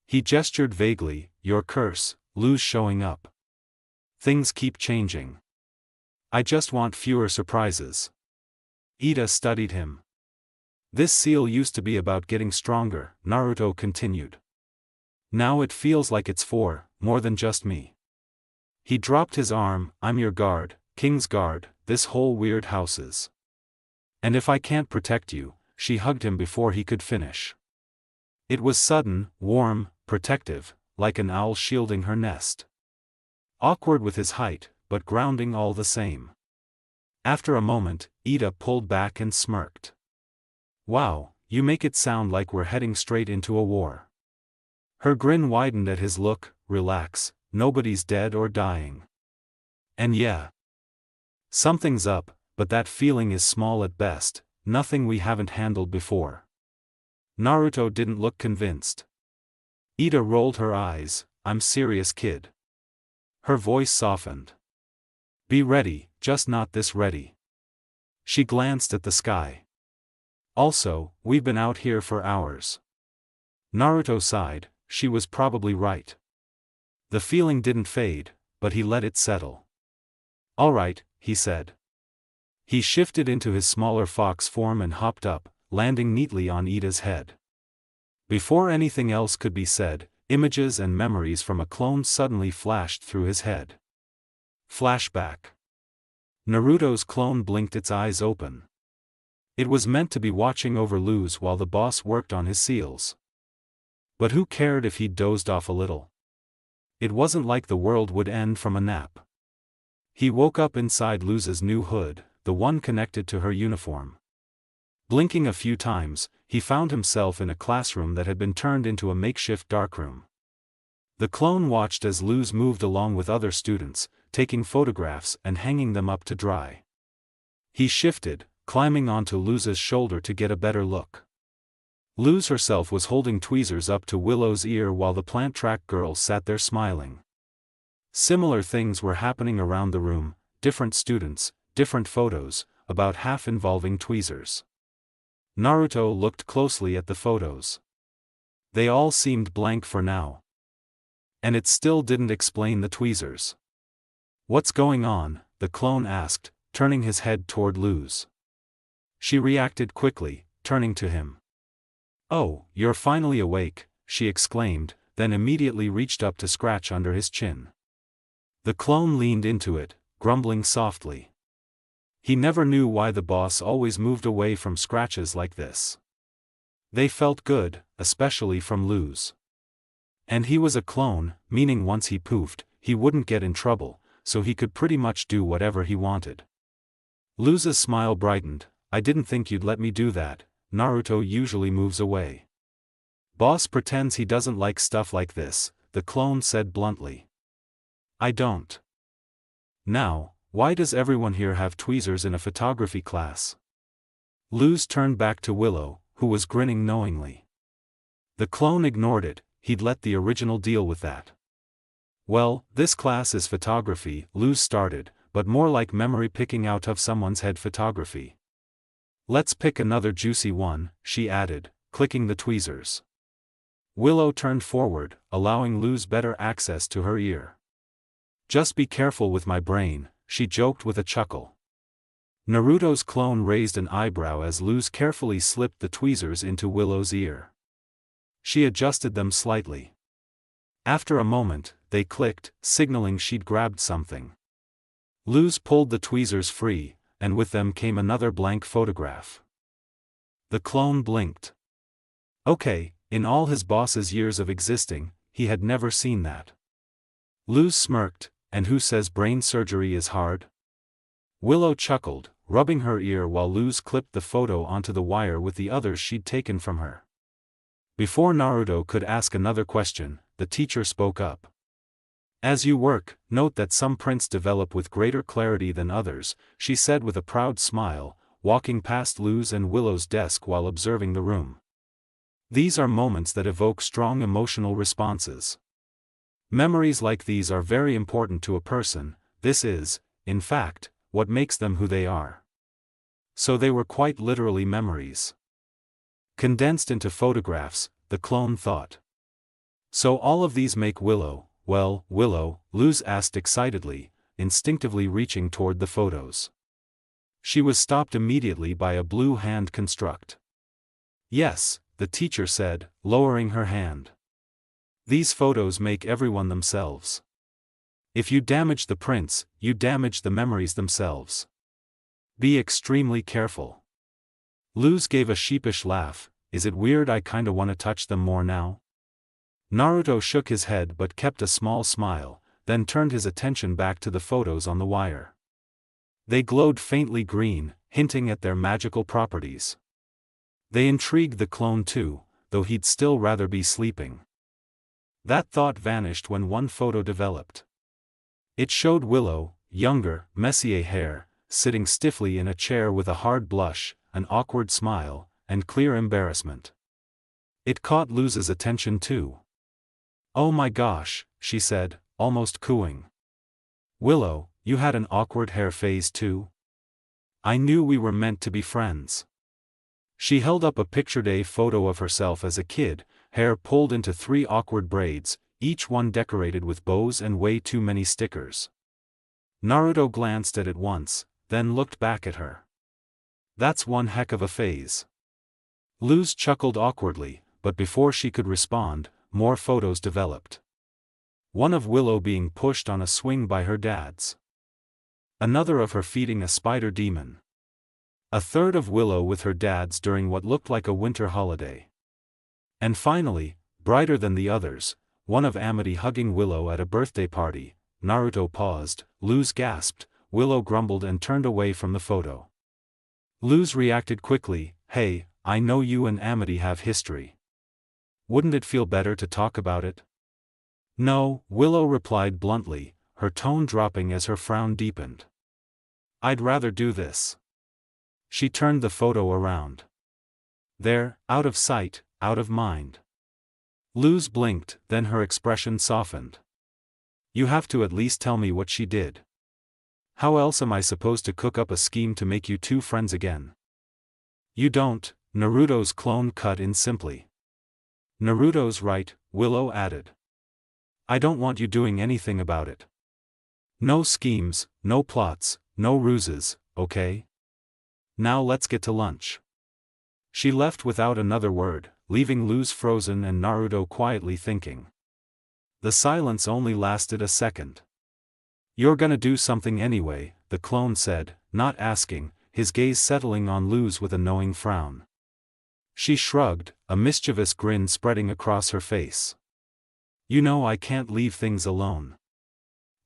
He gestured vaguely. Your curse, Lou's showing up. Things keep changing. I just want fewer surprises. Ida studied him. This seal used to be about getting stronger, Naruto continued. Now it feels like it's for more than just me. He dropped his arm. I'm your guard, King's guard, this whole weird house's. And if I can't protect you, she hugged him before he could finish. It was sudden, warm, protective, like an owl shielding her nest. Awkward with his height, but grounding all the same. After a moment, Ida pulled back and smirked. Wow, you make it sound like we're heading straight into a war. Her grin widened at his look. relax, nobody's dead or dying. And yeah, something's up, but that feeling is small at best, nothing we haven't handled before. Naruto didn't look convinced. Ida rolled her eyes. I'm serious, kid. Her voice softened. Be ready, just not this ready. She glanced at the sky. Also, we've been out here for hours. Naruto sighed. She was probably right. The feeling didn't fade, but he let it settle. All right, he said. He shifted into his smaller fox form and hopped up, landing neatly on Ida's head. Before anything else could be said, images and memories from a clone suddenly flashed through his head. Flashback. Naruto's clone blinked its eyes open. It was meant to be watching over Luz while the boss worked on his seals. But who cared if he'd dozed off a little? It wasn't like the world would end from a nap. He woke up inside Luz's new hood, the one connected to her uniform. Blinking a few times, he found himself in a classroom that had been turned into a makeshift darkroom. The clone watched as Luz moved along with other students, taking photographs and hanging them up to dry. He shifted, climbing onto Luz's shoulder to get a better look. Luz herself was holding tweezers up to Willow's ear while the plant track girl sat there smiling. Similar things were happening around the room, different students, different photos, about half involving tweezers. Naruto looked closely at the photos. They all seemed blank for now. And it still didn't explain the tweezers. What's going on? The clone asked, turning his head toward Luz. She reacted quickly, turning to him. Oh, you're finally awake, she exclaimed, then immediately reached up to scratch under his chin. The clone leaned into it, grumbling softly. He never knew why the boss always moved away from scratches like this. They felt good, especially from Luz. And he was a clone, meaning once he poofed, he wouldn't get in trouble, so he could pretty much do whatever he wanted. Luz's smile brightened. I didn't think you'd let me do that. Naruto usually moves away. Boss pretends he doesn't like stuff like this, the clone said bluntly. I don't. Now, why does everyone here have tweezers in a photography class? Luz turned back to Willow, who was grinning knowingly. The clone ignored it, he'd let the original deal with that. Well, this class is photography, Luz started, but more like memory picking out of someone's head photography. Let's pick another juicy one, she added, clicking the tweezers. Willow turned forward, allowing Luz better access to her ear. Just be careful with my brain, she joked with a chuckle. Naruto's clone raised an eyebrow as Luz carefully slipped the tweezers into Willow's ear. She adjusted them slightly. After a moment, they clicked, signaling she'd grabbed something. Luz pulled the tweezers free, and with them came another blank photograph. The clone blinked. Okay, in all his boss's years of existing, he had never seen that. Luz smirked, and who says brain surgery is hard? Willow chuckled, rubbing her ear while Luz clipped the photo onto the wire with the others she'd taken from her. Before Naruto could ask another question, the teacher spoke up. As you work, note that some prints develop with greater clarity than others, she said with a proud smile, walking past Luz and Willow's desk while observing the room. These are moments that evoke strong emotional responses. Memories like these are very important to a person. This is, in fact, what makes them who they are. So they were quite literally memories. Condensed into photographs, the clone thought. So all of these make Willow. Well, Willow, Luz asked excitedly, instinctively reaching toward the photos. She was stopped immediately by a blue hand construct. Yes, the teacher said, lowering her hand. These photos make everyone themselves. If you damage the prints, you damage the memories themselves. Be extremely careful. Luz gave a sheepish laugh. Is it weird I kinda wanna touch them more now? Naruto shook his head but kept a small smile, then turned his attention back to the photos on the wire. They glowed faintly green, hinting at their magical properties. They intrigued the clone too, though he'd still rather be sleeping. That thought vanished when one photo developed. It showed Willow, younger, messier hair, sitting stiffly in a chair with a hard blush, an awkward smile, and clear embarrassment. It caught Luz's attention too. "Oh my gosh," she said, almost cooing. "Willow, you had an awkward hair phase too? I knew we were meant to be friends." She held up a picture-day photo of herself as a kid, hair pulled into 3 awkward braids, each one decorated with bows and way too many stickers. Naruto glanced at it once, then looked back at her. "That's one heck of a phase." Luz chuckled awkwardly, but before she could respond, more photos developed. One of Willow being pushed on a swing by her dads. Another of her feeding a spider demon. A third of Willow with her dads during what looked like a winter holiday. And finally, brighter than the others, one of Amity hugging Willow at a birthday party. Naruto paused, Luz gasped, Willow grumbled and turned away from the photo. Luz reacted quickly, "Hey, I know you and Amity have history. Wouldn't it feel better to talk about it?" "No," Willow replied bluntly, her tone dropping as her frown deepened. "I'd rather do this." She turned the photo around. There, out of sight, out of mind. Luz blinked, then her expression softened. "You have to at least tell me what she did. How else am I supposed to cook up a scheme to make you two friends again?" "You don't," Naruto's clone cut in simply. "Naruto's right," Willow added. "I don't want you doing anything about it. No schemes, no plots, no ruses, okay? Now let's get to lunch." She left without another word, leaving Luz frozen and Naruto quietly thinking. The silence only lasted a second. "You're gonna do something anyway," the clone said, not asking, his gaze settling on Luz with a knowing frown. She shrugged, a mischievous grin spreading across her face. "You know I can't leave things alone.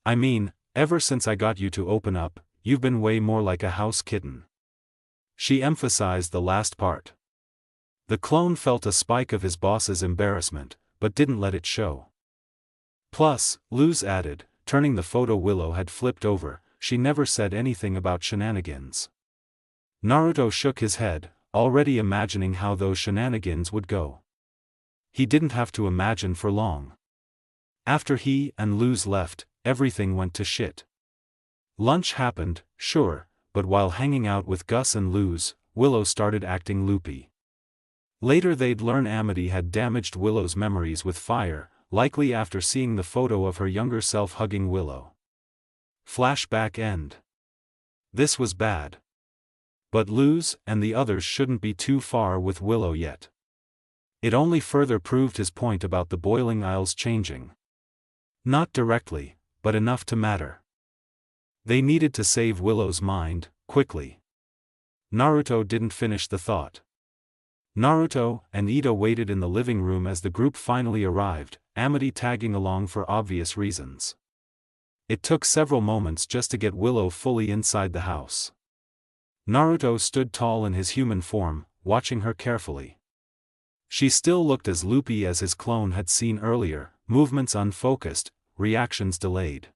I mean, ever since I got you to open up, you've been way more like a house kitten." She emphasized the last part. The clone felt a spike of his boss's embarrassment, but didn't let it show. "Plus," Luz added, turning the photo Willow had flipped over, "she never said anything about shenanigans." Naruto shook his head, already imagining how those shenanigans would go. He didn't have to imagine for long. After he and Luz left, everything went to shit. Lunch happened, sure, but while hanging out with Gus and Luz, Willow started acting loopy. Later they'd learn Amity had damaged Willow's memories with fire, likely after seeing the photo of her younger self hugging Willow. Flashback end. This was bad. But Luz and the others shouldn't be too far with Willow yet. It only further proved his point about the boiling isles changing. Not directly, but enough to matter. They needed to save Willow's mind, quickly. Naruto didn't finish the thought. Naruto and Ida waited in the living room as the group finally arrived, Amity tagging along for obvious reasons. It took several moments just to get Willow fully inside the house. Naruto stood tall in his human form, watching her carefully. She still looked as loopy as his clone had seen earlier, movements unfocused, reactions delayed.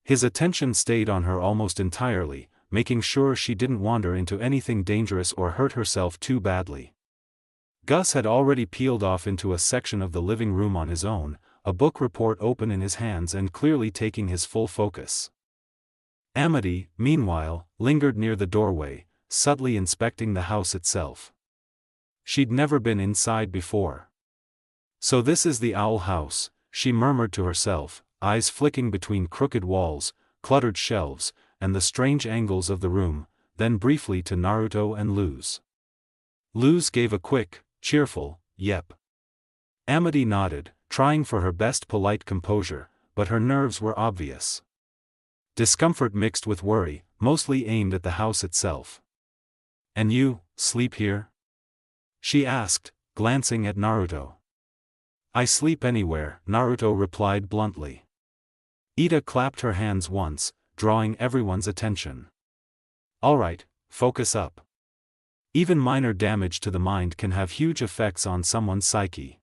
His attention stayed on her almost entirely, making sure she didn't wander into anything dangerous or hurt herself too badly. Gus had already peeled off into a section of the living room on his own, a book report open in his hands and clearly taking his full focus. Amity, meanwhile, lingered near the doorway, subtly inspecting the house itself. She'd never been inside before. "So this is the owl house," she murmured to herself, eyes flicking between crooked walls, cluttered shelves, and the strange angles of the room, then briefly to Naruto and Luz. Luz gave a quick, cheerful, "Yep." Amity nodded, trying for her best polite composure, but her nerves were obvious. Discomfort mixed with worry, mostly aimed at the house itself. "And you, sleep here?" she asked, glancing at Naruto. "I sleep anywhere," Naruto replied bluntly. Ida clapped her hands once, drawing everyone's attention. "Alright, focus up. Even minor damage to the mind can have huge effects on someone's psyche."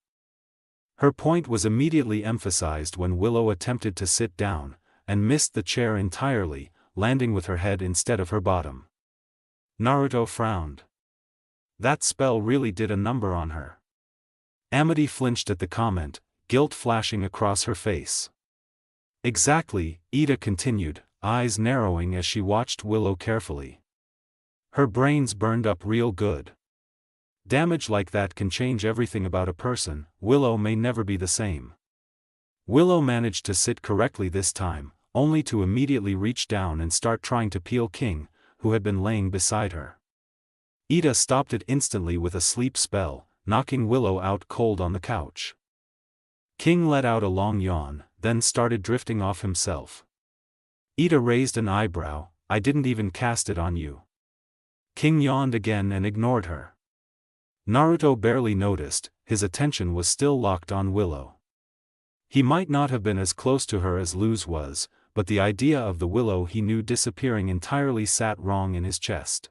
Her point was immediately emphasized when Willow attempted to sit down, and missed the chair entirely, landing with her head instead of her bottom. Naruto frowned. That spell really did a number on her. Amity flinched at the comment, guilt flashing across her face. Exactly, Ida continued, eyes narrowing as she watched Willow carefully. Her brains burned up real good. Damage like that can change everything about a person. Willow may never be the same. Willow managed to sit correctly this time, only to immediately reach down and start trying to peel King, who had been laying beside her. Ida stopped it instantly with a sleep spell, knocking Willow out cold on the couch. King let out a long yawn, then started drifting off himself. Ida raised an eyebrow. I didn't even cast it on you. King yawned again and ignored her. Naruto barely noticed, his attention was still locked on Willow. He might not have been as close to her as Luz was, but the idea of the Willow he knew disappearing entirely sat wrong in his chest.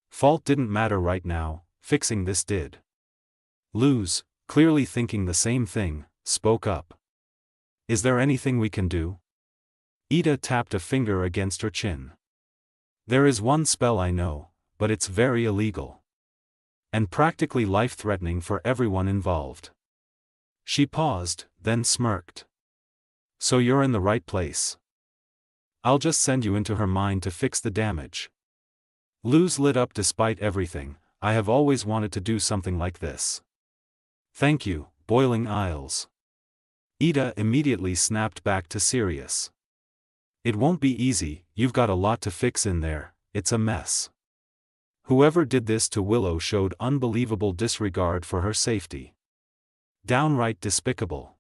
Fault didn't matter right now, fixing this did. Luz, clearly thinking the same thing, spoke up. Is there anything we can do? Ida tapped a finger against her chin. There is one spell I know, but it's very illegal. And practically life-threatening for everyone involved. She paused, then smirked. So you're in the right place. I'll just send you into her mind to fix the damage. Luz lit up despite everything. I have always wanted to do something like this. Thank you, Boiling Isles. Ida immediately snapped back to serious. It won't be easy, you've got a lot to fix in there, it's a mess. Whoever did this to Willow showed unbelievable disregard for her safety. Downright despicable.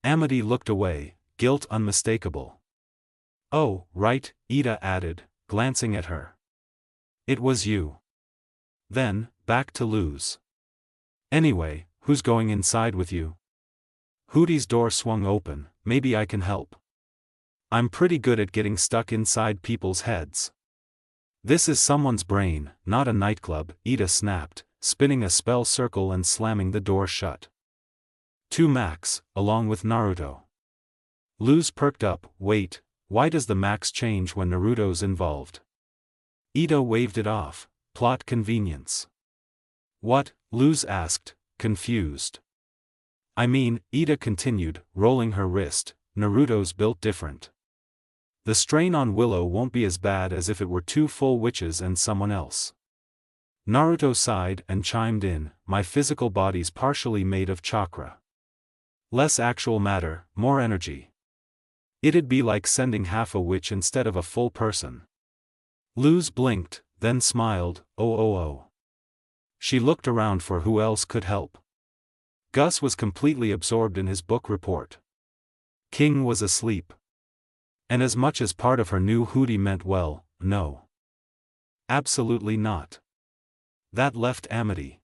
Amity looked away, guilt unmistakable. Oh, right, Ida added, glancing at her. It was you. Then, back to Luz. Anyway, who's going inside with you? Hootie's door swung open. Maybe I can help. I'm pretty good at getting stuck inside people's heads. This is someone's brain, not a nightclub, Ida snapped, spinning a spell circle and slamming the door shut. To Max, along with Naruto. Luz perked up. Wait, why does the Max change when Naruto's involved? Ida waved it off. Plot convenience. What? Luz asked, confused. I mean, Ida continued, rolling her wrist, Naruto's built different. The strain on Willow won't be as bad as if it were two full witches and someone else. Naruto sighed and chimed in, my physical body's partially made of chakra. Less actual matter, more energy. It'd be like sending half a witch instead of a full person. Luz blinked, then smiled, oh. She looked around for who else could help. Gus was completely absorbed in his book report. King was asleep. And as much as part of her knew Hootie meant well, no. Absolutely not. That left Amity.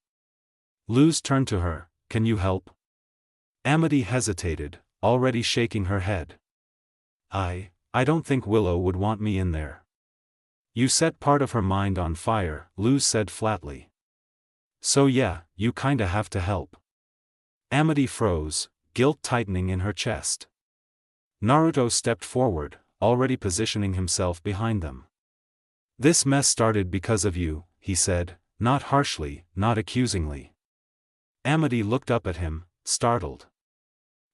Luz turned to her, can you help? Amity hesitated, already shaking her head. I don't think Willow would want me in there. You set part of her mind on fire, Luz said flatly. So yeah, you kinda have to help. Amity froze, guilt tightening in her chest. Naruto stepped forward, already positioning himself behind them. This mess started because of you, he said, not harshly, not accusingly. Amity looked up at him, startled.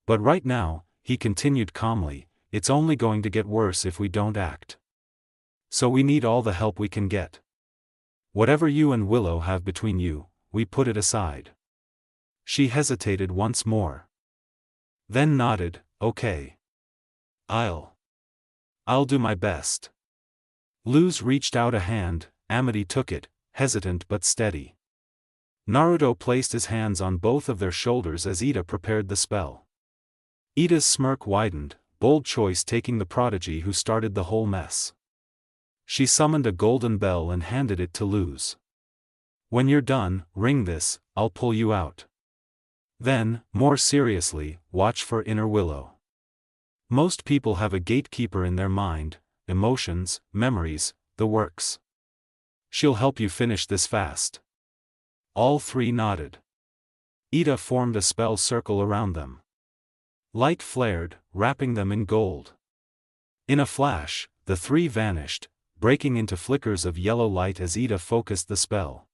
But right now, he continued calmly, it's only going to get worse if we don't act. So we need all the help we can get. Whatever you and Willow have between you, we put it aside. She hesitated once more. Then nodded, okay. I'll do my best. Luz reached out a hand, Amity took it, hesitant but steady. Naruto placed his hands on both of their shoulders as Ida prepared the spell. Ida's smirk widened, bold choice taking the prodigy who started the whole mess. She summoned a golden bell and handed it to Luz. When you're done, ring this, I'll pull you out. Then, more seriously, watch for inner Willow. Most people have a gatekeeper in their mind, emotions, memories, the works. She'll help you finish this fast. All three nodded. Ida formed a spell circle around them. Light flared, wrapping them in gold. In a flash, the three vanished, breaking into flickers of yellow light as Ida focused the spell,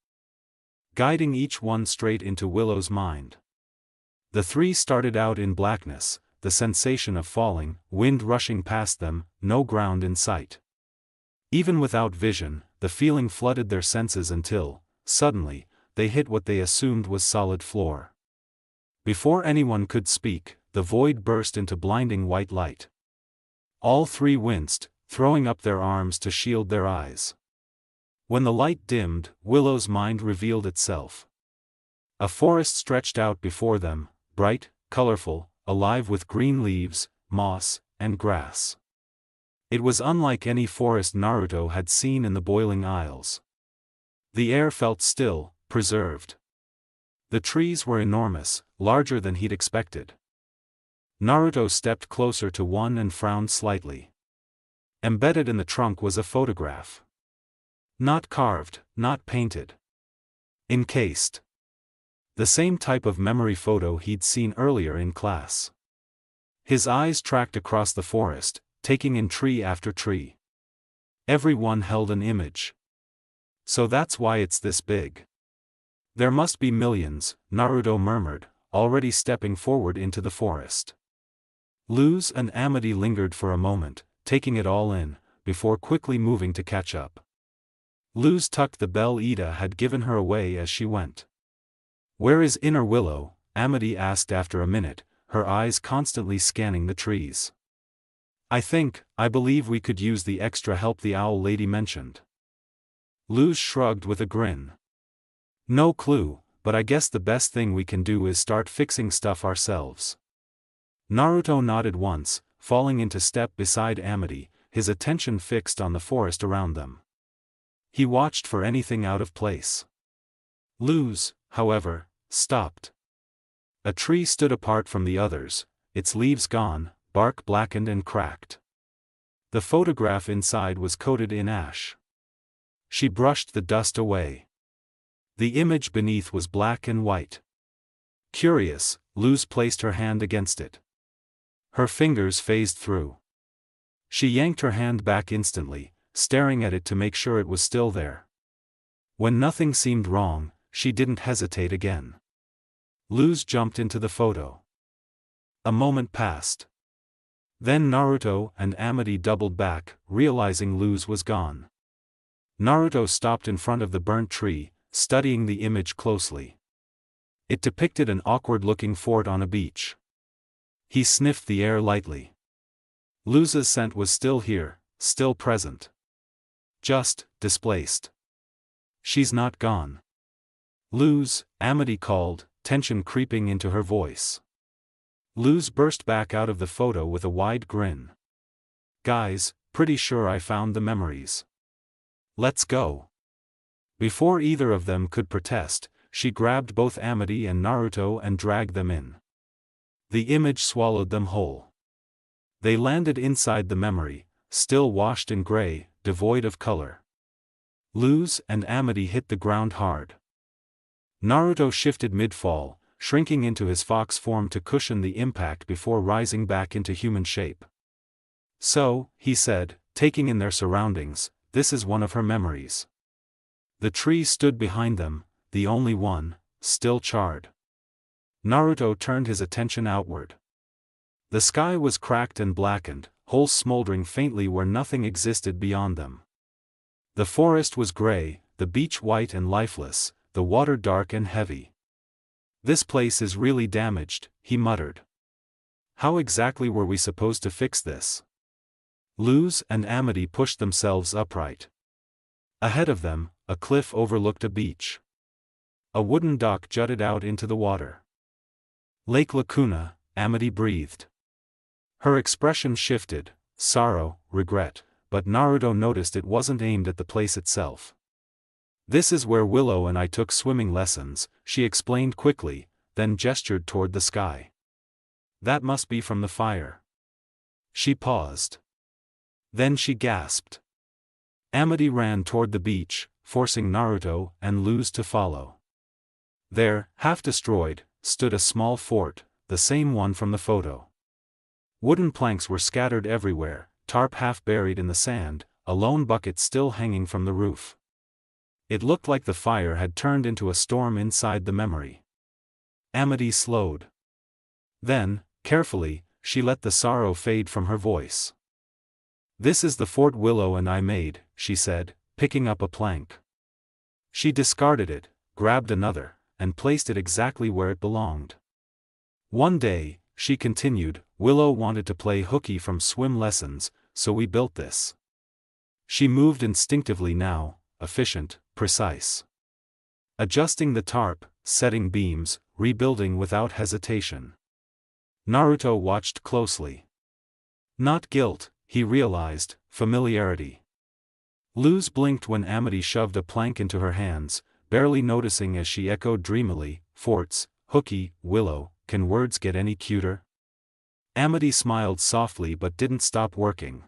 guiding each one straight into Willow's mind. The three started out in blackness, the sensation of falling, wind rushing past them, no ground in sight. Even without vision, the feeling flooded their senses until, suddenly, they hit what they assumed was solid floor. Before anyone could speak, the void burst into blinding white light. All three winced, throwing up their arms to shield their eyes. When the light dimmed, Willow's mind revealed itself. A forest stretched out before them, bright, colorful, alive with green leaves, moss, and grass. It was unlike any forest Naruto had seen in the Boiling Isles. The air felt still, preserved. The trees were enormous, larger than he'd expected. Naruto stepped closer to one and frowned slightly. Embedded in the trunk was a photograph. Not carved, not painted. Encased. The same type of memory photo he'd seen earlier in class. His eyes tracked across the forest, taking in tree after tree. Every one held an image. So that's why it's this big. There must be millions, Naruto murmured, already stepping forward into the forest. Luz and Amity lingered for a moment, taking it all in, before quickly moving to catch up. Luz tucked the bell Ida had given her away as she went. "Where is Inner Willow?" Amity asked after a minute, her eyes constantly scanning the trees. I believe we could use the extra help the owl lady mentioned." Luz shrugged with a grin. "No clue, but I guess the best thing we can do is start fixing stuff ourselves." Naruto nodded once, falling into step beside Amity, his attention fixed on the forest around them. He watched for anything out of place. Luz, however, stopped. A tree stood apart from the others, its leaves gone, bark blackened and cracked. The photograph inside was coated in ash. She brushed the dust away. The image beneath was black and white. Curious, Luz placed her hand against it. Her fingers phased through. She yanked her hand back instantly, staring at it to make sure it was still there. When nothing seemed wrong, she didn't hesitate again. Luz jumped into the photo. A moment passed. Then Naruto and Amity doubled back, realizing Luz was gone. Naruto stopped in front of the burnt tree, studying the image closely. It depicted an awkward-looking fort on a beach. He sniffed the air lightly. Luz's scent was still here, still present. Just displaced. "She's not gone." "Luz," Amity called, tension creeping into her voice. Luz burst back out of the photo with a wide grin. "Guys, pretty sure I found the memories. Let's go." Before either of them could protest, she grabbed both Amity and Naruto and dragged them in. The image swallowed them whole. They landed inside the memory, still washed in gray, devoid of color. Luz and Amity hit the ground hard. Naruto shifted mid-fall, shrinking into his fox form to cushion the impact before rising back into human shape. "So," he said, taking in their surroundings, "this is one of her memories." The tree stood behind them, the only one, still charred. Naruto turned his attention outward. The sky was cracked and blackened, holes smoldering faintly where nothing existed beyond them. The forest was gray, the beach white and lifeless, the water dark and heavy. "This place is really damaged," he muttered. "How exactly were we supposed to fix this?" Luz and Amity pushed themselves upright. Ahead of them, a cliff overlooked a beach. A wooden dock jutted out into the water. "Lake Lacuna," Amity breathed. Her expression shifted, sorrow, regret, but Naruto noticed it wasn't aimed at the place itself. "This is where Willow and I took swimming lessons," she explained quickly, then gestured toward the sky. "That must be from the fire." She paused. Then she gasped. Amity ran toward the beach, forcing Naruto and Luz to follow. There, half destroyed, stood a small fort, the same one from the photo. Wooden planks were scattered everywhere, tarp half buried in the sand, a lone bucket still hanging from the roof. It looked like the fire had turned into a storm inside the memory. Amity slowed. Then, carefully, she let the sorrow fade from her voice. "This is the fort Willow and I made," she said, picking up a plank. She discarded it, grabbed another, and placed it exactly where it belonged. "One day," she continued, "Willow wanted to play hooky from swim lessons, so we built this." She moved instinctively now, efficient, precise. Adjusting the tarp, setting beams, rebuilding without hesitation. Naruto watched closely. Not guilt, he realized, familiarity. Luz blinked when Amity shoved a plank into her hands, barely noticing as she echoed dreamily, "Forts, hooky, Willow, can words get any cuter?" Amity smiled softly but didn't stop working.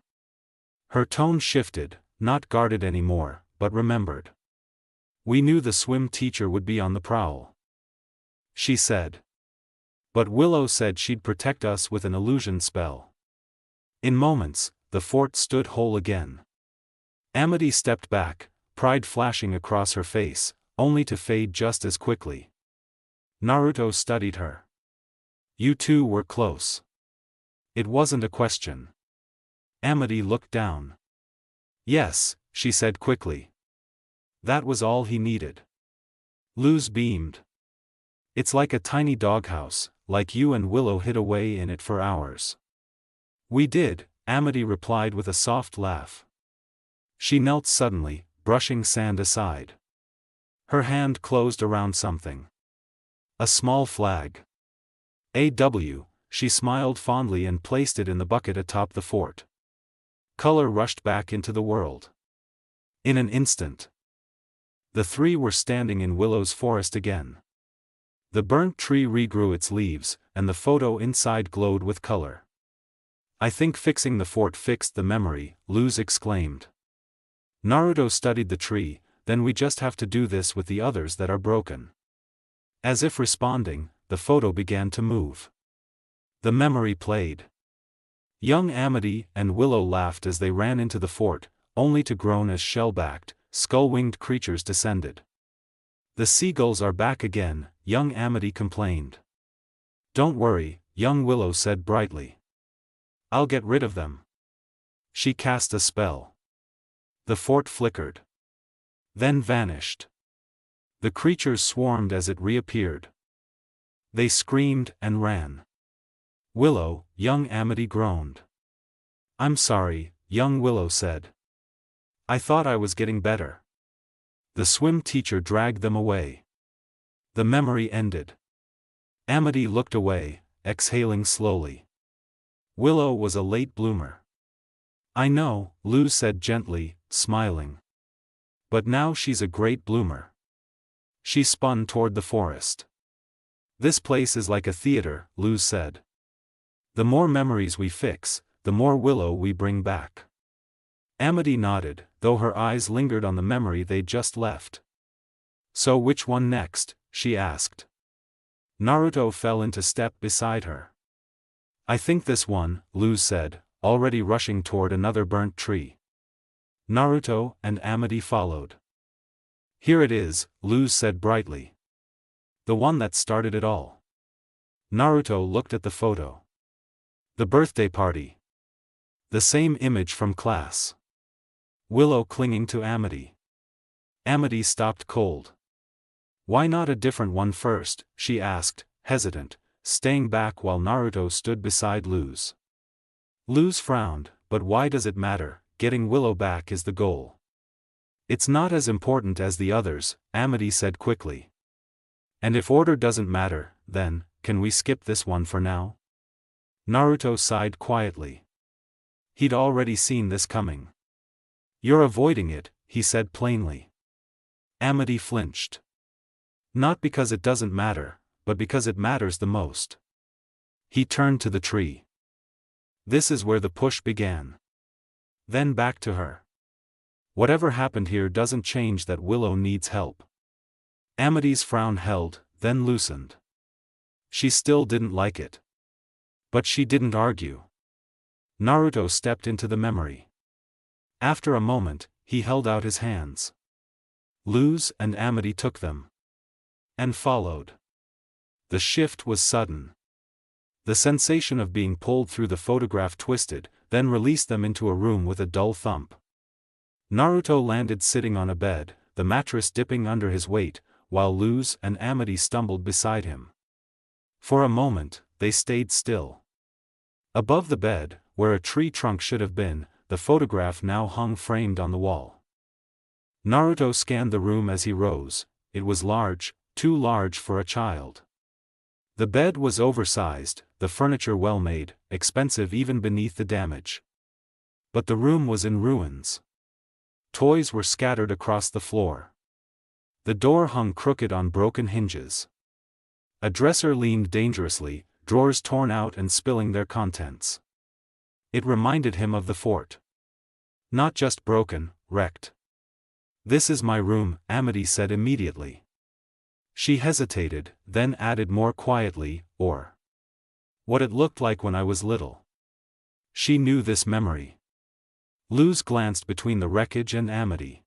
Her tone shifted, not guarded anymore, but remembered. "We knew the swim teacher would be on the prowl," she said. "But Willow said she'd protect us with an illusion spell." In moments, the fort stood whole again. Amity stepped back, pride flashing across her face, only to fade just as quickly. Naruto studied her. "You two were close." It wasn't a question. Amity looked down. "Yes," she said quickly. That was all he needed. Luz beamed. "It's like a tiny doghouse, like you and Willow hid away in it for hours." "We did," Amity replied with a soft laugh. She knelt suddenly, brushing sand aside. Her hand closed around something. A small flag. "AW," she smiled fondly and placed it in the bucket atop the fort. Color rushed back into the world. In an instant, the three were standing in Willow's forest again. The burnt tree regrew its leaves, and the photo inside glowed with color. "I think fixing the fort fixed the memory," Luz exclaimed. Naruto studied the tree, "Then we just have to do this with the others that are broken." As if responding, the photo began to move. The memory played. Young Amity and Willow laughed as they ran into the fort, only to groan as shell-backed, skull-winged creatures descended. "The seagulls are back again," young Amity complained. "Don't worry," young Willow said brightly. "I'll get rid of them." She cast a spell. The fort flickered. Then vanished. The creatures swarmed as it reappeared. They screamed and ran. "Willow," young Amity groaned. "I'm sorry," young Willow said. "I thought I was getting better." The swim teacher dragged them away. The memory ended. Amity looked away, exhaling slowly. Willow was a late bloomer. "I know," Luz said gently, smiling. "But now she's a great bloomer." She spun toward the forest. "This place is like a theater," Luz said. "The more memories we fix, the more Willow we bring back." Amity nodded, though her eyes lingered on the memory they'd just left. "So which one next?" she asked. Naruto fell into step beside her. "I think this one," Luz said, already rushing toward another burnt tree. Naruto and Amity followed. "Here it is," Luz said brightly. "The one that started it all." Naruto looked at the photo. The birthday party. The same image from class. Willow clinging to Amity. Amity stopped cold. "Why not a different one first?" she asked, hesitant, staying back while Naruto stood beside Luz. Luz frowned, "But why does it matter? Getting Willow back is the goal." "It's not as important as the others," Amity said quickly. "And if order doesn't matter, then, can we skip this one for now?" Naruto sighed quietly. He'd already seen this coming. "You're avoiding it," he said plainly. Amity flinched. "Not because it doesn't matter, but because it matters the most." He turned to the tree. This is where the push began. Then back to her. "Whatever happened here doesn't change that Willow needs help." Amity's frown held, then loosened. She still didn't like it. But she didn't argue. Naruto stepped into the memory. After a moment, he held out his hands. Luz and Amity took them. And followed. The shift was sudden. The sensation of being pulled through the photograph twisted, then released them into a room with a dull thump. Naruto landed sitting on a bed, the mattress dipping under his weight, while Luz and Amity stumbled beside him. For a moment, they stayed still. Above the bed, where a tree trunk should have been, the photograph now hung framed on the wall. Naruto scanned the room as he rose. It was large, too large for a child. The bed was oversized, the furniture well made, expensive even beneath the damage. But the room was in ruins. Toys were scattered across the floor. The door hung crooked on broken hinges. A dresser leaned dangerously, drawers torn out and spilling their contents. It reminded him of the fort. Not just broken, wrecked. "This is my room," Amity said immediately. She hesitated, then added more quietly, "or what it looked like when I was little." She knew this memory. Luz glanced between the wreckage and Amity.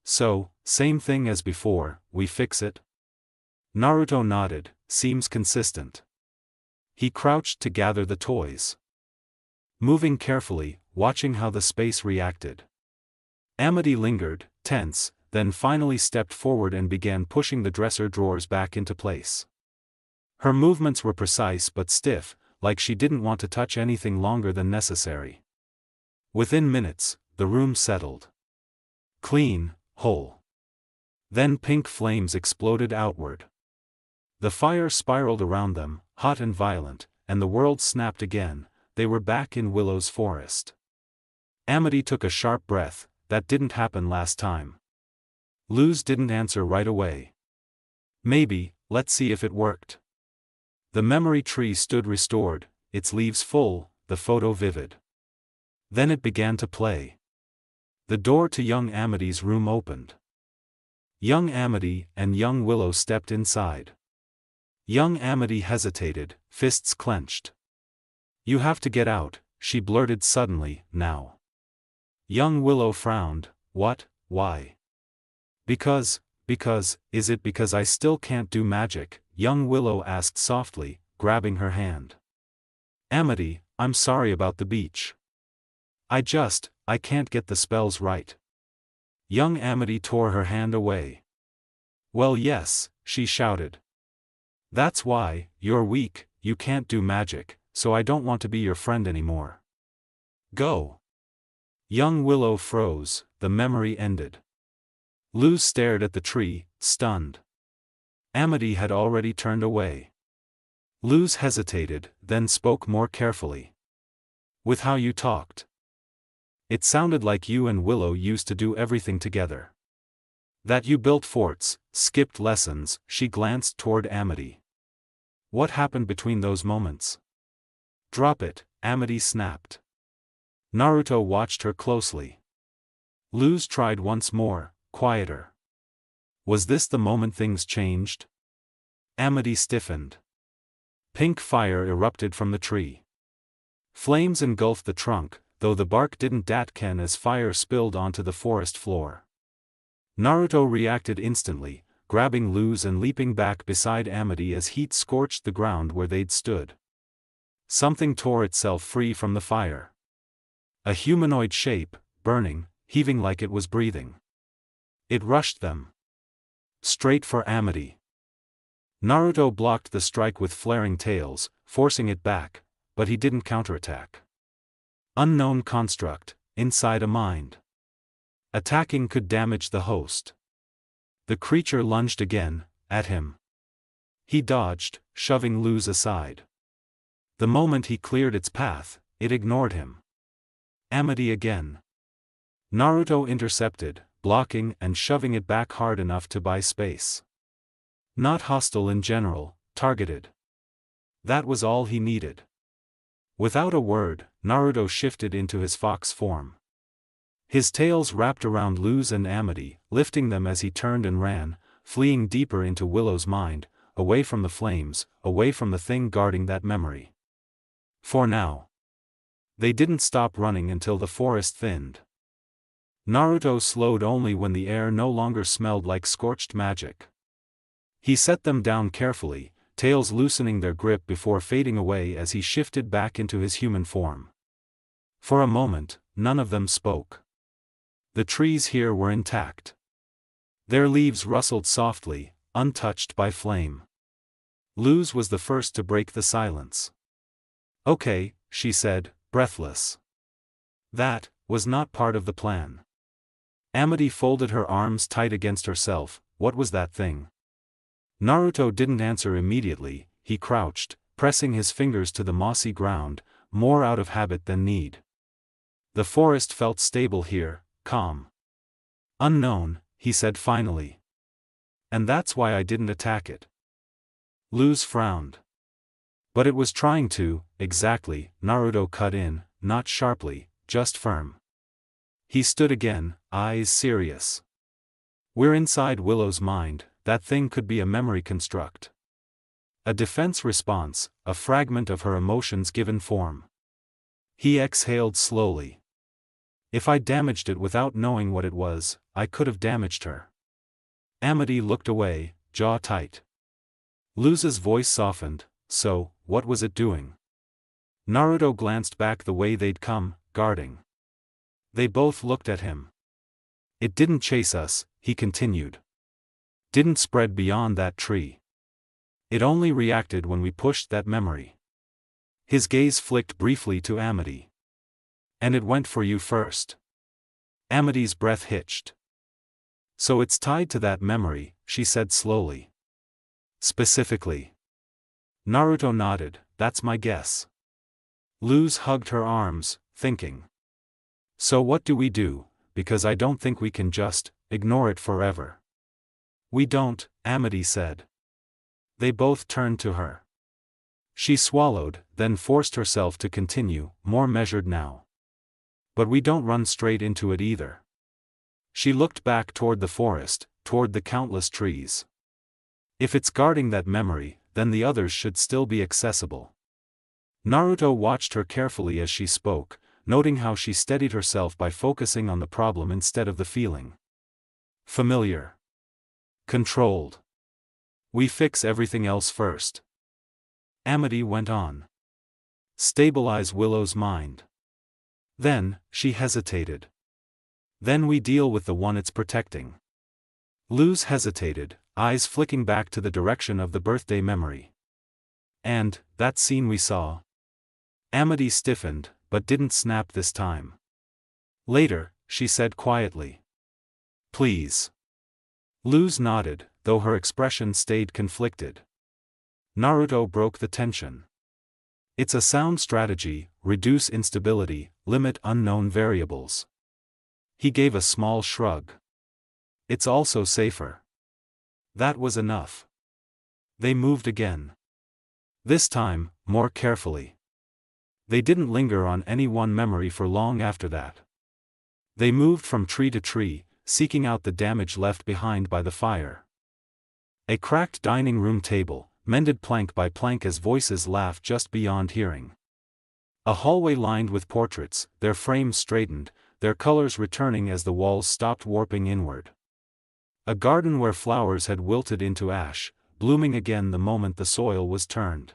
"So, same thing as before, we fix it?" Naruto nodded, "Seems consistent." He crouched to gather the toys. Moving carefully, watching how the space reacted. Amity lingered, tense, then finally stepped forward and began pushing the dresser drawers back into place. Her movements were precise but stiff, like she didn't want to touch anything longer than necessary. Within minutes, the room settled. Clean, whole. Then pink flames exploded outward. The fire spiraled around them, hot and violent, and the world snapped again. They were back in Willow's forest. Amity took a sharp breath. That didn't happen last time. Luz didn't answer right away. "Maybe, let's see if it worked." The memory tree stood restored, its leaves full, the photo vivid. Then it began to play. The door to young Amity's room opened. Young Amity and young Willow stepped inside. Young Amity hesitated, fists clenched. "You have to get out," she blurted suddenly, "now." Young Willow frowned. "What, why?" Because, is it because I still can't do magic?" young Willow asked softly, grabbing her hand. "Amity, I'm sorry about the beach. I can't get the spells right." Young Amity tore her hand away. "Well yes," she shouted. "That's why, you're weak, you can't do magic, so I don't want to be your friend anymore. Go." Young Willow froze, the memory ended. Luz stared at the tree, stunned. Amity had already turned away. Luz hesitated, then spoke more carefully. "With how you talked. It sounded like you and Willow used to do everything together. That you built forts, skipped lessons." She glanced toward Amity. "What happened between those moments?" "Drop it," Amity snapped. Naruto watched her closely. Luz tried once more, quieter. Was this the moment things changed? Amity stiffened. Pink fire erupted from the tree. Flames engulfed the trunk, though the bark didn't datken as fire spilled onto the forest floor. Naruto reacted instantly, grabbing Luz and leaping back beside Amity as heat scorched the ground where they'd stood. Something tore itself free from the fire. A humanoid shape, burning, heaving like it was breathing. It rushed them. Straight for Amity. Naruto blocked the strike with flaring tails, forcing it back, but he didn't counterattack. Unknown construct, inside a mind. Attacking could damage the host. The creature lunged again, at him. He dodged, shoving Luz aside. The moment he cleared its path, it ignored him. Amity again. Naruto intercepted, blocking and shoving it back hard enough to buy space. Not hostile in general, targeted. That was all he needed. Without a word, Naruto shifted into his fox form. His tails wrapped around Luz and Amity, lifting them as he turned and ran, fleeing deeper into Willow's mind, away from the flames, away from the thing guarding that memory. For now. They didn't stop running until the forest thinned. Naruto slowed only when the air no longer smelled like scorched magic. He set them down carefully, tails loosening their grip before fading away as he shifted back into his human form. For a moment, none of them spoke. The trees here were intact. Their leaves rustled softly, untouched by flame. Luz was the first to break the silence. "Okay," she said, breathless. "That was not part of the plan." Amity folded her arms tight against herself. "What was that thing?" Naruto didn't answer immediately. He crouched, pressing his fingers to the mossy ground, more out of habit than need. The forest felt stable here, calm. "Unknown," he said finally. "And that's why I didn't attack it." Luz frowned. "But it was trying to." "Exactly," Naruto cut in, not sharply, just firm. He stood again, eyes serious. "We're inside Willow's mind. That thing could be a memory construct. A defense response, a fragment of her emotions given form." He exhaled slowly. "If I damaged it without knowing what it was, I could have damaged her." Amity looked away, jaw tight. Luz's voice softened. "So, what was it doing?" Naruto glanced back the way they'd come, guarding. They both looked at him. "It didn't chase us," he continued. "Didn't spread beyond that tree. It only reacted when we pushed that memory." His gaze flicked briefly to Amity. "And it went for you first." Amity's breath hitched. "So it's tied to that memory," she said slowly. "Specifically." Naruto nodded. "That's my guess." Luz hugged her arms, thinking. "So what do we do, because I don't think we can just ignore it forever." "We don't," Amity said. They both turned to her. She swallowed, then forced herself to continue, more measured now. "But we don't run straight into it either." She looked back toward the forest, toward the countless trees. "If it's guarding that memory, then the others should still be accessible." Naruto watched her carefully as she spoke, noting how she steadied herself by focusing on the problem instead of the feeling. "Familiar. Controlled. We fix everything else first." Amity went on. "Stabilize Willow's mind. Then," she hesitated. "Then we deal with the one it's protecting." Luz hesitated, eyes flicking back to the direction of the birthday memory. "And, that scene we saw?" Amity stiffened, but didn't snap this time. "Later," she said quietly. "Please." Luz nodded, though her expression stayed conflicted. Naruto broke the tension. "It's a sound strategy, reduce instability, limit unknown variables." He gave a small shrug. "It's also safer." That was enough. They moved again. This time, more carefully. They didn't linger on any one memory for long after that. They moved from tree to tree, seeking out the damage left behind by the fire. A cracked dining room table, mended plank by plank as voices laughed just beyond hearing. A hallway lined with portraits, their frames straightened, their colors returning as the walls stopped warping inward. A garden where flowers had wilted into ash, blooming again the moment the soil was turned.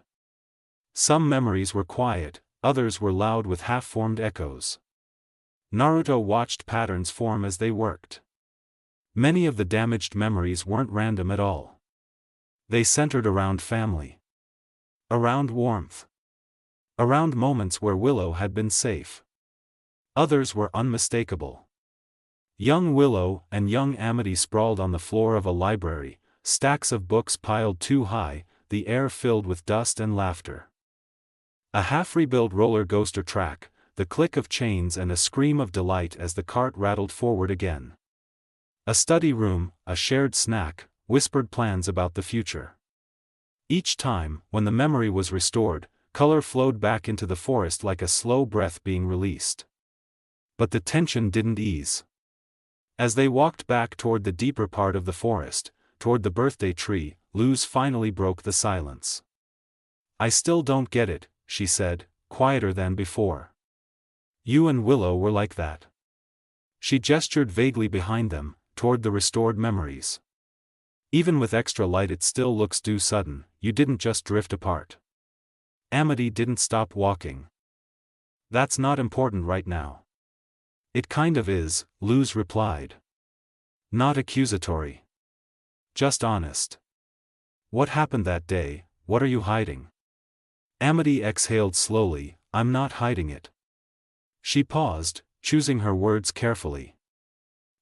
Some memories were quiet, others were loud with half-formed echoes. Naruto watched patterns form as they worked. Many of the damaged memories weren't random at all. They centered around family. Around warmth. Around moments where Willow had been safe. Others were unmistakable. Young Willow and young Amity sprawled on the floor of a library, stacks of books piled too high, the air filled with dust and laughter. A half-rebuilt roller coaster track, the click of chains and a scream of delight as the cart rattled forward again. A study room, a shared snack, whispered plans about the future. Each time, when the memory was restored, color flowed back into the forest like a slow breath being released. But the tension didn't ease. As they walked back toward the deeper part of the forest, toward the birthday tree, Luz finally broke the silence. I still don't get it, she said, quieter than before. You and Willow were like that. She gestured vaguely behind them, toward the restored memories. Even with extra light it still looks too sudden, you didn't just drift apart. Amity didn't stop walking. That's not important right now. It kind of is, Luz replied. Not accusatory. Just honest. What happened that day? What are you hiding? Amity exhaled slowly, I'm not hiding it. She paused, choosing her words carefully.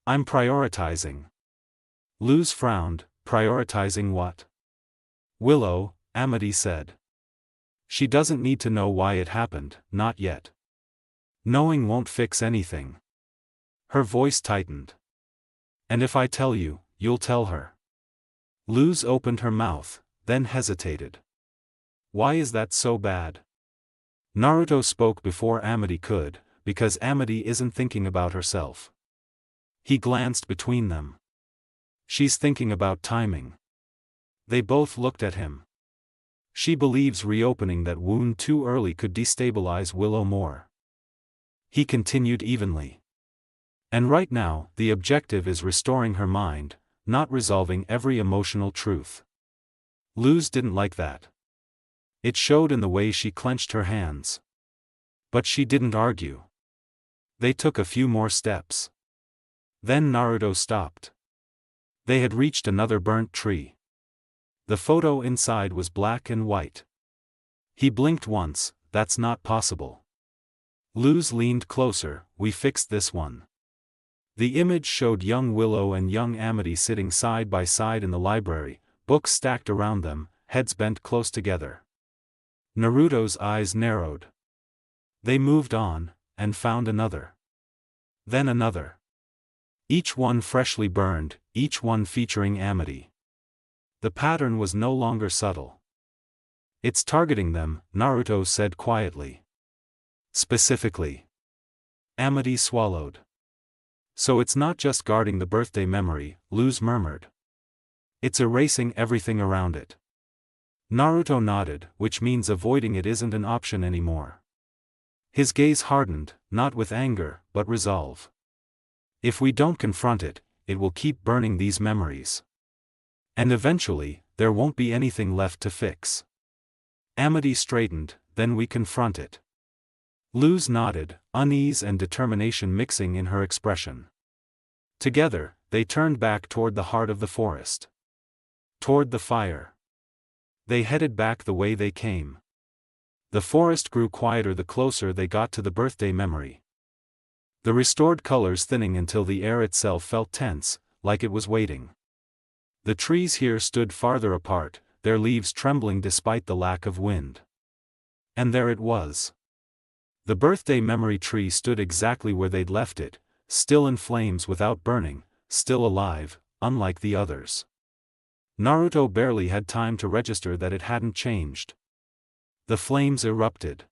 I'm prioritizing. Luz frowned, prioritizing what? Willow, Amity said. She doesn't need to know why it happened, not yet. Knowing won't fix anything. Her voice tightened. And if I tell you, you'll tell her. Luz opened her mouth, then hesitated. Why is that so bad? Naruto spoke before Amity could, because Amity isn't thinking about herself. He glanced between them. She's thinking about timing. They both looked at him. She believes reopening that wound too early could destabilize Willow more. He continued evenly. And right now, the objective is restoring her mind, not resolving every emotional truth. Luz didn't like that. It showed in the way she clenched her hands. But she didn't argue. They took a few more steps. Then Naruto stopped. They had reached another burnt tree. The photo inside was black and white. He blinked once, that's not possible. Luz leaned closer, we fixed this one. The image showed young Willow and young Amity sitting side by side in the library, books stacked around them, heads bent close together. Naruto's eyes narrowed. They moved on, and found another. Then another. Each one freshly burned, each one featuring Amity. The pattern was no longer subtle. It's targeting them, Naruto said quietly. Specifically. Amity swallowed. So it's not just guarding the birthday memory, Luz murmured. It's erasing everything around it. Naruto nodded, which means avoiding it isn't an option anymore. His gaze hardened, not with anger, but resolve. If we don't confront it, it will keep burning these memories. And eventually, there won't be anything left to fix. Amity straightened, then we confront it. Luz nodded, unease and determination mixing in her expression. Together, they turned back toward the heart of the forest. Toward the fire. They headed back the way they came. The forest grew quieter the closer they got to the birthday memory. The restored colors thinning until the air itself felt tense, like it was waiting. The trees here stood farther apart, their leaves trembling despite the lack of wind. And there it was. The birthday memory tree stood exactly where they'd left it, still in flames without burning, still alive, unlike the others. Naruto barely had time to register that it hadn't changed. The flames erupted.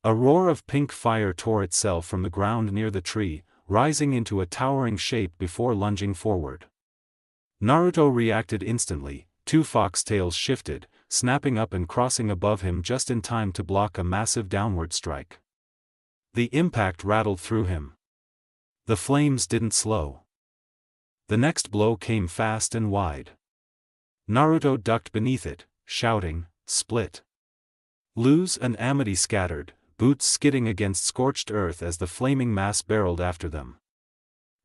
A roar of pink fire tore itself from the ground near the tree, rising into a towering shape before lunging forward. Naruto reacted instantly, two foxtails shifted, snapping up and crossing above him just in time to block a massive downward strike. The impact rattled through him. The flames didn't slow. The next blow came fast and wide. Naruto ducked beneath it, shouting, "Split!" Luz and Amity scattered, boots skidding against scorched earth as the flaming mass barreled after them.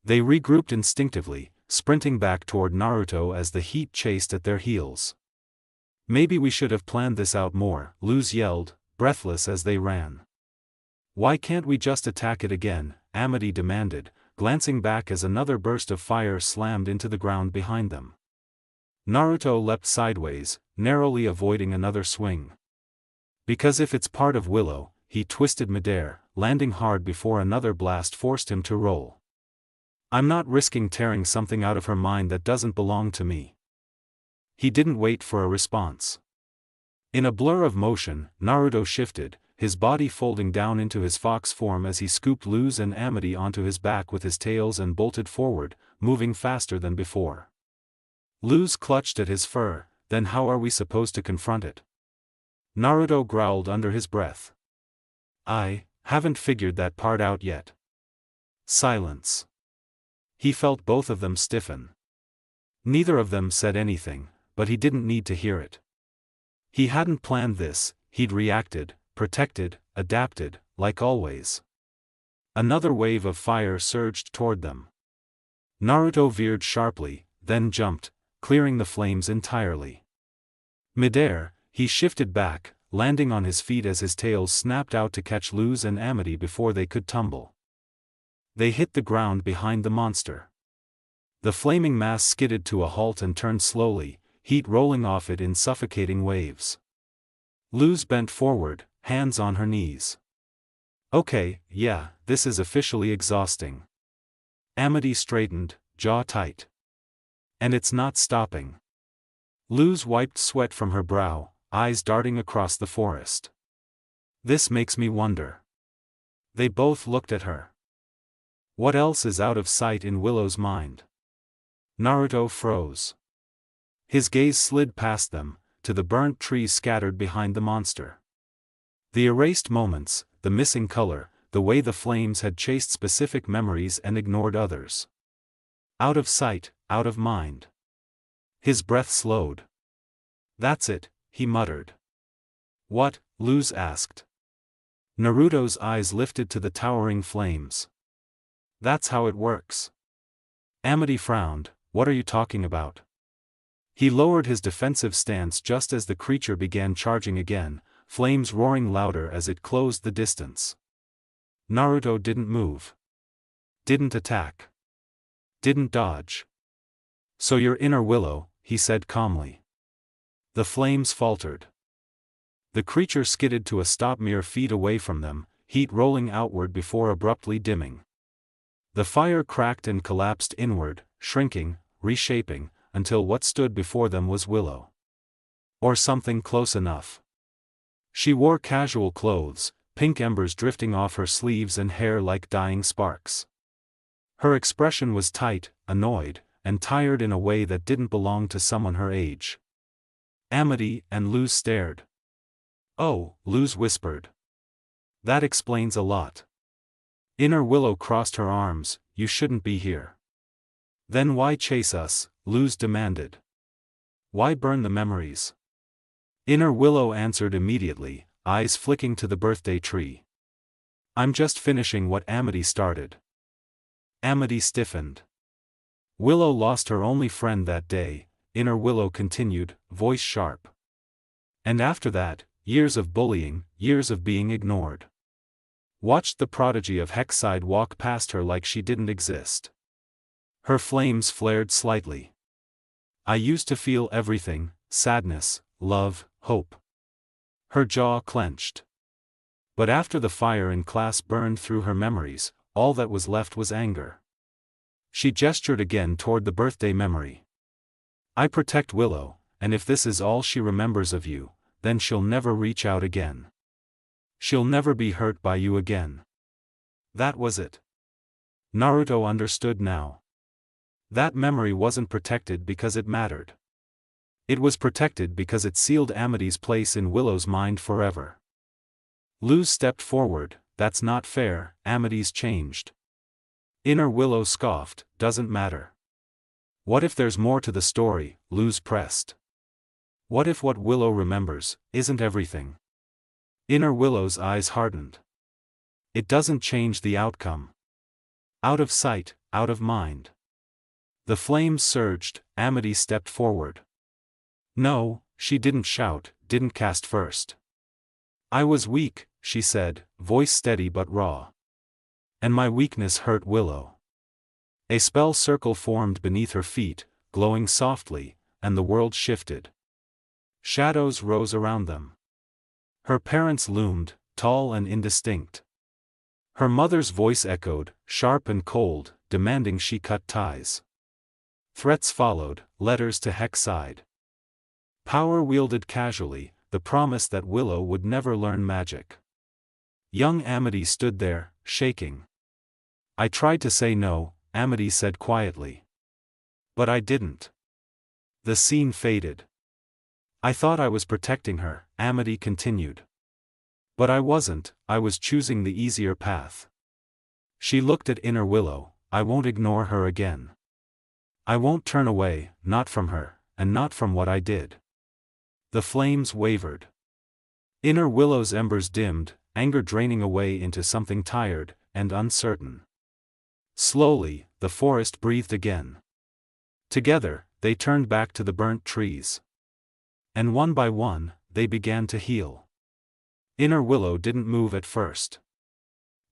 They regrouped instinctively, sprinting back toward Naruto as the heat chased at their heels. Maybe we should have planned this out more, Luz yelled, breathless as they ran. Why can't we just attack it again? Amity demanded, glancing back as another burst of fire slammed into the ground behind them. Naruto leapt sideways, narrowly avoiding another swing. Because if it's part of Willow, he twisted midair, landing hard before another blast forced him to roll. I'm not risking tearing something out of her mind that doesn't belong to me. He didn't wait for a response. In a blur of motion, Naruto shifted, his body folding down into his fox form as he scooped Luz and Amity onto his back with his tails and bolted forward, moving faster than before. Luz clutched at his fur, then how are we supposed to confront it? Naruto growled under his breath. I haven't figured that part out yet. Silence. He felt both of them stiffen. Neither of them said anything, but he didn't need to hear it. He hadn't planned this, he'd reacted, protected, adapted, like always. Another wave of fire surged toward them. Naruto veered sharply, then jumped, clearing the flames entirely. Midair, he shifted back, landing on his feet as his tails snapped out to catch Luz and Amity before they could tumble. They hit the ground behind the monster. The flaming mass skidded to a halt and turned slowly, heat rolling off it in suffocating waves. Luz bent forward, hands on her knees. Okay, yeah, this is officially exhausting. Amity straightened, jaw tight. And it's not stopping. Luz wiped sweat from her brow, eyes darting across the forest. This makes me wonder. They both looked at her. What else is out of sight in Willow's mind? Naruto froze. His gaze slid past them, to the burnt trees scattered behind the monster. The erased moments, the missing color, the way the flames had chased specific memories and ignored others. Out of sight, out of mind. His breath slowed. That's it, he muttered. What? Luz asked. Naruto's eyes lifted to the towering flames. That's how it works. Amity frowned. What are you talking about? He lowered his defensive stance just as the creature began charging again, flames roaring louder as it closed the distance. Naruto didn't move. Didn't attack. Didn't dodge. So you're inner Willow, he said calmly. The flames faltered. The creature skidded to a stop mere feet away from them, heat rolling outward before abruptly dimming. The fire cracked and collapsed inward, shrinking, reshaping, until what stood before them was Willow. Or something close enough. She wore casual clothes, pink embers drifting off her sleeves and hair like dying sparks. Her expression was tight, annoyed, and tired in a way that didn't belong to someone her age. Amity and Luz stared. Oh, Luz whispered. That explains a lot. Inner Willow crossed her arms. You shouldn't be here. Then why chase us? Luz demanded. Why burn the memories? Inner Willow answered immediately, eyes flicking to the birthday tree. I'm just finishing what Amity started. Amity stiffened. Willow lost her only friend that day, Inner Willow continued, voice sharp. And after that, years of bullying, years of being ignored. Watched the prodigy of Hexside walk past her like she didn't exist. Her flames flared slightly. I used to feel everything, sadness, love, hope. Her jaw clenched. But after the fire in class burned through her memories, all that was left was anger. She gestured again toward the birthday memory. I protect Willow, and if this is all she remembers of you, then she'll never reach out again. She'll never be hurt by you again. That was it. Naruto understood now. That memory wasn't protected because it mattered. It was protected because it sealed Amity's place in Willow's mind forever. Luz stepped forward. That's not fair, Amity's changed. Inner Willow scoffed, doesn't matter. What if there's more to the story? Luz pressed. What if what Willow remembers isn't everything? Inner Willow's eyes hardened. It doesn't change the outcome. Out of sight, out of mind. The flames surged. Amity stepped forward. No, she didn't shout, didn't cast first. I was weak, she said, voice steady but raw. And my weakness hurt Willow. A spell circle formed beneath her feet, glowing softly, and the world shifted. Shadows rose around them. Her parents loomed, tall and indistinct. Her mother's voice echoed, sharp and cold, demanding she cut ties. Threats followed, letters to Hexside. Power wielded casually, the promise that Willow would never learn magic. Young Amity stood there, shaking. I tried to say no, Amity said quietly. But I didn't. The scene faded. I thought I was protecting her, Amity continued. But I wasn't, I was choosing the easier path. She looked at Inner Willow. I won't ignore her again. I won't turn away, not from her, and not from what I did. The flames wavered. Inner Willow's embers dimmed, anger draining away into something tired and uncertain. Slowly, the forest breathed again. Together, they turned back to the burnt trees. And one by one, they began to heal. Inner Willow didn't move at first.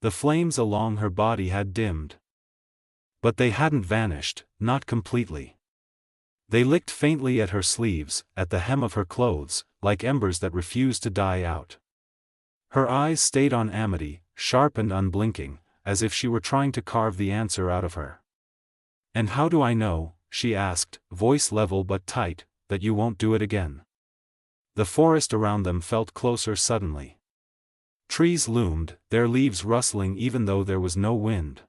The flames along her body had dimmed. But they hadn't vanished, not completely. They licked faintly at her sleeves, at the hem of her clothes, like embers that refused to die out. Her eyes stayed on Amity, sharp and unblinking, as if she were trying to carve the answer out of her. "And how do I know," she asked, voice level but tight, "that you won't do it again?" The forest around them felt closer suddenly. Trees loomed, their leaves rustling even though there was no wind.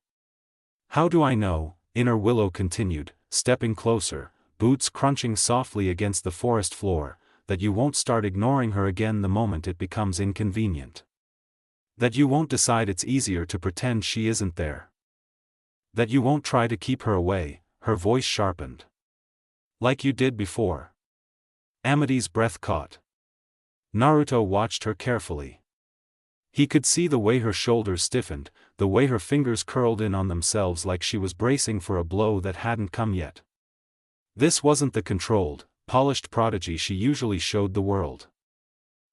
"How do I know," Inner Willow continued, stepping closer, boots crunching softly against the forest floor, "that you won't start ignoring her again the moment it becomes inconvenient? That you won't decide it's easier to pretend she isn't there? That you won't try to keep her away?" Her voice sharpened. "Like you did before." Amity's breath caught. Naruto watched her carefully. He could see the way her shoulders stiffened, the way her fingers curled in on themselves like she was bracing for a blow that hadn't come yet. This wasn't the controlled, polished prodigy she usually showed the world.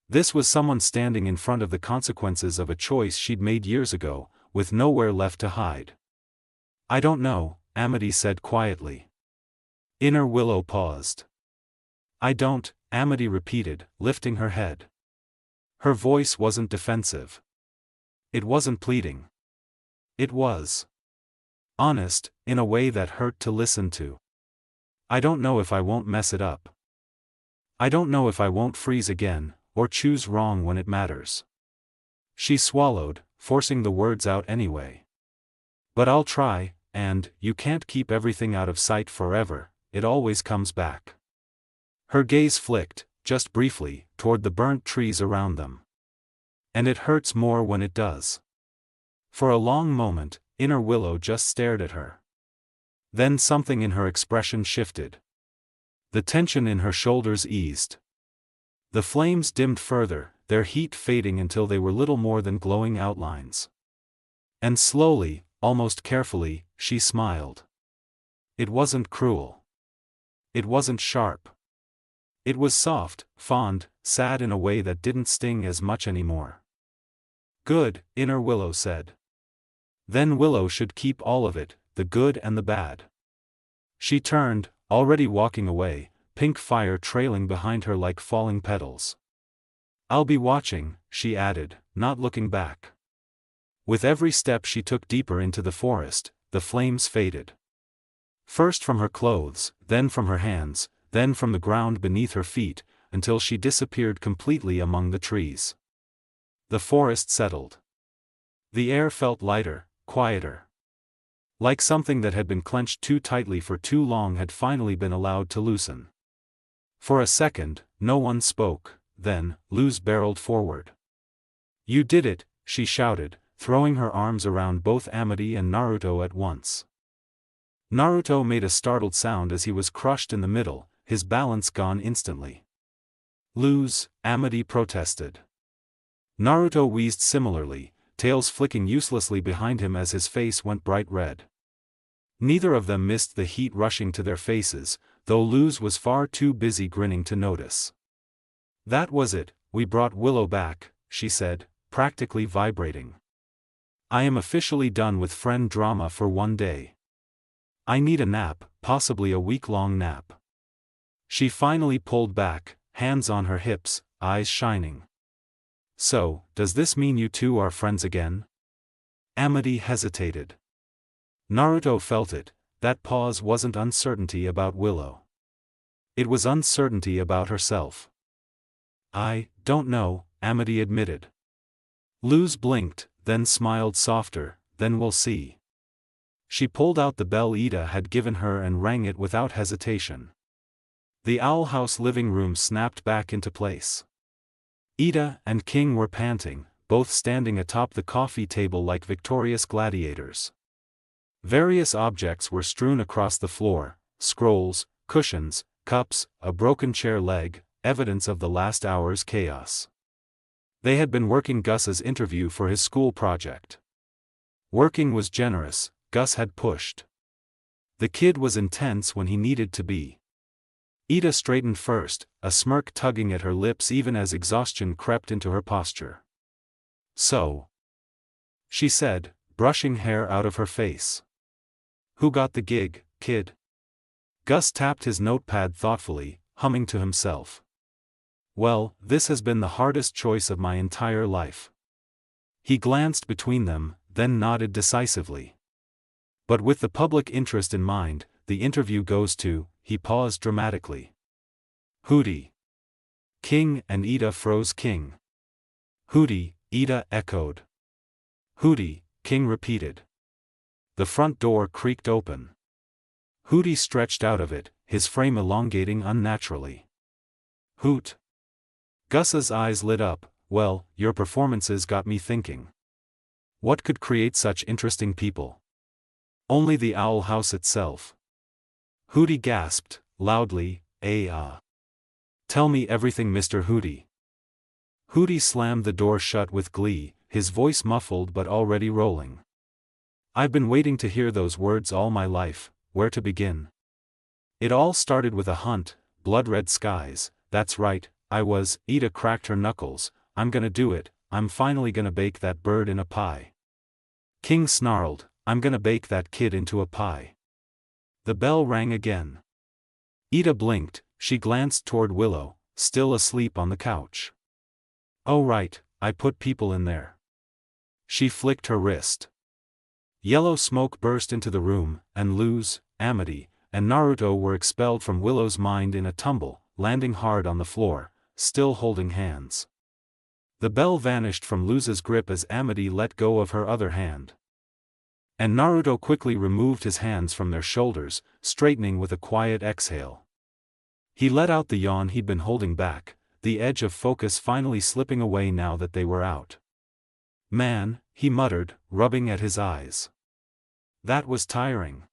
This was someone standing in front of the consequences of a choice she'd made years ago, with nowhere left to hide. "I don't know," Amity said quietly. Inner Willow paused. "I don't," Amity repeated, lifting her head. Her voice wasn't defensive. It wasn't pleading. It was honest, in a way that hurt to listen to. "I don't know if I won't mess it up. I don't know if I won't freeze again, or choose wrong when it matters." She swallowed, forcing the words out anyway. "But I'll try, and you can't keep everything out of sight forever, it always comes back." Her gaze flicked, just briefly, toward the burnt trees around them. "And it hurts more when it does." For a long moment, Inner Willow just stared at her. Then something in her expression shifted. The tension in her shoulders eased. The flames dimmed further, their heat fading until they were little more than glowing outlines. And slowly, almost carefully, she smiled. It wasn't cruel. It wasn't sharp. It was soft, fond, sad in a way that didn't sting as much anymore. "Good," Inner Willow said. "Then Willow should keep all of it, the good and the bad." She turned, already walking away, pink fire trailing behind her like falling petals. "I'll be watching," she added, not looking back. With every step she took deeper into the forest, the flames faded. First from her clothes, then from her hands, then from the ground beneath her feet, until she disappeared completely among the trees. The forest settled. The air felt lighter, quieter. Like something that had been clenched too tightly for too long had finally been allowed to loosen. For a second, no one spoke, then, Luz barreled forward. "You did it," she shouted, throwing her arms around both Amity and Naruto at once. Naruto made a startled sound as he was crushed in the middle, his balance gone instantly. "Luz," Amity protested. Naruto wheezed similarly, tails flicking uselessly behind him as his face went bright red. Neither of them missed the heat rushing to their faces, though Luz was far too busy grinning to notice. "That was it, we brought Willow back," she said, practically vibrating. "I am officially done with friend drama for one day. I need a nap, possibly a week-long nap." She finally pulled back, hands on her hips, eyes shining. "So, does this mean you two are friends again?" Amity hesitated. Naruto felt it, that pause wasn't uncertainty about Willow. It was uncertainty about herself. "I don't know," Amity admitted. Luz blinked, then smiled softer, "Then we'll see." She pulled out the bell Ida had given her and rang it without hesitation. The Owl House living room snapped back into place. Ida and King were panting, both standing atop the coffee table like victorious gladiators. Various objects were strewn across the floor: scrolls, cushions, cups, a broken chair leg, evidence of the last hour's chaos. They had been working Gus's interview for his school project. Working was generous, Gus had pushed. The kid was intense when he needed to be. Ida straightened first, a smirk tugging at her lips even as exhaustion crept into her posture. "So," she said, brushing hair out of her face. "Who got the gig, kid?" Gus tapped his notepad thoughtfully, humming to himself. "Well, this has been the hardest choice of my entire life." He glanced between them, then nodded decisively. "But with the public interest in mind, the interview goes to," he paused dramatically. "Hootie." King and Ida froze. King. "Hootie," Ida echoed. "Hootie," King repeated. The front door creaked open. Hootie stretched out of it, his frame elongating unnaturally. "Hoot." Gus's eyes lit up. "Well, your performances got me thinking. What could create such interesting people? Only the Owl House itself." Hootie gasped, loudly, "Tell me everything, Mr. Hootie." Hootie slammed the door shut with glee, his voice muffled but already rolling. "I've been waiting to hear those words all my life. Where to begin? It all started with a hunt, blood-red skies, that's right, Ida cracked her knuckles. "I'm gonna do it, I'm finally gonna bake that bird in a pie." King snarled, "I'm gonna bake that kid into a pie." The bell rang again. Ida blinked, she glanced toward Willow, still asleep on the couch. "Oh right, I put people in there." She flicked her wrist. Yellow smoke burst into the room, and Luz, Amity, and Naruto were expelled from Willow's mind in a tumble, landing hard on the floor, still holding hands. The bell vanished from Luz's grip as Amity let go of her other hand. And Naruto quickly removed his hands from their shoulders, straightening with a quiet exhale. He let out the yawn he'd been holding back, the edge of focus finally slipping away now that they were out. "Man," he muttered, rubbing at his eyes. "That was tiring."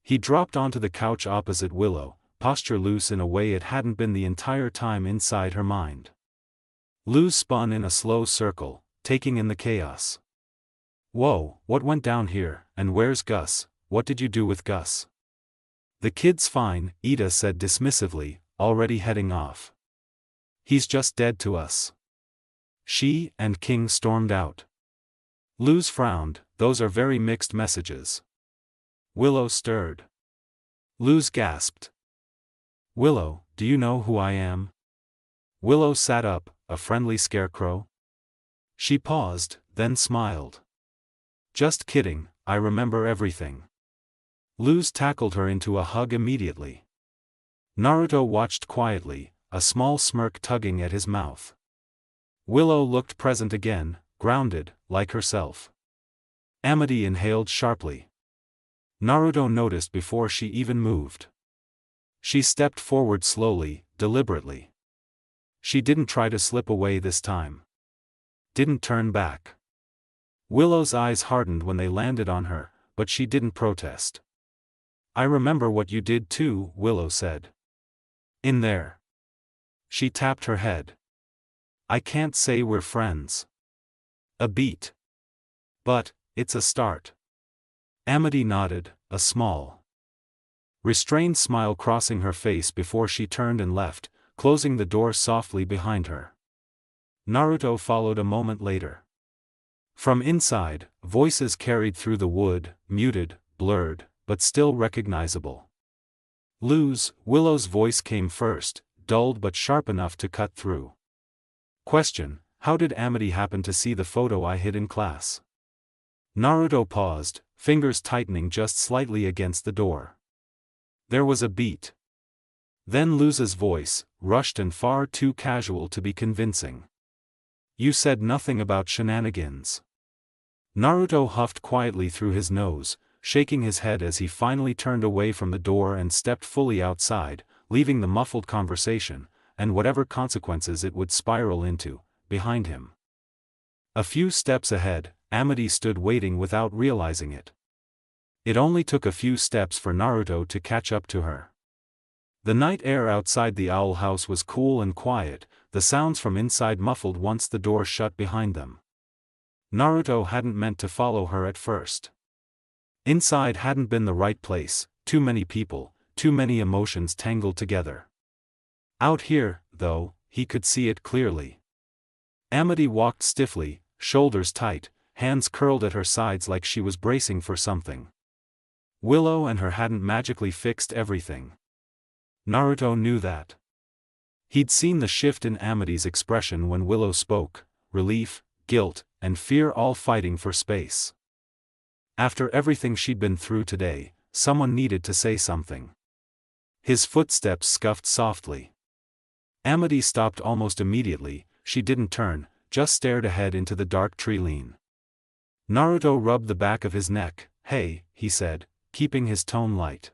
He dropped onto the couch opposite Willow, posture loose in a way it hadn't been the entire time inside her mind. Luz spun in a slow circle, taking in the chaos. "Whoa, what went down here, and where's Gus? What did you do with Gus?" "The kid's fine," Ida said dismissively, already heading off. "He's just dead to us." She and King stormed out. Luz frowned, "Those are very mixed messages." Willow stirred. Luz gasped. "Willow, do you know who I am?" Willow sat up, a friendly scarecrow. She paused, then smiled. "Just kidding, I remember everything." Luz tackled her into a hug immediately. Naruto watched quietly, a small smirk tugging at his mouth. Willow looked present again, grounded, like herself. Amity inhaled sharply. Naruto noticed before she even moved. She stepped forward slowly, deliberately. She didn't try to slip away this time. Didn't turn back. Willow's eyes hardened when they landed on her, but she didn't protest. "I remember what you did too," Willow said. "In there." She tapped her head. "I can't say we're friends." "A beat. But, it's a start." Amity nodded, a small, restrained smile crossing her face before she turned and left, closing the door softly behind her. Naruto followed a moment later. From inside, voices carried through the wood, muted, blurred, but still recognizable. Willow's voice came first, dulled but sharp enough to cut through. Question: How did Amity happen to see the photo I hid in class? Naruto paused, fingers tightening just slightly against the door. There was a beat. Then Luz's voice, rushed and far too casual to be convincing. "You said nothing about shenanigans." Naruto huffed quietly through his nose, shaking his head as he finally turned away from the door and stepped fully outside, leaving the muffled conversation, and whatever consequences it would spiral into, behind him. A few steps ahead, Amity stood waiting without realizing it. It only took a few steps for Naruto to catch up to her. The night air outside the owl house was cool and quiet, the sounds from inside muffled once the door shut behind them. Naruto hadn't meant to follow her at first. Inside hadn't been the right place, too many people, too many emotions tangled together. Out here, though, he could see it clearly. Amity walked stiffly, shoulders tight, hands curled at her sides like she was bracing for something. Willow and her hadn't magically fixed everything. Naruto knew that. He'd seen the shift in Amity's expression when Willow spoke, relief, guilt, and fear all fighting for space. After everything she'd been through today, someone needed to say something. His footsteps scuffed softly. Amity stopped almost immediately. She didn't turn, just stared ahead into the dark tree line. Naruto rubbed the back of his neck. "Hey," he said, keeping his tone light.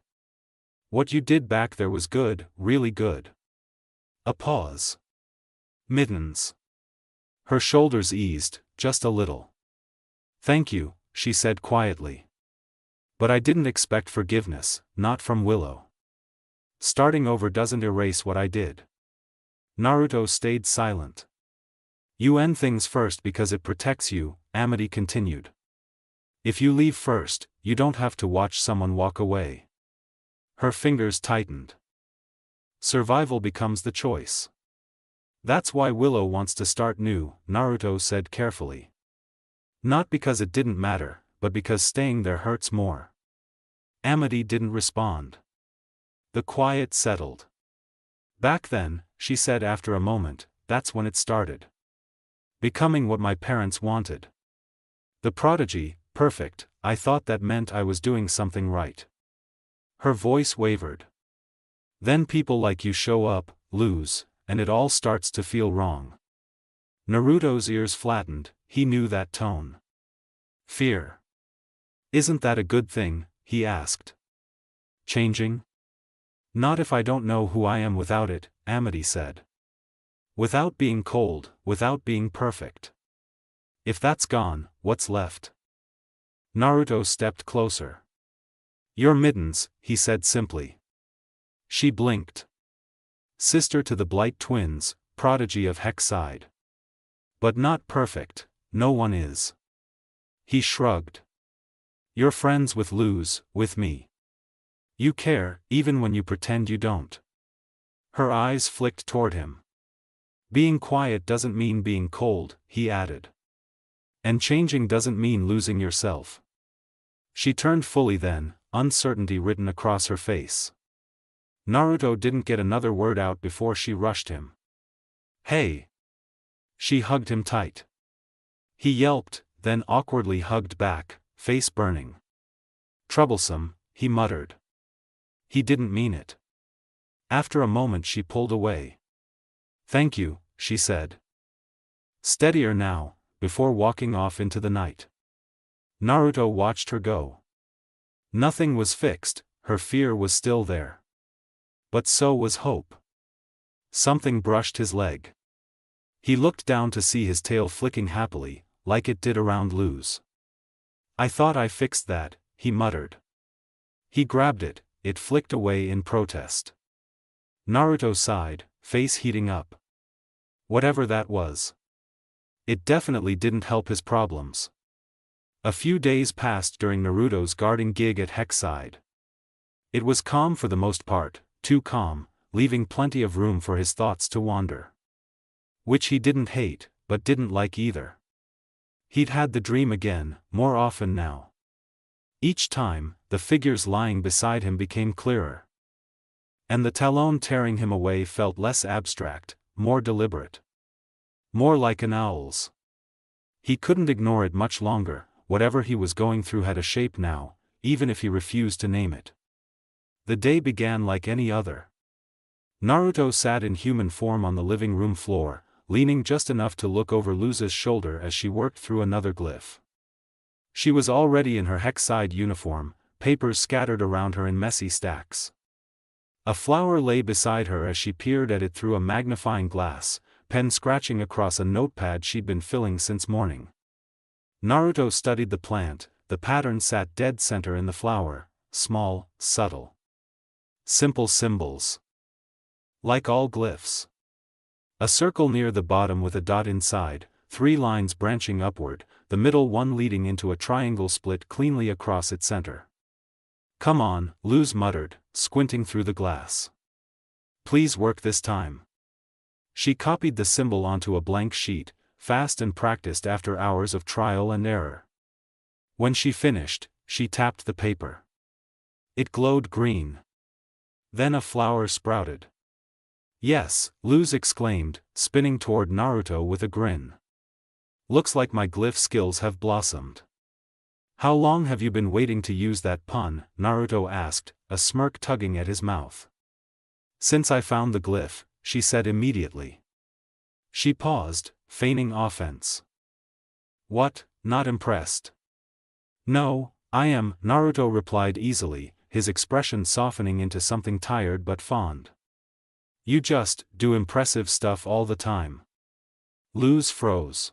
"What you did back there was good, really good." A pause. "Mittens." Her shoulders eased, just a little. "Thank you," she said quietly. "But I didn't expect forgiveness, not from Willow. Starting over doesn't erase what I did." Naruto stayed silent. "You end things first because it protects you," Amity continued. "If you leave first, you don't have to watch someone walk away." Her fingers tightened. "Survival becomes the choice. That's why Willow wants to start new," Naruto said carefully. "Not because it didn't matter, but because staying there hurts more." Amity didn't respond. The quiet settled. "Back then," she said after a moment, "that's when it started. Becoming what my parents wanted. The prodigy, perfect, I thought that meant I was doing something right." Her voice wavered. "Then people like you show up, lose, and it all starts to feel wrong." Naruto's ears flattened, he knew that tone. "Fear. Isn't that a good thing?" he asked. "Changing? Not if I don't know who I am without it," Amity said. "Without being cold, without being perfect. If that's gone, what's left?" Naruto stepped closer. "Your mittens," he said simply. She blinked. "Sister to the Blight twins, prodigy of Hexside. But not perfect, no one is." He shrugged. "You're friends with Luz, with me. You care, even when you pretend you don't." Her eyes flicked toward him. "Being quiet doesn't mean being cold," he added. "And changing doesn't mean losing yourself." She turned fully then, uncertainty written across her face. Naruto didn't get another word out before she rushed him. "Hey!" She hugged him tight. He yelped, then awkwardly hugged back, face burning. "Troublesome," he muttered. He didn't mean it. After a moment she pulled away. "Thank you," she said. Steadier now, before walking off into the night. Naruto watched her go. Nothing was fixed, her fear was still there. But so was hope. Something brushed his leg. He looked down to see his tail flicking happily, like it did around Luz. "I thought I fixed that," he muttered. He grabbed it, it flicked away in protest. Naruto sighed, face heating up. Whatever that was. It definitely didn't help his problems. A few days passed during Naruto's guarding gig at Hexside. It was calm for the most part, too calm, leaving plenty of room for his thoughts to wander. Which he didn't hate, but didn't like either. He'd had the dream again, more often now. Each time, the figures lying beside him became clearer. And the talon tearing him away felt less abstract, more deliberate. More like an owl's. He couldn't ignore it much longer, whatever he was going through had a shape now, even if he refused to name it. The day began like any other. Naruto sat in human form on the living room floor, leaning just enough to look over Luz's shoulder as she worked through another glyph. She was already in her Hexside uniform, papers scattered around her in messy stacks. A flower lay beside her as she peered at it through a magnifying glass, pen scratching across a notepad she'd been filling since morning. Naruto studied the plant. The pattern sat dead center in the flower, small, subtle. Simple symbols. Like all glyphs. A circle near the bottom with a dot inside, 3 lines branching upward, the middle one leading into a triangle split cleanly across its center. "Come on," Luz muttered, squinting through the glass. "Please work this time." She copied the symbol onto a blank sheet, fast and practiced after hours of trial and error. When she finished, she tapped the paper. It glowed green. Then a flower sprouted. "Yes," Luz exclaimed, spinning toward Naruto with a grin. "Looks like my glyph skills have blossomed." "How long have you been waiting to use that pun?" Naruto asked, a smirk tugging at his mouth. "Since I found the glyph," she said immediately. She paused, feigning offense. "What, not impressed?" "No, I am," Naruto replied easily, his expression softening into something tired but fond. "You just do impressive stuff all the time." Luz froze.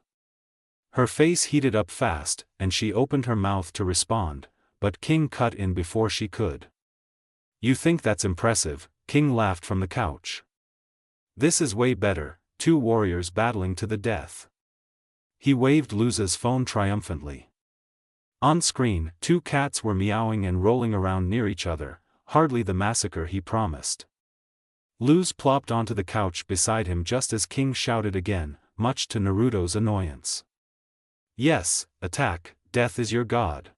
Her face heated up fast, and she opened her mouth to respond, but King cut in before she could. "You think that's impressive?" King laughed from the couch. "This is way better, 2 warriors battling to the death." He waved Luz's phone triumphantly. On screen, 2 cats were meowing and rolling around near each other, hardly the massacre he promised. Luz plopped onto the couch beside him just as King shouted again, much to Naruto's annoyance. "Yes, attack, death is your god."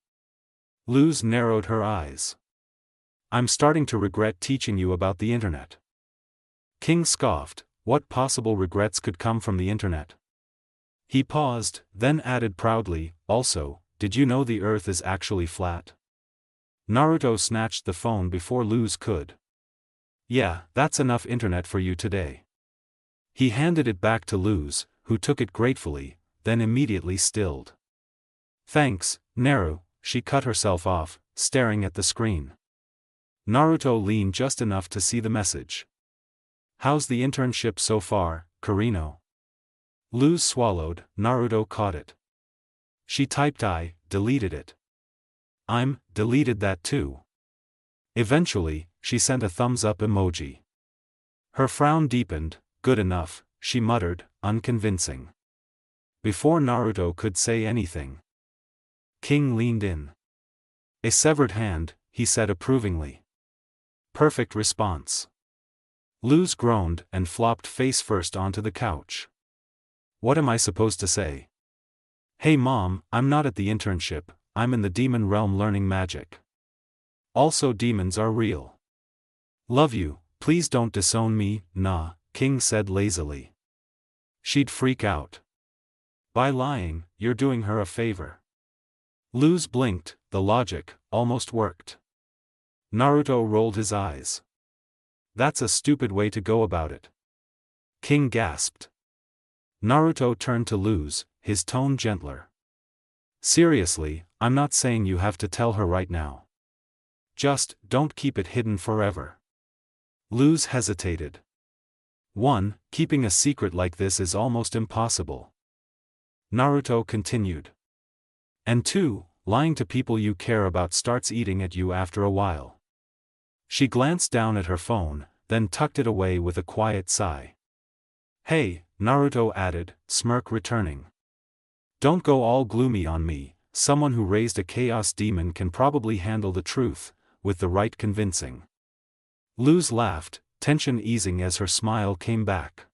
Luz narrowed her eyes. "I'm starting to regret teaching you about the internet." King scoffed. What possible regrets could come from the internet? He paused, then added proudly, "Also, did you know the Earth is actually flat?" Naruto snatched the phone before Luz could. "Yeah, that's enough internet for you today." He handed it back to Luz, who took it gratefully, then immediately stilled. "Thanks, Naru," she cut herself off, staring at the screen. Naruto leaned just enough to see the message. "How's the internship so far, Kurino?" Luz swallowed. Naruto caught it. She typed I, deleted it. I'm, deleted that too. Eventually, she sent a thumbs up emoji. Her frown deepened. Good enough, she muttered, unconvincing. Before Naruto could say anything, King leaned in. "A severed hand," he said approvingly. "Perfect response." Luz groaned and flopped face first onto the couch. "What am I supposed to say?" "Hey mom, I'm not at the internship, I'm in the demon realm learning magic. Also demons are real. Love you, please don't disown me." "Nah," King said lazily. She'd freak out. "By lying, you're doing her a favor." Luz blinked. The logic almost worked. Naruto rolled his eyes. "That's a stupid way to go about it." King gasped. Naruto turned to Luz, his tone gentler. "Seriously, I'm not saying you have to tell her right now. Just, don't keep it hidden forever." Luz hesitated. 1. Keeping a secret like this is almost impossible. Naruto continued. And 2, lying to people you care about starts eating at you after a while. She glanced down at her phone, then tucked it away with a quiet sigh. "Hey," Naruto added, smirk returning. "Don't go all gloomy on me, someone who raised a chaos demon can probably handle the truth, with the right convincing." Luz laughed, tension easing as her smile came back.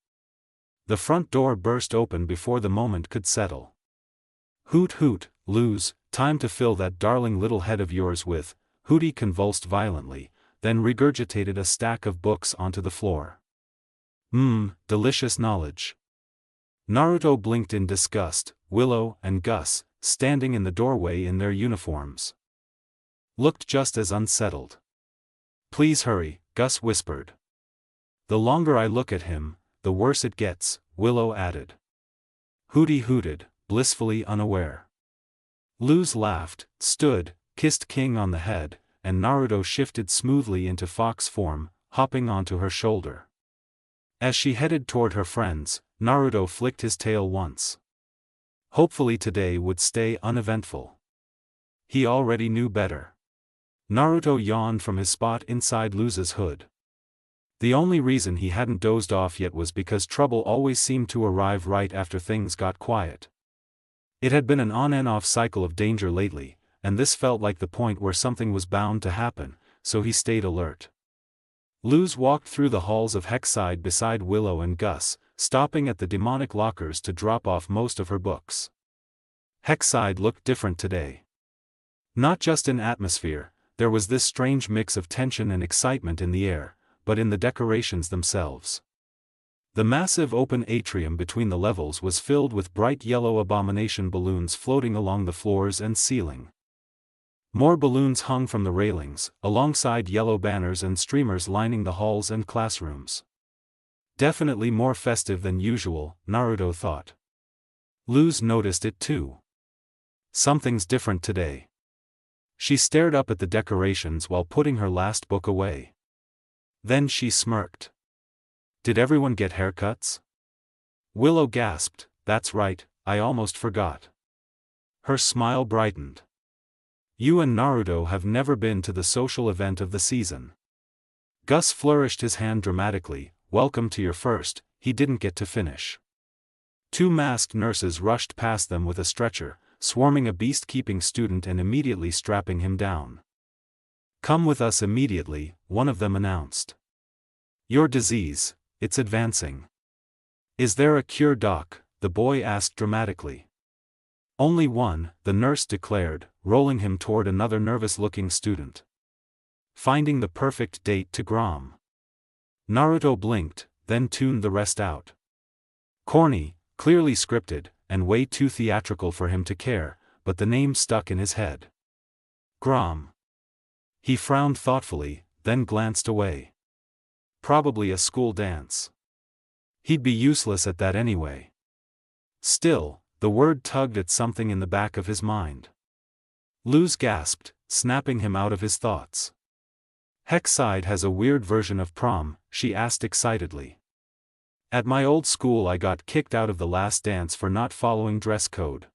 The front door burst open before the moment could settle. "Hoot hoot, Luz, time to fill that darling little head of yours with," Hooty convulsed violently, then regurgitated a stack of books onto the floor. Delicious knowledge." Naruto blinked in disgust. Willow and Gus, standing in the doorway in their uniforms, looked just as unsettled. "Please hurry," Gus whispered. "The longer I look at him, the worse it gets," Willow added. Hooty hooted, blissfully unaware. Luz laughed, stood, kissed King on the head, and Naruto shifted smoothly into fox form, hopping onto her shoulder. As she headed toward her friends, Naruto flicked his tail once. Hopefully today would stay uneventful. He already knew better. Naruto yawned from his spot inside Luz's hood. The only reason he hadn't dozed off yet was because trouble always seemed to arrive right after things got quiet. It had been an on-and-off cycle of danger lately, and this felt like the point where something was bound to happen, so he stayed alert. Luz walked through the halls of Hexside beside Willow and Gus, stopping at the demonic lockers to drop off most of her books. Hexside looked different today. Not just in atmosphere, there was this strange mix of tension and excitement in the air, but in the decorations themselves. The massive open atrium between the levels was filled with bright yellow abomination balloons floating along the floors and ceiling. More balloons hung from the railings, alongside yellow banners and streamers lining the halls and classrooms. Definitely more festive than usual, Naruto thought. Luz noticed it too. Something's different today. She stared up at the decorations while putting her last book away. Then she smirked. Did everyone get haircuts? Willow gasped, that's right, I almost forgot. Her smile brightened. You and Naruto have never been to the social event of the season. Gus flourished his hand dramatically, welcome to your first. He didn't get to finish. Two masked nurses rushed past them with a stretcher, swarming a beast-keeping student and immediately strapping him down. Come with us immediately, one of them announced. Your disease, it's advancing. Is there a cure, doc? The boy asked dramatically. Only one, the nurse declared, rolling him toward another nervous-looking student. Finding the perfect date to Grom. Naruto blinked, then tuned the rest out. Corny, clearly scripted, and way too theatrical for him to care, but the name stuck in his head. Grom. He frowned thoughtfully, then glanced away. Probably a school dance. He'd be useless at that anyway. Still, the word tugged at something in the back of his mind. Luz gasped, snapping him out of his thoughts. Hexside has a weird version of prom, she asked excitedly. At my old school I got kicked out of the last dance for not following dress code.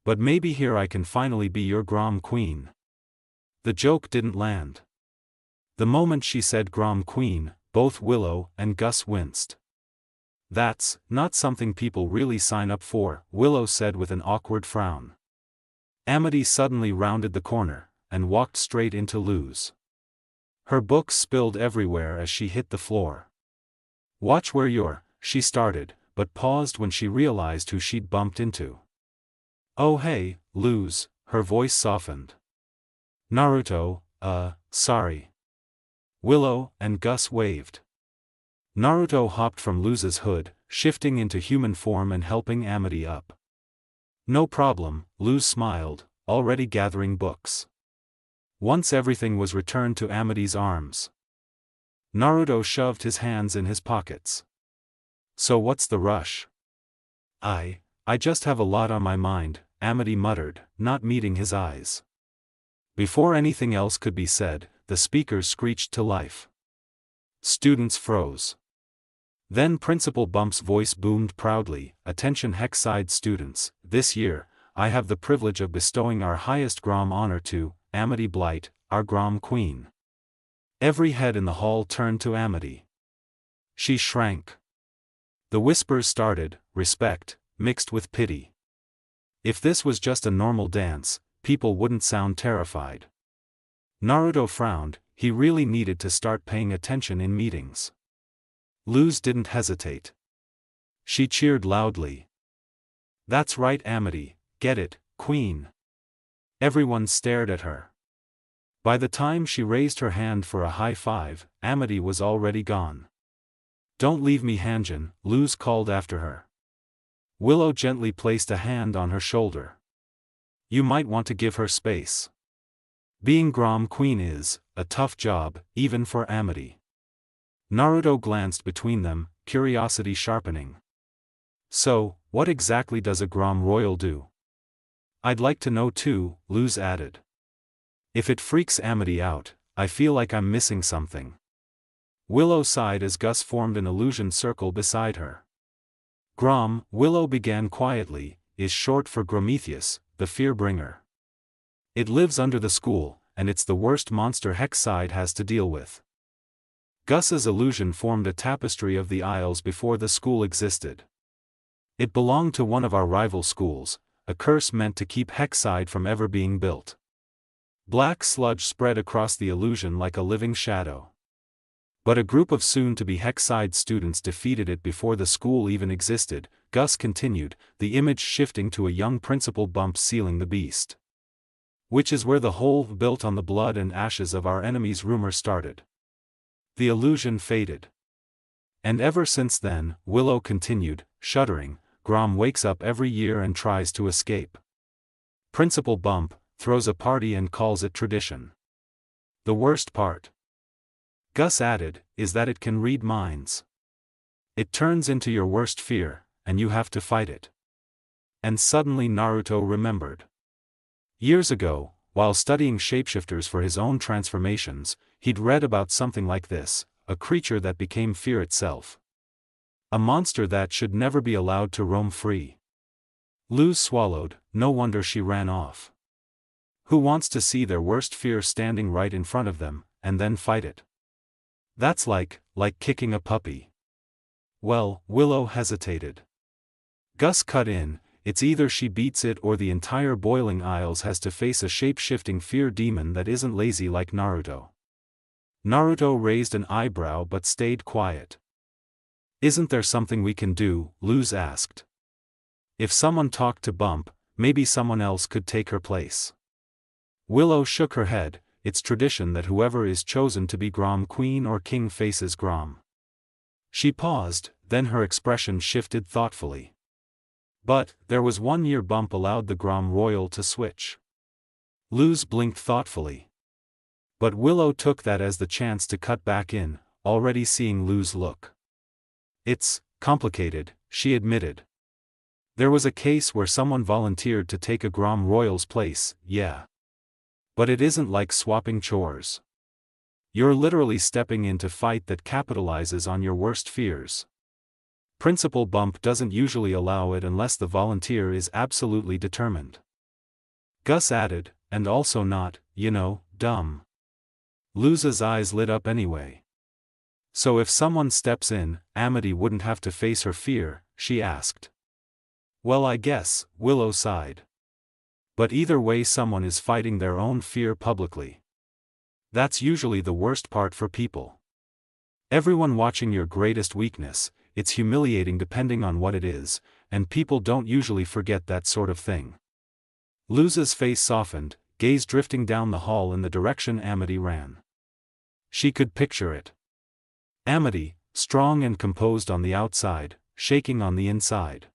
But maybe here I can finally be your Grom Queen. The joke didn't land. The moment she said Grom Queen, both Willow and Gus winced. That's not something people really sign up for, Willow said with an awkward frown. Amity suddenly rounded the corner, and walked straight into Luz. Her books spilled everywhere as she hit the floor. Watch where you're, she started, but paused when she realized who she'd bumped into. Oh hey, Luz, her voice softened. Naruto, sorry. Willow and Gus waved. Naruto hopped from Luz's hood, shifting into human form and helping Amity up. No problem, Luz smiled, already gathering books. Once everything was returned to Amity's arms, Naruto shoved his hands in his pockets. So what's the rush? I just have a lot on my mind, Amity muttered, not meeting his eyes. Before anything else could be said, the speakers screeched to life. Students froze. Then Principal Bump's voice boomed proudly, attention Hexside students, this year, I have the privilege of bestowing our highest Grom honor to Amity Blight, our Grom Queen. Every head in the hall turned to Amity. She shrank. The whispers started, respect, mixed with pity. If this was just a normal dance, people wouldn't sound terrified. Naruto frowned, he really needed to start paying attention in meetings. Luz didn't hesitate. She cheered loudly. That's right Amity, get it, Queen. Everyone stared at her. By the time she raised her hand for a high five, Amity was already gone. Don't leave me Hanjin, Luz called after her. Willow gently placed a hand on her shoulder. You might want to give her space. Being Grom Queen is a tough job, even for Amity. Naruto glanced between them, curiosity sharpening. So, what exactly does a Grom Royal do? I'd like to know too, Luz added. If it freaks Amity out, I feel like I'm missing something. Willow sighed as Gus formed an illusion circle beside her. Grom, Willow began quietly, is short for Grometheus, the fear-bringer. It lives under the school, and it's the worst monster Hexside has to deal with. Gus's illusion formed a tapestry of the Isles before the school existed. It belonged to one of our rival schools, a curse meant to keep Hexside from ever being built. Black sludge spread across the illusion like a living shadow. But a group of soon-to-be Hexside students defeated it before the school even existed, Gus continued, the image shifting to a young Principal Bump sealing the beast. Which is where the whole built on the blood and ashes of our enemies rumor started. The illusion faded. And ever since then, Willow continued, shuddering, Grom wakes up every year and tries to escape. Principal Bump throws a party and calls it tradition. The worst part, Gus added, is that it can read minds. It turns into your worst fear, and you have to fight it. And suddenly Naruto remembered. Years ago, while studying shapeshifters for his own transformations, he'd read about something like this, a creature that became fear itself. A monster that should never be allowed to roam free. Luz swallowed, no wonder she ran off. Who wants to see their worst fear standing right in front of them, and then fight it? That's like kicking a puppy. Well, Willow hesitated. Gus cut in, it's either she beats it or the entire Boiling Isles has to face a shape-shifting fear demon that isn't lazy like Naruto. Naruto raised an eyebrow but stayed quiet. Isn't there something we can do? Luz asked. If someone talked to Bump, maybe someone else could take her place. Willow shook her head. It's tradition that whoever is chosen to be Grom Queen or King faces Grom. She paused, then her expression shifted thoughtfully. But, there was one year Bump allowed the Grom Royal to switch. Luz blinked thoughtfully. But Willow took that as the chance to cut back in, already seeing Luz look. It's complicated, she admitted. There was a case where someone volunteered to take a Grom Royal's place, yeah. But it isn't like swapping chores. You're literally stepping in to fight that capitalizes on your worst fears. Principal Bump doesn't usually allow it unless the volunteer is absolutely determined. Gus added, and also not, dumb. Luz's eyes lit up anyway. So if someone steps in, Amity wouldn't have to face her fear, she asked. Well, I guess, Willow sighed. But either way someone is fighting their own fear publicly. That's usually the worst part for people. Everyone watching your greatest weakness, it's humiliating depending on what it is, and people don't usually forget that sort of thing. Luz's face softened, gaze drifting down the hall in the direction Amity ran. She could picture it. Amity, strong and composed on the outside, shaking on the inside.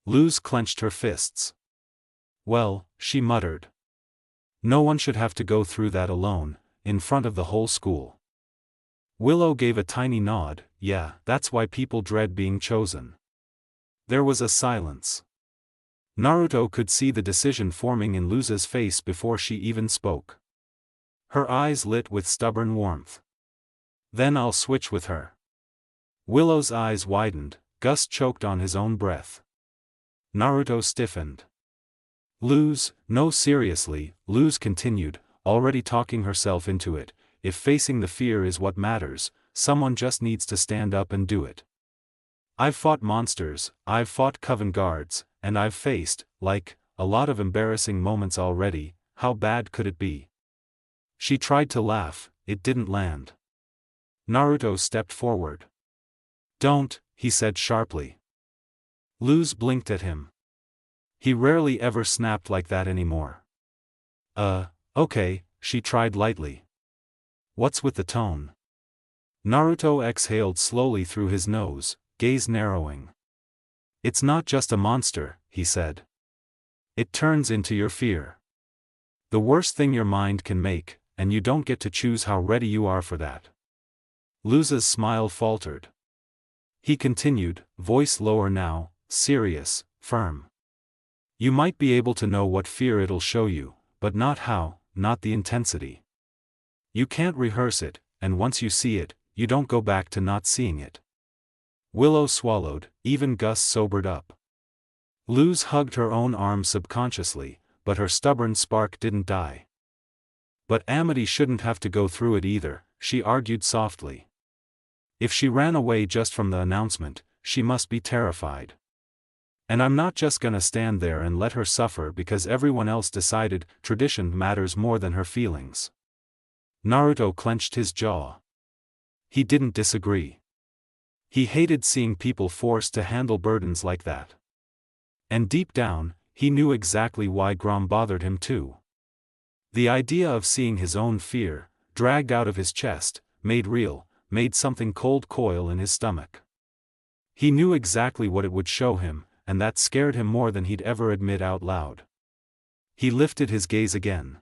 Luz clenched her fists. Well, she muttered. No one should have to go through that alone, in front of the whole school. Willow gave a tiny nod, yeah, that's why people dread being chosen. There was a silence. Naruto could see the decision forming in Luz's face before she even spoke. Her eyes lit with stubborn warmth. Then I'll switch with her. Willow's eyes widened, Gus choked on his own breath. Naruto stiffened. Luz, no seriously, Luz continued, already talking herself into it, if facing the fear is what matters, someone just needs to stand up and do it. I've fought monsters, I've fought coven guards, and I've faced, a lot of embarrassing moments already, how bad could it be? She tried to laugh, it didn't land. Naruto stepped forward. Don't, he said sharply. Luz blinked at him. He rarely ever snapped like that anymore. Okay, she tried lightly. What's with the tone? Naruto exhaled slowly through his nose, gaze narrowing. It's not just a monster, he said. It turns into your fear. The worst thing your mind can make, and you don't get to choose how ready you are for that. Luz's smile faltered. He continued, voice lower now, serious, firm. You might be able to know what fear it'll show you, but not how, not the intensity. You can't rehearse it, and once you see it, you don't go back to not seeing it. Willow swallowed, even Gus sobered up. Luz hugged her own arm subconsciously, but her stubborn spark didn't die. But Amity shouldn't have to go through it either, she argued softly. If she ran away just from the announcement, she must be terrified. And I'm not just gonna stand there and let her suffer because everyone else decided tradition matters more than her feelings. Naruto clenched his jaw. He didn't disagree. He hated seeing people forced to handle burdens like that. And deep down, he knew exactly why Grom bothered him too. The idea of seeing his own fear, dragged out of his chest, made something cold coil in his stomach. He knew exactly what it would show him, and that scared him more than he'd ever admit out loud. He lifted his gaze again.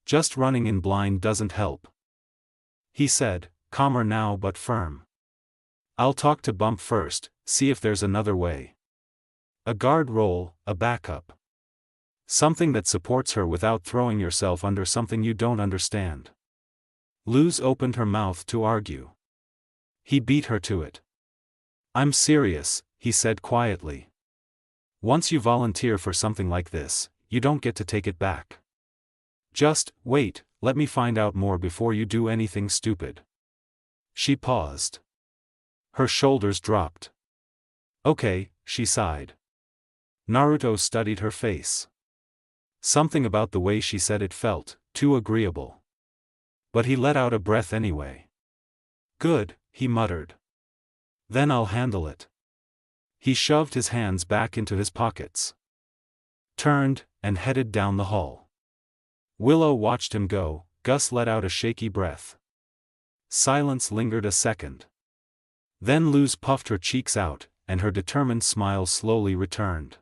Just running in blind doesn't help, he said, calmer now but firm. I'll talk to Bump first, see if there's another way. A guard role, a backup. Something that supports her without throwing yourself under something you don't understand. Luz opened her mouth to argue. He beat her to it. I'm serious, he said quietly. Once you volunteer for something like this, you don't get to take it back. Just, wait, let me find out more before you do anything stupid. She paused. Her shoulders dropped. Okay, she sighed. Naruto studied her face. Something about the way she said it felt too agreeable. But he let out a breath anyway. Good, he muttered. Then I'll handle it. He shoved his hands back into his pockets. Turned, and headed down the hall. Willow watched him go. Gus let out a shaky breath. Silence lingered a second. Then Luz puffed her cheeks out, and her determined smile slowly returned.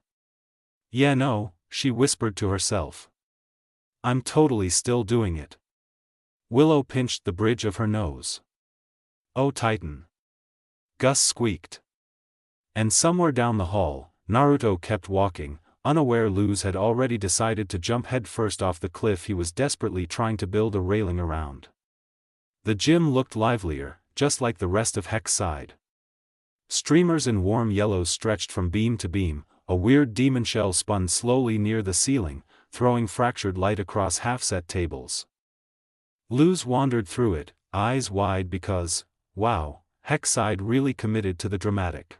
Yeah no, she whispered to herself. I'm totally still doing it. Willow pinched the bridge of her nose. Oh Titan. Gus squeaked. And somewhere down the hall, Naruto kept walking, unaware Luz had already decided to jump headfirst off the cliff he was desperately trying to build a railing around. The gym looked livelier, just like the rest of Hexside. Streamers in warm yellows stretched from beam to beam, a weird demon shell spun slowly near the ceiling, throwing fractured light across half-set tables. Luz wandered through it, eyes wide because, wow, Hexside really committed to the dramatic.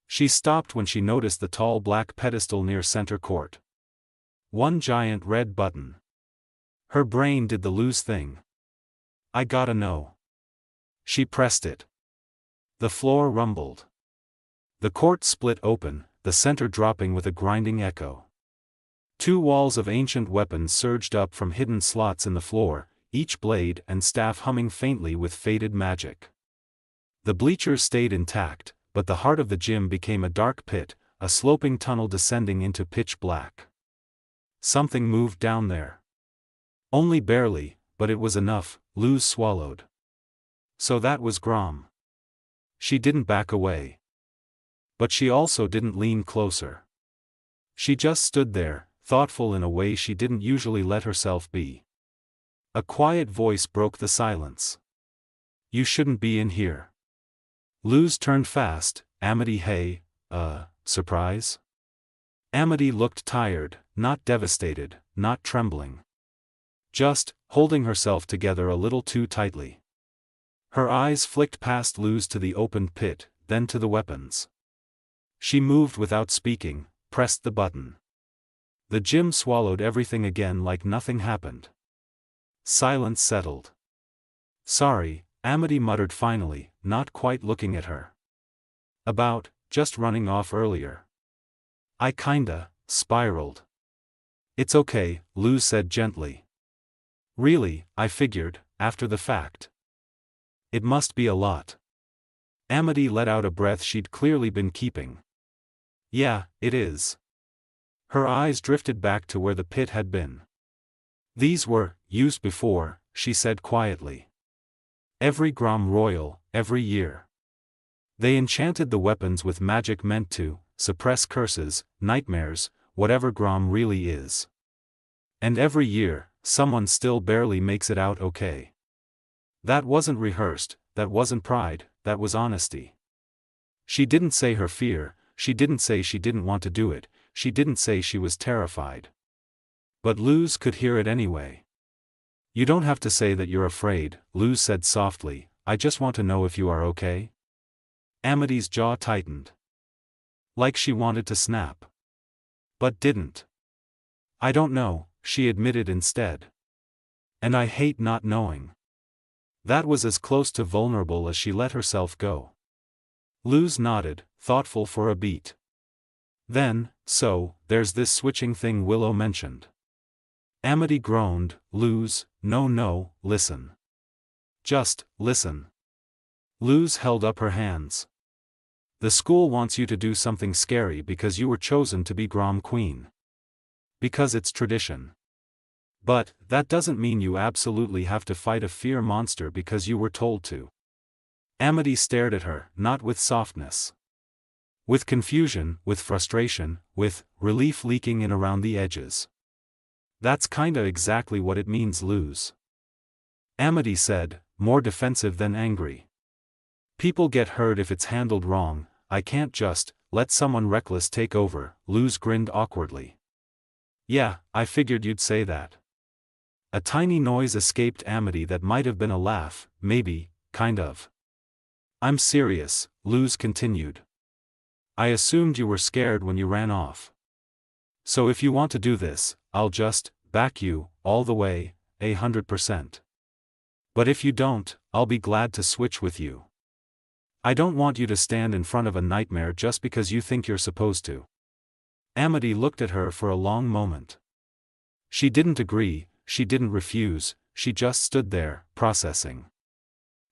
She stopped when she noticed the tall black pedestal near center court. One giant red button. Her brain did the Luz thing. I gotta know. She pressed it. The floor rumbled. The court split open, the center dropping with a grinding echo. Two walls of ancient weapons surged up from hidden slots in the floor, each blade and staff humming faintly with faded magic. The bleachers stayed intact, but the heart of the gym became a dark pit, a sloping tunnel descending into pitch black. Something moved down there. Only barely, but it was enough. Luz swallowed. So that was Grom. She didn't back away. But she also didn't lean closer. She just stood there, thoughtful in a way she didn't usually let herself be. A quiet voice broke the silence. You shouldn't be in here. Luz turned fast. Amity, hey, surprise? Amity looked tired, not devastated, not trembling. Just, holding herself together a little too tightly. Her eyes flicked past Luz to the opened pit, then to the weapons. She moved without speaking, pressed the button. The gym swallowed everything again like nothing happened. Silence settled. Sorry, Amity muttered finally, not quite looking at her. About, just running off earlier. I kinda spiraled. It's okay, Luz said gently. Really, I figured, after the fact. It must be a lot. Amity let out a breath she'd clearly been keeping. Yeah, it is. Her eyes drifted back to where the pit had been. These were used before, she said quietly. Every Grom Royal, every year. They enchanted the weapons with magic meant to suppress curses, nightmares, whatever Grom really is. And every year, someone still barely makes it out okay. That wasn't rehearsed, that wasn't pride, that was honesty. She didn't say her fear, she didn't say she didn't want to do it, she didn't say she was terrified. But Luz could hear it anyway. You don't have to say that you're afraid, Luz said softly, I just want to know if you are okay. Amity's jaw tightened. Like she wanted to snap. But didn't. I don't know, she admitted instead. And I hate not knowing. That was as close to vulnerable as she let herself go. Luz nodded, thoughtful for a beat. Then, so, there's this switching thing Willow mentioned. Amity groaned, Luz, no, listen. Just, listen. Luz held up her hands. The school wants you to do something scary because you were chosen to be Grom Queen. Because it's tradition. But, that doesn't mean you absolutely have to fight a fear monster because you were told to. Amity stared at her, not with softness. With confusion, with frustration, with relief leaking in around the edges. That's kinda exactly what it means, Luz. Amity said, more defensive than angry. People get hurt if it's handled wrong, I can't just let someone reckless take over, Luz grinned awkwardly. Yeah, I figured you'd say that. A tiny noise escaped Amity that might have been a laugh, maybe, kind of. I'm serious, Luz continued. I assumed you were scared when you ran off. So if you want to do this, I'll just back you, all the way, 100%. But if you don't, I'll be glad to switch with you. I don't want you to stand in front of a nightmare just because you think you're supposed to. Amity looked at her for a long moment. She didn't agree, she didn't refuse, she just stood there, processing.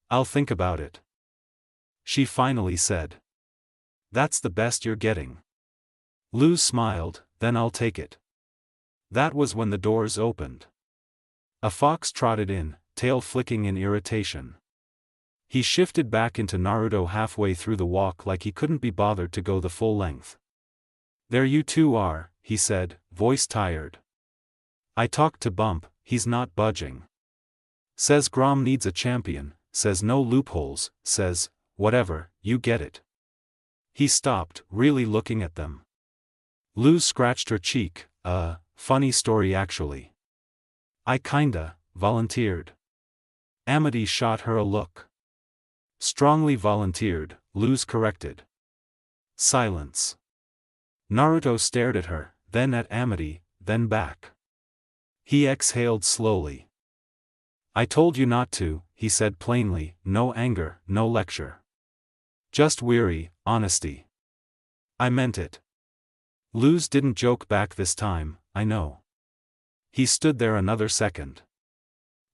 I'll think about it. She finally said. That's the best you're getting. Luz smiled, then I'll take it. That was when the doors opened. A fox trotted in, tail flicking in irritation. He shifted back into Naruto halfway through the walk like he couldn't be bothered to go the full length. There you two are, he said, voice tired. I talked to Bump, he's not budging. Says Grom needs a champion, says no loopholes, says, whatever, you get it. He stopped, really looking at them. Luz scratched her cheek, funny story actually. I kinda volunteered. Amity shot her a look. Strongly volunteered, Luz corrected. Silence. Naruto stared at her, then at Amity, then back. He exhaled slowly. I told you not to, he said plainly, no anger, no lecture. Just weary, honesty. I meant it. Luz didn't joke back this time, I know. He stood there another second.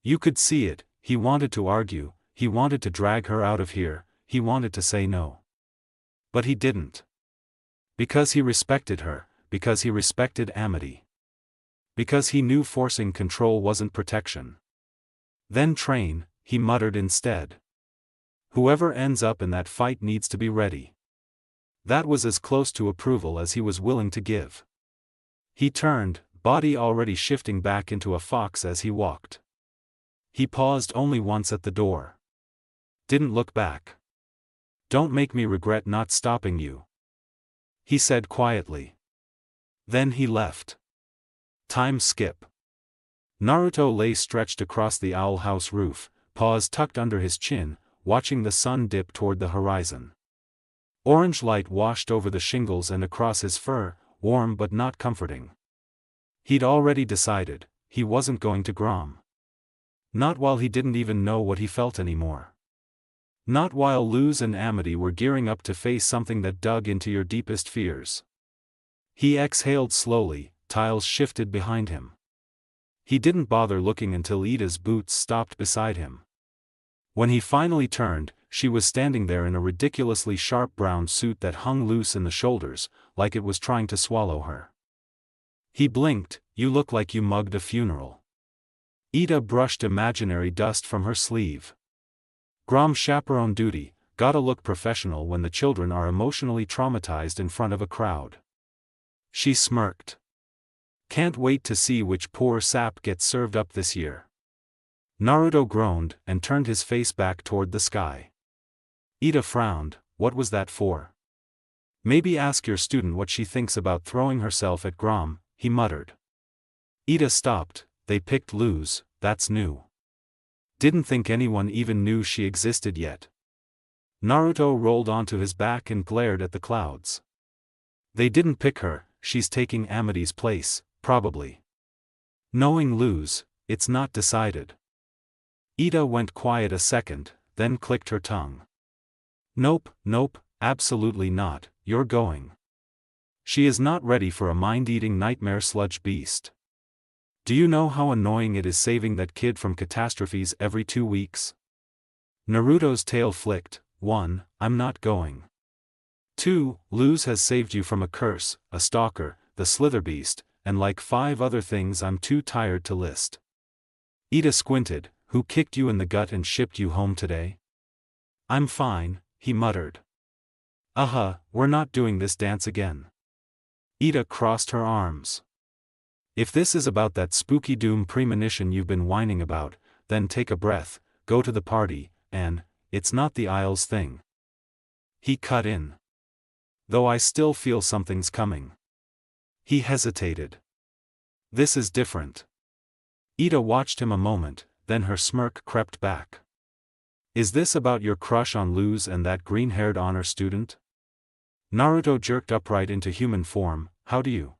You could see it, he wanted to argue, he wanted to drag her out of here, he wanted to say no. But he didn't. Because he respected her, because he respected Amity. Because he knew forcing control wasn't protection. Then train, he muttered instead. Whoever ends up in that fight needs to be ready. That was as close to approval as he was willing to give. He turned, body already shifting back into a fox as he walked. He paused only once at the door. Didn't look back. Don't make me regret not stopping you, he said quietly. Then he left. Time skip. Naruto lay stretched across the owl house roof, paws tucked under his chin, watching the sun dip toward the horizon. Orange light washed over the shingles and across his fur, warm but not comforting. He'd already decided, he wasn't going to Grom. Not while he didn't even know what he felt anymore. Not while Luz and Amity were gearing up to face something that dug into your deepest fears. He exhaled slowly, tiles shifted behind him. He didn't bother looking until Ida's boots stopped beside him. When he finally turned, she was standing there in a ridiculously sharp brown suit that hung loose in the shoulders, like it was trying to swallow her. He blinked, you look like you mugged a funeral. Ida brushed imaginary dust from her sleeve. Grom chaperone duty, gotta look professional when the children are emotionally traumatized in front of a crowd. She smirked. Can't wait to see which poor sap gets served up this year. Naruto groaned and turned his face back toward the sky. Ida frowned. What was that for? Maybe ask your student what she thinks about throwing herself at Grom, he muttered. Ida stopped. They picked Luz, that's new. Didn't think anyone even knew she existed yet. Naruto rolled onto his back and glared at the clouds. They didn't pick her, she's taking Amity's place, probably. Knowing Luz, it's not decided. Ida went quiet a second, then clicked her tongue. Nope, absolutely not, you're going. She is not ready for a mind-eating nightmare sludge beast. Do you know how annoying it is saving that kid from catastrophes every 2 weeks? Naruto's tail flicked. 1. I'm not going. 2. Luz has saved you from a curse, a stalker, the slither beast, and like 5 other things I'm too tired to list. Ida squinted. Who kicked you in the gut and shipped you home today? I'm fine, he muttered. We're not doing this dance again. Ida crossed her arms. If this is about that spooky doom premonition you've been whining about, then take a breath, go to the party, and, it's not the Isles thing. He cut in. Though I still feel something's coming. He hesitated. This is different. Ida watched him a moment, then her smirk crept back. Is this about your crush on Luz and that green-haired honor student? Naruto jerked upright into human form. How do you?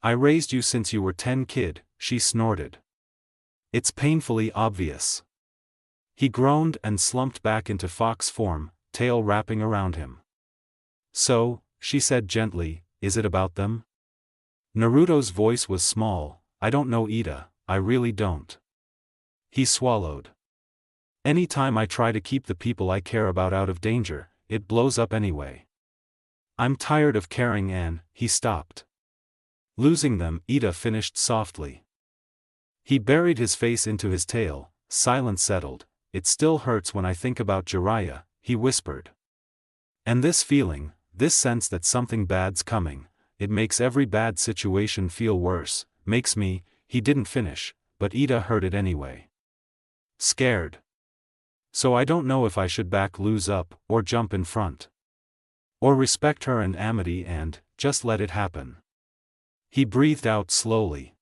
I raised you since you were 10, kid, she snorted. It's painfully obvious. He groaned and slumped back into fox form, tail wrapping around him. So, she said gently, is it about them? Naruto's voice was small. I don't know, Ida, I really don't. He swallowed. Any time I try to keep the people I care about out of danger, it blows up anyway. I'm tired of caring and, he stopped. Losing them, Ida finished softly. He buried his face into his tail. Silence settled. It still hurts when I think about Jiraiya, he whispered. And this feeling, this sense that something bad's coming, it makes every bad situation feel worse, makes me, he didn't finish, but Ida heard it anyway. Scared. So I don't know if I should back Luz up, or jump in front. Or respect her and Amity and, just let it happen. He breathed out slowly.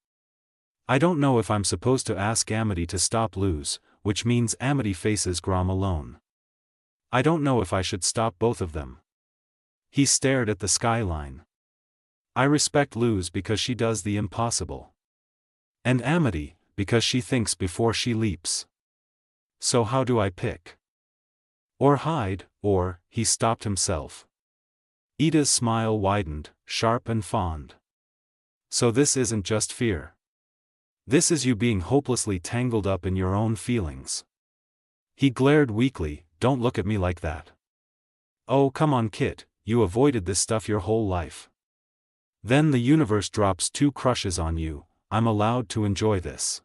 I don't know if I'm supposed to ask Amity to stop Luz, which means Amity faces Grom alone. I don't know if I should stop both of them. He stared at the skyline. I respect Luz because she does the impossible. And Amity, because she thinks before she leaps. So how do I pick? Or hide, or, he stopped himself. Ida's smile widened, sharp and fond. So this isn't just fear. This is you being hopelessly tangled up in your own feelings. He glared weakly. Don't look at me like that. Oh come on Kit, you avoided this stuff your whole life. Then the universe drops 2 crushes on you, I'm allowed to enjoy this.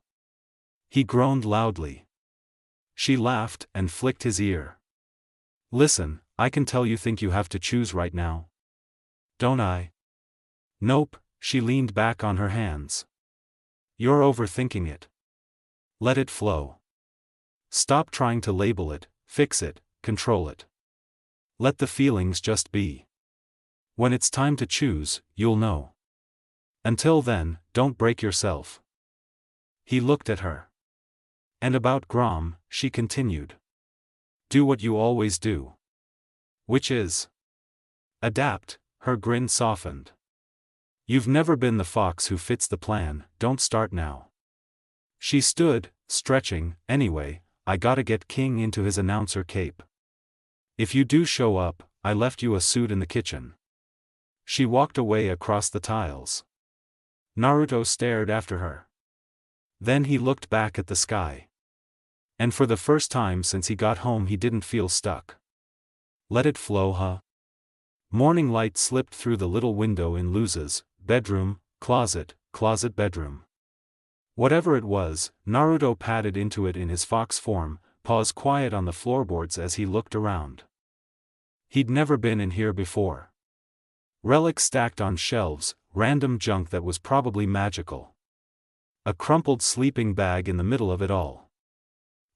He groaned loudly. She laughed and flicked his ear. Listen, I can tell you think you have to choose right now. Don't I? Nope, she leaned back on her hands. You're overthinking it. Let it flow. Stop trying to label it, fix it, control it. Let the feelings just be. When it's time to choose, you'll know. Until then, don't break yourself. He looked at her. And about Grom, she continued. Do what you always do. Which is? Adapt, her grin softened. You've never been the fox who fits the plan, don't start now. She stood, stretching. Anyway, I gotta get King into his announcer cape. If you do show up, I left you a suit in the kitchen. She walked away across the tiles. Naruto stared after her. Then he looked back at the sky. And for the first time since he got home he didn't feel stuck. Let it flow, huh? Morning light slipped through the little window in Luz's bedroom, closet, bedroom. Whatever it was, Naruto padded into it in his fox form, paws quiet on the floorboards as he looked around. He'd never been in here before. Relics stacked on shelves, random junk that was probably magical. A crumpled sleeping bag in the middle of it all.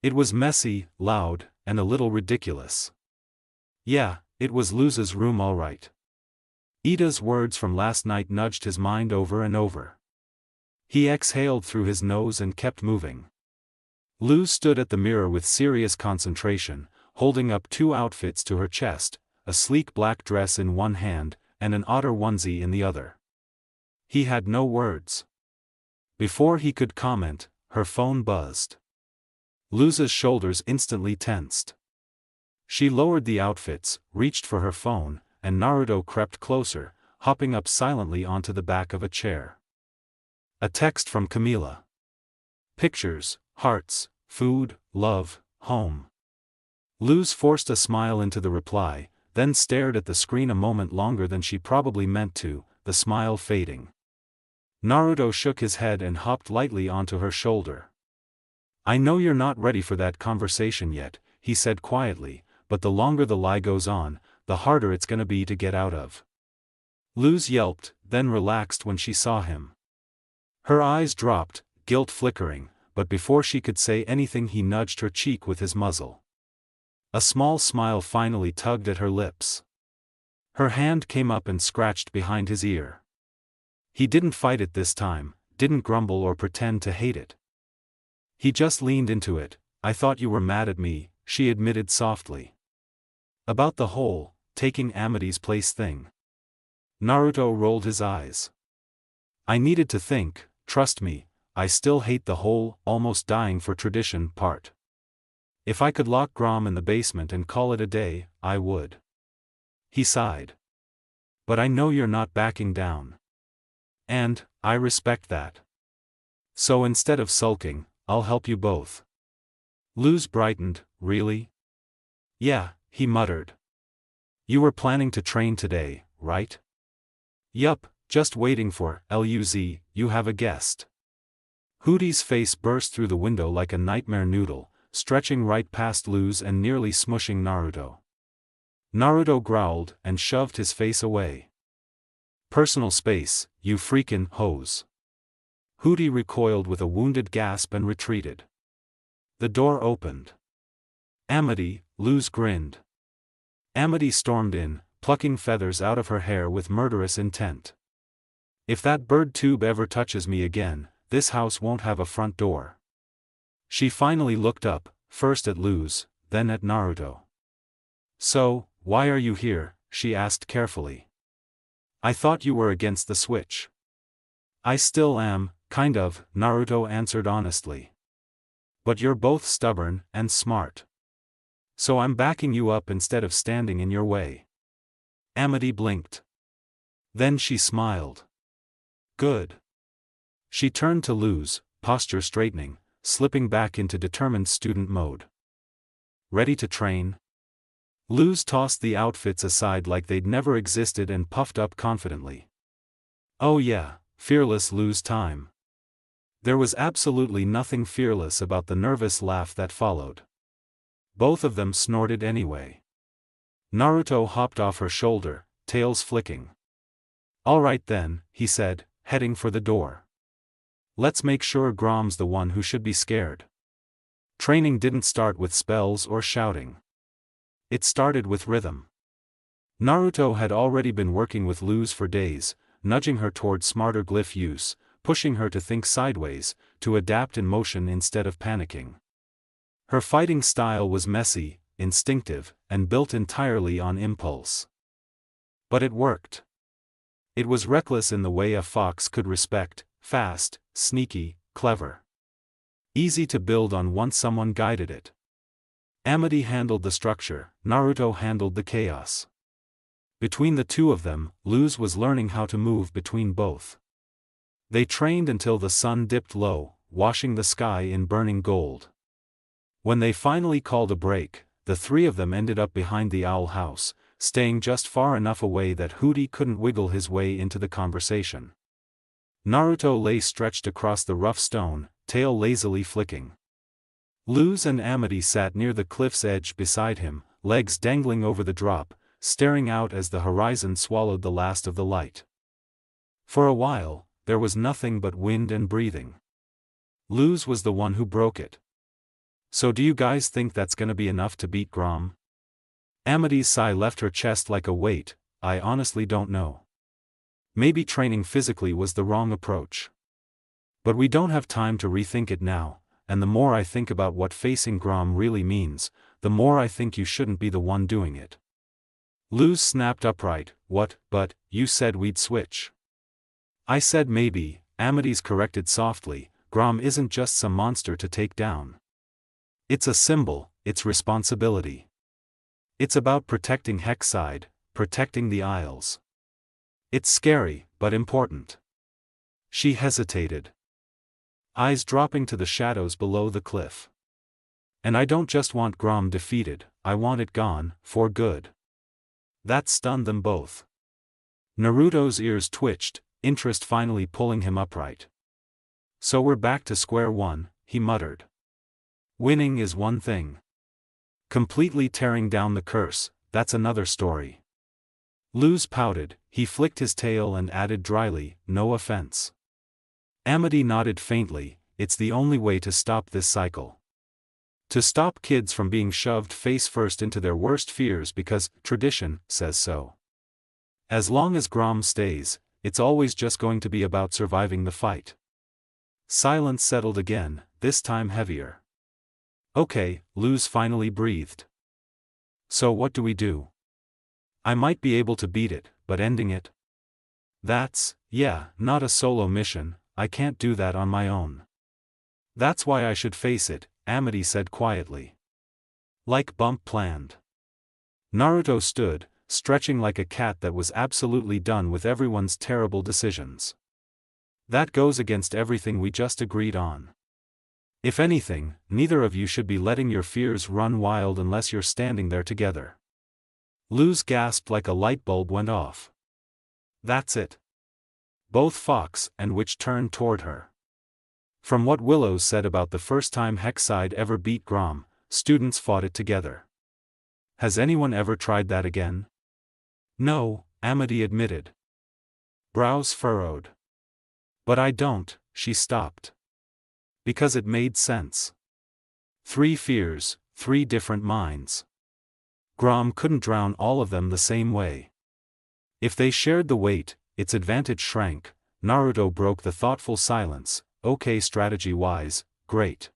It was messy, loud, and a little ridiculous. Yeah, it was Luz's room all right. Ida's words from last night nudged his mind over and over. He exhaled through his nose and kept moving. Luz stood at the mirror with serious concentration, holding up 2 outfits to her chest, a sleek black dress in one hand, and an otter onesie in the other. He had no words. Before he could comment, her phone buzzed. Luz's shoulders instantly tensed. She lowered the outfits, reached for her phone, and Naruto crept closer, hopping up silently onto the back of a chair. A text from Camila. Pictures, hearts, food, love, home. Luz forced a smile into the reply, then stared at the screen a moment longer than she probably meant to, the smile fading. Naruto shook his head and hopped lightly onto her shoulder. I know you're not ready for that conversation yet, he said quietly, but the longer the lie goes on, the harder it's gonna be to get out of. Luz yelped, then relaxed when she saw him. Her eyes dropped, guilt flickering, but before she could say anything he nudged her cheek with his muzzle. A small smile finally tugged at her lips. Her hand came up and scratched behind his ear. He didn't fight it this time, didn't grumble or pretend to hate it. He just leaned into it. I thought you were mad at me, she admitted softly. About the whole, taking Amity's place thing. Naruto rolled his eyes. I needed to think, trust me, I still hate the whole, almost dying for tradition part. If I could lock Grom in the basement and call it a day, I would. He sighed. But I know you're not backing down. And, I respect that. So instead of sulking, I'll help you both. Luz brightened, really? Yeah, he muttered. You were planning to train today, right? Yup, just waiting for Luz, you have a guest. Hootie's face burst through the window like a nightmare noodle, stretching right past Luz and nearly smushing Naruto. Naruto growled and shoved his face away. Personal space, you freakin' hose. Hootie recoiled with a wounded gasp and retreated. The door opened. Amity, Luz grinned. Amity stormed in, plucking feathers out of her hair with murderous intent. If that bird tube ever touches me again, this house won't have a front door. She finally looked up, first at Luz, then at Naruto. So, why are you here? She asked carefully. I thought you were against the switch. I still am, kind of, Naruto answered honestly. But you're both stubborn and smart. So I'm backing you up instead of standing in your way. Amity blinked. Then she smiled. Good. She turned to Luz, posture straightening, slipping back into determined student mode. Ready to train? Luz tossed the outfits aside like they'd never existed and puffed up confidently. Oh yeah, fearless Luz time. There was absolutely nothing fearless about the nervous laugh that followed. Both of them snorted anyway. Naruto hopped off her shoulder, tails flicking. All right then, he said, heading for the door. Let's make sure Grom's the one who should be scared. Training didn't start with spells or shouting. It started with rhythm. Naruto had already been working with Luz for days, nudging her toward smarter glyph use, pushing her to think sideways, to adapt in motion instead of panicking. Her fighting style was messy, instinctive, and built entirely on impulse. But it worked. It was reckless in the way a fox could respect, fast, sneaky, clever. Easy to build on once someone guided it. Amity handled the structure, Naruto handled the chaos. Between the two of them, Luz was learning how to move between both. They trained until the sun dipped low, washing the sky in burning gold. When they finally called a break, the three of them ended up behind the owl house, staying just far enough away that Hootie couldn't wiggle his way into the conversation. Naruto lay stretched across the rough stone, tail lazily flicking. Luz and Amity sat near the cliff's edge beside him, legs dangling over the drop, staring out as the horizon swallowed the last of the light. For a while, there was nothing but wind and breathing. Luz was the one who broke it. So do you guys think that's gonna be enough to beat Grom? Amity's sigh left her chest like a weight. I honestly don't know. Maybe training physically was the wrong approach. But we don't have time to rethink it now, and the more I think about what facing Grom really means, the more I think you shouldn't be the one doing it. Luz snapped upright. What? But you said we'd switch. I said maybe, Amity's corrected softly. Grom isn't just some monster to take down. It's a symbol, it's responsibility. It's about protecting Hexside, protecting the Isles. It's scary, but important. She hesitated, eyes dropping to the shadows below the cliff. And I don't just want Grom defeated, I want it gone, for good. That stunned them both. Naruto's ears twitched, interest finally pulling him upright. So we're back to square one, he muttered. Winning is one thing. Completely tearing down the curse, that's another story. Luz pouted, he flicked his tail and added dryly, no offense. Amity nodded faintly, it's the only way to stop this cycle. To stop kids from being shoved face first into their worst fears because tradition says so. As long as Grom stays, it's always just going to be about surviving the fight. Silence settled again, this time heavier. Okay, Luz finally breathed. So what do we do? I might be able to beat it, but ending it? That's, not a solo mission, I can't do that on my own. That's why I should face it, Amity said quietly. Like Bump planned. Naruto stood, stretching like a cat that was absolutely done with everyone's terrible decisions. That goes against everything we just agreed on. If anything, neither of you should be letting your fears run wild unless you're standing there together. Luz gasped like a light bulb went off. That's it. Both Fox and Witch turned toward her. From what Willow said about the first time Hexside ever beat Grom, students fought it together. Has anyone ever tried that again? No, Amity admitted. Brows furrowed. But I don't, she stopped. Because it made sense. 3 fears, 3 different minds. Grom couldn't drown all of them the same way. If they shared the weight, its advantage shrank. Naruto broke the thoughtful silence. Okay, strategy-wise, great.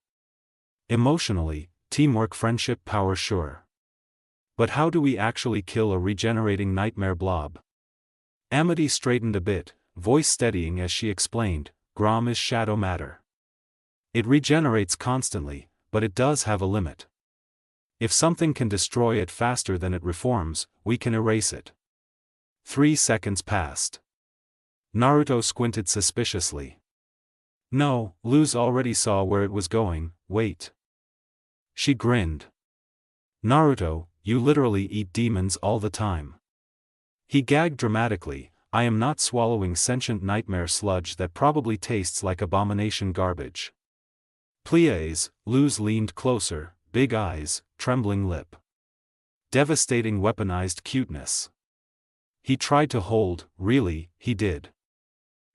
Emotionally, teamwork, friendship, power, sure. But how do we actually kill a regenerating nightmare blob? Amity straightened a bit, voice steadying as she explained, Grom is shadow matter. It regenerates constantly, but it does have a limit. If something can destroy it faster than it reforms, we can erase it. 3 seconds passed. Naruto squinted suspiciously. No, Luz already saw where it was going, wait. She grinned. Naruto, you literally eat demons all the time. He gagged dramatically, I am not swallowing sentient nightmare sludge that probably tastes like abomination garbage. Please, Luz leaned closer, big eyes, trembling lip. Devastating weaponized cuteness. He tried to hold, really, he did.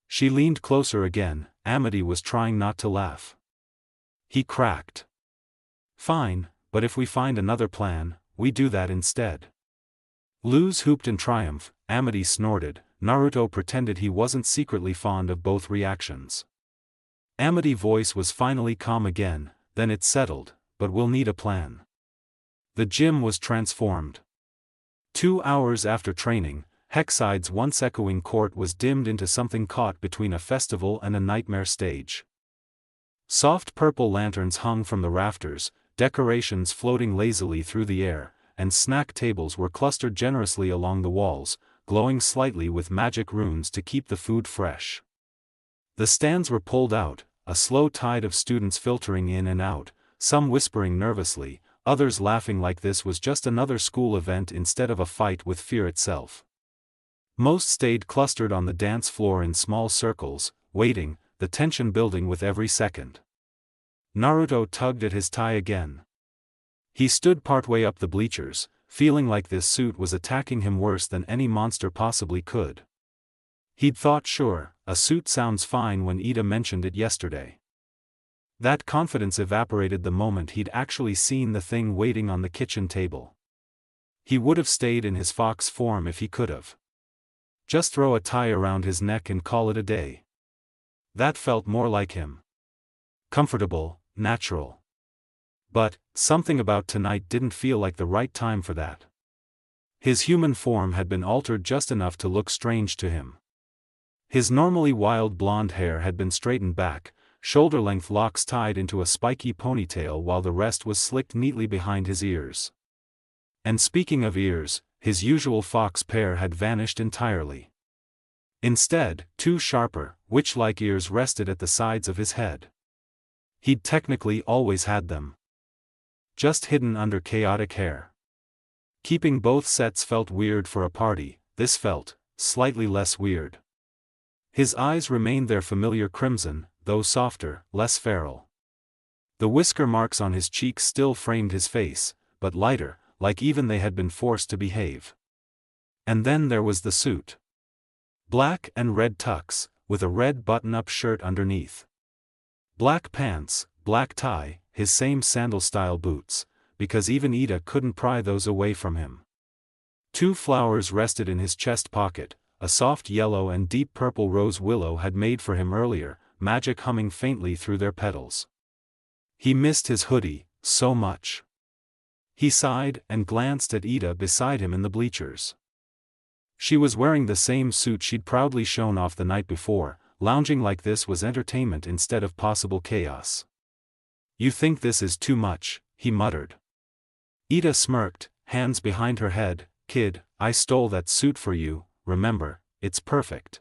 She leaned closer again, Amity was trying not to laugh. He cracked. Fine, but if we find another plan, we do that instead. Luz hooped in triumph, Amity snorted, Naruto pretended he wasn't secretly fond of both reactions. Amity's voice was finally calm again, then it settled, but we'll need a plan. The gym was transformed. 2 hours after training, Hexside's once echoing court was dimmed into something caught between a festival and a nightmare stage. Soft purple lanterns hung from the rafters, decorations floating lazily through the air, and snack tables were clustered generously along the walls, glowing slightly with magic runes to keep the food fresh. The stands were pulled out, a slow tide of students filtering in and out, some whispering nervously, others laughing like this was just another school event instead of a fight with fear itself. Most stayed clustered on the dance floor in small circles, waiting, the tension building with every second. Naruto tugged at his tie again. He stood partway up the bleachers, feeling like this suit was attacking him worse than any monster possibly could. He'd thought sure, a suit sounds fine when Ida mentioned it yesterday. That confidence evaporated the moment he'd actually seen the thing waiting on the kitchen table. He would have stayed in his fox form if he could have. Just throw a tie around his neck and call it a day. That felt more like him. Comfortable, natural. But, something about tonight didn't feel like the right time for that. His human form had been altered just enough to look strange to him. His normally wild blonde hair had been straightened back, shoulder-length locks tied into a spiky ponytail while the rest was slicked neatly behind his ears. And speaking of ears, his usual fox pair had vanished entirely. Instead, two sharper, witch-like ears rested at the sides of his head. He'd technically always had them, just hidden under chaotic hair. Keeping both sets felt weird for a party. This felt slightly less weird. His eyes remained their familiar crimson, though softer, less feral. The whisker marks on his cheeks still framed his face, but lighter, like even they had been forced to behave. And then there was the suit. Black and red tux, with a red button-up shirt underneath. Black pants, black tie, his same sandal-style boots, because even Ida couldn't pry those away from him. Two flowers rested in his chest pocket, a soft yellow and deep purple rose Willow had made for him earlier, magic humming faintly through their petals. He missed his hoodie, so much. He sighed and glanced at Ida beside him in the bleachers. She was wearing the same suit she'd proudly shown off the night before. Lounging like this was entertainment instead of possible chaos. "You think this is too much," he muttered. Ida smirked, hands behind her head. "Kid, I stole that suit for you, remember, it's perfect."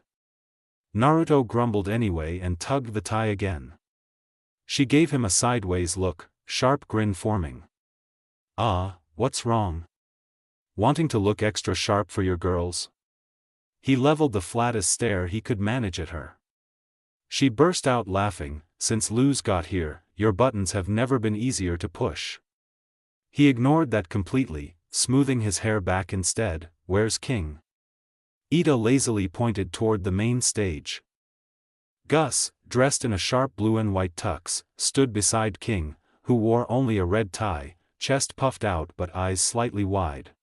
Naruto grumbled anyway and tugged the tie again. She gave him a sideways look, sharp grin forming. "Ah, what's wrong? Wanting to look extra sharp for your girls?" He leveled the flattest stare he could manage at her. She burst out laughing. "Since Luz got here, your buttons have never been easier to push." He ignored that completely, smoothing his hair back instead. "Where's King?" Ida lazily pointed toward the main stage. Gus, dressed in a sharp blue and white tux, stood beside King, who wore only a red tie, chest puffed out but eyes slightly wide.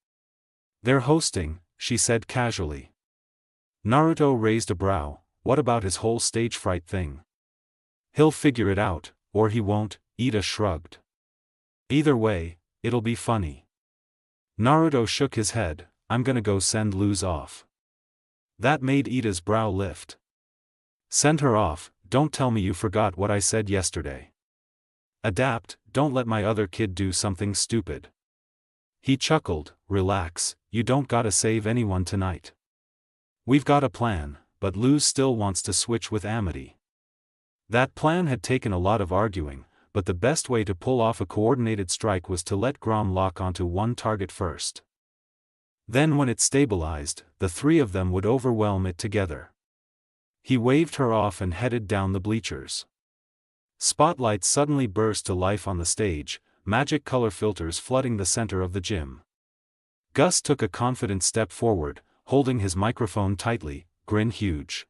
"They're hosting," she said casually. Naruto raised a brow. "What about his whole stage fright thing?" "He'll figure it out, or he won't," Ida shrugged. "Either way, it'll be funny." Naruto shook his head. "I'm gonna go send Luz off." That made Ida's brow lift. "Send her off, don't tell me you forgot what I said yesterday. Adapt, don't let my other kid do something stupid." He chuckled. "Relax, you don't gotta save anyone tonight. We've got a plan, but Luz still wants to switch with Amity." That plan had taken a lot of arguing, but the best way to pull off a coordinated strike was to let Grom lock onto one target first. Then when it stabilized, the three of them would overwhelm it together. He waved her off and headed down the bleachers. Spotlights suddenly burst to life on the stage, magic color filters flooding the center of the gym. Gus took a confident step forward, holding his microphone tightly, grin huge.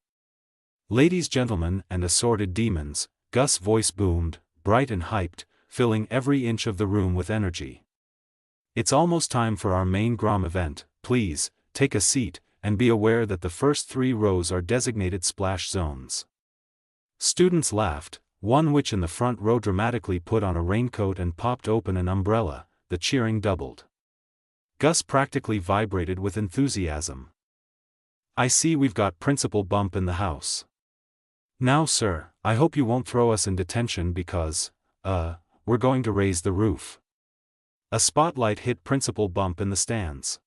"Ladies, gentlemen, and assorted demons," Gus' voice boomed, bright and hyped, filling every inch of the room with energy. "It's almost time for our main Grom event. Please, take a seat, and be aware that the first 3 rows are designated splash zones." Students laughed. One witch in the front row dramatically put on a raincoat and popped open an umbrella. The cheering doubled. Gus practically vibrated with enthusiasm. "I see we've got Principal Bump in the house. Now sir, I hope you won't throw us in detention because, we're going to raise the roof." A spotlight hit Principal Bump in the stands.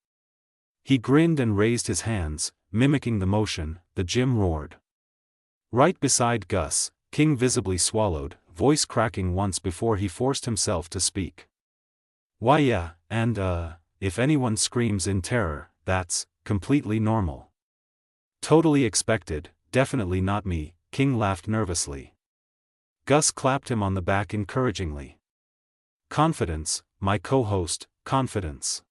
He grinned and raised his hands, mimicking the motion. The gym roared. Right beside Gus, King visibly swallowed, voice cracking once before he forced himself to speak. "Why yeah, and if anyone screams in terror, that's completely normal. Totally expected, definitely not me," King laughed nervously. Gus clapped him on the back encouragingly. "Confidence, my co-host, confidence.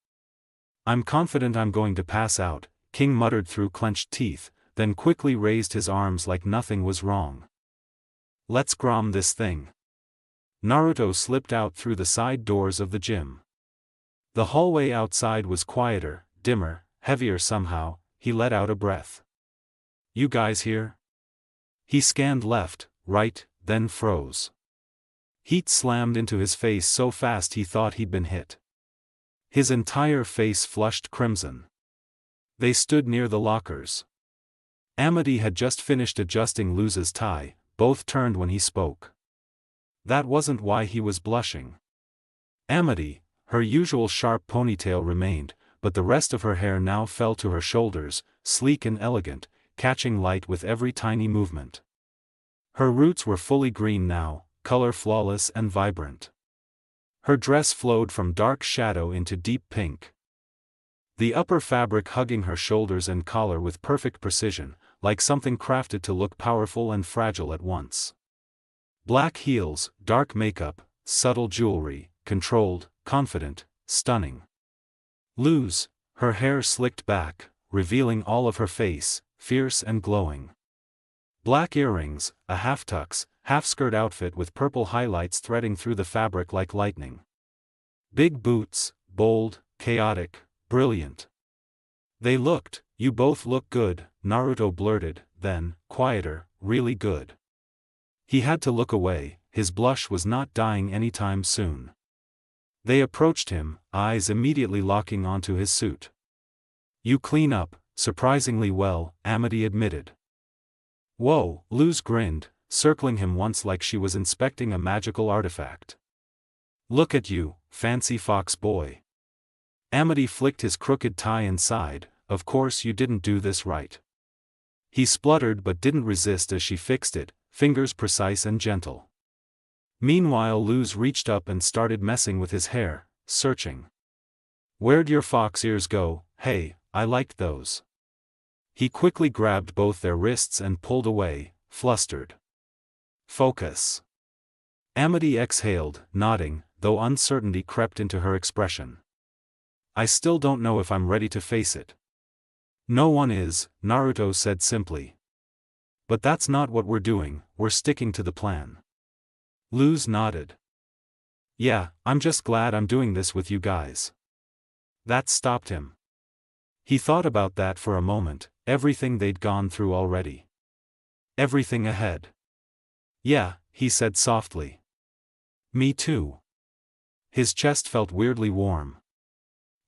I'm confident I'm going to pass out," King muttered through clenched teeth, then quickly raised his arms like nothing was wrong. "Let's Grom this thing." Naruto slipped out through the side doors of the gym. The hallway outside was quieter, dimmer, heavier somehow. He let out a breath. "You guys here?" He scanned left, right, then froze. Heat slammed into his face so fast he thought he'd been hit. His entire face flushed crimson. They stood near the lockers. Amity had just finished adjusting Luz's tie. Both turned when he spoke. That wasn't why he was blushing. Amity, her usual sharp ponytail remained, but the rest of her hair now fell to her shoulders, sleek and elegant, catching light with every tiny movement. Her roots were fully green now, color flawless and vibrant. Her dress flowed from dark shadow into deep pink. The upper fabric hugging her shoulders and collar with perfect precision, like something crafted to look powerful and fragile at once. Black heels, dark makeup, subtle jewelry, controlled, confident, stunning. Luz, her hair slicked back, revealing all of her face, fierce and glowing. Black earrings, a half-tux, half-skirt outfit with purple highlights threading through the fabric like lightning. Big boots, bold, chaotic, brilliant. "You both look good," Naruto blurted, then, quieter, "really good." He had to look away, his blush was not dying anytime soon. They approached him, eyes immediately locking onto his suit. "You clean up, surprisingly well," Amity admitted. "Whoa," Luz grinned, circling him once like she was inspecting a magical artifact. "Look at you, fancy fox boy." Amity flicked his crooked tie and sighed, "Of course you didn't do this right." He spluttered but didn't resist as she fixed it, fingers precise and gentle. Meanwhile Luz reached up and started messing with his hair, searching. "Where'd your fox ears go? Hey, I liked those." He quickly grabbed both their wrists and pulled away, flustered. "Focus." Amity exhaled, nodding, though uncertainty crept into her expression. "I still don't know if I'm ready to face it." "No one is," Naruto said simply. "But that's not what we're doing, we're sticking to the plan." Luz nodded. "Yeah, I'm just glad I'm doing this with you guys." That stopped him. He thought about that for a moment, everything they'd gone through already. Everything ahead. "Yeah," he said softly. "Me too." His chest felt weirdly warm.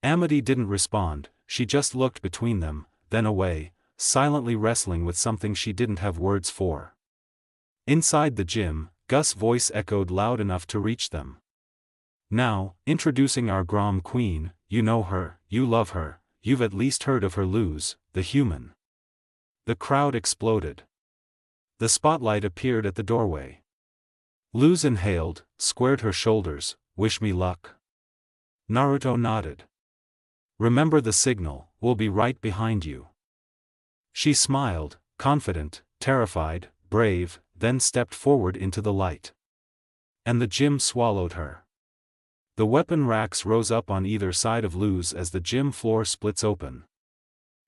Amity didn't respond, she just looked between them, then away, silently wrestling with something she didn't have words for. Inside the gym, Gus' voice echoed loud enough to reach them. "Now, introducing our Grom Queen, you know her, you love her, you've at least heard of her, Luz, the human." The crowd exploded. The spotlight appeared at the doorway. Luz inhaled, squared her shoulders, "Wish me luck." Naruto nodded. "Remember the signal, we'll be right behind you." She smiled, confident, terrified, brave, then stepped forward into the light. And the gym swallowed her. The weapon racks rose up on either side of Luz as the gym floor splits open.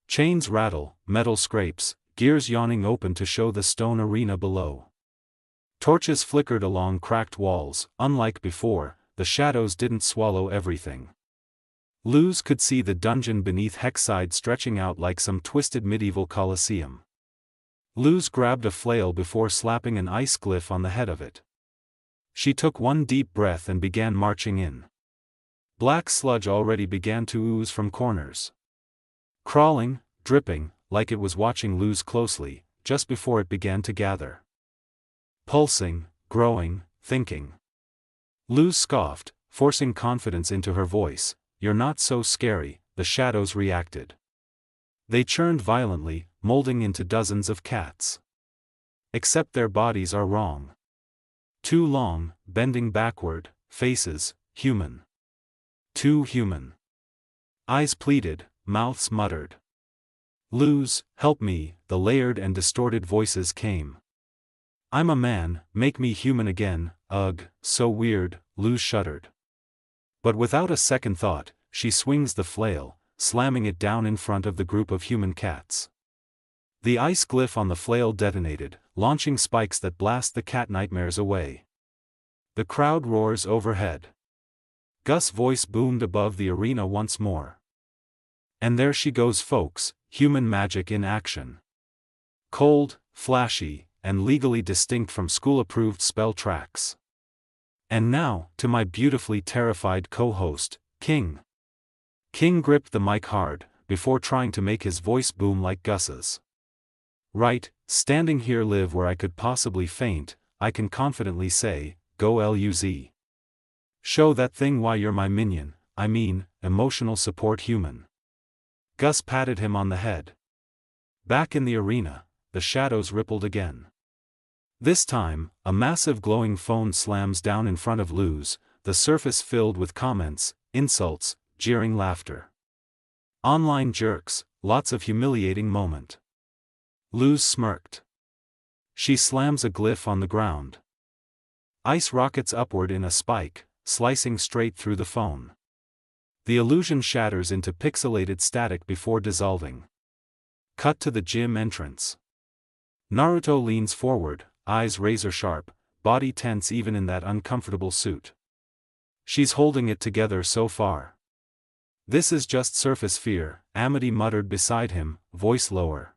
Chains rattle, metal scrapes, gears yawning open to show the stone arena below. Torches flickered along cracked walls, unlike before, the shadows didn't swallow everything. Luz could see the dungeon beneath Hexside stretching out like some twisted medieval coliseum. Luz grabbed a flail before slapping an ice glyph on the head of it. She took one deep breath and began marching in. Black sludge already began to ooze from corners. Crawling, dripping, like it was watching Luz closely, just before it began to gather. Pulsing, growing, thinking. Luz scoffed, forcing confidence into her voice, "You're not so scary," the shadows reacted. They churned violently, molding into dozens of cats. Except their bodies are wrong. Too long, bending backward, faces, human. Too human. Eyes pleaded, mouths muttered. "Luz, help me," the layered and distorted voices came. "I'm a man, make me human again." Ugh, so weird, Luz shuddered. But without a second thought, she swings the flail, slamming it down in front of the group of human cats. The ice glyph on the flail detonated, launching spikes that blast the cat nightmares away. The crowd roars overhead. Gus' voice boomed above the arena once more. And there she goes, folks, human magic in action. Cold, flashy, and legally distinct from school-approved spell tracks. And now, to my beautifully terrified co-host, King. King gripped the mic hard, before trying to make his voice boom like Gus's. Right, standing here live where I could possibly faint, I can confidently say, go Luz. Show that thing why you're my minion, I mean, emotional support human. Gus patted him on the head. Back in the arena, the shadows rippled again. This time, a massive glowing phone slams down in front of Luz, the surface filled with comments, insults, jeering laughter. Online jerks, lots of humiliating moment. Luz smirked. She slams a glyph on the ground. Ice rockets upward in a spike, slicing straight through the phone. The illusion shatters into pixelated static before dissolving. Cut to the gym entrance. Naruto leans forward, eyes razor-sharp, body tense even in that uncomfortable suit. She's holding it together so far. This is just surface fear, Amity muttered beside him, voice lower.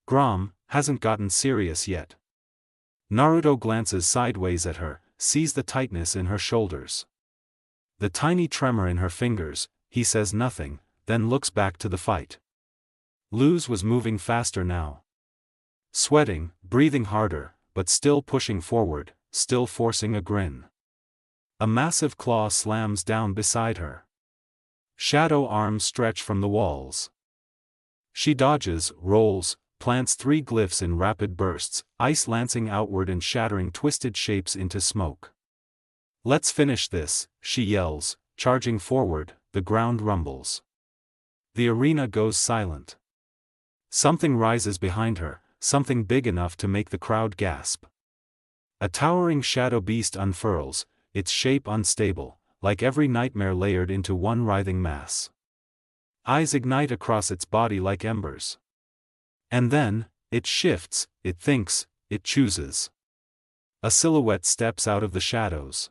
Grom, hasn't gotten serious yet. Naruto glances sideways at her, sees the tightness in her shoulders. The tiny tremor in her fingers, he says nothing, then looks back to the fight. Luz was moving faster now. Sweating, breathing harder, but still pushing forward, still forcing a grin. A massive claw slams down beside her. Shadow arms stretch from the walls. She dodges, rolls, plants 3 glyphs in rapid bursts, ice lancing outward and shattering twisted shapes into smoke. Let's finish this, she yells, charging forward, the ground rumbles. The arena goes silent. Something rises behind her, something big enough to make the crowd gasp. A towering shadow beast unfurls, its shape unstable, like every nightmare layered into one writhing mass. Eyes ignite across its body like embers. And then, it shifts, it thinks, it chooses. A silhouette steps out of the shadows.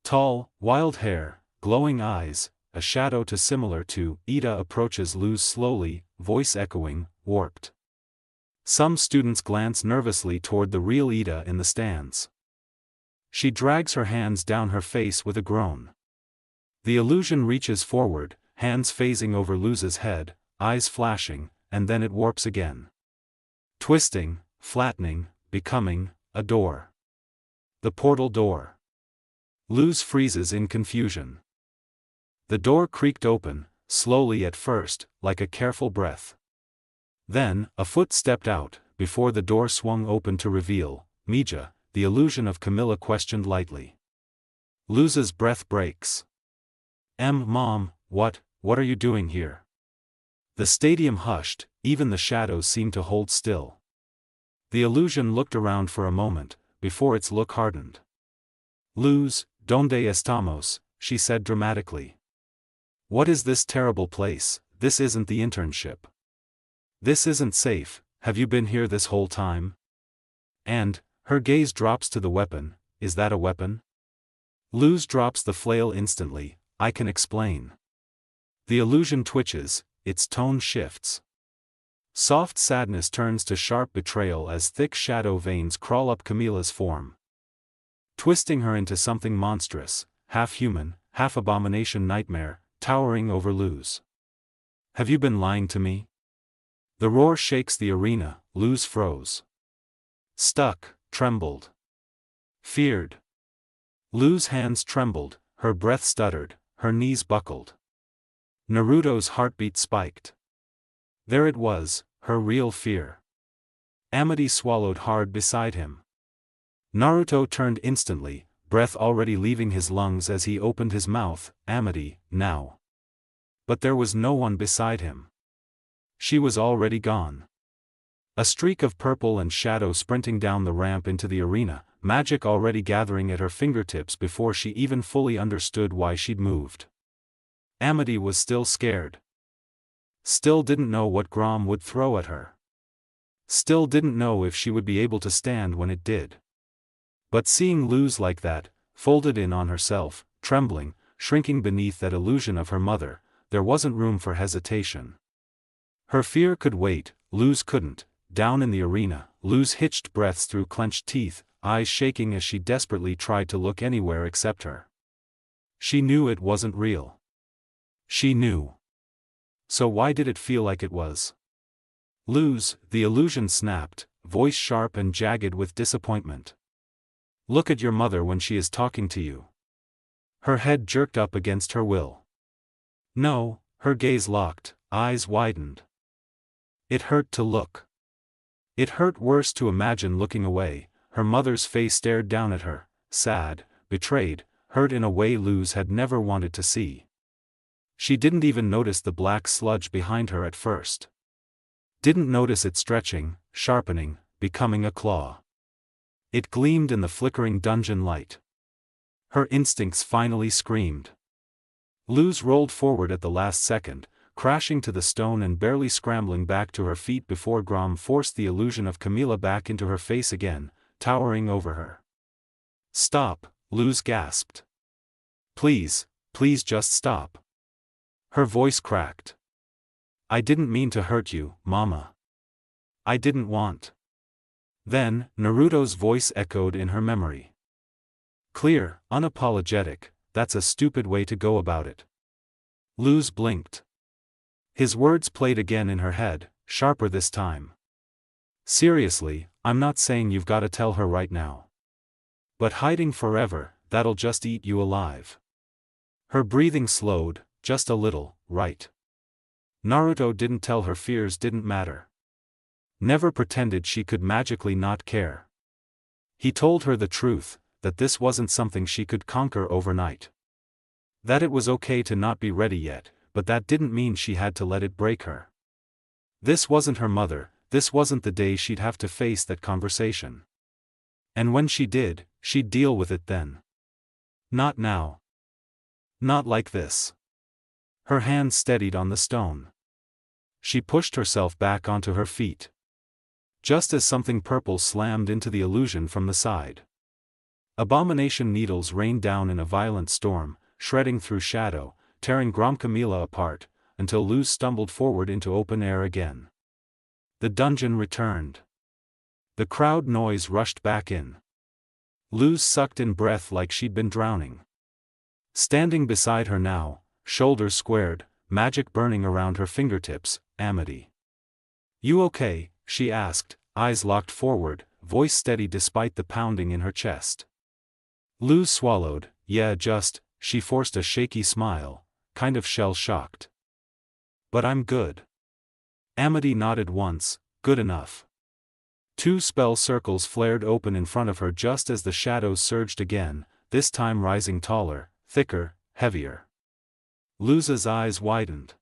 Tall, wild hair, glowing eyes, a shadow too similar to Ida approaches Luz slowly, voice echoing, warped. Some students glance nervously toward the real Ida in the stands. She drags her hands down her face with a groan. The illusion reaches forward, hands phasing over Luz's head, eyes flashing, and then it warps again. Twisting, flattening, becoming, a door. The portal door. Luz freezes in confusion. The door creaked open, slowly at first, like a careful breath. Then, a foot stepped out, before the door swung open to reveal, Mija, the illusion of Camilla questioned lightly. Luz's breath breaks. Mom, what are you doing here? The stadium hushed, even the shadows seemed to hold still. The illusion looked around for a moment, before its look hardened. Luz, ¿dónde estamos?, she said dramatically. What is this terrible place? This isn't the internship. This isn't safe, have you been here this whole time? And, her gaze drops to the weapon, is that a weapon? Luz drops the flail instantly, I can explain. The illusion twitches, its tone shifts. Soft sadness turns to sharp betrayal as thick shadow veins crawl up Camilla's form. Twisting her into something monstrous, half human, half abomination nightmare, towering over Luz. Have you been lying to me? The roar shakes the arena, Luz froze. Stuck, trembled. Feared. Luz's hands trembled, her breath stuttered, her knees buckled. Naruto's heartbeat spiked. There it was, her real fear. Amity swallowed hard beside him. Naruto turned instantly, breath already leaving his lungs as he opened his mouth, Amity, now. But there was no one beside him. She was already gone. A streak of purple and shadow sprinting down the ramp into the arena, magic already gathering at her fingertips before she even fully understood why she'd moved. Amity was still scared. Still didn't know what Grom would throw at her. Still didn't know if she would be able to stand when it did. But seeing Luz like that, folded in on herself, trembling, shrinking beneath that illusion of her mother, there wasn't room for hesitation. Her fear could wait, Luz couldn't. Down in the arena, Luz hitched breaths through clenched teeth, eyes shaking as she desperately tried to look anywhere except her. She knew it wasn't real. She knew. So why did it feel like it was? Luz, the illusion snapped, voice sharp and jagged with disappointment. Look at your mother when she is talking to you. Her head jerked up against her will. No, her gaze locked, eyes widened. It hurt to look. It hurt worse to imagine looking away. Her mother's face stared down at her, sad, betrayed, hurt in a way Luz had never wanted to see. She didn't even notice the black sludge behind her at first. Didn't notice it stretching, sharpening, becoming a claw. It gleamed in the flickering dungeon light. Her instincts finally screamed. Luz rolled forward at the last second, crashing to the stone and barely scrambling back to her feet before Grom forced the illusion of Camilla back into her face again, towering over her. Stop, Luz gasped. Please, please just stop. Her voice cracked. I didn't mean to hurt you, Mama. I didn't want. Then, Naruto's voice echoed in her memory. Clear, unapologetic, that's a stupid way to go about it. Luz blinked. His words played again in her head, sharper this time. Seriously, I'm not saying you've gotta tell her right now. But hiding forever, that'll just eat you alive. Her breathing slowed, just a little, right? Naruto didn't tell her fears didn't matter. Never pretended she could magically not care. He told her the truth, that this wasn't something she could conquer overnight. That it was okay to not be ready yet, but that didn't mean she had to let it break her. This wasn't her mother, this wasn't the day she'd have to face that conversation. And when she did, she'd deal with it then. Not now. Not like this. Her hand steadied on the stone. She pushed herself back onto her feet. Just as something purple slammed into the illusion from the side. Abomination needles rained down in a violent storm, shredding through shadow, tearing Grom Camilla apart, until Luz stumbled forward into open air again. The dungeon returned. The crowd noise rushed back in. Luz sucked in breath like she'd been drowning. Standing beside her now, shoulders squared, magic burning around her fingertips, Amity. You okay? She asked, eyes locked forward, voice steady despite the pounding in her chest. Luz swallowed, yeah just, she forced a shaky smile, kind of shell-shocked. But I'm good. Amity nodded once, good enough. 2 spell circles flared open in front of her just as the shadows surged again, this time rising taller, thicker, heavier. Luz's eyes widened.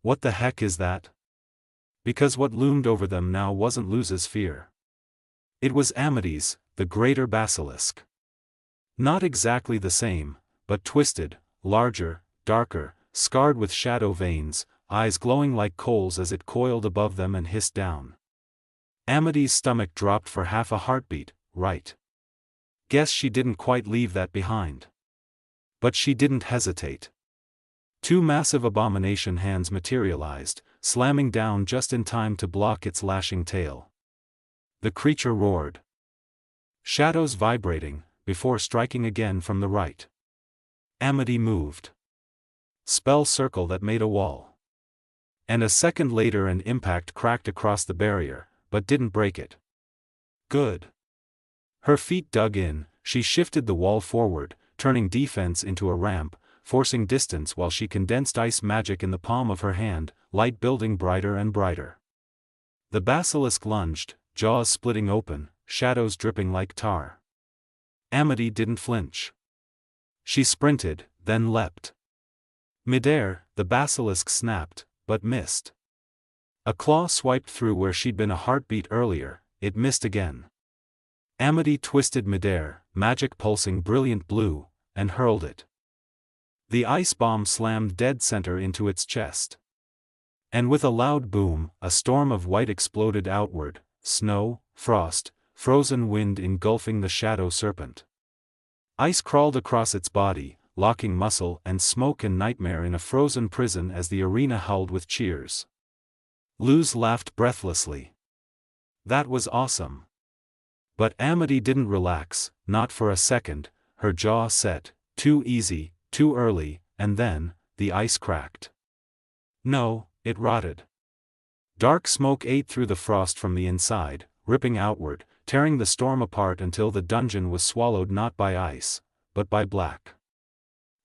What the heck is that? Because what loomed over them now wasn't Luz's fear. It was Amity's, the greater basilisk. Not exactly the same, but twisted, larger, darker, scarred with shadow veins, eyes glowing like coals as it coiled above them and hissed down. Amity's stomach dropped for half a heartbeat, right? Guess she didn't quite leave that behind. But she didn't hesitate. 2 massive abomination hands materialized, slamming down just in time to block its lashing tail. The creature roared. Shadows vibrating, before striking again from the right. Amity moved. Spell circle that made a wall. And a second later an impact cracked across the barrier, but didn't break it. Good. Her feet dug in, she shifted the wall forward, turning defense into a ramp, forcing distance while she condensed ice magic in the palm of her hand, light building brighter and brighter. The basilisk lunged, jaws splitting open, shadows dripping like tar. Amity didn't flinch. She sprinted, then leapt. Midair, the basilisk snapped, but missed. A claw swiped through where she'd been a heartbeat earlier, it missed again. Amity twisted midair, magic pulsing brilliant blue, and hurled it. The ice bomb slammed dead center into its chest. And with a loud boom, a storm of white exploded outward, snow, frost, frozen wind engulfing the shadow serpent. Ice crawled across its body, locking muscle and smoke and nightmare in a frozen prison as the arena howled with cheers. Luz laughed breathlessly. That was awesome. But Amity didn't relax, not for a second, her jaw set, too easy, too early, and then, the ice cracked. No, it rotted. Dark smoke ate through the frost from the inside, ripping outward, tearing the storm apart until the dungeon was swallowed not by ice, but by black.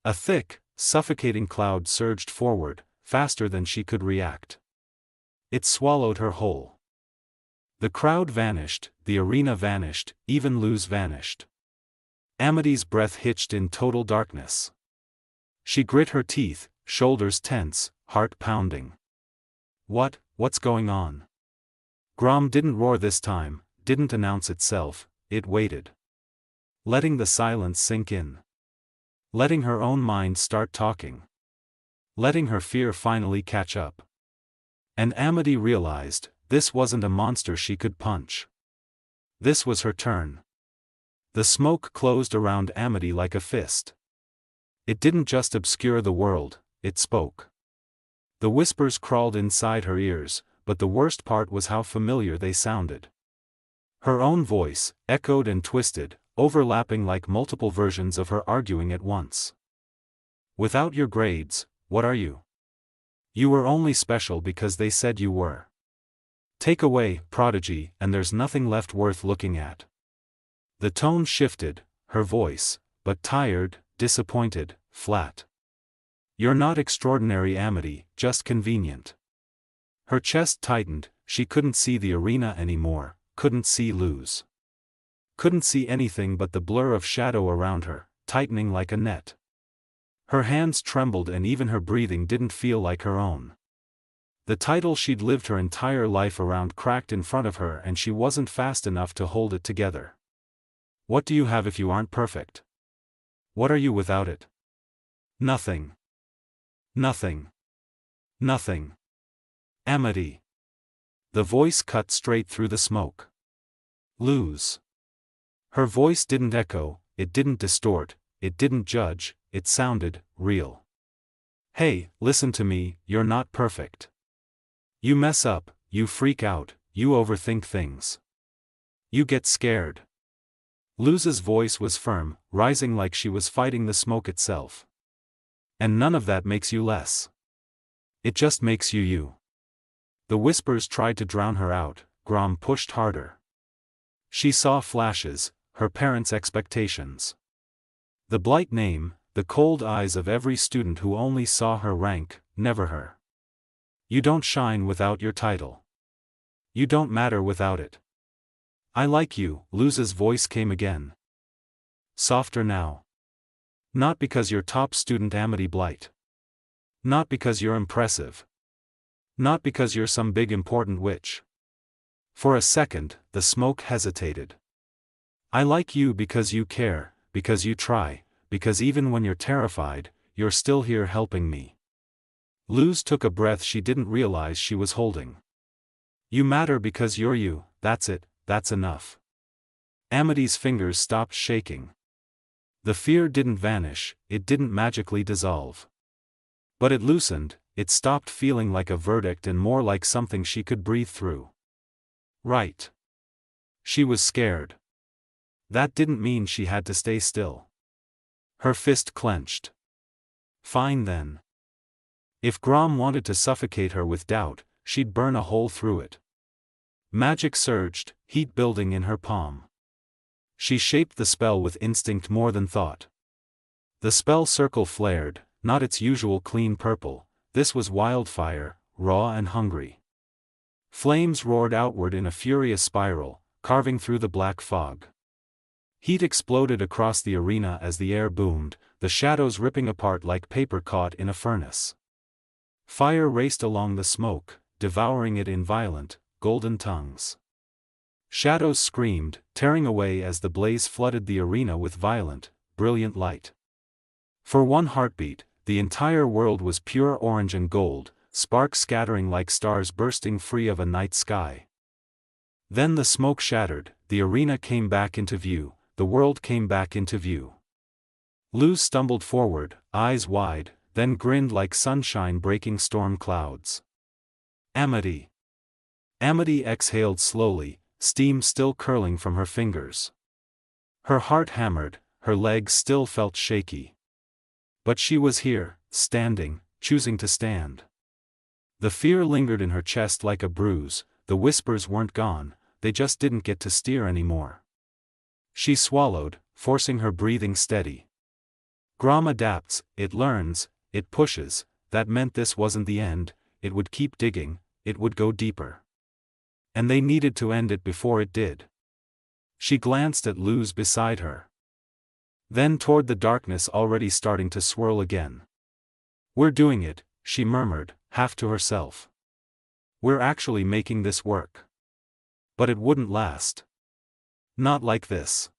A thick, suffocating cloud surged forward, faster than she could react. It swallowed her whole. The crowd vanished, the arena vanished, even Luz vanished. Amity's breath hitched in total darkness. She grit her teeth, shoulders tense, heart pounding. What's going on? Grom didn't roar this time, didn't announce itself, it waited. Letting the silence sink in. Letting her own mind start talking. Letting her fear finally catch up. And Amity realized, this wasn't a monster she could punch. This was her turn. The smoke closed around Amity like a fist. It didn't just obscure the world, it spoke. The whispers crawled inside her ears, but the worst part was how familiar they sounded. Her own voice, echoed and twisted, overlapping like multiple versions of her arguing at once. Without your grades, what are you? You were only special because they said you were. Take away prodigy, and there's nothing left worth looking at. The tone shifted, her voice, but tired, disappointed, flat. You're not extraordinary, Amity, just convenient. Her chest tightened, she couldn't see the arena anymore, couldn't see Luz. Couldn't see anything but the blur of shadow around her, tightening like a net. Her hands trembled and even her breathing didn't feel like her own. The title she'd lived her entire life around cracked in front of her and she wasn't fast enough to hold it together. What do you have if you aren't perfect? What are you without it? Nothing. Nothing. Nothing. Amity. The voice cut straight through the smoke. Luz. Her voice didn't echo, it didn't distort, it didn't judge, it sounded real. Hey, listen to me, you're not perfect. You mess up, you freak out, you overthink things. You get scared. Luz's voice was firm, rising like she was fighting the smoke itself. And none of that makes you less. It just makes you you. The whispers tried to drown her out, Grom pushed harder. She saw flashes, her parents' expectations. The blight name, the cold eyes of every student who only saw her rank, never her. You don't shine without your title. You don't matter without it. I like you, Luz's voice came again. Softer now. Not because you're top student Amity Blight. Not because you're impressive. Not because you're some big important witch. For a second, the smoke hesitated. I like you because you care, because you try, because even when you're terrified, you're still here helping me. Luz took a breath she didn't realize she was holding. You matter because you're you, that's it, that's enough. Amity's fingers stopped shaking. The fear didn't vanish, it didn't magically dissolve. But it loosened, it stopped feeling like a verdict and more like something she could breathe through. Right. She was scared. That didn't mean she had to stay still. Her fist clenched. Fine then. If Grom wanted to suffocate her with doubt, she'd burn a hole through it. Magic surged, heat building in her palm. She shaped the spell with instinct more than thought. The spell circle flared, not its usual clean purple, this was wildfire, raw and hungry. Flames roared outward in a furious spiral, carving through the black fog. Heat exploded across the arena as the air boomed, the shadows ripping apart like paper caught in a furnace. Fire raced along the smoke, devouring it in violent, golden tongues. Shadows screamed, tearing away as the blaze flooded the arena with violent, brilliant light. For one heartbeat, the entire world was pure orange and gold, sparks scattering like stars bursting free of a night sky. Then the smoke shattered, the arena came back into view, the world came back into view. Luz stumbled forward, eyes wide, then grinned like sunshine breaking storm clouds. Amity. Amity exhaled slowly, steam still curling from her fingers. Her heart hammered, her legs still felt shaky. But she was here, standing, choosing to stand. The fear lingered in her chest like a bruise, the whispers weren't gone, they just didn't get to steer anymore. She swallowed, forcing her breathing steady. Grom adapts, it learns, it pushes, that meant this wasn't the end, it would keep digging, it would go deeper. And they needed to end it before it did. She glanced at Luz beside her. Then toward the darkness already starting to swirl again. "We're doing it," she murmured, half to herself. "We're actually making this work. But it wouldn't last. Not like this."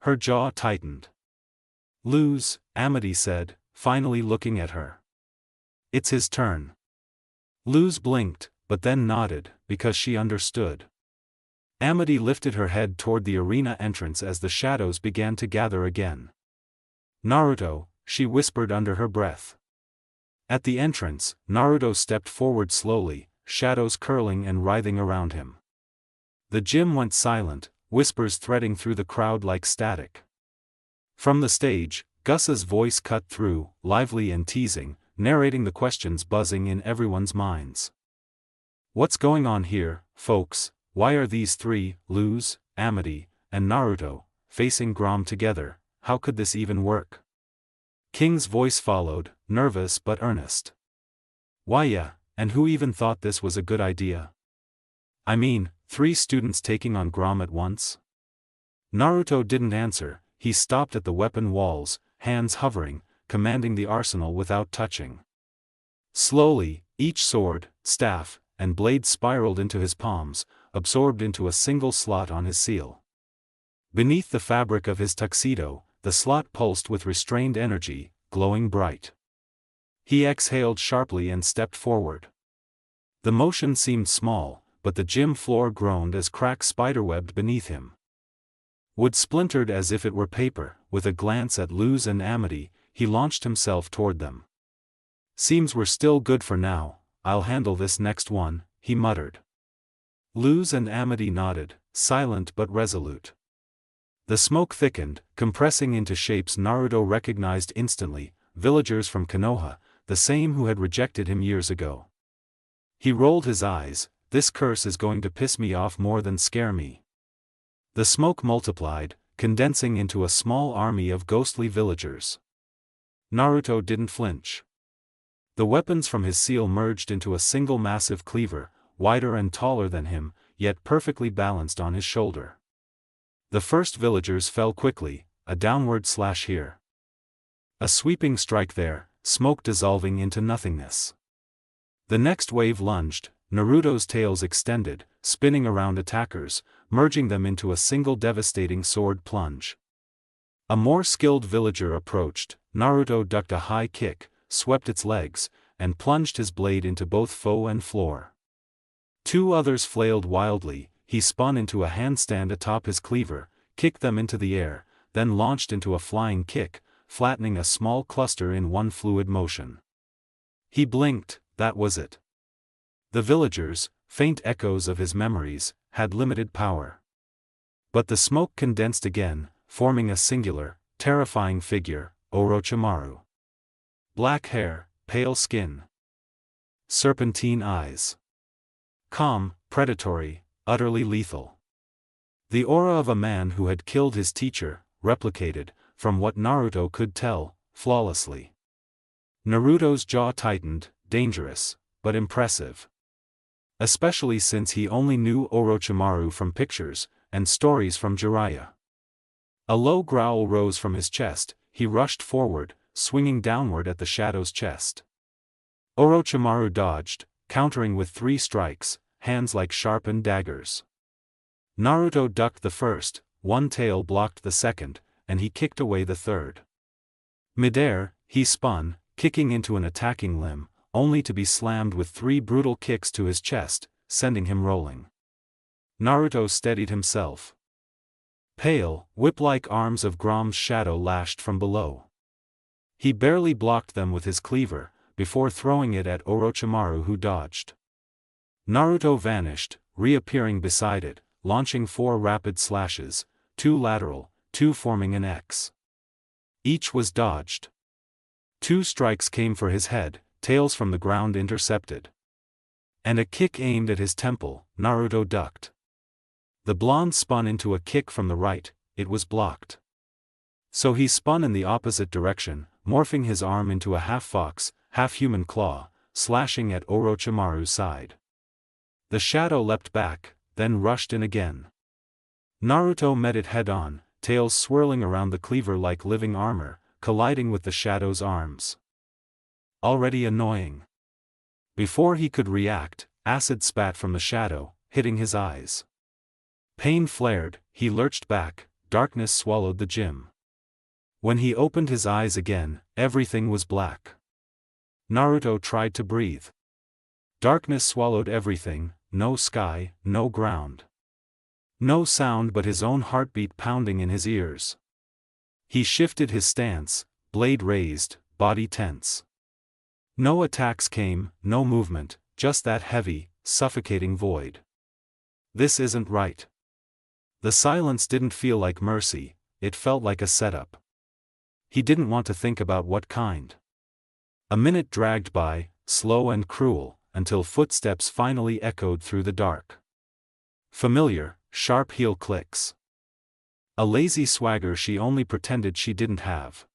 Her jaw tightened. "Luz," Amity said, finally looking at her. "It's his turn." Luz blinked, but then nodded, because she understood. Amity lifted her head toward the arena entrance as the shadows began to gather again. "Naruto," she whispered under her breath. At the entrance, Naruto stepped forward slowly, shadows curling and writhing around him. The gym went silent, whispers threading through the crowd like static. From the stage, Gus's voice cut through, lively and teasing, narrating the questions buzzing in everyone's minds. "What's going on here, folks? Why are these three, Luz, Amity, and Naruto, facing Grom together? How could this even work?" King's voice followed, nervous but earnest. "Why yeah, and who even thought this was a good idea? I mean, 3 students taking on Grom at once?" Naruto didn't answer, he stopped at the weapon walls, hands hovering, commanding the arsenal without touching. Slowly, each sword, staff, and blade spiraled into his palms, absorbed into a single slot on his seal. Beneath the fabric of his tuxedo, the slot pulsed with restrained energy, glowing bright. He exhaled sharply and stepped forward. The motion seemed small, but the gym floor groaned as cracks spiderwebbed beneath him. Wood splintered as if it were paper. With a glance at Luz and Amity, he launched himself toward them. "Seems we're still good for now, I'll handle this next one," he muttered. Luz and Amity nodded, silent but resolute. The smoke thickened, compressing into shapes Naruto recognized instantly, villagers from Konoha, the same who had rejected him years ago. He rolled his eyes. "This curse is going to piss me off more than scare me." The smoke multiplied, condensing into a small army of ghostly villagers. Naruto didn't flinch. The weapons from his seal merged into a single massive cleaver, wider and taller than him, yet perfectly balanced on his shoulder. The first villagers fell quickly, a downward slash here. A sweeping strike there, smoke dissolving into nothingness. The next wave lunged, Naruto's tails extended, spinning around attackers, merging them into a single devastating sword plunge. A more skilled villager approached. Naruto ducked a high kick, swept its legs, and plunged his blade into both foe and floor. 2 others flailed wildly. He spun into a handstand atop his cleaver, kicked them into the air, then launched into a flying kick, flattening a small cluster in one fluid motion. He blinked, that was it. The villagers, faint echoes of his memories, had limited power. But the smoke condensed again, forming a singular, terrifying figure, Orochimaru. Black hair, pale skin. Serpentine eyes. Calm, predatory, utterly lethal. The aura of a man who had killed his teacher, replicated, from what Naruto could tell, flawlessly. Naruto's jaw tightened, dangerous, but impressive. Especially since he only knew Orochimaru from pictures, and stories from Jiraiya. A low growl rose from his chest. He rushed forward, swinging downward at the shadow's chest. Orochimaru dodged, countering with 3 strikes, hands like sharpened daggers. Naruto ducked the first, one tail blocked the second, and he kicked away the third. Midair, he spun, kicking into an attacking limb, only to be slammed with 3 brutal kicks to his chest, sending him rolling. Naruto steadied himself. Pale, whip-like arms of Grom's shadow lashed from below. He barely blocked them with his cleaver, before throwing it at Orochimaru, who dodged. Naruto vanished, reappearing beside it, launching 4 rapid slashes, 2 lateral, 2 forming an X. Each was dodged. 2 strikes came for his head, tails from the ground intercepted. And a kick aimed at his temple. Naruto ducked. The blonde spun into a kick from the right, it was blocked. So he spun in the opposite direction, morphing his arm into a half-fox, half-human claw, slashing at Orochimaru's side. The shadow leapt back, then rushed in again. Naruto met it head-on, tails swirling around the cleaver like living armor, colliding with the shadow's arms. Already annoying. Before he could react, acid spat from the shadow, hitting his eyes. Pain flared, he lurched back, darkness swallowed the gym. When he opened his eyes again, everything was black. Naruto tried to breathe. Darkness swallowed everything, no sky, no ground. No sound but his own heartbeat pounding in his ears. He shifted his stance, blade raised, body tense. No attacks came, no movement, just that heavy, suffocating void. This isn't right. The silence didn't feel like mercy, it felt like a setup. He didn't want to think about what kind. A minute dragged by, slow and cruel, until footsteps finally echoed through the dark. Familiar, sharp heel clicks. A lazy swagger she only pretended she didn't have.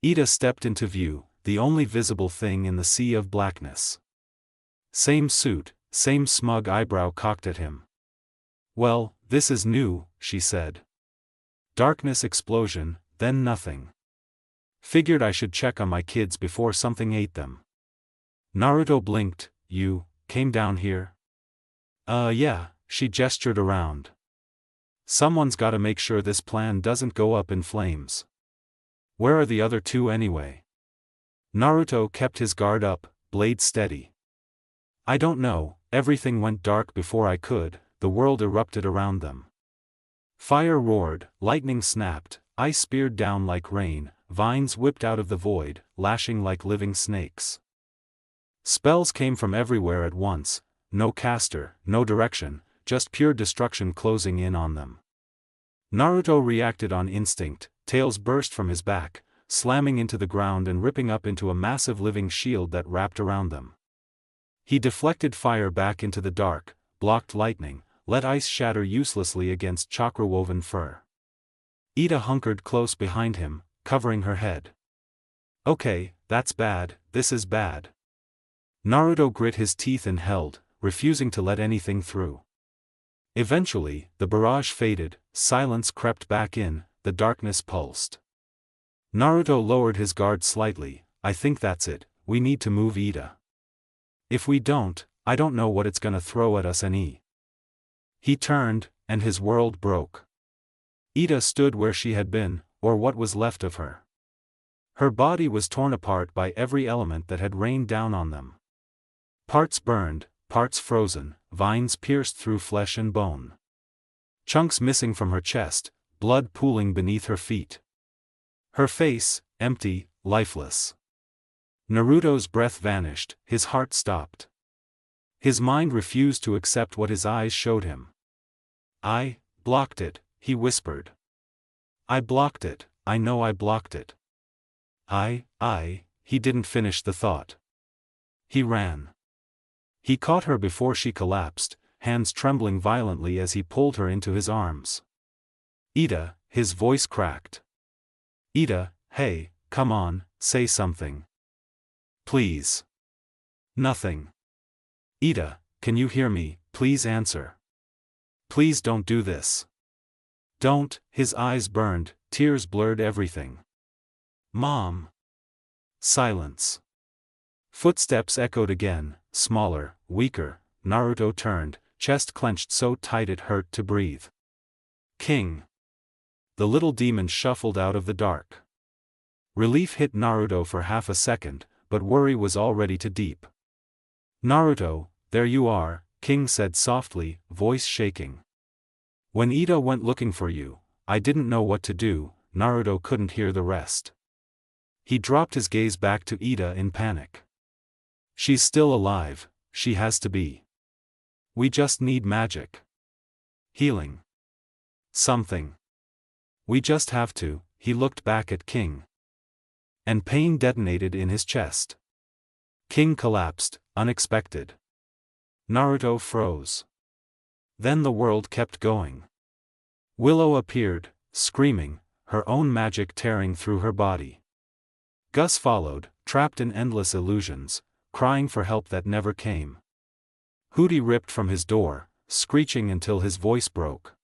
Ida stepped into view, the only visible thing in the sea of blackness. Same suit, same smug eyebrow cocked at him. "Well, this is new," she said. Darkness explosion, then nothing. Figured I should check on my kids before something ate them. Naruto blinked. "You came down here?" Yeah, she gestured around. "Someone's gotta make sure this plan doesn't go up in flames. Where are the other 2 anyway?" Naruto kept his guard up, blade steady. "I don't know, everything went dark before I could, the world erupted around them. Fire roared, lightning snapped, ice speared down like rain, vines whipped out of the void, lashing like living snakes. Spells came from everywhere at once, no caster, no direction, just pure destruction closing in on them." Naruto reacted on instinct, tails burst from his back, slamming into the ground and ripping up into a massive living shield that wrapped around them. He deflected fire back into the dark, blocked lightning, let ice shatter uselessly against chakra-woven fur. Ida hunkered close behind him, covering her head. "Okay, that's bad, this is bad." Naruto grit his teeth and held, refusing to let anything through. Eventually, the barrage faded, silence crept back in, the darkness pulsed. Naruto lowered his guard slightly. "I think that's it, we need to move Ida. If we don't, I don't know what it's gonna throw at us and He turned, and his world broke. Ida stood where she had been, or what was left of her. Her body was torn apart by every element that had rained down on them. Parts burned, parts frozen, vines pierced through flesh and bone. Chunks missing from her chest, blood pooling beneath her feet. Her face, empty, lifeless. Naruto's breath vanished, his heart stopped. His mind refused to accept what his eyes showed him. "I blocked it," he whispered. "I blocked it, I know I blocked it." He didn't finish the thought. He ran. He caught her before she collapsed, hands trembling violently as he pulled her into his arms. "Ida," his voice cracked. "Ida, hey, come on, say something. Please." "Nothing." "Ida, can you hear me, please answer. Please don't do this. Don't." His eyes burned, tears blurred everything. "Mom." Silence. Footsteps echoed again, smaller, weaker. Naruto turned, chest clenched so tight it hurt to breathe. "King." The little demon shuffled out of the dark. Relief hit Naruto for half a second, but worry was already too deep. "Naruto, there you are," King said softly, voice shaking. When Ida went looking for you, I didn't know what to do. Naruto couldn't hear the rest. He dropped his gaze back to Ida in panic. She's still alive, she has to be. We just need magic. Healing. Something. We just have to. He looked back at King. And pain detonated in his chest. King collapsed, unexpected. Naruto froze. Then the world kept going. Willow appeared, screaming, her own magic tearing through her body. Gus followed, trapped in endless illusions, crying for help that never came. Hooty ripped from his door, screeching until his voice broke.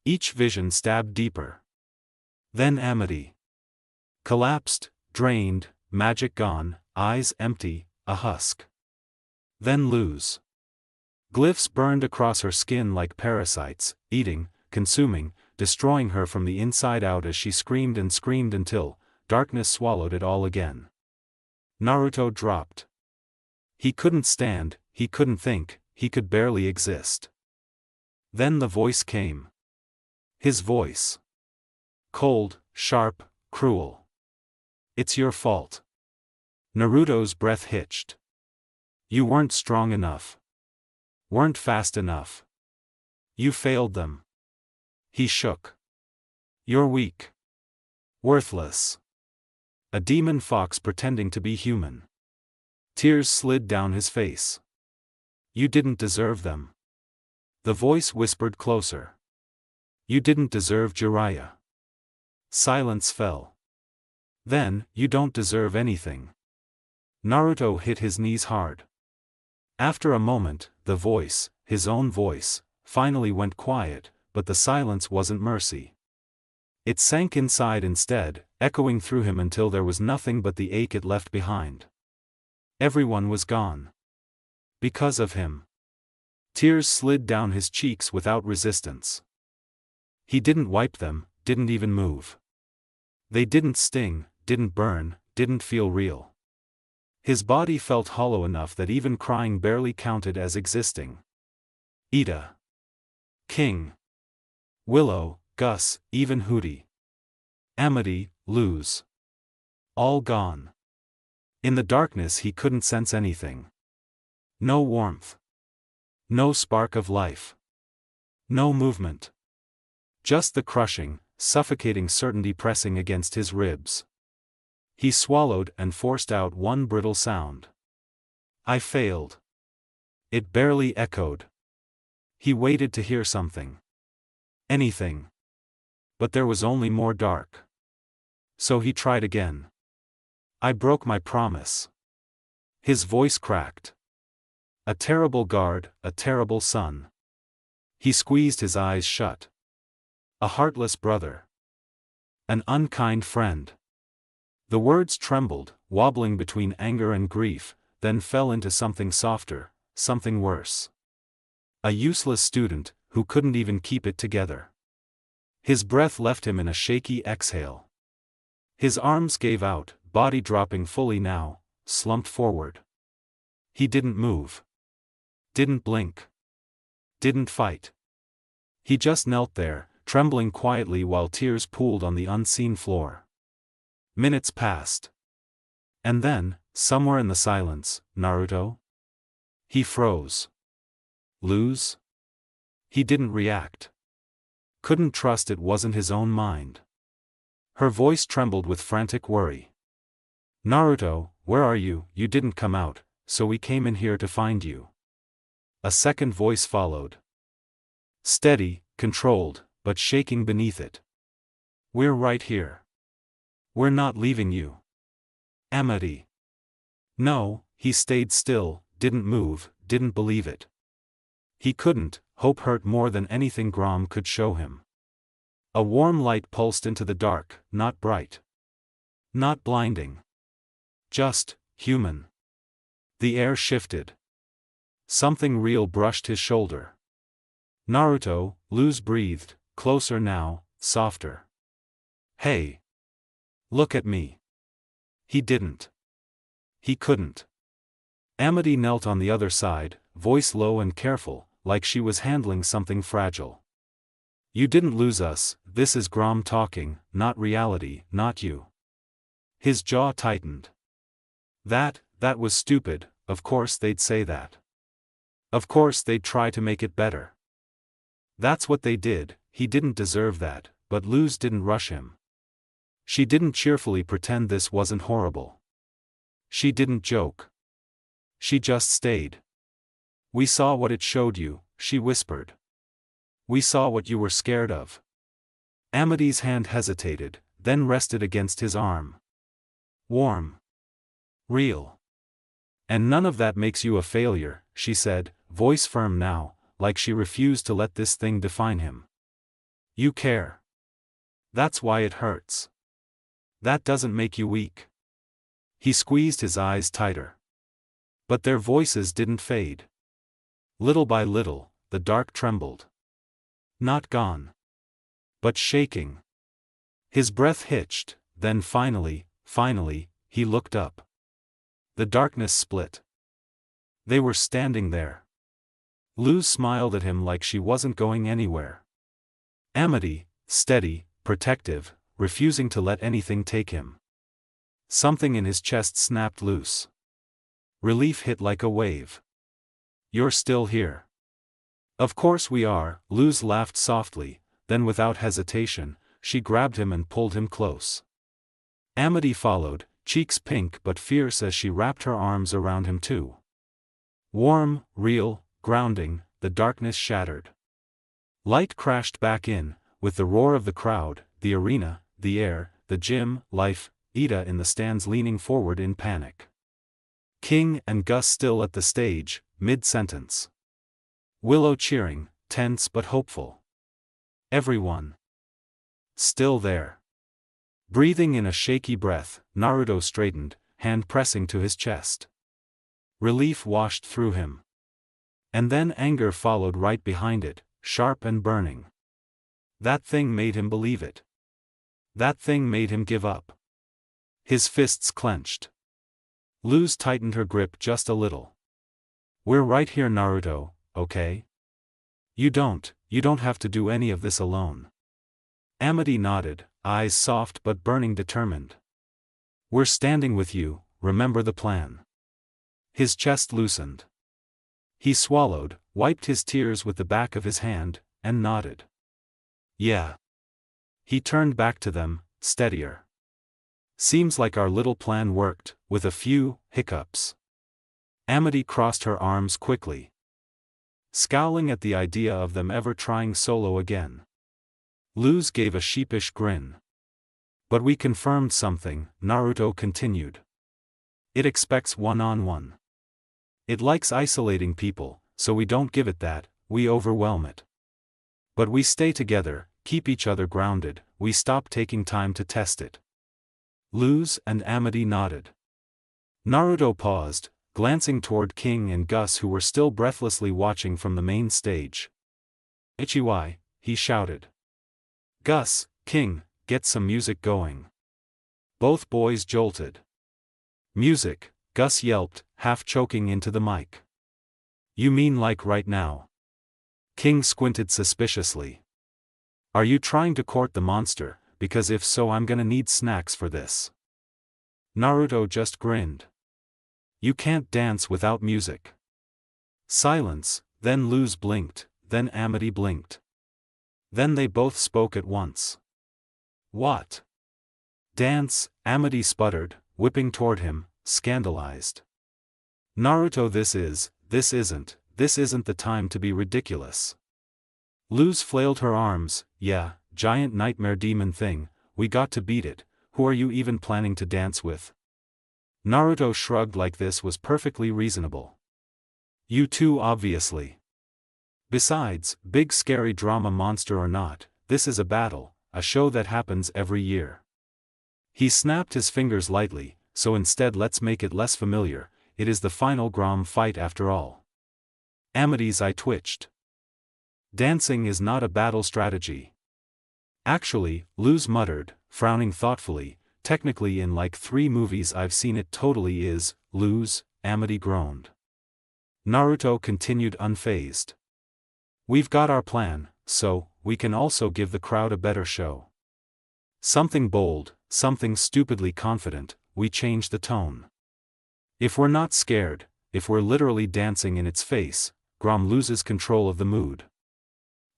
Each vision stabbed deeper. Then Amity. Collapsed, drained, magic gone, eyes empty, a husk. Then Luz. Glyphs burned across her skin like parasites, eating, consuming, destroying her from the inside out as she screamed and screamed until darkness swallowed it all again. Naruto dropped. He couldn't stand, he couldn't think, he could barely exist. Then the voice came. His voice. Cold, sharp, cruel. It's your fault. Naruto's breath hitched. You weren't strong enough. Weren't fast enough. You failed them. He shook. You're weak. Worthless. A demon fox pretending to be human. Tears slid down his face. You didn't deserve them. The voice whispered closer. You didn't deserve Jiraiya. Silence fell. Then, you don't deserve anything. Naruto hit his knees hard. After a moment, the voice, his own voice, finally went quiet, but the silence wasn't mercy. It sank inside instead, echoing through him until there was nothing but the ache it left behind. Everyone was gone. Because of him. Tears slid down his cheeks without resistance. He didn't wipe them, didn't even move. They didn't sting, didn't burn, didn't feel real. His body felt hollow enough that even crying barely counted as existing. Ida. King. Willow, Gus, even Hooty. Amity, Luz. All gone. In the darkness he couldn't sense anything. No warmth. No spark of life. No movement. Just the crushing, suffocating certainty pressing against his ribs. He swallowed and forced out one brittle sound. I failed. It barely echoed. He waited to hear something. Anything. But there was only more dark. So he tried again. I broke my promise. His voice cracked. A terrible guard, a terrible son. He squeezed his eyes shut. A heartless brother. An unkind friend. The words trembled, wobbling between anger and grief, then fell into something softer, something worse. A useless student, who couldn't even keep it together. His breath left him in a shaky exhale. His arms gave out, body dropping fully now, slumped forward. He didn't move. Didn't blink. Didn't fight. He just knelt there, trembling quietly while tears pooled on the unseen floor. Minutes passed. And then, somewhere in the silence, Naruto? He froze. Luz? He didn't react. Couldn't trust it wasn't his own mind. Her voice trembled with frantic worry. Naruto, where are you? You didn't come out, so we came in here to find you. A second voice followed. Steady, controlled, but shaking beneath it. We're right here. We're not leaving you. Amity. No, he stayed still, didn't move, didn't believe it. He couldn't, hope hurt more than anything Grom could show him. A warm light pulsed into the dark, not bright. Not blinding. Just, human. The air shifted. Something real brushed his shoulder. Naruto, Luz breathed, closer now, softer. Hey. Look at me. He didn't. He couldn't. Amity knelt on the other side, voice low and careful, like she was handling something fragile. You didn't lose us, this is Grom talking, not reality, not you. His jaw tightened. That was stupid, of course they'd say that. Of course they'd try to make it better. That's what they did, he didn't deserve that, but Luz didn't rush him. She didn't cheerfully pretend this wasn't horrible. She didn't joke. She just stayed. We saw what it showed you, she whispered. We saw what you were scared of. Amity's hand hesitated, then rested against his arm. Warm. Real. And none of that makes you a failure, she said, voice firm now, like she refused to let this thing define him. You care. That's why it hurts. That doesn't make you weak. He squeezed his eyes tighter. But their voices didn't fade. Little by little, the dark trembled. Not gone. But shaking. His breath hitched, then finally, he looked up. The darkness split. They were standing there. Luz smiled at him like she wasn't going anywhere. Amity, steady, protective, refusing to let anything take him. Something in his chest snapped loose. Relief hit like a wave. You're still here. Of course we are, Luz laughed softly, then without hesitation, she grabbed him and pulled him close. Amity followed, cheeks pink but fierce as she wrapped her arms around him too. Warm, real, grounding, the darkness shattered. Light crashed back in, with the roar of the crowd, the arena, the air, the gym, life, Ida in the stands leaning forward in panic. King and Gus still at the stage, mid-sentence. Willow cheering, tense but hopeful. Everyone. Still there. Breathing in a shaky breath, Naruto straightened, hand pressing to his chest. Relief washed through him. And then anger followed right behind it, sharp and burning. That thing made him believe it. That thing made him give up. His fists clenched. Luz tightened her grip just a little. We're right here, Naruto, okay? You don't have to do any of this alone. Amity nodded, eyes soft but burning determined. We're standing with you, remember the plan. His chest loosened. He swallowed, wiped his tears with the back of his hand, and nodded. Yeah. He turned back to them, steadier. Seems like our little plan worked, with a few hiccups. Amity crossed her arms quickly, scowling at the idea of them ever trying solo again. Luz gave a sheepish grin. But we confirmed something, Naruto continued. It expects one-on-one. It likes isolating people, so we don't give it that, we overwhelm it. But we stay together, keep each other grounded, we stop taking time to test it. Luz and Amity nodded. Naruto paused, glancing toward King and Gus who were still breathlessly watching from the main stage. Ichiwai, he shouted. Gus, King, get some music going. Both boys jolted. Music, Gus yelped, half choking into the mic. You mean like right now? King squinted suspiciously. Are you trying to court the monster, because if so I'm gonna need snacks for this. Naruto just grinned. You can't dance without music. Silence, then Luz blinked, then Amity blinked. Then they both spoke at once. What? Dance, Amity sputtered, whipping toward him, scandalized. Naruto, this isn't the time to be ridiculous. Luz flailed her arms, yeah, giant nightmare demon thing, we got to beat it, who are you even planning to dance with? Naruto shrugged like this was perfectly reasonable. You too obviously. Besides, big scary drama monster or not, this is a battle, a show that happens every year. He snapped his fingers lightly, so instead let's make it less familiar, it is the final Grom fight after all. Amity's eye twitched. Dancing is not a battle strategy. Actually, Luz muttered, frowning thoughtfully, technically in like 3 movies I've seen it totally is, Luz, Amity groaned. Naruto continued unfazed. We've got our plan, so we can also give the crowd a better show. Something bold, something stupidly confident, we change the tone. If we're not scared, if we're literally dancing in its face, Grom loses control of the mood.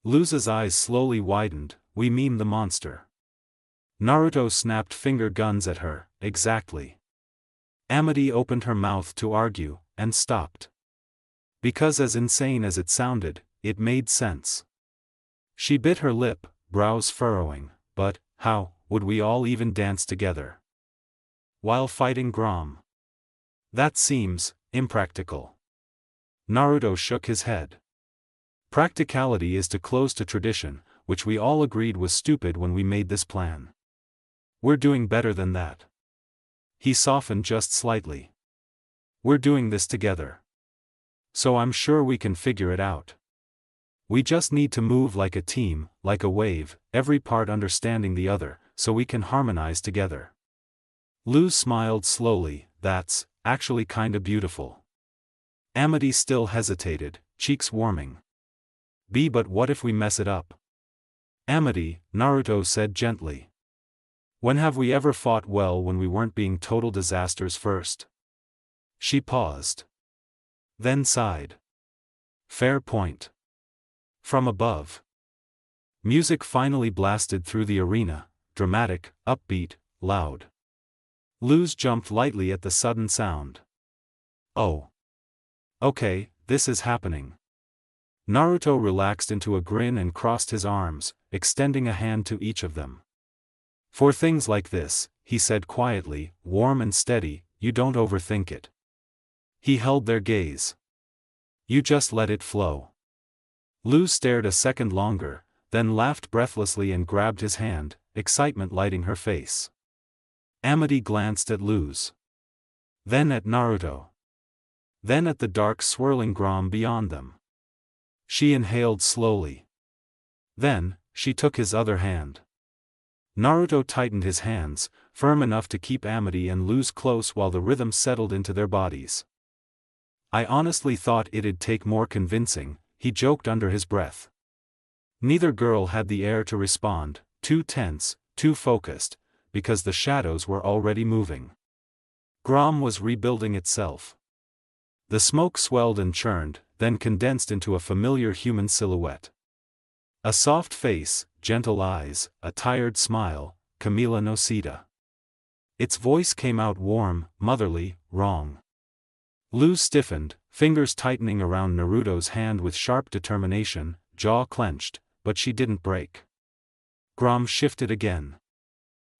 Luza's eyes slowly widened, we meme the monster. Naruto snapped finger guns at her, exactly. Amity opened her mouth to argue, and stopped. Because as insane as it sounded, it made sense. She bit her lip, brows furrowing, but, how would we all even dance together while fighting Grom? That seems impractical. Naruto shook his head. Practicality is too close to tradition, which we all agreed was stupid when we made this plan. We're doing better than that. He softened just slightly. We're doing this together. So I'm sure we can figure it out. We just need to move like a team, like a wave, every part understanding the other, so we can harmonize together. Luz smiled slowly, that's actually kinda beautiful. Amity still hesitated, cheeks warming. But what if we mess it up? Amity, Naruto said gently. When have we ever fought well when we weren't being total disasters first? She paused. Then sighed. Fair point. From above. Music finally blasted through the arena, dramatic, upbeat, loud. Luz jumped lightly at the sudden sound. Oh. Okay, this is happening. Naruto relaxed into a grin and crossed his arms, extending a hand to each of them. For things like this, he said quietly, warm and steady, you don't overthink it. He held their gaze. You just let it flow. Luz stared a second longer, then laughed breathlessly and grabbed his hand, excitement lighting her face. Amity glanced at Luz. Then at Naruto. Then at the dark swirling Grom beyond them. She inhaled slowly. Then, she took his other hand. Naruto tightened his hands, firm enough to keep Amity and Luz close while the rhythm settled into their bodies. I honestly thought it'd take more convincing, he joked under his breath. Neither girl had the air to respond, too tense, too focused, because the shadows were already moving. Grom was rebuilding itself. The smoke swelled and churned, then condensed into a familiar human silhouette. A soft face, gentle eyes, a tired smile, Camila Nocita. Its voice came out warm, motherly, wrong. Luz stiffened, fingers tightening around Naruto's hand with sharp determination, jaw clenched, but she didn't break. Grom shifted again.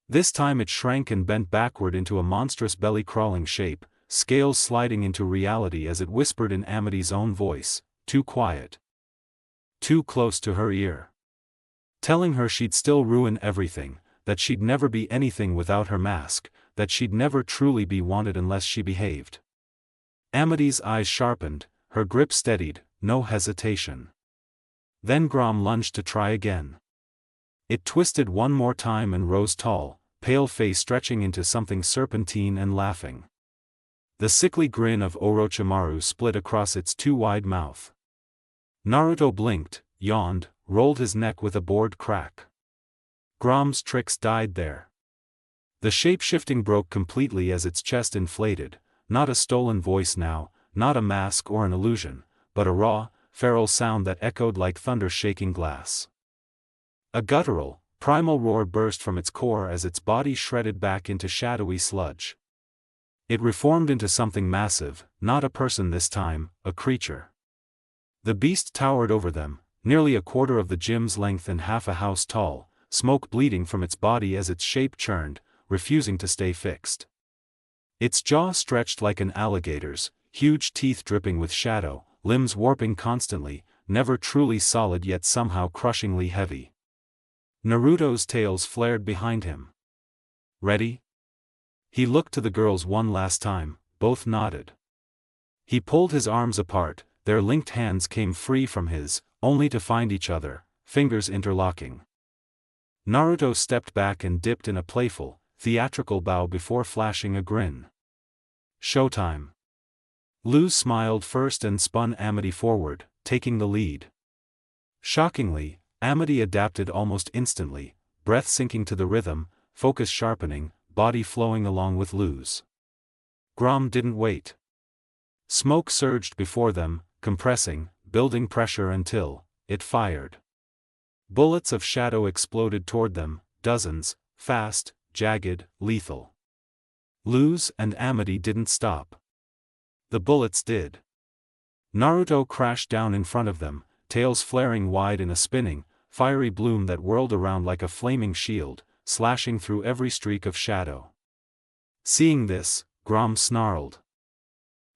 This time it shrank and bent backward into a monstrous belly-crawling shape, scales sliding into reality as it whispered in Amity's own voice, too quiet. Too close to her ear. Telling her she'd still ruin everything, that she'd never be anything without her mask, that she'd never truly be wanted unless she behaved. Amity's eyes sharpened, her grip steadied, no hesitation. Then Grom lunged to try again. It twisted one more time and rose tall, pale face stretching into something serpentine and laughing. The sickly grin of Orochimaru split across its too wide mouth. Naruto blinked, yawned, rolled his neck with a bored crack. Grom's tricks died there. The shape-shifting broke completely as its chest inflated, not a stolen voice now, not a mask or an illusion, but a raw, feral sound that echoed like thunder shaking glass. A guttural, primal roar burst from its core as its body shredded back into shadowy sludge. It reformed into something massive, not a person this time, a creature. The beast towered over them, nearly a quarter of the gym's length and half a house tall, smoke bleeding from its body as its shape churned, refusing to stay fixed. Its jaw stretched like an alligator's, huge teeth dripping with shadow, limbs warping constantly, never truly solid yet somehow crushingly heavy. Naruto's tails flared behind him. Ready? He looked to the girls one last time, both nodded. He pulled his arms apart, their linked hands came free from his, only to find each other, fingers interlocking. Naruto stepped back and dipped in a playful, theatrical bow before flashing a grin. Showtime. Luz smiled first and spun Amity forward, taking the lead. Shockingly, Amity adapted almost instantly, breath sinking to the rhythm, focus sharpening, body flowing along with Luz. Grom didn't wait. Smoke surged before them, compressing, building pressure until it fired. Bullets of shadow exploded toward them, dozens, fast, jagged, lethal. Luz and Amity didn't stop. The bullets did. Naruto crashed down in front of them, tails flaring wide in a spinning, fiery bloom that whirled around like a flaming shield, slashing through every streak of shadow. Seeing this, Grom snarled,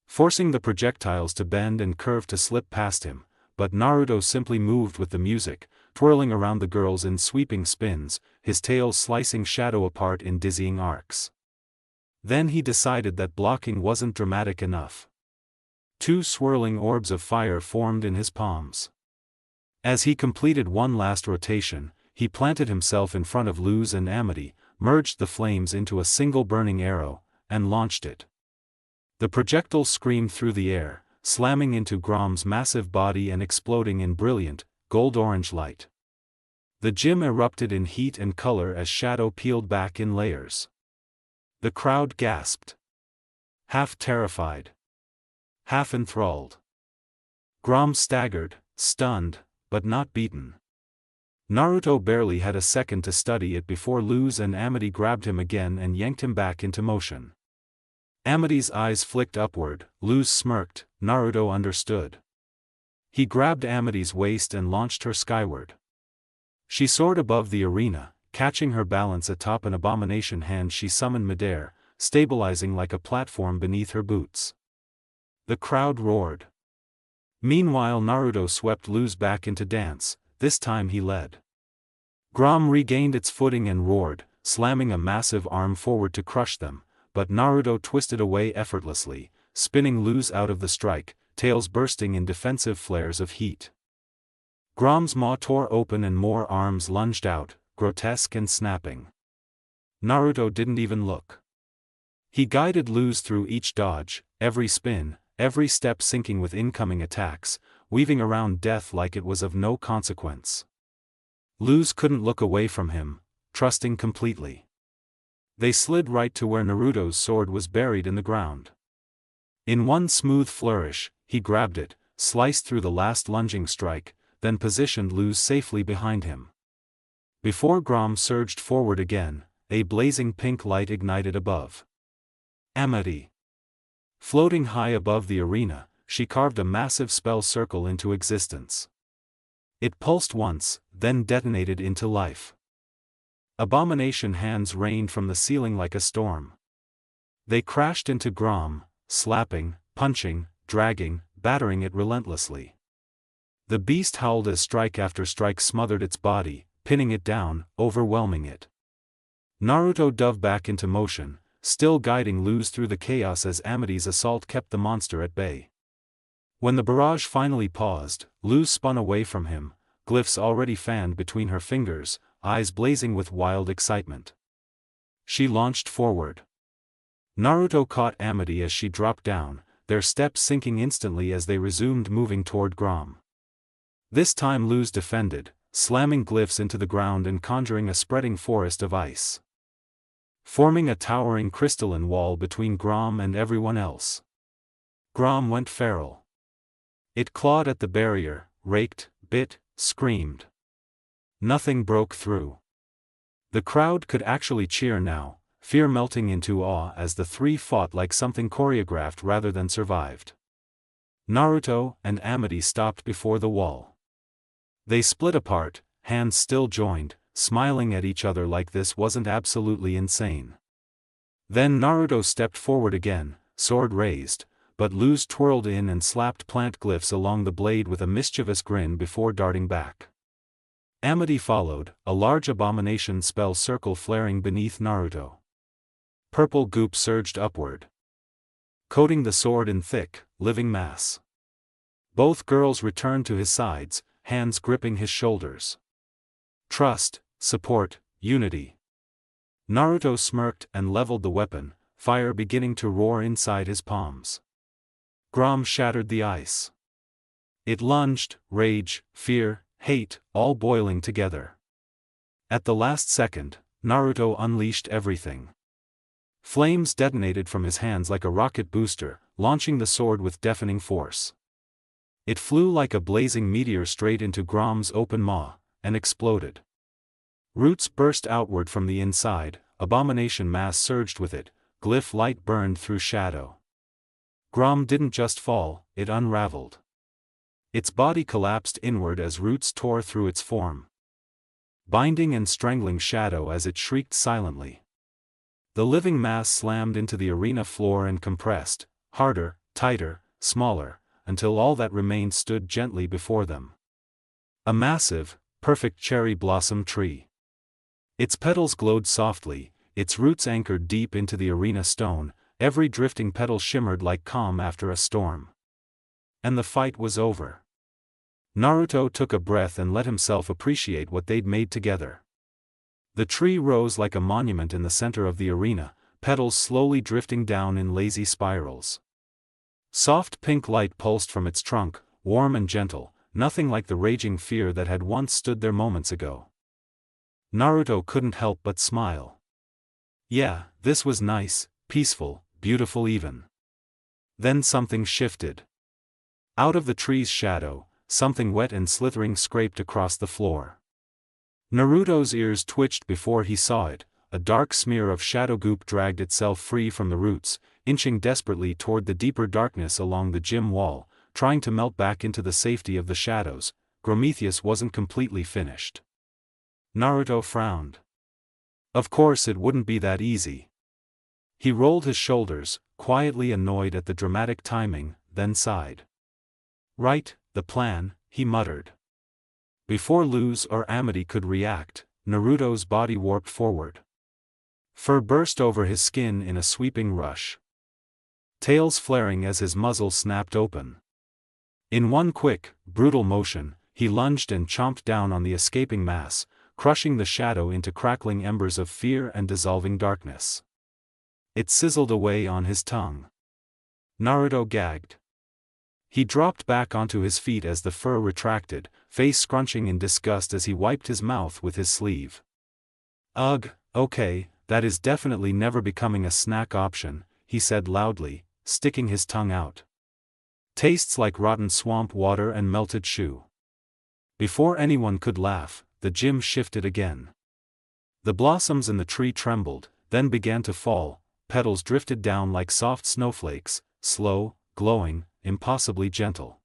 forcing the projectiles to bend and curve to slip past him, but Naruto simply moved with the music, twirling around the girls in sweeping spins, his tail slicing shadow apart in dizzying arcs. Then he decided that blocking wasn't dramatic enough. Two swirling orbs of fire formed in his palms. As he completed one last rotation, he planted himself in front of Luz and Amity, merged the flames into a single burning arrow, and launched it. The projectile screamed through the air, slamming into Grom's massive body and exploding in brilliant, gold-orange light. The gym erupted in heat and color as shadow peeled back in layers. The crowd gasped. Half terrified. Half enthralled. Grom staggered, stunned, but not beaten. Naruto barely had a second to study it before Luz and Amity grabbed him again and yanked him back into motion. Amity's eyes flicked upward, Luz smirked, Naruto understood. He grabbed Amity's waist and launched her skyward. She soared above the arena, catching her balance atop an abomination hand she summoned midair, stabilizing like a platform beneath her boots. The crowd roared. Meanwhile Naruto swept Luz back into dance, this time he led. Grom regained its footing and roared, slamming a massive arm forward to crush them, but Naruto twisted away effortlessly, spinning Luz out of the strike, tails bursting in defensive flares of heat. Grom's maw tore open and more arms lunged out, grotesque and snapping. Naruto didn't even look. He guided Luz through each dodge, every spin, every step syncing with incoming attacks, weaving around death like it was of no consequence. Luz couldn't look away from him, trusting completely. They slid right to where Naruto's sword was buried in the ground. In one smooth flourish, he grabbed it, sliced through the last lunging strike, then positioned Luz safely behind him. Before Grom surged forward again, a blazing pink light ignited above. Amity. Floating high above the arena, she carved a massive spell circle into existence. It pulsed once, then detonated into life. Abomination hands rained from the ceiling like a storm. They crashed into Grom, slapping, punching, dragging, battering it relentlessly. The beast howled as strike after strike smothered its body, pinning it down, overwhelming it. Naruto dove back into motion, still guiding Luz through the chaos as Amity's assault kept the monster at bay. When the barrage finally paused, Luz spun away from him, glyphs already fanned between her fingers, eyes blazing with wild excitement. She launched forward. Naruto caught Amity as she dropped down, their steps sinking instantly as they resumed moving toward Grom. This time Luz defended, slamming glyphs into the ground and conjuring a spreading forest of ice, forming a towering crystalline wall between Grom and everyone else. Grom went feral. It clawed at the barrier, raked, bit, screamed. Nothing broke through. The crowd could actually cheer now, fear melting into awe as the three fought like something choreographed rather than survived. Naruto and Amity stopped before the wall. They split apart, hands still joined, smiling at each other like this wasn't absolutely insane. Then Naruto stepped forward again, sword raised, but Luz twirled in and slapped plant glyphs along the blade with a mischievous grin before darting back. Amity followed, a large abomination spell circle flaring beneath Naruto. Purple goop surged upward, coating the sword in thick, living mass. Both girls returned to his sides, hands gripping his shoulders. Trust, support, unity. Naruto smirked and leveled the weapon, fire beginning to roar inside his palms. Grom shattered the ice. It lunged, rage, fear, hate, all boiling together. At the last second, Naruto unleashed everything. Flames detonated from his hands like a rocket booster, launching the sword with deafening force. It flew like a blazing meteor straight into Grom's open maw, and exploded. Roots burst outward from the inside, abomination mass surged with it, glyph light burned through shadow. Grom didn't just fall, it unraveled. Its body collapsed inward as roots tore through its form, binding and strangling shadow as it shrieked silently. The living mass slammed into the arena floor and compressed, harder, tighter, smaller, until all that remained stood gently before them. A massive, perfect cherry blossom tree. Its petals glowed softly, its roots anchored deep into the arena stone, every drifting petal shimmered like calm after a storm. And the fight was over. Naruto took a breath and let himself appreciate what they'd made together. The tree rose like a monument in the center of the arena, petals slowly drifting down in lazy spirals. Soft pink light pulsed from its trunk, warm and gentle, nothing like the raging fear that had once stood there moments ago. Naruto couldn't help but smile. Yeah, this was nice, peaceful, beautiful even. Then something shifted. Out of the tree's shadow, something wet and slithering scraped across the floor. Naruto's ears twitched before he saw it. A dark smear of shadow goop dragged itself free from the roots, inching desperately toward the deeper darkness along the gym wall, trying to melt back into the safety of the shadows. Prometheus wasn't completely finished. Naruto frowned. Of course it wouldn't be that easy. He rolled his shoulders, quietly annoyed at the dramatic timing, then sighed. Right, the plan, he muttered. Before Luz or Amity could react, Naruto's body warped forward. Fur burst over his skin in a sweeping rush, tails flaring as his muzzle snapped open. In one quick, brutal motion, he lunged and chomped down on the escaping mass, crushing the shadow into crackling embers of fear and dissolving darkness. It sizzled away on his tongue. Naruto gagged. He dropped back onto his feet as the fur retracted, face scrunching in disgust as he wiped his mouth with his sleeve. Ugh, okay, that is definitely never becoming a snack option, he said loudly, sticking his tongue out. Tastes like rotten swamp water and melted shoe. Before anyone could laugh, the gym shifted again. The blossoms in the tree trembled, then began to fall, petals drifted down like soft snowflakes, slow, glowing, impossibly gentle.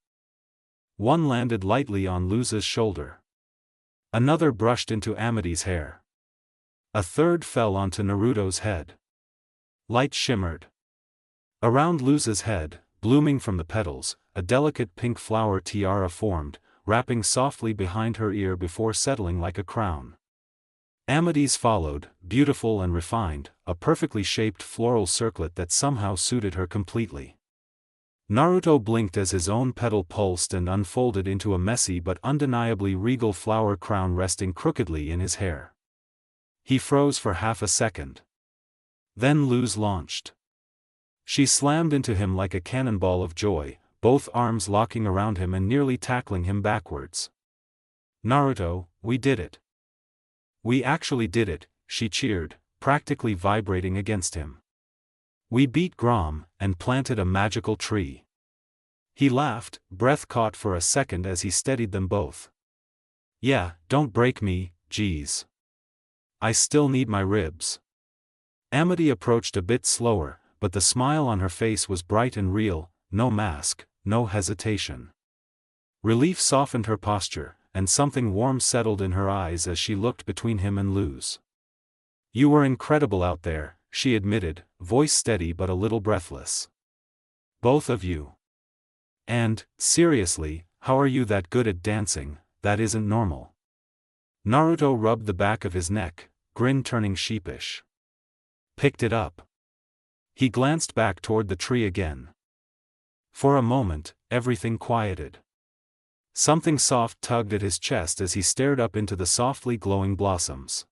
One landed lightly on Luz's shoulder. Another brushed into Amity's hair. A third fell onto Naruto's head. Light shimmered. Around Luz's head, blooming from the petals, a delicate pink flower tiara formed, wrapping softly behind her ear before settling like a crown. Amity's followed, beautiful and refined, a perfectly shaped floral circlet that somehow suited her completely. Naruto blinked as his own petal pulsed and unfolded into a messy but undeniably regal flower crown resting crookedly in his hair. He froze for half a second. Then Luz launched. She slammed into him like a cannonball of joy, both arms locking around him and nearly tackling him backwards. Naruto, we did it. We actually did it, she cheered, practically vibrating against him. We beat Grom, and planted a magical tree. He laughed, breath caught for a second as he steadied them both. Yeah, don't break me, geez. I still need my ribs. Amity approached a bit slower, but the smile on her face was bright and real, no mask, no hesitation. Relief softened her posture, and something warm settled in her eyes as she looked between him and Luz. You were incredible out there, she admitted, voice steady but a little breathless. Both of you. And, seriously, how are you that good at dancing? That isn't normal. Naruto rubbed the back of his neck, grin turning sheepish. Picked it up. He glanced back toward the tree again. For a moment, everything quieted. Something soft tugged at his chest as he stared up into the softly glowing blossoms.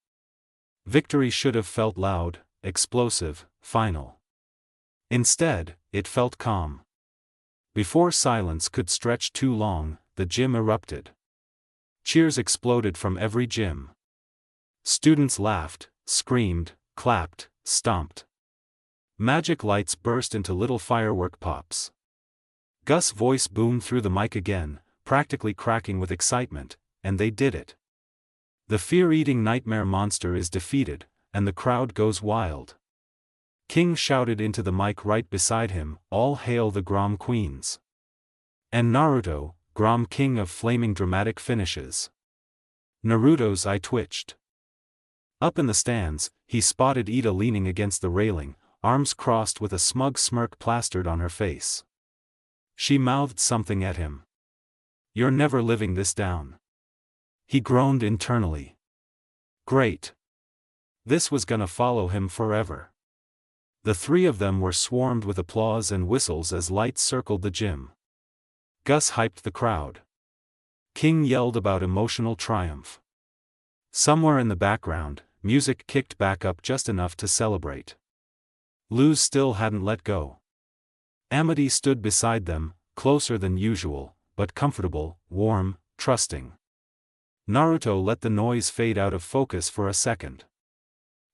Victory should have felt loud, explosive, final. Instead, it felt calm. Before silence could stretch too long, the gym erupted. Cheers exploded from every gym. Students laughed, screamed, clapped, stomped. Magic lights burst into little firework pops. Gus' voice boomed through the mic again, practically cracking with excitement, and they did it. The fear-eating nightmare monster is defeated, and the crowd goes wild. King shouted into the mic right beside him, "All hail the Grom Queens." And Naruto, Grom King of flaming dramatic finishes. Naruto's eye twitched. Up in the stands, he spotted Ida leaning against the railing, arms crossed with a smug smirk plastered on her face. She mouthed something at him. "You're never living this down." He groaned internally. Great. This was gonna follow him forever. The three of them were swarmed with applause and whistles as lights circled the gym. Gus hyped the crowd. King yelled about emotional triumph. Somewhere in the background, music kicked back up just enough to celebrate. Luz still hadn't let go. Amity stood beside them, closer than usual, but comfortable, warm, trusting. Naruto let the noise fade out of focus for a second.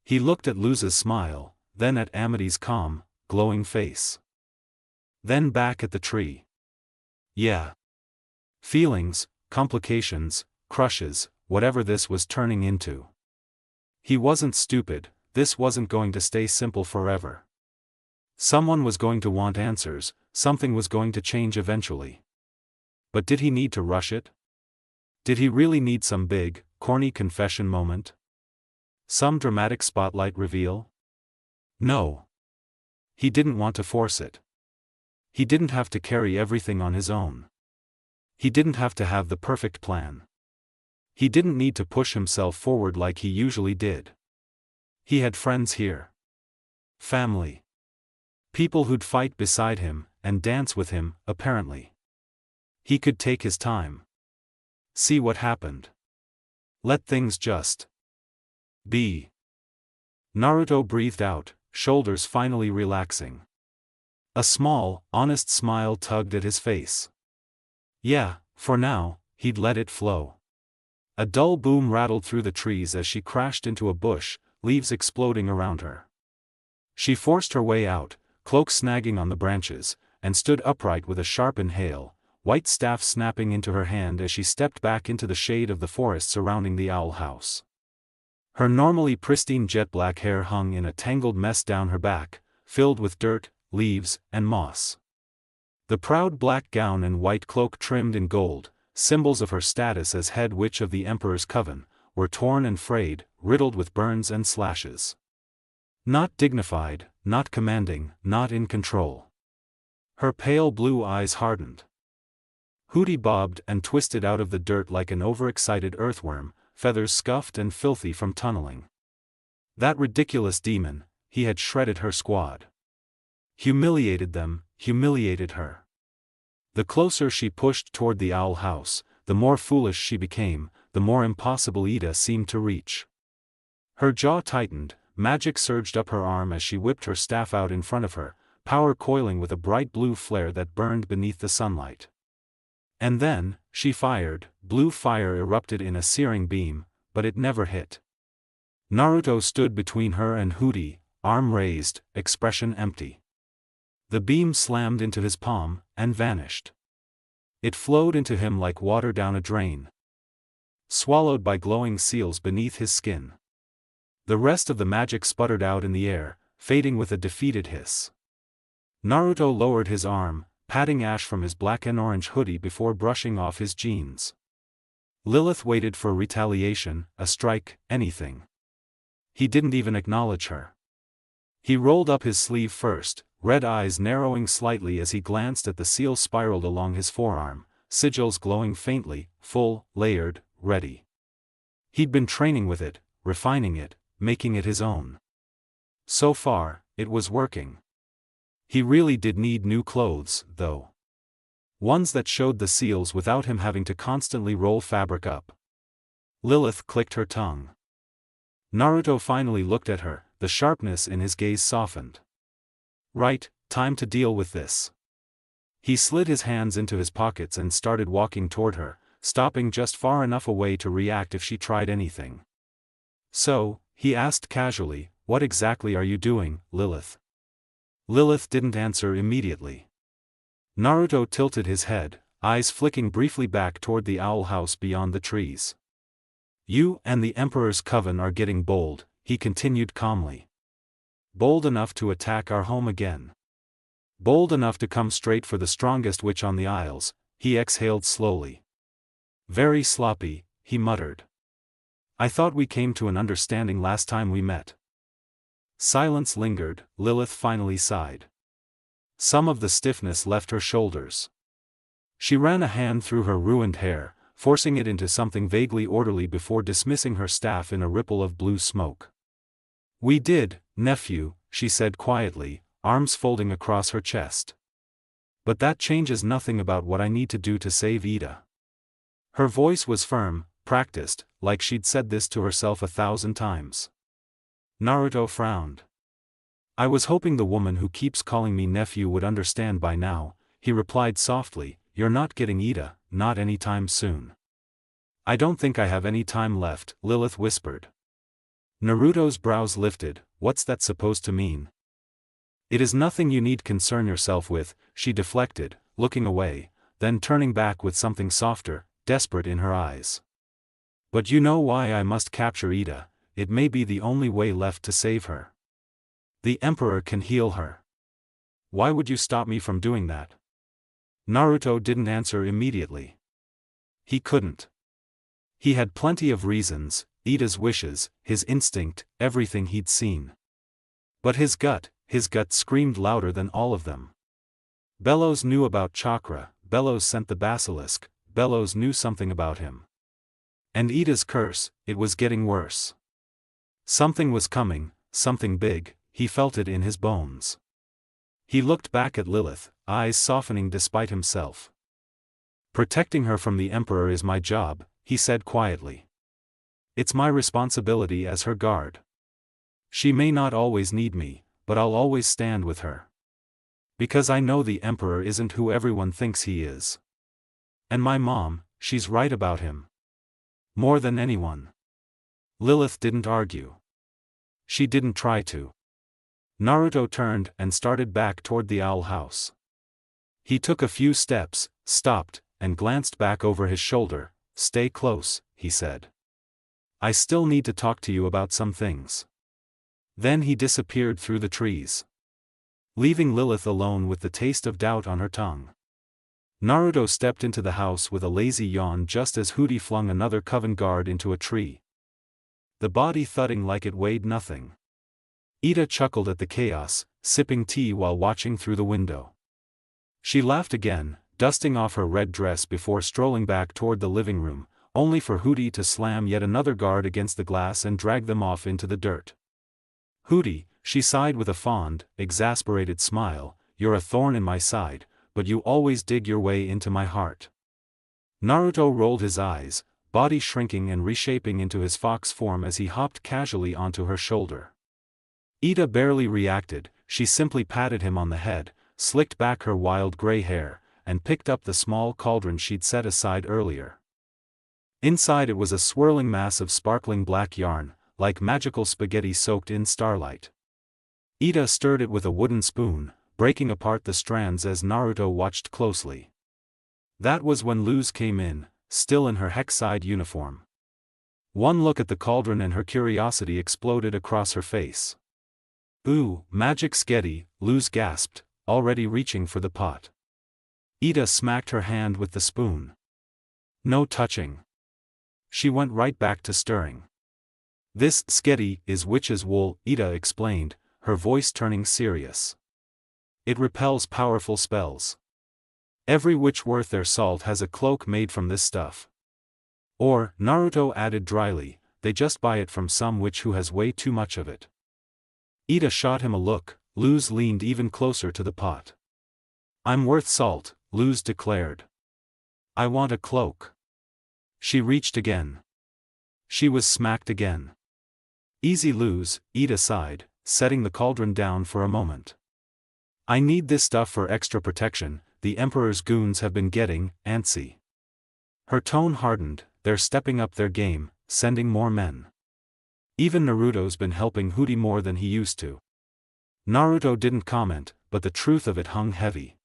He looked at Luz's smile, then at Amity's calm, glowing face. Then back at the tree. Yeah. Feelings, complications, crushes, whatever this was turning into. He wasn't stupid, this wasn't going to stay simple forever. Someone was going to want answers, something was going to change eventually. But did he need to rush it? Did he really need some big, corny confession moment? Some dramatic spotlight reveal? No. He didn't want to force it. He didn't have to carry everything on his own. He didn't have to have the perfect plan. He didn't need to push himself forward like he usually did. He had friends here. Family. People who'd fight beside him, and dance with him, apparently. He could take his time. See what happened. Let things just be. Naruto breathed out, shoulders finally relaxing. A small, honest smile tugged at his face. Yeah, for now, he'd let it flow. A dull boom rattled through the trees as she crashed into a bush, leaves exploding around her. She forced her way out, cloak snagging on the branches, and stood upright with a sharp inhale, white staff snapping into her hand as she stepped back into the shade of the forest surrounding the owl house. Her normally pristine jet-black hair hung in a tangled mess down her back, filled with dirt, leaves, and moss. The proud black gown and white cloak trimmed in gold, symbols of her status as head witch of the Emperor's Coven, were torn and frayed, riddled with burns and slashes. Not dignified, not commanding, not in control. Her pale blue eyes hardened. Hootie bobbed and twisted out of the dirt like an overexcited earthworm, feathers scuffed and filthy from tunneling. That ridiculous demon, he had shredded her squad. Humiliated them, humiliated her. The closer she pushed toward the owl house, the more foolish she became, the more impossible Ida seemed to reach. Her jaw tightened, magic surged up her arm as she whipped her staff out in front of her, power coiling with a bright blue flare that burned beneath the sunlight. And then, she fired, blue fire erupted in a searing beam, but it never hit. Naruto stood between her and Hootie, arm raised, expression empty. The beam slammed into his palm, and vanished. It flowed into him like water down a drain. Swallowed by glowing seals beneath his skin. The rest of the magic sputtered out in the air, fading with a defeated hiss. Naruto lowered his arm, patting ash from his black and orange hoodie before brushing off his jeans. Lilith waited for retaliation, a strike, anything. He didn't even acknowledge her. He rolled up his sleeve first, red eyes narrowing slightly as he glanced at the seal spiraled along his forearm, sigils glowing faintly, full, layered, ready. He'd been training with it, refining it, making it his own. So far, it was working. He really did need new clothes, though. Ones that showed the seals without him having to constantly roll fabric up. Lilith clicked her tongue. Naruto finally looked at her, the sharpness in his gaze softened. Right, time to deal with this. He slid his hands into his pockets and started walking toward her, stopping just far enough away to react if she tried anything. "So," he asked casually, "what exactly are you doing, Lilith?" Lilith didn't answer immediately. Naruto tilted his head, eyes flicking briefly back toward the owl house beyond the trees. "You and the Emperor's coven are getting bold," he continued calmly. "Bold enough to attack our home again. Bold enough to come straight for the strongest witch on the Isles." He exhaled slowly. "Very sloppy," he muttered. "I thought we came to an understanding last time we met." Silence lingered. Lilith finally sighed. Some of the stiffness left her shoulders. She ran a hand through her ruined hair, forcing it into something vaguely orderly before dismissing her staff in a ripple of blue smoke. "We did, nephew," she said quietly, arms folding across her chest. "But that changes nothing about what I need to do to save Ida." Her voice was firm, practiced, like she'd said this to herself 1,000 times. Naruto frowned. "I was hoping the woman who keeps calling me nephew would understand by now," he replied softly. "You're not getting Ida, not anytime soon." "I don't think I have any time left," Lilith whispered. Naruto's brows lifted. "What's that supposed to mean?" "It is nothing you need concern yourself with," she deflected, looking away, then turning back with something softer, desperate in her eyes. "But you know why I must capture Ida. It may be the only way left to save her. The Emperor can heal her. Why would you stop me from doing that?" Naruto didn't answer immediately. He couldn't. He had plenty of reasons: Ida's wishes, his instinct, everything he'd seen. But his gut screamed louder than all of them. Bellows knew about chakra, Bellows sent the basilisk, Bellows knew something about him. And Ida's curse, it was getting worse. Something was coming, something big, he felt it in his bones. He looked back at Lilith, eyes softening despite himself. "Protecting her from the Emperor is my job," he said quietly. "It's my responsibility as her guard. She may not always need me, but I'll always stand with her. Because I know the Emperor isn't who everyone thinks he is. And my mom, she's right about him. More than anyone." Lilith didn't argue. She didn't try to. Naruto turned and started back toward the owl house. He took a few steps, stopped, and glanced back over his shoulder. "Stay close," he said. "I still need to talk to you about some things." Then he disappeared through the trees, leaving Lilith alone with the taste of doubt on her tongue. Naruto stepped into the house with a lazy yawn just as Hooty flung another coven guard into a tree, the body thudding like it weighed nothing. Ida chuckled at the chaos, sipping tea while watching through the window. She laughed again, dusting off her red dress before strolling back toward the living room, only for Hooty to slam yet another guard against the glass and drag them off into the dirt. "Hooty," she sighed with a fond, exasperated smile, "you're a thorn in my side, but you always dig your way into my heart." Naruto rolled his eyes, body shrinking and reshaping into his fox form as he hopped casually onto her shoulder. Ida barely reacted. She simply patted him on the head, slicked back her wild gray hair, and picked up the small cauldron she'd set aside earlier. Inside it was a swirling mass of sparkling black yarn, like magical spaghetti soaked in starlight. Ida stirred it with a wooden spoon, breaking apart the strands as Naruto watched closely. That was when Luz came in, still in her Hexside uniform. One look at the cauldron and her curiosity exploded across her face. "Ooh, magic sketty," Luz gasped, already reaching for the pot. Ida smacked her hand with the spoon. "No touching." She went right back to stirring. "This sketty is witch's wool," Ida explained, her voice turning serious. "It repels powerful spells. Every witch worth their salt has a cloak made from this stuff. Or," Naruto added dryly, "they just buy it from some witch who has way too much of it." Ida shot him a look. Luz leaned even closer to the pot. "I'm worth salt," Luz declared. "I want a cloak." She reached again. She was smacked again. "Easy, Luz," Ida sighed, setting the cauldron down for a moment. "I need this stuff for extra protection, the Emperor's goons have been getting antsy. Her tone hardened, they're stepping up their game, sending more men. Even Naruto's been helping Hooty more than he used to. Naruto didn't comment, but the truth of it hung heavy.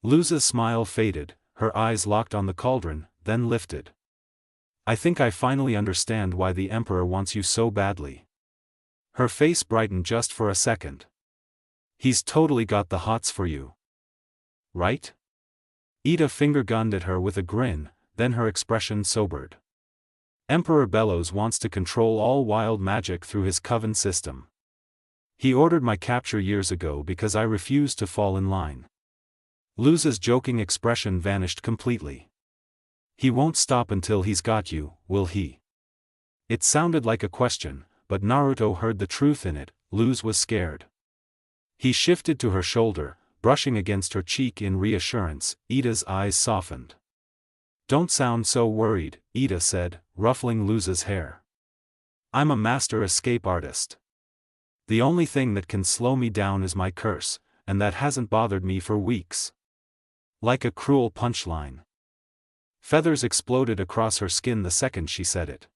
Luz's smile faded, her eyes locked on the cauldron, then lifted. I think I finally understand why the Emperor wants you so badly. Her face brightened just for a second. He's totally got the hots for you. Right? Ida finger-gunned at her with a grin, then her expression sobered. Emperor Bellows wants to control all wild magic through his coven system. He ordered my capture years ago because I refused to fall in line. Luz's joking expression vanished completely. He won't stop until he's got you, will he? It sounded like a question, but Naruto heard the truth in it. Luz was scared. He shifted to her shoulder, brushing against her cheek in reassurance. Ida's eyes softened. Don't sound so worried, Ida said, ruffling Luz's hair. I'm a master escape artist. The only thing that can slow me down is my curse, and that hasn't bothered me for weeks. Like a cruel punchline. Feathers exploded across her skin the second she said it.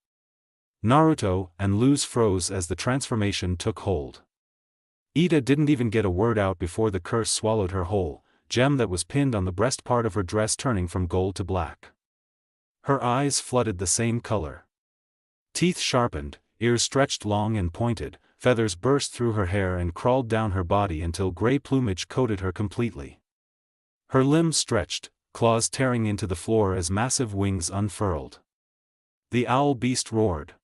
Naruto and Luz froze as the transformation took hold. Ida didn't even get a word out before the curse swallowed her whole, gem that was pinned on the breast part of her dress turning from gold to black. Her eyes flooded the same color. Teeth sharpened, ears stretched long and pointed, feathers burst through her hair and crawled down her body until gray plumage coated her completely. Her limbs stretched, claws tearing into the floor as massive wings unfurled. The owl beast roared.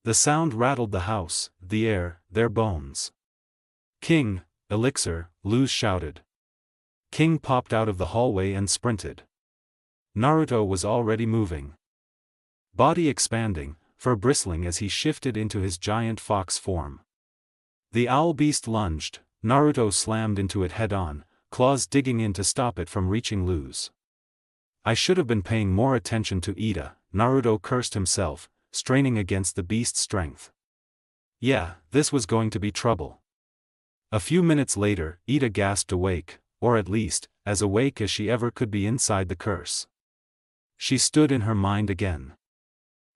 The sound rattled the house, the air, their bones. King, Elixir, Luz shouted. King popped out of the hallway and sprinted. Naruto was already moving. Body expanding, fur bristling as he shifted into his giant fox form. The owl beast lunged, Naruto slammed into it head-on, claws digging in to stop it from reaching Luz. I should have been paying more attention to Ida, Naruto cursed himself, straining against the beast's strength. Yeah, this was going to be trouble. A few minutes later, Ida gasped awake, or at least, as awake as she ever could be inside the curse. She stood in her mind again.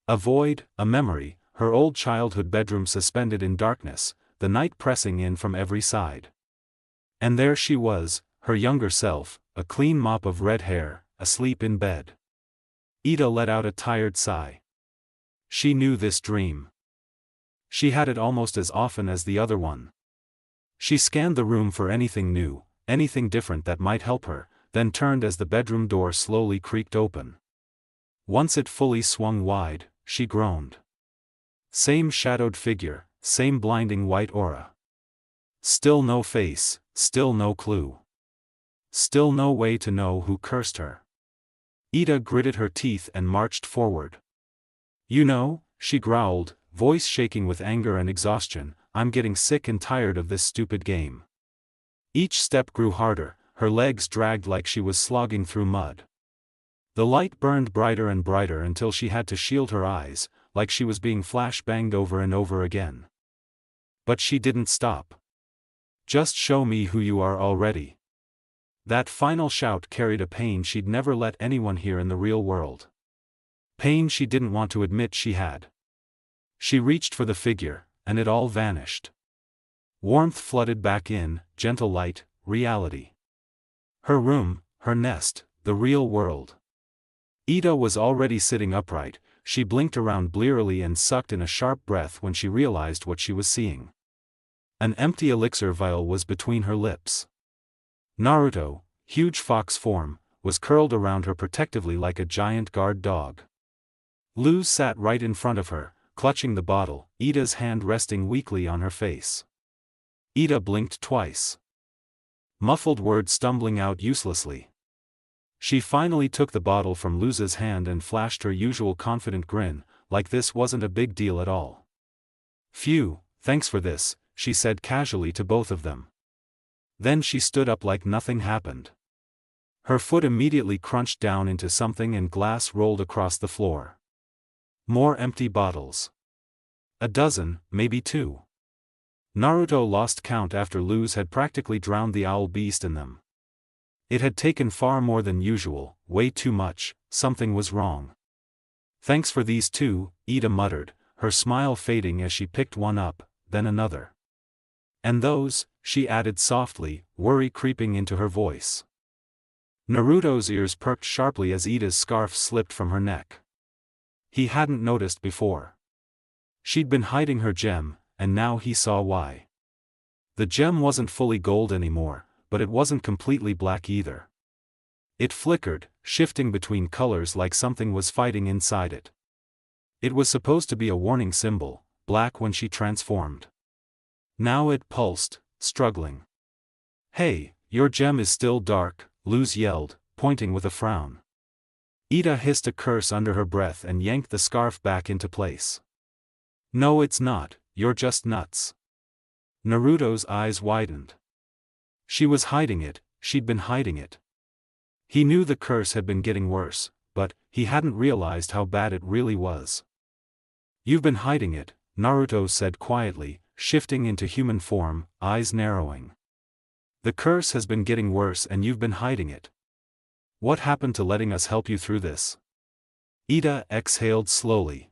A void, a memory, her old childhood bedroom suspended in darkness, the night pressing in from every side. And there she was, her younger self, a clean mop of red hair, asleep in bed. Ida let out a tired sigh. She knew this dream. She had it almost as often as the other one. She scanned the room for anything new, anything different that might help her, then turned as the bedroom door slowly creaked open. Once it fully swung wide, she groaned. Same shadowed figure, same blinding white aura. Still no face, still no clue. Still no way to know who cursed her. Ida gritted her teeth and marched forward. You know, she growled, voice shaking with anger and exhaustion, I'm getting sick and tired of this stupid game. Each step grew harder, her legs dragged like she was slogging through mud. The light burned brighter and brighter until she had to shield her eyes, like she was being flash-banged over and over again. But she didn't stop. Just show me who you are already. That final shout carried a pain she'd never let anyone hear in the real world. Pain she didn't want to admit she had. She reached for the figure, and it all vanished. Warmth flooded back in, gentle light, reality. Her room, her nest, the real world. Ida was already sitting upright, she blinked around blearily and sucked in a sharp breath when she realized what she was seeing. An empty elixir vial was between her lips. Naruto, huge fox form, was curled around her protectively like a giant guard dog. Luz sat right in front of her, clutching the bottle, Ida's hand resting weakly on her face. Ida blinked twice. Muffled words stumbling out uselessly. She finally took the bottle from Luz's hand and flashed her usual confident grin, like this wasn't a big deal at all. Phew, thanks for this, she said casually to both of them. Then she stood up like nothing happened. Her foot immediately crunched down into something and glass rolled across the floor. More empty bottles. A dozen, maybe two. Naruto lost count after Luz had practically drowned the owl beast in them. It had taken far more than usual, way too much, something was wrong. Thanks for these two, Ida muttered, her smile fading as she picked one up, then another. And those, she added softly, worry creeping into her voice. Naruto's ears perked sharply as Ida's scarf slipped from her neck. He hadn't noticed before. She'd been hiding her gem, and now he saw why. The gem wasn't fully gold anymore, but it wasn't completely black either. It flickered, shifting between colors like something was fighting inside it. It was supposed to be a warning symbol, black when she transformed. Now it pulsed, struggling. Hey, your gem is still dark, Luz yelled, pointing with a frown. Ida hissed a curse under her breath and yanked the scarf back into place. No, it's not, you're just nuts. Naruto's eyes widened. She was hiding it, she'd been hiding it. He knew the curse had been getting worse, but he hadn't realized how bad it really was. You've been hiding it, Naruto said quietly, shifting into human form, eyes narrowing. The curse has been getting worse and you've been hiding it. What happened to letting us help you through this? Ida exhaled slowly.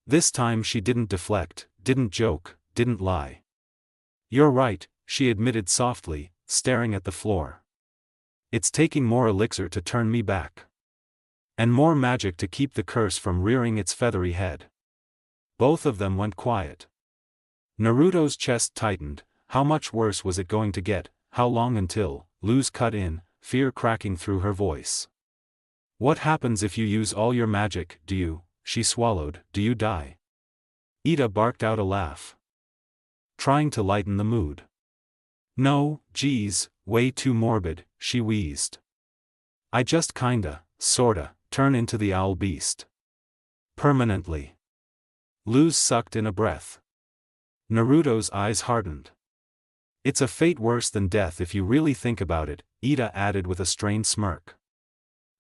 This time she didn't deflect, didn't joke, didn't lie. You're right, she admitted softly, staring at the floor. It's taking more elixir to turn me back. And more magic to keep the curse from rearing its feathery head. Both of them went quiet. Naruto's chest tightened. How much worse was it going to get? How long until? Luz cut in, fear cracking through her voice. What happens if you use all your magic? Do you? She swallowed. Do you die? Ida barked out a laugh, trying to lighten the mood. No, geez, way too morbid, she wheezed. I just kinda, sorta, turn into the owl beast. Permanently. Luz sucked in a breath. Naruto's eyes hardened. It's a fate worse than death if you really think about it, Ida added with a strained smirk.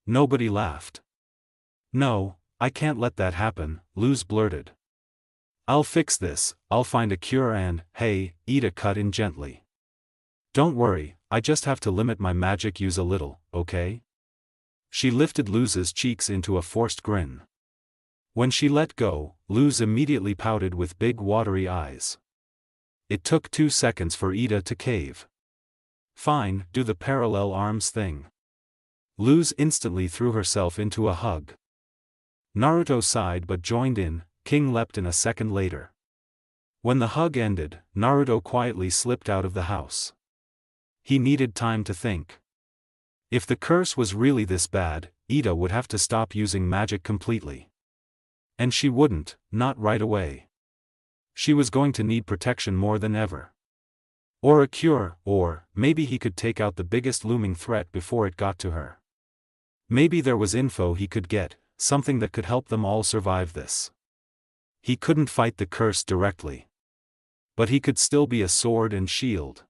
Nobody laughed. No, I can't let that happen, Luz blurted. I'll fix this, I'll find a cure and, hey, Ida cut in gently. Don't worry, I just have to limit my magic use a little, okay? She lifted Luz's cheeks into a forced grin. When she let go, Luz immediately pouted with big watery eyes. It took 2 seconds for Ida to cave. Fine, do the parallel arms thing. Luz instantly threw herself into a hug. Naruto sighed but joined in. King leapt in a second later. When the hug ended, Naruto quietly slipped out of the house. He needed time to think. If the curse was really this bad, Ida would have to stop using magic completely. And she wouldn't, not right away. She was going to need protection more than ever. Or a cure, or, maybe he could take out the biggest looming threat before it got to her. Maybe there was info he could get, something that could help them all survive this. He couldn't fight the curse directly. But he could still be a sword and shield.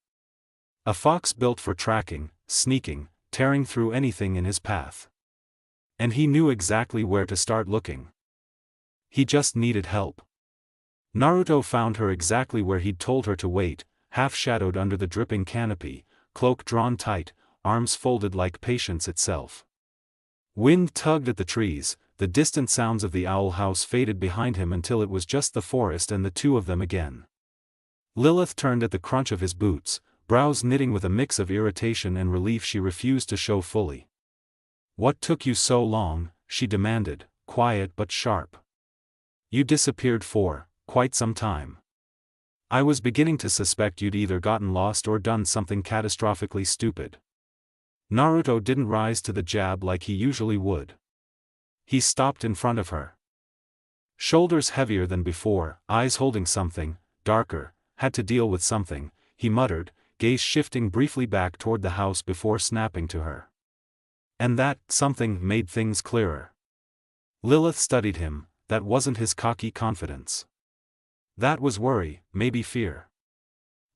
A fox built for tracking, sneaking, tearing through anything in his path. And he knew exactly where to start looking. He just needed help. Naruto found her exactly where he'd told her to wait, half-shadowed under the dripping canopy, cloak drawn tight, arms folded like patience itself. Wind tugged at the trees, the distant sounds of the owl house faded behind him until it was just the forest and the two of them again. Lilith turned at the crunch of his boots, brows knitting with a mix of irritation and relief she refused to show fully. What took you so long? She demanded, quiet but sharp. You disappeared for quite some time. I was beginning to suspect you'd either gotten lost or done something catastrophically stupid. Naruto didn't rise to the jab like he usually would. He stopped in front of her. Shoulders heavier than before, eyes holding something, darker, had to deal with something, he muttered, gaze shifting briefly back toward the house before snapping to her. And that something made things clearer. Lilith studied him, that wasn't his cocky confidence. That was worry, maybe fear.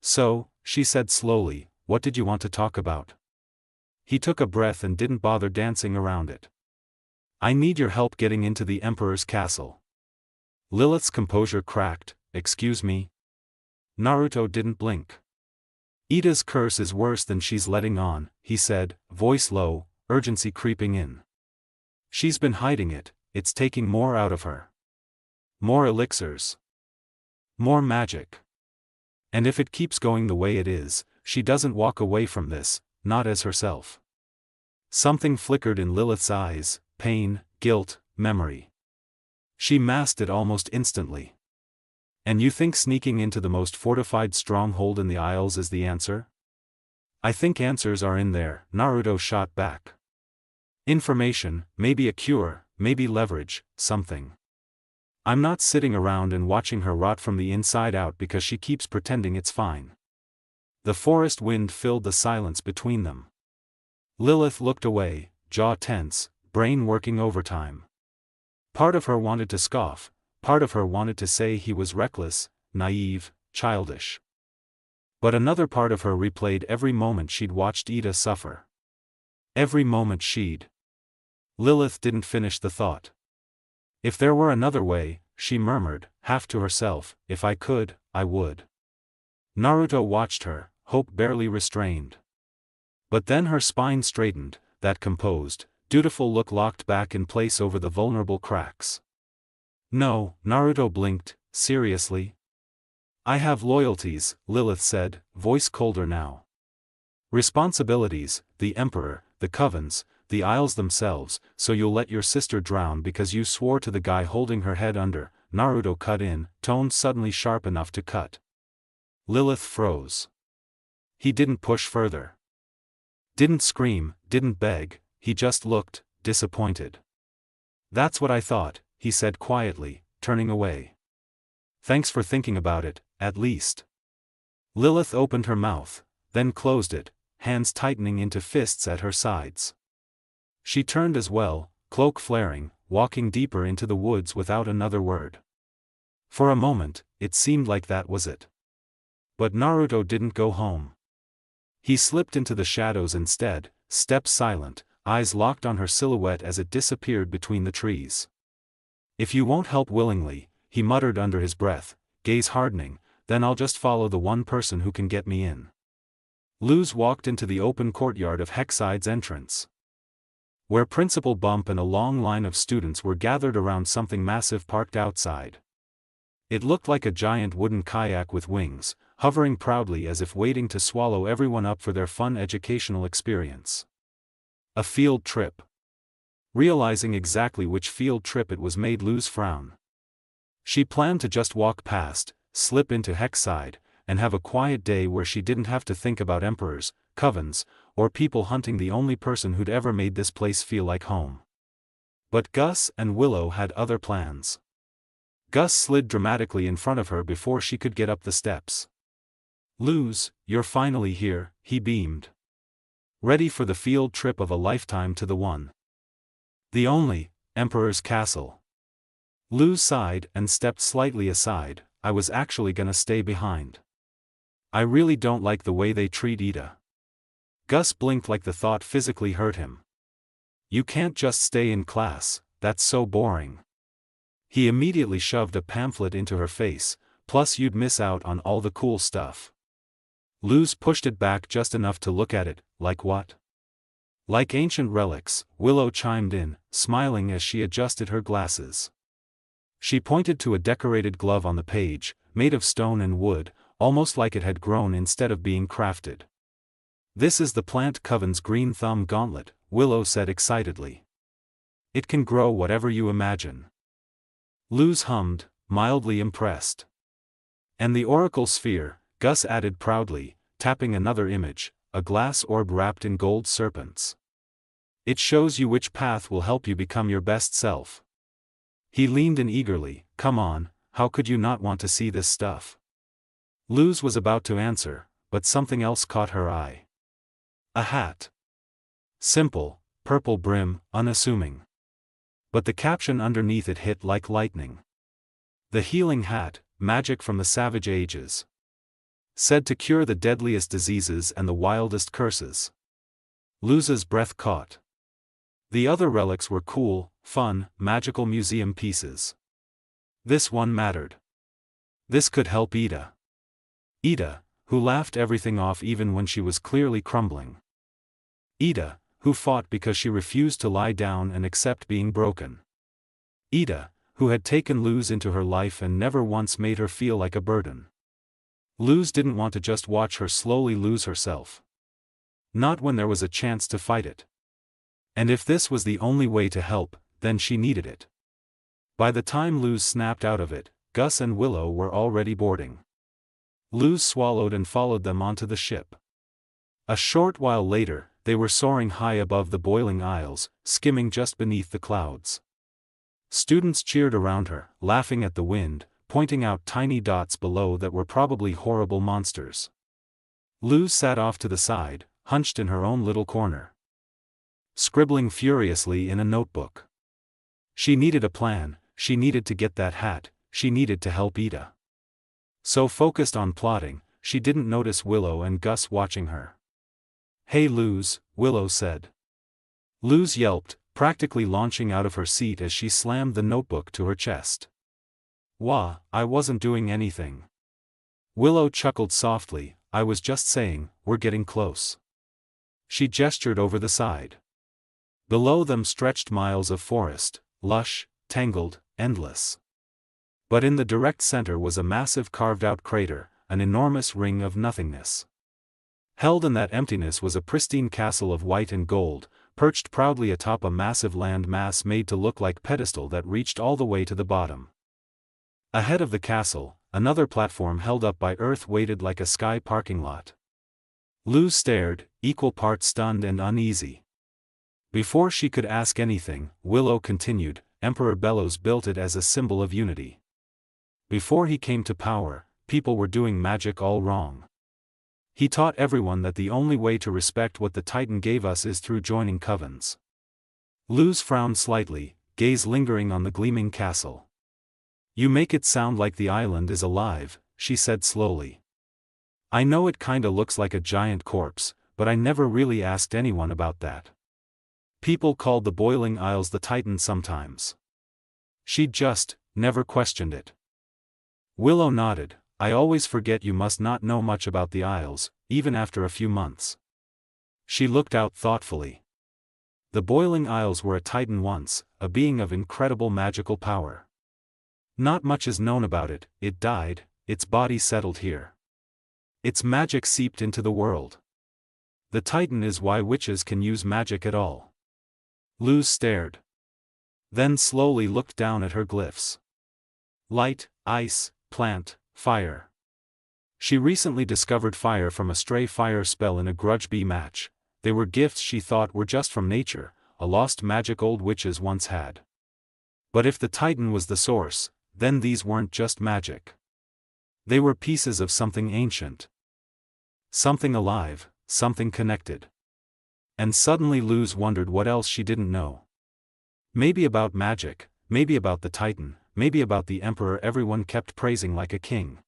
So, she said slowly, what did you want to talk about? He took a breath and didn't bother dancing around it. I need your help getting into the Emperor's castle. Lilith's composure cracked. Excuse me? Naruto didn't blink. Ida's curse is worse than she's letting on, he said, voice low, urgency creeping in. She's been hiding it, it's taking more out of her. More elixirs. More magic. And if it keeps going the way it is, she doesn't walk away from this, not as herself. Something flickered in Lilith's eyes, pain, guilt, memory. She masked it almost instantly. And you think sneaking into the most fortified stronghold in the Isles is the answer? I think answers are in there, Naruto shot back. Information, maybe a cure, maybe leverage, something. I'm not sitting around and watching her rot from the inside out because she keeps pretending it's fine. The forest wind filled the silence between them. Lilith looked away, jaw tense, brain working overtime. Part of her wanted to scoff, part of her wanted to say he was reckless, naive, childish. But another part of her replayed every moment she'd watched Ida suffer. Every moment she'd. Lilith didn't finish the thought. If there were another way, she murmured, half to herself, if I could, I would. Naruto watched her, hope barely restrained. But then her spine straightened, that composed, dutiful look locked back in place over the vulnerable cracks. No, Naruto blinked, seriously? I have loyalties, Lilith said, voice colder now. Responsibilities, the Emperor, the Covens, the Isles themselves, so you'll let your sister drown because you swore to the guy holding her head under, Naruto cut in, tone suddenly sharp enough to cut. Lilith froze. He didn't push further. Didn't scream, didn't beg, he just looked, disappointed. That's what I thought, he said quietly, turning away. Thanks for thinking about it, at least. Lilith opened her mouth, then closed it, hands tightening into fists at her sides. She turned as well, cloak flaring, walking deeper into the woods without another word. For a moment, it seemed like that was it. But Naruto didn't go home. He slipped into the shadows instead, steps silent, eyes locked on her silhouette as it disappeared between the trees. If you won't help willingly, he muttered under his breath, gaze hardening, then I'll just follow the one person who can get me in. Luz walked into the open courtyard of Hexside's entrance, where Principal Bump and a long line of students were gathered around something massive parked outside. It looked like a giant wooden kayak with wings, hovering proudly as if waiting to swallow everyone up for their fun educational experience. A field trip. Realizing exactly which field trip it was made Luz frown. She planned to just walk past, slip into Hexside, and have a quiet day where she didn't have to think about emperors, covens, or people hunting the only person who'd ever made this place feel like home. But Gus and Willow had other plans. Gus slid dramatically in front of her before she could get up the steps. Luz, you're finally here, he beamed. Ready for the field trip of a lifetime to the one. The only, Emperor's Castle. Luz sighed and stepped slightly aside, I was actually gonna stay behind. I really don't like the way they treat Ida. Gus blinked like the thought physically hurt him. You can't just stay in class, that's so boring. He immediately shoved a pamphlet into her face, plus you'd miss out on all the cool stuff. Luz pushed it back just enough to look at it, like what? Like ancient relics, Willow chimed in, smiling as she adjusted her glasses. She pointed to a decorated glove on the page, made of stone and wood, almost like it had grown instead of being crafted. This is the Plant Coven's Green Thumb Gauntlet, Willow said excitedly. It can grow whatever you imagine. Luz hummed, mildly impressed. And the Oracle Sphere, Gus added proudly, tapping another image, a glass orb wrapped in gold serpents. It shows you which path will help you become your best self. He leaned in eagerly, come on, how could you not want to see this stuff? Luz was about to answer, but something else caught her eye. A hat. Simple, purple brim, unassuming. But the caption underneath it hit like lightning. The healing hat, magic from the savage ages. Said to cure the deadliest diseases and the wildest curses. Luz's breath caught. The other relics were cool, fun, magical museum pieces. This one mattered. This could help Ida. Ida, who laughed everything off even when she was clearly crumbling. Ida, who fought because she refused to lie down and accept being broken. Ida, who had taken Luz into her life and never once made her feel like a burden. Luz didn't want to just watch her slowly lose herself. Not when there was a chance to fight it. And if this was the only way to help, then she needed it. By the time Luz snapped out of it, Gus and Willow were already boarding. Luz swallowed and followed them onto the ship. A short while later, they were soaring high above the boiling isles, skimming just beneath the clouds. Students cheered around her, laughing at the wind, pointing out tiny dots below that were probably horrible monsters. Luz sat off to the side, hunched in her own little corner, scribbling furiously in a notebook. She needed a plan, she needed to get that hat, she needed to help Ida. So focused on plotting, she didn't notice Willow and Gus watching her. "Hey Luz," Willow said. Luz yelped, practically launching out of her seat as she slammed the notebook to her chest. "Wah, I wasn't doing anything." Willow chuckled softly, "I was just saying, we're getting close." She gestured over the side. Below them stretched miles of forest, lush, tangled, endless. But in the direct center was a massive carved-out crater, an enormous ring of nothingness. Held in that emptiness was a pristine castle of white and gold, perched proudly atop a massive land mass made to look like pedestal that reached all the way to the bottom. Ahead of the castle, another platform held up by earth waited like a sky parking lot. Luz stared, equal parts stunned and uneasy. Before she could ask anything, Willow continued, "Emperor Bellows built it as a symbol of unity. Before he came to power, people were doing magic all wrong. He taught everyone that the only way to respect what the Titan gave us is through joining covens." Luz frowned slightly, gaze lingering on the gleaming castle. "You make it sound like the island is alive," she said slowly. "I know it kinda looks like a giant corpse, but I never really asked anyone about that. People called the boiling isles the Titan sometimes. She'd just, never questioned it." Willow nodded. "I always forget you must not know much about the isles, even after a few months." She looked out thoughtfully. The boiling isles were a Titan once, a being of incredible magical power. Not much is known about it. It died, its body settled here. Its magic seeped into the world. The Titan is why witches can use magic at all." Luz stared. Then slowly looked down at her glyphs. Light, ice, plant, fire. She recently discovered fire from a stray fire spell in a grudge bee match. They were gifts she thought were just from nature, a lost magic old witches once had. But if the Titan was the source, then these weren't just magic. They were pieces of something ancient. Something alive, something connected. And suddenly Luz wondered what else she didn't know. Maybe about magic, maybe about the Titan, maybe about the Emperor everyone kept praising like a king.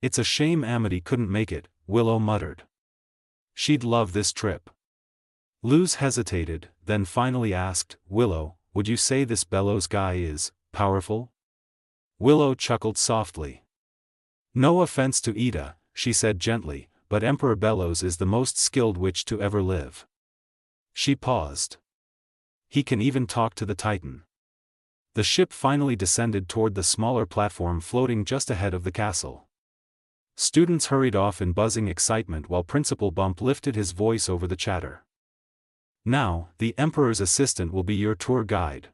"It's a shame Amity couldn't make it," Willow muttered. "She'd love this trip." Luz hesitated, then finally asked, "Willow, would you say this Bellows guy is powerful?" Willow chuckled softly. "No offense to Ida," she said gently, "but Emperor Bellows is the most skilled witch to ever live." She paused. "He can even talk to the Titan." The ship finally descended toward the smaller platform floating just ahead of the castle. Students hurried off in buzzing excitement while Principal Bump lifted his voice over the chatter. "Now, the Emperor's assistant will be your tour guide.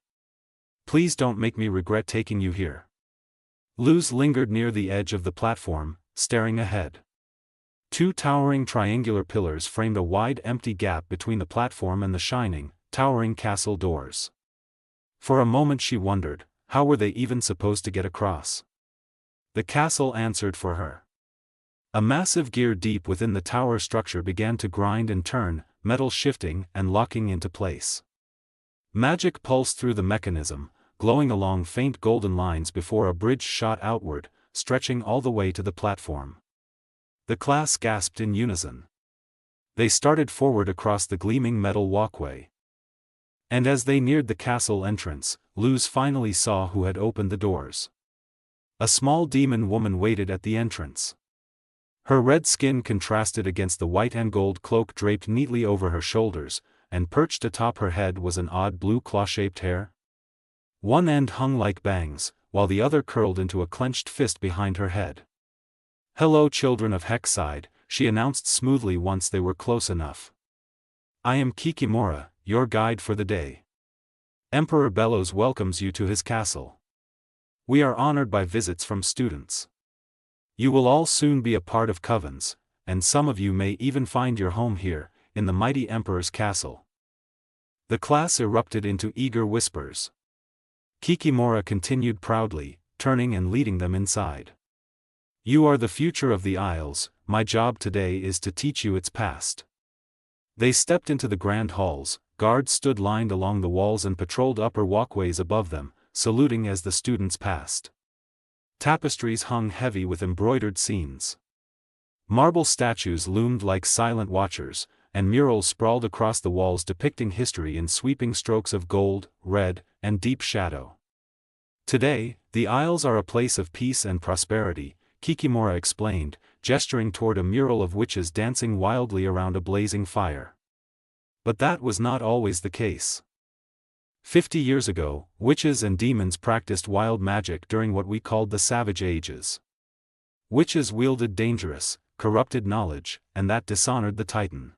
Please don't make me regret taking you here." Luz lingered near the edge of the platform, staring ahead. Two towering triangular pillars framed a wide empty gap between the platform and the shining, towering castle doors. For a moment she wondered, how were they even supposed to get across? The castle answered for her. A massive gear deep within the tower structure began to grind and turn, metal shifting and locking into place. Magic pulsed through the mechanism, glowing along faint golden lines before a bridge shot outward, stretching all the way to the platform. The class gasped in unison. They started forward across the gleaming metal walkway. And as they neared the castle entrance, Luz finally saw who had opened the doors. A small demon woman waited at the entrance. Her red skin contrasted against the white and gold cloak draped neatly over her shoulders, and perched atop her head was an odd blue claw-shaped hair. One end hung like bangs, while the other curled into a clenched fist behind her head. "Hello, children of Hexside," she announced smoothly once they were close enough. "I am Kikimora, your guide for the day. Emperor Bellows welcomes you to his castle. We are honored by visits from students. You will all soon be a part of covens, and some of you may even find your home here, in the mighty Emperor's castle." The class erupted into eager whispers. Kikimora continued proudly, turning and leading them inside. "You are the future of the Isles, my job today is to teach you its past." They stepped into the grand halls, guards stood lined along the walls and patrolled upper walkways above them, saluting as the students passed. Tapestries hung heavy with embroidered scenes. Marble statues loomed like silent watchers, and murals sprawled across the walls depicting history in sweeping strokes of gold, red, and deep shadow. "Today, the Isles are a place of peace and prosperity," Kikimora explained, gesturing toward a mural of witches dancing wildly around a blazing fire. But that was not always the case. 50 years ago, witches and demons practiced wild magic during what we called the Savage Ages. Witches wielded dangerous, corrupted knowledge, and that dishonored the Titan.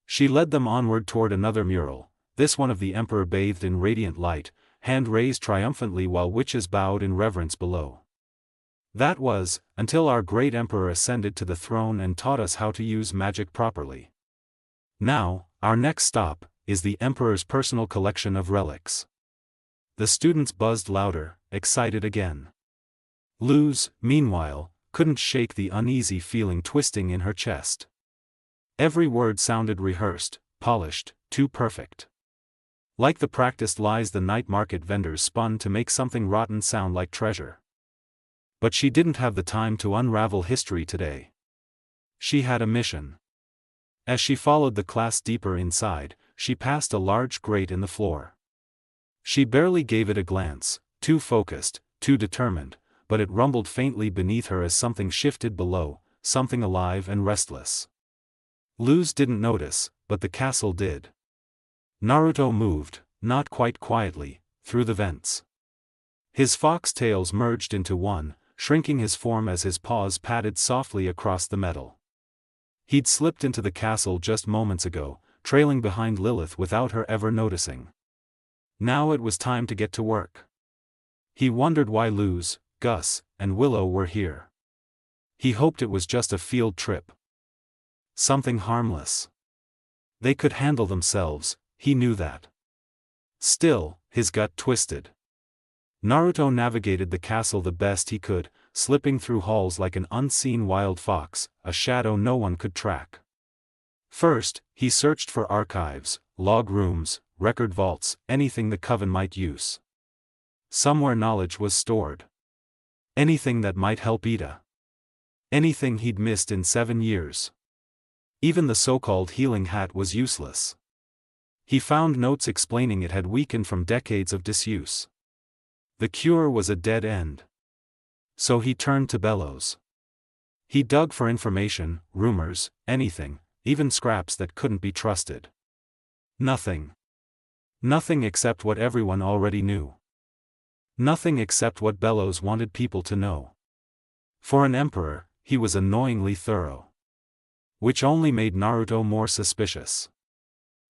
She led them onward toward another mural, this one of the Emperor bathed in radiant light, hand raised triumphantly while witches bowed in reverence below. "That was, until our great Emperor ascended to the throne and taught us how to use magic properly. Now, our next stop is the Emperor's personal collection of relics." The students buzzed louder, excited again. Luz, meanwhile, couldn't shake the uneasy feeling twisting in her chest. Every word sounded rehearsed, polished, too perfect. Like the practiced lies the night market vendors spun to make something rotten sound like treasure. But she didn't have the time to unravel history today. She had a mission. As she followed the class deeper inside, she passed a large grate in the floor. She barely gave it a glance, too focused, too determined, but it rumbled faintly beneath her as something shifted below, something alive and restless. Luz didn't notice, but the castle did. Naruto moved, not quite quietly, through the vents. His fox tails merged into one, shrinking his form as his paws patted softly across the metal. He'd slipped into the castle just moments ago, trailing behind Lilith without her ever noticing. Now it was time to get to work. He wondered why Luz, Gus, and Willow were here. He hoped it was just a field trip. Something harmless. They could handle themselves, he knew that. Still, his gut twisted. Naruto navigated the castle the best he could, slipping through halls like an unseen wild fox, a shadow no one could track. First, he searched for archives, log rooms, record vaults, anything the coven might use. Somewhere knowledge was stored. Anything that might help Ida. Anything he'd missed in 7 years. Even the so-called healing hat was useless. He found notes explaining it had weakened from decades of disuse. The cure was a dead end. So he turned to Bellows. He dug for information, rumors, anything, even scraps that couldn't be trusted. Nothing. Nothing except what everyone already knew. Nothing except what Bellows wanted people to know. For an emperor, he was annoyingly thorough. Which only made Naruto more suspicious.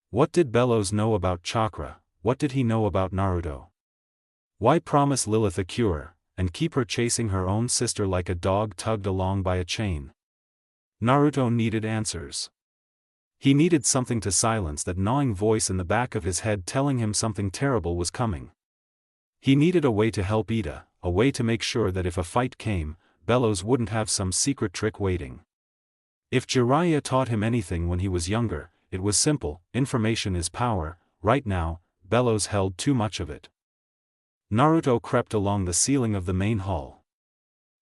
What did Bellows know about chakra? What did he know about Naruto? Why promise Lilith a cure, and keep her chasing her own sister like a dog tugged along by a chain? Naruto needed answers. He needed something to silence that gnawing voice in the back of his head telling him something terrible was coming. He needed a way to help Ida, a way to make sure that if a fight came, Bellows wouldn't have some secret trick waiting. If Jiraiya taught him anything when he was younger, it was simple: information is power. Right now, Bellows held too much of it. Naruto crept along the ceiling of the main hall.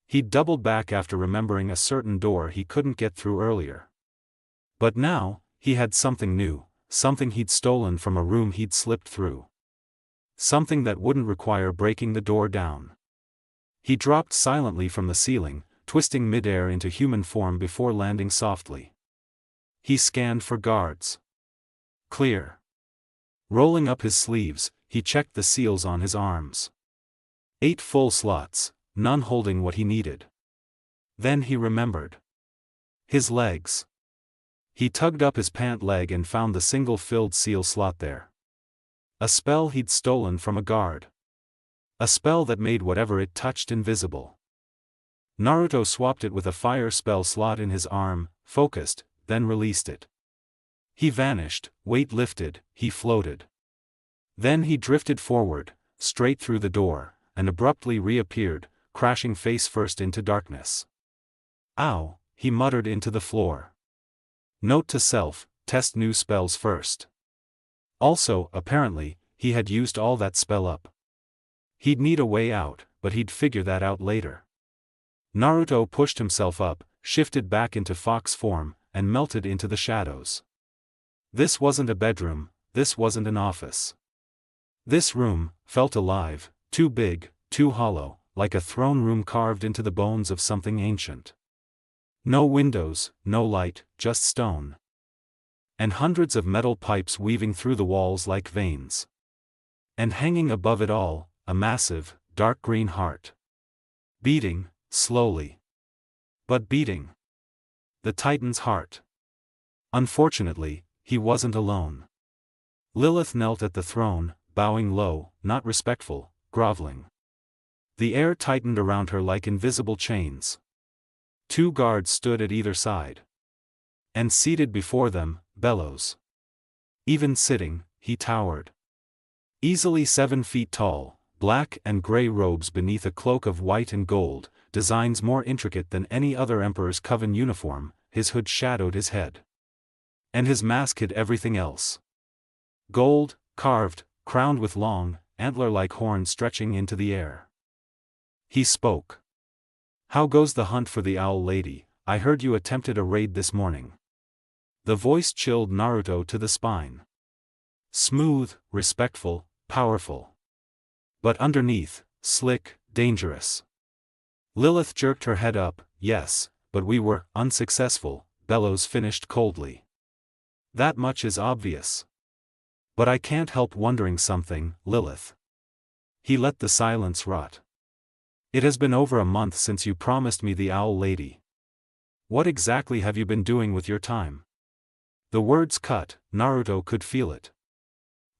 He'd doubled back after remembering a certain door he couldn't get through earlier. But now, he had something new, something he'd stolen from a room he'd slipped through. Something that wouldn't require breaking the door down. He dropped silently from the ceiling, twisting midair into human form before landing softly. He scanned for guards. Clear. Rolling up his sleeves, he checked the seals on his arms. 8 full slots, none holding what he needed. Then he remembered. His legs. He tugged up his pant leg and found the single filled seal slot there. A spell he'd stolen from a guard. A spell that made whatever it touched invisible. Naruto swapped it with a fire spell slot in his arm, focused, then released it. He vanished, weight lifted, he floated. Then he drifted forward, straight through the door, and abruptly reappeared, crashing face first into darkness. Ow, he muttered into the floor. Note to self, test new spells first. Also, apparently, he had used all that spell up. He'd need a way out, but he'd figure that out later. Naruto pushed himself up, shifted back into fox form, and melted into the shadows. This wasn't a bedroom, this wasn't an office. This room felt alive, too big, too hollow, like a throne room carved into the bones of something ancient. No windows, no light, just stone. And hundreds of metal pipes weaving through the walls like veins. And hanging above it all, a massive, dark green heart. Beating, slowly. But beating. The Titan's heart. Unfortunately, he wasn't alone. Lilith knelt at the throne, bowing low, not respectful, groveling. The air tightened around her like invisible chains. 2 guards stood at either side. And seated before them, Bellows. Even sitting, he towered. Easily 7 feet tall, black and gray robes beneath a cloak of white and gold, designs more intricate than any other Emperor's Coven uniform, his hood shadowed his head. And his mask hid everything else. Gold, carved, crowned with long, antler-like horns stretching into the air. He spoke. "How goes the hunt for the Owl Lady? I heard you attempted a raid this morning." The voice chilled Naruto to the spine. Smooth, respectful, powerful. But underneath, slick, dangerous. Lilith jerked her head up. "Yes, but we were unsuccessful," Bellows finished coldly. "That much is obvious. But I can't help wondering something, Lilith." He let the silence rot. "It has been over a month since you promised me the Owl Lady. What exactly have you been doing with your time?" The words cut, Naruto could feel it.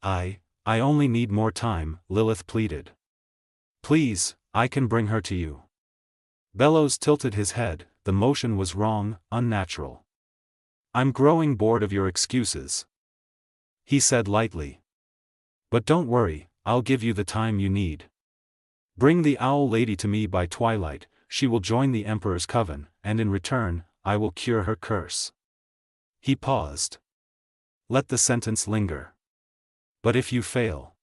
I only need more time," Lilith pleaded. "Please, I can bring her to you." Bellows tilted his head, the motion was wrong, unnatural. "I'm growing bored of your excuses," he said lightly. "But don't worry, I'll give you the time you need. Bring the Owl Lady to me by twilight, she will join the Emperor's Coven, and in return, I will cure her curse." He paused. Let the sentence linger. "But if you fail?"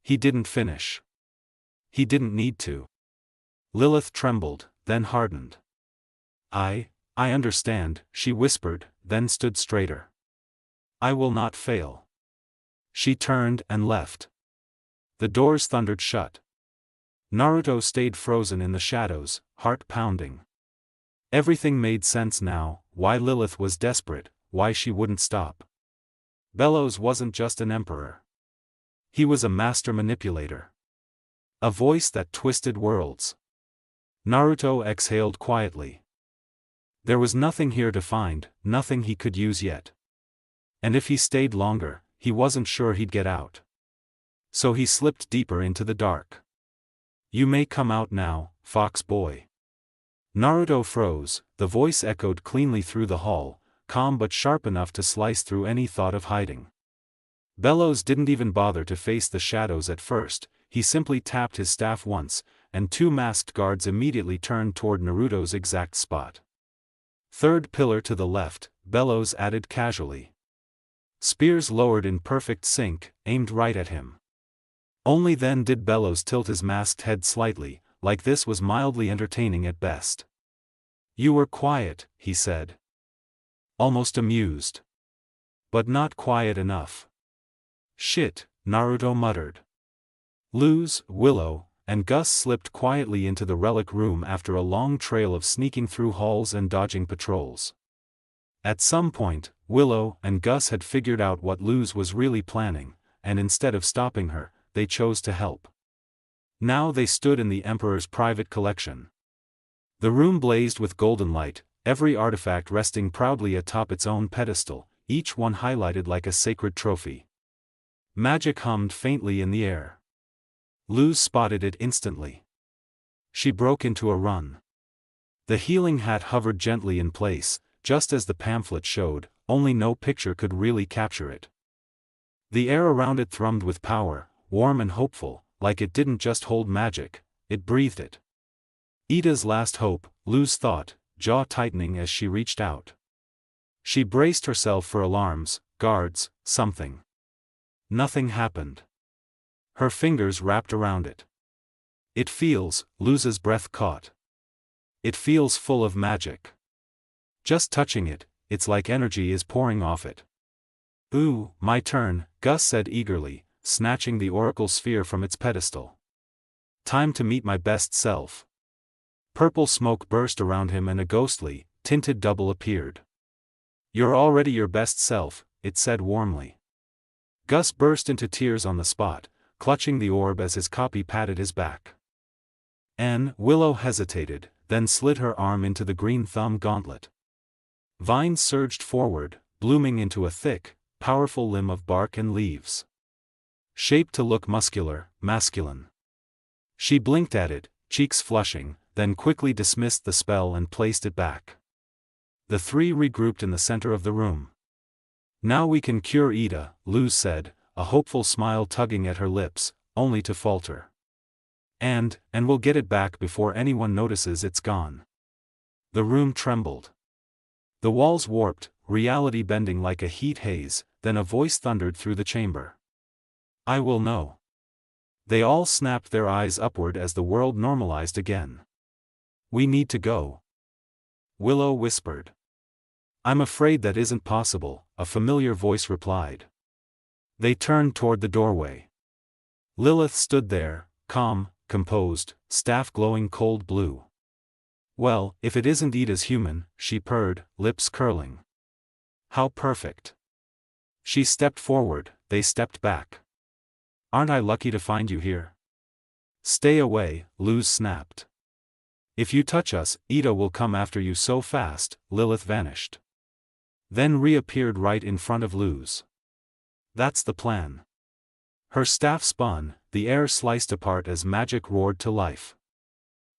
He didn't finish. He didn't need to. Lilith trembled, then hardened. I understand," she whispered, then stood straighter. "I will not fail." She turned and left. The doors thundered shut. Naruto stayed frozen in the shadows, heart pounding. Everything made sense now, why Lilith was desperate, why she wouldn't stop. Bellows wasn't just an emperor. He was a master manipulator. A voice that twisted worlds. Naruto exhaled quietly. There was nothing here to find, nothing he could use yet. And if he stayed longer, he wasn't sure he'd get out. So he slipped deeper into the dark. "You may come out now, fox boy." Naruto froze, the voice echoed cleanly through the hall, calm but sharp enough to slice through any thought of hiding. Bellows didn't even bother to face the shadows at first, he simply tapped his staff once, and 2 masked guards immediately turned toward Naruto's exact spot. "Third pillar to the left," Bellows added casually. Spears lowered in perfect sync, aimed right at him. Only then did Bellows tilt his masked head slightly, like this was mildly entertaining at best. "You were quiet," he said. Almost amused. But not quiet enough. "Shit," Naruto muttered. "Lose, Willow, and Gus slipped quietly into the relic room after a long trail of sneaking through halls and dodging patrols. At some point, Willow and Gus had figured out what Luz was really planning, and instead of stopping her, they chose to help. Now they stood in the Emperor's private collection. The room blazed with golden light, every artifact resting proudly atop its own pedestal, each one highlighted like a sacred trophy. Magic hummed faintly in the air. Luz spotted it instantly. She broke into a run. The healing hat hovered gently in place, just as the pamphlet showed, only no picture could really capture it. The air around it thrummed with power, warm and hopeful, like it didn't just hold magic, it breathed it. Ida's last hope, Luz thought, jaw tightening as she reached out. She braced herself for alarms, guards, something. Nothing happened. Her fingers wrapped around it. It feels, Luz's breath caught. It feels full of magic. Just touching it, it's like energy is pouring off it. Ooh, my turn, Gus said eagerly, snatching the oracle sphere from its pedestal. Time to meet my best self. Purple smoke burst around him and a ghostly, tinted double appeared. You're already your best self, it said warmly. Gus burst into tears on the spot, clutching the orb as his copy patted his back. Willow hesitated, then slid her arm into the green thumb gauntlet. Vines surged forward, blooming into a thick, powerful limb of bark and leaves. Shaped to look muscular, masculine. She blinked at it, cheeks flushing, then quickly dismissed the spell and placed it back. The three regrouped in the center of the room. Now we can cure Ida, Luz said, a hopeful smile tugging at her lips, only to falter. And we'll get it back before anyone notices it's gone. The room trembled. The walls warped, reality bending like a heat haze, then a voice thundered through the chamber. I will know. They all snapped their eyes upward as the world normalized again. We need to go. Willow whispered. I'm afraid that isn't possible, a familiar voice replied. They turned toward the doorway. Lilith stood there, calm, composed, staff glowing cold blue. Well, if it isn't Ida's human, she purred, lips curling. How perfect. She stepped forward, they stepped back. Aren't I lucky to find you here? Stay away, Luz snapped. If you touch us, Ida will come after you so fast. Lilith vanished. Then reappeared right in front of Luz. That's the plan. Her staff spun, the air sliced apart as magic roared to life.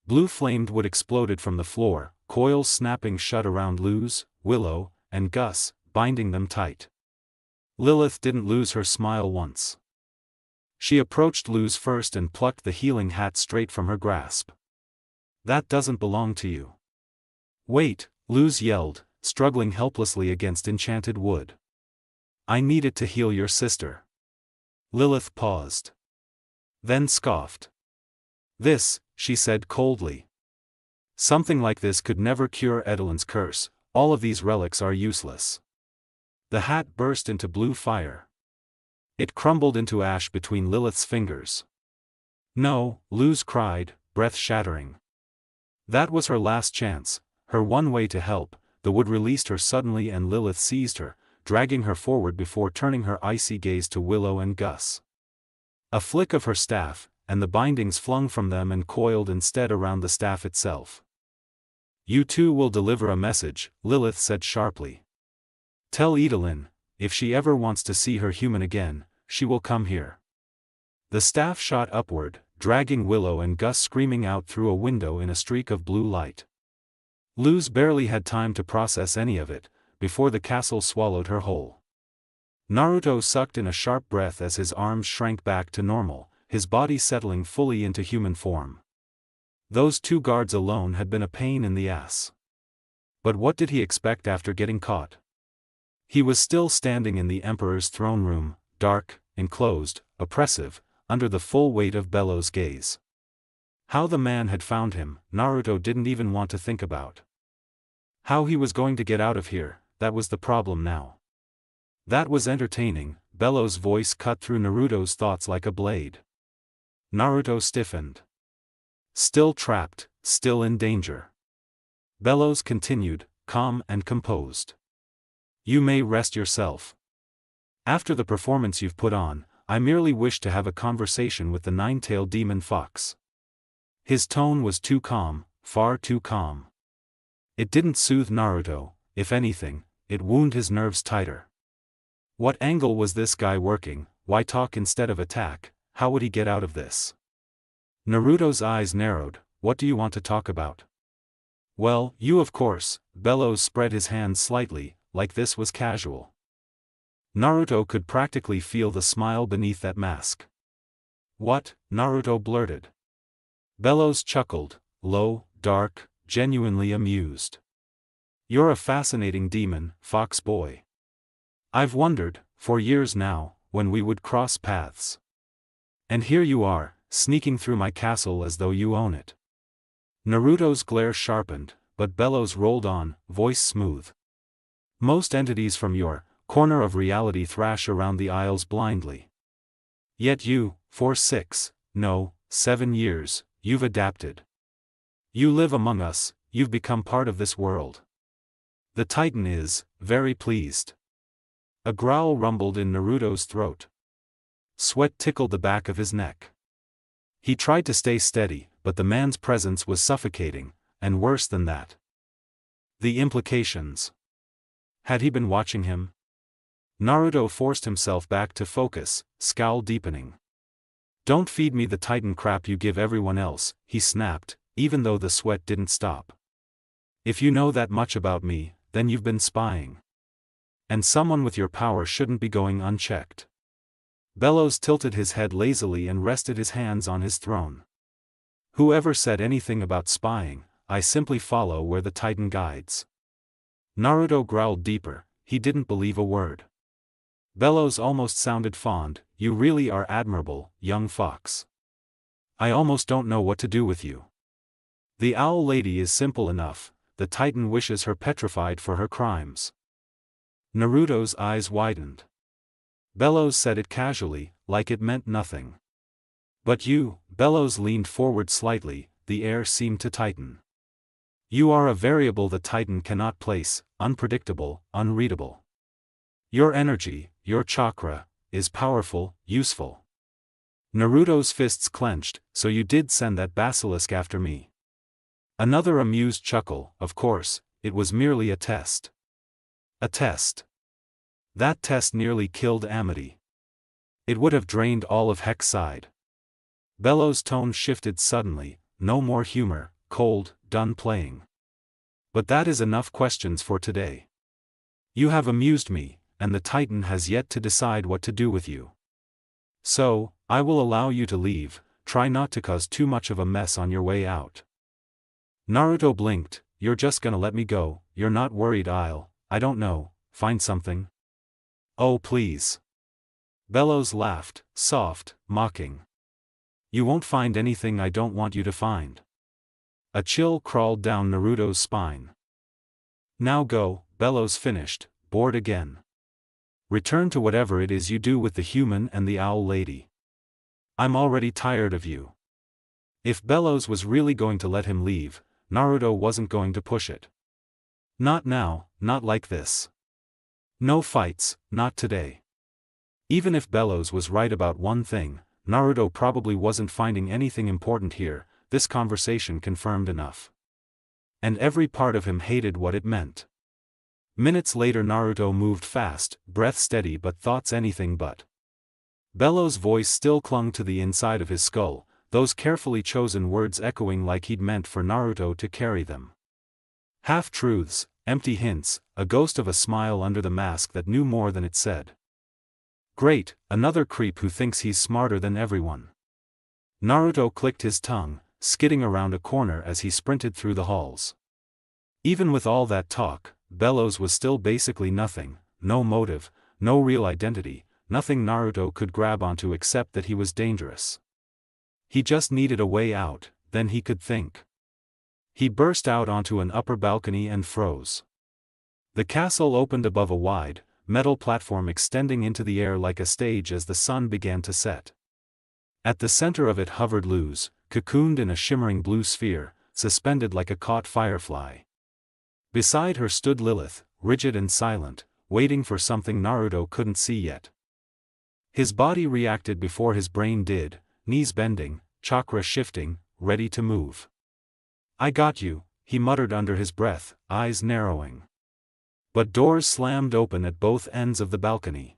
Blue flamed wood exploded from the floor, coils snapping shut around Luz, Willow, and Gus, binding them tight. Lilith didn't lose her smile once. She approached Luz first and plucked the healing hat straight from her grasp. That doesn't belong to you. Wait, Luz yelled, struggling helplessly against enchanted wood. I need it to heal your sister. Lilith paused. Then scoffed. This, she said coldly. Something like this could never cure Edelin's curse, all of these relics are useless. The hat burst into blue fire. It crumbled into ash between Lilith's fingers. No, Luz cried, breath shattering. That was her last chance, her one way to help. The wood released her suddenly and Lilith seized her, dragging her forward before turning her icy gaze to Willow and Gus. A flick of her staff, and the bindings flung from them and coiled instead around the staff itself. You two will deliver a message, Lilith said sharply. Tell Idalin, if she ever wants to see her human again, she will come here. The staff shot upward, dragging Willow and Gus screaming out through a window in a streak of blue light. Luz barely had time to process any of it, before the castle swallowed her whole. Naruto sucked in a sharp breath as his arms shrank back to normal, his body settling fully into human form. Those two guards alone had been a pain in the ass. But what did he expect after getting caught? He was still standing in the Emperor's throne room, dark, enclosed, oppressive, under the full weight of Bello's gaze. How the man had found him, Naruto didn't even want to think about. How he was going to get out of here, that was the problem now. That was entertaining, Bello's voice cut through Naruto's thoughts like a blade. Naruto stiffened. Still trapped, still in danger. Bellows continued, calm and composed. You may rest yourself. After the performance you've put on, I merely wish to have a conversation with the nine-tailed demon fox. His tone was too calm, far too calm. It didn't soothe Naruto, if anything, it wounded his nerves tighter. What angle was this guy working? Why talk instead of attack? How would he get out of this? Naruto's eyes narrowed. What do you want to talk about? Well, you of course. Bellows spread his hands slightly, like this was casual. Naruto could practically feel the smile beneath that mask. What? Naruto blurted. Bellows chuckled, low, dark, genuinely amused. You're a fascinating demon, fox boy. I've wondered, for years now, when we would cross paths. And here you are, sneaking through my castle as though you own it. Naruto's glare sharpened, but Bellows rolled on, voice smooth. Most entities from your corner of reality thrash around the aisles blindly. Yet you, for 7 years, you've adapted. You live among us, you've become part of this world. The Titan is very pleased. A growl rumbled in Naruto's throat. Sweat tickled the back of his neck. He tried to stay steady, but the man's presence was suffocating, and worse than that. The implications. Had he been watching him? Naruto forced himself back to focus, scowl deepening. Don't feed me the Titan crap you give everyone else, he snapped, even though the sweat didn't stop. If you know that much about me, then you've been spying. And someone with your power shouldn't be going unchecked. Bellows tilted his head lazily and rested his hands on his throne. Whoever said anything about spying? I simply follow where the Titan guides. Naruto growled deeper, he didn't believe a word. Bellows almost sounded fond, you really are admirable, young fox. I almost don't know what to do with you. The owl lady is simple enough, the Titan wishes her petrified for her crimes. Naruto's eyes widened. Bellows said it casually, like it meant nothing. But you, Bellows leaned forward slightly, the air seemed to tighten. You are a variable the Titan cannot place, unpredictable, unreadable. Your energy, your chakra, is powerful, useful. Naruto's fists clenched, so you did send that basilisk after me. Another amused chuckle, of course, it was merely a test. A test. That test nearly killed Amity. It would have drained all of Hexside. Bellows' tone shifted suddenly, no more humor, cold, done playing. But that is enough questions for today. You have amused me, and the Titan has yet to decide what to do with you. So, I will allow you to leave, try not to cause too much of a mess on your way out. Naruto blinked, you're just gonna let me go, you're not worried I don't know, find something? Oh please. Bellows laughed, soft, mocking. You won't find anything I don't want you to find. A chill crawled down Naruto's spine. Now go, Bellows finished, bored again. Return to whatever it is you do with the human and the owl lady. I'm already tired of you. If Bellows was really going to let him leave, Naruto wasn't going to push it. Not now, not like this. No fights, not today. Even if Bellows was right about one thing, Naruto probably wasn't finding anything important here, this conversation confirmed enough. And every part of him hated what it meant. Minutes later Naruto moved fast, breath steady but thoughts anything but. Bellows' voice still clung to the inside of his skull, those carefully chosen words echoing like he'd meant for Naruto to carry them. Half-truths, empty hints, a ghost of a smile under the mask that knew more than it said. Great, another creep who thinks he's smarter than everyone. Naruto clicked his tongue, skidding around a corner as he sprinted through the halls. Even with all that talk, Bellows was still basically nothing, no motive, no real identity, nothing Naruto could grab onto except that he was dangerous. He just needed a way out, then he could think. He burst out onto an upper balcony and froze. The castle opened above a wide, metal platform extending into the air like a stage as the sun began to set. At the center of it hovered Luz, cocooned in a shimmering blue sphere, suspended like a caught firefly. Beside her stood Lilith, rigid and silent, waiting for something Naruto couldn't see yet. His body reacted before his brain did, knees bending, chakra shifting, ready to move. "I got you," he muttered under his breath, eyes narrowing. But doors slammed open at both ends of the balcony.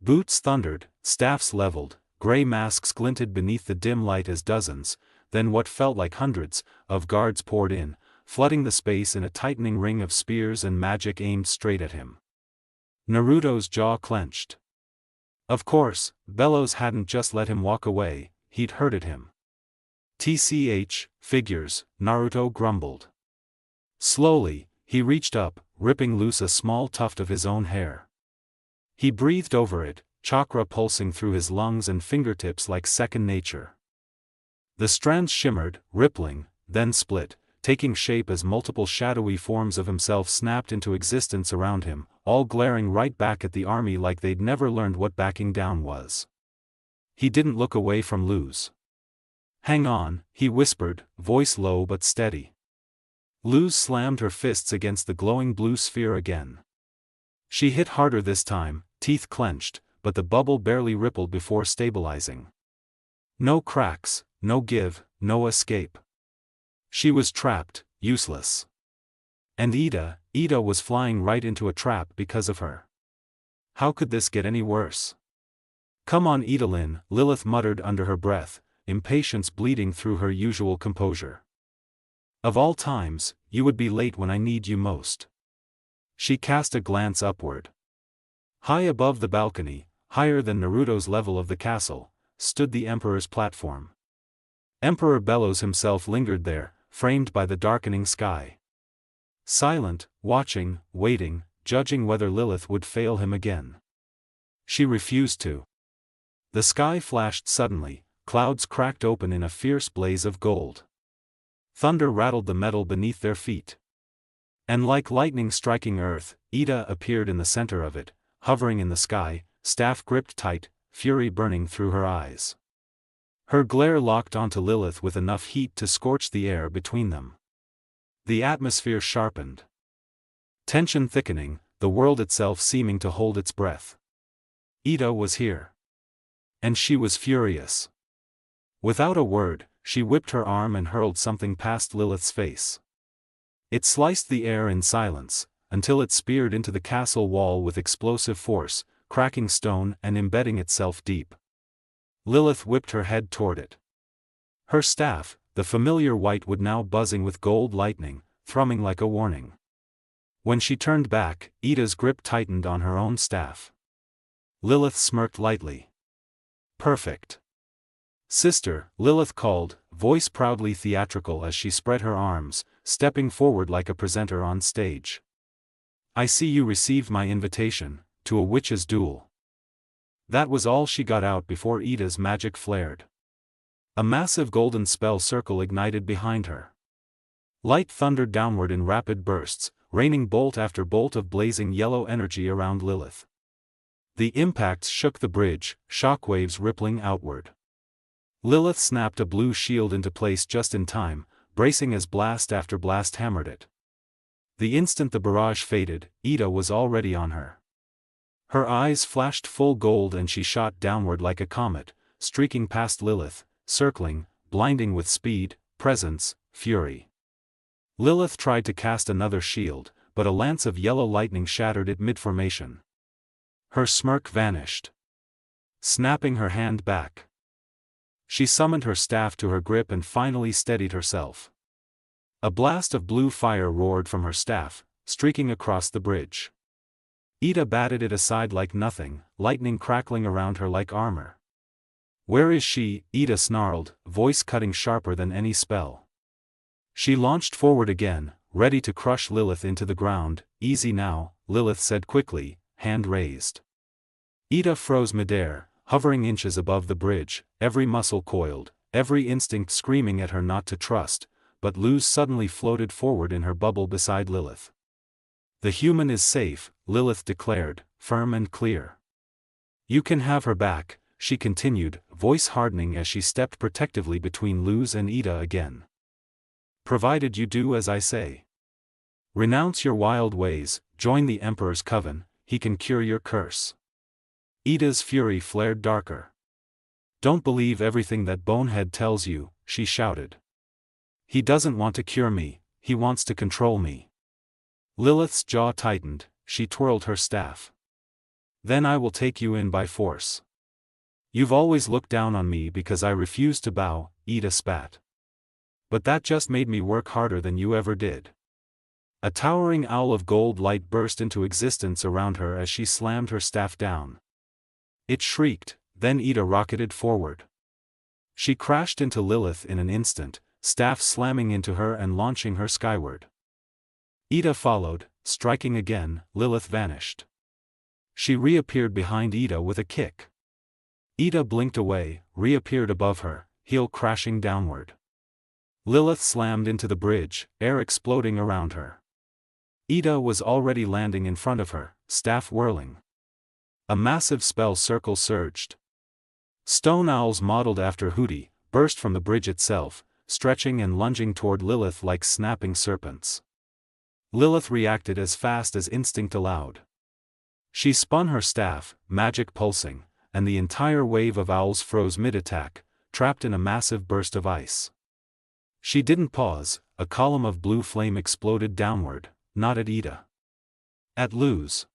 Boots thundered, staffs leveled, gray masks glinted beneath the dim light as dozens, then what felt like hundreds, of guards poured in, flooding the space in a tightening ring of spears and magic aimed straight at him. Naruto's jaw clenched. Of course, Bellows hadn't just let him walk away, he'd herded him. "TCH, figures," Naruto grumbled. Slowly, he reached up, ripping loose a small tuft of his own hair. He breathed over it, chakra pulsing through his lungs and fingertips like second nature. The strands shimmered, rippling, then split, taking shape as multiple shadowy forms of himself snapped into existence around him, all glaring right back at the army like they'd never learned what backing down was. He didn't look away from Luz. "Hang on," he whispered, voice low but steady. Luz slammed her fists against the glowing blue sphere again. She hit harder this time, teeth clenched, but the bubble barely rippled before stabilizing. No cracks, no give, no escape. She was trapped, useless. And Ida was flying right into a trap because of her. How could this get any worse? "Come on, Idalin," Lilith muttered under her breath, impatience bleeding through her usual composure. "Of all times, you would be late when I need you most." She cast a glance upward. High above the balcony, higher than Naruto's level of the castle, stood the Emperor's platform. Emperor Bellows himself lingered there, framed by the darkening sky. Silent, watching, waiting, judging whether Lilith would fail him again. She refused to. The sky flashed suddenly, clouds cracked open in a fierce blaze of gold. Thunder rattled the metal beneath their feet. And like lightning striking earth, Ida appeared in the center of it, hovering in the sky, staff gripped tight, fury burning through her eyes. Her glare locked onto Lilith with enough heat to scorch the air between them. The atmosphere sharpened. Tension thickening, the world itself seeming to hold its breath. Ida was here. And she was furious. Without a word, she whipped her arm and hurled something past Lilith's face. It sliced the air in silence, until it speared into the castle wall with explosive force, cracking stone and embedding itself deep. Lilith whipped her head toward it. Her staff, the familiar white wood now buzzing with gold lightning, thrumming like a warning. When she turned back, Ida's grip tightened on her own staff. Lilith smirked lightly. "Perfect." "Sister," Lilith called, voice proudly theatrical as she spread her arms, stepping forward like a presenter on stage. "I see you received my invitation, to a witch's duel." That was all she got out before Ida's magic flared. A massive golden spell circle ignited behind her. Light thundered downward in rapid bursts, raining bolt after bolt of blazing yellow energy around Lilith. The impacts shook the bridge, shockwaves rippling outward. Lilith snapped a blue shield into place just in time, bracing as blast after blast hammered it. The instant the barrage faded, Ida was already on her. Her eyes flashed full gold and she shot downward like a comet, streaking past Lilith, circling, blinding with speed, presence, fury. Lilith tried to cast another shield, but a lance of yellow lightning shattered it mid-formation. Her smirk vanished. Snapping her hand back. She summoned her staff to her grip and finally steadied herself. A blast of blue fire roared from her staff, streaking across the bridge. Ida batted it aside like nothing, lightning crackling around her like armor. "Where is she?" Ida snarled, voice cutting sharper than any spell. She launched forward again, ready to crush Lilith into the ground. "Easy now," Lilith said quickly, hand raised. Ida froze midair, hovering inches above the bridge, every muscle coiled, every instinct screaming at her not to trust, but Luz suddenly floated forward in her bubble beside Lilith. "The human is safe," Lilith declared, firm and clear. "You can have her back," she continued, voice hardening as she stepped protectively between Luz and Ida again. Provided you do as I say. Renounce your wild ways, join the Emperor's coven, he can cure your curse. Ida's fury flared darker. Don't believe everything that Bonehead tells you, she shouted. He doesn't want to cure me, he wants to control me. Lilith's jaw tightened, she twirled her staff. Then I will take you in by force. You've always looked down on me because I refused to bow, Ida spat. But that just made me work harder than you ever did. A towering owl of gold light burst into existence around her as she slammed her staff down. It shrieked, then Ida rocketed forward. She crashed into Lilith in an instant, staff slamming into her and launching her skyward. Ida followed, striking again. Lilith vanished. She reappeared behind Ida with a kick. Ida blinked away, reappeared above her, heel crashing downward. Lilith slammed into the bridge, air exploding around her. Ida was already landing in front of her, staff whirling. A massive spell circle surged. Stone owls modeled after Hootie burst from the bridge itself, stretching and lunging toward Lilith like snapping serpents. Lilith reacted as fast as instinct allowed. She spun her staff, magic pulsing, and the entire wave of owls froze mid-attack, trapped in a massive burst of ice. She didn't pause, a column of blue flame exploded downward, not at Ida. At Luz.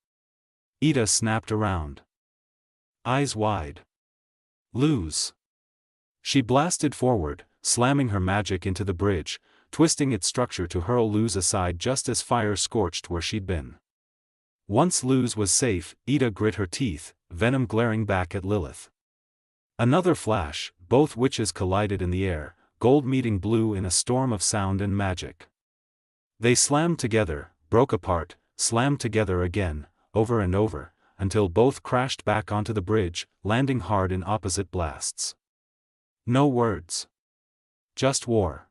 Ida snapped around. Eyes wide. Luz. She blasted forward, slamming her magic into the bridge, twisting its structure to hurl Luz aside just as fire scorched where she'd been. Once Luz was safe, Ida grit her teeth, venom glaring back at Lilith. Another flash, both witches collided in the air, gold meeting blue in a storm of sound and magic. They slammed together, broke apart, slammed together again, over and over, until both crashed back onto the bridge, landing hard in opposite blasts. No words. Just war.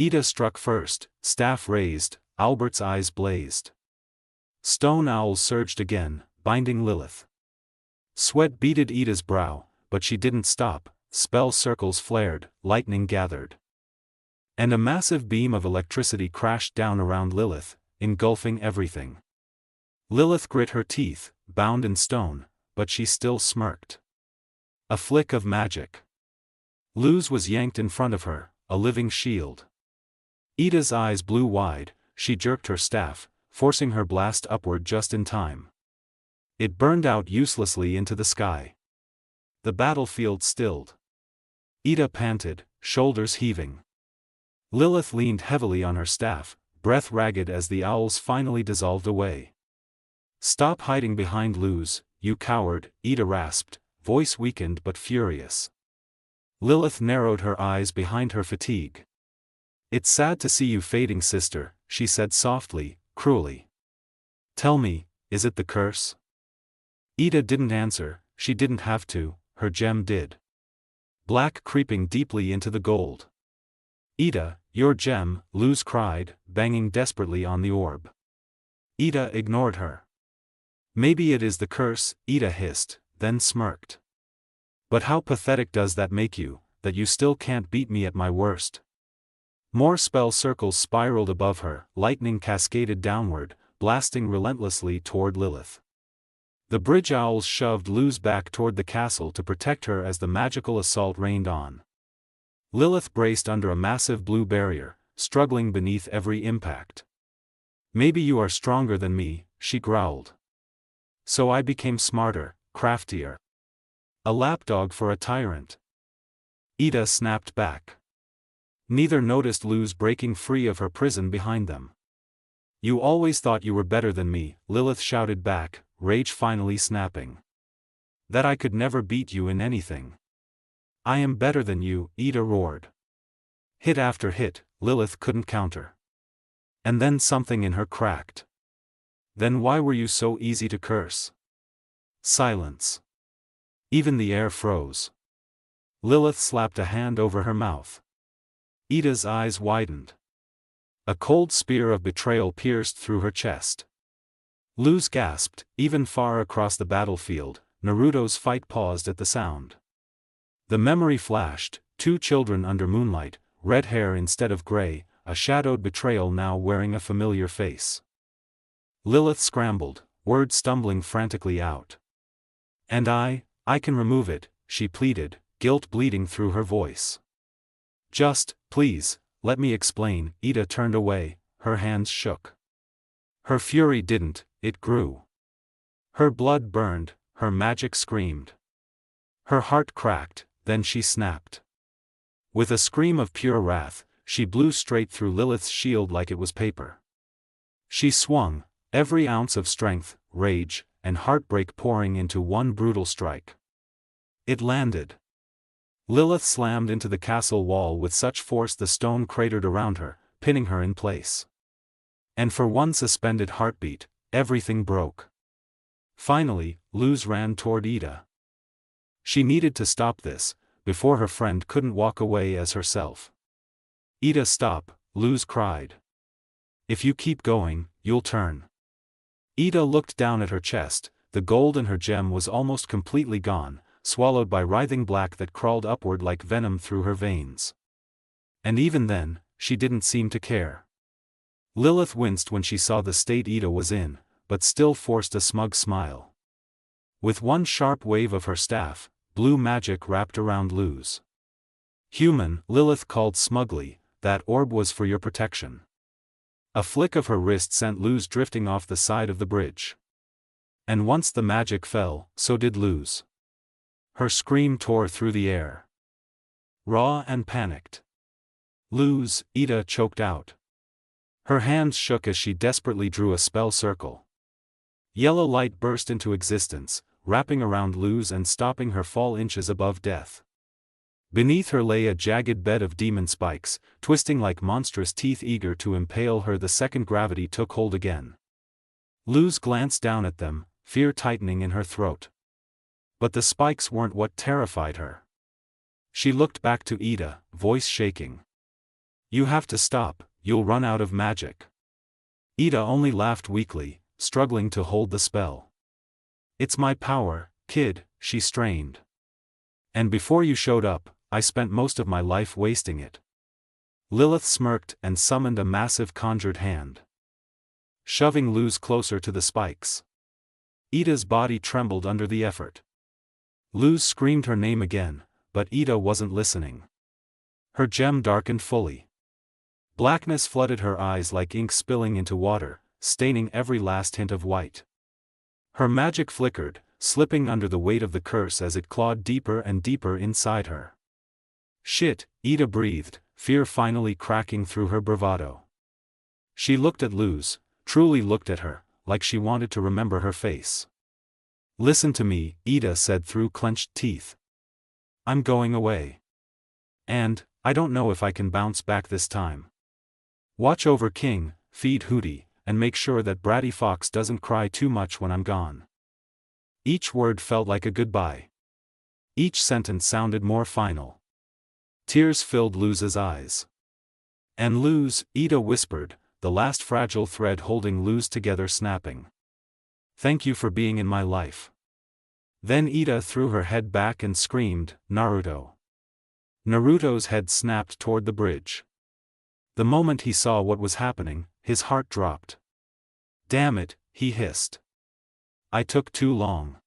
Ida struck first, staff raised, Albert's eyes blazed. Stone owls surged again, binding Lilith. Sweat beaded Ida's brow, but she didn't stop, spell circles flared, lightning gathered. And a massive beam of electricity crashed down around Lilith, engulfing everything. Lilith grit her teeth, bound in stone, but she still smirked. A flick of magic. Luz was yanked in front of her, a living shield. Ida's eyes blew wide, she jerked her staff, forcing her blast upward just in time. It burned out uselessly into the sky. The battlefield stilled. Ida panted, shoulders heaving. Lilith leaned heavily on her staff, breath ragged as the owls finally dissolved away. Stop hiding behind Luz, you coward, Ida rasped, voice weakened but furious. Lilith narrowed her eyes behind her fatigue. It's sad to see you fading, sister, she said softly, cruelly. Tell me, is it the curse? Ida didn't answer, she didn't have to, her gem did. Black creeping deeply into the gold. Ida, your gem, Luz cried, banging desperately on the orb. Ida ignored her. Maybe it is the curse, Ida hissed, then smirked. But how pathetic does that make you, that you still can't beat me at my worst? More spell circles spiraled above her, lightning cascaded downward, blasting relentlessly toward Lilith. The bridge owls shoved Luz back toward the castle to protect her as the magical assault rained on. Lilith braced under a massive blue barrier, struggling beneath every impact. Maybe you are stronger than me, she growled. So I became smarter, craftier. A lapdog for a tyrant. Ida snapped back. Neither noticed Luz breaking free of her prison behind them. You always thought you were better than me, Lilith shouted back, rage finally snapping. That I could never beat you in anything. I am better than you, Ida roared. Hit after hit, Lilith couldn't counter. And then something in her cracked. Then why were you so easy to curse? Silence. Even the air froze. Lilith slapped a hand over her mouth. Ida's eyes widened. A cold spear of betrayal pierced through her chest. Luz gasped, even far across the battlefield, Naruto's fight paused at the sound. The memory flashed, 2 children under moonlight, red hair instead of gray, a shadowed betrayal now wearing a familiar face. Lilith scrambled, words stumbling frantically out. "And I can remove it," she pleaded, guilt bleeding through her voice. "Just, please, let me explain." Ida turned away, her hands shook. Her fury didn't, it grew. Her blood burned, her magic screamed. Her heart cracked, then she snapped. With a scream of pure wrath, she blew straight through Lilith's shield like it was paper. She swung, every ounce of strength, rage, and heartbreak pouring into one brutal strike. It landed. Lilith slammed into the castle wall with such force the stone cratered around her, pinning her in place. And for one suspended heartbeat, everything broke. Finally, Luz ran toward Ida. She needed to stop this, before her friend couldn't walk away as herself. "Ida, stop," Luz cried. "If you keep going, you'll turn." Ida looked down at her chest, the gold in her gem was almost completely gone, swallowed by writhing black that crawled upward like venom through her veins. And even then, she didn't seem to care. Lilith winced when she saw the state Ida was in, but still forced a smug smile. With one sharp wave of her staff, blue magic wrapped around Luz. "Human," Lilith called smugly, "that orb was for your protection." A flick of her wrist sent Luz drifting off the side of the bridge. And once the magic fell, so did Luz. Her scream tore through the air. Raw and panicked. "Luz," Ida choked out. Her hands shook as she desperately drew a spell circle. Yellow light burst into existence, wrapping around Luz and stopping her fall inches above death. Beneath her lay a jagged bed of demon spikes, twisting like monstrous teeth eager to impale her the second gravity took hold again. Luz glanced down at them, fear tightening in her throat. But the spikes weren't what terrified her. She looked back to Ida, voice shaking. "You have to stop, you'll run out of magic." Ida only laughed weakly, struggling to hold the spell. "It's my power, kid," she strained. "And before you showed up, I spent most of my life wasting it." Lilith smirked and summoned a massive conjured hand, shoving Luz closer to the spikes. Ida's body trembled under the effort. Luz screamed her name again, but Ida wasn't listening. Her gem darkened fully. Blackness flooded her eyes like ink spilling into water, staining every last hint of white. Her magic flickered, slipping under the weight of the curse as it clawed deeper and deeper inside her. "Shit," Ida breathed, fear finally cracking through her bravado. She looked at Luz, truly looked at her, like she wanted to remember her face. "Listen to me," Ida said through clenched teeth. "I'm going away. And, I don't know if I can bounce back this time. Watch over King, feed Hootie, and make sure that Bratty Fox doesn't cry too much when I'm gone." Each word felt like a goodbye. Each sentence sounded more final. Tears filled Luz's eyes. "And Luz," Ida whispered, the last fragile thread holding Luz together snapping. "Thank you for being in my life." Then Ida threw her head back and screamed, "Naruto." Naruto's head snapped toward the bridge. The moment he saw what was happening, his heart dropped. "Damn it," he hissed. "I took too long."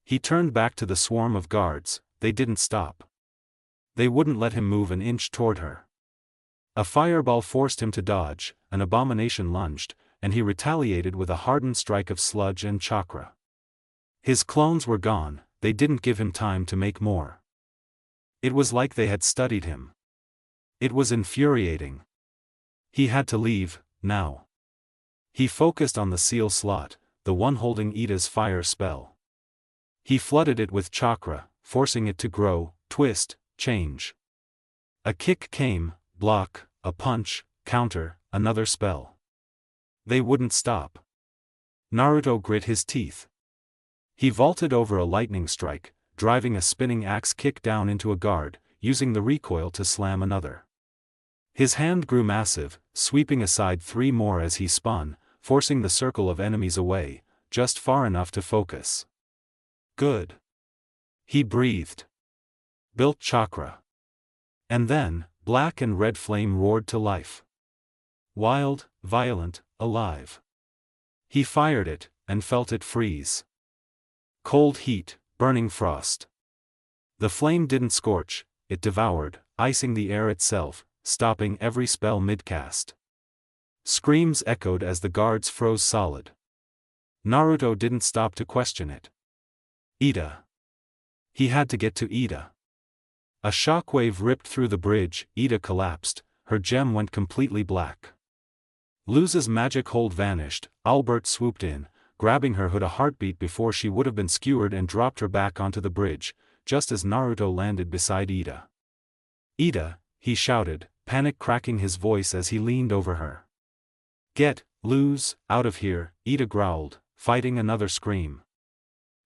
He turned back to the swarm of guards. They didn't stop. They wouldn't let him move an inch toward her. A fireball forced him to dodge, an abomination lunged, and he retaliated with a hardened strike of sludge and chakra. His clones were gone, they didn't give him time to make more. It was like they had studied him. It was infuriating. He had to leave, now. He focused on the seal slot, the one holding Ida's fire spell. He flooded it with chakra, forcing it to grow, twist, change. A kick came, block, a punch, counter, another spell. They wouldn't stop. Naruto grit his teeth. He vaulted over a lightning strike, driving a spinning axe kick down into a guard, using the recoil to slam another. His hand grew massive, sweeping aside 3 more as he spun, forcing the circle of enemies away, just far enough to focus. Good. He breathed. Built chakra. And then, black and red flame roared to life. Wild, violent, alive. He fired it, and felt it freeze. Cold heat, burning frost. The flame didn't scorch, it devoured, icing the air itself, stopping every spell mid-cast. Screams echoed as the guards froze solid. Naruto didn't stop to question it. Ida. He had to get to Ida. A shockwave ripped through the bridge, Ida collapsed, her gem went completely black. Luz's magic hold vanished, Albert swooped in, grabbing her hood a heartbeat before she would have been skewered and dropped her back onto the bridge, just as Naruto landed beside Ida. Ida, he shouted, panic cracking his voice as he leaned over her. Get, Luz, out of here, Ida growled, fighting another scream.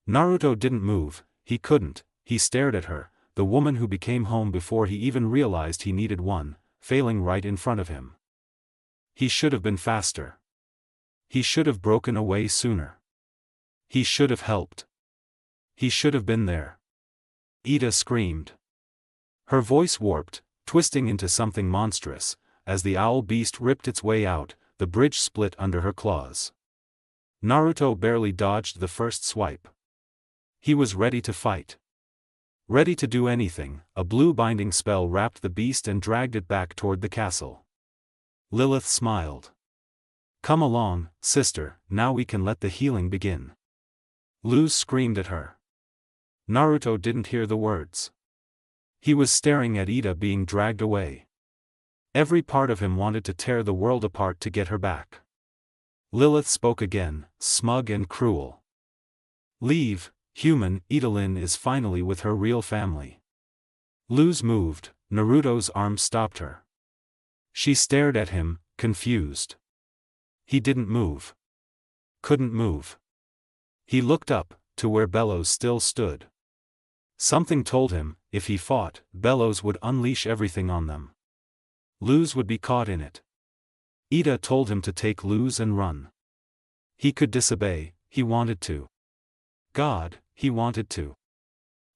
Naruto didn't move, he couldn't, he stared at her, the woman who became home before he even realized he needed one, failing right in front of him. He should have been faster. He should have broken away sooner. He should have helped. He should have been there. Ida screamed. Her voice warped, twisting into something monstrous, as the owl beast ripped its way out, the bridge split under her claws. Naruto barely dodged the first swipe. He was ready to fight. Ready to do anything, a blue binding spell wrapped the beast and dragged it back toward the castle. Lilith smiled. Come along, sister, now we can let the healing begin. Luz screamed at her. Naruto didn't hear the words. He was staring at Ida being dragged away. Every part of him wanted to tear the world apart to get her back. Lilith spoke again, smug and cruel. Leave, human, Idolin is finally with her real family. Luz moved, Naruto's arm stopped her. She stared at him, confused. He didn't move. Couldn't move. He looked up, to where Bellows still stood. Something told him, if he fought, Bellows would unleash everything on them. Luz would be caught in it. Ida told him to take Luz and run. He could disobey, he wanted to. God, he wanted to.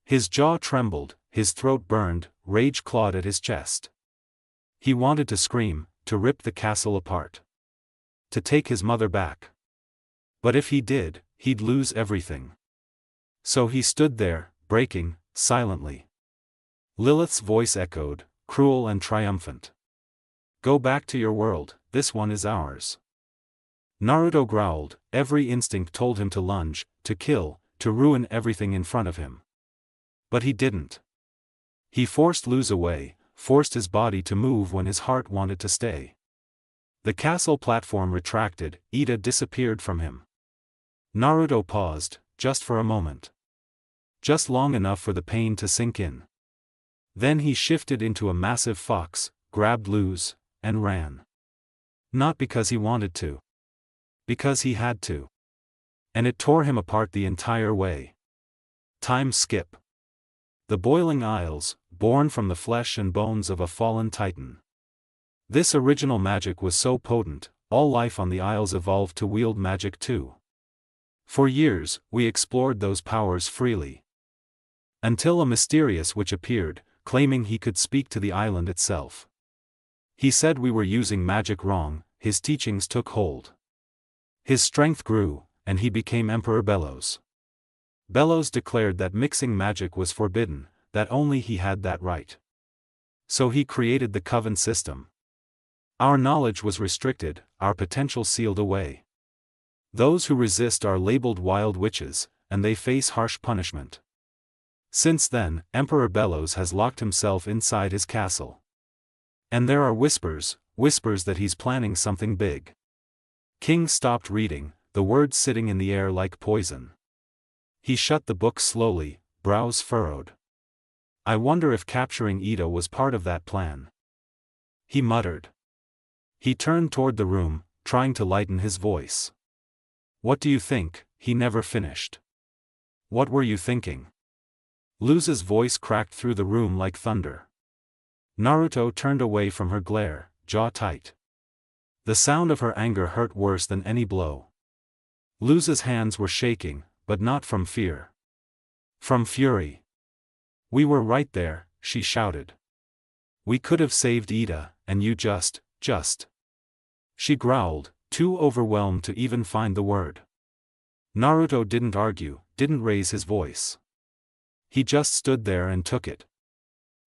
His jaw trembled, his throat burned, rage clawed at his chest. He wanted to scream, to rip the castle apart. To take his mother back. But if he did, he'd lose everything. So he stood there, breaking, silently. Lilith's voice echoed, cruel and triumphant. Go back to your world, this one is ours. Naruto growled, every instinct told him to lunge, to kill, to ruin everything in front of him. But he didn't. He forced Luz away, forced his body to move when his heart wanted to stay. The castle platform retracted, Ida disappeared from him. Naruto paused, just for a moment. Just long enough for the pain to sink in. Then he shifted into a massive fox, grabbed Luz, and ran. Not because he wanted to. Because he had to. And it tore him apart the entire way. Time skip. The boiling isles, born from the flesh and bones of a fallen titan. This original magic was so potent, all life on the isles evolved to wield magic too. For years, we explored those powers freely. Until a mysterious witch appeared, claiming he could speak to the island itself. He said we were using magic wrong, his teachings took hold. His strength grew, and he became Emperor Bellows. Bellows declared that mixing magic was forbidden, that only he had that right. So he created the Coven system. Our knowledge was restricted, our potential sealed away. Those who resist are labeled wild witches, and they face harsh punishment. Since then, Emperor Bellows has locked himself inside his castle. And there are whispers that he's planning something big. King stopped reading, the words sitting in the air like poison. He shut the book slowly, brows furrowed. I wonder if capturing Ida was part of that plan. He muttered. He turned toward the room, trying to lighten his voice. What do you think? He never finished. What were you thinking? Luz's voice cracked through the room like thunder. Naruto turned away from her glare, jaw tight. The sound of her anger hurt worse than any blow. Luz's hands were shaking, but not from fear. From fury. We were right there, she shouted. We could have saved Ida, and you just. She growled, too overwhelmed to even find the word. Naruto didn't argue, didn't raise his voice. He just stood there and took it.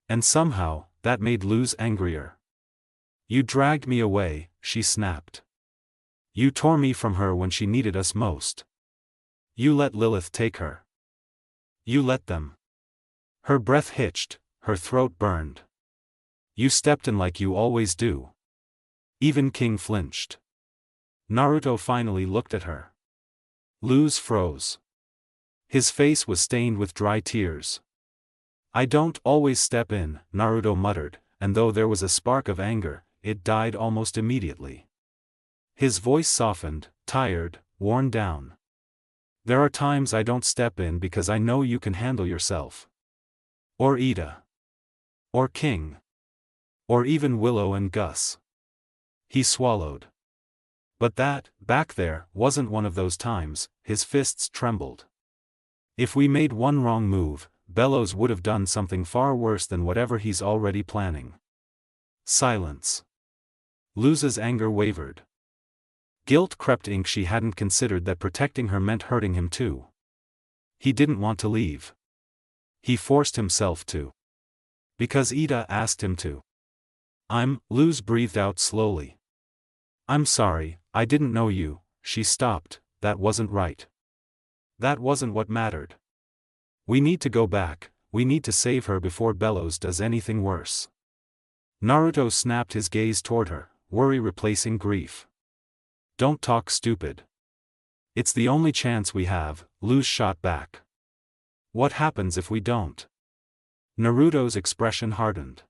And somehow, that made Luz angrier. You dragged me away, she snapped. You tore me from her when she needed us most. You let Lilith take her. You let them. Her breath hitched, her throat burned. You stepped in like you always do. Even King flinched. Naruto finally looked at her. Luz froze. His face was stained with dry tears. I don't always step in, Naruto muttered, and though there was a spark of anger, it died almost immediately. His voice softened, tired, worn down. There are times I don't step in because I know you can handle yourself. Or Ida. Or King. Or even Willow and Gus. He swallowed. But that, back there, wasn't one of those times. His fists trembled. If we made one wrong move, Bellows would have done something far worse than whatever he's already planning. Silence. Luz's anger wavered. Guilt crept in. She hadn't considered that protecting her meant hurting him too. He didn't want to leave. He forced himself to. Because Ida asked him to. Luz breathed out slowly. I'm sorry, I didn't know you. She stopped. That wasn't right. That wasn't what mattered. We need to go back, we need to save her before Bellows does anything worse. Naruto snapped his gaze toward her, worry replacing grief. Don't talk stupid. It's the only chance we have, Luz shot back. What happens if we don't? Naruto's expression hardened.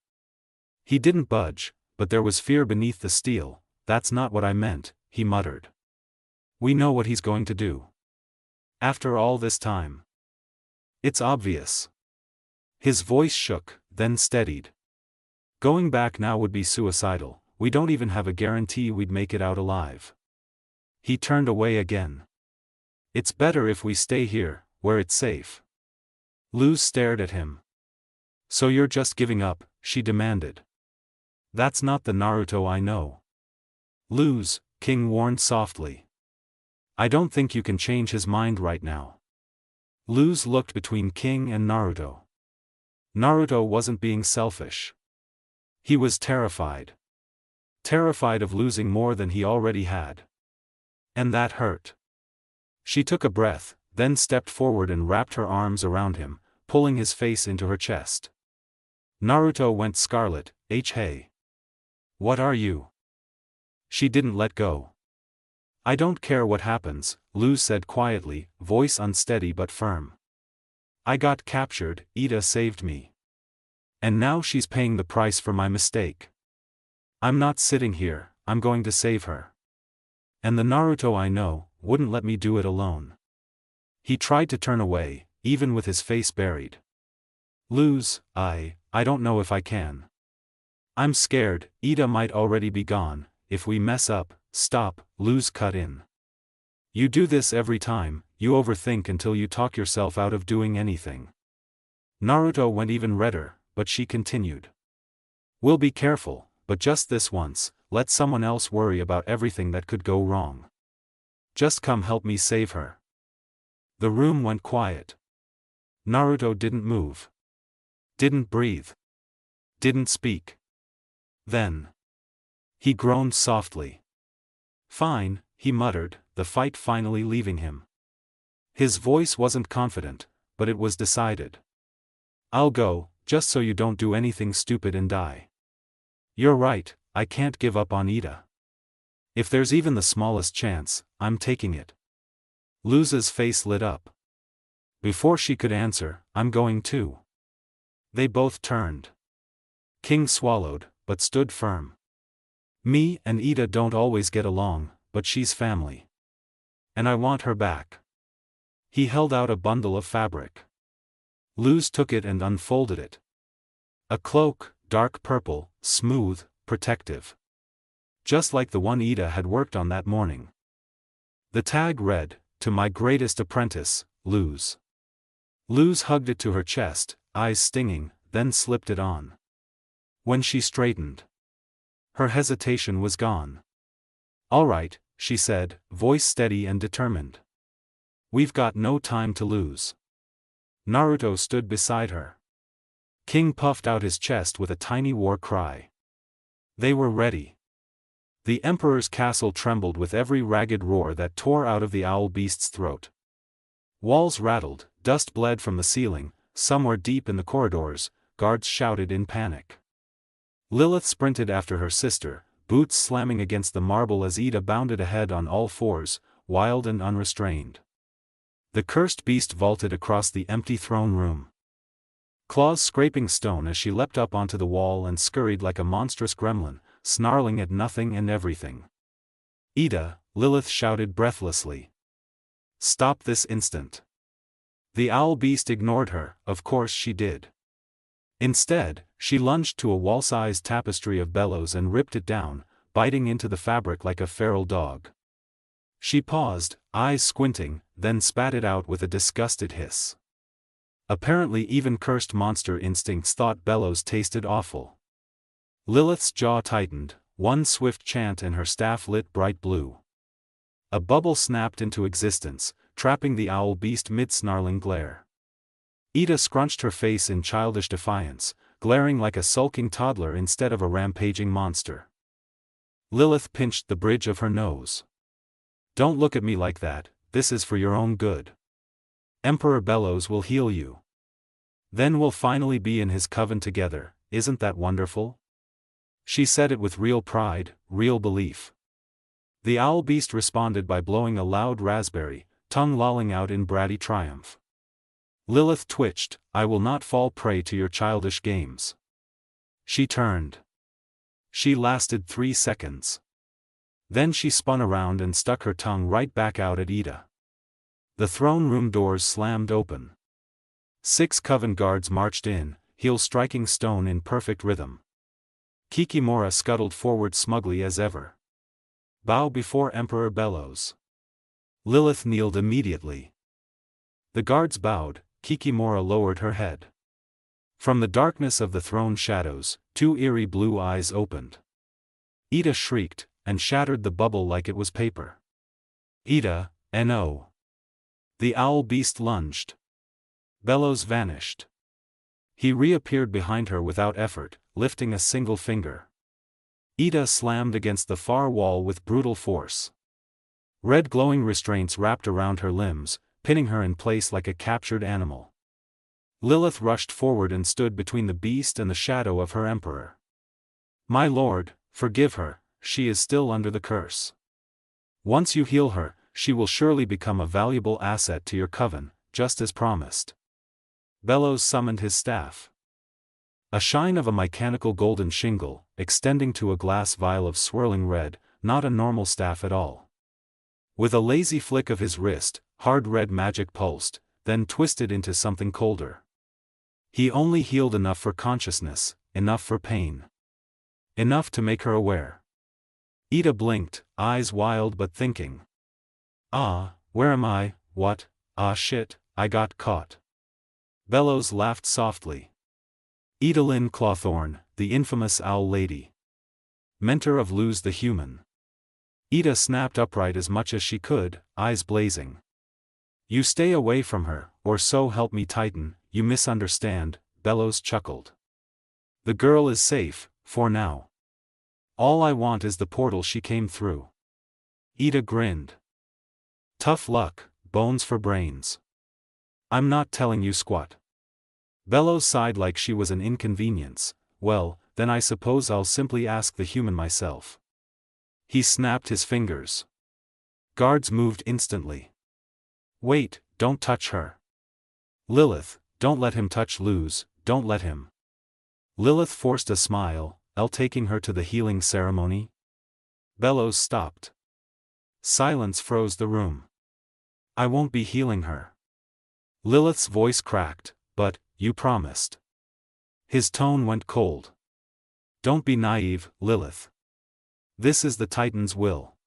He didn't budge, but there was fear beneath the steel. That's not what I meant, he muttered. We know what he's going to do. After all this time. It's obvious. His voice shook, then steadied. Going back now would be suicidal. We don't even have a guarantee we'd make it out alive. He turned away again. It's better if we stay here, where it's safe. Luz stared at him. So you're just giving up, she demanded. That's not the Naruto I know. Luz, King warned softly. I don't think you can change his mind right now. Luz looked between King and Naruto. Naruto wasn't being selfish. He was terrified. Terrified of losing more than he already had. And that hurt. She took a breath, then stepped forward and wrapped her arms around him, pulling his face into her chest. Naruto went scarlet. Hey. What are you? She didn't let go. I don't care what happens, Luz said quietly, voice unsteady but firm. I got captured, Ida saved me. And now she's paying the price for my mistake. I'm not sitting here, I'm going to save her. And the Naruto I know, wouldn't let me do it alone. He tried to turn away, even with his face buried. Luz, I don't know if I can. I'm scared, Ida might already be gone. If we mess up, stop, Luz cut in. You do this every time, you overthink until you talk yourself out of doing anything. Naruto went even redder, but she continued. We'll be careful, but just this once, let someone else worry about everything that could go wrong. Just come help me save her. The room went quiet. Naruto didn't move. Didn't breathe. Didn't speak. Then. He groaned softly. Fine, he muttered, the fight finally leaving him. His voice wasn't confident, but it was decided. I'll go, just so you don't do anything stupid and die. You're right, I can't give up on Ida. If there's even the smallest chance, I'm taking it. Luz's face lit up. Before she could answer, I'm going too. They both turned. King swallowed, but stood firm. Me and Ida don't always get along, but she's family. And I want her back. He held out a bundle of fabric. Luz took it and unfolded it. A cloak, dark purple, smooth, protective. Just like the one Ida had worked on that morning. The tag read, "To my greatest apprentice, Luz." Luz hugged it to her chest, eyes stinging, then slipped it on. When she straightened, her hesitation was gone. "All right," she said, voice steady and determined. "We've got no time to lose." Naruto stood beside her. King puffed out his chest with a tiny war cry. They were ready. The Emperor's castle trembled with every ragged roar that tore out of the owl beast's throat. Walls rattled, dust bled from the ceiling, somewhere deep in the corridors, guards shouted in panic. Lilith sprinted after her sister, boots slamming against the marble as Ida bounded ahead on all fours, wild and unrestrained. The cursed beast vaulted across the empty throne room, claws scraping stone as she leapt up onto the wall and scurried like a monstrous gremlin, snarling at nothing and everything. "Ida," Lilith shouted breathlessly. "Stop this instant." The owl beast ignored her, of course she did. Instead, she lunged to a wall-sized tapestry of bellows and ripped it down, biting into the fabric like a feral dog. She paused, eyes squinting, then spat it out with a disgusted hiss. Apparently even cursed monster instincts thought bellows tasted awful. Lilith's jaw tightened, one swift chant and her staff lit bright blue. A bubble snapped into existence, trapping the owl beast mid-snarling glare. Ida scrunched her face in childish defiance, glaring like a sulking toddler instead of a rampaging monster. Lilith pinched the bridge of her nose. "Don't look at me like that, this is for your own good. Emperor Bellows will heal you. Then we'll finally be in his coven together, isn't that wonderful?" She said it with real pride, real belief. The owl beast responded by blowing a loud raspberry, tongue lolling out in bratty triumph. Lilith twitched, "I will not fall prey to your childish games." She turned. She lasted 3 seconds. Then she spun around and stuck her tongue right back out at Ida. The throne room doors slammed open. 6 coven guards marched in, heels striking stone in perfect rhythm. Kikimora scuttled forward smugly as ever. "Bow before Emperor Bellows." Lilith kneeled immediately. The guards bowed, Kikimora lowered her head. From the darkness of the throne shadows, 2 eerie blue eyes opened. Ida shrieked, and shattered the bubble like it was paper. "Ida, no." The owl beast lunged. Bellows vanished. He reappeared behind her without effort, lifting a single finger. Ida slammed against the far wall with brutal force. Red glowing restraints wrapped around her limbs, pinning her in place like a captured animal. Lilith rushed forward and stood between the beast and the shadow of her emperor. "My lord, forgive her, she is still under the curse. Once you heal her, she will surely become a valuable asset to your coven, just as promised." Bellows summoned his staff. A shine of a mechanical golden shingle, extending to a glass vial of swirling red, not a normal staff at all. With a lazy flick of his wrist, hard red magic pulsed, then twisted into something colder. He only healed enough for consciousness, enough for pain. Enough to make her aware. Ida blinked, eyes wild but thinking. "Ah, where am I? What? Ah shit, I got caught." Bellows laughed softly. Idalyn Clawthorn, the infamous owl lady. Mentor of Luz the human. Ida snapped upright as much as she could, eyes blazing. "You stay away from her, or so help me Titan, you misunderstand," Bellows chuckled. "The girl is safe, for now. All I want is the portal she came through." Ida grinned. "Tough luck, bones for brains. I'm not telling you squat." Bellows sighed like she was an inconvenience. "Well, then I suppose I'll simply ask the human myself." He snapped his fingers. Guards moved instantly. "Wait, don't touch her. Lilith, don't let him touch Luz, don't let him." Lilith forced a smile, taking her to the healing ceremony. Bellows stopped. Silence froze the room. "I won't be healing her." Lilith's voice cracked, "But, you promised." His tone went cold. "Don't be naive, Lilith. This is the Titan's will.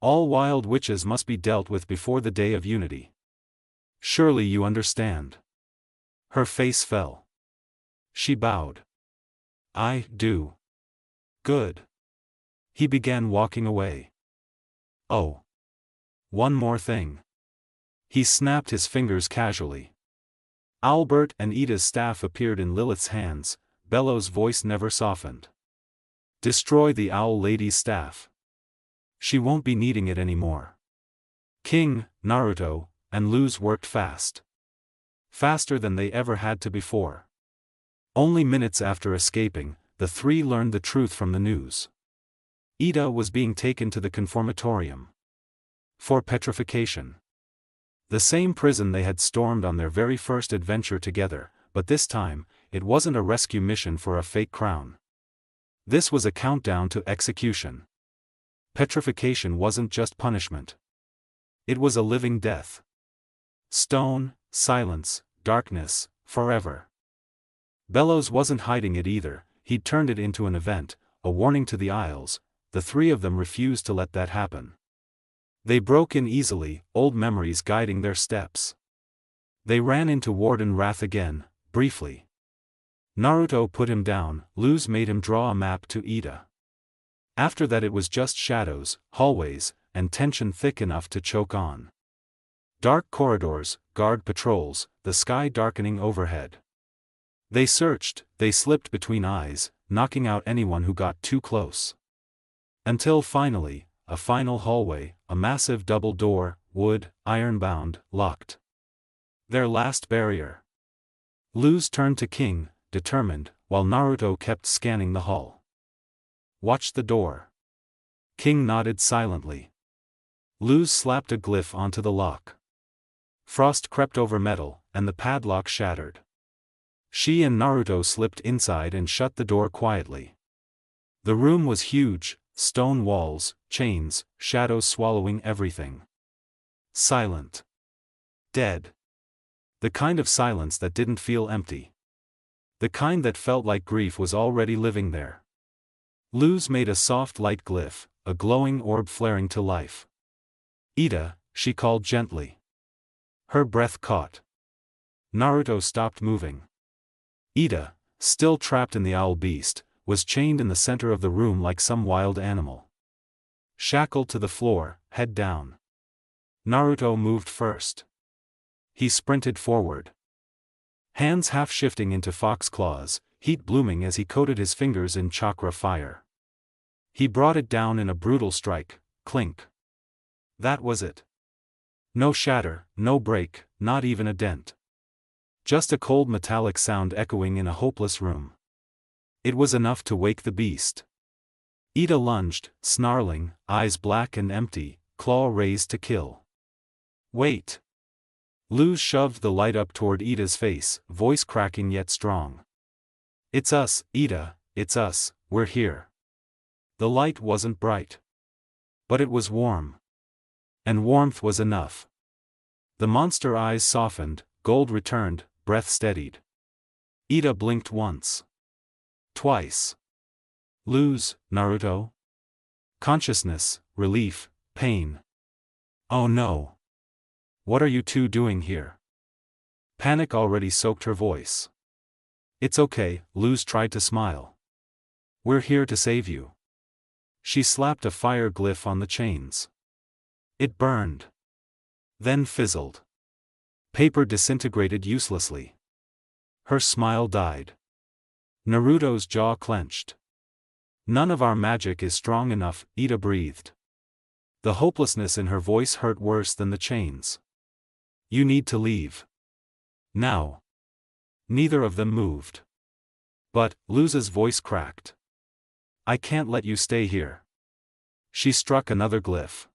All wild witches must be dealt with before the day of unity. Surely you understand." Her face fell. She bowed. I do. Good. He began walking away. Oh. One more thing. He snapped his fingers casually. Albert and Ida's staff appeared in Lilith's hands. Bellow's voice never softened. Destroy the Owl Lady's staff. She won't be needing it anymore. King, Naruto, and Luz worked fast. Faster than they ever had to before. Only minutes after escaping, the three learned the truth from the news. Ida was being taken to the Conformatorium. For petrification. The same prison they had stormed on their very first adventure together, but this time, it wasn't a rescue mission for a fake crown. This was a countdown to execution. Petrification wasn't just punishment. It was a living death. Stone, silence, darkness, forever. Bellows wasn't hiding it either. He'd turned it into an event, a warning to the Isles. The three of them refused to let that happen. They broke in easily, old memories guiding their steps. They ran into Warden Wrath again, briefly. Naruto put him down. Luz made him draw a map to Ida. After that it was just shadows, hallways, and tension thick enough to choke on. Dark corridors, guard patrols, the sky darkening overhead. They searched, they slipped between eyes, knocking out anyone who got too close. Until finally, a final hallway, a massive double door, wood, iron-bound, locked. Their last barrier. Luz turned to King, determined, while Naruto kept scanning the hall. Watch the door. King nodded silently. Luz slapped a glyph onto the lock. Frost crept over metal, and the padlock shattered. She and Naruto slipped inside and shut the door quietly. The room was huge, stone walls, chains, shadows swallowing everything. Silent. Dead. The kind of silence that didn't feel empty. The kind that felt like grief was already living there. Luz made a soft light glyph, a glowing orb flaring to life. Ida, she called gently. Her breath caught. Naruto stopped moving. Ida, still trapped in the owl beast, was chained in the center of the room like some wild animal. Shackled to the floor, head down. Naruto moved first. He sprinted forward. Hands half shifting into fox claws, heat blooming as he coated his fingers in chakra fire. He brought it down in a brutal strike, clink. That was it. No shatter, no break, not even a dent. Just a cold metallic sound echoing in a hopeless room. It was enough to wake the beast. Ida lunged, snarling, eyes black and empty, claw raised to kill. Wait. Luz shoved the light up toward Ida's face, voice cracking yet strong. It's us, Ida, it's us, we're here. The light wasn't bright. But it was warm. And warmth was enough. The monster eyes softened, gold returned, breath steadied. Ida blinked once. Twice. Luz, Naruto? Consciousness, relief, pain. Oh no. What are you two doing here? Panic already soaked her voice. It's okay, Luz tried to smile. We're here to save you. She slapped a fire glyph on the chains. It burned. Then fizzled. Paper disintegrated uselessly. Her smile died. Naruto's jaw clenched. None of our magic is strong enough, Ida breathed. The hopelessness in her voice hurt worse than the chains. You need to leave. Now. Neither of them moved. But, Luz's voice cracked. I can't let you stay here. She struck another glyph.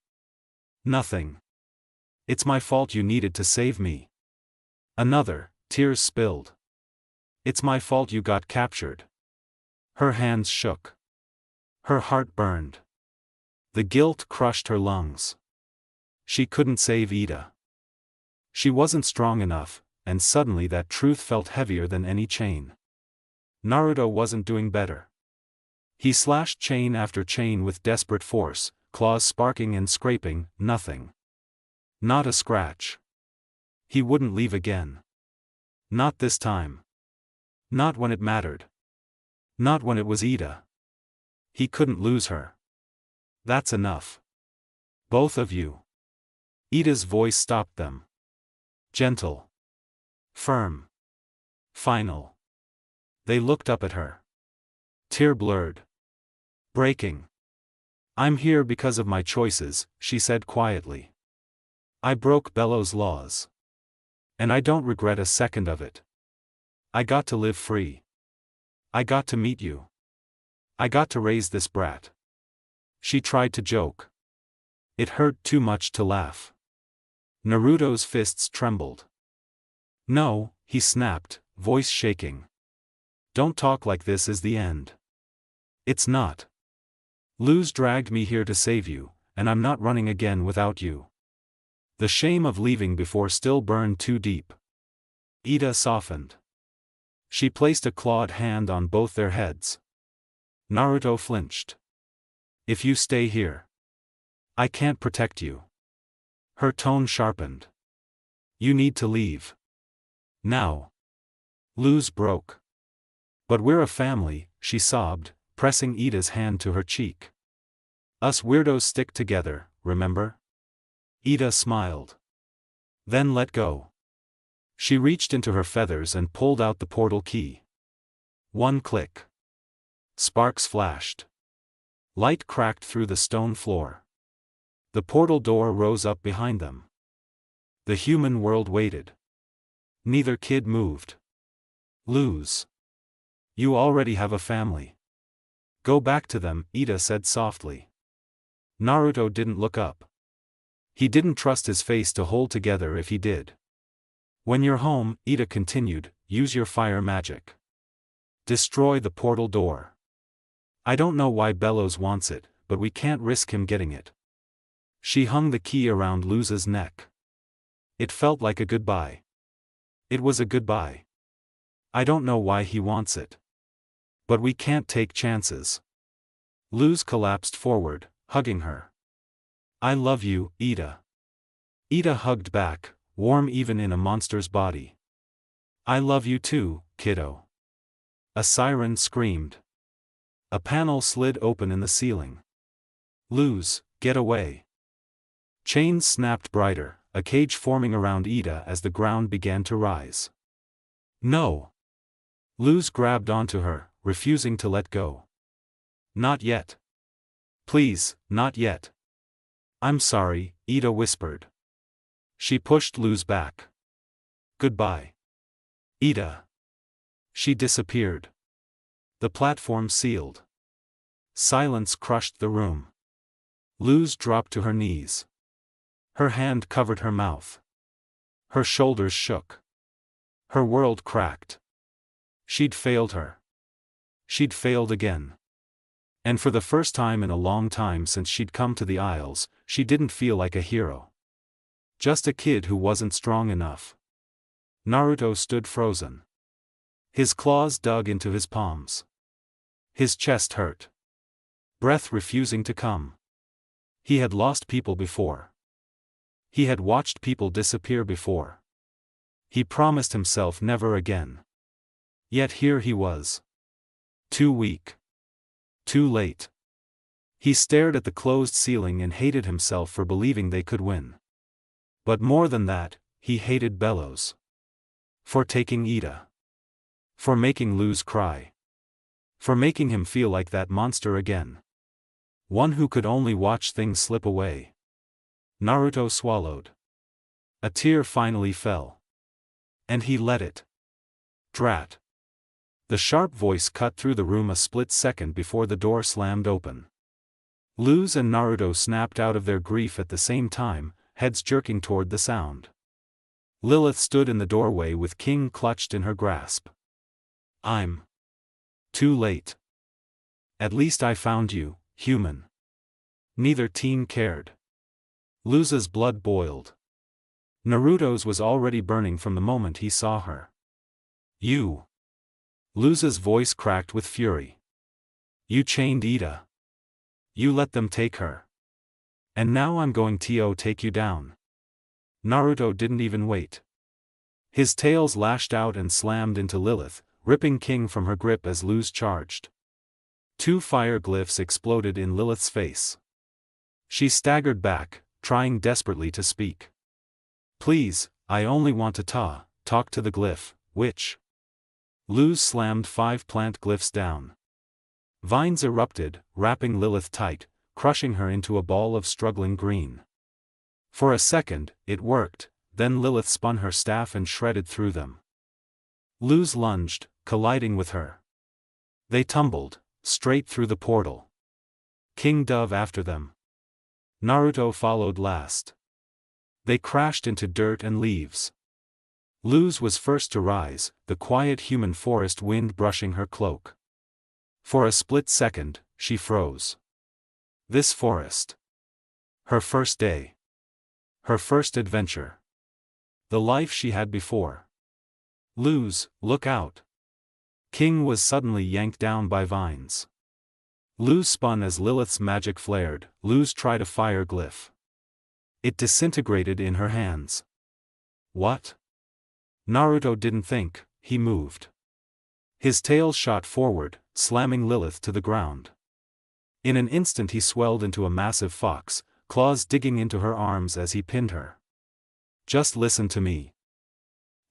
Nothing. It's my fault you needed to save me. Another, tears spilled. It's my fault you got captured. Her hands shook. Her heart burned. The guilt crushed her lungs. She couldn't save Ida. She wasn't strong enough, and suddenly that truth felt heavier than any chain. Naruto wasn't doing better. He slashed chain after chain with desperate force, claws sparking and scraping, nothing. Not a scratch. He wouldn't leave again. Not this time. Not when it mattered. Not when it was Ida. He couldn't lose her. That's enough. Both of you. Ida's voice stopped them. Gentle. Firm. Final. They looked up at her. Tear-blurred. Breaking. I'm here because of my choices, she said quietly. I broke Bellow's laws. And I don't regret a second of it. I got to live free. I got to meet you. I got to raise this brat. She tried to joke. It hurt too much to laugh. Naruto's fists trembled. No, he snapped, voice shaking. Don't talk like this is the end. It's not. Luz dragged me here to save you, and I'm not running again without you. The shame of leaving before still burned too deep. Ida softened. She placed a clawed hand on both their heads. Naruto flinched. If you stay here, I can't protect you. Her tone sharpened. You need to leave. Now. Luz broke. But we're a family, she sobbed, pressing Ida's hand to her cheek. Us weirdos stick together, remember? Ida smiled. Then let go. She reached into her feathers and pulled out the portal key. One click. Sparks flashed. Light cracked through the stone floor. The portal door rose up behind them. The human world waited. Neither kid moved. Luz. You already have a family. Go back to them, Ida said softly. Naruto didn't look up. He didn't trust his face to hold together if he did. When you're home, Ida continued, use your fire magic. Destroy the portal door. I don't know why Bellows wants it, but we can't risk him getting it. She hung the key around Luz's neck. It felt like a goodbye. It was a goodbye. I don't know why he wants it. But we can't take chances. Luz collapsed forward, hugging her. I love you, Ida. Ida hugged back, warm even in a monster's body. I love you too, kiddo. A siren screamed. A panel slid open in the ceiling. Luz, get away. Chains snapped brighter, a cage forming around Ida as the ground began to rise. No. Luz grabbed onto her, refusing to let go. Not yet. Please, not yet. I'm sorry, Ida whispered. She pushed Luz back. Goodbye. Ida. She disappeared. The platform sealed. Silence crushed the room. Luz dropped to her knees. Her hand covered her mouth. Her shoulders shook. Her world cracked. She'd failed her. She'd failed again. And for the first time in a long time since she'd come to the Isles, she didn't feel like a hero. Just a kid who wasn't strong enough. Naruto stood frozen. His claws dug into his palms. His chest hurt. Breath refusing to come. He had lost people before. He had watched people disappear before. He promised himself never again. Yet here he was. Too weak. Too late. He stared at the closed ceiling and hated himself for believing they could win. But more than that, he hated Bellows. For taking Ida. For making Luz cry. For making him feel like that monster again. One who could only watch things slip away. Naruto swallowed. A tear finally fell. And he let it. Drat. The sharp voice cut through the room a split second before the door slammed open. Luz and Naruto snapped out of their grief at the same time, heads jerking toward the sound. Lilith stood in the doorway with King clutched in her grasp. I'm too late. At least I found you, human. Neither teen cared. Luz's blood boiled. Naruto's was already burning from the moment he saw her. You. Luz's voice cracked with fury. You chained Ida. You let them take her. And now I'm going to take you down. Naruto didn't even wait. His tails lashed out and slammed into Lilith, ripping King from her grip as Luz charged. 2 fire glyphs exploded in Lilith's face. She staggered back, trying desperately to speak. "Please, I only want to talk to the glyph, witch." Luz slammed 5 plant glyphs down. Vines erupted, wrapping Lilith tight, crushing her into a ball of struggling green. For a second, it worked, then Lilith spun her staff and shredded through them. Luz lunged, colliding with her. They tumbled, straight through the portal. King dove after them. Naruto followed last. They crashed into dirt and leaves. Luz was first to rise, the quiet human forest wind brushing her cloak. For a split second, she froze. This forest. Her first day. Her first adventure. The life she had before. "Luz, look out." King was suddenly yanked down by vines. Luz spun as Lilith's magic flared. Luz tried a fire glyph. It disintegrated in her hands. What? Naruto didn't think, he moved. His tail shot forward, slamming Lilith to the ground. In an instant he swelled into a massive fox, claws digging into her arms as he pinned her. "Just listen to me."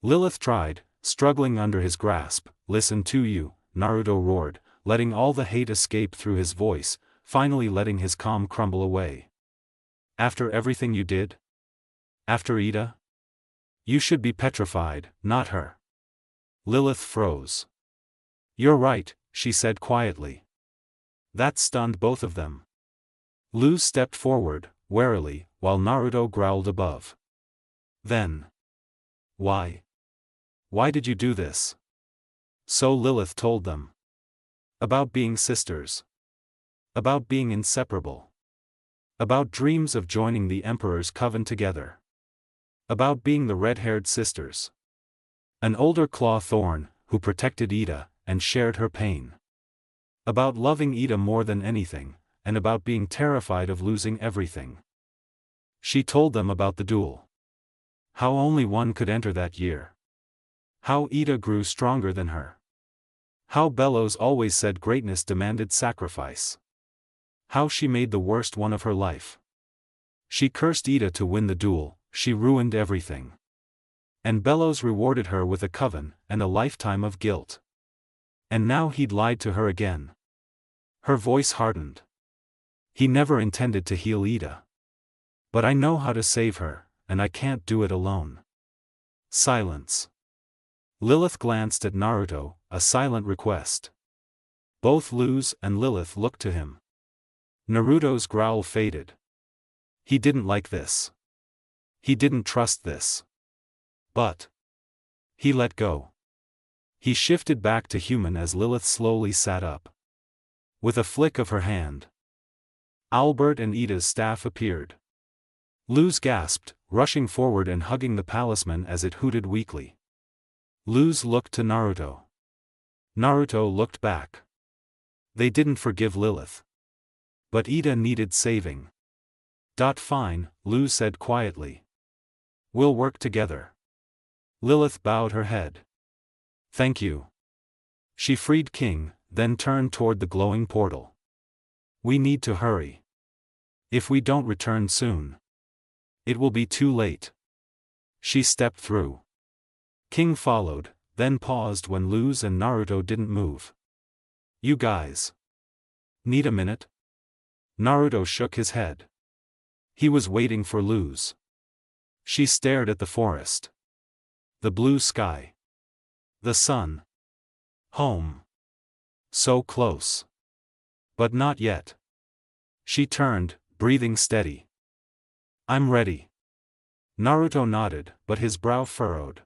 Lilith tried, struggling under his grasp. "Listen to you," Naruto roared, letting all the hate escape through his voice, finally letting his calm crumble away. "After everything you did? After Ida? You should be petrified, not her." Lilith froze. "You're right," she said quietly. That stunned both of them. Luz stepped forward, warily, while Naruto growled above. Then. "Why? Why did you do this?" So Lilith told them. About being sisters. About being inseparable. About dreams of joining the Emperor's coven together. About being the red-haired sisters. An older claw thorn, who protected Ida, and shared her pain. About loving Ida more than anything, and about being terrified of losing everything. She told them about the duel. How only one could enter that year. How Ida grew stronger than her. How Bellows always said greatness demanded sacrifice. How she made the worst one of her life. She cursed Ida to win the duel, she ruined everything. And Bellows rewarded her with a coven, and a lifetime of guilt. And now he'd lied to her again. Her voice hardened. He never intended to heal Ida. But I know how to save her, and I can't do it alone. Silence. Lilith glanced at Naruto, a silent request. Both Luz and Lilith looked to him. Naruto's growl faded. He didn't like this. He didn't trust this. But he let go. He shifted back to human as Lilith slowly sat up. With a flick of her hand, Albert and Ida's staff appeared. Luz gasped, rushing forward and hugging the palisman as it hooted weakly. Luz looked to Naruto. Naruto looked back. They didn't forgive Lilith. But Ida needed saving. Fine, Luz said quietly. We'll work together. Lilith bowed her head. Thank you. She freed King, then turned toward the glowing portal. We need to hurry. If we don't return soon, it will be too late. She stepped through. King followed, then paused when Luz and Naruto didn't move. You guys need a minute? Naruto shook his head. He was waiting for Luz. She stared at the forest. The blue sky. The sun. Home. So close. But not yet. She turned, breathing steady. I'm ready. Naruto nodded, but his brow furrowed.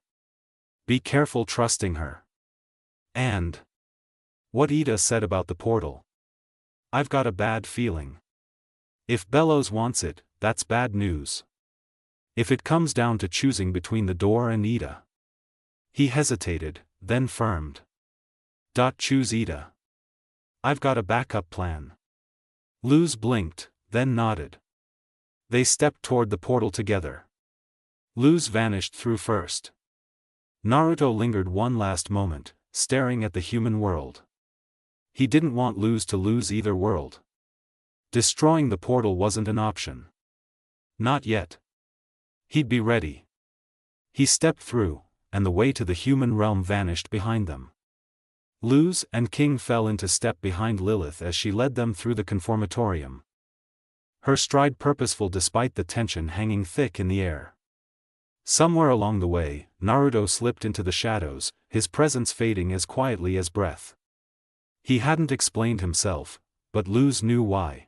Be careful trusting her. And what Ida said about the portal. I've got a bad feeling. If Bellows wants it, that's bad news. If it comes down to choosing between the door and Ida. He hesitated, then firmed. Choose Ida. I've got a backup plan. Luz blinked, then nodded. They stepped toward the portal together. Luz vanished through first. Naruto lingered one last moment, staring at the human world. He didn't want Luz to lose either world. Destroying the portal wasn't an option. Not yet. He'd be ready. He stepped through, and the way to the human realm vanished behind them. Luz and King fell into step behind Lilith as she led them through the Conformatorium. Her stride purposeful despite the tension hanging thick in the air. Somewhere along the way, Naruto slipped into the shadows, his presence fading as quietly as breath. He hadn't explained himself, but Luz knew why.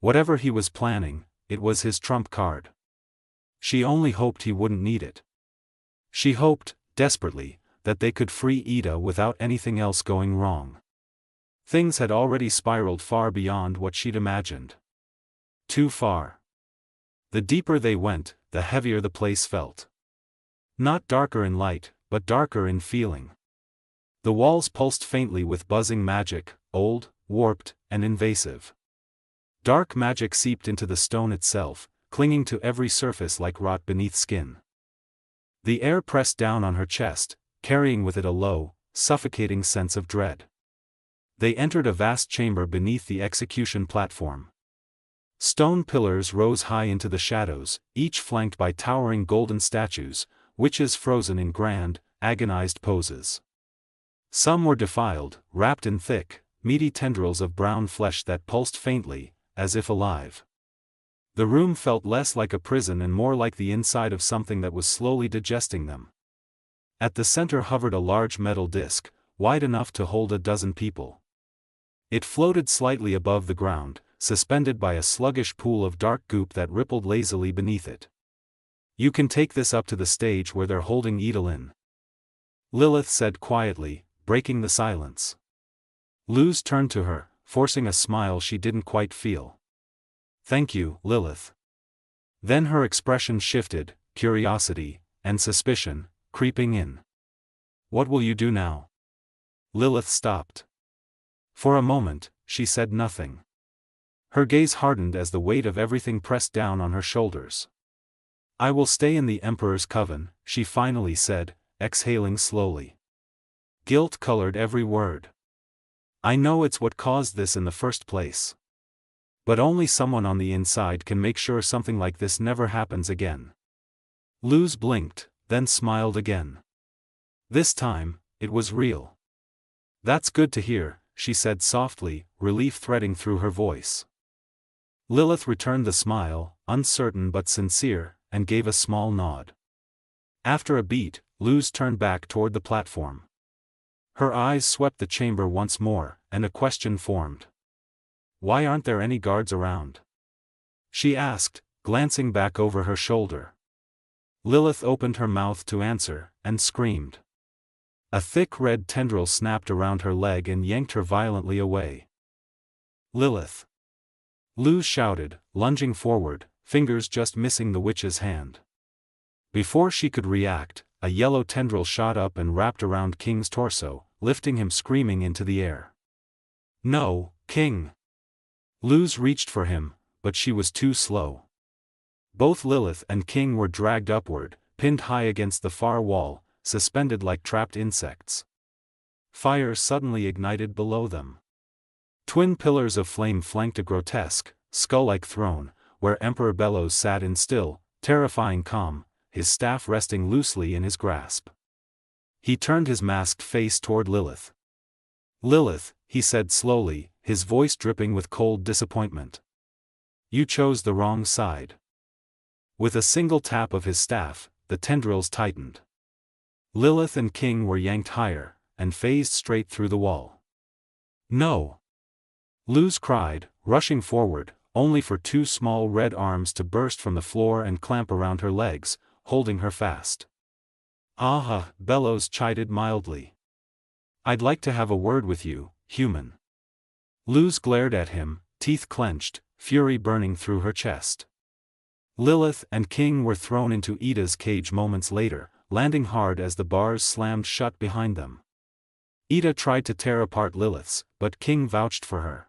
Whatever he was planning, it was his trump card. She only hoped he wouldn't need it. She hoped, desperately, that they could free Ida without anything else going wrong. Things had already spiraled far beyond what she'd imagined. Too far. The deeper they went, the heavier the place felt. Not darker in light, but darker in feeling. The walls pulsed faintly with buzzing magic, old, warped, and invasive. Dark magic seeped into the stone itself, clinging to every surface like rot beneath skin. The air pressed down on her chest, carrying with it a low, suffocating sense of dread. They entered a vast chamber beneath the execution platform. Stone pillars rose high into the shadows, each flanked by towering golden statues, witches frozen in grand, agonized poses. Some were defiled, wrapped in thick, meaty tendrils of brown flesh that pulsed faintly, as if alive. The room felt less like a prison and more like the inside of something that was slowly digesting them. At the center hovered a large metal disc, wide enough to hold a dozen people. It floated slightly above the ground, suspended by a sluggish pool of dark goop that rippled lazily beneath it. "You can take this up to the stage where they're holding Idolin," Lilith said quietly, breaking the silence. Luz turned to her, forcing a smile she didn't quite feel. "Thank you, Lilith." Then her expression shifted, curiosity, and suspicion, creeping in. "What will you do now?" Lilith stopped. For a moment, she said nothing. Her gaze hardened as the weight of everything pressed down on her shoulders. "I will stay in the Emperor's coven," she finally said, exhaling slowly. Guilt colored every word. "I know it's what caused this in the first place. But only someone on the inside can make sure something like this never happens again." Luz blinked, then smiled again. This time, it was real. "That's good to hear," she said softly, relief threading through her voice. Lilith returned the smile, uncertain but sincere, and gave a small nod. After a beat, Luz turned back toward the platform. Her eyes swept the chamber once more, and a question formed. "Why aren't there any guards around?" she asked, glancing back over her shoulder. Lilith opened her mouth to answer, and screamed. A thick red tendril snapped around her leg and yanked her violently away. "Lilith!" Luz shouted, lunging forward, fingers just missing the witch's hand. Before she could react, a yellow tendril shot up and wrapped around King's torso, lifting him screaming into the air. "No, King!" Luz reached for him, but she was too slow. Both Lilith and King were dragged upward, pinned high against the far wall, suspended like trapped insects. Fire suddenly ignited below them. Twin pillars of flame flanked a grotesque, skull-like throne, where Emperor Bellows sat in still, terrifying calm, his staff resting loosely in his grasp. He turned his masked face toward Lilith. "Lilith," he said slowly, his voice dripping with cold disappointment. "You chose the wrong side." With a single tap of his staff, the tendrils tightened. Lilith and King were yanked higher, and phased straight through the wall. "No!" Luz cried, rushing forward, only for two small red arms to burst from the floor and clamp around her legs, holding her fast. "Ah," Bellows chided mildly. "I'd like to have a word with you, human." Luz glared at him, teeth clenched, fury burning through her chest. Lilith and King were thrown into Ida's cage moments later, landing hard as the bars slammed shut behind them. Ida tried to tear apart Lilith's, but King vouched for her.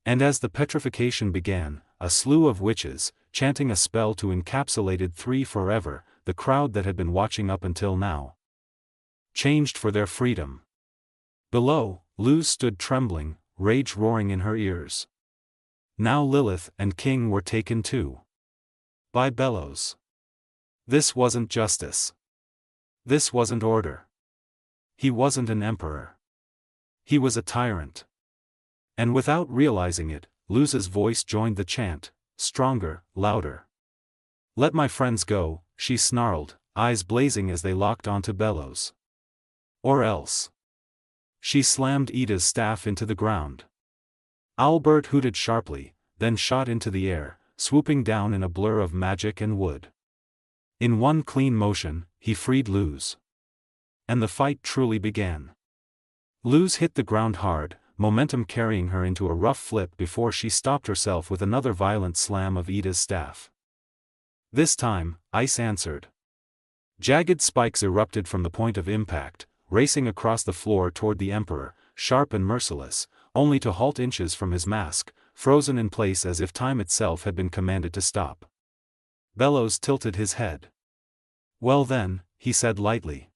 And as the petrification began, a slew of witches, chanting a spell to encapsulate three forever, the crowd that had been watching up until now, changed for their freedom. Below, Luz stood trembling, rage roaring in her ears. Now Lilith and King were taken too. By Bellows. This wasn't justice. This wasn't order. He wasn't an emperor. He was a tyrant. And without realizing it, Luz's voice joined the chant, stronger, louder. "Let my friends go," she snarled, eyes blazing as they locked onto Bellows. "Or else." She slammed Ida's staff into the ground. Albert hooted sharply, then shot into the air, swooping down in a blur of magic and wood. In one clean motion, he freed Luz. And the fight truly began. Luz hit the ground hard, momentum carrying her into a rough flip before she stopped herself with another violent slam of Ida's staff. This time, ice answered. Jagged spikes erupted from the point of impact, racing across the floor toward the Emperor, sharp and merciless, only to halt inches from his mask, frozen in place as if time itself had been commanded to stop. Bellows tilted his head. "Well then," he said lightly.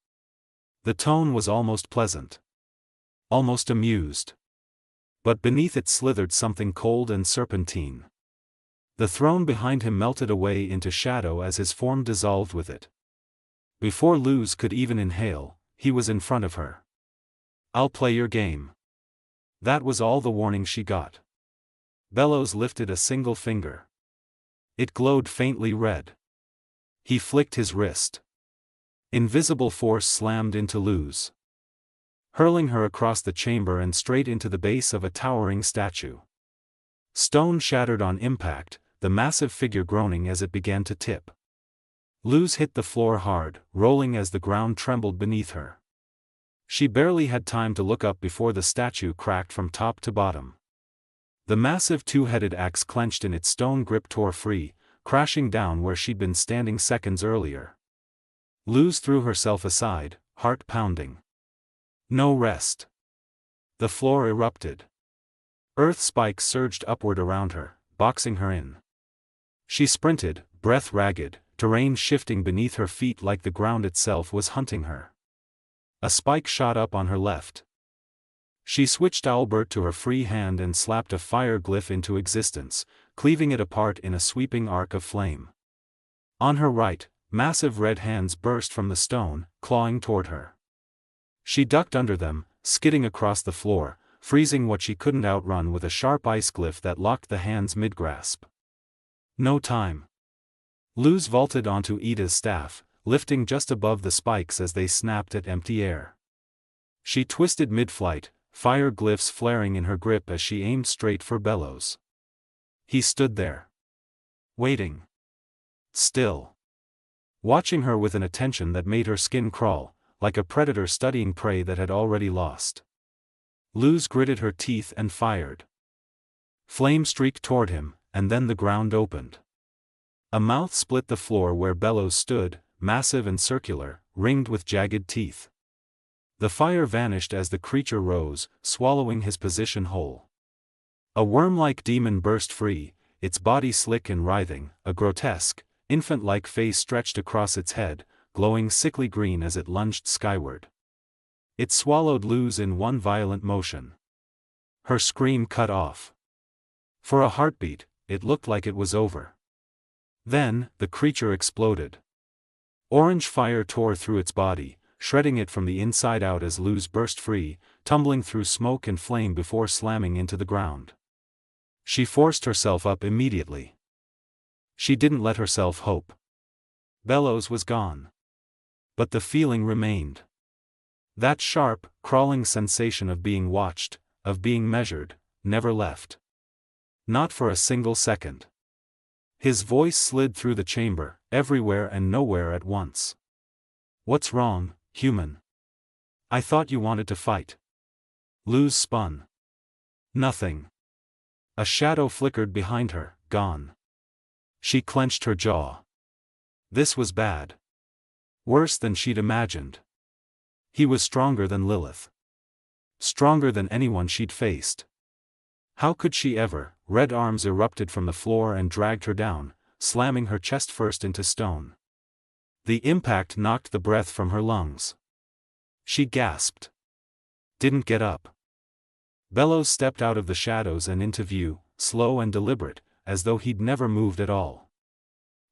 The tone was almost pleasant. Almost amused. But beneath it slithered something cold and serpentine. The throne behind him melted away into shadow as his form dissolved with it. Before Luz could even inhale, he was in front of her. "I'll play your game." That was all the warning she got. Bellows lifted a single finger. It glowed faintly red. He flicked his wrist. Invisible force slammed into Luz, hurling her across the chamber and straight into the base of a towering statue. Stone shattered on impact, the massive figure groaning as it began to tip. Luz hit the floor hard, rolling as the ground trembled beneath her. She barely had time to look up before the statue cracked from top to bottom. The massive two-headed axe clenched in its stone grip tore free, crashing down where she'd been standing seconds earlier. Luz threw herself aside, heart pounding. No rest. The floor erupted. Earth spikes surged upward around her, boxing her in. She sprinted, breath ragged, terrain shifting beneath her feet like the ground itself was hunting her. A spike shot up on her left. She switched Albert to her free hand and slapped a fire glyph into existence, cleaving it apart in a sweeping arc of flame. On her right, massive red hands burst from the stone, clawing toward her. She ducked under them, skidding across the floor, freezing what she couldn't outrun with a sharp ice glyph that locked the hands mid-grasp. No time. Luz vaulted onto Ida's staff, lifting just above the spikes as they snapped at empty air. She twisted mid-flight, fire glyphs flaring in her grip as she aimed straight for Bellows. He stood there. Waiting. Still. Watching her with an attention that made her skin crawl, like a predator studying prey that had already lost. Luz gritted her teeth and fired. Flame streaked toward him, and then the ground opened. A mouth split the floor where Bellows stood, massive and circular, ringed with jagged teeth. The fire vanished as the creature rose, swallowing his position whole. A worm-like demon burst free, its body slick and writhing, a grotesque, infant-like face stretched across its head, glowing sickly green as it lunged skyward. It swallowed Luz in one violent motion. Her scream cut off. For a heartbeat, it looked like it was over. Then, the creature exploded. Orange fire tore through its body, shredding it from the inside out as Luz burst free, tumbling through smoke and flame before slamming into the ground. She forced herself up immediately. She didn't let herself hope. Bellows was gone. But the feeling remained. That sharp, crawling sensation of being watched, of being measured, never left. Not for a single second. His voice slid through the chamber, everywhere and nowhere at once. "What's wrong, human? I thought you wanted to fight." Luz spun. Nothing. A shadow flickered behind her, gone. She clenched her jaw. This was bad. Worse than she'd imagined. He was stronger than Lilith. Stronger than anyone she'd faced. How could she ever? Red arms erupted from the floor and dragged her down, slamming her chest first into stone. The impact knocked the breath from her lungs. She gasped. Didn't get up. Bellows stepped out of the shadows and into view, slow and deliberate, as though he'd never moved at all.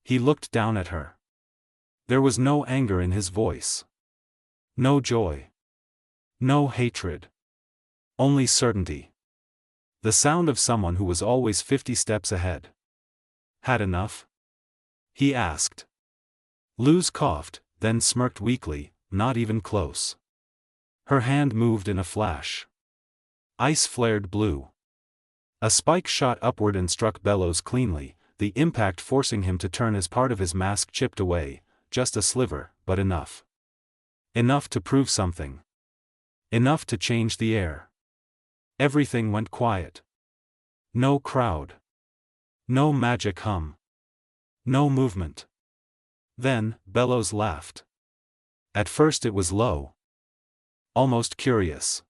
He looked down at her. There was no anger in his voice. No joy. No hatred. Only certainty. The sound of someone who was always 50 steps ahead. Had enough? He asked. Luz coughed, then smirked weakly, not even close. Her hand moved in a flash. Ice flared blue. A spike shot upward and struck Bellows cleanly, the impact forcing him to turn as part of his mask chipped away, just a sliver, but enough. Enough to prove something. Enough to change the air. Everything went quiet. No crowd. No magic hum. No movement. Then, Bellows laughed. At first it was low. Almost curious.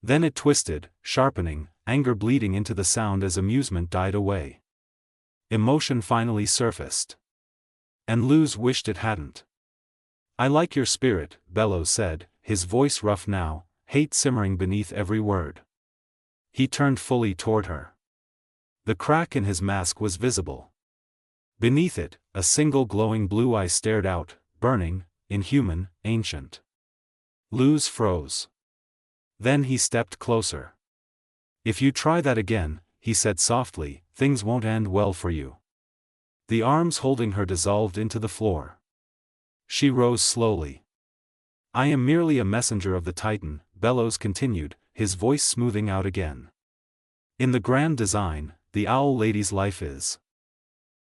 Then it twisted, sharpening, anger bleeding into the sound as amusement died away. Emotion finally surfaced. And Luz wished it hadn't. I like your spirit, Bellows said, his voice rough now, hate simmering beneath every word. He turned fully toward her. The crack in his mask was visible. Beneath it, a single glowing blue eye stared out, burning, inhuman, ancient. Luz froze. Then he stepped closer. If you try that again, he said softly, things won't end well for you. The arms holding her dissolved into the floor. She rose slowly. I am merely a messenger of the Titan, Bellows continued, his voice smoothing out again. In the grand design, the Owl Lady's life is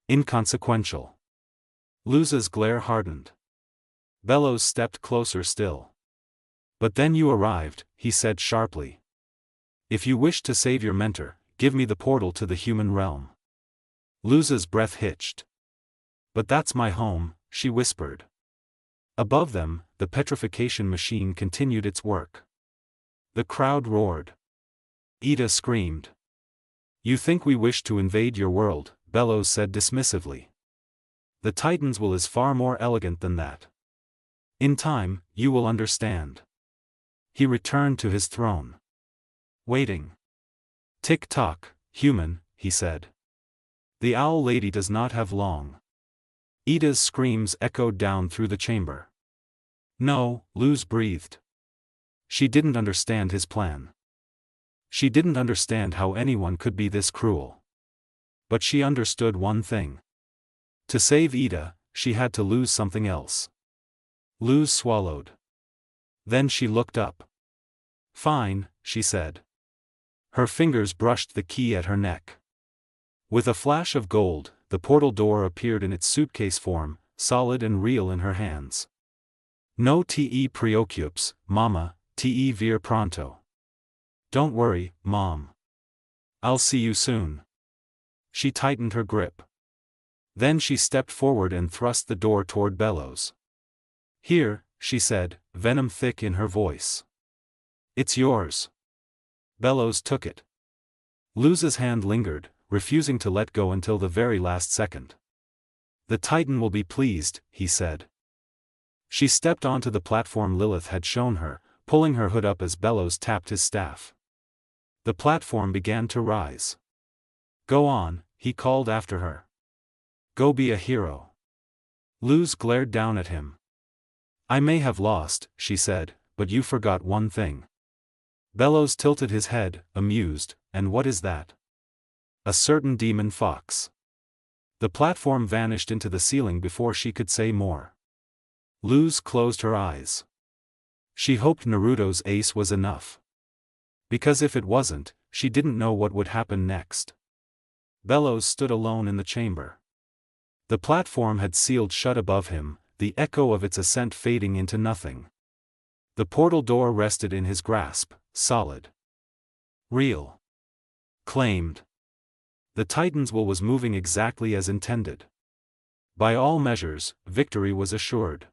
inconsequential. Luz's glare hardened. Bellows stepped closer still. But then you arrived, he said sharply. If you wish to save your mentor, give me the portal to the human realm. Luz's breath hitched. But that's my home, she whispered. Above them, the petrification machine continued its work. The crowd roared. Ida screamed. You think we wish to invade your world, Bellows said dismissively. The Titan's will is far more elegant than that. In time, you will understand. He returned to his throne. Waiting. Tick-tock, human, he said. The Owl Lady does not have long. Ida's screams echoed down through the chamber. No, Luz breathed. She didn't understand his plan. She didn't understand how anyone could be this cruel. But she understood one thing. To save Ida, she had to lose something else. Luz swallowed. Then she looked up. Fine, she said. Her fingers brushed the key at her neck. With a flash of gold, the portal door appeared in its suitcase form, solid and real in her hands. No te preocupes, mama, te vir pronto. Don't worry, Mom. I'll see you soon. She tightened her grip. Then she stepped forward and thrust the door toward Bellows. Here, she said, venom thick in her voice. It's yours. Bellows took it. Luz's hand lingered, refusing to let go until the very last second. The Titan will be pleased, he said. She stepped onto the platform Lilith had shown her, pulling her hood up as Bellows tapped his staff. The platform began to rise. Go on, he called after her. Go be a hero. Luz glared down at him. I may have lost, she said, but you forgot one thing. Bellows tilted his head, amused, and what is that? A certain demon fox. The platform vanished into the ceiling before she could say more. Luz closed her eyes. She hoped Naruto's ace was enough. Because if it wasn't, she didn't know what would happen next. Bellows stood alone in the chamber. The platform had sealed shut above him, the echo of its ascent fading into nothing. The portal door rested in his grasp, solid. Real. Claimed. The Titan's will was moving exactly as intended. By all measures, victory was assured.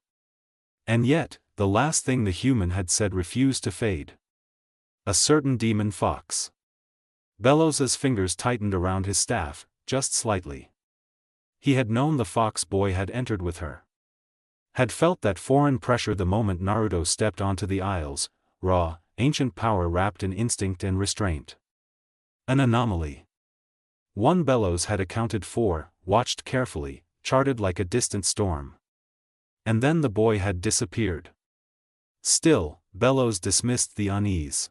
And yet, the last thing the human had said refused to fade. A certain demon fox. Bellows's fingers tightened around his staff, just slightly. He had known the fox boy had entered with her. Had felt that foreign pressure the moment Naruto stepped onto the aisles, raw, ancient power wrapped in instinct and restraint. An anomaly. One Bellows had accounted for, watched carefully, charted like a distant storm. And then the boy had disappeared. Still, Bellows dismissed the unease.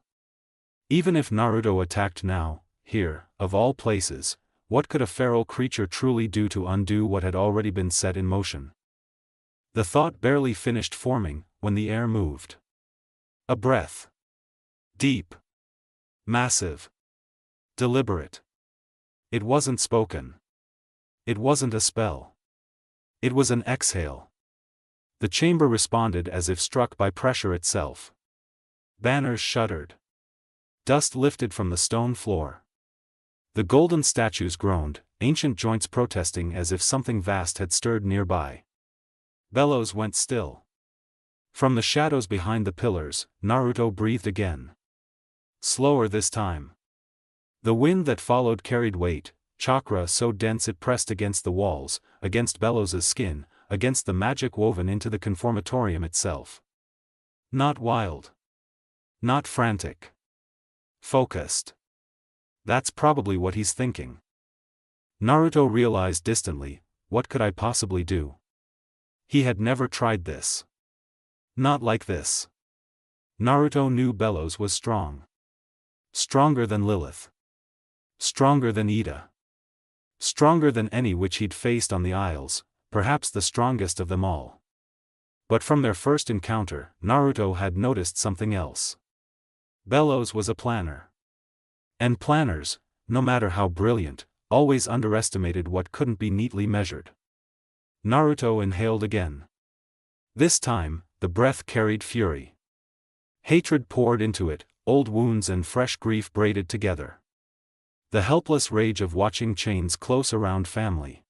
Even if Naruto attacked now, here, of all places, what could a feral creature truly do to undo what had already been set in motion? The thought barely finished forming, when the air moved. A breath. Deep. Massive. Deliberate. It wasn't spoken. It wasn't a spell. It was an exhale. The chamber responded as if struck by pressure itself. Banners shuddered. Dust lifted from the stone floor. The golden statues groaned, ancient joints protesting as if something vast had stirred nearby. Bellows went still. From the shadows behind the pillars, Naruto breathed again. Slower this time. The wind that followed carried weight, chakra so dense it pressed against the walls, against Bellows's skin, against the magic woven into the Conformatorium itself. Not wild. Not frantic. Focused. That's probably what he's thinking. Naruto realized distantly, what could I possibly do? He had never tried this. Not like this. Naruto knew Bellows was strong. Stronger than Lilith. Stronger than Ida. Stronger than any which he'd faced on the Isles, perhaps the strongest of them all. But from their first encounter, Naruto had noticed something else. Bellows was a planner. And planners, no matter how brilliant, always underestimated what couldn't be neatly measured. Naruto inhaled again. This time, the breath carried fury. Hatred poured into it, old wounds and fresh grief braided together. The helpless rage of watching chains close around family.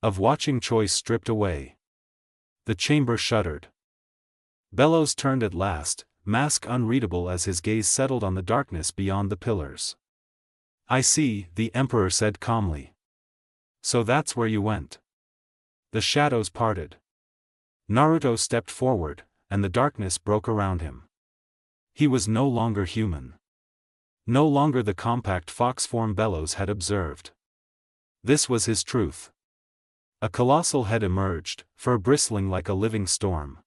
Of watching choice stripped away. The chamber shuddered. Bellows turned at last, mask unreadable as his gaze settled on the darkness beyond the pillars. I see, the Emperor said calmly. So that's where you went. The shadows parted. Naruto stepped forward, and the darkness broke around him. He was no longer human. No longer the compact fox form Bellows had observed. This was his truth. A colossal head emerged, fur bristling like a living storm.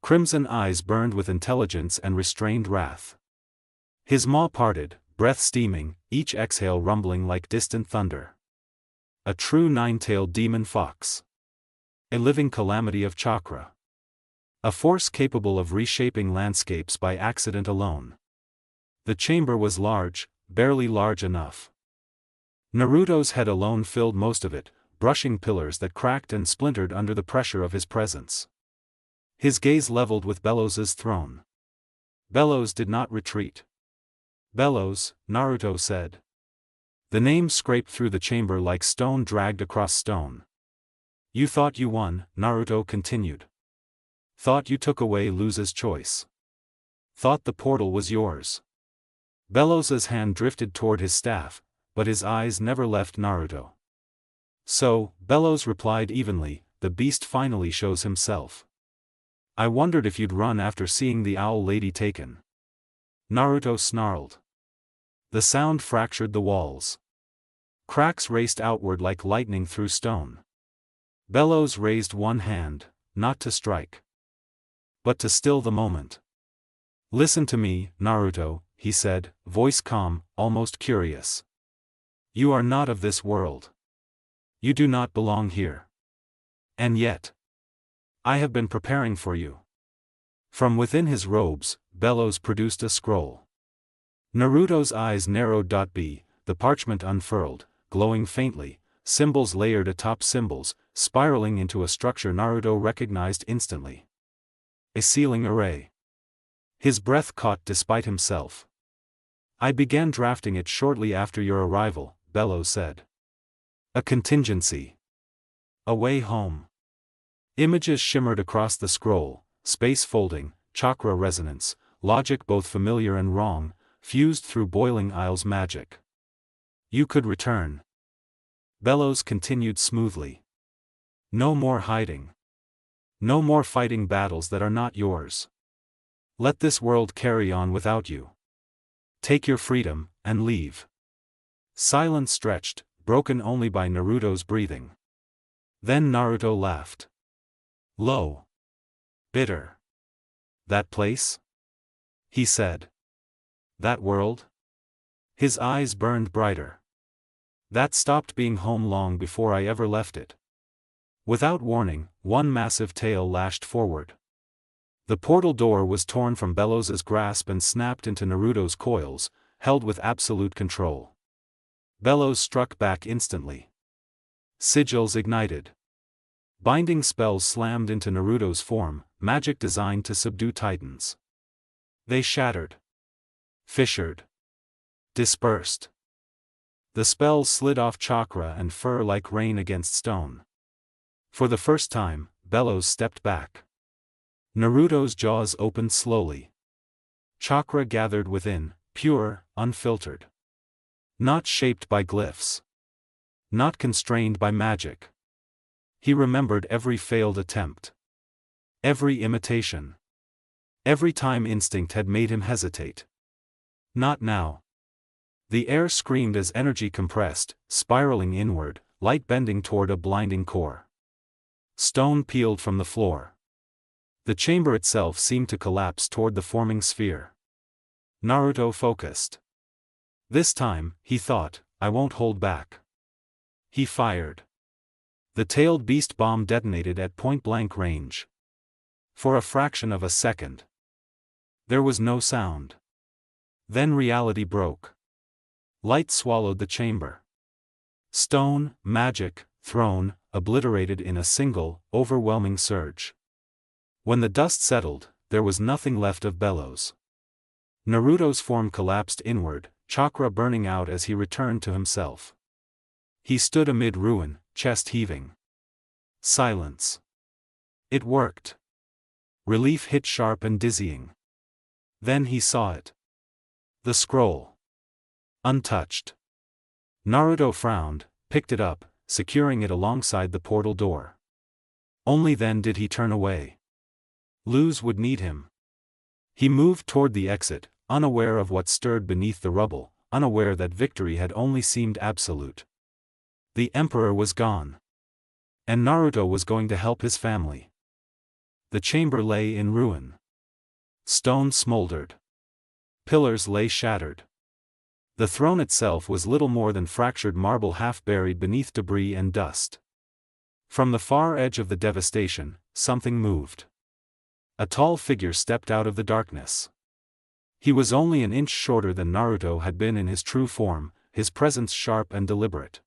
Crimson eyes burned with intelligence and restrained wrath. His maw parted, breath steaming, each exhale rumbling like distant thunder. A true nine-tailed demon fox. A living calamity of chakra. A force capable of reshaping landscapes by accident alone. The chamber was large, barely large enough. Naruto's head alone filled most of it, brushing pillars that cracked and splintered under the pressure of his presence. His gaze leveled with Bellows's throne. Bellows did not retreat. Bellows, Naruto said. The name scraped through the chamber like stone dragged across stone. You thought you won, Naruto continued. Thought you took away Luza's choice. Thought the portal was yours. Bellows's hand drifted toward his staff, but his eyes never left Naruto. So, Bellows replied evenly, the beast finally shows himself. I wondered if you'd run after seeing the owl lady taken. Naruto snarled. The sound fractured the walls. Cracks raced outward like lightning through stone. Bellows raised one hand, not to strike, but to still the moment. Listen to me, Naruto, he said, voice calm, almost curious. You are not of this world. You do not belong here. And yet, I have been preparing for you. From within his robes, Bellows produced a scroll. Naruto's eyes narrowed. B, the parchment unfurled, glowing faintly, symbols layered atop symbols, spiraling into a structure Naruto recognized instantly. A sealing array. His breath caught despite himself. I began drafting it shortly after your arrival, Bellows said. A contingency. A way home. Images shimmered across the scroll, space folding, chakra resonance, logic both familiar and wrong, fused through boiling Isles magic. You could return. Bellows continued smoothly. No more hiding. No more fighting battles that are not yours. Let this world carry on without you. Take your freedom, and leave. Silence stretched, broken only by Naruto's breathing. Then Naruto laughed. Low. Bitter. That place? He said. That world? His eyes burned brighter. That stopped being home long before I ever left it. Without warning, one massive tail lashed forward. The portal door was torn from Bellows's grasp and snapped into Naruto's coils, held with absolute control. Bellows struck back instantly. Sigils ignited. Binding spells slammed into Naruto's form, magic designed to subdue titans. They shattered. Fissured. Dispersed. The spells slid off chakra and fur like rain against stone. For the first time, Bellows stepped back. Naruto's jaws opened slowly. Chakra gathered within, pure, unfiltered. Not shaped by glyphs. Not constrained by magic. He remembered every failed attempt. Every imitation. Every time instinct had made him hesitate. Not now. The air screamed as energy compressed, spiraling inward, light bending toward a blinding core. Stone peeled from the floor. The chamber itself seemed to collapse toward the forming sphere. Naruto focused. This time, he thought, I won't hold back. He fired. The tailed beast bomb detonated at point-blank range. For a fraction of a second. There was no sound. Then reality broke. Light swallowed the chamber. Stone, magic, throne, obliterated in a single, overwhelming surge. When the dust settled, there was nothing left of Bellows. Naruto's form collapsed inward, chakra burning out as he returned to himself. He stood amid ruin, chest heaving. Silence. It worked. Relief hit sharp and dizzying. Then he saw it. The scroll. Untouched. Naruto frowned, picked it up, securing it alongside the portal door. Only then did he turn away. Luz would need him. He moved toward the exit, unaware of what stirred beneath the rubble, unaware that victory had only seemed absolute. The Emperor was gone. And Naruto was going to help his family. The chamber lay in ruin. Stone smoldered. Pillars lay shattered. The throne itself was little more than fractured marble half buried beneath debris and dust. From the far edge of the devastation, something moved. A tall figure stepped out of the darkness. He was only an inch shorter than Naruto had been in his true form, his presence sharp and deliberate.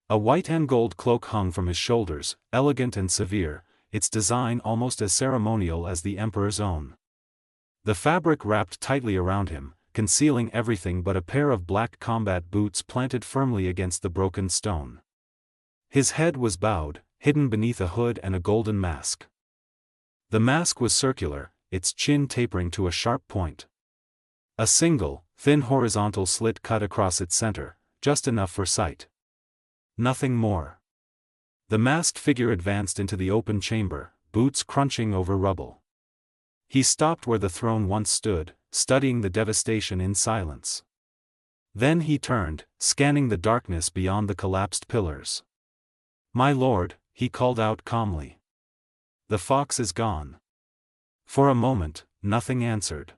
A white and gold cloak hung from his shoulders, elegant and severe, its design almost as ceremonial as the Emperor's own. The fabric wrapped tightly around him, concealing everything but a pair of black combat boots planted firmly against the broken stone. His head was bowed, hidden beneath a hood and a golden mask. The mask was circular, its chin tapering to a sharp point. A single, thin horizontal slit cut across its center, just enough for sight. Nothing more. The masked figure advanced into the open chamber, boots crunching over rubble. He stopped where the throne once stood, studying the devastation in silence. Then he turned, scanning the darkness beyond the collapsed pillars. "My lord," he called out calmly. "The fox is gone." For a moment, nothing answered.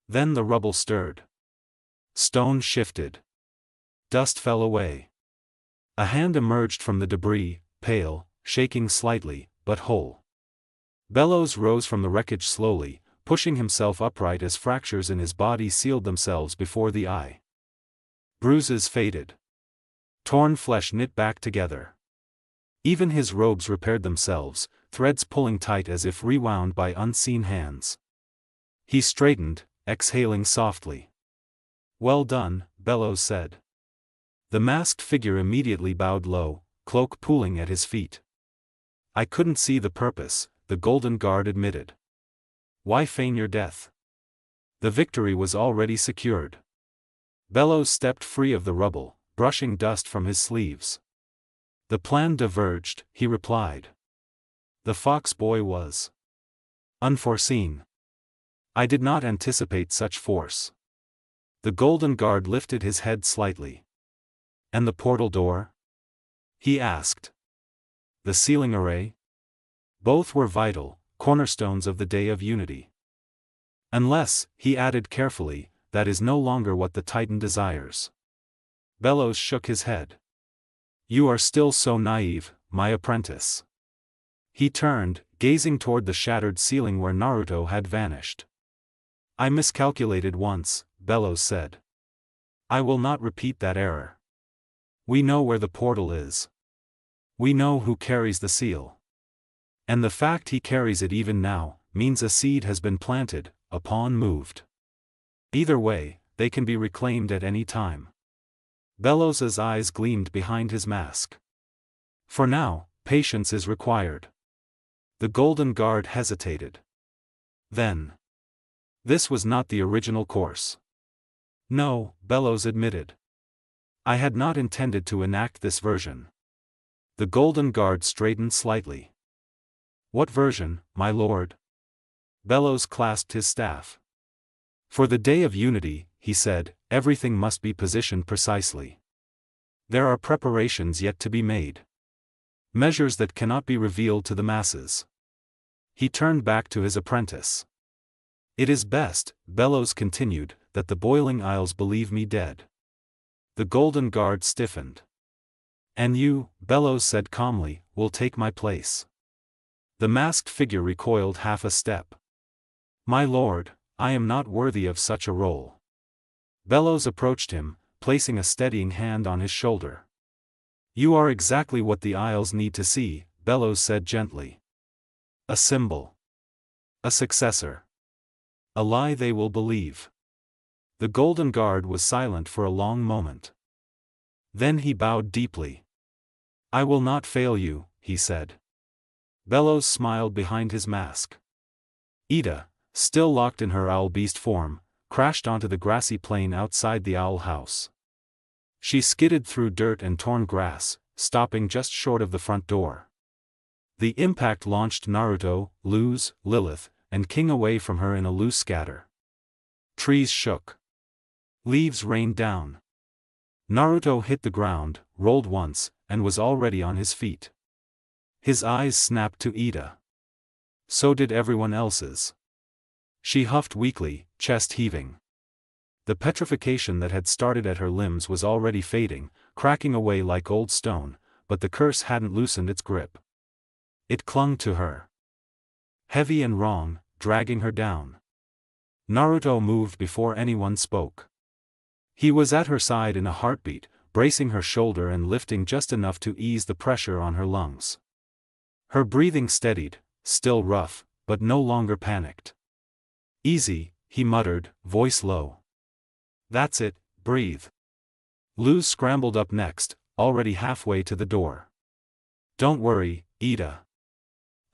Then the rubble stirred. Stone shifted. Dust fell away. A hand emerged from the debris, pale, shaking slightly, but whole. Bellows rose from the wreckage slowly, pushing himself upright as fractures in his body sealed themselves before the eye. Bruises faded. Torn flesh knit back together. Even his robes repaired themselves, threads pulling tight as if rewound by unseen hands. He straightened, exhaling softly. "Well done," Bellows said. The masked figure immediately bowed low, cloak pooling at his feet. "I couldn't see the purpose," the Golden Guard admitted. "Why feign your death? The victory was already secured." Bellows stepped free of the rubble, brushing dust from his sleeves. "The plan diverged," he replied. The fox boy was unforeseen. I did not anticipate such force. The golden guard lifted his head slightly. And the portal door? He asked. The ceiling array? Both were vital, cornerstones of the Day of Unity. Unless, he added carefully, that is no longer what the Titan desires. Bellows shook his head. You are still so naive, my apprentice. He turned, gazing toward the shattered ceiling where Naruto had vanished. I miscalculated once, Bellows said. I will not repeat that error. We know where the portal is. We know who carries the seal. And the fact he carries it even now, means a seed has been planted, a pawn moved. Either way, they can be reclaimed at any time. Bellows's eyes gleamed behind his mask. For now, patience is required. The Golden Guard hesitated. Then. This was not the original course. No, Bellows admitted. I had not intended to enact this version. The Golden Guard straightened slightly. What version, my lord? Bellows clasped his staff. For the Day of Unity, he said, everything must be positioned precisely. There are preparations yet to be made. Measures that cannot be revealed to the masses. He turned back to his apprentice. It is best, Bellows continued, that the Boiling Isles believe me dead. The Golden Guard stiffened. And you, Bellows said calmly, will take my place. The masked figure recoiled half a step. My lord, I am not worthy of such a role. Bellows approached him, placing a steadying hand on his shoulder. You are exactly what the Isles need to see, Bellows said gently. A symbol. A successor. A lie they will believe. The Golden Guard was silent for a long moment. Then he bowed deeply. I will not fail you, he said. Bellows smiled behind his mask. Ida, still locked in her owl beast form, crashed onto the grassy plain outside the owl house. She skidded through dirt and torn grass, stopping just short of the front door. The impact launched Naruto, Luz, Lilith, and King away from her in a loose scatter. Trees shook. Leaves rained down. Naruto hit the ground, rolled once, and was already on his feet. His eyes snapped to Ida. So did everyone else's. She huffed weakly, chest heaving. The petrification that had started at her limbs was already fading, cracking away like old stone, but the curse hadn't loosened its grip. It clung to her. Heavy and wrong, dragging her down. Naruto moved before anyone spoke. He was at her side in a heartbeat, bracing her shoulder and lifting just enough to ease the pressure on her lungs. Her breathing steadied, still rough, but no longer panicked. Easy, he muttered, voice low. That's it, breathe. Luz scrambled up next, already halfway to the door. Don't worry, Ida.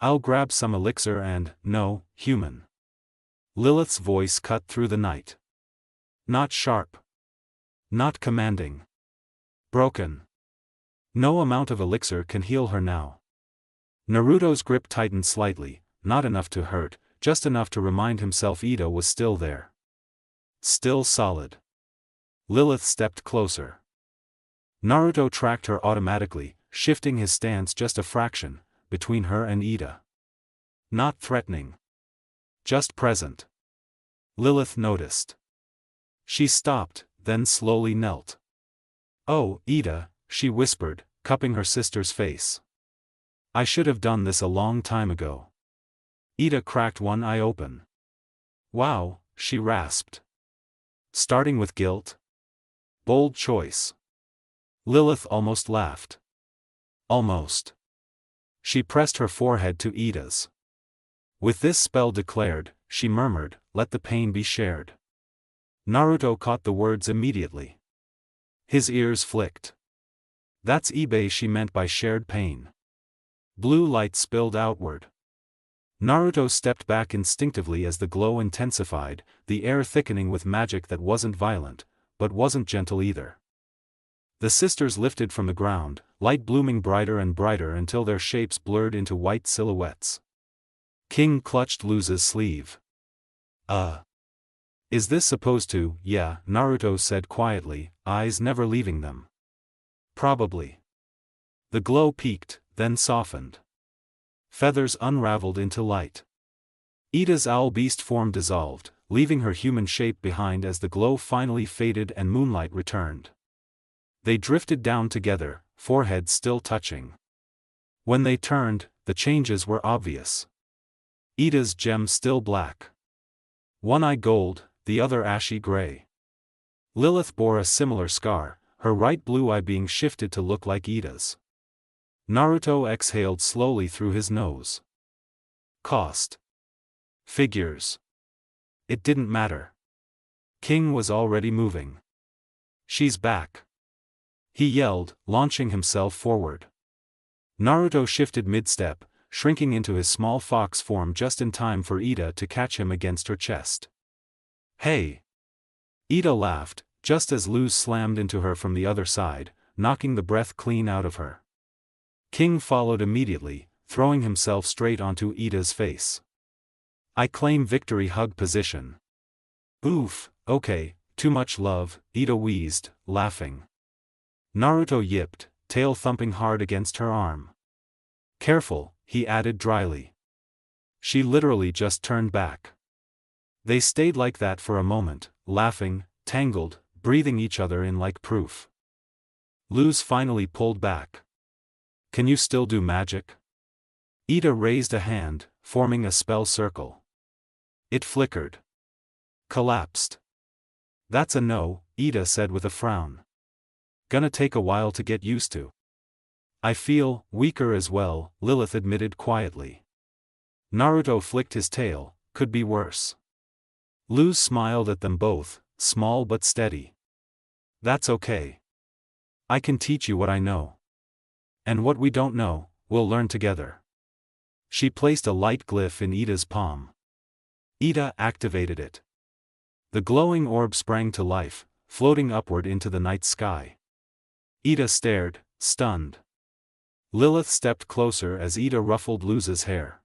I'll grab some elixir and, no, human. Lilith's voice cut through the night. Not sharp. Not commanding. Broken. No amount of elixir can heal her now. Naruto's grip tightened slightly, not enough to hurt, just enough to remind himself Ida was still there. Still solid. Lilith stepped closer. Naruto tracked her automatically, shifting his stance just a fraction, between her and Ida. Not threatening. Just present. Lilith noticed. She stopped, then slowly knelt. Oh, Ida, she whispered, cupping her sister's face. I should have done this a long time ago. Ida cracked one eye open. Wow, she rasped. Starting with guilt? Bold choice. Lilith almost laughed. Almost. She pressed her forehead to Ida's. With this spell declared, she murmured, let the pain be shared. Naruto caught the words immediately. His ears flicked. That's eBay she meant by shared pain. Blue light spilled outward. Naruto stepped back instinctively as the glow intensified, the air thickening with magic that wasn't violent, but wasn't gentle either. The sisters lifted from the ground, light blooming brighter and brighter until their shapes blurred into white silhouettes. King clutched Luz's sleeve. Is this supposed to? Yeah, Naruto said quietly, eyes never leaving them. Probably. The glow peaked, then softened. Feathers unraveled into light. Ida's owl beast form dissolved, leaving her human shape behind as the glow finally faded and moonlight returned. They drifted down together, foreheads still touching. When they turned, the changes were obvious. Ida's gem still black. One eye gold, the other ashy gray. Lilith bore a similar scar, her right blue eye being shifted to look like Ida's. Naruto exhaled slowly through his nose. Cost. Figures. It didn't matter. King was already moving. She's back. He yelled, launching himself forward. Naruto shifted mid-step, shrinking into his small fox form just in time for Ida to catch him against her chest. Hey! Ida laughed, just as Luz slammed into her from the other side, knocking the breath clean out of her. King followed immediately, throwing himself straight onto Ida's face. I claim victory hug position. Oof, okay, too much love, Ida wheezed, laughing. Naruto yipped, tail thumping hard against her arm. Careful, he added dryly. She literally just turned back. They stayed like that for a moment, laughing, tangled, breathing each other in like proof. Luz finally pulled back. Can you still do magic? Ida raised a hand, forming a spell circle. It flickered. Collapsed. That's a no, Ida said with a frown. Gonna take a while to get used to. I feel weaker as well, Lilith admitted quietly. Naruto flicked his tail, could be worse. Luz smiled at them both, small but steady. That's okay. I can teach you what I know. And what we don't know, we'll learn together. She placed a light glyph in Ida's palm. Ida activated it. The glowing orb sprang to life, floating upward into the night sky. Ida stared, stunned. Lilith stepped closer as Ida ruffled Luz's hair.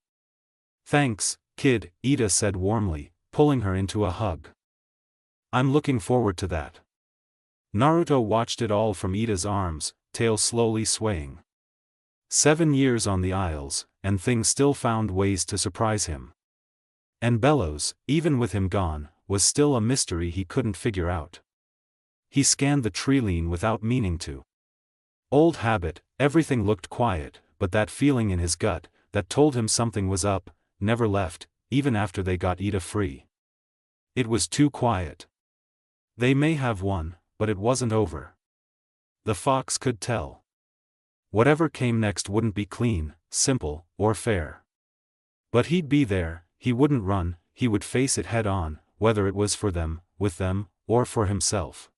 Thanks, kid, Ida said warmly, pulling her into a hug. I'm looking forward to that. Naruto watched it all from Ida's arms, tail slowly swaying. 7 years on the Isles, and things still found ways to surprise him. And Bellows, even with him gone, was still a mystery he couldn't figure out. He scanned the tree-line without meaning to. Old habit, everything looked quiet, but that feeling in his gut, that told him something was up, never left, even after they got Ida free. It was too quiet. They may have won, but it wasn't over. The fox could tell. Whatever came next wouldn't be clean, simple, or fair. But he'd be there, he wouldn't run, he would face it head on, whether it was for them, with them, or for himself.